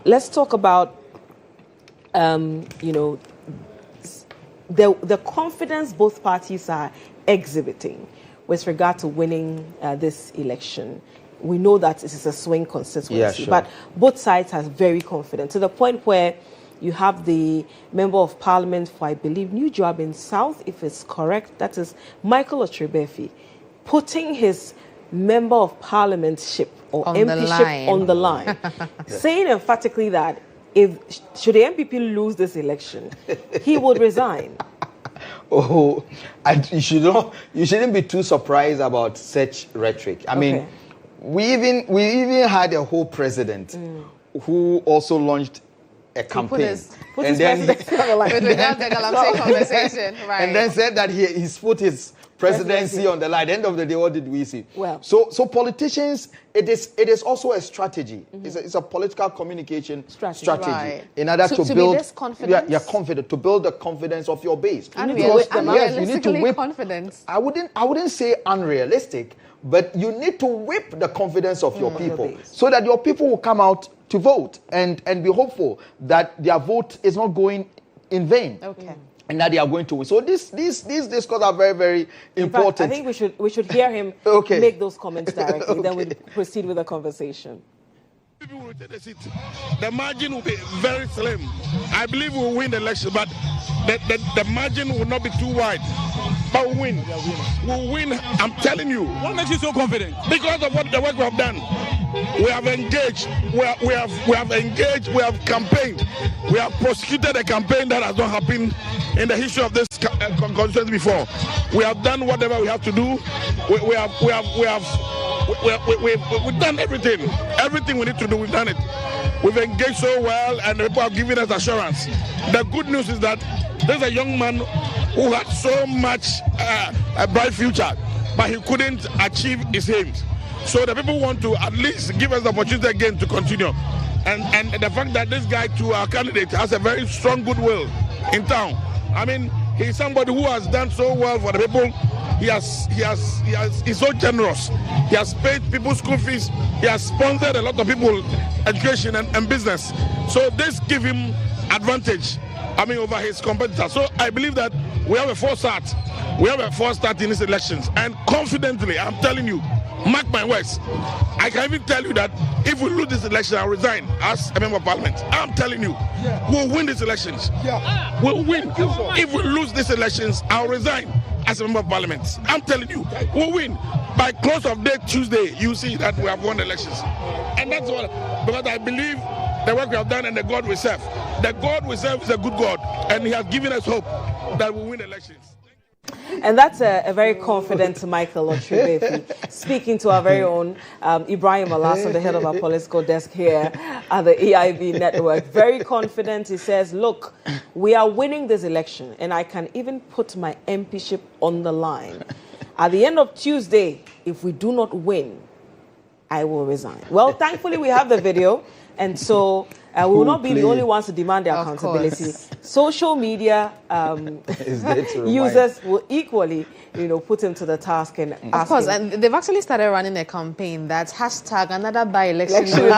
let's talk about the confidence both parties are exhibiting with regard to winning this election. We know that it is a swing constituency, but both sides are very confident to the point where you have the Member of Parliament for, I believe, New Joabin South, if it's correct, that is Michael Otrebefi, putting his Member of Parliamentship or MPship on the line, saying emphatically that should the MPP lose this election, he would resign. You shouldn't be too surprised about such rhetoric. I mean, we even had a whole president who also launched a campaign. Put his presidency on the line. Without the Galamsey conversation, right. And then said that he's put his presidency on the line. At the end of the day, what did we see? Well, so politicians, it is also a strategy. It's a political communication strategy right. in order to be build. this confidence? You're confident to build the confidence of your base. And because yes, you need to whip confidence. I wouldn't say unrealistic, but you need to whip the confidence of your people so that your people will come out to vote and be hopeful that their vote is not going in vain. Okay. And that they are going to win. So these discourses are very, very important. In fact, I think we should hear him make those comments directly. Then we proceed with the conversation. People will take the seat. The margin will be very slim. I believe we'll win the election, but the margin will not be too wide. But we'll win. We'll win. I'm telling you. What makes you so confident? Because of what the work we have done. We have engaged. We have engaged. We have campaigned. We have prosecuted a campaign that has not happened in the history of this constituency before. We have done whatever we have to do. We've done everything. Everything we need to do, we've done it. We've engaged so well, and the people have given us assurance. The good news is that there's a young man who had so much a bright future, but he couldn't achieve his aims. So the people want to at least give us the opportunity again to continue. And the fact that this guy, to our candidate, has a very strong goodwill in town. I mean, he's somebody who has done so well for the people. He's so generous. He has paid people's school fees. He has sponsored a lot of people education and business. So this gives him advantage, over his competitors. So I believe that we have a false start. We have a false start in these elections. And confidently, I'm telling you, mark my words, I can even tell you that if we lose this election, I'll resign as a member of parliament. I'm telling you, we'll win these elections. We'll win. If we lose these elections, I'll resign as a member of parliament. I'm telling you, we'll win. By close of day Tuesday, you see that we have won the elections. And that's what, because I believe the work we have done and the God we serve. The God we serve is a good God, and he has given us hope that we'll win the elections. And that's a very confident Michael Otribefi speaking to our very own Ibrahim Alasan, the head of our political desk here at the EIB network. Very confident. He says, look, we are winning this election, and I can even put my MPship on the line. At the end of Tuesday, if we do not win, I will resign. Well, thankfully, we have the video, and so we will not be the only ones to demand their accountability. Social media users will equally, put him to the task and ask Of course, him. and they've actually started running a campaign that's hashtag another by-election.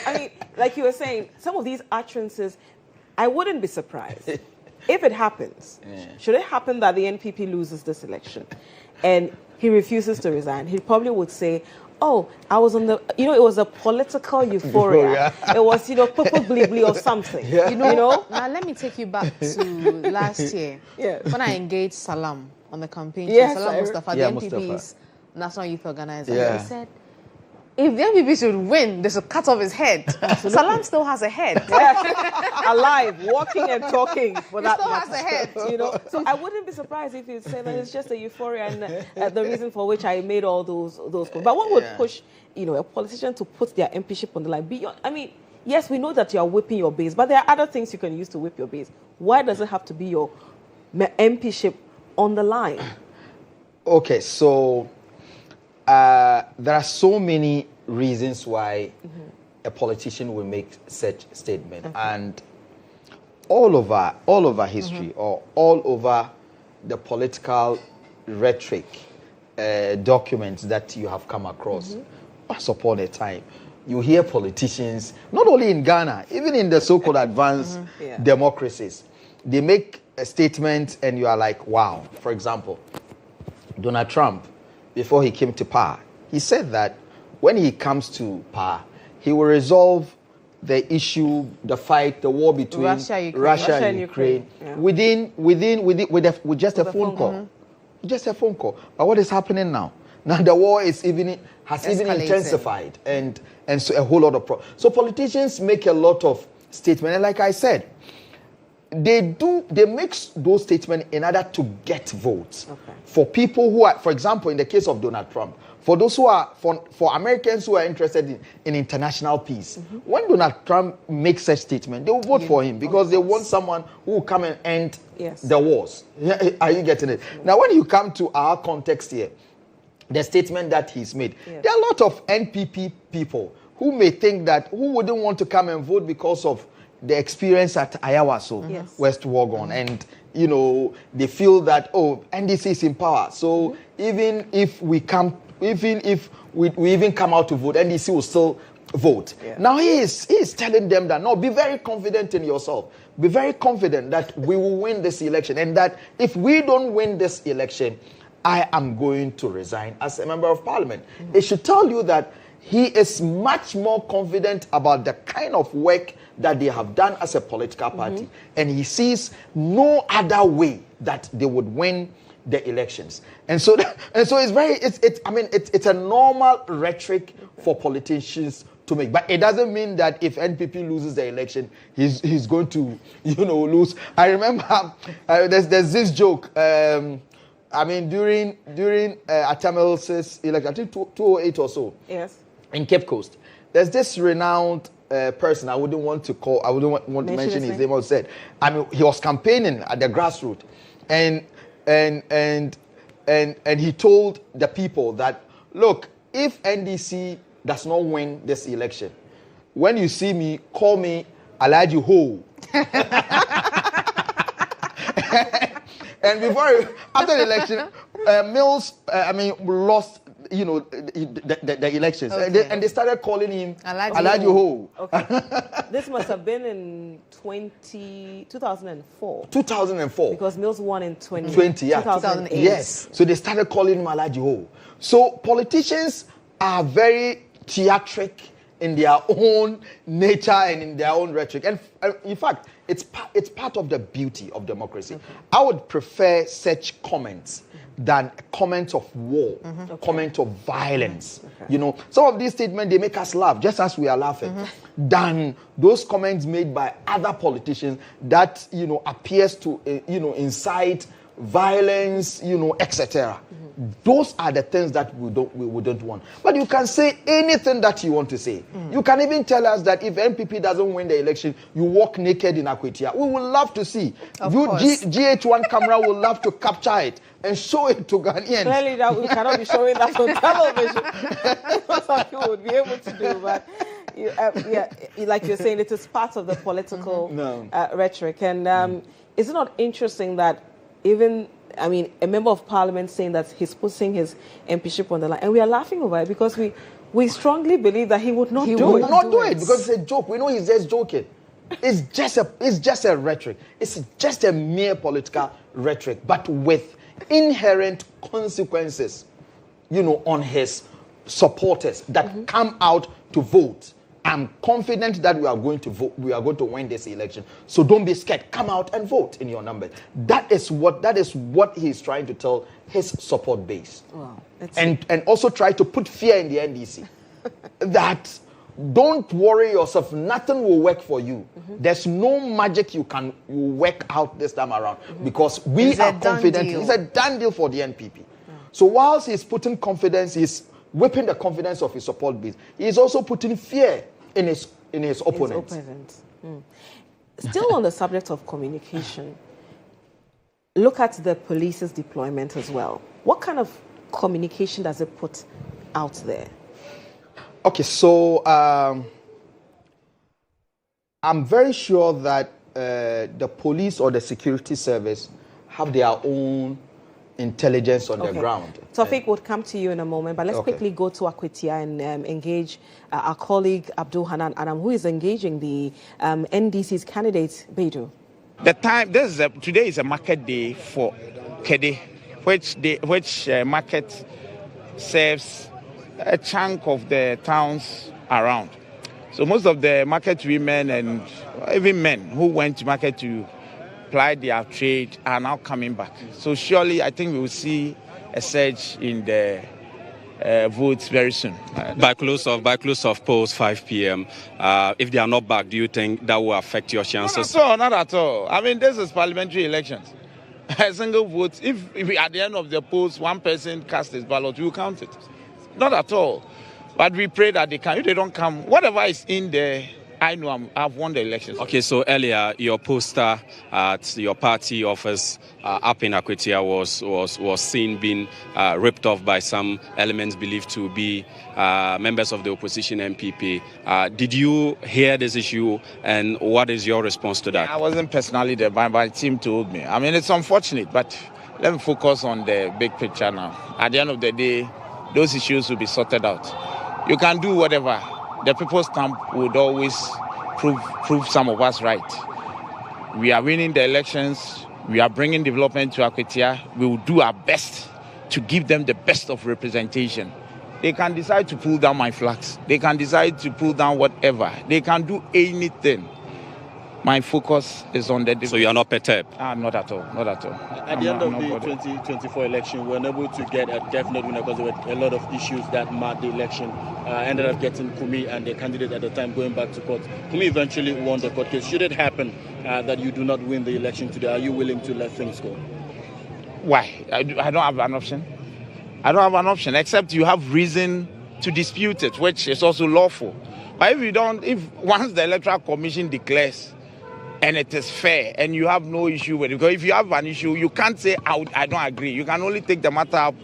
I mean, like you were saying, some of these utterances, I wouldn't be surprised if it happens. Should it happen that the NPP loses this election and he refuses to resign, he probably would say, oh, I was on the, it was a political euphoria. It was, purple blibli or something. Now, let me take you back to last year when I engaged Salam on the campaign. Salam Mustafa, the NPP's National Youth Organizer. He said, if the NPP should win, they should cut off his head. Salam still has a head. Alive, walking and talking. For that still has a head. So I wouldn't be surprised if you say that it's just a euphoria and the reason for which I made all those calls. But what would push, a politician to put their MPship on the line? Yes, we know that you are whipping your base, but there are other things you can use to whip your base. Why does it have to be your MPship on the line? Okay, so there are so many reasons why a politician will make such statement, and all over history or all over the political rhetoric documents that you have come across. Once upon a time, you hear politicians, not only in Ghana, even in the so-called advanced democracies, they make a statement and you are like, wow. For example, Donald Trump, before he came to power, he said that when he comes to power, he will resolve the issue, the fight, the war between Russia and Ukraine with just a phone call. Just a phone call. But what is happening now? Now the war has even intensified, and so a whole lot of problems. So politicians make a lot of statements, and like I said, they make those statements in order to get votes for people who are, for example, in the case of Donald Trump, for those who are for Americans who are interested in international peace, when Donald Trump makes such statement, they will vote for him because they want someone who will come and end the wars. Are you getting it? Now, when you come to our context here, the statement that he's made, there are a lot of NPP people who may think that who wouldn't want to come and vote because of the experience at Ayawaso, West Wuogon, and they feel that NDC is in power, so even if we come out to vote, NDC will still vote. Now he is telling them that no, be very confident in yourself, be very confident that we will win this election, and that if we don't win this election, I am going to resign as a member of parliament. It should tell you that he is much more confident about the kind of work that they have done as a political party, and he sees no other way that they would win the elections. And so it's a normal rhetoric for politicians to make, but it doesn't mean that if NPP loses the election, he's going to lose. I remember there's this joke. During Atamil's election, I think 2008 or so. Yes. In Cape Coast, there's this renowned person. I wouldn't want to mention his name. Said, he was campaigning at the grassroots, and he told the people that, look, if NDC does not win this election, when you see me, call me Alhaji Ho. And after the election, Mills, lost, the elections, and they started calling him Alhaji Ho. Okay. This must have been in 2004. 2004. Because Mills won in 2008. Yes. So they started calling him Alhaji Ho. So politicians are very theatric in their own nature and in their own rhetoric. And in fact, it's part of the beauty of democracy. I would prefer such comments than comments of war, comments of violence. Some of these statements, they make us laugh, just as we are laughing, than those comments made by other politicians that, appears to, incite violence, etc. Those are the things that we wouldn't want. But you can say anything that you want to say. You can even tell us that if NPP doesn't win the election, you walk naked in Akwatia. We would love to see. GHOne camera would love to capture it and show it to Ghanaians. Clearly, that we cannot be showing that on television. Some people would be able to do, but like you're saying, it is part of the political rhetoric. And is it not interesting that even a member of parliament saying that he's putting his MPship on the line, and we are laughing over it because we strongly believe that he would not do it. He would not do it because it's a joke. We know he's just joking. It's just a rhetoric. It's just a mere political rhetoric, but with inherent consequences, on his supporters that come out to vote. I'm confident that we are going to vote. We are going to win this election. So don't be scared. Come out and vote in your numbers. That is what he's trying to tell his support base. Wow, and also try to put fear in the NDC. That don't worry yourself. Nothing will work for you. There's no magic you work out this time around because we are confident. It's a done deal for the NPP. So whilst he's putting confidence, he's whipping the confidence of his support base. He's also putting fear in his opponents. Still on the subject of communication, look at the police's deployment as well. What kind of communication does it put out there? Okay, so I'm very sure that the police or the security service have their own intelligence on the ground. Tawfiq would come to you in a moment, but let's quickly go to Akwatia and engage our colleague Abdul Hanan Adam, who is engaging the NDC's candidate, Beidou. Today is a market day for Kede, which market serves a chunk of the towns around. So most of the market women and even men who went to market to ply their trade are now coming back. So surely I think we will see a surge in the votes very soon. By close of polls 5 p.m., if they are not back, do you think that will affect your chances? Not at all. This is parliamentary elections. A single vote, if at the end of the polls one person casts his ballot, we will count it. not at all. But we pray that they can. If they don't come, whatever is in there, I know I've won the elections. Okay, so earlier your poster at your party office up in Akwatia was seen being ripped off by some elements believed to be members of the opposition MPP. Did you hear this issue, and what is your response to that? I wasn't personally there, but my team told me. I mean, it's unfortunate, but let me focus on the big picture now. At the end of the day, those issues will be sorted out. You can do whatever. The people's stamp would always prove some of us right. We are winning the elections. We are bringing development to Akwatia. We will do our best to give them the best of representation. They can decide to pull down my flags. They can decide to pull down whatever. They can do anything. My focus is on the development. So you are not perturbed? Not at all. Not at all. At the end of the 2024 election, we were unable to get a definite winner because there were a lot of issues that marred the election. Ended up getting Kumi and the candidate at the time going back to court. Kumi eventually won the court case. Should it happen that you do not win the election today, are you willing to let things go? Why? I don't have an option. I don't have an option except you have reason to dispute it, which is also lawful. But if once the Electoral Commission declares and it is fair and you have no issue with it, because if you have an issue, you can't say, I don't agree. You can only take the matter up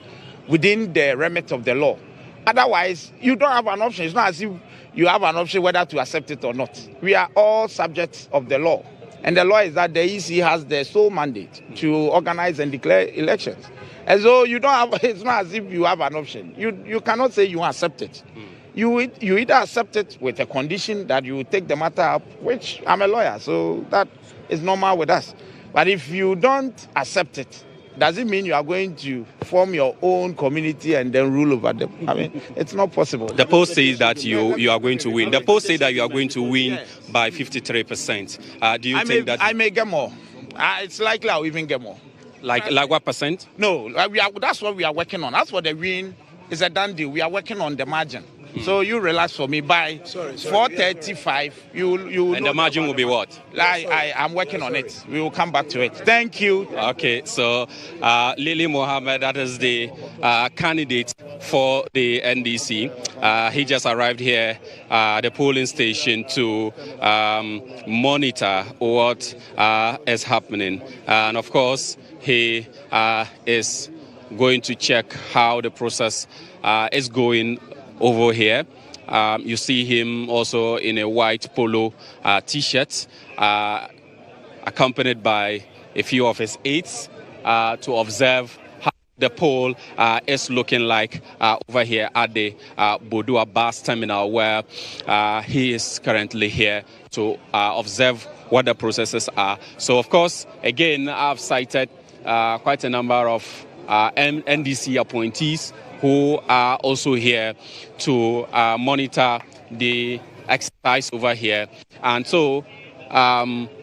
within the remit of the law. Otherwise, you don't have an option. It's not as if you have an option whether to accept it or not. We are all subjects of the law. And the law is that the EC has the sole mandate to organize and declare elections. And so you don't have, it's not as if you have an option. You cannot say you accept it. You either accept it with a condition that you take the matter up, which I'm a lawyer, so that is normal with us. But if you don't accept it, does it mean you are going to form your own community and then rule over them? I mean, it's not possible. The poll says that you are going to win. The poll says that you are going to win by 53%. Do you think that I may get more? It's likely I'll even get more. Like what percent? No, that's what we are working on. That's what the win is a done deal. We are working on the margin. So you relax for me by 435. You and the margin will be what? I'm working on it. We will come back to it. Thank you. Okay, so Lily Mohammed, that is the candidate for the NDC. He just arrived here at the polling station to monitor what is happening, and of course he is going to check how the process is going over here. You see him also in a white polo t-shirt, accompanied by a few of his aides to observe how the poll is looking like over here at the Bodua bus terminal, where he is currently here to observe what the processes are. So, of course, again, I've cited quite a number of NDC appointees who are also here to monitor the exercise over here. And so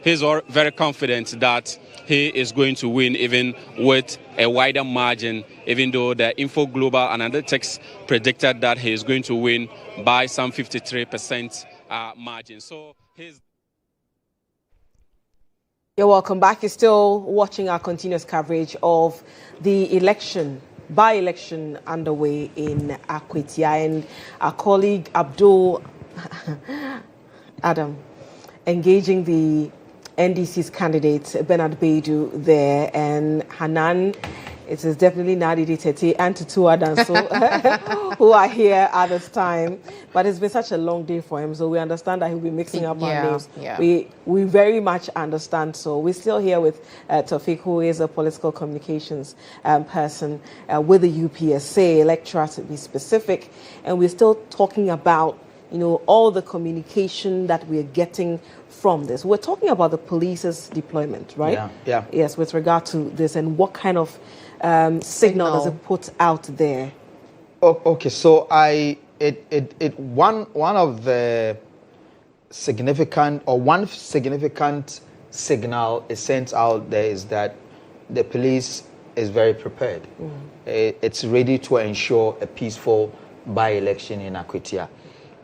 he's very confident that he is going to win even with a wider margin, even though the Info Global Analytics predicted that he is going to win by some 53% margin. So You're welcome back. You're still watching our continuous coverage of the by-election underway in Akwatia, and our colleague Abdul Adam engaging the NDC's candidate Bernard Baidu there, and Hanan. It is definitely Nadi Tete and Tutu Adanso who are here at this time. But it's been such a long day for him, so we understand that he'll be mixing up our names. Yeah. We very much understand. So we're still here with Tawfiq, who is a political communications person with the UPSA, Electoral to be specific. And we're still talking about, all the communication that we're getting from this. We're talking about the police's deployment, right? Yeah. Yes, with regard to this, and what kind of signal does it put out there? Okay, so one of the significant signal is sent out there is that the police is very prepared. It's ready to ensure a peaceful by-election in Akwatia,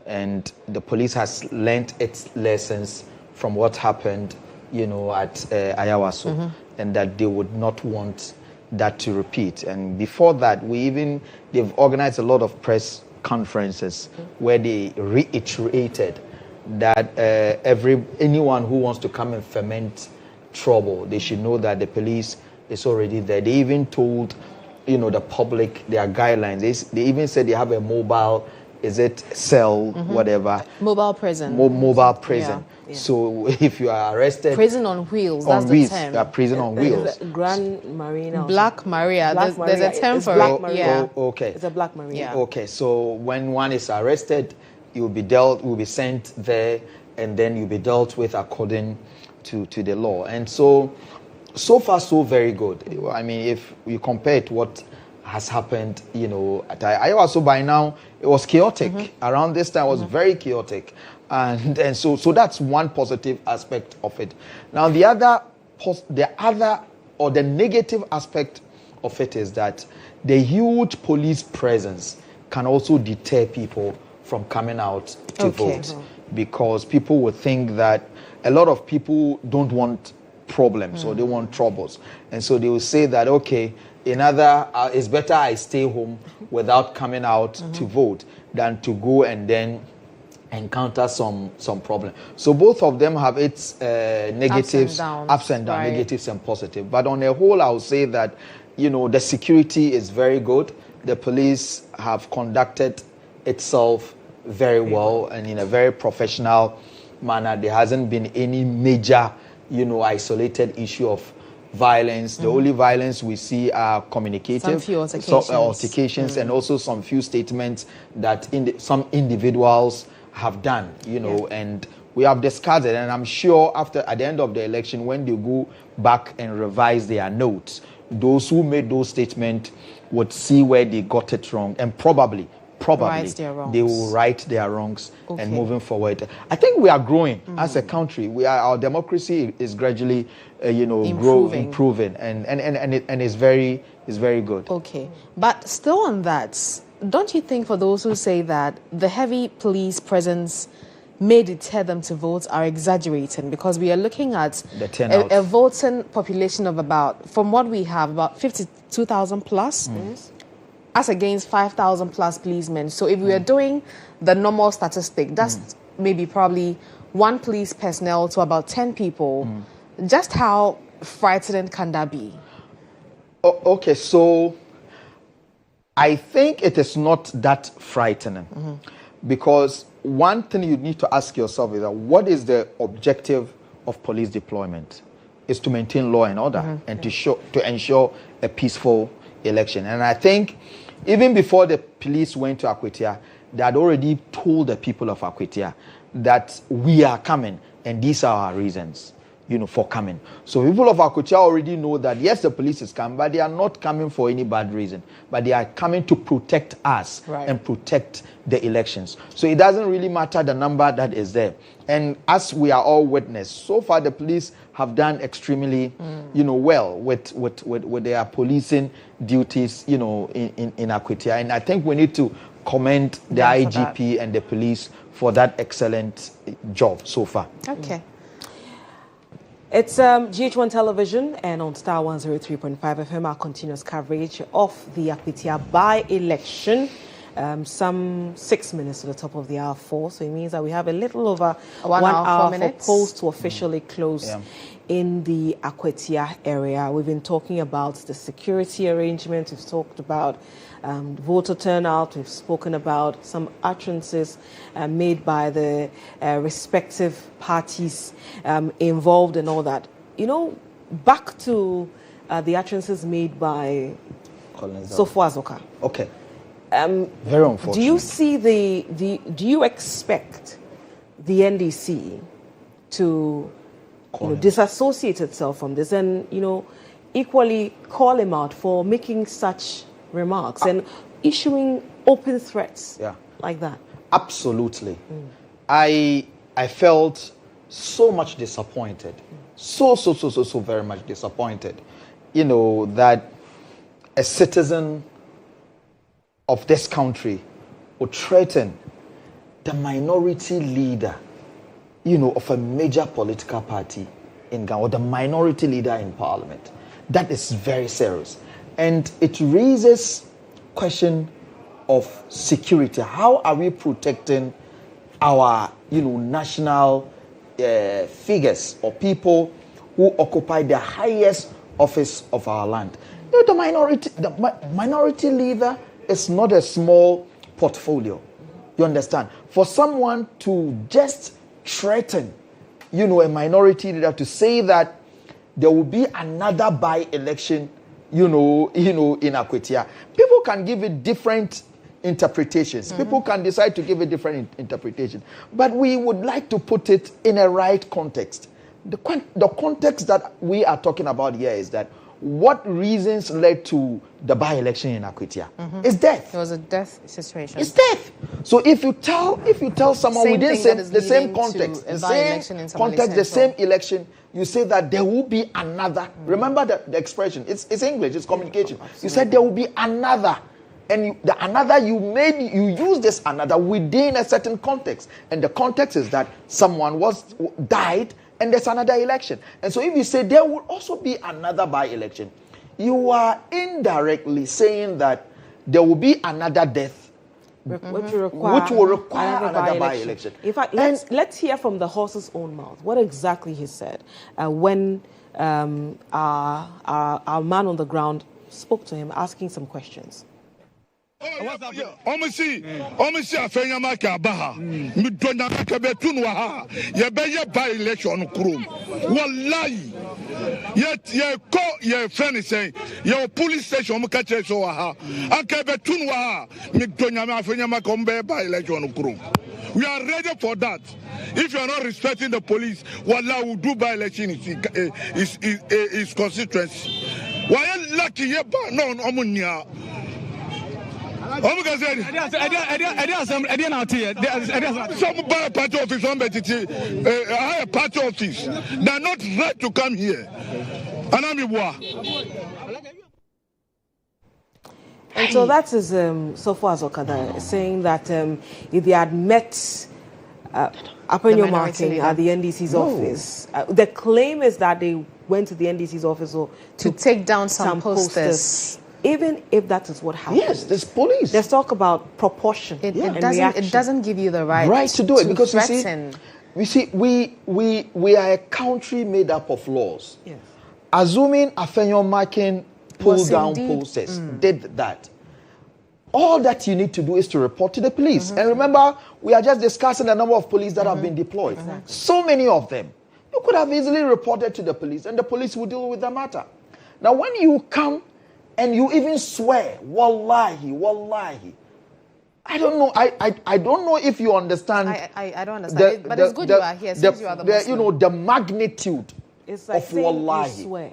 and the police has learnt its lessons from what happened, at Ayawaso, and that they would not want that to repeat. And before that, they've organized a lot of press conferences where they reiterated that anyone who wants to come and ferment trouble, they should know that the police is already there. They even told, the public their guidelines. They even said they have a mobile, cell, whatever. Mobile prison. Mobile prison. Yeah. So if you are arrested... Prison on wheels, that's the term. Yeah, prison on wheels. Grand Marina. Black Maria. There's a term for it. Yeah. Okay. It's a Black Marina. Yeah. Okay, so when one is arrested, will be sent there, and then you'll be dealt with according to the law. And so far, so very good. I mean, if you compare it to what has happened, at Iowa, so by now it was chaotic. Around this time, it was very chaotic, and so that's one positive aspect of it. Now, the negative aspect of it is that the huge police presence can also deter people from coming out to vote, because people would think that a lot of people don't want problems or they want troubles, and so they will say that it's better I stay home without coming out to vote than to go and then encounter some problem. So both of them have its negatives, ups and downs, right. Negatives and positive. But on the whole, I would say that the security is very good. The police have conducted itself very well and in a very professional manner. There hasn't been any major, isolated issue of violence. The only violence we see are communicative, some few altercations, and also some few statements that some individuals have done, and we have discussed it. And I'm sure at the end of the election, when they go back and revise their notes, those who made those statements would see where they got it wrong, and probably they will right their wrongs and moving forward. I think we are growing as a country. Our democracy is gradually, improving, and it's very good. Okay, but still on that, don't you think for those who say that the heavy police presence may deter them to vote are exaggerating, because we are looking at a voting population of from what we have, about 52,000 plus. As against 5,000 plus policemen. So if we are doing the normal statistic, that's maybe probably one police personnel to about 10 people. Just how frightening can that be? Okay, so I think it is not that frightening. Because one thing you need to ask yourself is that what is the objective of police deployment? Is to maintain law and order and to ensure a peaceful election. And I think even before the police went to Akwatia, they had already told the people of Akwatia that we are coming and these are our reasons, for coming. So people of Akwatia already know that yes, the police is coming, but they are not coming for any bad reason, but they are coming to protect us and protect the elections. So it doesn't really matter the number that is there. And as we are all witness, so far the police have done extremely, well with their policing duties, in Akwatia. And I think we need to commend the IGP and the police for that excellent job so far. Okay. It's GHOne Television and on Star 103.5 FM, our continuous coverage of the Akwatia by-election. Some 6 minutes to the top of the hour 4, so it means that we have a little over 1 hour for polls to officially close in the Akwatia area. We've been talking about the security arrangements, we've talked about voter turnout, we've spoken about some utterances made by the respective parties involved and all that. Back to the utterances made by Sofo Azoka. Okay. Very unfortunate. Do you see do you expect the NDC to disassociate itself from this and equally call him out for making such remarks and issuing open threats like that? Absolutely. I felt so much disappointed, so very much disappointed, that a citizen of this country would threaten the minority leader, of a major political party in Ghana, or the minority leader in parliament. That is very serious. And it raises question of security. How are we protecting our, national figures or people who occupy the highest office of our land? The minority leader is not a small portfolio. You understand? For someone to just threaten, a minority leader to say that there will be another by-election, in Akwatia, people can give it different interpretations. People can decide to give a different interpretation. But we would like to put it in a right context. The context that we are talking about here is that what reasons led to the by-election in Akwatia? It's death. It was a death situation. It's death. So if you tell someone within the same context, the same election, you say that there will be another. Remember the expression. It's English. It's communication. You said there will be another. And you use this another within a certain context. And the context is that someone died and there's another election. And so if you say there will also be another by-election, you are indirectly saying that there will be another death, which will require another by-election. In fact, let's hear from the horse's own mouth what exactly he said when our man on the ground spoke to him, asking some questions. Omisi afenya baha mi donya ka betun wa ha ye be ye by election krum wallahi ye friend say ye police station mo ka che so wa ha aka betun wa ha mi donya afenya ka be by election krum. We are ready for that. If you are not respecting the police, wallahi we do by election is constituency. Why lucky ye ba no omunya. Some buy party office, higher party office. They are not right to come here. And so that is so far as Okada saying that if they had met Akwatia Martin at the NDC's office, the claim is that they went to the NDC's office to take down some posters. Even if that is what happened. Yes, there's police. Let's talk about proportion and reaction. It doesn't give you the right to do it, because we are a country made up of laws. Yes. Assuming Akwatia Martin pulled down posters, did that. All that you need to do is to report to the police. And remember, we are just discussing the number of police that have been deployed. So many of them. You could have easily reported to the police and the police would deal with the matter. Now, when you come and you even swear, wallahi, I don't know. I don't know if you understand. I don't understand. But it's good you are here since you are the Muslim. The magnitude of wallahi. Swear.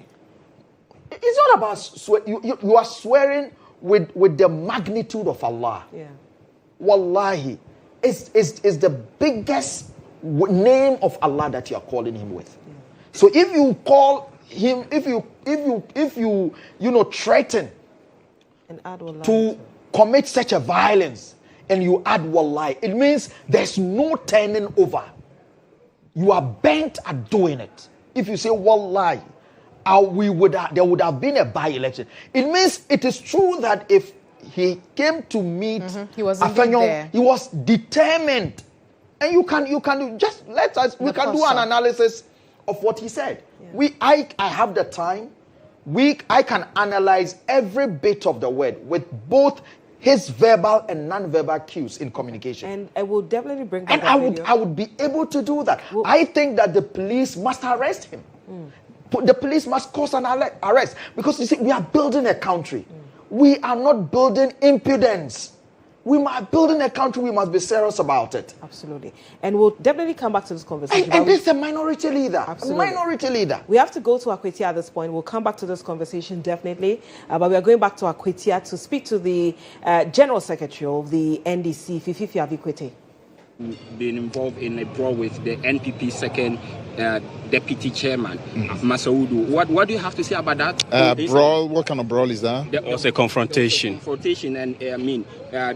It's not about swear. You are swearing with the magnitude of Allah. Yeah. Wallahi is the biggest name of Allah that you are calling him with. Yeah. So if you call him, if you threaten and add to commit such a violence and you add wallahi, it means there's no turning over. You are bent at doing it. If you say wallahi, there would have been a by-election. It means it is true that if he came to meet Akwatia, he was determined. And you can just let us. We can do an analysis of what he said. Yeah. I have the time. I can analyze every bit of the word with both his verbal and non-verbal cues in communication. And I will definitely bring that. And I would be able to do that. I think that the police must arrest him. The police must cause an arrest, because you see, we are building a country. We are not building impudence. We are building a country. We must be serious about it. Absolutely. And we'll definitely come back to this conversation. And this is a minority leader. Absolutely. A minority leader. We have to go to Akwatia at this point. We'll come back to this conversation definitely. But we are going back to Akwatia to speak to the General Secretary of the NDC, Fififi Avikwete. Been involved in a brawl with the NPP second deputy chairman, Masaudu. What do you have to say about that? Brawl? What kind of brawl is that? There was a confrontation. Confrontation, and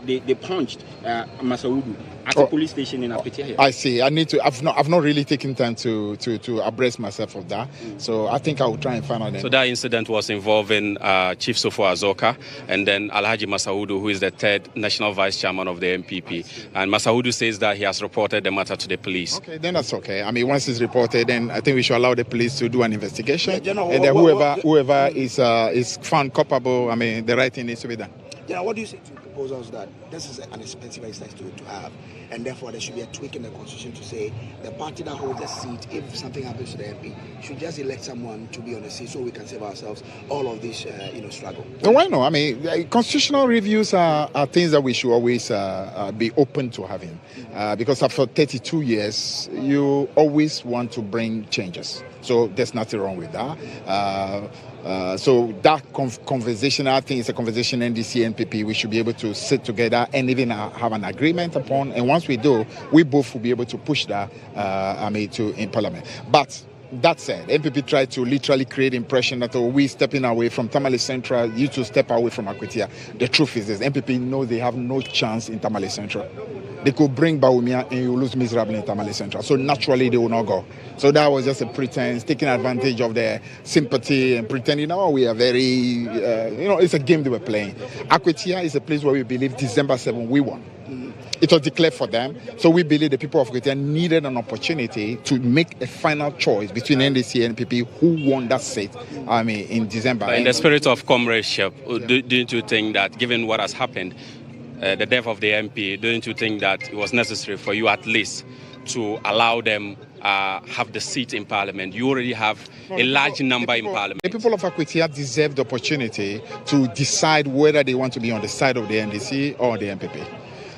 they punched Masaudu at the police station in Akwatia here. I see. I've not really taken time to abreast myself of that. So I think I will try and find out. So that incident was involving Chief Sofo Azoka and then Alhaji Masaudu, who is the third national vice chairman of the MPP. And Masaudu says that he has reported the matter to the police. Okay, then that's okay. I mean, once it's reported, then I think we should allow the police to do an investigation. Yeah, and then whoever is found culpable, I mean, the right thing needs to be done. Yeah, what do you say to proposals that this is an expensive exercise to have, and therefore there should be a tweak in the constitution to say the party that holds the seat, if something happens to the MP, should just elect someone to be on the seat so we can save ourselves all of this, struggle? No, why not? I mean, constitutional reviews are things that we should always be open to having, because after 32 years, you always want to bring changes. So there's nothing wrong with that. So that conversation, I think it's a conversation NDC and NPP we should be able to sit together and even have an agreement upon. And once we do, we both will be able to push that, in Parliament. But that said, NPP tried to literally create impression that we stepping away from Tamale Central, you to step away from Akwatia. The truth is this, NPP knows they have no chance in Tamale Central. They could bring Bawumia and you lose miserably in Tamale Central. So naturally they will not go. So that was just a pretense, taking advantage of their sympathy and pretending, we are very, it's a game they were playing. Akwatia is a place where we believe December 7 we won. It was declared for them. So we believe the people of Akwatia needed an opportunity to make a final choice between NDC and NPP who won that seat, in December. But in the spirit of comradeship, don't you think that given what has happened, the death of the MP, don't you think that it was necessary for you at least to allow them have the seat in Parliament? You already have a large number in Parliament. The people of Akwatia deserve the opportunity to decide whether they want to be on the side of the NDC or the MPP.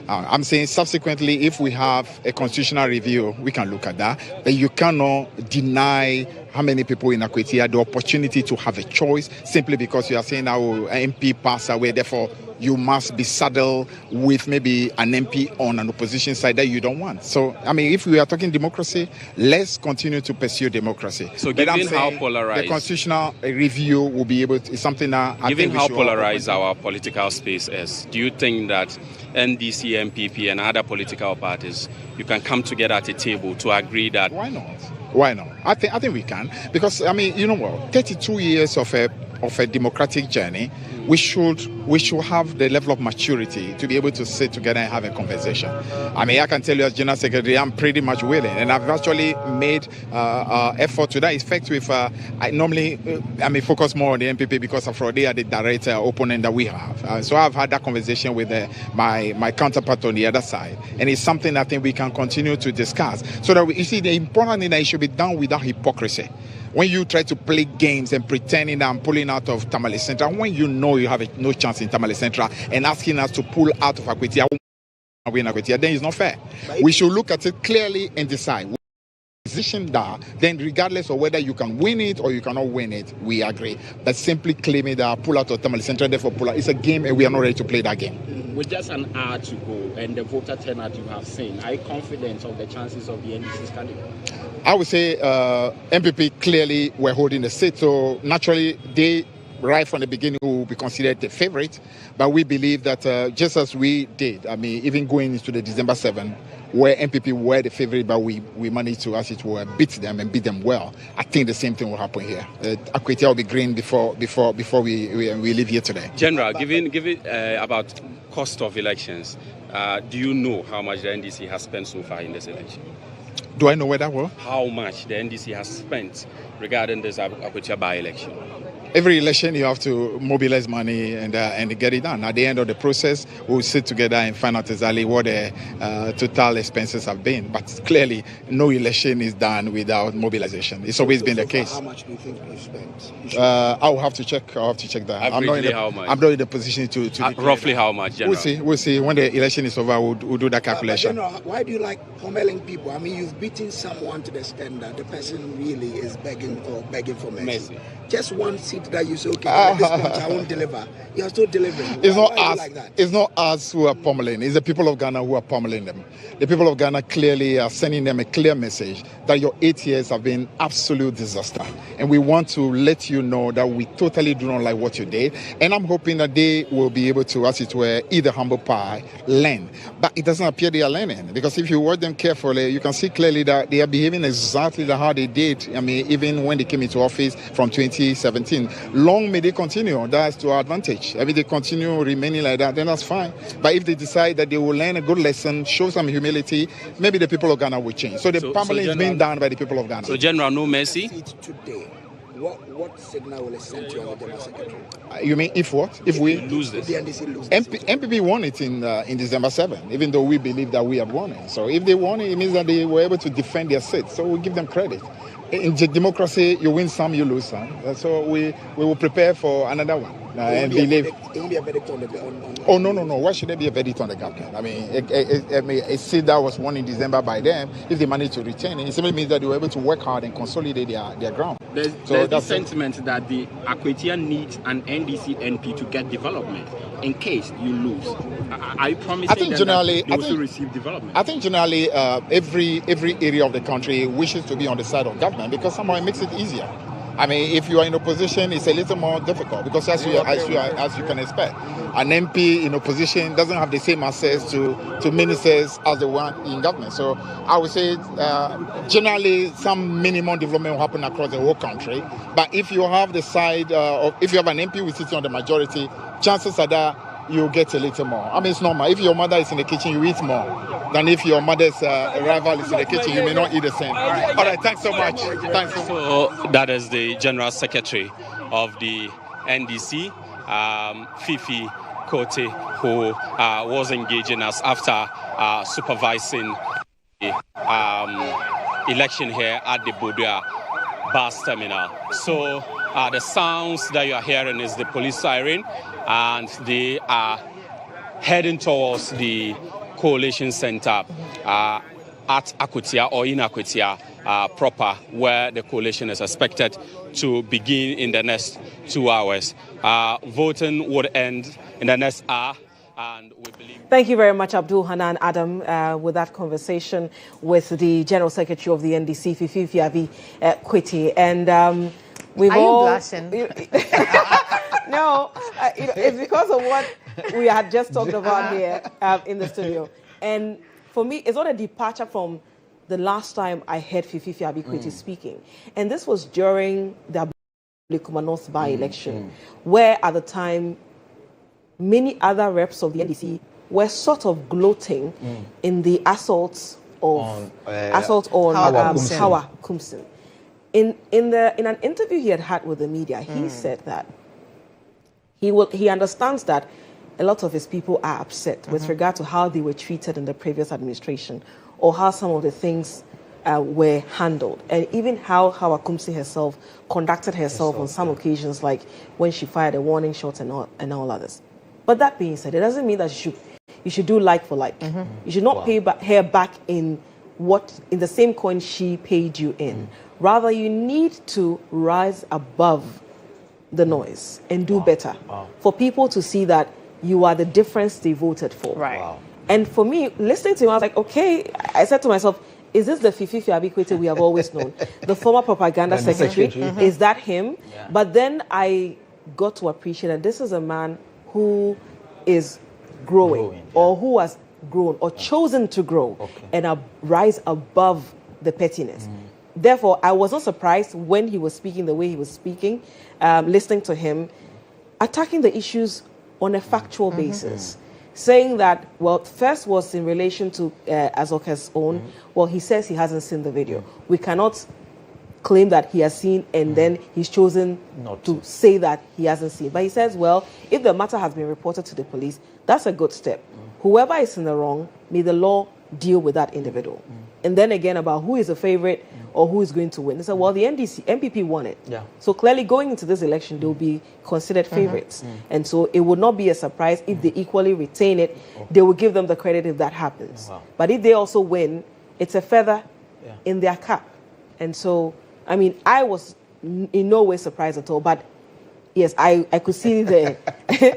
I'm saying subsequently, if we have a constitutional review, we can look at that. But you cannot deny how many people in Akwatia the opportunity to have a choice simply because you are saying our MP passed away, therefore you must be saddled with maybe an MP on an opposition side that you don't want. So, if we are talking democracy, let's continue to pursue democracy. So given how polarized... The constitutional review will be able to... Something that given how polarized our political space is, do you think that NDC, MPP and other political parties, you can come together at a table to agree that... Why not? Why not? I think we can. Because, 32 years of a democratic journey, we should have the level of maturity to be able to sit together and have a conversation. I can tell you as General Secretary, I'm pretty much willing, and I've actually made effort to that effect with, I normally focus more on the MPP because of they are the direct opponent that we have. So I've had that conversation with my counterpart on the other side, and it's something I think we can continue to discuss. So that the important thing that it should be done without hypocrisy. When you try to play games and pretending that I'm pulling out of Tamale Central, when you know you have no chance in Tamale Central and asking us to pull out of Akwatia, then it's not fair. We should look at it clearly and decide. Position that, then regardless of whether you can win it or you cannot win it, we agree. But simply claiming that pull out of Tamale Central, therefore pull out, it's a game and we are not ready to play that game. With just an hour to go and the voter turnout you have seen, are you confident of the chances of the NDC's candidate? I would say MPP clearly were holding the seat, so naturally they, right from the beginning, will be considered the favorite. But we believe that just as we did, even going into the December 7, where MPP were the favorite, but we managed to, as it were, beat them and beat them well. I think the same thing will happen here. Akwatia will be green before we leave here today. General, given about cost of elections, do you know how much the NDC has spent so far in this election? Do I know where that was? How much the NDC has spent regarding this Akwatia By-Election? Every election, you have to mobilize money and get it done. At the end of the process, we'll sit together and find out exactly what the total expenses have been. But clearly, no election is done without mobilization. It's always been the case. How much do you think we've spent? I'll have to check. that. I'm not in the position to roughly how much, General? We'll see. When the election is over, we'll do that calculation. Why do you like pommeling people? You've beaten someone to the extent that the person really is begging for mercy. just one seat that you say, okay, at this point I won't deliver. You are still delivering. It's Why not are you us. like that? It's not us who are pummeling. It's the people of Ghana who are pummeling them. The people of Ghana clearly are sending them a clear message that your 8 years have been absolute disaster, and we want to let you know that we totally do not like what you did. And I'm hoping that they will be able to, as it were, eat the humble pie, learn. But it doesn't appear they are learning, because if you watch them carefully, you can see clearly that they are behaving exactly how they did. I mean, even when they came into office from 2017. Long may they continue. That's to our advantage. I mean, they continue remaining like that, then that's fine. But if they decide that they will learn a good lesson, show some humility, maybe the people of Ghana will change. So the pummeling is being done by the people of Ghana. So, General, no mercy? Today, what signal will it send to your General Secretary? You mean if what? If we lose this? The NDC lose this. MPP won it in December 7, even though we believe that we have won it. So if they won it, it means that they were able to defend their seat. So we give them credit. In democracy, you win some, you lose some. So we will prepare for another one. And believe. It won't be a verdict on Oh, no. Why should there be a verdict on the government? I mean, a seat that was won in December by them, if they manage to retain it, it simply means that they were able to work hard and consolidate their ground. There's this sentiment that the Akwatia needs an NDC NP to get development in case you lose. Are you promising them that they also receive development? I think generally every area of the country wishes to be on the side of government, because somehow it makes it easier. I mean, if you are in opposition, it's a little more difficult, because as you can expect, an MP in opposition doesn't have the same access to ministers as the one in government. So I would say generally some minimum development will happen across the whole country. But if you have the side of, if you have an MP who is sitting on the majority, chances are that you get a little more. I mean, it's normal. If your mother is in the kitchen, you eat more than if your mother's rival is in the kitchen. You may not eat the same. All right, thanks so much. So that is the General Secretary of the NDC, Fifi Kote, who was engaging us after supervising the election here at the Bodua bus terminal. So the sounds that you are hearing is the police siren, and they are heading towards the coalition center at Akwatia, or in Akwatia proper, where the coalition is expected to begin in the next 2 hours. Voting would end in the next hour. And we believe. Thank you very much, Abdul Hanan Adam, with that conversation with the General Secretary of the NDC, Fifi Kweti. And we've all... Are you blushing? No, it's because of what we had just talked about here in the studio. And for me, it's not a departure from the last time I heard Fifi Kweti speaking. And this was during the Lekuma North by-election, where at the time, many other reps of the NDC were sort of gloating in the assaults on Hawa Kumsin. In an interview he had with the media, he said that he understands that a lot of his people are upset with regard to how they were treated in the previous administration, or how some of the things were handled, and even how Hawa Kumsin herself conducted herself on some occasions, like when she fired a warning shot and all others. But that being said, it doesn't mean that you should do like for like. You should not pay her back in the same coin she paid you in. Rather, you need to rise above the noise and do better for people to see that you are the difference they voted for. Right. And for me, listening to him, I was like, okay. I said to myself, is this the Fifi Kweti we have always known? The former propaganda secretary? Is that him? Yeah. But then I got to appreciate that this is a man who is growing, or who has grown or chosen to grow and rise above the pettiness. Therefore, I was not surprised when he was speaking the way he was speaking, listening to him, attacking the issues on a factual basis, saying that, well, first was in relation to Azoka's own. Well, he says he hasn't seen the video. We cannot claim that he has seen and then he's chosen not to say that he hasn't seen. But he says, well, if the matter has been reported to the police, that's a good step. Whoever is in the wrong, may the law deal with that individual. And then again, about who is a favorite or who is going to win. They said, well, the MPP won it. Yeah. So clearly going into this election, they'll be considered favorites. And so it would not be a surprise if they equally retain it. They will give them the credit if that happens. Wow. But if they also win, it's a feather in their cap. And so, I mean, I was in no way surprised at all. But yes, I could see the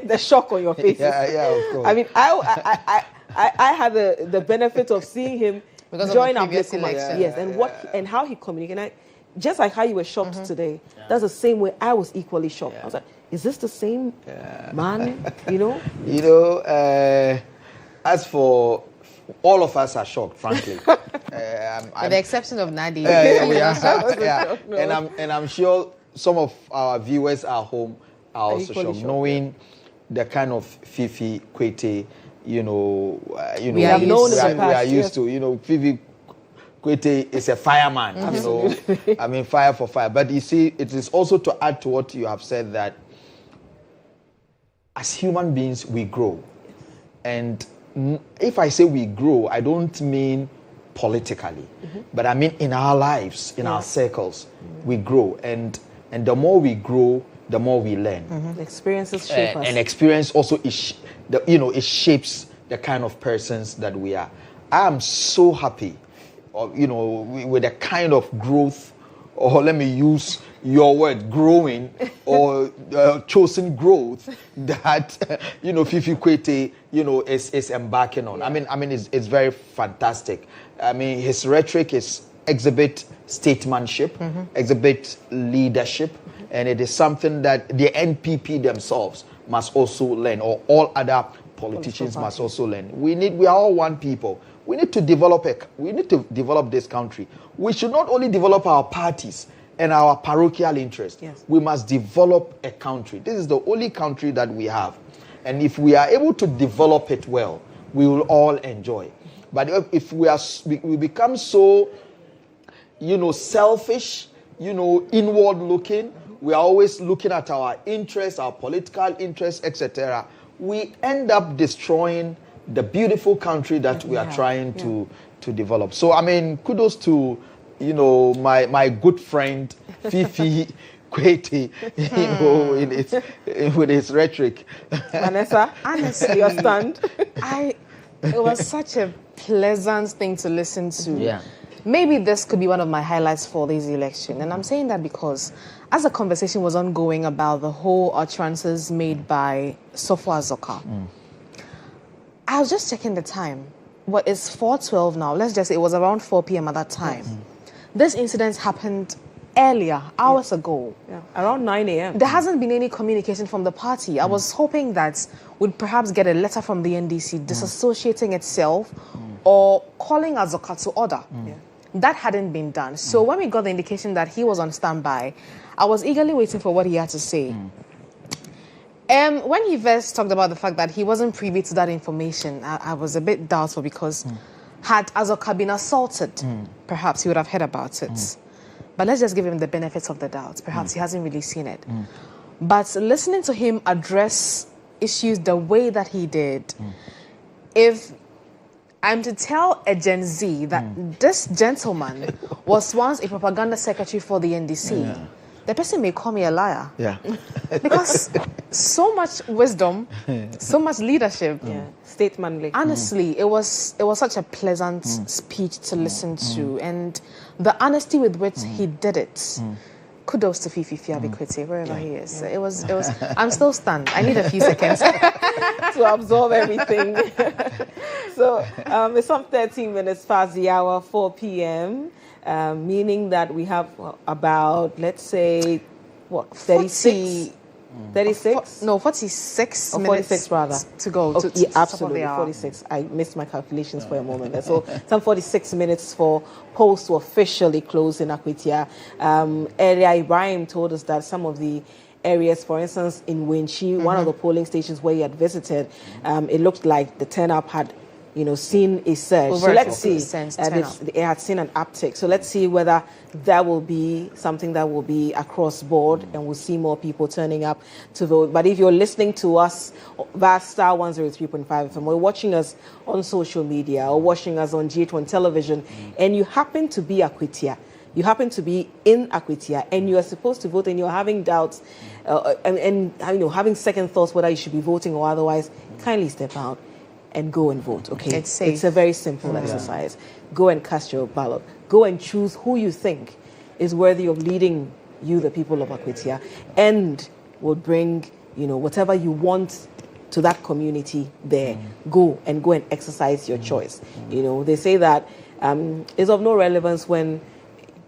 the shock on your face. Yeah, of course. I mean, I had the benefit of seeing him join our election. Yes, and and how he communicated. Just like how you were shocked today, that's the same way I was equally shocked. I was like, is this the same man? You know? As for all of us are shocked, frankly. With the exception of Nadia. And I'm sure some of our viewers at home are also shocked, knowing the kind of Fifi Kwete, we are used to. Fifi Kwete is a fireman, I mean, fire for fire. But you see, it is also to add to what you have said that as human beings, we grow. And if I say we grow, I don't mean politically, but I mean in our lives, in our circles, we grow. And the more we grow, the more we learn. Experiences shape us. And experience also, it shapes the kind of persons that we are. I am so happy, with the kind of growth, or let me use your word, growing, or chosen growth that Fifi Kwete is embarking on. I mean it's very fantastic. I mean, his rhetoric exhibit statesmanship, exhibit leadership, and it is something that the NPP themselves must also learn, or all other politicians must also learn. We are all one people. We need to develop this country. We should not only develop our parties and our parochial interest. Yes. We must develop a country. This is the only country that we have. And if we are able to develop it well, we will all enjoy. But if we become so, selfish, inward looking, we are always looking at our interests, our political interests, etc., we end up destroying the beautiful country that we are trying to develop. So, I mean, kudos to, my good friend, Fifi Kwete, with his rhetoric. Vanessa, honestly, your stand. It was such a pleasant thing to listen to. Yeah. Maybe this could be one of my highlights for this election. And I'm saying that because as the conversation was ongoing about the whole utterances made by Sofo Azoka, I was just checking the time. It's 4:12 now. Let's just say it was around 4 p.m. at that time. This incident happened earlier, hours ago. Yeah. Around 9 a.m. There hasn't been any communication from the party. I was hoping that we'd perhaps get a letter from the NDC disassociating itself or calling Azoka to order. That hadn't been done. So when we got the indication that he was on standby, I was eagerly waiting for what he had to say. When he first talked about the fact that he wasn't privy to that information, I was a bit doubtful because had Azoka been assaulted, perhaps he would have heard about it. But let's just give him the benefits of the doubt. Perhaps he hasn't really seen it. But listening to him address issues the way that he did, if I'm to tell a Gen Z that this gentleman was once a propaganda secretary for the NDC, the person may call me a liar. Yeah. Because so much wisdom, so much leadership. Statesmanly. Honestly, it was such a pleasant speech to listen to, and the honesty with which he did it. Kudos to Fifi Kwete, wherever he is. It was. I'm still stunned. I need a few seconds to absorb everything. So it's some 13 minutes past the hour, 4 p.m., meaning that we have about, let's say, 36? 36? No, 46 minutes 46 rather. To go. Okay, absolutely, 46. I missed my calculations for a moment there. So some 46 minutes for polls to officially close in Akwatia. Earlier, Ibrahim told us that some of the areas, for instance, in Winchi, one of the polling stations where he had visited, it looked like the turnout had seen a surge. So let's see. It had seen an uptick. So let's see whether that will be something that will be across board and we'll see more people turning up to vote. But if you're listening to us via Star 103.5 FM, or watching us on social media, or watching us on GHOne television, and you happen to be Akwatia, you happen to be in Akwatia, and you are supposed to vote, and you're having doubts, and having second thoughts whether you should be voting or otherwise, kindly step out and go and vote, okay? It's safe. It's a very simple exercise. Go and cast your ballot. Go and choose who you think is worthy of leading you, the people of Akwatia, and will bring, whatever you want to that community there. Go and exercise your choice. They say that it's of no relevance when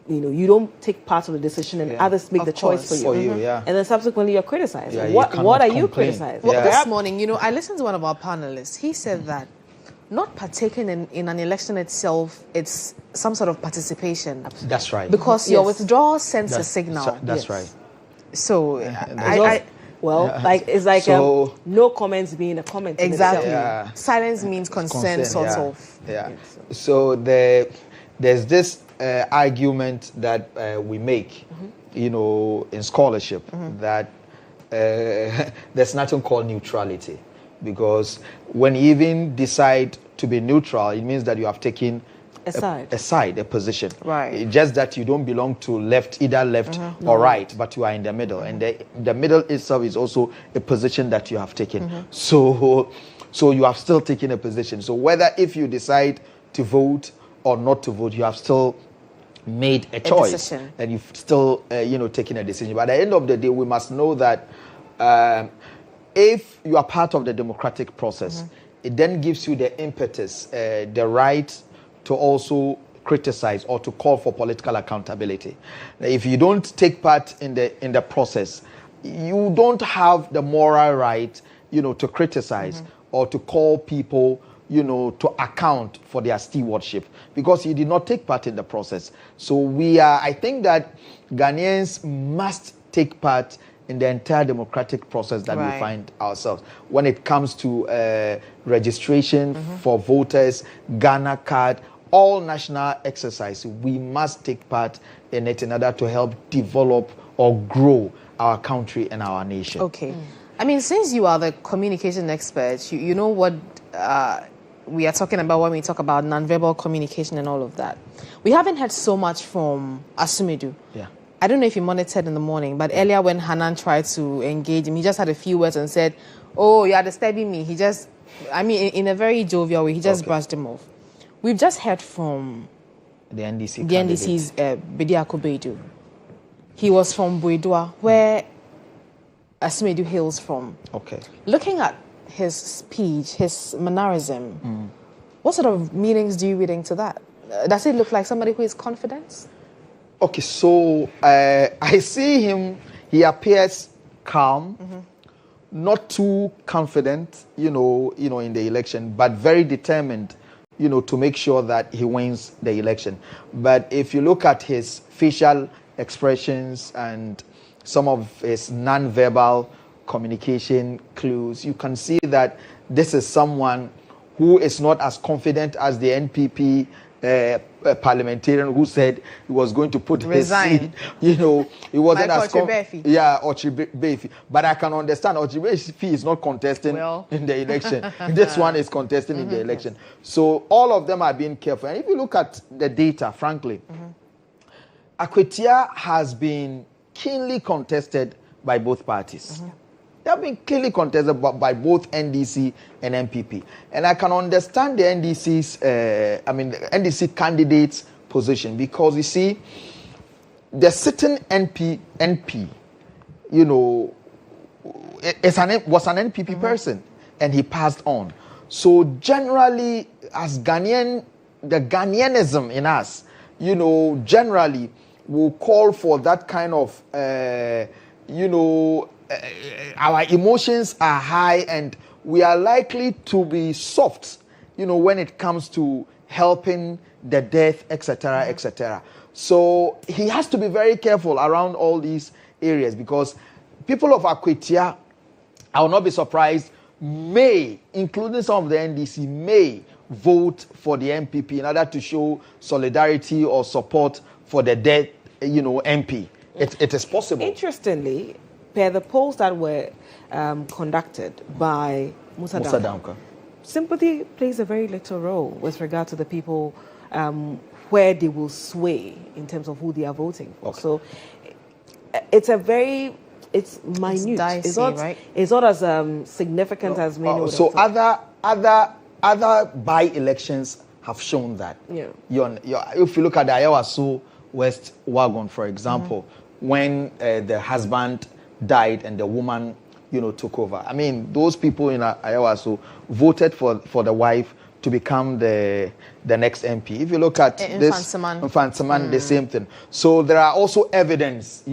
you don't take part of the decision and others make the choice for you. And then subsequently you're criticized. What are you criticized? Well, this morning, I listened to one of our panelists. He said that not partaking in an election itself, it's some sort of participation. That's right. Because your withdrawal sends a signal. That's right. So, it's like no comments being a comment. Exactly. Silence means consent, sort of. Yeah. So there's this argument that we make, in scholarship, that there's nothing called neutrality, because when you even decide to be neutral, it means that you have taken a position. Right. Just that you don't belong to either left or right, but you are in the middle, and the middle itself is also a position that you have taken. So you have still taken a position. So whether if you decide to vote or not to vote, you have still made a choice, decision. And you've still taken a decision. But at the end of the day, we must know that if you are part of the democratic process, it then gives you the impetus, the right to also criticize or to call for political accountability. If you don't take part in the process, you don't have the moral right, to criticize or to call people, to account for their stewardship, because you did not take part in the process. So I think that Ghanaians must take part in the entire democratic process that we find ourselves. When it comes to registration for voters, Ghana card, all national exercise, we must take part in it in order to help develop or grow our country and our nation. Okay. I mean, since you are the communication expert, you know what we are talking about when we talk about nonverbal communication and all of that. We haven't heard so much from Asumedu. Yeah. I don't know if you monitored in the morning, but earlier when Hanan tried to engage him, he just had a few words and said, "Oh, you are disturbing me." In a very jovial way, he just brushed him off. We've just heard from the NDC. The NDC's Bediako Beidu. He was from Buidua, where Asumedu hails from. Okay. Looking at his speech, his mannerism, what sort of meanings do you read into that? Does it look like somebody who is confident? Okay, so I see him, he appears calm, not too confident, in the election, but very determined, to make sure that he wins the election. But if you look at his facial expressions and some of his non-verbal communication clues, you can see that this is someone who is not as confident as the NPP parliamentarian who said he was going to put resign. He wasn't as Ochibefi. But I can understand Ochibefi is not contesting in the election. This one is contesting in the election. So all of them are being careful. And if you look at the data, frankly, Akwatia has been keenly contested by both parties. They have been clearly contested by both NDC and MPP. And I can understand the NDC candidate's position, because you see, the sitting NP, was an NPP person, and he passed on. So generally, as Ghanaian, the Ghanaianism in us, generally will call for that kind of, our emotions are high and we are likely to be soft, when it comes to helping the deaf, etc., etc. So he has to be very careful around all these areas, because people of Akwatia, I will not be surprised, may, including some of the NDC, may vote for the MPP in order to show solidarity or support for the deaf, MP. It is possible. Interestingly, per the polls that were conducted by Musa Danka, sympathy plays a very little role with regard to the people where they will sway in terms of who they are voting for. Okay. So it's minute. It's dicey, right? It's not as significant as many would so have thought. other by-elections have shown that. Yeah. If you look at the Ayawaso West Wagon, for example, when the husband died and the woman, took over. I mean, those people in Ayawaso voted for the wife to become the next MP. If you look at Mfansaman, the same thing. So there are also evidence,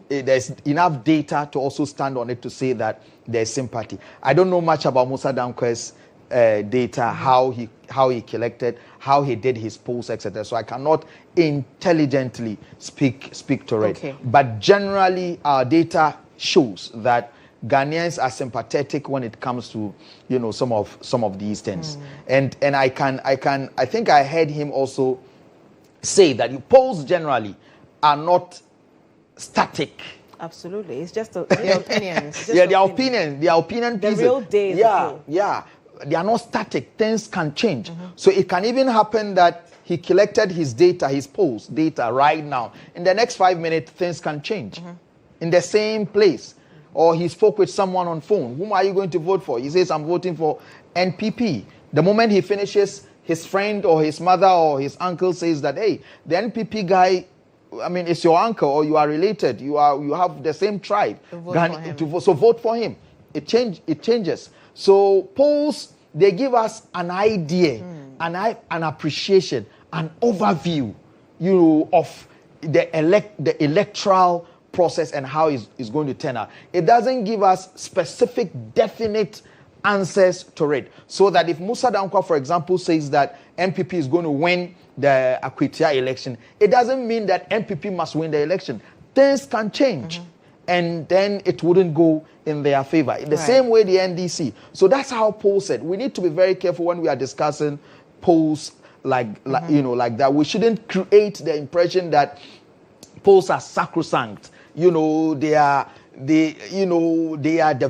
there's enough data to also stand on it to say that there's sympathy. I don't know much about Musa Dankwa's data, how he collected, how he did his polls, etc. So I cannot intelligently speak to it. Okay. But generally, our data shows that Ghanaians are sympathetic when it comes to, some of these things. And I think I heard him also say that polls generally are not static. Absolutely, it's just their opinions. Their opinion pieces. The real day. Yeah. They are not static. Things can change. So it can even happen that he collected his data, his polls data right now. In the next 5 minutes, things can change in the same place. Or he spoke with someone on phone. Whom are you going to vote for? He says, I'm voting for NPP. The moment he finishes, his friend or his mother or his uncle says that, hey, the NPP guy, it's your uncle or you are related. You have the same tribe. So vote for him. It changes. So polls, they give us an idea, an appreciation, an overview, of the electoral process and how it's going to turn out. It doesn't give us specific, definite answers to it. So that if Musa Dankwa, for example, says that MPP is going to win the Akwatia election, it doesn't mean that MPP must win the election. Things can change. And then it wouldn't go in their favor. In the same way, the NDC. So that's how polls said. We need to be very careful when we are discussing polls like that. We shouldn't create the impression that polls are sacrosanct. They are the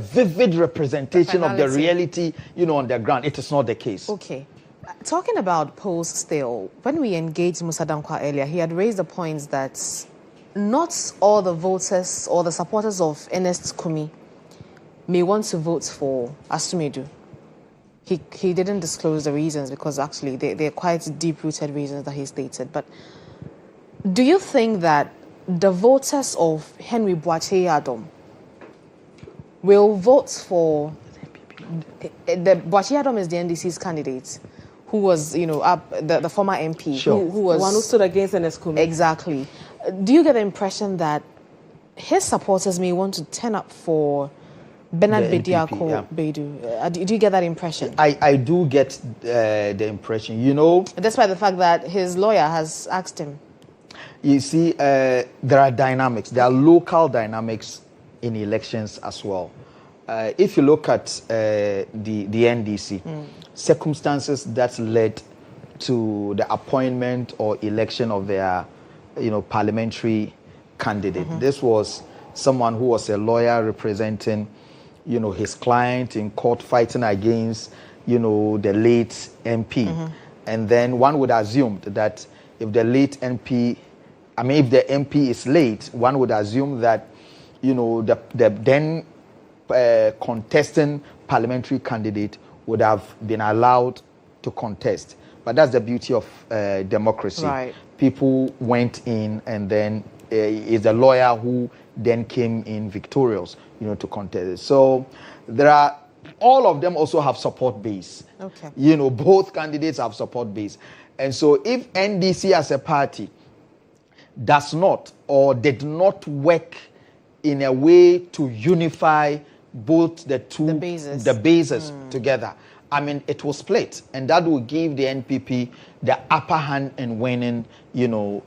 vivid representation of the reality, on the ground. It is not the case. Okay. Talking about polls still, when we engaged Musa Dankwa earlier, he had raised the points that not all the voters or the supporters of Ernest Kumi may want to vote for Asumedu. He didn't disclose the reasons because actually they're quite deep-rooted reasons that he stated. But do you think that the voters of Henry Boakye-Adom will vote for Boakye-Adom is the NDC's candidate, who was, the former MP, who was the one who stood against Ernest Kumi. Exactly. Do you get the impression that his supporters may want to turn up for Bernard Bediako Bedu? Do you get that impression? I do get the impression, Despite the fact that his lawyer has asked him. You see, there are dynamics. There are local dynamics in elections as well. If you look at the NDC, circumstances that led to the appointment or election of their, parliamentary candidate. This was someone who was a lawyer representing, his client in court fighting against, the late MP. And then one would assume that if the late MP, if the MP is late, one would assume that, the then contesting parliamentary candidate would have been allowed to contest. But that's the beauty of democracy. Right. People went in, and then it's the lawyer who then came in victorious, to contest. So all of them also have support base. Okay. Both candidates have support base. And so if NDC as a party does not or did not work in a way to unify both the bases together, it will split, and that will give the NPP the upper hand in winning, the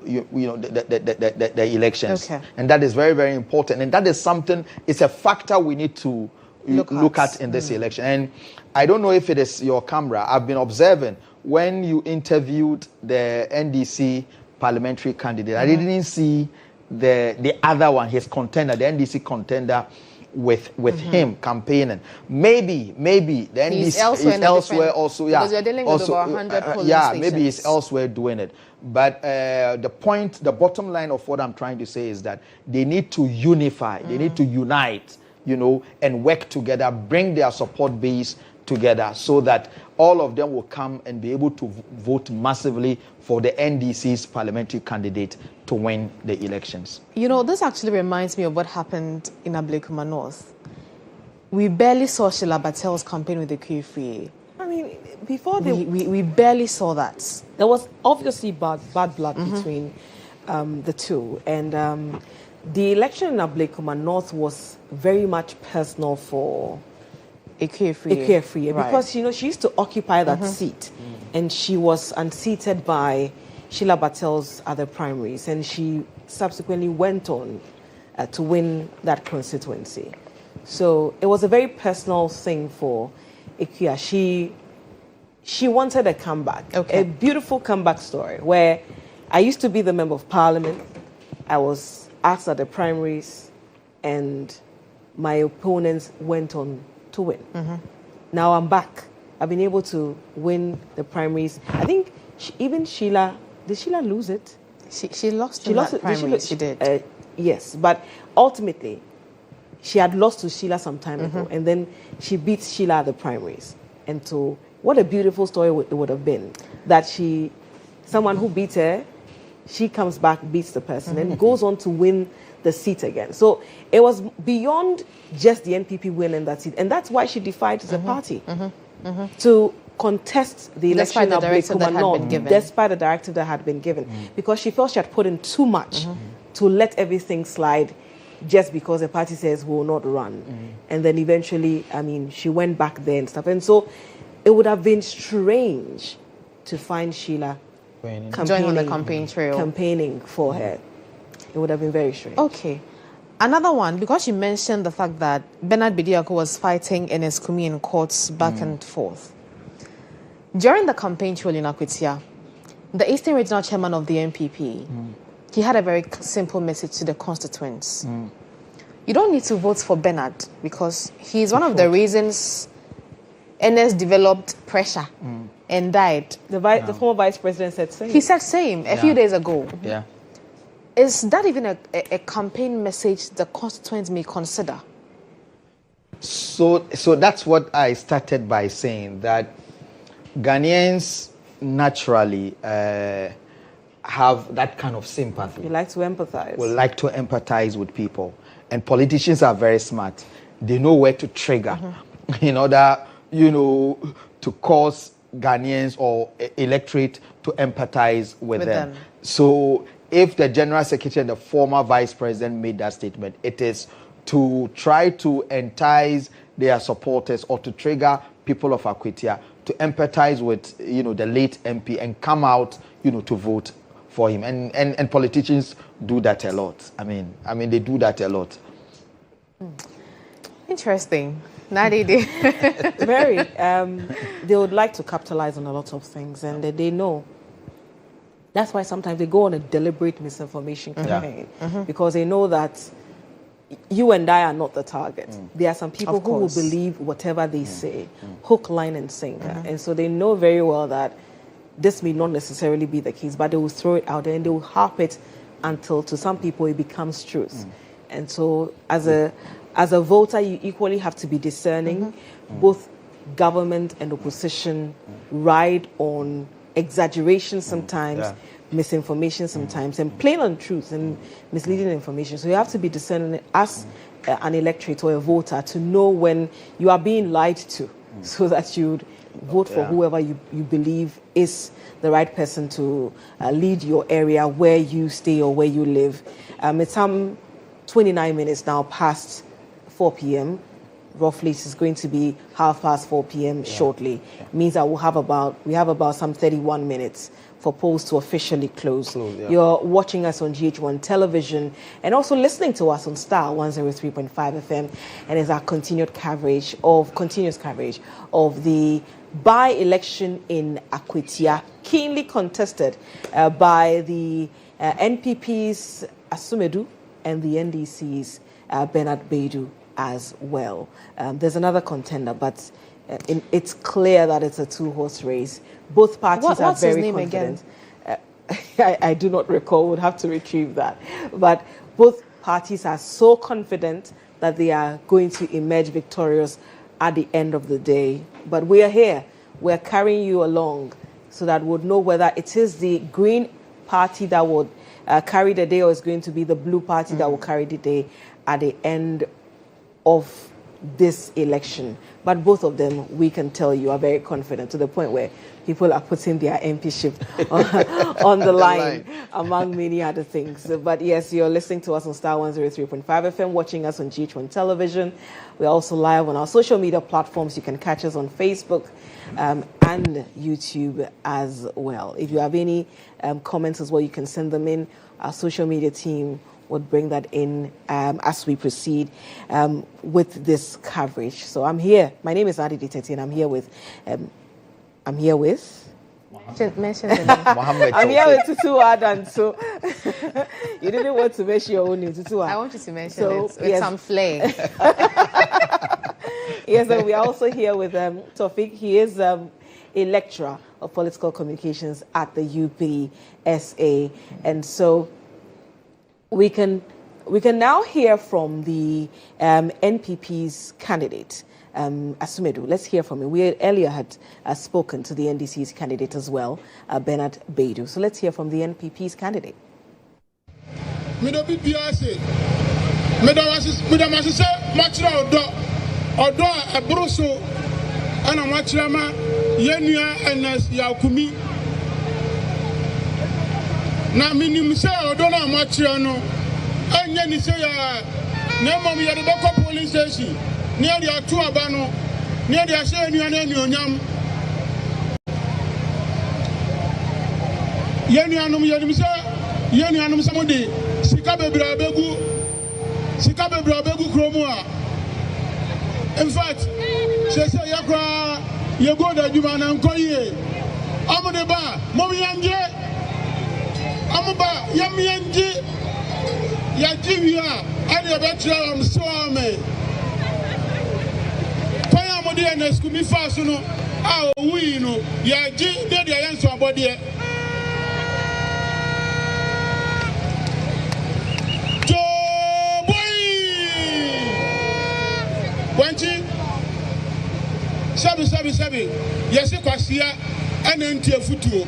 elections. Okay. And that is very, very important. And that is something, it's a factor we need to look at in this election. And I don't know if it is your camera. I've been observing when you interviewed the NDC parliamentary candidate. I didn't see the other one, his contender, the NDC contender, with him campaigning. Maybe the NDC is elsewhere also. Yeah, because you're dealing with over 100 polling stations. Maybe he's elsewhere doing it. But the bottom line of what I'm trying to say is that they need to unify. They need to unite and work together, bring their support base together so that all of them will come and be able to vote massively for the NDC's parliamentary candidate to win the elections. This actually reminds me of what happened in Ablekuma North. We barely saw Sheila Batel's campaign with the QFA. I mean, before we barely saw that. There was obviously bad blood between the two. And the election in Ablekuma North was very much personal for Ekeafria, because she used to occupy that seat, and she was unseated by Sheila Batel's other primaries, and she subsequently went on to win that constituency. So it was a very personal thing for Ikea. She wanted a comeback, a beautiful comeback story, where I used to be the Member of Parliament. I was asked at the primaries, and my opponents went on to win. Now I'm back. I've been able to win the primaries. I think even Sheila, did Sheila lose it? She lost in that primary. She did. Yes, but ultimately, she had lost to Sheila some time ago, and then she beat Sheila at the primaries. And so, what a beautiful story it would have been that someone who beat her, she comes back, beats the person, and goes on to win the seat again. So it was beyond just the NPP winning that seat, and that's why she defied the party to contest the election despite the directive that had been given, because she felt she had put in too much to let everything slide just because the party says we will not run. And then eventually, she went back there and stuff. And so it would have been strange to find Sheila joining on the campaign trail, campaigning for her. It would have been very strange. Okay. Another one, because you mentioned the fact that Bernard Bediako was fighting Ernest Kumi in courts back and forth. During the campaign trail in Akwatia, the Eastern Regional Chairman of the NPP, he had a very simple message to the constituents. You don't need to vote for Bernard because he's one of the reasons Ernest developed pressure and died. The former vice president said same. He said same a few days ago. Yeah. Is that even a campaign message the constituents may consider? So that's what I started by saying, that Ghanaians naturally have that kind of sympathy. We like to empathize. We like to empathize with people. And politicians are very smart. They know where to trigger in order, to cause Ghanaians or electorate to empathize with them. So if the General Secretary and the former Vice President made that statement, it is to try to entice their supporters or to trigger people of Akwatia to empathize with, the late MP and come out, to vote for him. And politicians do that a lot. I mean, they do that a lot. Interesting. Nadidi. Very. They would like to capitalize on a lot of things, and they know. That's why sometimes they go on a deliberate misinformation campaign, because they know that you and I are not the target. There are some people who will believe whatever they say, hook, line, and sinker. And so they know very well that this may not necessarily be the case, but they will throw it out there and they will harp it until, to some people, it becomes truth. And so as a voter, you equally have to be discerning. Both government and opposition ride on exaggeration sometimes, misinformation sometimes, and plain untruth and misleading information. So you have to be discerning as an electorate or a voter to know when you are being lied to, so that you'd vote for whoever you believe is the right person to lead your area where you stay or where you live. It's 29 minutes now past 4 p.m. Roughly, it's going to be 4:30 p.m. shortly. Means that we have about some 31 minutes for polls to officially close. You're watching us on GHOne television and also listening to us on Star 103.5 FM, and it's our continuous coverage of the by-election in Akwatia, keenly contested by the NPP's Asumedu and the NDC's Bernard Beidu as well. There's another contender, but it's clear that it's a two-horse race. Both parties are very confident. I do not recall. Would have to retrieve that. But both parties are so confident that they are going to emerge victorious at the end of the day. But we are here. We are carrying you along so that we'll know whether it is the Green Party that would carry the day or it's going to be the Blue Party that will carry the day at the end of this election. But both of them, we can tell you, are very confident, to the point where people are putting their MPship on the line, among many other things. But yes, you're listening to us on Star 103.5 FM, watching us on GHOne television. We're also live on our social media platforms. You can catch us on Facebook and YouTube as well. If you have any comments as well, you can send them in. Our social media team would bring that in as we proceed with this coverage. So I'm here. My name is Adi Diteti, and I'm here with Mention the name. I'm here with Tutu Adan. So you didn't want to mention your own name, Tutu. I want you to mention it with some flair. Yes, and we are also here with Tofik. He is Electoral of Political Communications at the UPSA, and so we can now hear from the NPP's candidate, Asumedu. Let's hear from him. We earlier had spoken to the NDC's candidate as well, Bernard Baidu. So let's hear from the NPP's candidate. Na minim say odona amachira no anya ni say ya na mom ye de beko police station ni e de atu aba no ni e de ase enu na enu onyam ye nu anum ye nim say ye nu anum say mo de sika bebra abegu kromu a in fact say ya kwa ye go da juma na nkoye amode ba mom yanje Amuba yamiyanji ya jivia adi abetra msoame kwaya modi na skumi faso no a owi no ya ji de de yanso abode to boy wanchi sabi yesi kwasia ana ntie futuo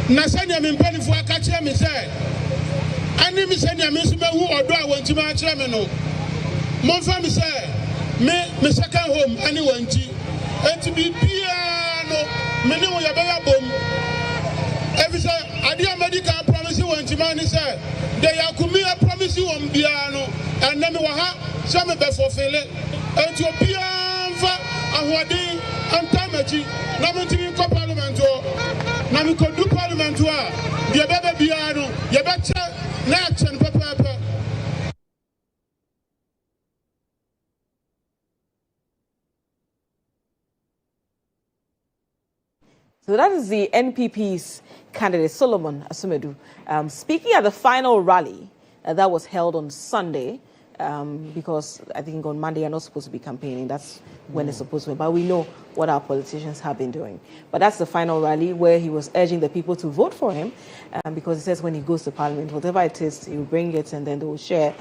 na sanya me mpanifo aka kire me say ani me sanya me so mewu odo a wanti ma kire me no monfa me say me second home ani wanti enti bibia no me ne wo ya be ya bom every say ade medical promise wanti ma ni say de yakumi promise won bia no enne me wa ha so me be fulfill enti obia mfa ahode antamachi na me timi ko parliament o na me ko du parliament a de bebe bia no ye be che na action papa. So that is the NPP's candidate, Solomon Asumedu, speaking at the final rally that was held on Sunday, because I think on Monday you're not supposed to be campaigning. That's when it's supposed to be. But we know what our politicians have been doing. But that's the final rally where he was urging the people to vote for him, because he says when he goes to Parliament, whatever it is, he will bring it and then they will share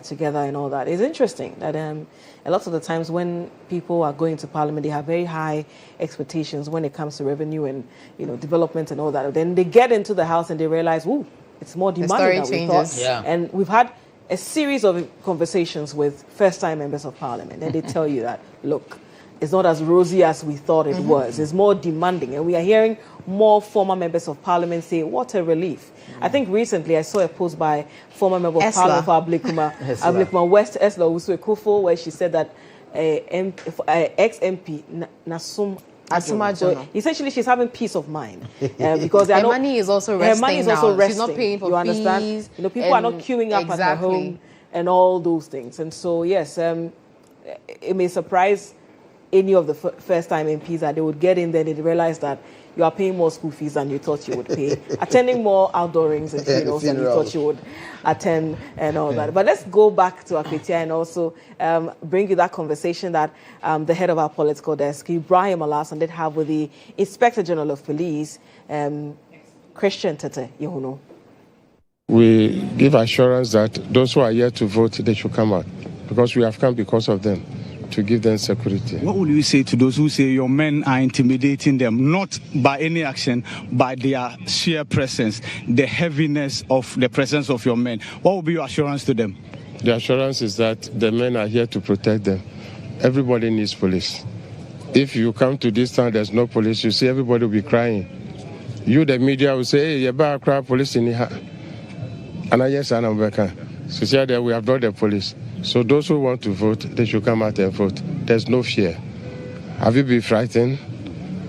together and all that. It's interesting that a lot of the times when people are going to Parliament, they have very high expectations when it comes to revenue and development and all that. Then they get into the House and they realize, ooh, it's more demanding than we thought. Yeah. And we've had a series of conversations with first-time members of Parliament, and they tell you that, look, it's not as rosy as we thought it was. It's more demanding. And we are hearing more former members of Parliament say, what a relief. I think recently I saw a post by former member of Parliament for Ablikuma West, Esla Usu-Ekufo, where she said that ex-MP Nasum Adjuma. So essentially, she's having peace of mind because her money is also resting. Her money is also resting. She's not paying for fees. Understand? People are not queuing up at her home and all those things. And so, yes, it may surprise any of the first-time MPs that they would get in there and they realize that you are paying more school fees than you thought you would pay, attending more outdoorings and funerals than you thought you would attend and all that. But let's go back to Akwatia and also bring you that conversation that the head of our political desk, Ibrahim Alasan, did have with the Inspector General of Police, Christian Tete GHOne. We give assurance that those who are here to vote, they should come out, because we have come because of them, to give them security. What will you say to those who say your men are intimidating them, not by any action, by their sheer presence, the heaviness of the presence of your men? What will be your assurance to them? The assurance is that the men are here to protect them. Everybody needs police. If you come to this town, there's no police, you see everybody will be crying. You, the media, will say, hey, you better cry police in here. And I yes, I'm back. So see that we have brought the police. So those who want to vote, they should come out and vote. There's no fear. Have you been frightened?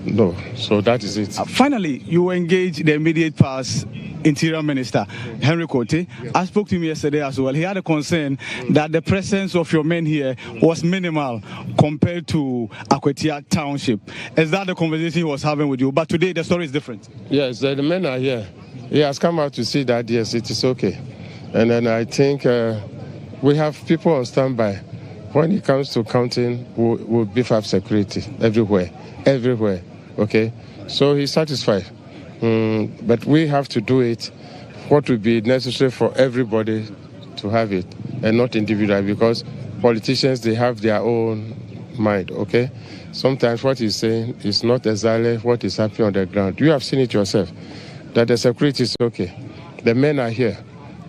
No. So that is it. Finally, you engage the immediate past Interior Minister, Henry Kote. I spoke to him yesterday as well. He had a concern that the presence of your men here was minimal compared to Akwatia Township. Is that the conversation he was having with you? But today the story is different. Yes, the men are here. He has come out to see that, yes, it is okay. And then I think we have people on standby. When it comes to counting, we'll beef up security everywhere, okay? So he's satisfied. But we have to do it, what will be necessary for everybody to have it, and not individual, because politicians, they have their own mind, okay? Sometimes what he's saying is not exactly what is happening on the ground. You have seen it yourself, that the security is okay. The men are here,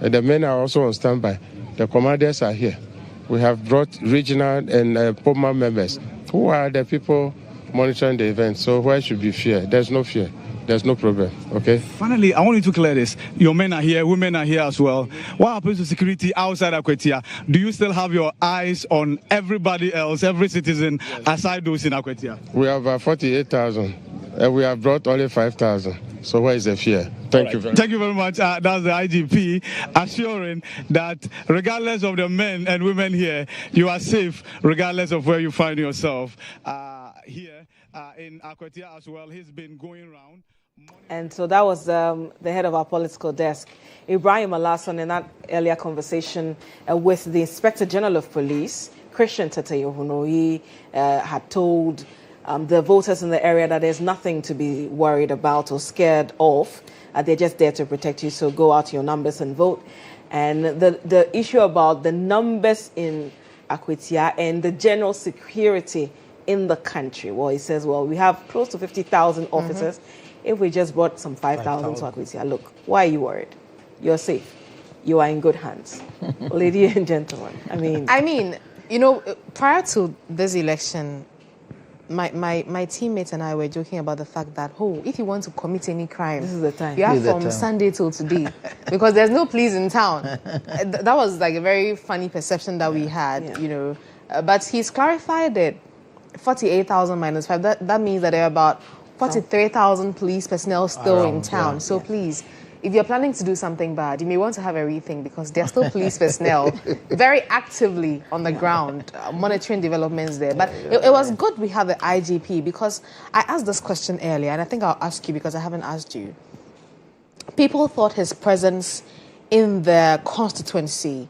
and the men are also on standby. The commanders are here. We have brought regional and POMA members, who are the people monitoring the event. So where should be fear? There's no fear. There's no problem, okay? Finally, I want you to clear this. Your men are here, women are here as well. What happens to security outside Akwatia? Do you still have your eyes on everybody else, every citizen, aside those in Akwatia? We have 48,000, and we have brought only 5,000. So where is the fear? Thank you very much. Thank you very much. That's the IGP assuring that regardless of the men and women here, you are safe regardless of where you find yourself. Here in Akwatia as well, he's been going around. And so that was the head of our political desk, Ibrahim Alasan, in that earlier conversation with the Inspector General of Police, Christian Tatayohuno. He had told the voters in the area that there's nothing to be worried about or scared of. They're just there to protect you, so go out to your numbers and vote. And the issue about the numbers in Akwatia and the general security in the country, well, he says, well, we have close to 50,000 officers. If we just brought some 5,000 to Akwatia, look, why are you worried? You're safe. You are in good hands. Ladies and gentlemen, I mean, you know, prior to this election, my teammates and I were joking about the fact that, if you want to commit any crime, this is the time. You have from Sunday till today, because there's no police in town. That was like a very funny perception that we had, you know. But he's clarified it. 48,000 minus 5. That means that there are about 43,000 police personnel still in town. So please, if you're planning to do something bad, you may want to have a rethink, because there's still police personnel very actively on the ground monitoring developments there. But it was good we have the IGP, because I asked this question earlier, and I think I'll ask you because I haven't asked you. People thought his presence in the constituency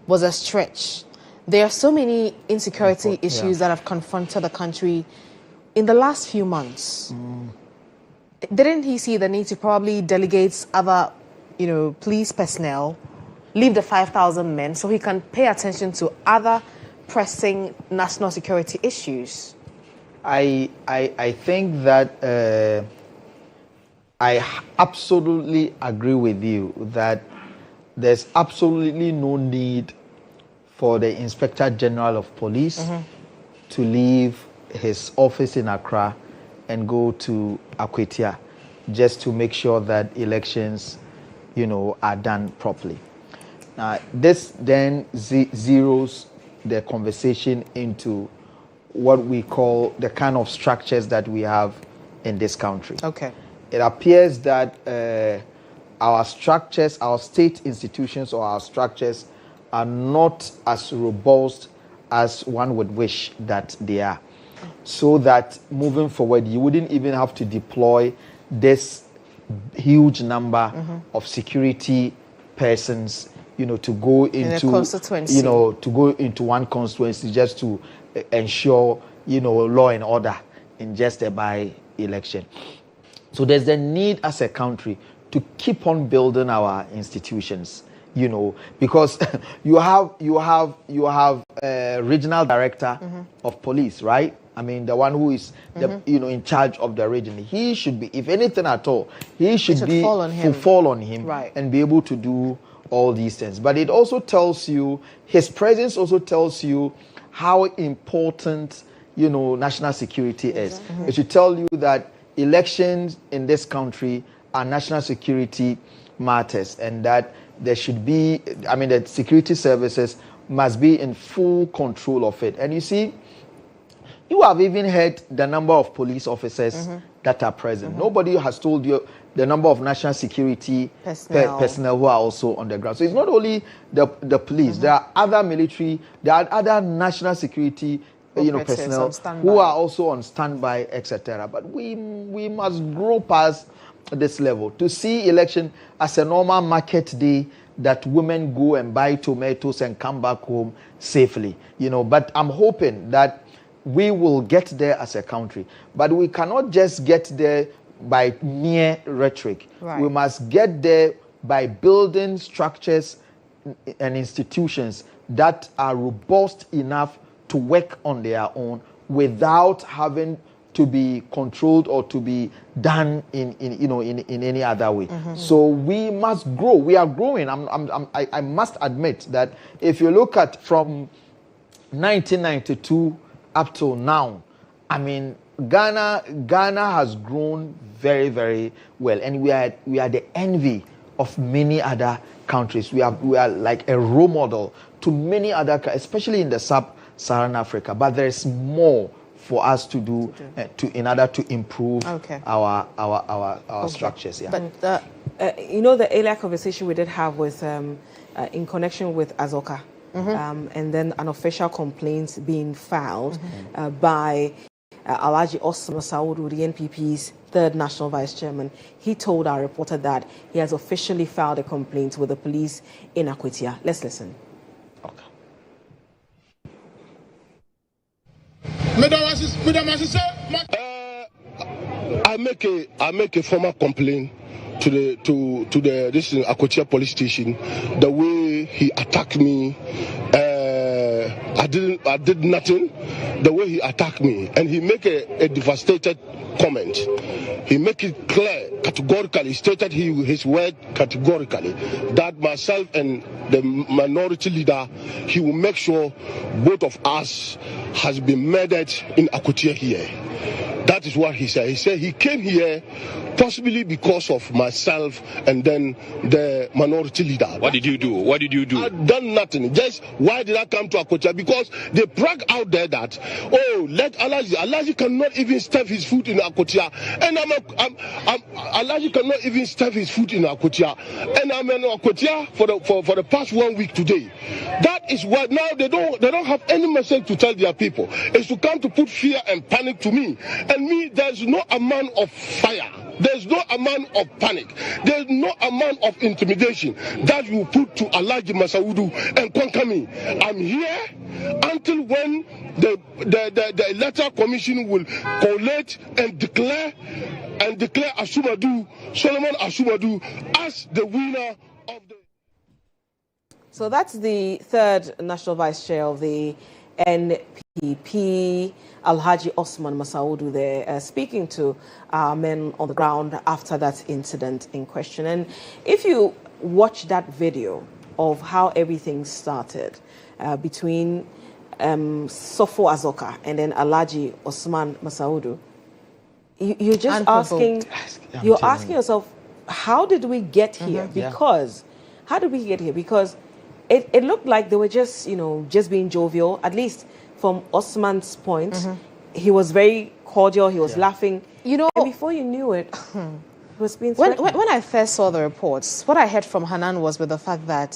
was a stretch. There are so many insecurity issues that have confronted the country in the last few months. Didn't he see the need to probably delegate other, police personnel, leave the 5,000 men, so he can pay attention to other pressing national security issues? I think that I absolutely agree with you that there's absolutely no need for the Inspector General of Police to leave his office in Accra and go to Akwatia just to make sure that elections, are done properly. Now, this then zeroes the conversation into what we call the kind of structures that we have in this country. Okay. It appears that our structures, our state institutions or our structures are not as robust as one would wish that they are. So that moving forward, you wouldn't even have to deploy this huge number of security persons, to go into constituency. To go into one constituency just to ensure, law and order in just a by-election. So there's the need as a country to keep on building our institutions. Because you have regional director of police, right? I mean, the one who is in charge of the region. He should be, if anything at all, he should fall on him, right, and be able to do all these things. But it also tells you, his presence also tells you how important national security is. It should tell you that elections in this country are national security matters, and that there should be, the security services must be in full control of it. And you see, you have even heard the number of police officers that are present. Nobody has told you the number of national security personnel who are also on the ground. So it's not only the police. There are other military, there are other national security personnel who are also on standby, etc. But we must grow past this level to see election as a normal market day that women go and buy tomatoes and come back home safely. But I'm hoping that we will get there as a country. But we cannot just get there by mere rhetoric. Right. We must get there by building structures and institutions that are robust enough to work on their own without having to be controlled or to be done in any other way. So we must grow. We are growing. I must admit that if you look at from 1992 up till now, Ghana has grown very, very well, and we are the envy of many other countries. We are like a role model to many other, especially in the sub-Saharan Africa. But there is more for us to do in order to improve our structures. Yeah. But the earlier conversation we did have was in connection with Azoka, and then an official complaint being filed by Alhaji Osman Masaudu, the NPP's third national vice chairman. He told our reporter that he has officially filed a complaint with the police in Akwatia. Let's listen. I make a formal complaint to the this Akwatia police station. The way he attacked me, I did nothing. The way he attacked me, and he make a devastated comment. He make it clear categorically, stated his word categorically, that myself and the minority leader, he will make sure both of us has been murdered in Akwatia here. That is what he said. He said he came here possibly because of myself and then the minority leader. What did you do? I've done nothing. Just why did I come to Akwatia? Because they brag out there that, let Alhaji cannot even step his foot in Akwatia. And Alhaji cannot even step his foot in Akwatia. And I'm in Akwatia for the past 1 week today. That is what now they don't have any message to tell their people. It's to come to put fear and panic to me. And me, there's no amount of fire. There's no amount of panic. There's no amount of intimidation that you put to Alhaji Masaudu and conquer me. I'm here until when the Electoral Commission will collate and declare Solomon Asumadu as the winner of the... So that's the third national vice chair of the NPP, Alhaji Osman Masaudu there, speaking to our men on the ground after that incident in question. And if you watch that video of how everything started between Sofo Azoka and then Alhaji Osman Masaudu, you're just asking yourself, how did we get here? Because how did we get here? Because it looked like they were just being jovial, at least from Osman's point. He was very cordial, he was laughing. And before you knew it, he was being threatened. When I first saw the reports, what I heard from Hanan was with the fact that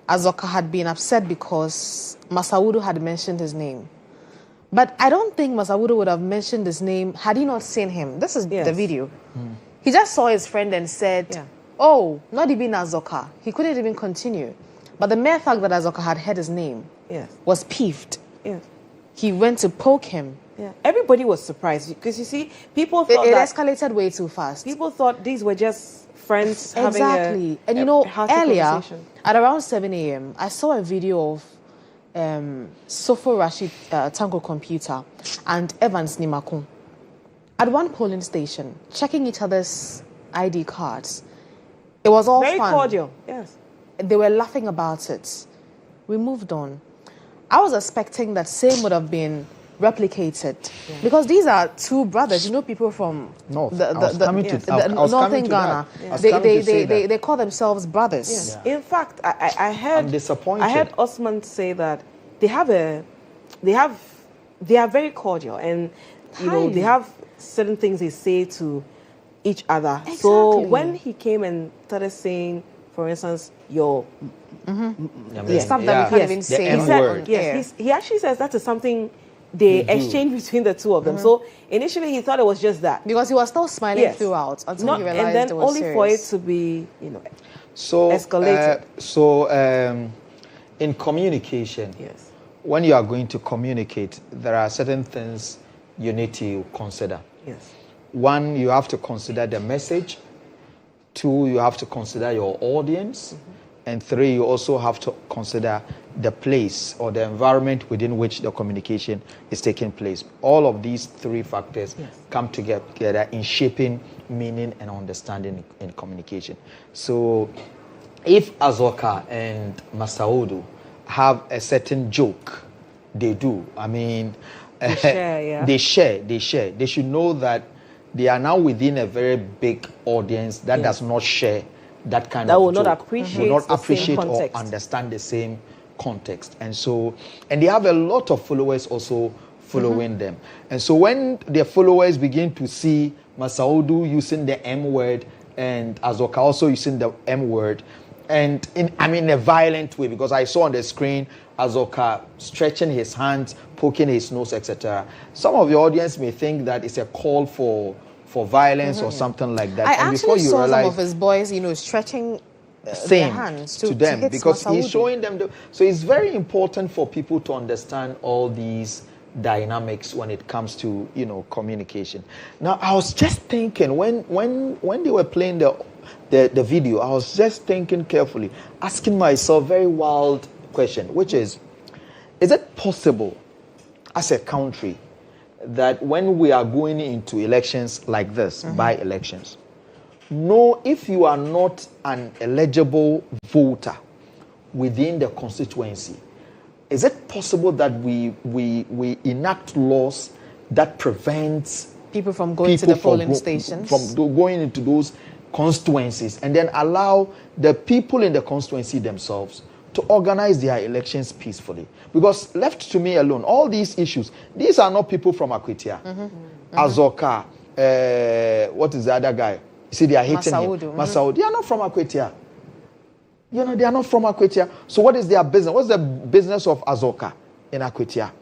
Azoka had been upset because Masaudu had mentioned his name. But I don't think Masaudu would have mentioned his name had he not seen him. This is the video. He just saw his friend and said, oh, not even Azoka. He couldn't even continue. But the mere fact that Azoka had heard his name was peeved. He went to poke him. Everybody was surprised because you see, people thought it escalated way too fast. People thought these were just friends exactly. having and you know, hearty earlier conversation. at around 7 a.m., I saw a video of Sofo Rashid Tango Computer and Evans Nimakun at one polling station, checking each other's ID cards. It was all very fun. cordial. Yes, they were laughing about it. We moved on. I was expecting that same would have been replicated because these are two brothers. You know, people from northern Ghana. They call themselves brothers. Yes. Yeah. In fact, I heard. I'm disappointed. I heard Osman say that they are very cordial, and you know, they have certain things they say to each other. Exactly. So when he came and started saying, for instance, your stuff that we can't even say. He actually says that is something they exchanged between the two of them. So initially he thought it was just that, because he was still smiling throughout until he realized and then it was only serious. for it to be, you know, escalated. In communication, yes, when you are going to communicate, there are certain things you need to consider. Yes. One, you have to consider the message. Two, you have to consider your audience. And three, you also have to consider the place or the environment within which the communication is taking place. All of these three factors come together in shaping meaning and understanding in communication. So if Azoka and Masaudu have a certain joke, they do. I mean, they share, they share. They should know that they are now within a very big audience that does not share that kind of will joke, not appreciate, will not appreciate the same or context. understand the same context. And so, and they have a lot of followers also following them. And so when their followers begin to see Masaudu using the M word and Azoka also using the M word, and in a violent way, because I saw on the screen Azoka stretching his hands, poking his nose, etc. Some of the audience may think that it's a call for violence or something like that. I and actually before you saw realize, some of his boys, stretching their hands to them hit because Masaudu. he's showing them. So it's very important for people to understand all these dynamics when it comes to communication. Now, I was just thinking when they were playing the video, I was just thinking carefully, asking myself a very wild question, which is it possible as a country that when we are going into elections like this, by elections, if you are not an eligible voter within the constituency, is it possible that we enact laws that prevents people from going to the polling stations, from going into those constituencies, and then allow the people in the constituency themselves to organize their elections peacefully? Because left to me alone, all these issues, these are not people from Akwatia. Azoka, what is the other guy? You see, they are hating him. Masaudu. They are not from Akwatia. They are not from Akwatia. So what is their business? What's the business of Azoka in Akwatia?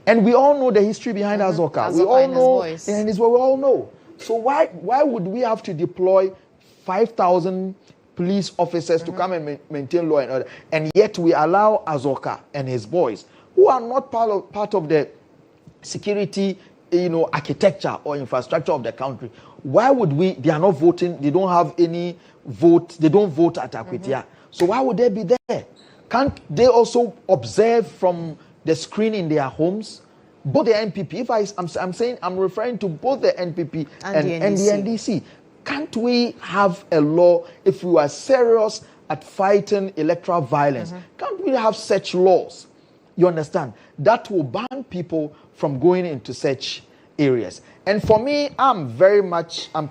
And we all know the history behind Azoka. We all know, and it's what we all know. So why would we have to deploy 5,000 police officers to come and maintain law and order, and yet we allow Azoka and his boys, who are not part of the security, architecture or infrastructure of the country? Why would we? They are not voting. They don't have any vote. They don't vote at Akwatia. So why would they be there? Can't they also observe from the screen in their homes? Both the NPP, I'm referring to both the NPP and the NDC. Can't we have a law, if we are serious at fighting electoral violence, can't we have such laws, you understand, that will ban people from going into such areas? And for me, I'm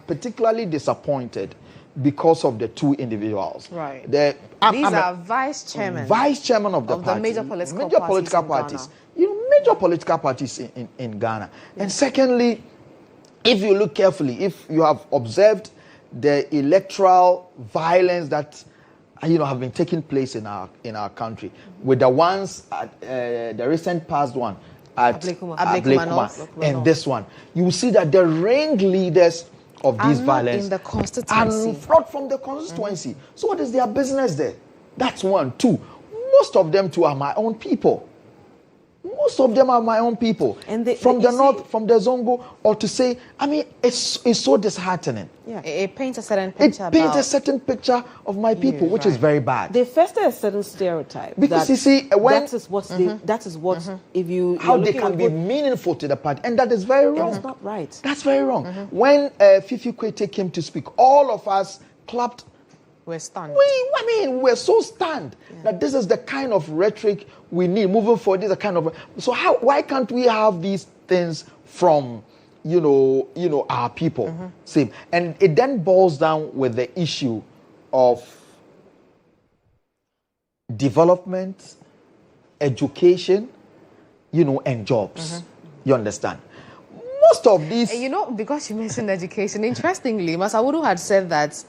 particularly disappointed because of the two individuals. Right. These are vice chairman of the major political parties. Major political parties in Ghana. And secondly, if you look carefully, if you have observed the electoral violence that have been taking place in our country, with the ones the recent past one at Ablekuma and this one, you will see that the ringleaders of these violence are not from the constituency. So what is their business there? That's one. Two, most of them too are my own people. Most of them are my own people. And from the north, from the Zongo, or to say, I mean, it's so disheartening. Yeah, it paints a certain picture. It paints a certain picture of my people, which is very bad. They foster a certain stereotype. Because you see, when that is what if you how they can be meaningful to the party, and that is very wrong. That's not right. That's very wrong. When Fifi Kwete came to speak, all of us clapped. We're stunned. We're so stunned that this is the kind of rhetoric we need moving forward. This is the kind of why can't we have these things from our people? Same, and it then boils down with the issue of development, education, and jobs. You understand? Most of these, because you mentioned education, interestingly, Masawudu had said that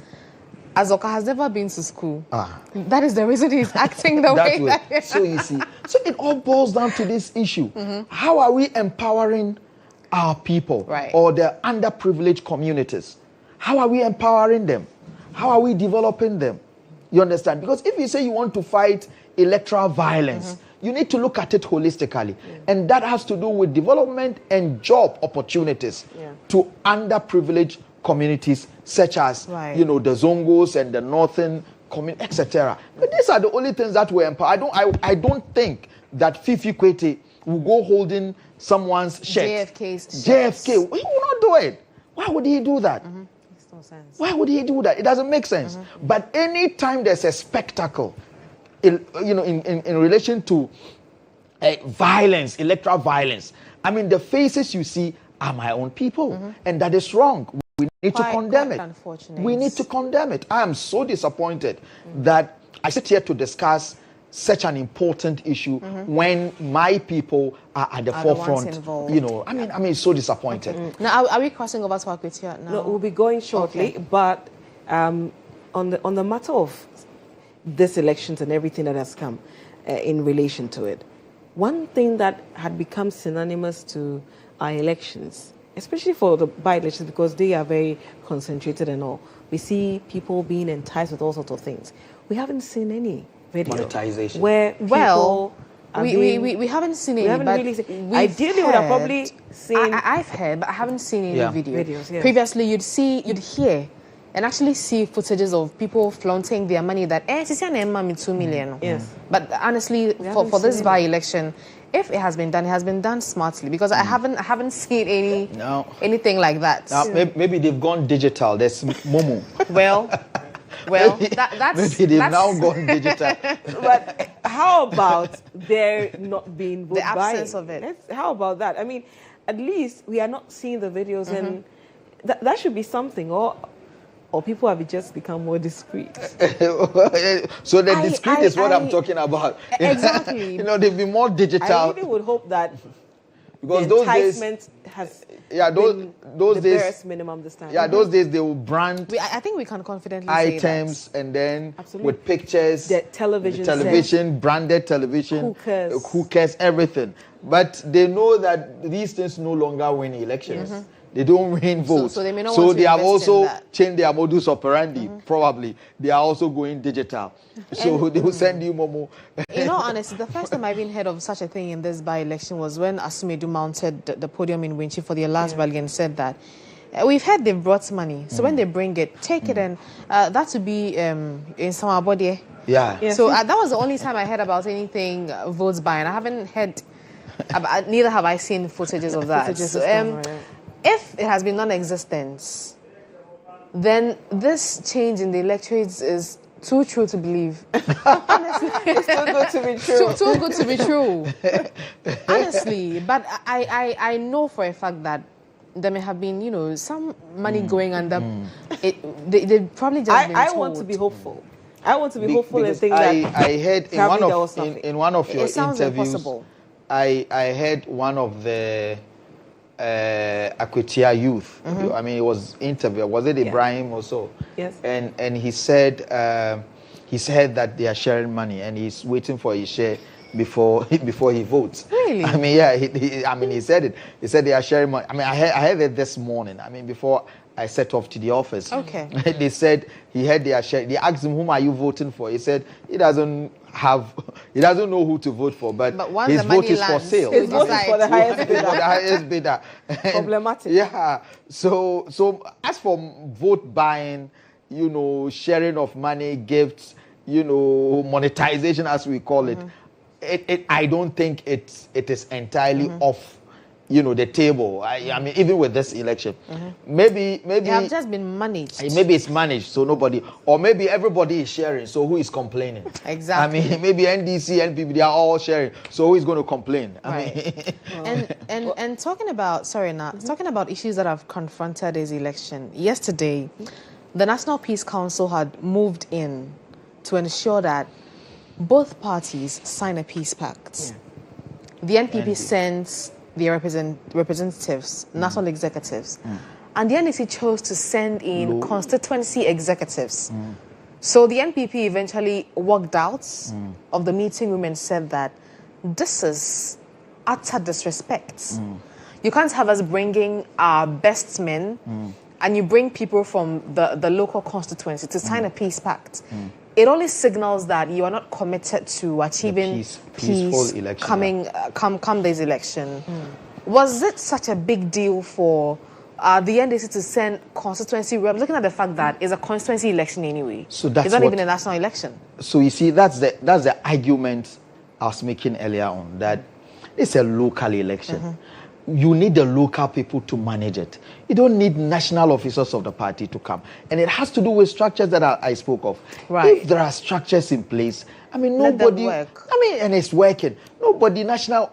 Azoka has never been to school. That is the reason he's acting the way that. So you see, so it all boils down to this issue. How are we empowering our people or the underprivileged communities? How are we empowering them? How are we developing them? You understand? Because if you say you want to fight electoral violence, you need to look at it holistically. And that has to do with development and job opportunities to underprivileged communities such as the Zongos and the northern community, etc. But these are the only things that will empower. I don't think that Fifi Kwete will go holding someone's shirt. JFK. He will not do it. Why would he do that? Makes no sense. Why would he do that? It doesn't make sense. But anytime there's a spectacle, in relation to violence, electoral violence, I mean, the faces you see are my own people, and that is wrong. We need to condemn it. We need to condemn it. I am so disappointed that I sit here to discuss such an important issue when my people are at the forefront. I mean, so disappointed. Now, are we crossing over to Akwatia now? No, we'll be going shortly. But on the matter of this elections and everything that has come in relation to it, one thing that had become synonymous to our elections, especially for the by-elections, because they are very concentrated and all. We see people being enticed with all sorts of things. We haven't seen any video. Monetization. Where people we haven't seen any. Ideally, we would have probably seen. I've heard, but I haven't seen any videos. Yes. Previously, you'd hear and actually see footages of people flaunting their money that, me 2 million. Yes. But honestly, for this by-election, if it has been done smartly, because I haven't seen anything like that. Maybe they've gone digital. There's Momo. Well, that's maybe they've now gone digital. But how about there not being vote the absence of it? How about that? I mean, at least we are not seeing the videos, and that should be something. Or people have just become more discreet. So the discreet is what I'm talking about. Exactly. They've been more digital. I really would hope that because the enticement has been the barest minimum this time. Yeah, those days they will brand I think we can confidently items say that. And then with pictures, the television, branded television, hookers, everything. But they know that these things no longer win elections. They don't win votes. So they may not want to they have also in that. changed their modus operandi. Probably. They are also going digital. So they will send you Momo. In all honesty, the first time I even heard of such a thing in this by-election was when Asumedu mounted the podium in Winchi for the last rally and said that we've heard they've brought money. So when they bring it, take it, and that would be in some body. Yeah. So that was the only time I heard about anything votes by, and I haven't heard, neither have I seen footages of that. If it has been non-existent, then this change in the electorate is too true to believe. Honestly, it's too good to be true. Too good to be true. Honestly, but I know for a fact that there may have been, some money going under. They probably just been told. I want to be hopeful. I want to be hopeful and think that I heard in one of your sounds interviews. Impossible. I heard one of the Akwatia youth. I mean, it was interview. Was it Ibrahim or so? Yes. And he said that they are sharing money and he's waiting for his share before he votes. Really? I mean, yeah. He said it. He said they are sharing money. I mean, I heard it this morning. I mean, before I set off to the office. Okay. They said he had their share. They asked him, "Whom are you voting for?" He said he doesn't know who to vote for, but his vote is for sale. His vote is for the highest bidder. For the highest bidder. Problematic. Yeah. So as for vote buying, sharing of money, gifts, monetization as we call it, I don't think it is entirely off the table. I mean, even with this election, maybe they have just been managed. Maybe it's managed, so nobody, or maybe everybody is sharing, so who is complaining? Exactly. I mean, maybe NDC, NPP, they are all sharing, so who is going to complain? Right. And talking about talking about issues that have confronted this election. Yesterday, the National Peace Council had moved in to ensure that both parties sign a peace pact. The NPP sends their representatives, national executives, and the NDC chose to send in constituency executives. So the NPP eventually walked out of the meeting room and said that this is utter disrespect. You can't have us bringing our best men and you bring people from the local constituency to sign a peace pact. It only signals that you are not committed to achieving peace election, come this election. Was it such a big deal for the NDC to send constituency reps? Looking at the fact that it's a constituency election anyway. So that's it's not even a national election. So you see, that's the argument I was making earlier on, that it's a local election. You need the local people to manage it. You don't need national officers of the party to come. And it has to do with structures that I spoke of. Right. If there are structures in place, I mean, nobody... and it's working. Nobody, national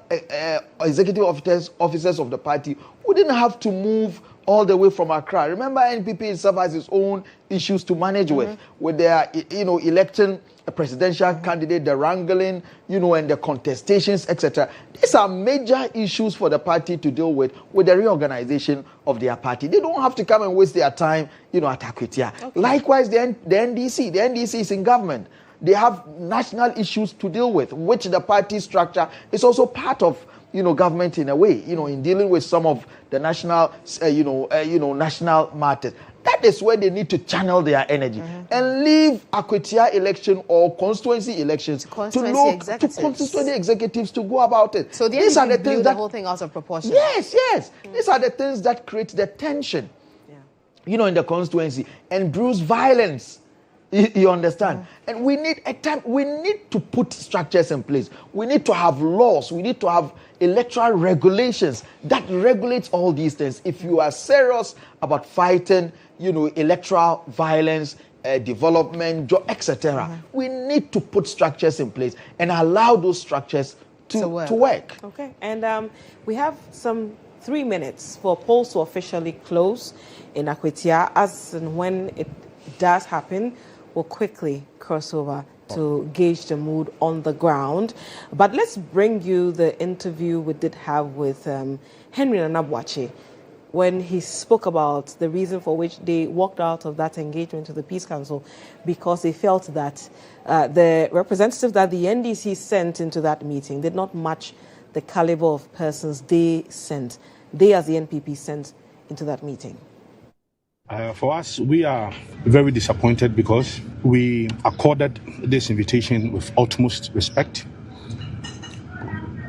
executive officers of the party wouldn't have to move all the way from Accra. Remember, NPP itself has its own issues to manage with their, electing a presidential candidate, the wrangling, and the contestations, etc. These are major issues for the party to deal with the reorganization of their party. They don't have to come and waste their time, at Akwatia. Likewise, the NDC. The NDC is in government. They have national issues to deal with, which the party structure is also part of, government in a way, in dealing with some of the national, national matters. That is where they need to channel their energy and leave Akwatia election or constituency elections to constituency executives to go about it. So these are the things that the whole thing out of proportion. Yes. These are the things that create the tension, in the constituency and bruise violence. You understand? And we need to put structures in place. We need to have laws. We need to have electoral regulations that regulates all these things. If you are serious about fighting, electoral violence, development, etc., we need to put structures in place and allow those structures to work. Okay. And we have some 3 minutes for polls to officially close in Akwatia. As and when it does happen, we'll quickly cross over to gauge the mood on the ground. But let's bring you the interview we did have with Henry Nanabwache when he spoke about the reason for which they walked out of that engagement to the Peace Council, because they felt that the representatives that the NDC sent into that meeting did not match the caliber of persons they as the NPP sent into that meeting. For us, we are very disappointed because we accorded this invitation with utmost respect.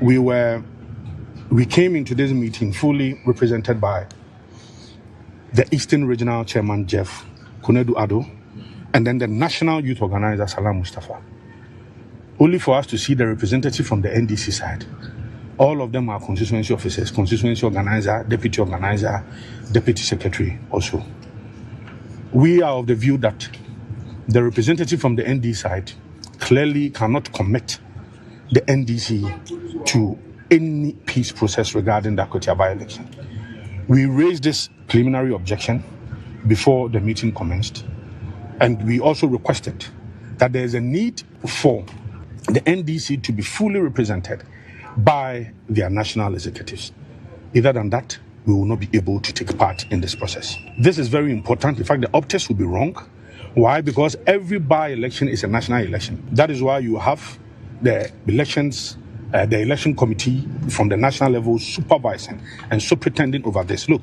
We came into this meeting fully represented by the Eastern Regional Chairman, Jeff Kunedu Ado, and then the National Youth Organizer, Salam Mustafa. Only for us to see the representative from the NDC side. All of them are constituency officers, constituency organizer, deputy secretary also. We are of the view that the representative from the ND side clearly cannot commit the NDC to any peace process regarding the Akwatia By-Election. We raised this preliminary objection before the meeting commenced, and we also requested that there is a need for the NDC to be fully represented by their national executives. Other than that, we will not be able to take part in this process. This is very important. In fact, the optics will be wrong. Why? Because every by-election is a national election. That is why you have the elections, the election committee from the national level supervising and superintending over this. Look,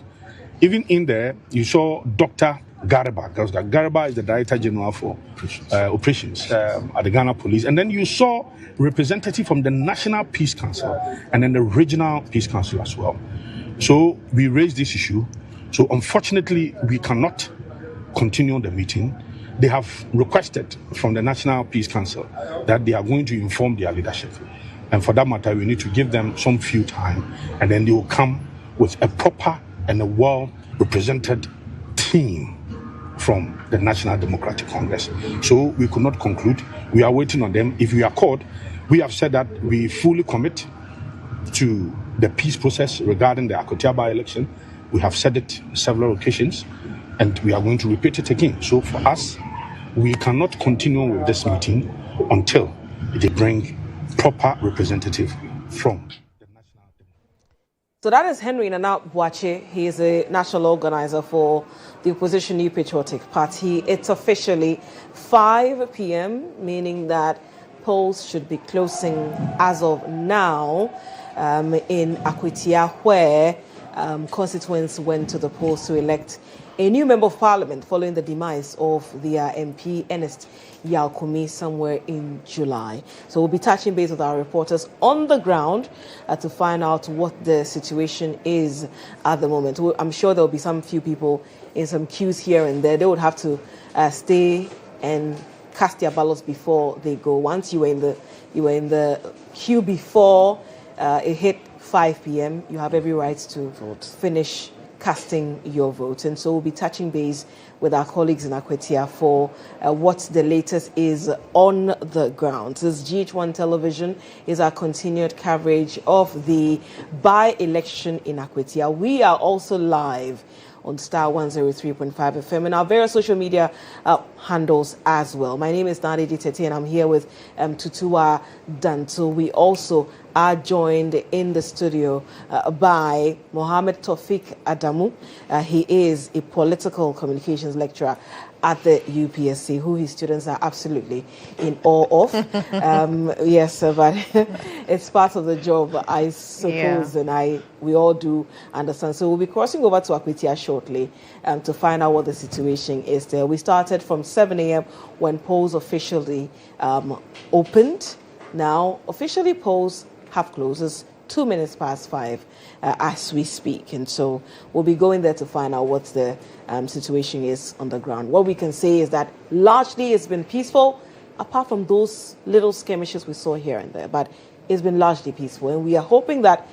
even in there, you saw Dr. Garba. Garba is the Director General for operations at the Ghana Police. And then you saw representative from the National Peace Council and then the Regional Peace Council as well. So we raised this issue. So unfortunately, we cannot continue the meeting. They have requested from the National Peace Council that they are going to inform their leadership. And for that matter, we need to give them some few time, and then they will come with a proper and a well-represented team from the National Democratic Congress. So we could not conclude. We are waiting on them. If we are called, we have said that we fully commit to the peace process regarding the Akwatia By-Election. We have said it several occasions, and we are going to repeat it again. So for us, we cannot continue with this meeting until they bring proper representative from. So that is Henry Nana Boakye. He is a national organizer for the opposition New Patriotic Party. It's officially 5 p.m., meaning that polls should be closing as of now in Akwatia, where constituents went to the polls to elect a new member of parliament following the demise of their MP, Ernest Yalkumi, somewhere in July. So we'll be touching base with our reporters on the ground to find out what the situation is at the moment. I'm sure there'll be some few people in some queues here and there. They would have to stay and cast their ballots before they go. Once you were in the queue before it hit 5 p.m., you have every right to finish casting your vote. And so we'll be touching base with our colleagues in Akwatia for what the latest is on the ground. This GHOne television is our continued coverage of the by-election in Akwatia. We are also live on Star 103.5 FM and our various social media handles as well. My name is Nadedi Tete and I'm here with Tutua Danto. We also are joined in the studio by Mohammed Tawfiq Adamu. He is a political communications lecturer at the UPSC, who his students are absolutely in awe of. Yes, but it's part of the job, I suppose, and we all do understand. So we'll be crossing over to Akwatia shortly to find out what the situation is there. We started from 7 a.m. when polls officially opened. Now, officially polls have closed. It's 2 minutes past 5 as we speak. And so we'll be going there to find out what the situation is on the ground. What we can say is that largely it's been peaceful, apart from those little skirmishes we saw here and there. But it's been largely peaceful. And we are hoping that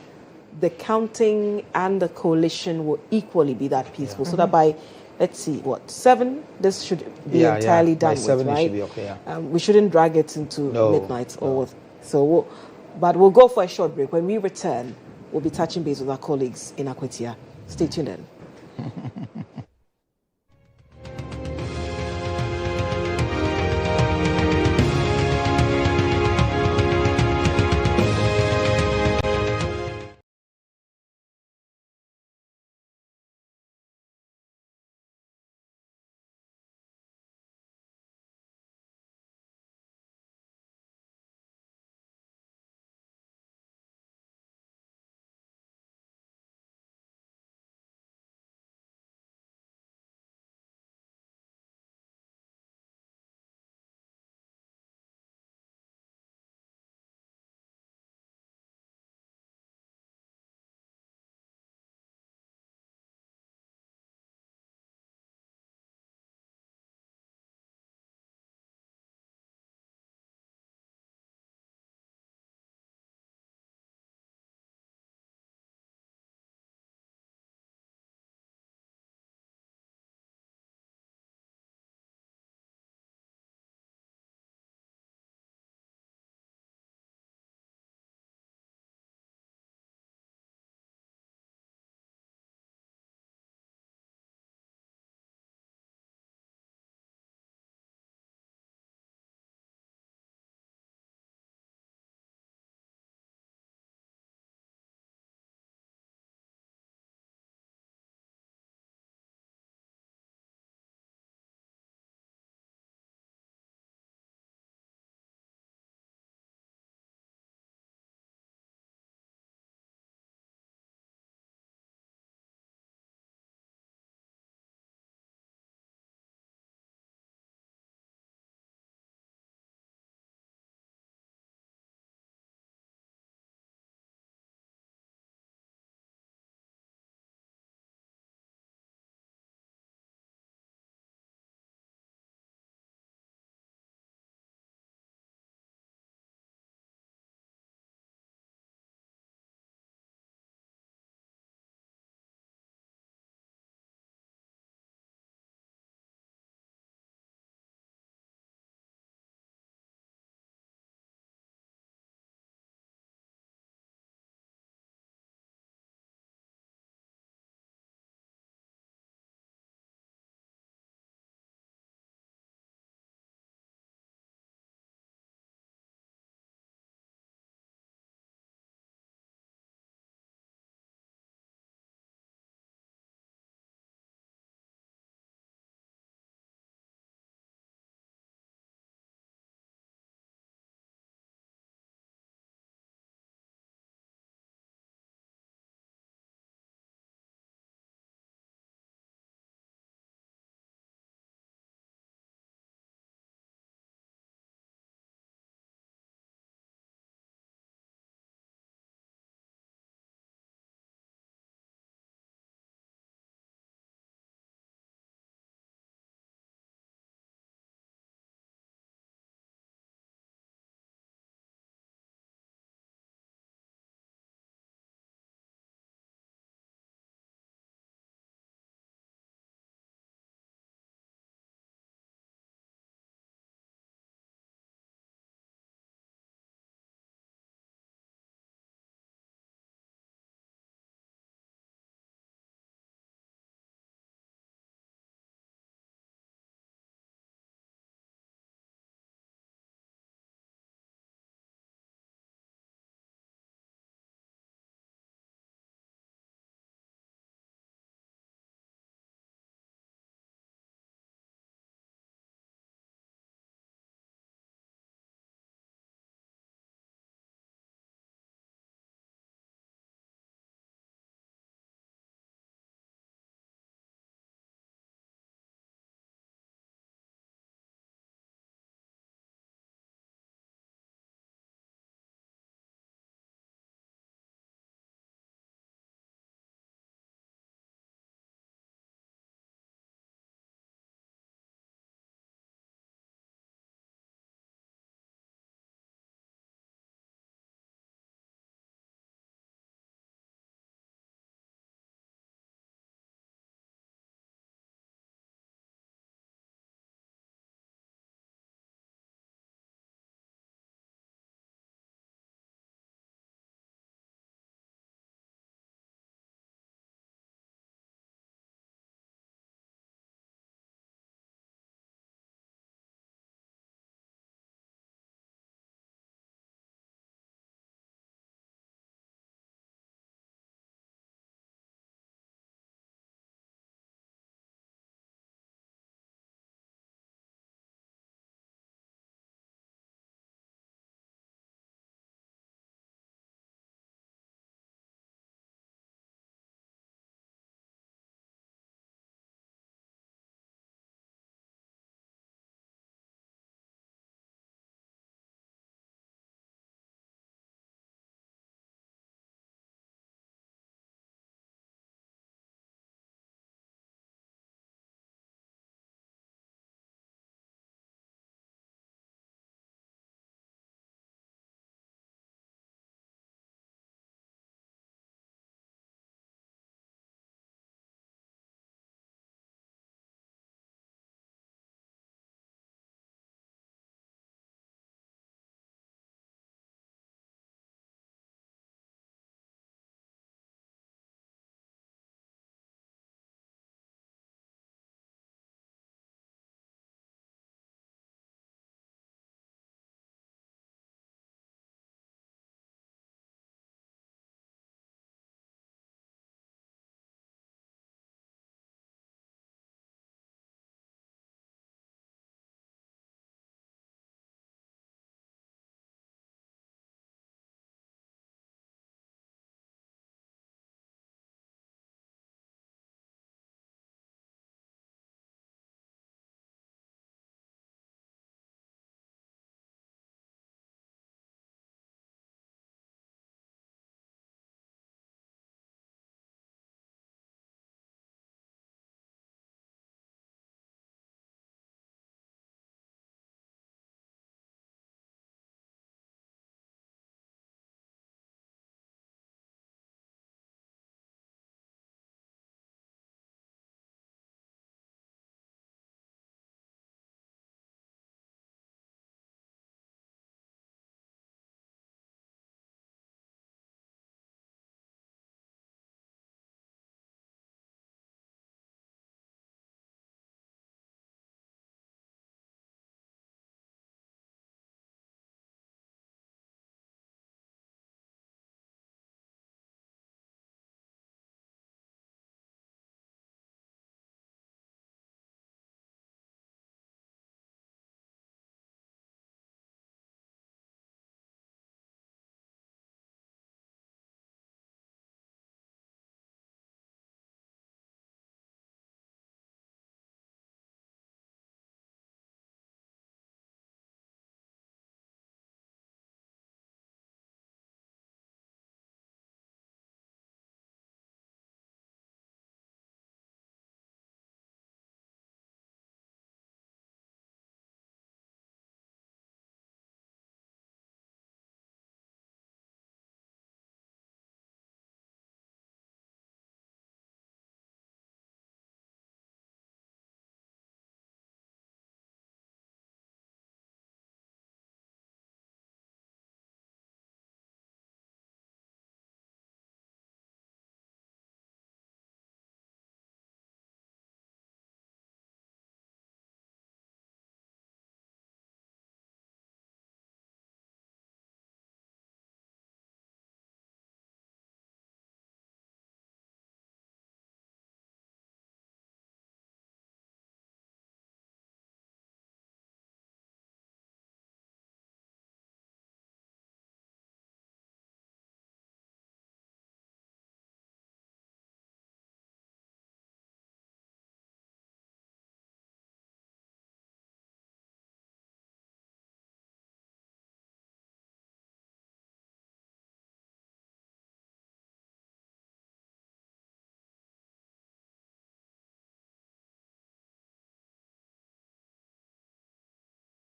the counting and the coalition will equally be that peaceful. So that by, let's see, 7, this should be entirely done with, right? Should be okay, we shouldn't drag it into midnight. But we'll go for a short break. When we return, we'll be touching base with our colleagues in Akwatia. Stay tuned in.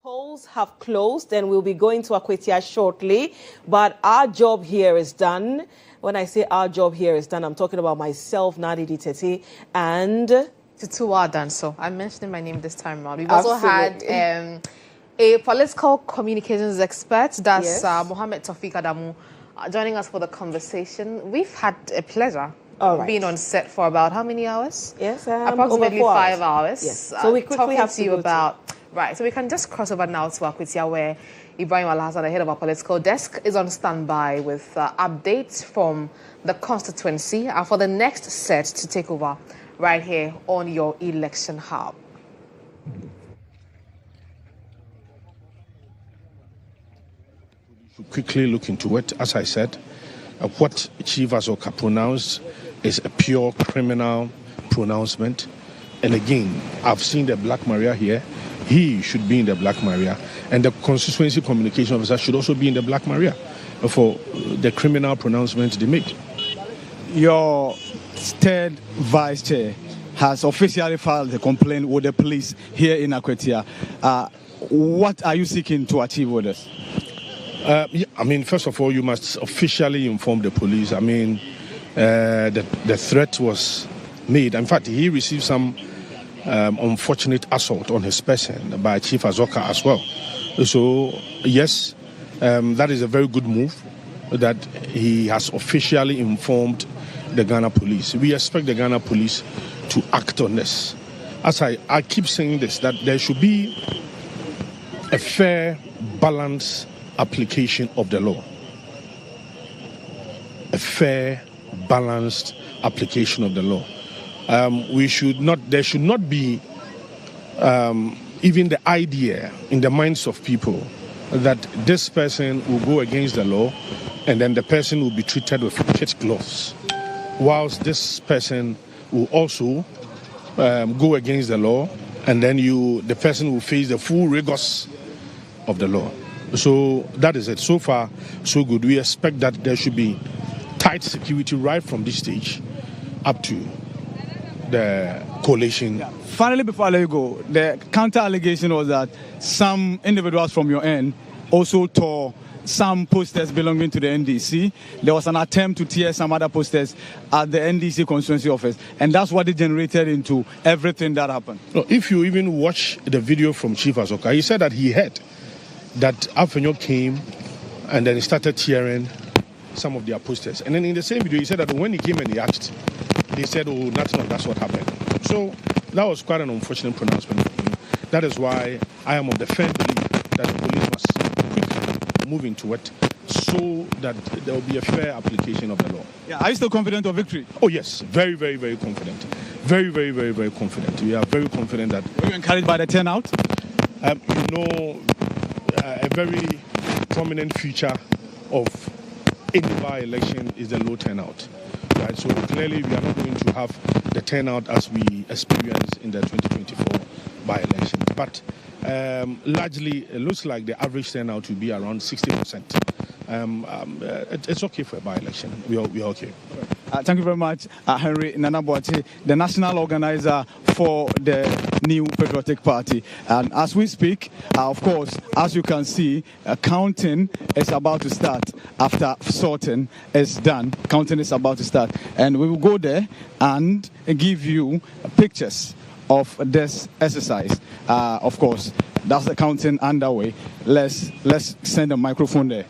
Polls have closed and we'll be going to Akwatia shortly, but our job here is done. When I say our job here is done, I'm talking about myself, Nadi Ditete, and Tutu Adan. So I'm mentioning my name this time around. We've also had a political communications expert, that's Mohammed Tawfiq Adamu, joining us for the conversation. We've had a pleasure being on set for about how many hours? Yes, approximately 5 hours. Yes. So we quickly have to you about. Right, so we can just cross over now to Akwatia, where Ibrahim Alhassan, the head of our political desk, is on standby with updates from the constituency for the next set to take over right here on your election hub. Quickly look into it. As I said, what Chief Azoka pronounced is a pure criminal pronouncement. And again, I've seen the Black Maria here. He should be in the Black Maria, and the constituency communication officer should also be in the Black Maria for the criminal pronouncement they made. Your third vice chair has officially filed a complaint with the police here in Akwatia. What are you seeking to achieve with this? I mean, first of all, you must officially inform the police. I mean, the threat was made. In fact, he received some unfortunate assault on his person by Chief Azoka as well. So, yes, that is a very good move that he has officially informed the Ghana police. We expect the Ghana police to act on this. As I keep saying this, that there should be a fair, balanced application of the law. A fair, balanced application of the law. There should not be even the idea in the minds of people that this person will go against the law and then the person will be treated with kid gloves, whilst this person will also go against the law and then the person will face the full rigors of the law. So that is it. So far, so good. We expect that there should be tight security right from this stage up to the coalition. Yeah. Finally, before I let you go, the counter allegation was that some individuals from your end also tore some posters belonging to the NDC. There was an attempt to tear some other posters at the NDC constituency office, and that's what degenerated into everything that happened. No, if you even watch the video from Chief Azoka, he said that he heard that Afenyo came and then he started tearing some of their posters. And then in the same video, he said that when he came and he asked, they said, oh, nothing of that's what happened. So that was quite an unfortunate pronouncement for him. That is why I am of the firm belief that the police must quickly move into it so that there will be a fair application of the law. Yeah, are you still confident of victory? Oh, yes. Very, very, very confident. Very, very, very, very confident. We are very confident that... Were you encouraged by the turnout? A very prominent feature of any by-election is the low turnout. Right? So clearly we are not going to have the turnout as we experienced in the 2024 by-election. But largely, it looks like the average turnout will be around 60%. It's okay for a by-election. We are okay. Thank you very much, Henry Nanaboache, the national organizer for the New Patriotic Party. And as we speak, of course, as you can see, counting is about to start. After sorting is done, counting is about to start. And we will go there and give you pictures of this exercise. Of course, that's the counting underway. Let's send a microphone there.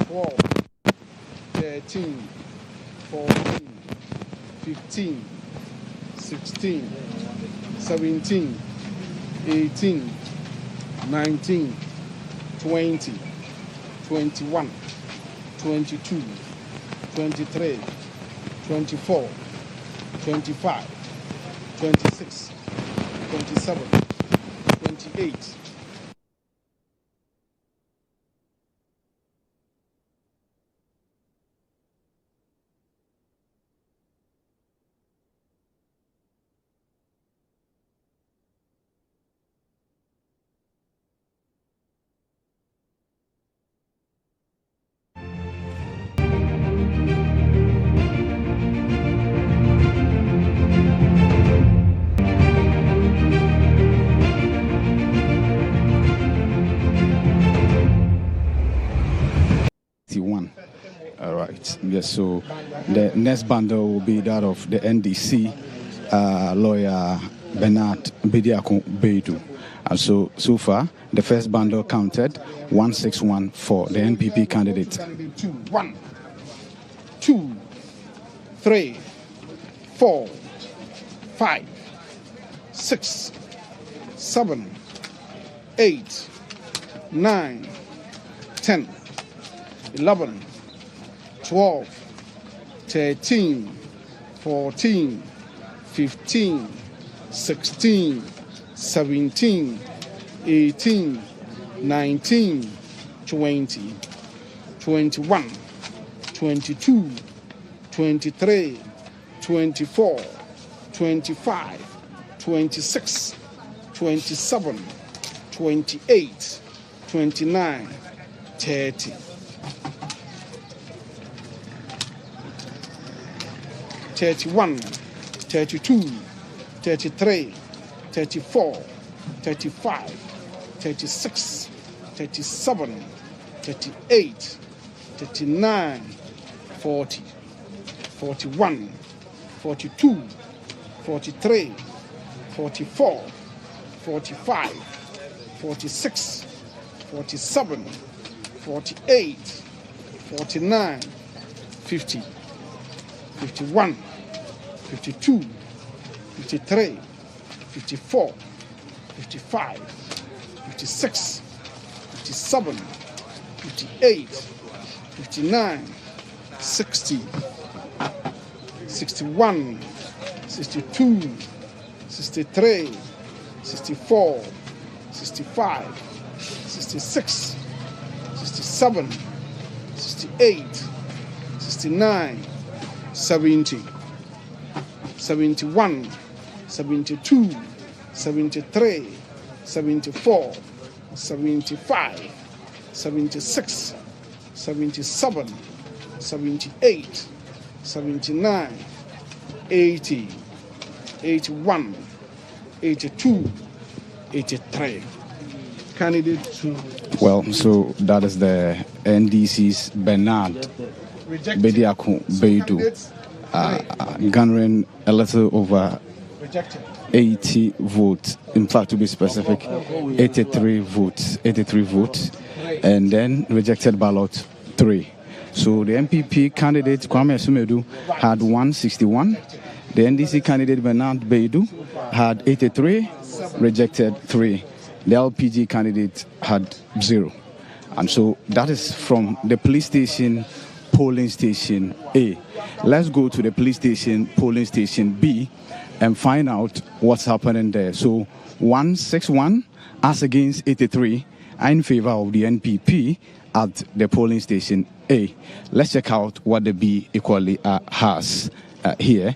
12, 13, 14, 15, 16, 17, 18, 19, 20, 21, 22, 23, 24, 25, 26, 27, 28, Yes, so the next bundle will be that of the NDC lawyer Bernard Bediako Beidu. And so far, the first bundle counted 161 for the NPP candidate. 1, 2, 3, 4, 5, 6, 7, 8, 9, 10, 11, 12, 13, 14, 15, 16, 17, 18, 19, 20, 21, 22, 23, 24, 25, 26, 27, 28, 29, 30. 31, 32, 33, 34, 35, 36, 37, 38, 39, 40, 41, 42, 43, 44, 45, 46, 47, 48, 49, 50, 51, 52, 53, 54, 55, 56, 57, 58, 59, 60, 61, 62, 63, 64, 65, 66, 67, 68, 69, 70, 71, 72, 73, 74, 75, 76, 77, 78, 79, 80, 81, 82, 83. Candidate 2. Well, so that is the NDC's Bernard Bediako Beidu, garnering a little over 80 votes. In fact, to be specific, 83 votes. And then rejected ballot 3. So the MPP candidate Kwame Sumedu had 161. The NDC candidate Bernard Beidu had 83, rejected 3. The LPG candidate had 0. And so that is from the police station, polling station A. Let's go to the police station, polling station B, and find out what's happening there. So 161 as against 83 are in favor of the NPP at the polling station A. Let's check out what the B equally has here.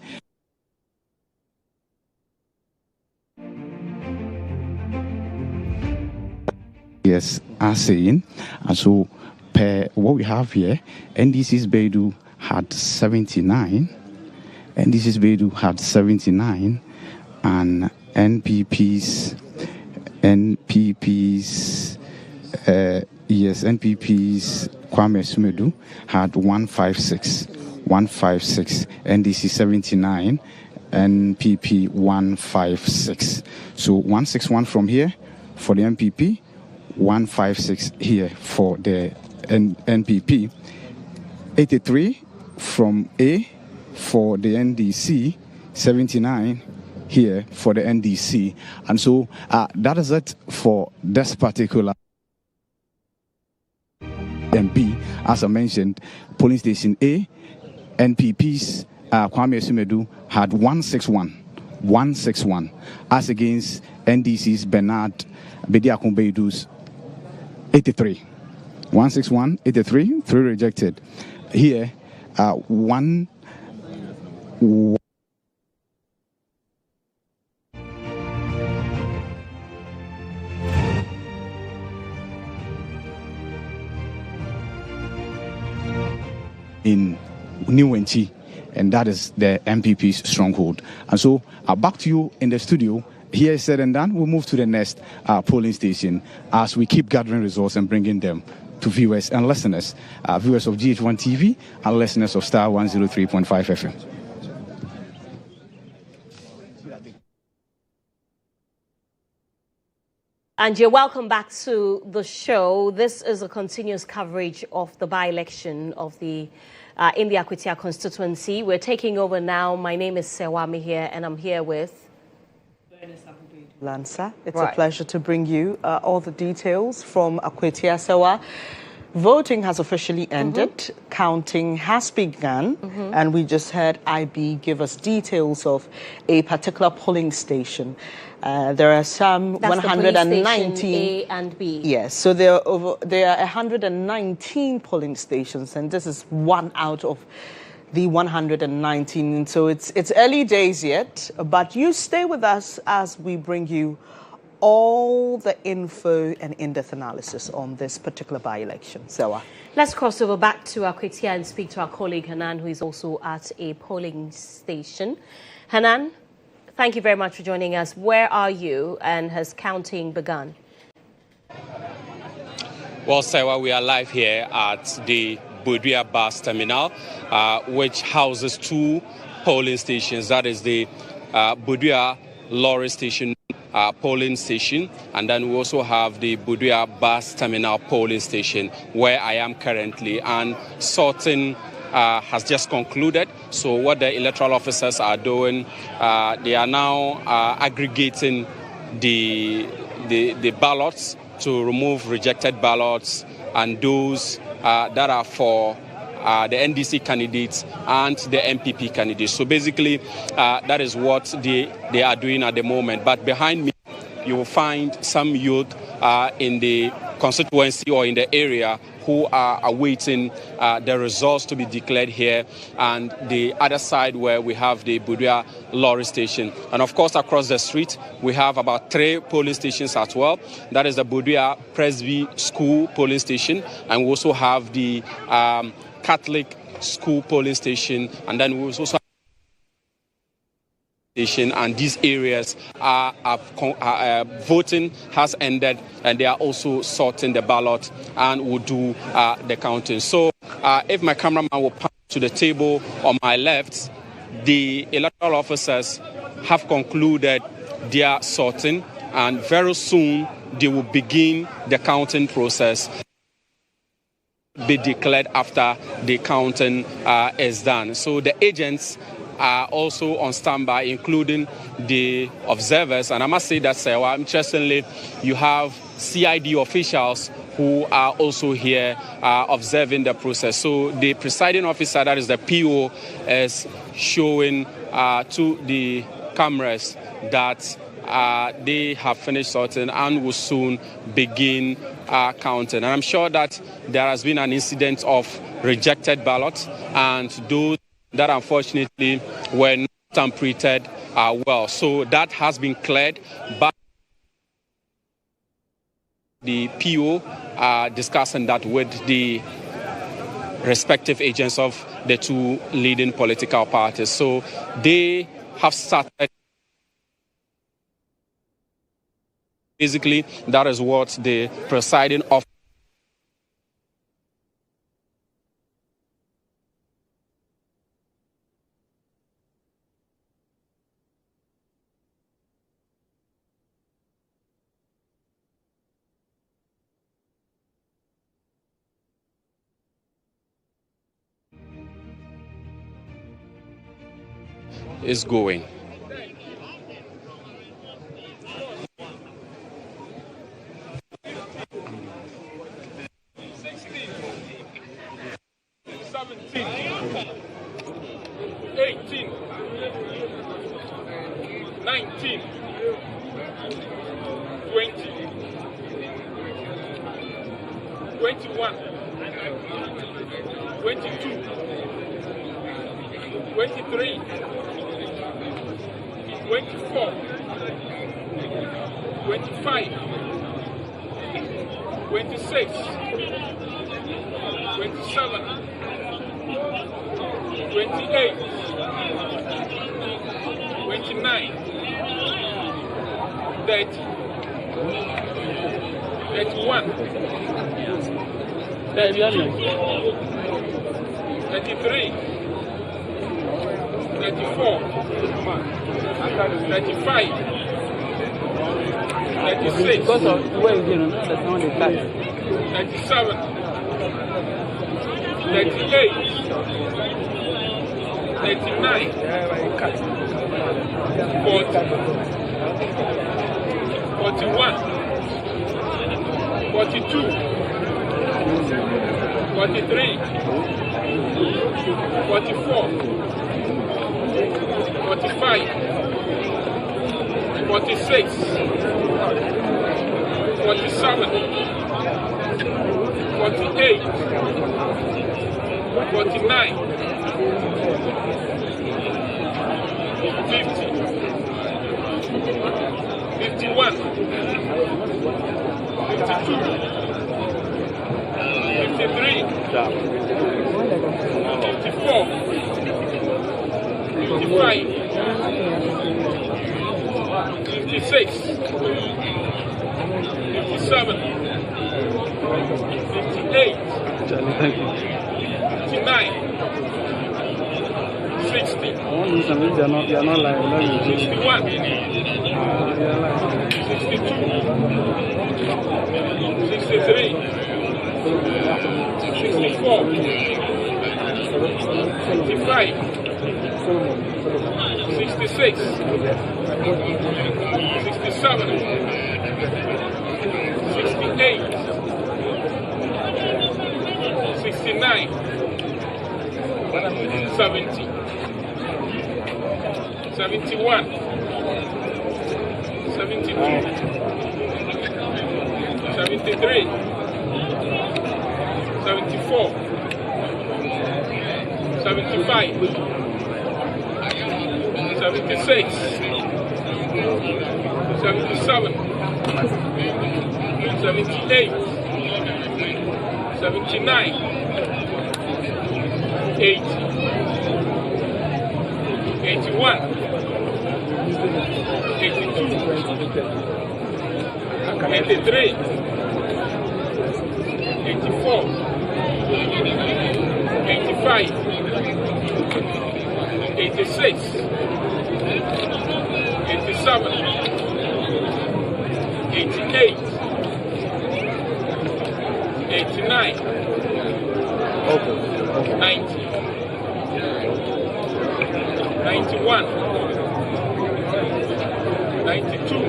Yes, as saying, and so per what we have here, NDC's Beidu had 79, NDC's Beidu had 79, and NPP's Kwame Sumedu had 156, NDC 79, NPP 156. So 161 from here for the NPP, 156 here for the NPP, 83 from A for the NDC, 79 here for the NDC. And so that is it for this particular MP. As I mentioned, polling station A, NPP's Kwame Sumedu had 161 as against NDC's Bernard Bediako Beidu's 83. 161, 83, 3 rejected. Here, one in Niwenchi, and that is the MPP's stronghold. And so, back to you in the studio. Here is said and done. We'll move to the next polling station as we keep gathering results and bringing them to viewers and listeners, viewers of GHOne TV and listeners of Star 103.5 FM. And you're welcome back to the show. This is a continuous coverage of the by-election of the in the Akwatia constituency. We're taking over now. My name is Sewami here, and I'm here with Lansa. It's a pleasure to bring you all the details from Akwatia Sewa. Voting has officially ended. Counting has begun. And we just heard IB give us details of a particular polling station. There are some 119 A and B. Yes, so there are 119 polling stations, and this is one out of the 119. So it's early days yet, but you stay with us as we bring you all the info and in-depth analysis on this particular by-election. Sewa. Let's cross over back to Akwatia and speak to our colleague Hanan, who is also at a polling station. Hanan, thank you very much for joining us. Where are you, and has counting begun? Well, Sewa, we are live here at the Budua bus terminal, which houses two polling stations. That is the Budua lorry station polling station, and then we also have the Budua bus terminal polling station, where I am currently, and sorting has just concluded. So what the electoral officers are doing, they are now aggregating the ballots to remove rejected ballots and those that are for the NDC candidates and the MPP candidates. So basically, that is what they are doing at the moment. But behind me, you will find some youth in the constituency or in the area who are awaiting the results to be declared here, and the other side where we have the Budua lorry station. And of course, across the street, we have about 3 polling stations as well. That is the Budua Presby School polling station, and we also have the Catholic School polling station, and then we also have and these areas voting has ended, and they are also sorting the ballot and will do the counting. So if my cameraman will pass to the table on my left, the electoral officers have concluded their sorting, and very soon they will begin the counting process. Be declared after the counting is done. So the agents are also on standby, including the observers. And I must say that, interestingly, you have CID officials who are also here observing the process. So the presiding officer, that is the PO, is showing to the cameras that they have finished sorting and will soon begin counting. And I'm sure that there has been an incident of rejected ballots, and those that unfortunately were not tampered well. So that has been cleared by the PO discussing that with the respective agents of the two leading political parties. So they have started. Basically, that is what the presiding officer is going. 32, 33, 34, 35, 36, because of where you know, that's not the cut. 37, 38, 39, 40, 41, 42, 43, 44, 45, 46, 47, 48, 49, 50, 51, 52, 53, 54, 55, 56, 57, 58, 59, 60, 61, 62, 63, 64, 65, 66, 67, 68, 69, 70, 71, 72, 73, 74, 75, 76, 77, 78, 79, 80, 81, 82, 83, 84, 85, 86, 87, 88, 89, 90, 91, 92,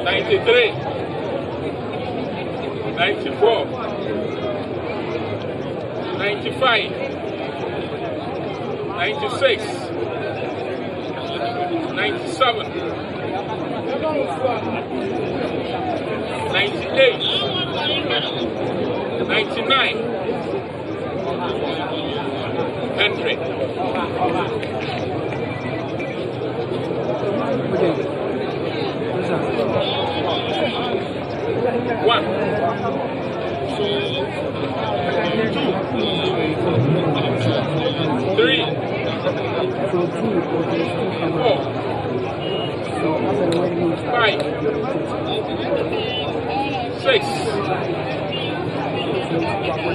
93, 94, 95, 96, 97, 98, 99, 100. One, two, 3, 4, 5, 6,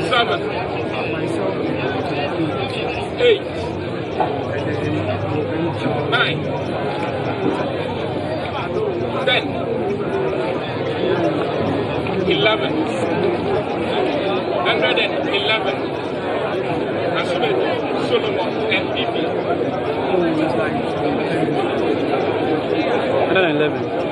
7, 8, 9, 10, 11, 111, Asmed Solomon, MPP. 111.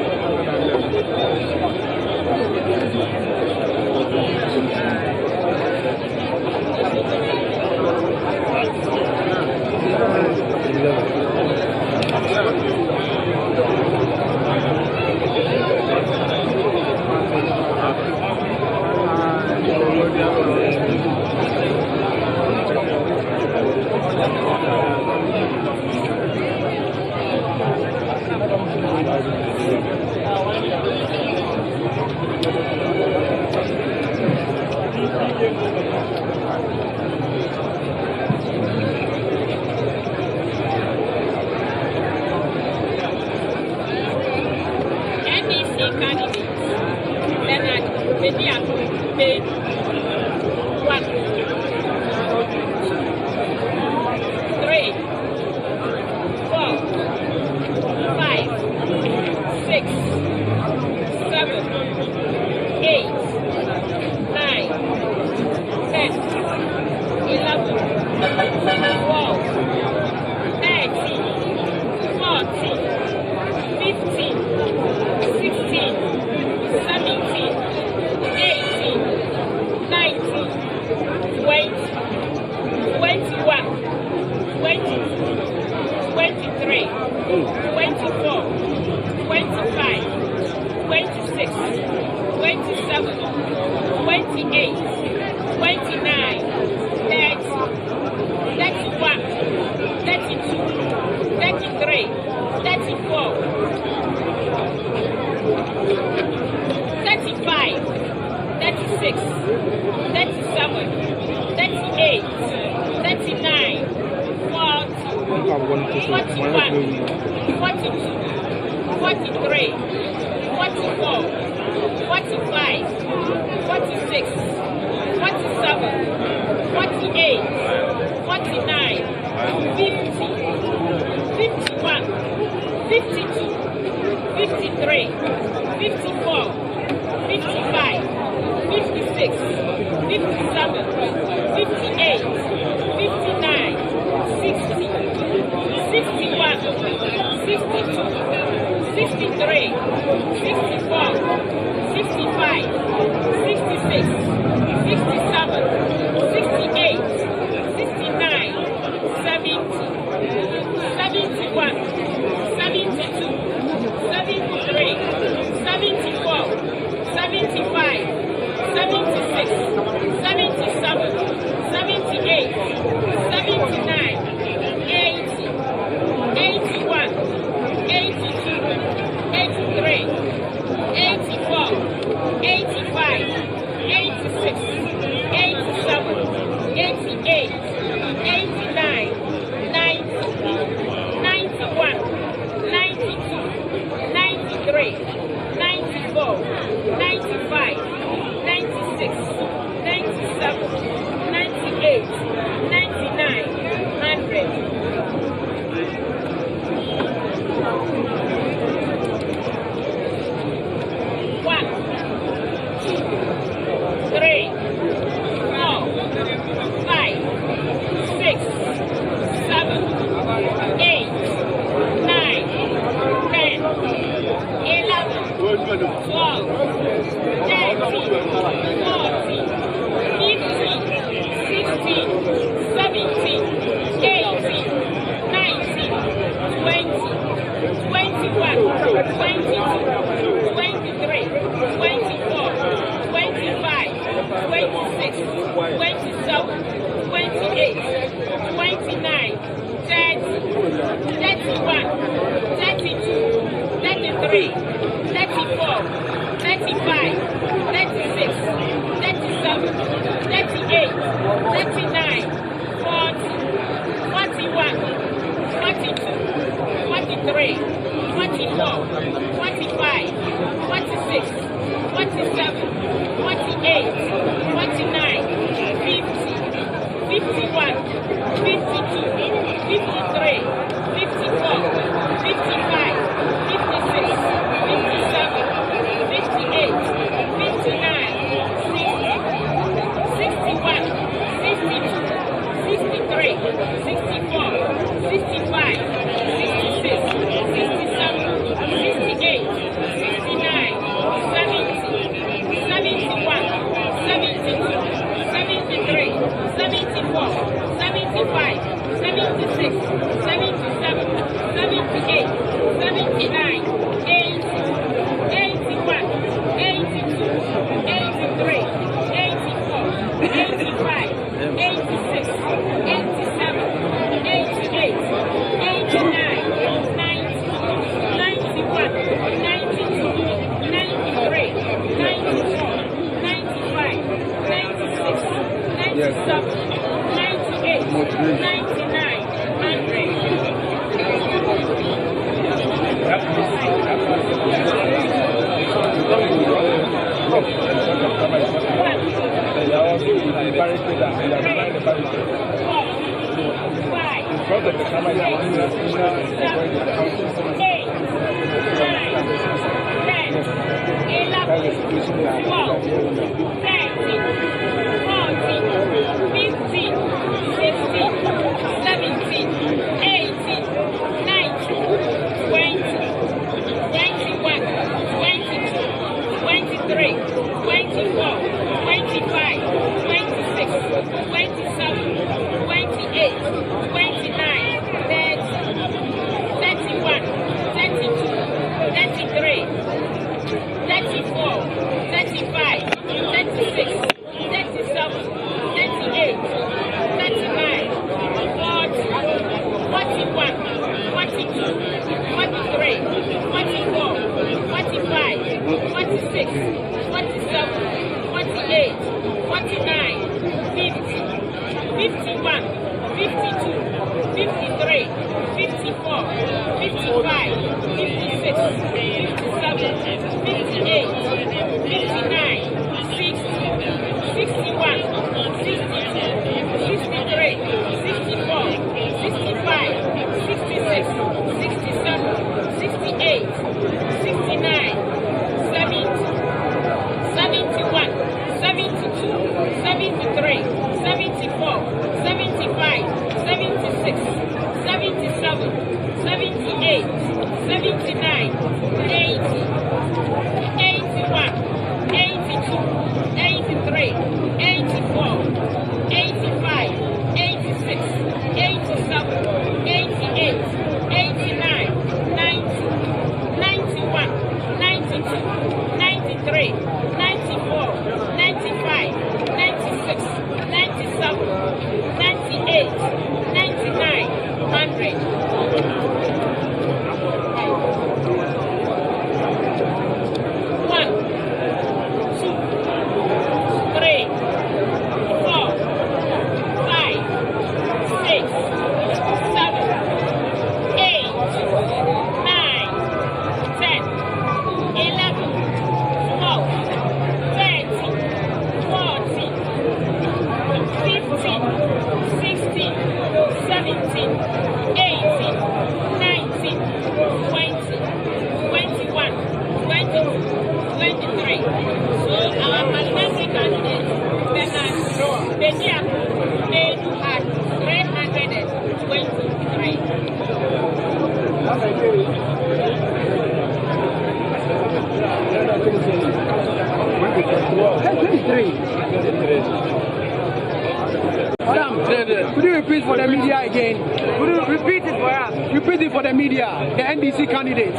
media again. Would you repeat it for us? Repeat it for the media. The NDC candidate.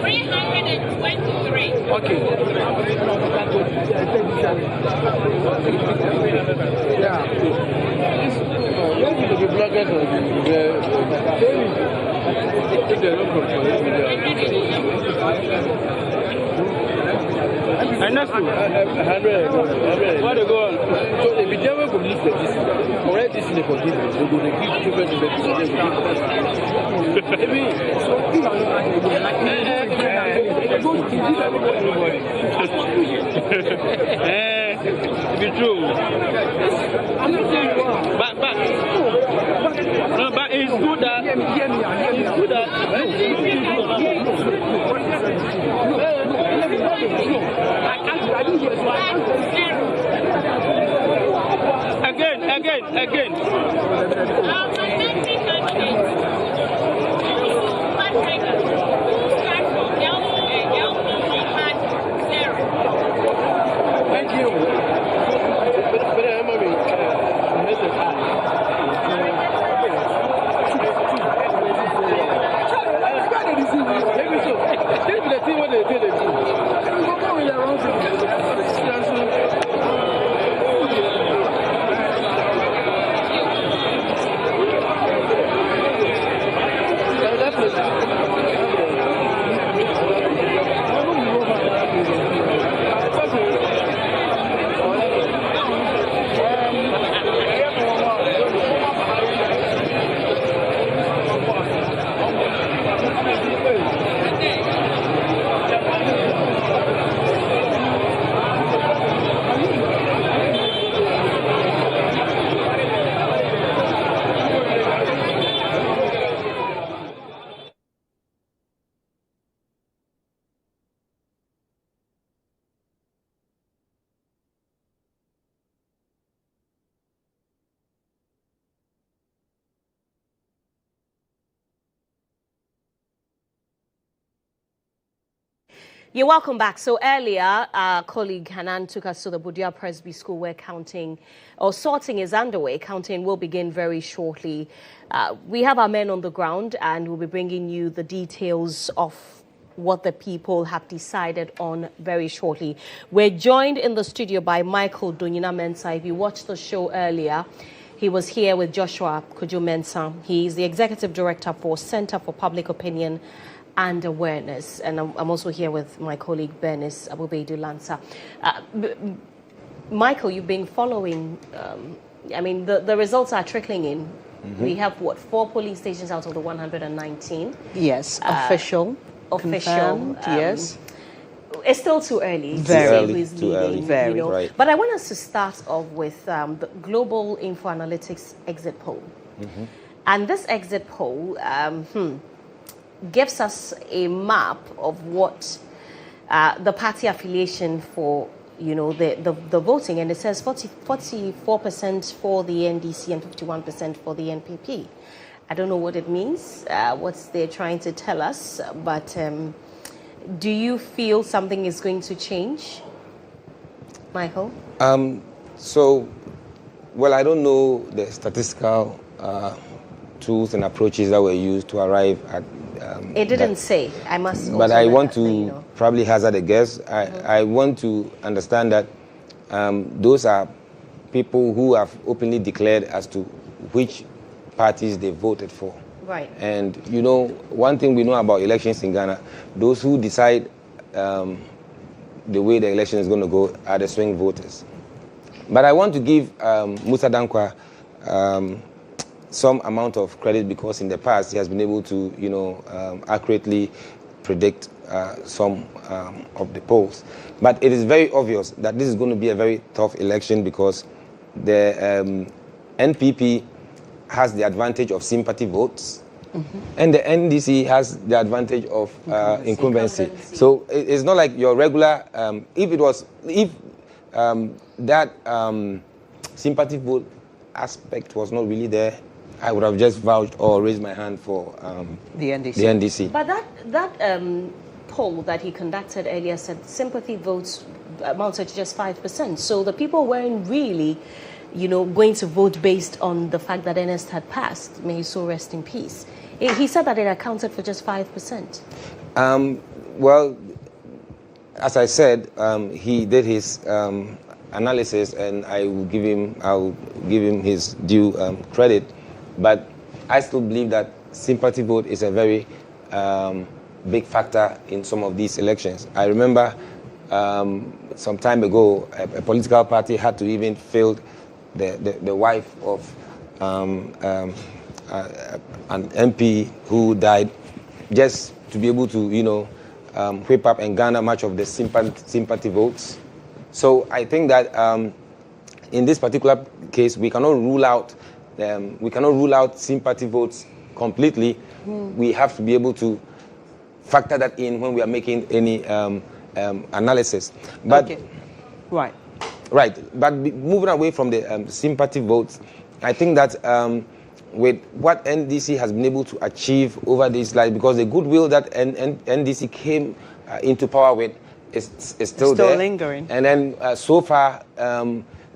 323. Okay. Yeah. And that's 100. What to go on? So the Bijama could list the this. Already this is the forgiveness. We go to give children to the be true. But it's good that again. Thank you. You're welcome back. So earlier, our colleague Hanan took us to the Budia Presby School where counting or sorting is underway. Counting will begin very shortly. We have our men on the ground and we'll be bringing you the details of what the people have decided on very shortly. We're joined in the studio by Michael Dunyina Mensah. If you watched the show earlier, he was here with Joshua Kojo-Mensah. He's the Executive Director for Center for Public Opinion and Awareness. And I'm also here with my colleague Bernice Abubeidu-Lansa. Michael, you've been following, the results are trickling in. Mm-hmm. We have, 4 polling stations out of the 119? Yes, official. Yes. It's still too early. Very early. Very. Right. But I want us to start off with the Global Info Analytics exit poll. Mm-hmm. And this exit poll gives us a map of what the party affiliation for, the voting. And it says 44% for the NDC and 51% for the NPP. I don't know what it means, what they're trying to tell us, but do you feel something is going to change, Michael? I don't know the statistical tools and approaches that were used to arrive at. It didn't say. I must. But I want to probably hazard a guess. I want to understand that those are people who have openly declared as to which parties they voted for. Right. And one thing we know about elections in Ghana, those who decide the way the election is going to go are the swing voters. But I want to give Musa Dankwa some amount of credit because in the past he has been able to, accurately predict some of the polls. But it is very obvious that this is going to be a very tough election because the NPP has the advantage of sympathy votes, mm-hmm. and the NDC has the advantage of incumbency. So it's not like your regular. If that sympathy vote aspect was not really there, I would have just vouched or raised my hand for the NDC. But that poll that he conducted earlier said sympathy votes amounted to just 5%. So the people weren't really, going to vote based on the fact that Ernest had passed. May his soul rest in peace. He said that it accounted for just 5%. Well, as I said, he did his analysis, and I'll give him his due credit. But I still believe that sympathy vote is a very big factor in some of these elections. I remember some time ago, a political party had to even field the wife of an MP who died, just to be able to, whip up and garner much of the sympathy votes. So I think that in this particular case, we cannot rule out sympathy votes completely. We have to be able to factor that in when we are making any analysis. But okay. Right. But moving away from the sympathy votes, I think that with what NDC has been able to achieve over these lives, because the goodwill that NDC came into power with is still there. Lingering. And then so far,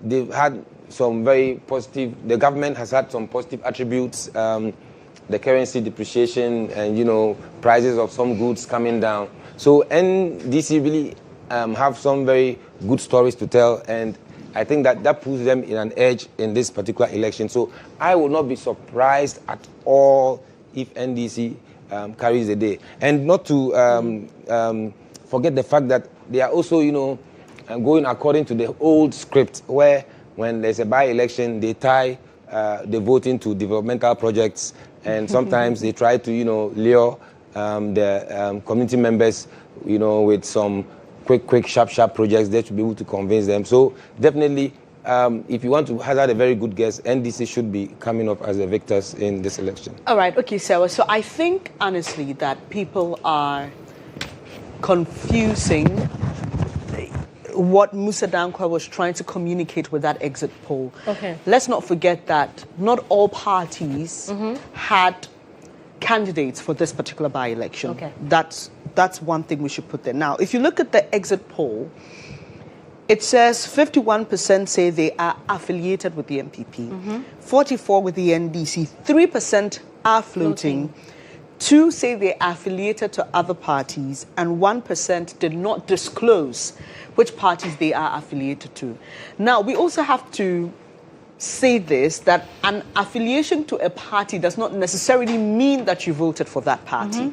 they've had some very positive, the government has had some positive attributes, the currency depreciation and, prices of some goods coming down. So NDC really have some very good stories to tell, and I think that puts them in an edge in this particular election. So I will not be surprised at all if NDC carries the day. And not to forget the fact that they are also, going according to the old script, where when there's a by-election, they tie the voting to developmental projects, and sometimes they try to, lure the community members, with some quick, sharp projects there to be able to convince them. So definitely, if you want to hazard a very good guess, NDC should be coming up as the victors in this election. All right, okay, Sarah. So I think, honestly, that people are confusing what Musa Dankwa was trying to communicate with that exit poll. Okay. Let's not forget that not all parties had candidates for this particular by-election. Okay. That's one thing we should put there. Now, if you look at the exit poll, it says 51% say they are affiliated with the MPP, 44% with the NDC, 3% are floating. 2 say they are affiliated to other parties, and 1% did not disclose which parties they are affiliated to. Now, we also have to say this, that an affiliation to a party does not necessarily mean that you voted for that party.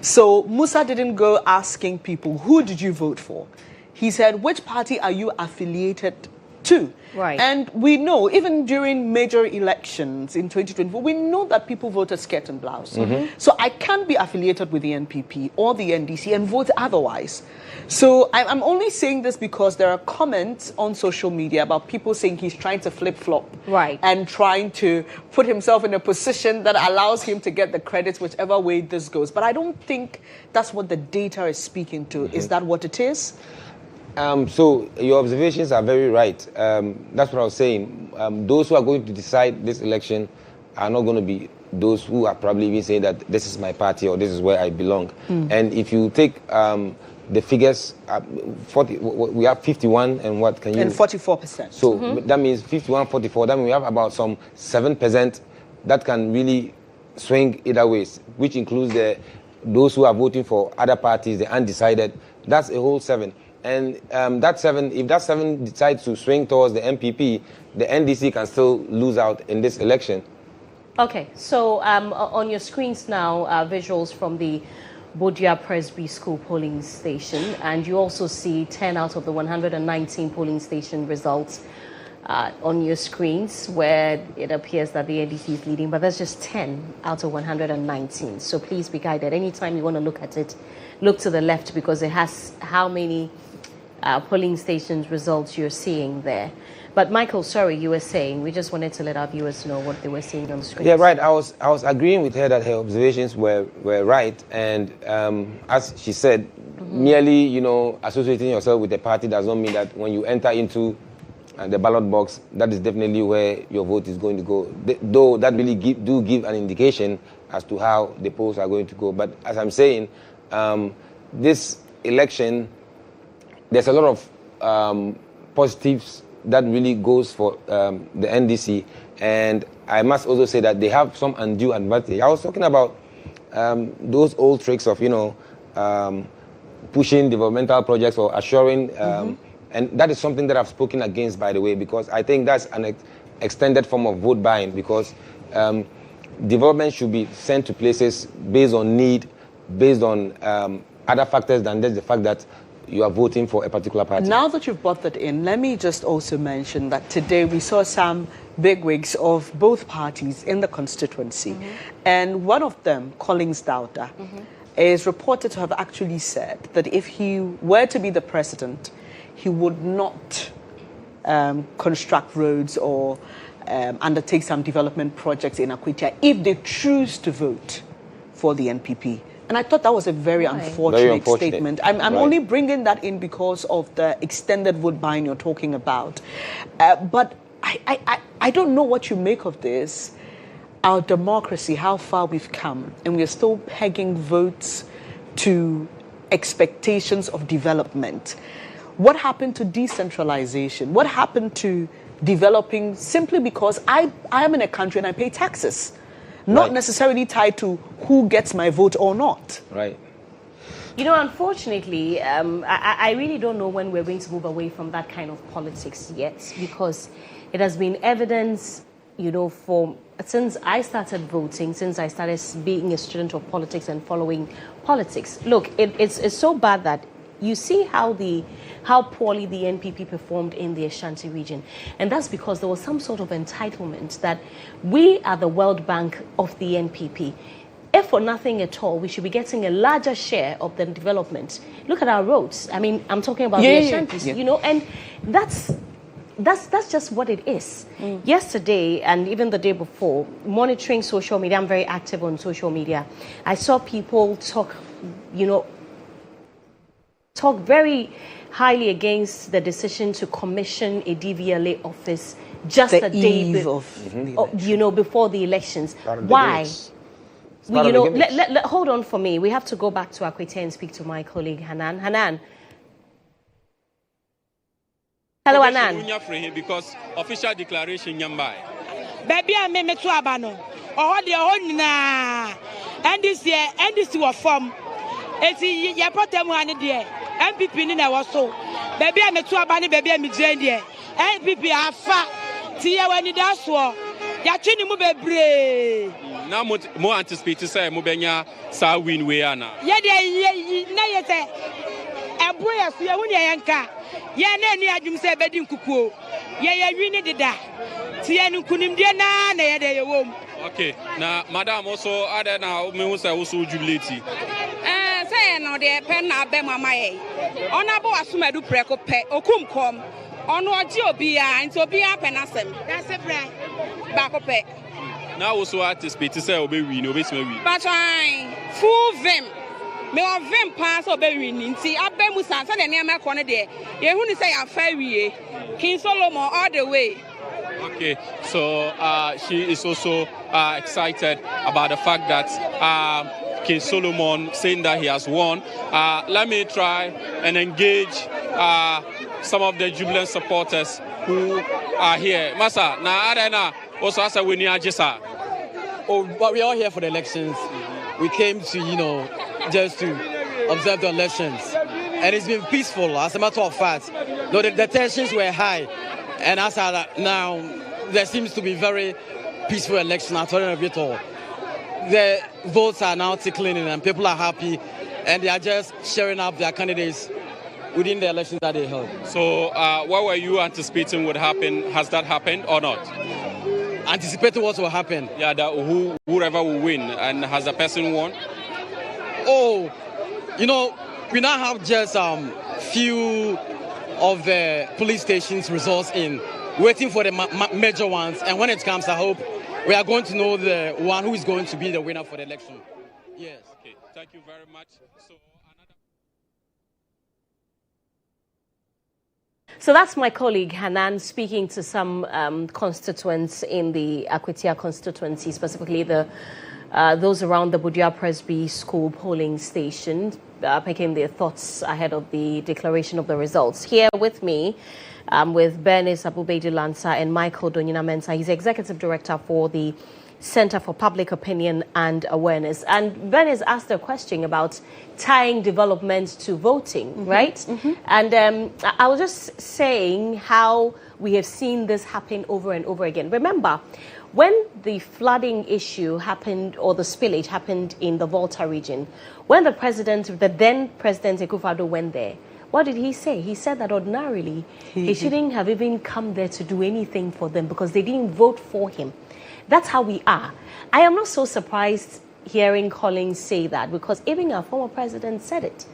So Musa didn't go asking people, who did you vote for? He said, which party are you affiliated to? Right. And we know, even during major elections in 2024, we know that people voted skirt and blouse. So I can't be affiliated with the NPP or the NDC and vote otherwise. So I'm only saying this because there are comments on social media about people saying he's trying to flip-flop. Right. And trying to put himself in a position that allows him to get the credits whichever way this goes. But I don't think that's what the data is speaking to. Is that what it is? So your observations are very right. That's what I was saying. Those who are going to decide this election are not going to be those who are probably even saying that this is my party or this is where I belong. And if you take the figures, 40, we have 51 and what can you... And 44%. So that means 51, 44. That means we have about some 7% that can really swing either ways, which includes those who are voting for other parties, the undecided. That's a whole 7. And that 7, if that 7 decides to swing towards the MPP, the NDC can still lose out in this election. Okay, so on your screens now, visuals from the Bodia Presby School polling station, and you also see 10 out of the 119 polling station results on your screens, where it appears that the NDC is leading, but that's just 10 out of 119. So please be guided. Anytime you want to look at it, look to the left, because it has how many polling stations results you're seeing there. But Michael, sorry, you were saying, we just wanted to let our viewers know what they were seeing on the screen. Yeah, right. I was agreeing with her that her observations were right, and as she said, merely associating yourself with a party does not mean that when you enter into the ballot box, that is definitely where your vote is going to go. Though that really give an indication as to how the polls are going to go. But as I'm saying, this election, there's a lot of positives that really goes for the NDC. And I must also say that they have some undue advantage. I was talking about those old tricks of, pushing developmental projects or assuring, and that is something that I've spoken against, by the way, because I think that's an extended form of vote buying, because development should be sent to places based on need, based on other factors than just the fact that you are voting for a particular party. Now that you've brought that in, let me just also mention that today we saw some bigwigs of both parties in the constituency. And one of them, Collins Daughter, is reported to have actually said that if he were to be the president, he would not construct roads or undertake some development projects in Akwatia if they choose to vote for the NPP. And I thought that was a very unfortunate statement. I'm only bringing that in because of the extended vote buying you're talking about. But I don't know what you make of this. Our democracy, how far we've come, and we're still pegging votes to expectations of development. What happened to decentralization? What happened to developing simply because I am in a country and I pay taxes? Not necessarily tied to who gets my vote or not. Right. Unfortunately, I really don't know when we're going to move away from that kind of politics yet, because it has been evidence, since I started voting, since I started being a student of politics and following politics. Look, it's so bad that you see how poorly the NPP performed in the Ashanti region. And that's because there was some sort of entitlement that we are the World Bank of the NPP. If for nothing at all, we should be getting a larger share of the development. Look at our roads. I mean, I'm talking about the Ashantis, and that's just what it is. Yesterday and even the day before, monitoring social media, I'm very active on social media. I saw people talk very highly against the decision to commission a DVLA office just a day before the elections. Why? Hold on for me. We have to go back to Akwatia and speak to my colleague Hanan. Hanan. Hello, Hanan. Because official declaration nyambai. Baby, I me to abano. Oh, the na. NDC was form. Eti yapotemu ani die. MPP ni na waso. Baby, I me to abani. Baby, I me die. MPP afa. Tiye wani daso. Yachini mu bebre. Na mo anticipate say mo benya sa win we ana. Ye de na ye say ebo ya so ye hu ne yanka. Ye na ni adwum say bedi nkukuo. Ye win deda. Tiye nkunim de na ye de ye wom. Okay. Na madam also ada na me hu say also jubilate. Say no de pen na be mama ye. Ona bo asumadu preko pe okum kom. Ono oji obi a nti obi a penasem. That's it, bra. Back pe. Now also anticipate say obi win, obi sima win. But full vim. Me o vim pass obi win nti abemu sansa na niam akọ ne de. Ye hu ni say afa wie. King Solomon all the way. Okay, so she is also excited about the fact that King Solomon saying that he has won. Let me try and engage some of the jubilant supporters who are here. Masa, na arena also as a winning ajisa. Oh, but we're all here for the elections. We came to, just to observe the elections. And it's been peaceful, as a matter of fact. Though the tensions were high. And as now, there seems to be very peaceful election at all. The votes are now tickling in and people are happy. And they are just sharing up their candidates within the elections that they held. So what were you anticipating would happen? Has that happened or not? Anticipating what will happen? Yeah, that whoever will win. And has the person won? Oh, we now have just few of the police stations results in, waiting for the major ones. And when it comes, I hope we are going to know the one who is going to be the winner for the election. Yes. Okay, thank you very much. So So that's my colleague Hanan speaking to some constituents in the Akwatia constituency, specifically those around the Budia Presby School polling station, picking their thoughts ahead of the declaration of the results. Here with me, with Bernice Abubeidi Lansa and Michael Donyina Mensah. He's executive director for the Center for Public Opinion and Awareness. And Bernice asked a question about tying development to voting, right? And I was just saying how we have seen this happen over and over again. Remember, when the flooding issue happened, or the spillage happened in the Volta region, when the then President Akufo-Addo went there, what did he say? He said that ordinarily he shouldn't have even come there to do anything for them because they didn't vote for him. That's how we are. I am not so surprised hearing Collins say that, because even our former president said it.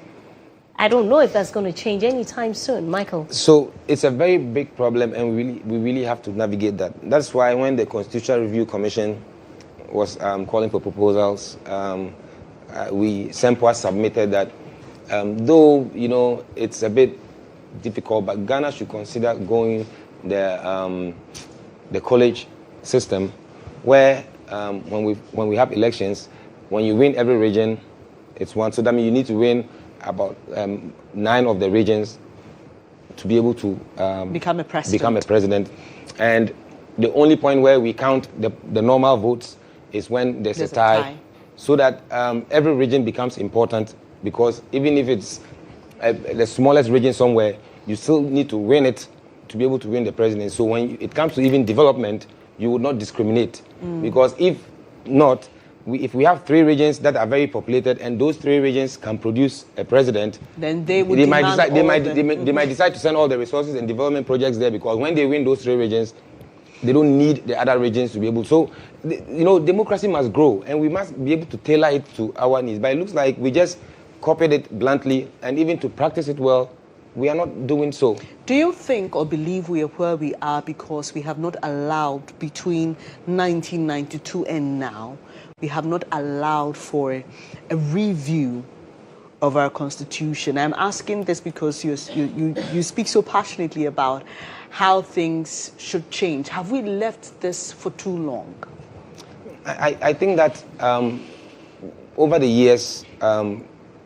I don't know if that's going to change anytime soon. Michael? So it's a very big problem, and we really have to navigate that. That's why when the Constitutional Review Commission was calling for proposals, SEMPOA submitted that, though, it's a bit difficult, but Ghana should consider going the college system, where when we have elections, when you win every region, it's one. So that means you need to win about 9 of the regions to be able to become a president. And the only point where we count the normal votes is when there's a tie, so that every region becomes important, because even if it's the smallest region somewhere, you still need to win it to be able to win the president. So when it comes to even development, you would not discriminate, because if not, if we have 3 regions that are very populated and those 3 regions can produce a president, then they might decide to send all the resources and development projects there, because when they win those 3 regions, they don't need the other regions to be able. So, democracy must grow, and we must be able to tailor it to our needs. But it looks like we just copied it bluntly, and even to practice it well, we are not doing so. Do you think or believe we are where we are because we have not allowed, between 1992 and now, we have not allowed for a review of our constitution? I'm asking this because you speak so passionately about how things should change. Have we left this for too long? I think that over the years,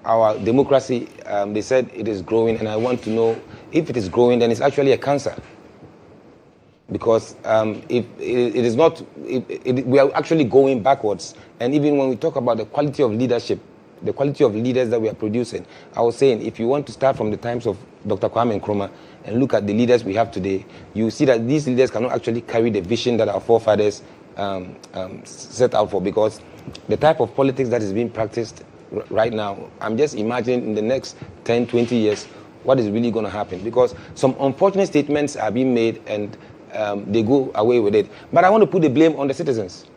our democracy, they said it is growing, and I want to know if it is growing, then it's actually a cancer. Because if it is not, we are actually going backwards. And even when we talk about the quality of leadership, the quality of leaders that we are producing, I was saying, if you want to start from the times of Dr. Kwame Nkrumah and look at the leaders we have today, you see that these leaders cannot actually carry the vision that our forefathers set out for, because the type of politics that is being practiced right now, I'm just imagining in the next 10, 20 years, what is really going to happen, because some unfortunate statements are being made and they go away with it. But I want to put the blame on the citizens.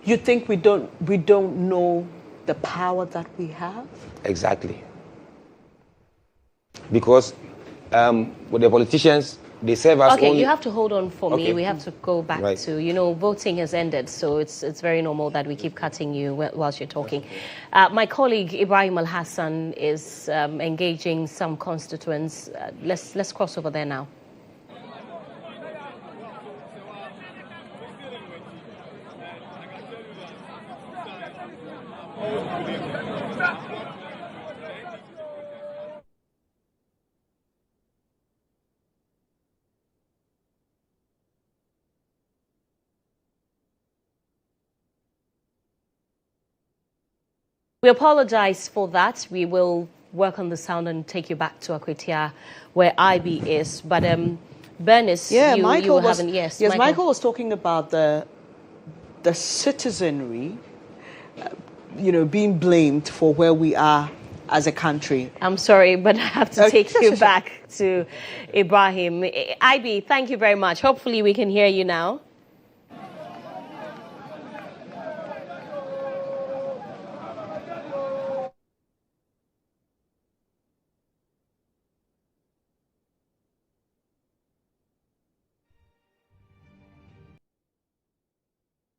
You think we don't know the power that we have? Exactly. Because with the politicians, they serve us Okay, only... you have to hold on for me. Okay. We have to go back to, voting has ended, so it's very normal that we keep cutting you whilst you're talking. My colleague Ibrahim Al-Hassan is engaging some constituents. Let's cross over there now. We apologize for that. We will work on the sound and take you back to Akwatia, where IB is. But Bernice, Michael was talking about the citizenry, being blamed for where we are as a country. I'm sorry, but I have to take you back to Ibrahim. IB, thank you very much. Hopefully we can hear you now.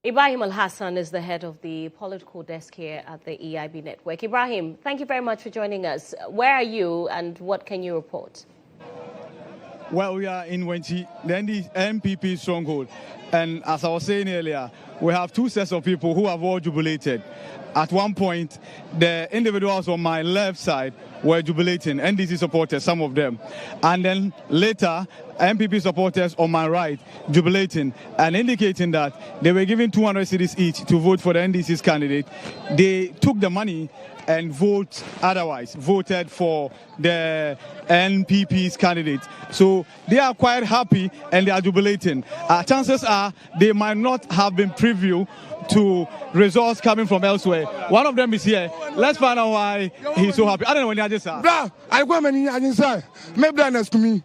Ibrahim Al-Hassan is the head of the political desk here at the EIB network. Ibrahim, thank you very much for joining us. Where are you and what can you report? Well, we are in Wenchi, the MPP stronghold. And as I was saying earlier, we have two sets of people who have all jubilated. At one point, the individuals on my left side were jubilating, NDC supporters, some of them. And then later, MPP supporters on my right jubilating and indicating that they were given 200 cedis each to vote for the NDC's candidate. They took the money and voted for the NPP's candidate. So they are quite happy and they are jubilating. Chances are they might not have been privy to results coming from elsewhere. One of them is here. Let's find out why he's so happy. I don't know when you just said. I go many I say. Maybe next to me.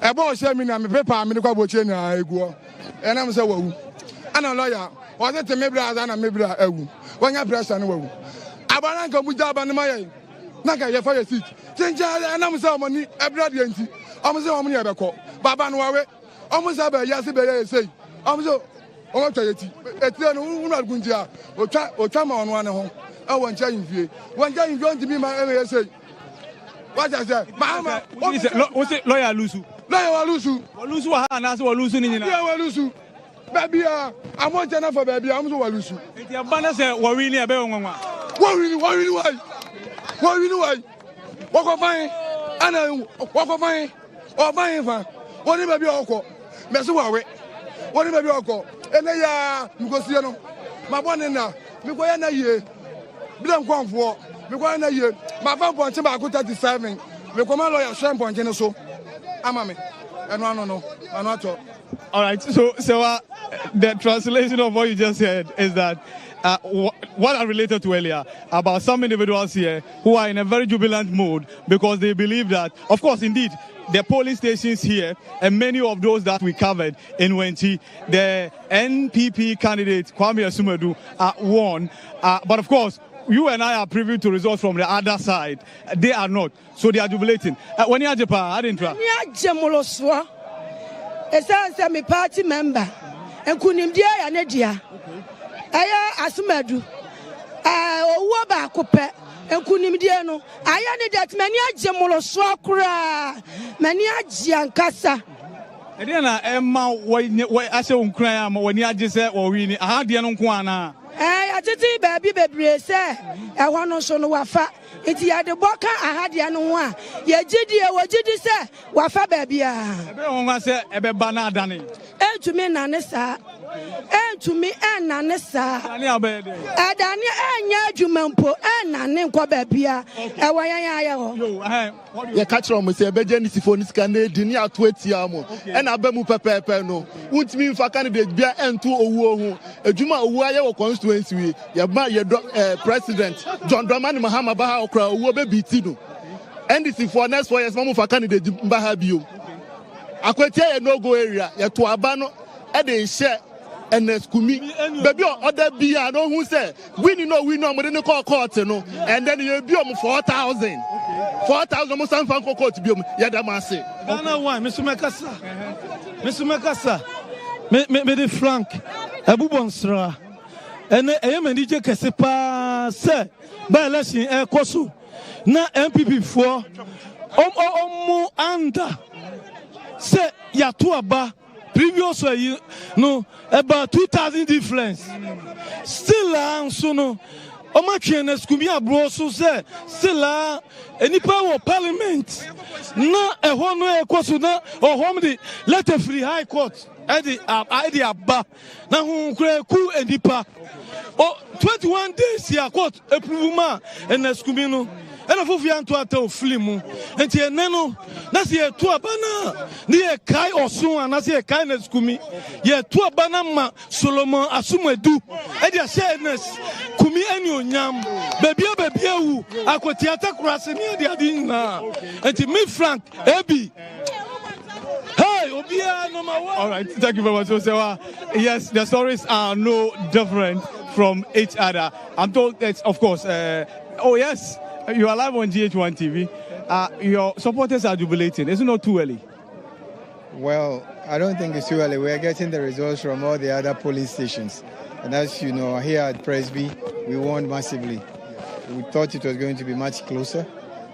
A boy say me na me paper me go boche na egu. And I'm say wo. Ana lawyer. Was it maybe as ana maybe ewu. When you pressure no wo. Abana ko buja abana maye. Na ka ye for your seat. Change and I'm say money ebra de nti. Am say omni ebeko. Baba no wawe. Am say be yase be ye say. Am say o to yeti. Eti no unu aguntia. Otwa ma ono ane ho. E won cha yinfie. Won cha yinfie on ti bi ma e say. What I say? Mama, what's it? Lawyer Lusu. Lawyer Lusu. Lusu wa na so Lusu ni na. Yeah, Lusu. Baby, I'm on channel for baby. I'm so Lusu. Iti abana say wo wi ni ebe onwa. Wo wi why? What go fine? Ana what go fine? O fine fa. Woni baby okọ. Me so wa we. Woni baby okọ. Ene ya mkosi no. Ma bone na. Me ko ya na ye. Bla nkwanfo. Me ko na ye. Ma fa ponche ba ko 37. Me ko ma lawyer share ponche no so. Ama me. Eno no. Ano ato. All right. So the translation of what you just said is that what I related to earlier about some individuals here who are in a very jubilant mood because they believe that, of course, indeed, the polling stations here and many of those that we covered in Wenchi, the NPP candidate Kwame Asumadu won. But of course, you and I are privy to results from the other side. They are not. So they are jubilating. When you are Japan, I didn't try. It's a party member. And Kunimdia and Edia. Aya Asumadu. Waba Cope. And Kunimdiano. I need that many Jamolo Swakra. Many Giancasa. And then Emma, I say, when you just said, or we had the Anunkwana. I did baby, say, I want to show no wafa. It's ya the boka, I had the Anua. Ye did you, what did you say? Wafa baby. I said, a banana done. And to me, Nanessa. And to me, and Nanessa. Adania, and Yajumampo, and Nanim Quababia. You catch on with a Bejanis for this candidate, Dinia 20 amo, and Abemu Pepe no. Wouldn't mean for candidate be and two a Juma Uwaya constituency, your president, John Dramani Mahama Baha Okra, Wobe Bitino. And this is for next 4 years, Mamu for candidate Bahabio. Akwatia no go area, ya to Abano, and they share. And Skumi, baby, other be I know who said, we know, but then call court, no, and then you'll be 4,000. 4,000 almost some fan court to be Yadamasi. I know why, Mr. Makasa, me the Frank, Abu Bonsra, and I am a DJ Casepa, sir, by-election, Kosu, na MPP 4, under, say, Yatuaba. Previous year, no, about 2,000 difference. Still, so no. Omachian Scumia Broso said, still, any power of parliament. No, a one Kosuna or Homedy, let a free high court. Idea ba. Now, who coup and Dipa. Oh, 21 days, here, court, a Puma and a Scumino. And if you want to tell Flimu, and you know, that's here to a banana, near Kai or soon, and that's here kindness to me. Yea, to a banana, Solomon, assume do, and your sadness, Kumi and you, Yam, baby, Akwatia By-Election, the Adina, and to me, Frank, Abby. Hey, Obia, number 1. All right, thank you very much. So, yes, the stories are no different from each other. I'm told that, of course, oh, yes. You are live on GHOne TV. Your supporters are jubilating. Is it not too early? Well, I don't think it's too early. We're getting the results from all the other polling stations. And as you know, here at Presby, we won massively. We thought it was going to be much closer.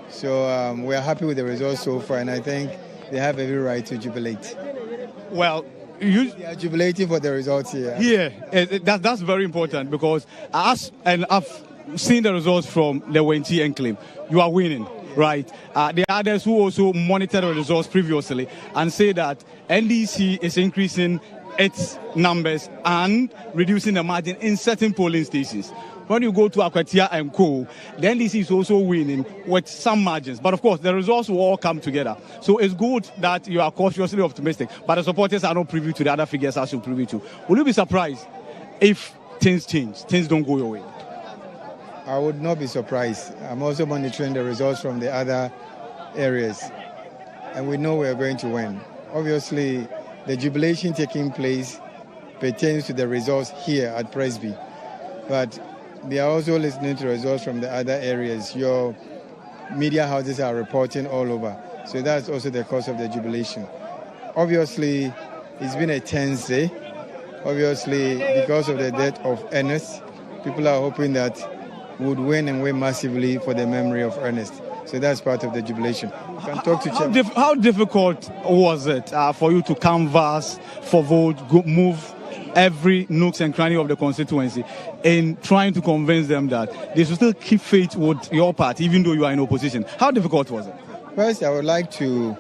So we're happy with the results so far. And I think they have every right to jubilate. Well, they are jubilating for the results here. Yeah, that's very important because I've seen the results from the Wenchi enclave. You are winning, right? There are others who also monitor the results previously and say that NDC is increasing its numbers and reducing the margin in certain polling stations. When you go to Akwatia and Co, the NDC is also winning with some margins. But of course, the results will all come together. So it's good that you are cautiously optimistic, but the supporters are not privy to the other figures as you privy to. Will you be surprised if things change, things don't go your way? I would not be surprised. I'm also monitoring the results from the other areas, and we know we are going to win. Obviously, the jubilation taking place pertains to the results here at Presby, but they are also listening to results from the other areas. Your media houses are reporting all over, so that's also the cause of the jubilation. Obviously, it's been a tense day. Obviously, because of the death of Ernest, people are hoping that we would win and win massively for the memory of Ernest. So that's part of the jubilation. You can talk to how difficult was it for you to canvass for vote, move every nooks and cranny of the constituency in trying to convince them that they should still keep faith with your party even though you are in opposition? How difficult was it? First, I would like to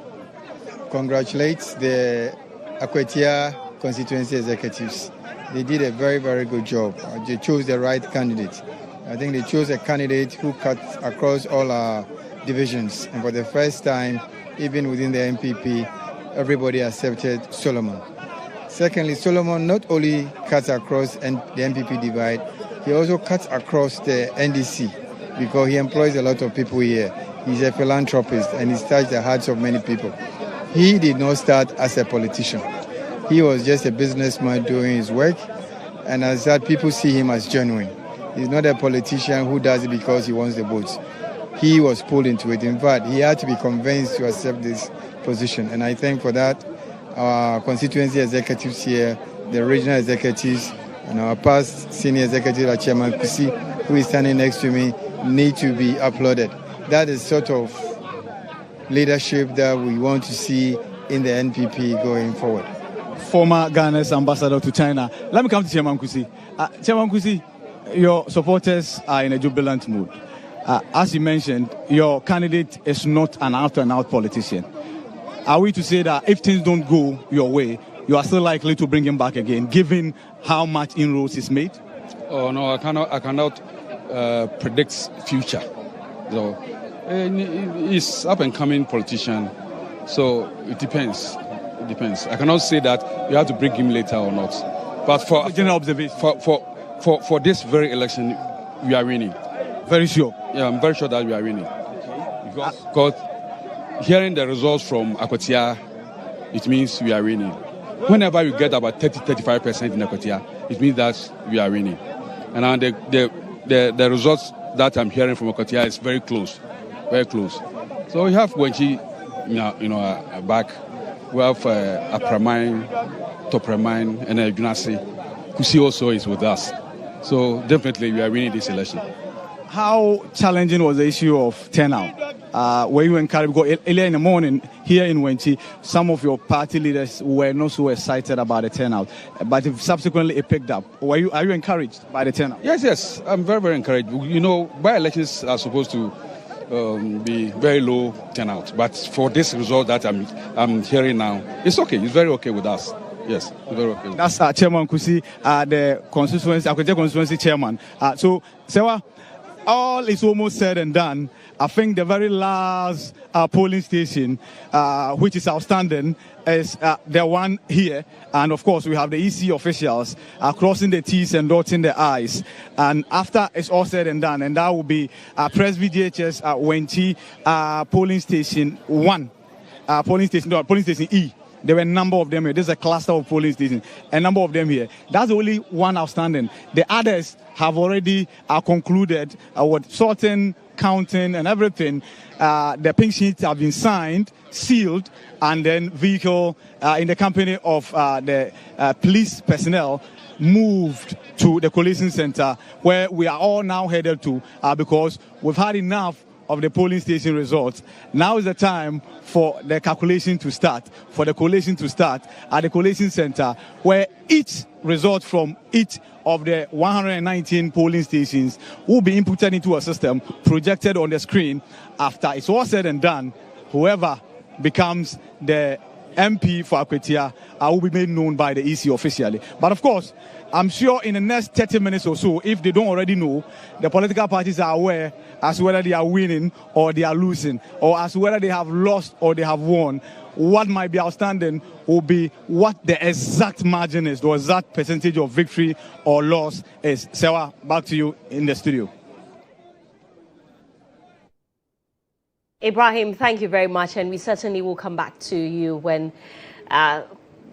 congratulate the Akwatia constituency executives. They did a very, very good job. They chose the right candidate. I think they chose a candidate who cut across all our divisions. And for the first time, even within the MPP, everybody accepted Solomon. Secondly, Solomon not only cuts across the MPP divide, he also cuts across the NDC because he employs a lot of people here. He's a philanthropist and he's touched the hearts of many people. He did not start as a politician. He was just a businessman doing his work, and as that, people see him as genuine. He's not a politician who does it because he wants the votes. He was pulled into it. In fact, he had to be convinced to accept this position, and I think for that, our constituency executives here, the regional executives, and our past senior executive, like Chairman Kusi, who is standing next to me, need to be applauded. That is sort of leadership that we want to see in the NPP going forward. Former Ghana's ambassador to China. Let me come to Chairman Kusi. Chairman Kusi, your supporters are in a jubilant mood. As you mentioned, your candidate is not an out-and-out politician. Are we to say that if things don't go your way, you are still likely to bring him back again, given how much inroads is made? Oh no, I cannot predict future. So he's up and coming politician, so it depends. It depends. I cannot say that you have to bring him later or not. But for general observation, for this very election, we are winning. Very sure. Yeah, I'm very sure that we are winning. Because hearing the results from Akwatia, it means we are winning. Whenever you get about 30-35% in Akwatia, it means that we are winning. And the results that I'm hearing from Akwatia is very close, very close. So we have Wenchi, back. We have Apramine, Topramine, and GHOne. Kusi also is with us. So definitely we are winning this election. How challenging was the issue of turnout? Were you encouraged? Because earlier in the morning here in Wenchi, some of your party leaders were not so excited about the turnout, but subsequently it picked up. Are you encouraged by the turnout? Yes, I'm very, very encouraged. You know, by-elections are supposed to be very low turnout, but for this result that I'm hearing now, it's okay. It's very okay with us. Yes, very okay. That's Chairman Kusi, the Akwatia constituency chairman. So, Sewa, all is almost said and done. I think the very last polling station, which is outstanding, is the one here. And of course, we have the EC officials crossing the T's and dotting the I's. And after it's all said and done, and that will be Presby DHS Wenchi polling station 1, polling station E. There were a number of them here. There's a cluster of polling stations, a number of them here. That's the only one outstanding. The others have already concluded with sorting, counting, and everything. The pink sheets have been signed, sealed, and then vehicle in the company of the police personnel moved to the collation center, where we are all now headed to because we've had enough of the polling station results, now is the time for the calculation to start, for the collation to start at the collation center, where each result from each of the 119 polling stations will be inputted into a system, projected on the screen. After it's all said and done, whoever becomes the MP for Akwatia will be made known by the EC officially. But of course, I'm sure in the next 30 minutes or so, if they don't already know, the political parties are aware as to whether they are winning or they are losing, or as to whether they have lost or they have won. What might be outstanding will be what the exact margin is, the exact percentage of victory or loss is. Sewa, back to you in the studio. Ibrahim, thank you very much, and we certainly will come back to you when,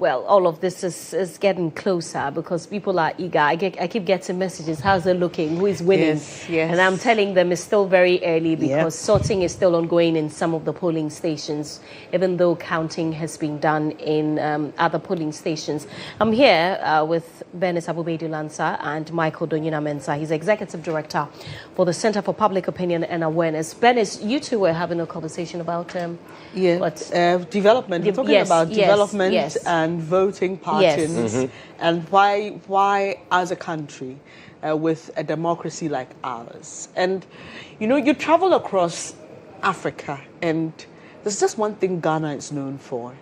all of this is getting closer, because people are eager. I keep getting messages, how's it looking, who is winning? Yes. And I'm telling them it's still very early, because sorting is still ongoing in some of the polling stations, even though counting has been done in other polling stations. I'm here with Bernice Abubeidu-Lansa and Michael Donyina-Mensah. He's Executive Director for the Center for Public Opinion and Awareness. Bernice, you two were having a conversation about development. We're talking about development and voting patterns, and why as a country with a democracy like ours. And you travel across Africa, and there's just one thing Ghana is known for: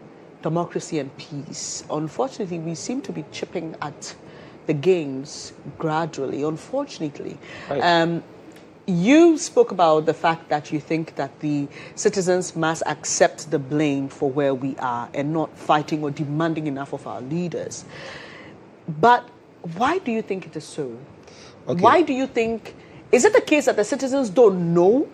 democracy and peace. Unfortunately, we seem to be chipping at the games gradually, unfortunately. Right. You spoke about the fact that you think that the citizens must accept the blame for where we are and not fighting or demanding enough of our leaders. But why do you think it is so? Okay. Why do you think, is it the case that the citizens don't know,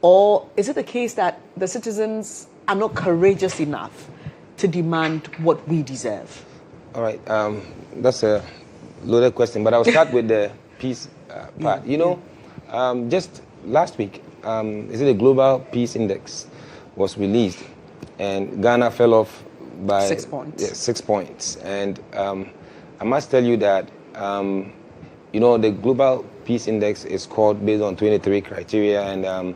or is it the case that the citizens are not courageous enough to demand what we deserve? All right, that's a loaded question, but I'll start with the peace part. Just last week, is it the Global Peace Index was released, and Ghana fell off by 6 points. Yeah, 6 points. And I must tell you that the Global Peace Index is scored based on 23 criteria and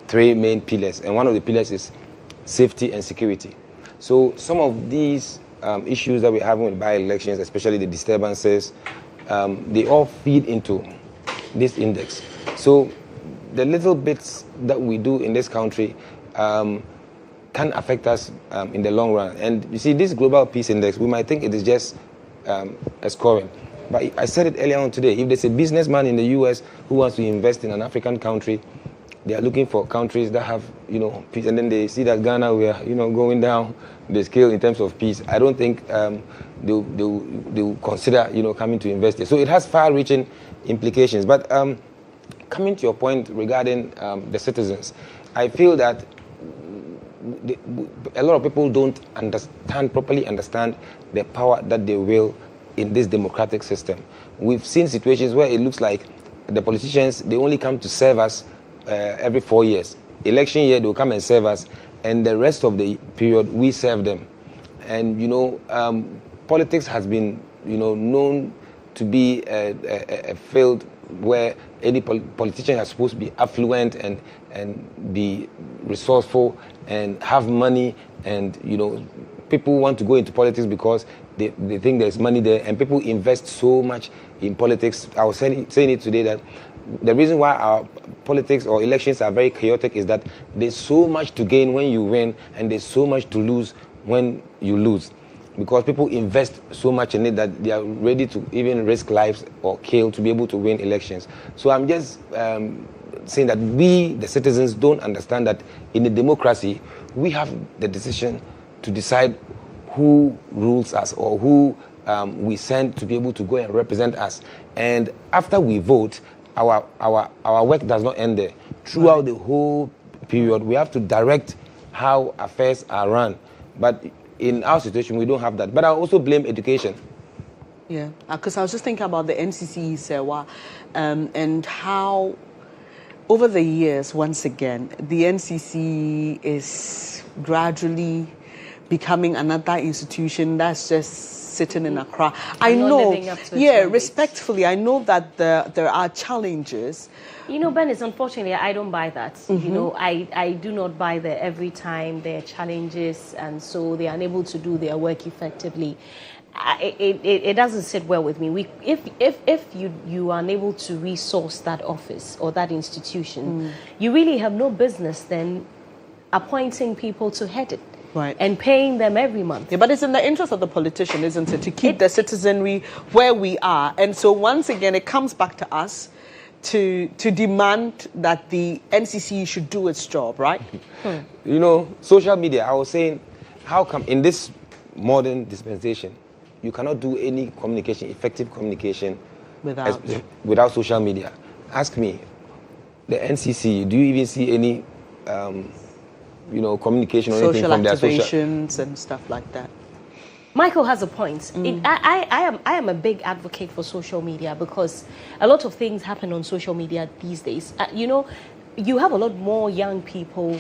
3 main pillars, and one of the pillars is safety and security. So some of these issues that we're having with by-elections, especially the disturbances, they all feed into this index. So the little bits that we do in this country can affect us in the long run. And you see, this Global Peace Index, we might think it is just a scoring. But I said it earlier on today, if there's a businessman in the US who wants to invest in an African country, they are looking for countries that have, peace, and then they see that Ghana, we are, going down the scale in terms of peace. I don't think they'll consider, coming to invest there. So it has far-reaching implications. But coming to your point regarding the citizens, I feel that a lot of people don't properly understand the power that they will in this democratic system. We've seen situations where it looks like the politicians, they only come to serve us every 4 years. Election year, they'll come and serve us, and the rest of the period, we serve them. And, politics has been, known to be a field where any politician is supposed to be affluent and be resourceful and have money, and, people want to go into politics because they think there's money there, and people invest so much in politics. I was saying it today that the reason why our politics or elections are very chaotic is that there's so much to gain when you win, and there's so much to lose when you lose, because people invest so much in it that they are ready to even risk lives or kill to be able to win elections. So I'm just saying that we, the citizens, don't understand that in a democracy, we have the decision to decide who rules us or who we send to be able to go and represent us. And after we vote, our work does not end there. Throughout the whole period, we have to direct how affairs are run. But in our situation, we don't have that. But I also blame education. Yeah, because I was just thinking about the NCC, Sewa, and how over the years, once again, the NCC is gradually becoming another institution that's just sitting in Accra. I know, respectfully, I know that there are challenges. You know, Bernice, unfortunately, I don't buy that. You know, I do not buy that every time there are challenges, and so they are unable to do their work effectively. It doesn't sit well with me. If you are unable to resource that office or that institution, you really have no business then appointing people to head it. Right. And paying them every month. Yeah, but it's in the interest of the politician, isn't it, to keep the citizenry where we are. And so once again, it comes back to us to demand that the NCC should do its job, right? You know, social media, I was saying, how come in this modern dispensation, you cannot do any communication, effective communication without social media? Ask me, the NCC, do you even see any communication or anything from their social activations and stuff like that? Michael has a point. I am a big advocate for social media because a lot of things happen on social media these days. You know, you have a lot more young people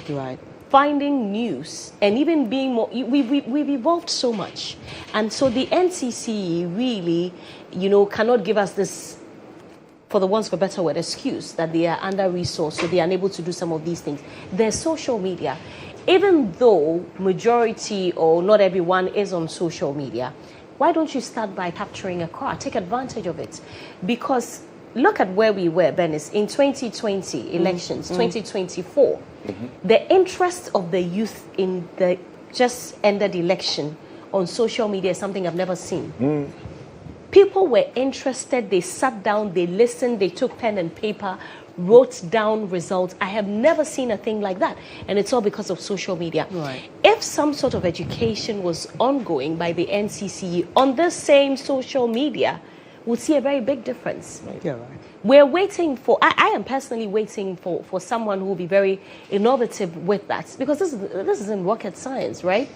finding news and even being more. We've evolved so much, and so the NCC really, cannot give us this, for the ones for better word, excuse that they are under-resourced, so they are unable to do some of these things. There's social media. Even though majority or not everyone is on social media, why don't you start by capturing a car? Take advantage of it. Because look at where we were, Bernice, in 2020 elections, 2024. The interest of the youth in the just ended election on social media is something I've never seen. People were interested, they sat down, they listened, they took pen and paper, wrote down results. I have never seen a thing like that. And it's all because of social media. Right. If some sort of education was ongoing by the NCC on the same social media, we'll see a very big difference. Yeah, right. We're waiting for, I am personally waiting for someone who will be very innovative with that. Because this isn't rocket science, right?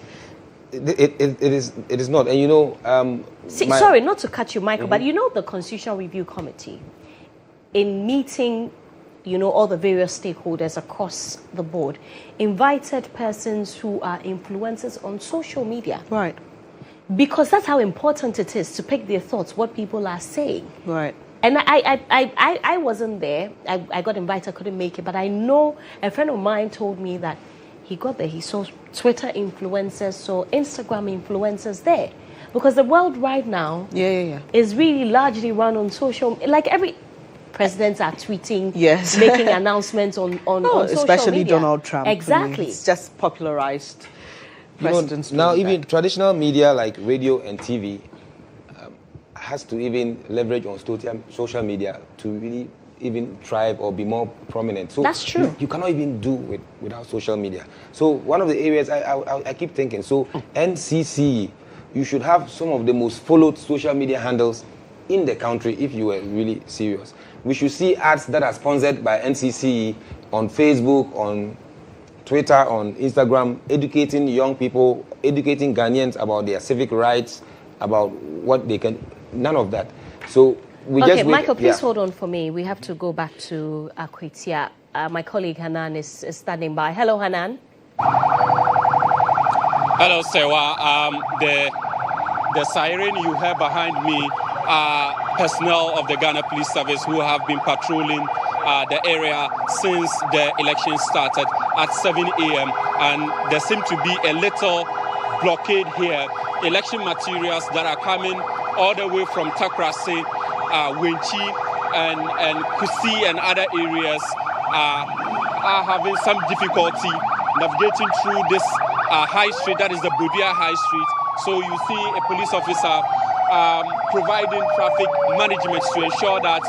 It is not. And you know... sorry, not to cut you, Michael, but you know the Constitutional Review Committee, in meeting, all the various stakeholders across the board, invited persons who are influencers on social media. Right. Because that's how important it is to pick their thoughts, what people are saying. Right. And I wasn't there. I got invited, I couldn't make it. But I know a friend of mine told me that he got there. He saw Twitter influencers, saw Instagram influencers there. Because the world right now is really largely run on social. Like every presidents are tweeting, making announcements on social especially media. Donald Trump. Exactly. It's just popularized. Now even traditional media like radio and TV has to even leverage on social media to really even thrive or be more prominent. So that's true. You cannot even do without social media. So one of the areas I keep thinking, so NCC, you should have some of the most followed social media handles in the country if you were really serious. We should see ads that are sponsored by NCC on Facebook, on Twitter, on Instagram, educating young people, educating Ghanaians about their civic rights, about what they can, none of that. So we just wait. Michael, please hold on for me. We have to go back to Akwatia. My colleague Hanan is standing by. Hello, Hanan. Hello, Sewa. The siren you heard behind me are personnel of the Ghana Police Service who have been patrolling the area since the election started at 7 a.m. And there seems to be a little blockade here. Election materials that are coming all the way from Takrasi, Wenchi, and Kusi and other areas are having some difficulty navigating through this high street, that is the Budia High Street. So you see a police officer providing traffic management to ensure that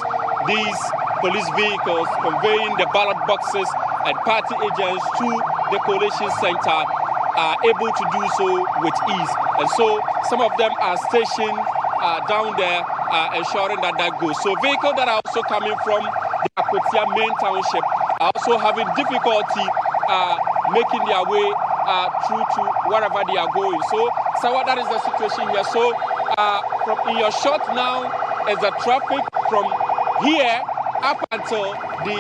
these police vehicles conveying the ballot boxes and party agents to the collation center are able to do so with ease. And so some of them are stationed down there, ensuring that goes. So vehicles that are also coming from the Akwatia main township are also having difficulty making their way through to wherever they are going. So that is the situation here. So in your shot now is the traffic from here up until the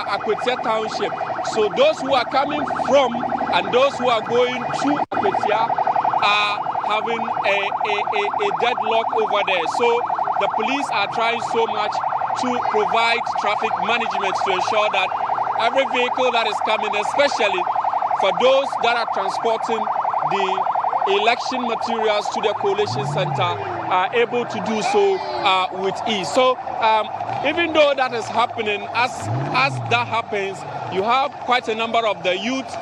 Akwatia township. So those who are coming from and those who are going to Akwatia are having a deadlock over there. So the police are trying so much to provide traffic management to ensure that every vehicle that is coming, especially for those that are transporting the election materials to the collation center, are able to do so with ease. So even though that is happening, as that happens, you have quite a number of the youth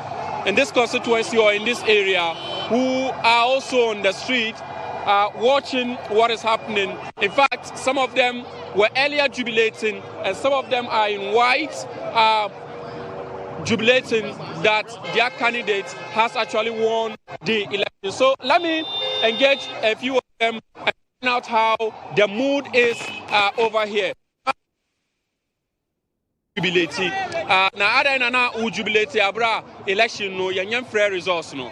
in this constituency or in this area who are also on the street watching what is happening. In fact, some of them were earlier jubilating, and some of them are in white, jubilating that their candidate has actually won the election. So let me engage a few of them and find out how the mood is over here. Jubilating. Na ada na jubilate abra election no yanyam free results no.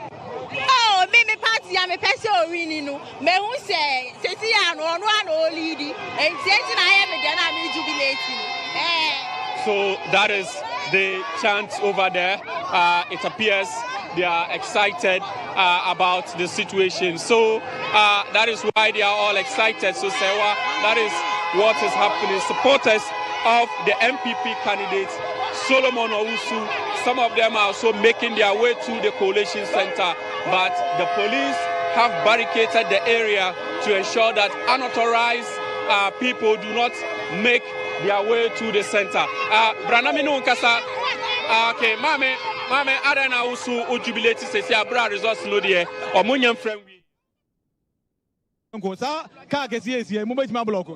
Oh, me party am person winning no. Me hu say sesi ya no no lead and sesi na hear me na me jubilating. So that is the chant over there. It appears they are excited about the situation. So that is why they are all excited. So Sewa, that is what is happening. Supporters of the MPP candidate Solomon Owusu, some of them are also making their way to the collation center, but the police have barricaded the area to ensure that unauthorized people do not make their way to the center. Branami no kasa. Okay, mame, Arena Usu ujubilate sesi abra results no de omunyam friend wi. Nko sa ka kesi esi mo betima block.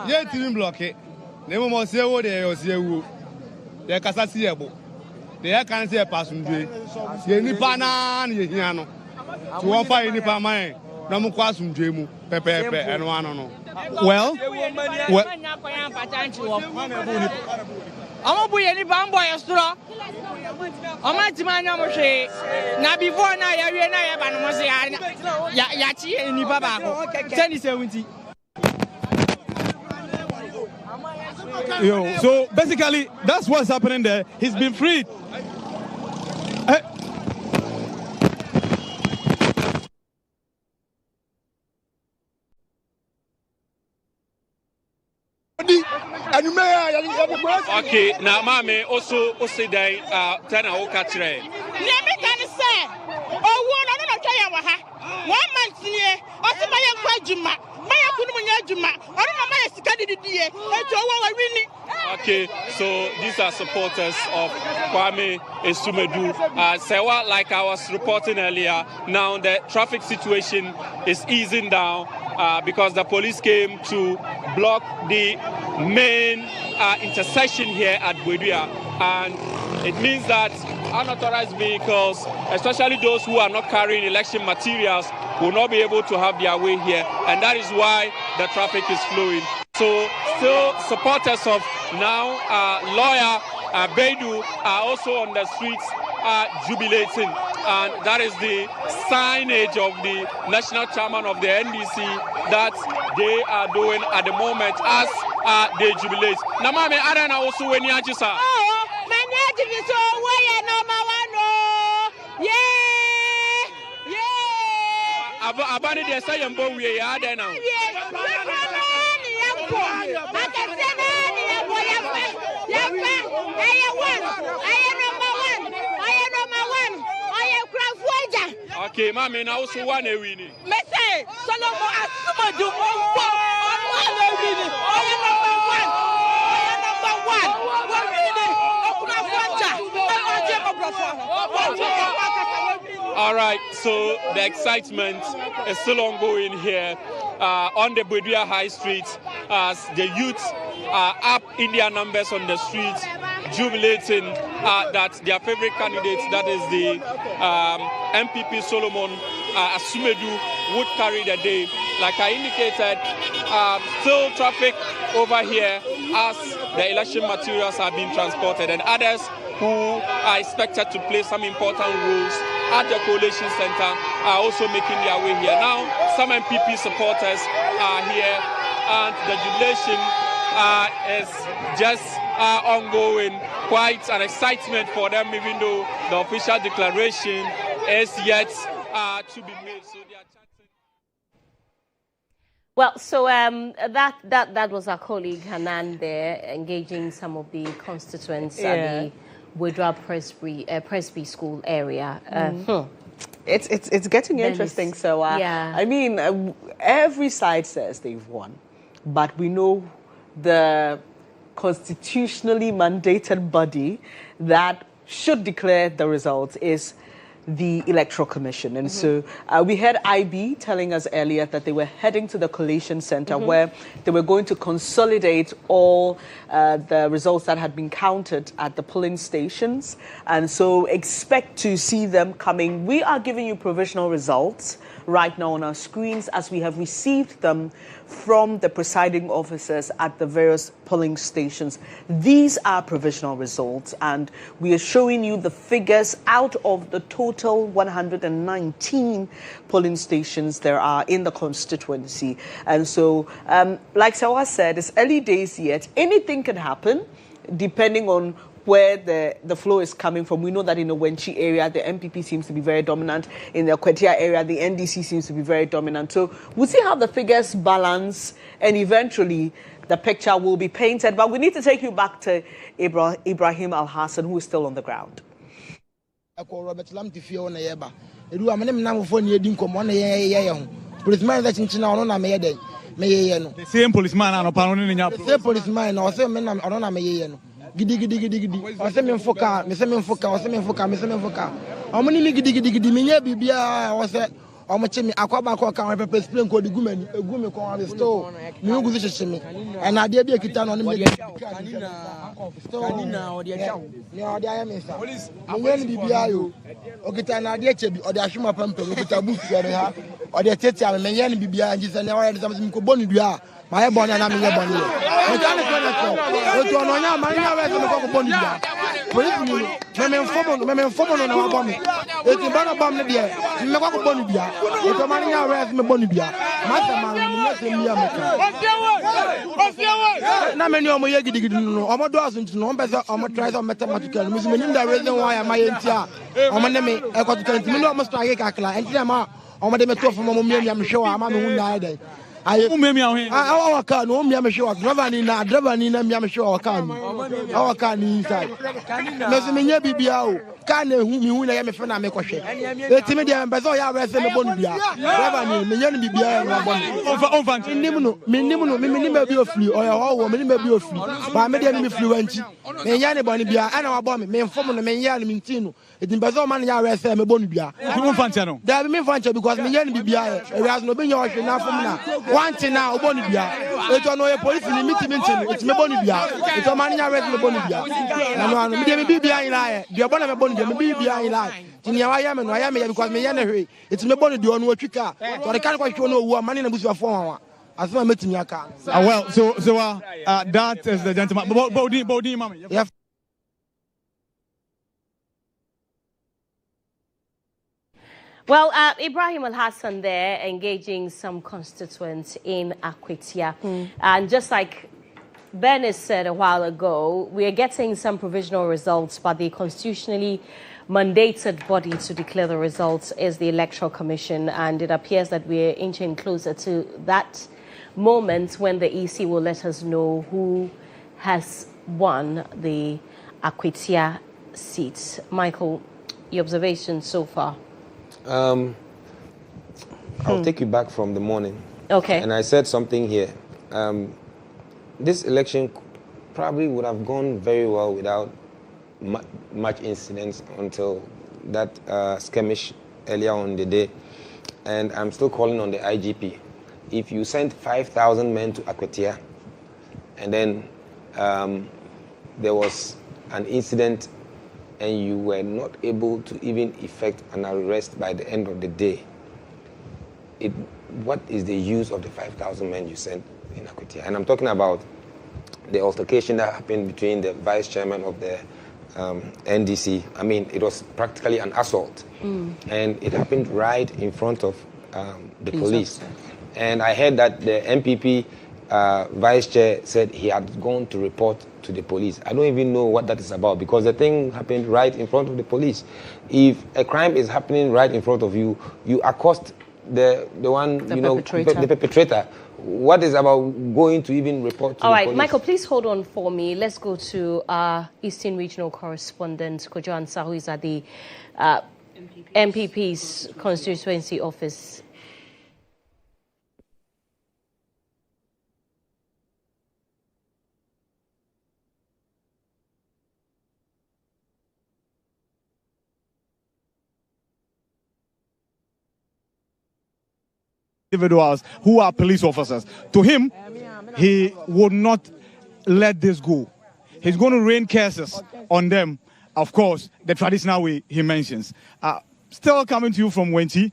Ye team block e. Ne mo mo se wo de yo se wu. Ye kasa si ebo. De ya kan se pasundwe. Ye nipa na ye hia no. To won fa ye nipa man. Na mo kwa asundwe mu pepepe eno ano no. Well, I'm going to bamboo straw. I'm not to my number. Now, before now, Yachi and Nibaba. 70. Yo, so basically, that's what's happening there. He's been freed. Okay, now mame also then turn a whole catch ray. Let me say, oh, one of the 1 month here, also my Kwajuma, my Kunjuma, or my Scadi, Okay, so these are supporters of Kwame Esumedu. Sewa, like I was reporting earlier, now the traffic situation is easing down because the police came to block the main intersection here at Buedua, and it means that unauthorized vehicles, especially those who are not carrying election materials, will not be able to have their way here, and that is why the traffic is flowing. So still supporters of now lawyer Baidu are also on the streets jubilating, and that is the signage of the national chairman of the NDC that they are doing at the moment as they jubilate. Now, mami, I don't know also when you are just Abani de say mbo we ya there now. Okay, mami, now also one a winning. Me say, Solomon Asumadu All right, so the excitement is still ongoing here on the Buedua High Street as the youth are up in their numbers on the streets, jubilating that their favorite candidate, that is the MPP Solomon Asumedu, would carry the day. Like I indicated, still traffic over here as the election materials are being transported, and others who are expected to play some important roles at the collation center are also making their way here. Now, some MPP supporters are here, and the jubilation is just ongoing. Quite an excitement for them, even though the official declaration is yet to be made. So they are Well, so that was our colleague Hanan there engaging some of the constituents at the buildup Presby School area. It's getting interesting. So I mean, every side says they've won, but we know the constitutionally mandated body that should declare the results is the Electoral Commission. And so we heard IB telling us earlier that they were heading to the collation center where they were going to consolidate all the results that had been counted at the polling stations. And so expect to see them coming. We are giving you provisional results right now on our screens as we have received them from the presiding officers at the various polling stations. These are provisional results, and we are showing you the figures out of the total 119 polling stations there are in the constituency. And so, like Sawa said, it's early days yet. Anything can happen depending on where the flow is coming from. We know that in the Wenchi area, the MPP seems to be very dominant. In the Akwatia area, the NDC seems to be very dominant. So we'll see how the figures balance, and eventually the picture will be painted. But we need to take you back to Ibrahim Al-Hassan, who is still on the ground. The same policeman Gidi. I say me foka. How many gidi me bibia I say omochemi akwaba kan pepper explain ko di gumi ko on the store. Me go see me. And I dey be kita no me kanina o dey chawo. Me o dey ayame sa. Police me bibia yo. O kita na dey chebi o dey ahwema pampe o kita book yare ha. O dey tete am me yen bibia nji se ne wa dey sam ko bonu dua. My bonnet and I'm your bonnet. I can't go to an onion, my bonnet. Police, women on our bonnet. It's a banner bomb there. Mako Bonibia. It's a man now wears me Bonibia. Master man, nothing me. Namany on my yagi, I'm a dozen to know better. I'm a try on mathematical. Miss Melinda, reason why I'm my entire. I'm an enemy. I got to tell me almost like a cackler. And I'm on the metal from Mommy, I'm sure I'm on our car, no, I'm sure. Driver Nina, I'm sure our car inside. Messimia Bibia, can who I am a friend, I'm a question. The timid ambassador, I rest in the Bonibia. Driver Nina, Bibia, minimum be a flea or a woman may be a flea. But I made enemy fluent. Mayani Bonibia, and our bomb, may inform the Mayani Mintino. It's in Bazar Mania, I rest in the Bonibia. You won't find Channel. There will be fancy because Mayani Bibia, has no being your enough from now. One thing now, Bonibia. It's on a police in the meeting. It's me Bonibia. It's a man I read the Bonibia. And I'm be behind lie. The Bonabia Bonibia, be behind lie. I am because me yana it's me Bonibia on what you car. So I can't quite know who money in the bush of form. As well, meeting your car. Well, so that is the gentleman. Bodi, mommy. Yeah. Well, Ibrahim Al-Hassan there engaging some constituents in Akwatia. And just like Bernice said a while ago, we are getting some provisional results, but the constitutionally mandated body to declare the results is the Electoral Commission. And it appears that we're inching closer to that moment when the EC will let us know who has won the Akwatia seat. Michael, your observations so far? I'll take you back from the morning. Okay. And I said something here. This election probably would have gone very well without much incidents until that skirmish earlier on the day. And I'm still calling on the IGP. If you sent 5,000 men to Akwatia and then there was an incident and you were not able to even effect an arrest by the end of the day, what is the use of the 5,000 men you sent in Akwatia? And I'm talking about the altercation that happened between the vice chairman of the NDC. I mean, it was practically an assault. And it happened right in front of the police. And I heard that the MPP vice chair said he had gone to report to the police. I don't even know what that is about because the thing happened right in front of the police. If a crime is happening right in front of you, you accost the perpetrator what is about going to even report to All the right, police? Michael, please hold on for me. Let's go to our Eastern Regional Correspondent, GHOne, who is at the MPP's constituency office. Individuals who are police officers. To him, he would not let this go. He's going to rain curses on them, of course, the traditional way he mentions. Still coming to you from Wenchi,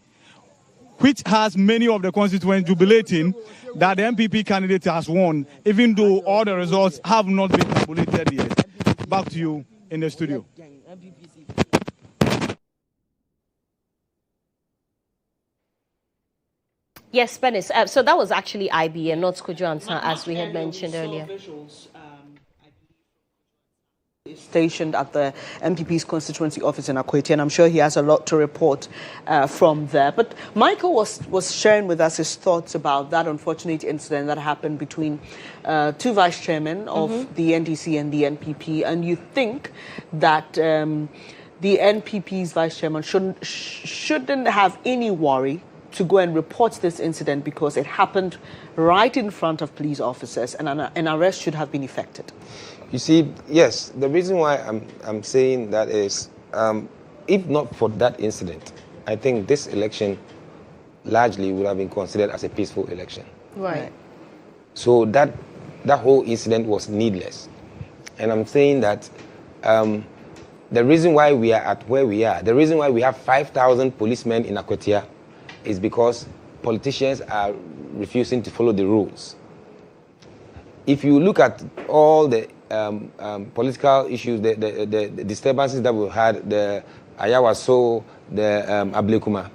which has many of the constituents jubilating that the MPP candidate has won, even though all the results have not been tabulated yet. Back to you in the studio. Yes, Benis. So that was actually IB and not GHOne, as we had mentioned earlier. Stationed at the MPP's constituency office in Akwatia, and I'm sure he has a lot to report from there. But Michael was sharing with us his thoughts about that unfortunate incident that happened between two vice chairmen of the NDC and the NPP, and you think that the NPP's vice chairman shouldn't have any worry to go and report this incident because it happened right in front of police officers, and an arrest should have been effected. You see, yes, the reason why I'm saying that is, if not for that incident, I think this election largely would have been considered as a peaceful election. Right. So that whole incident was needless. And I'm saying that the reason why we are at where we are, the reason why we have 5,000 policemen in Akwatia is because politicians are refusing to follow the rules. If you look at all the political issues, the disturbances that we've had, the Ayawaso, the Ablekuma,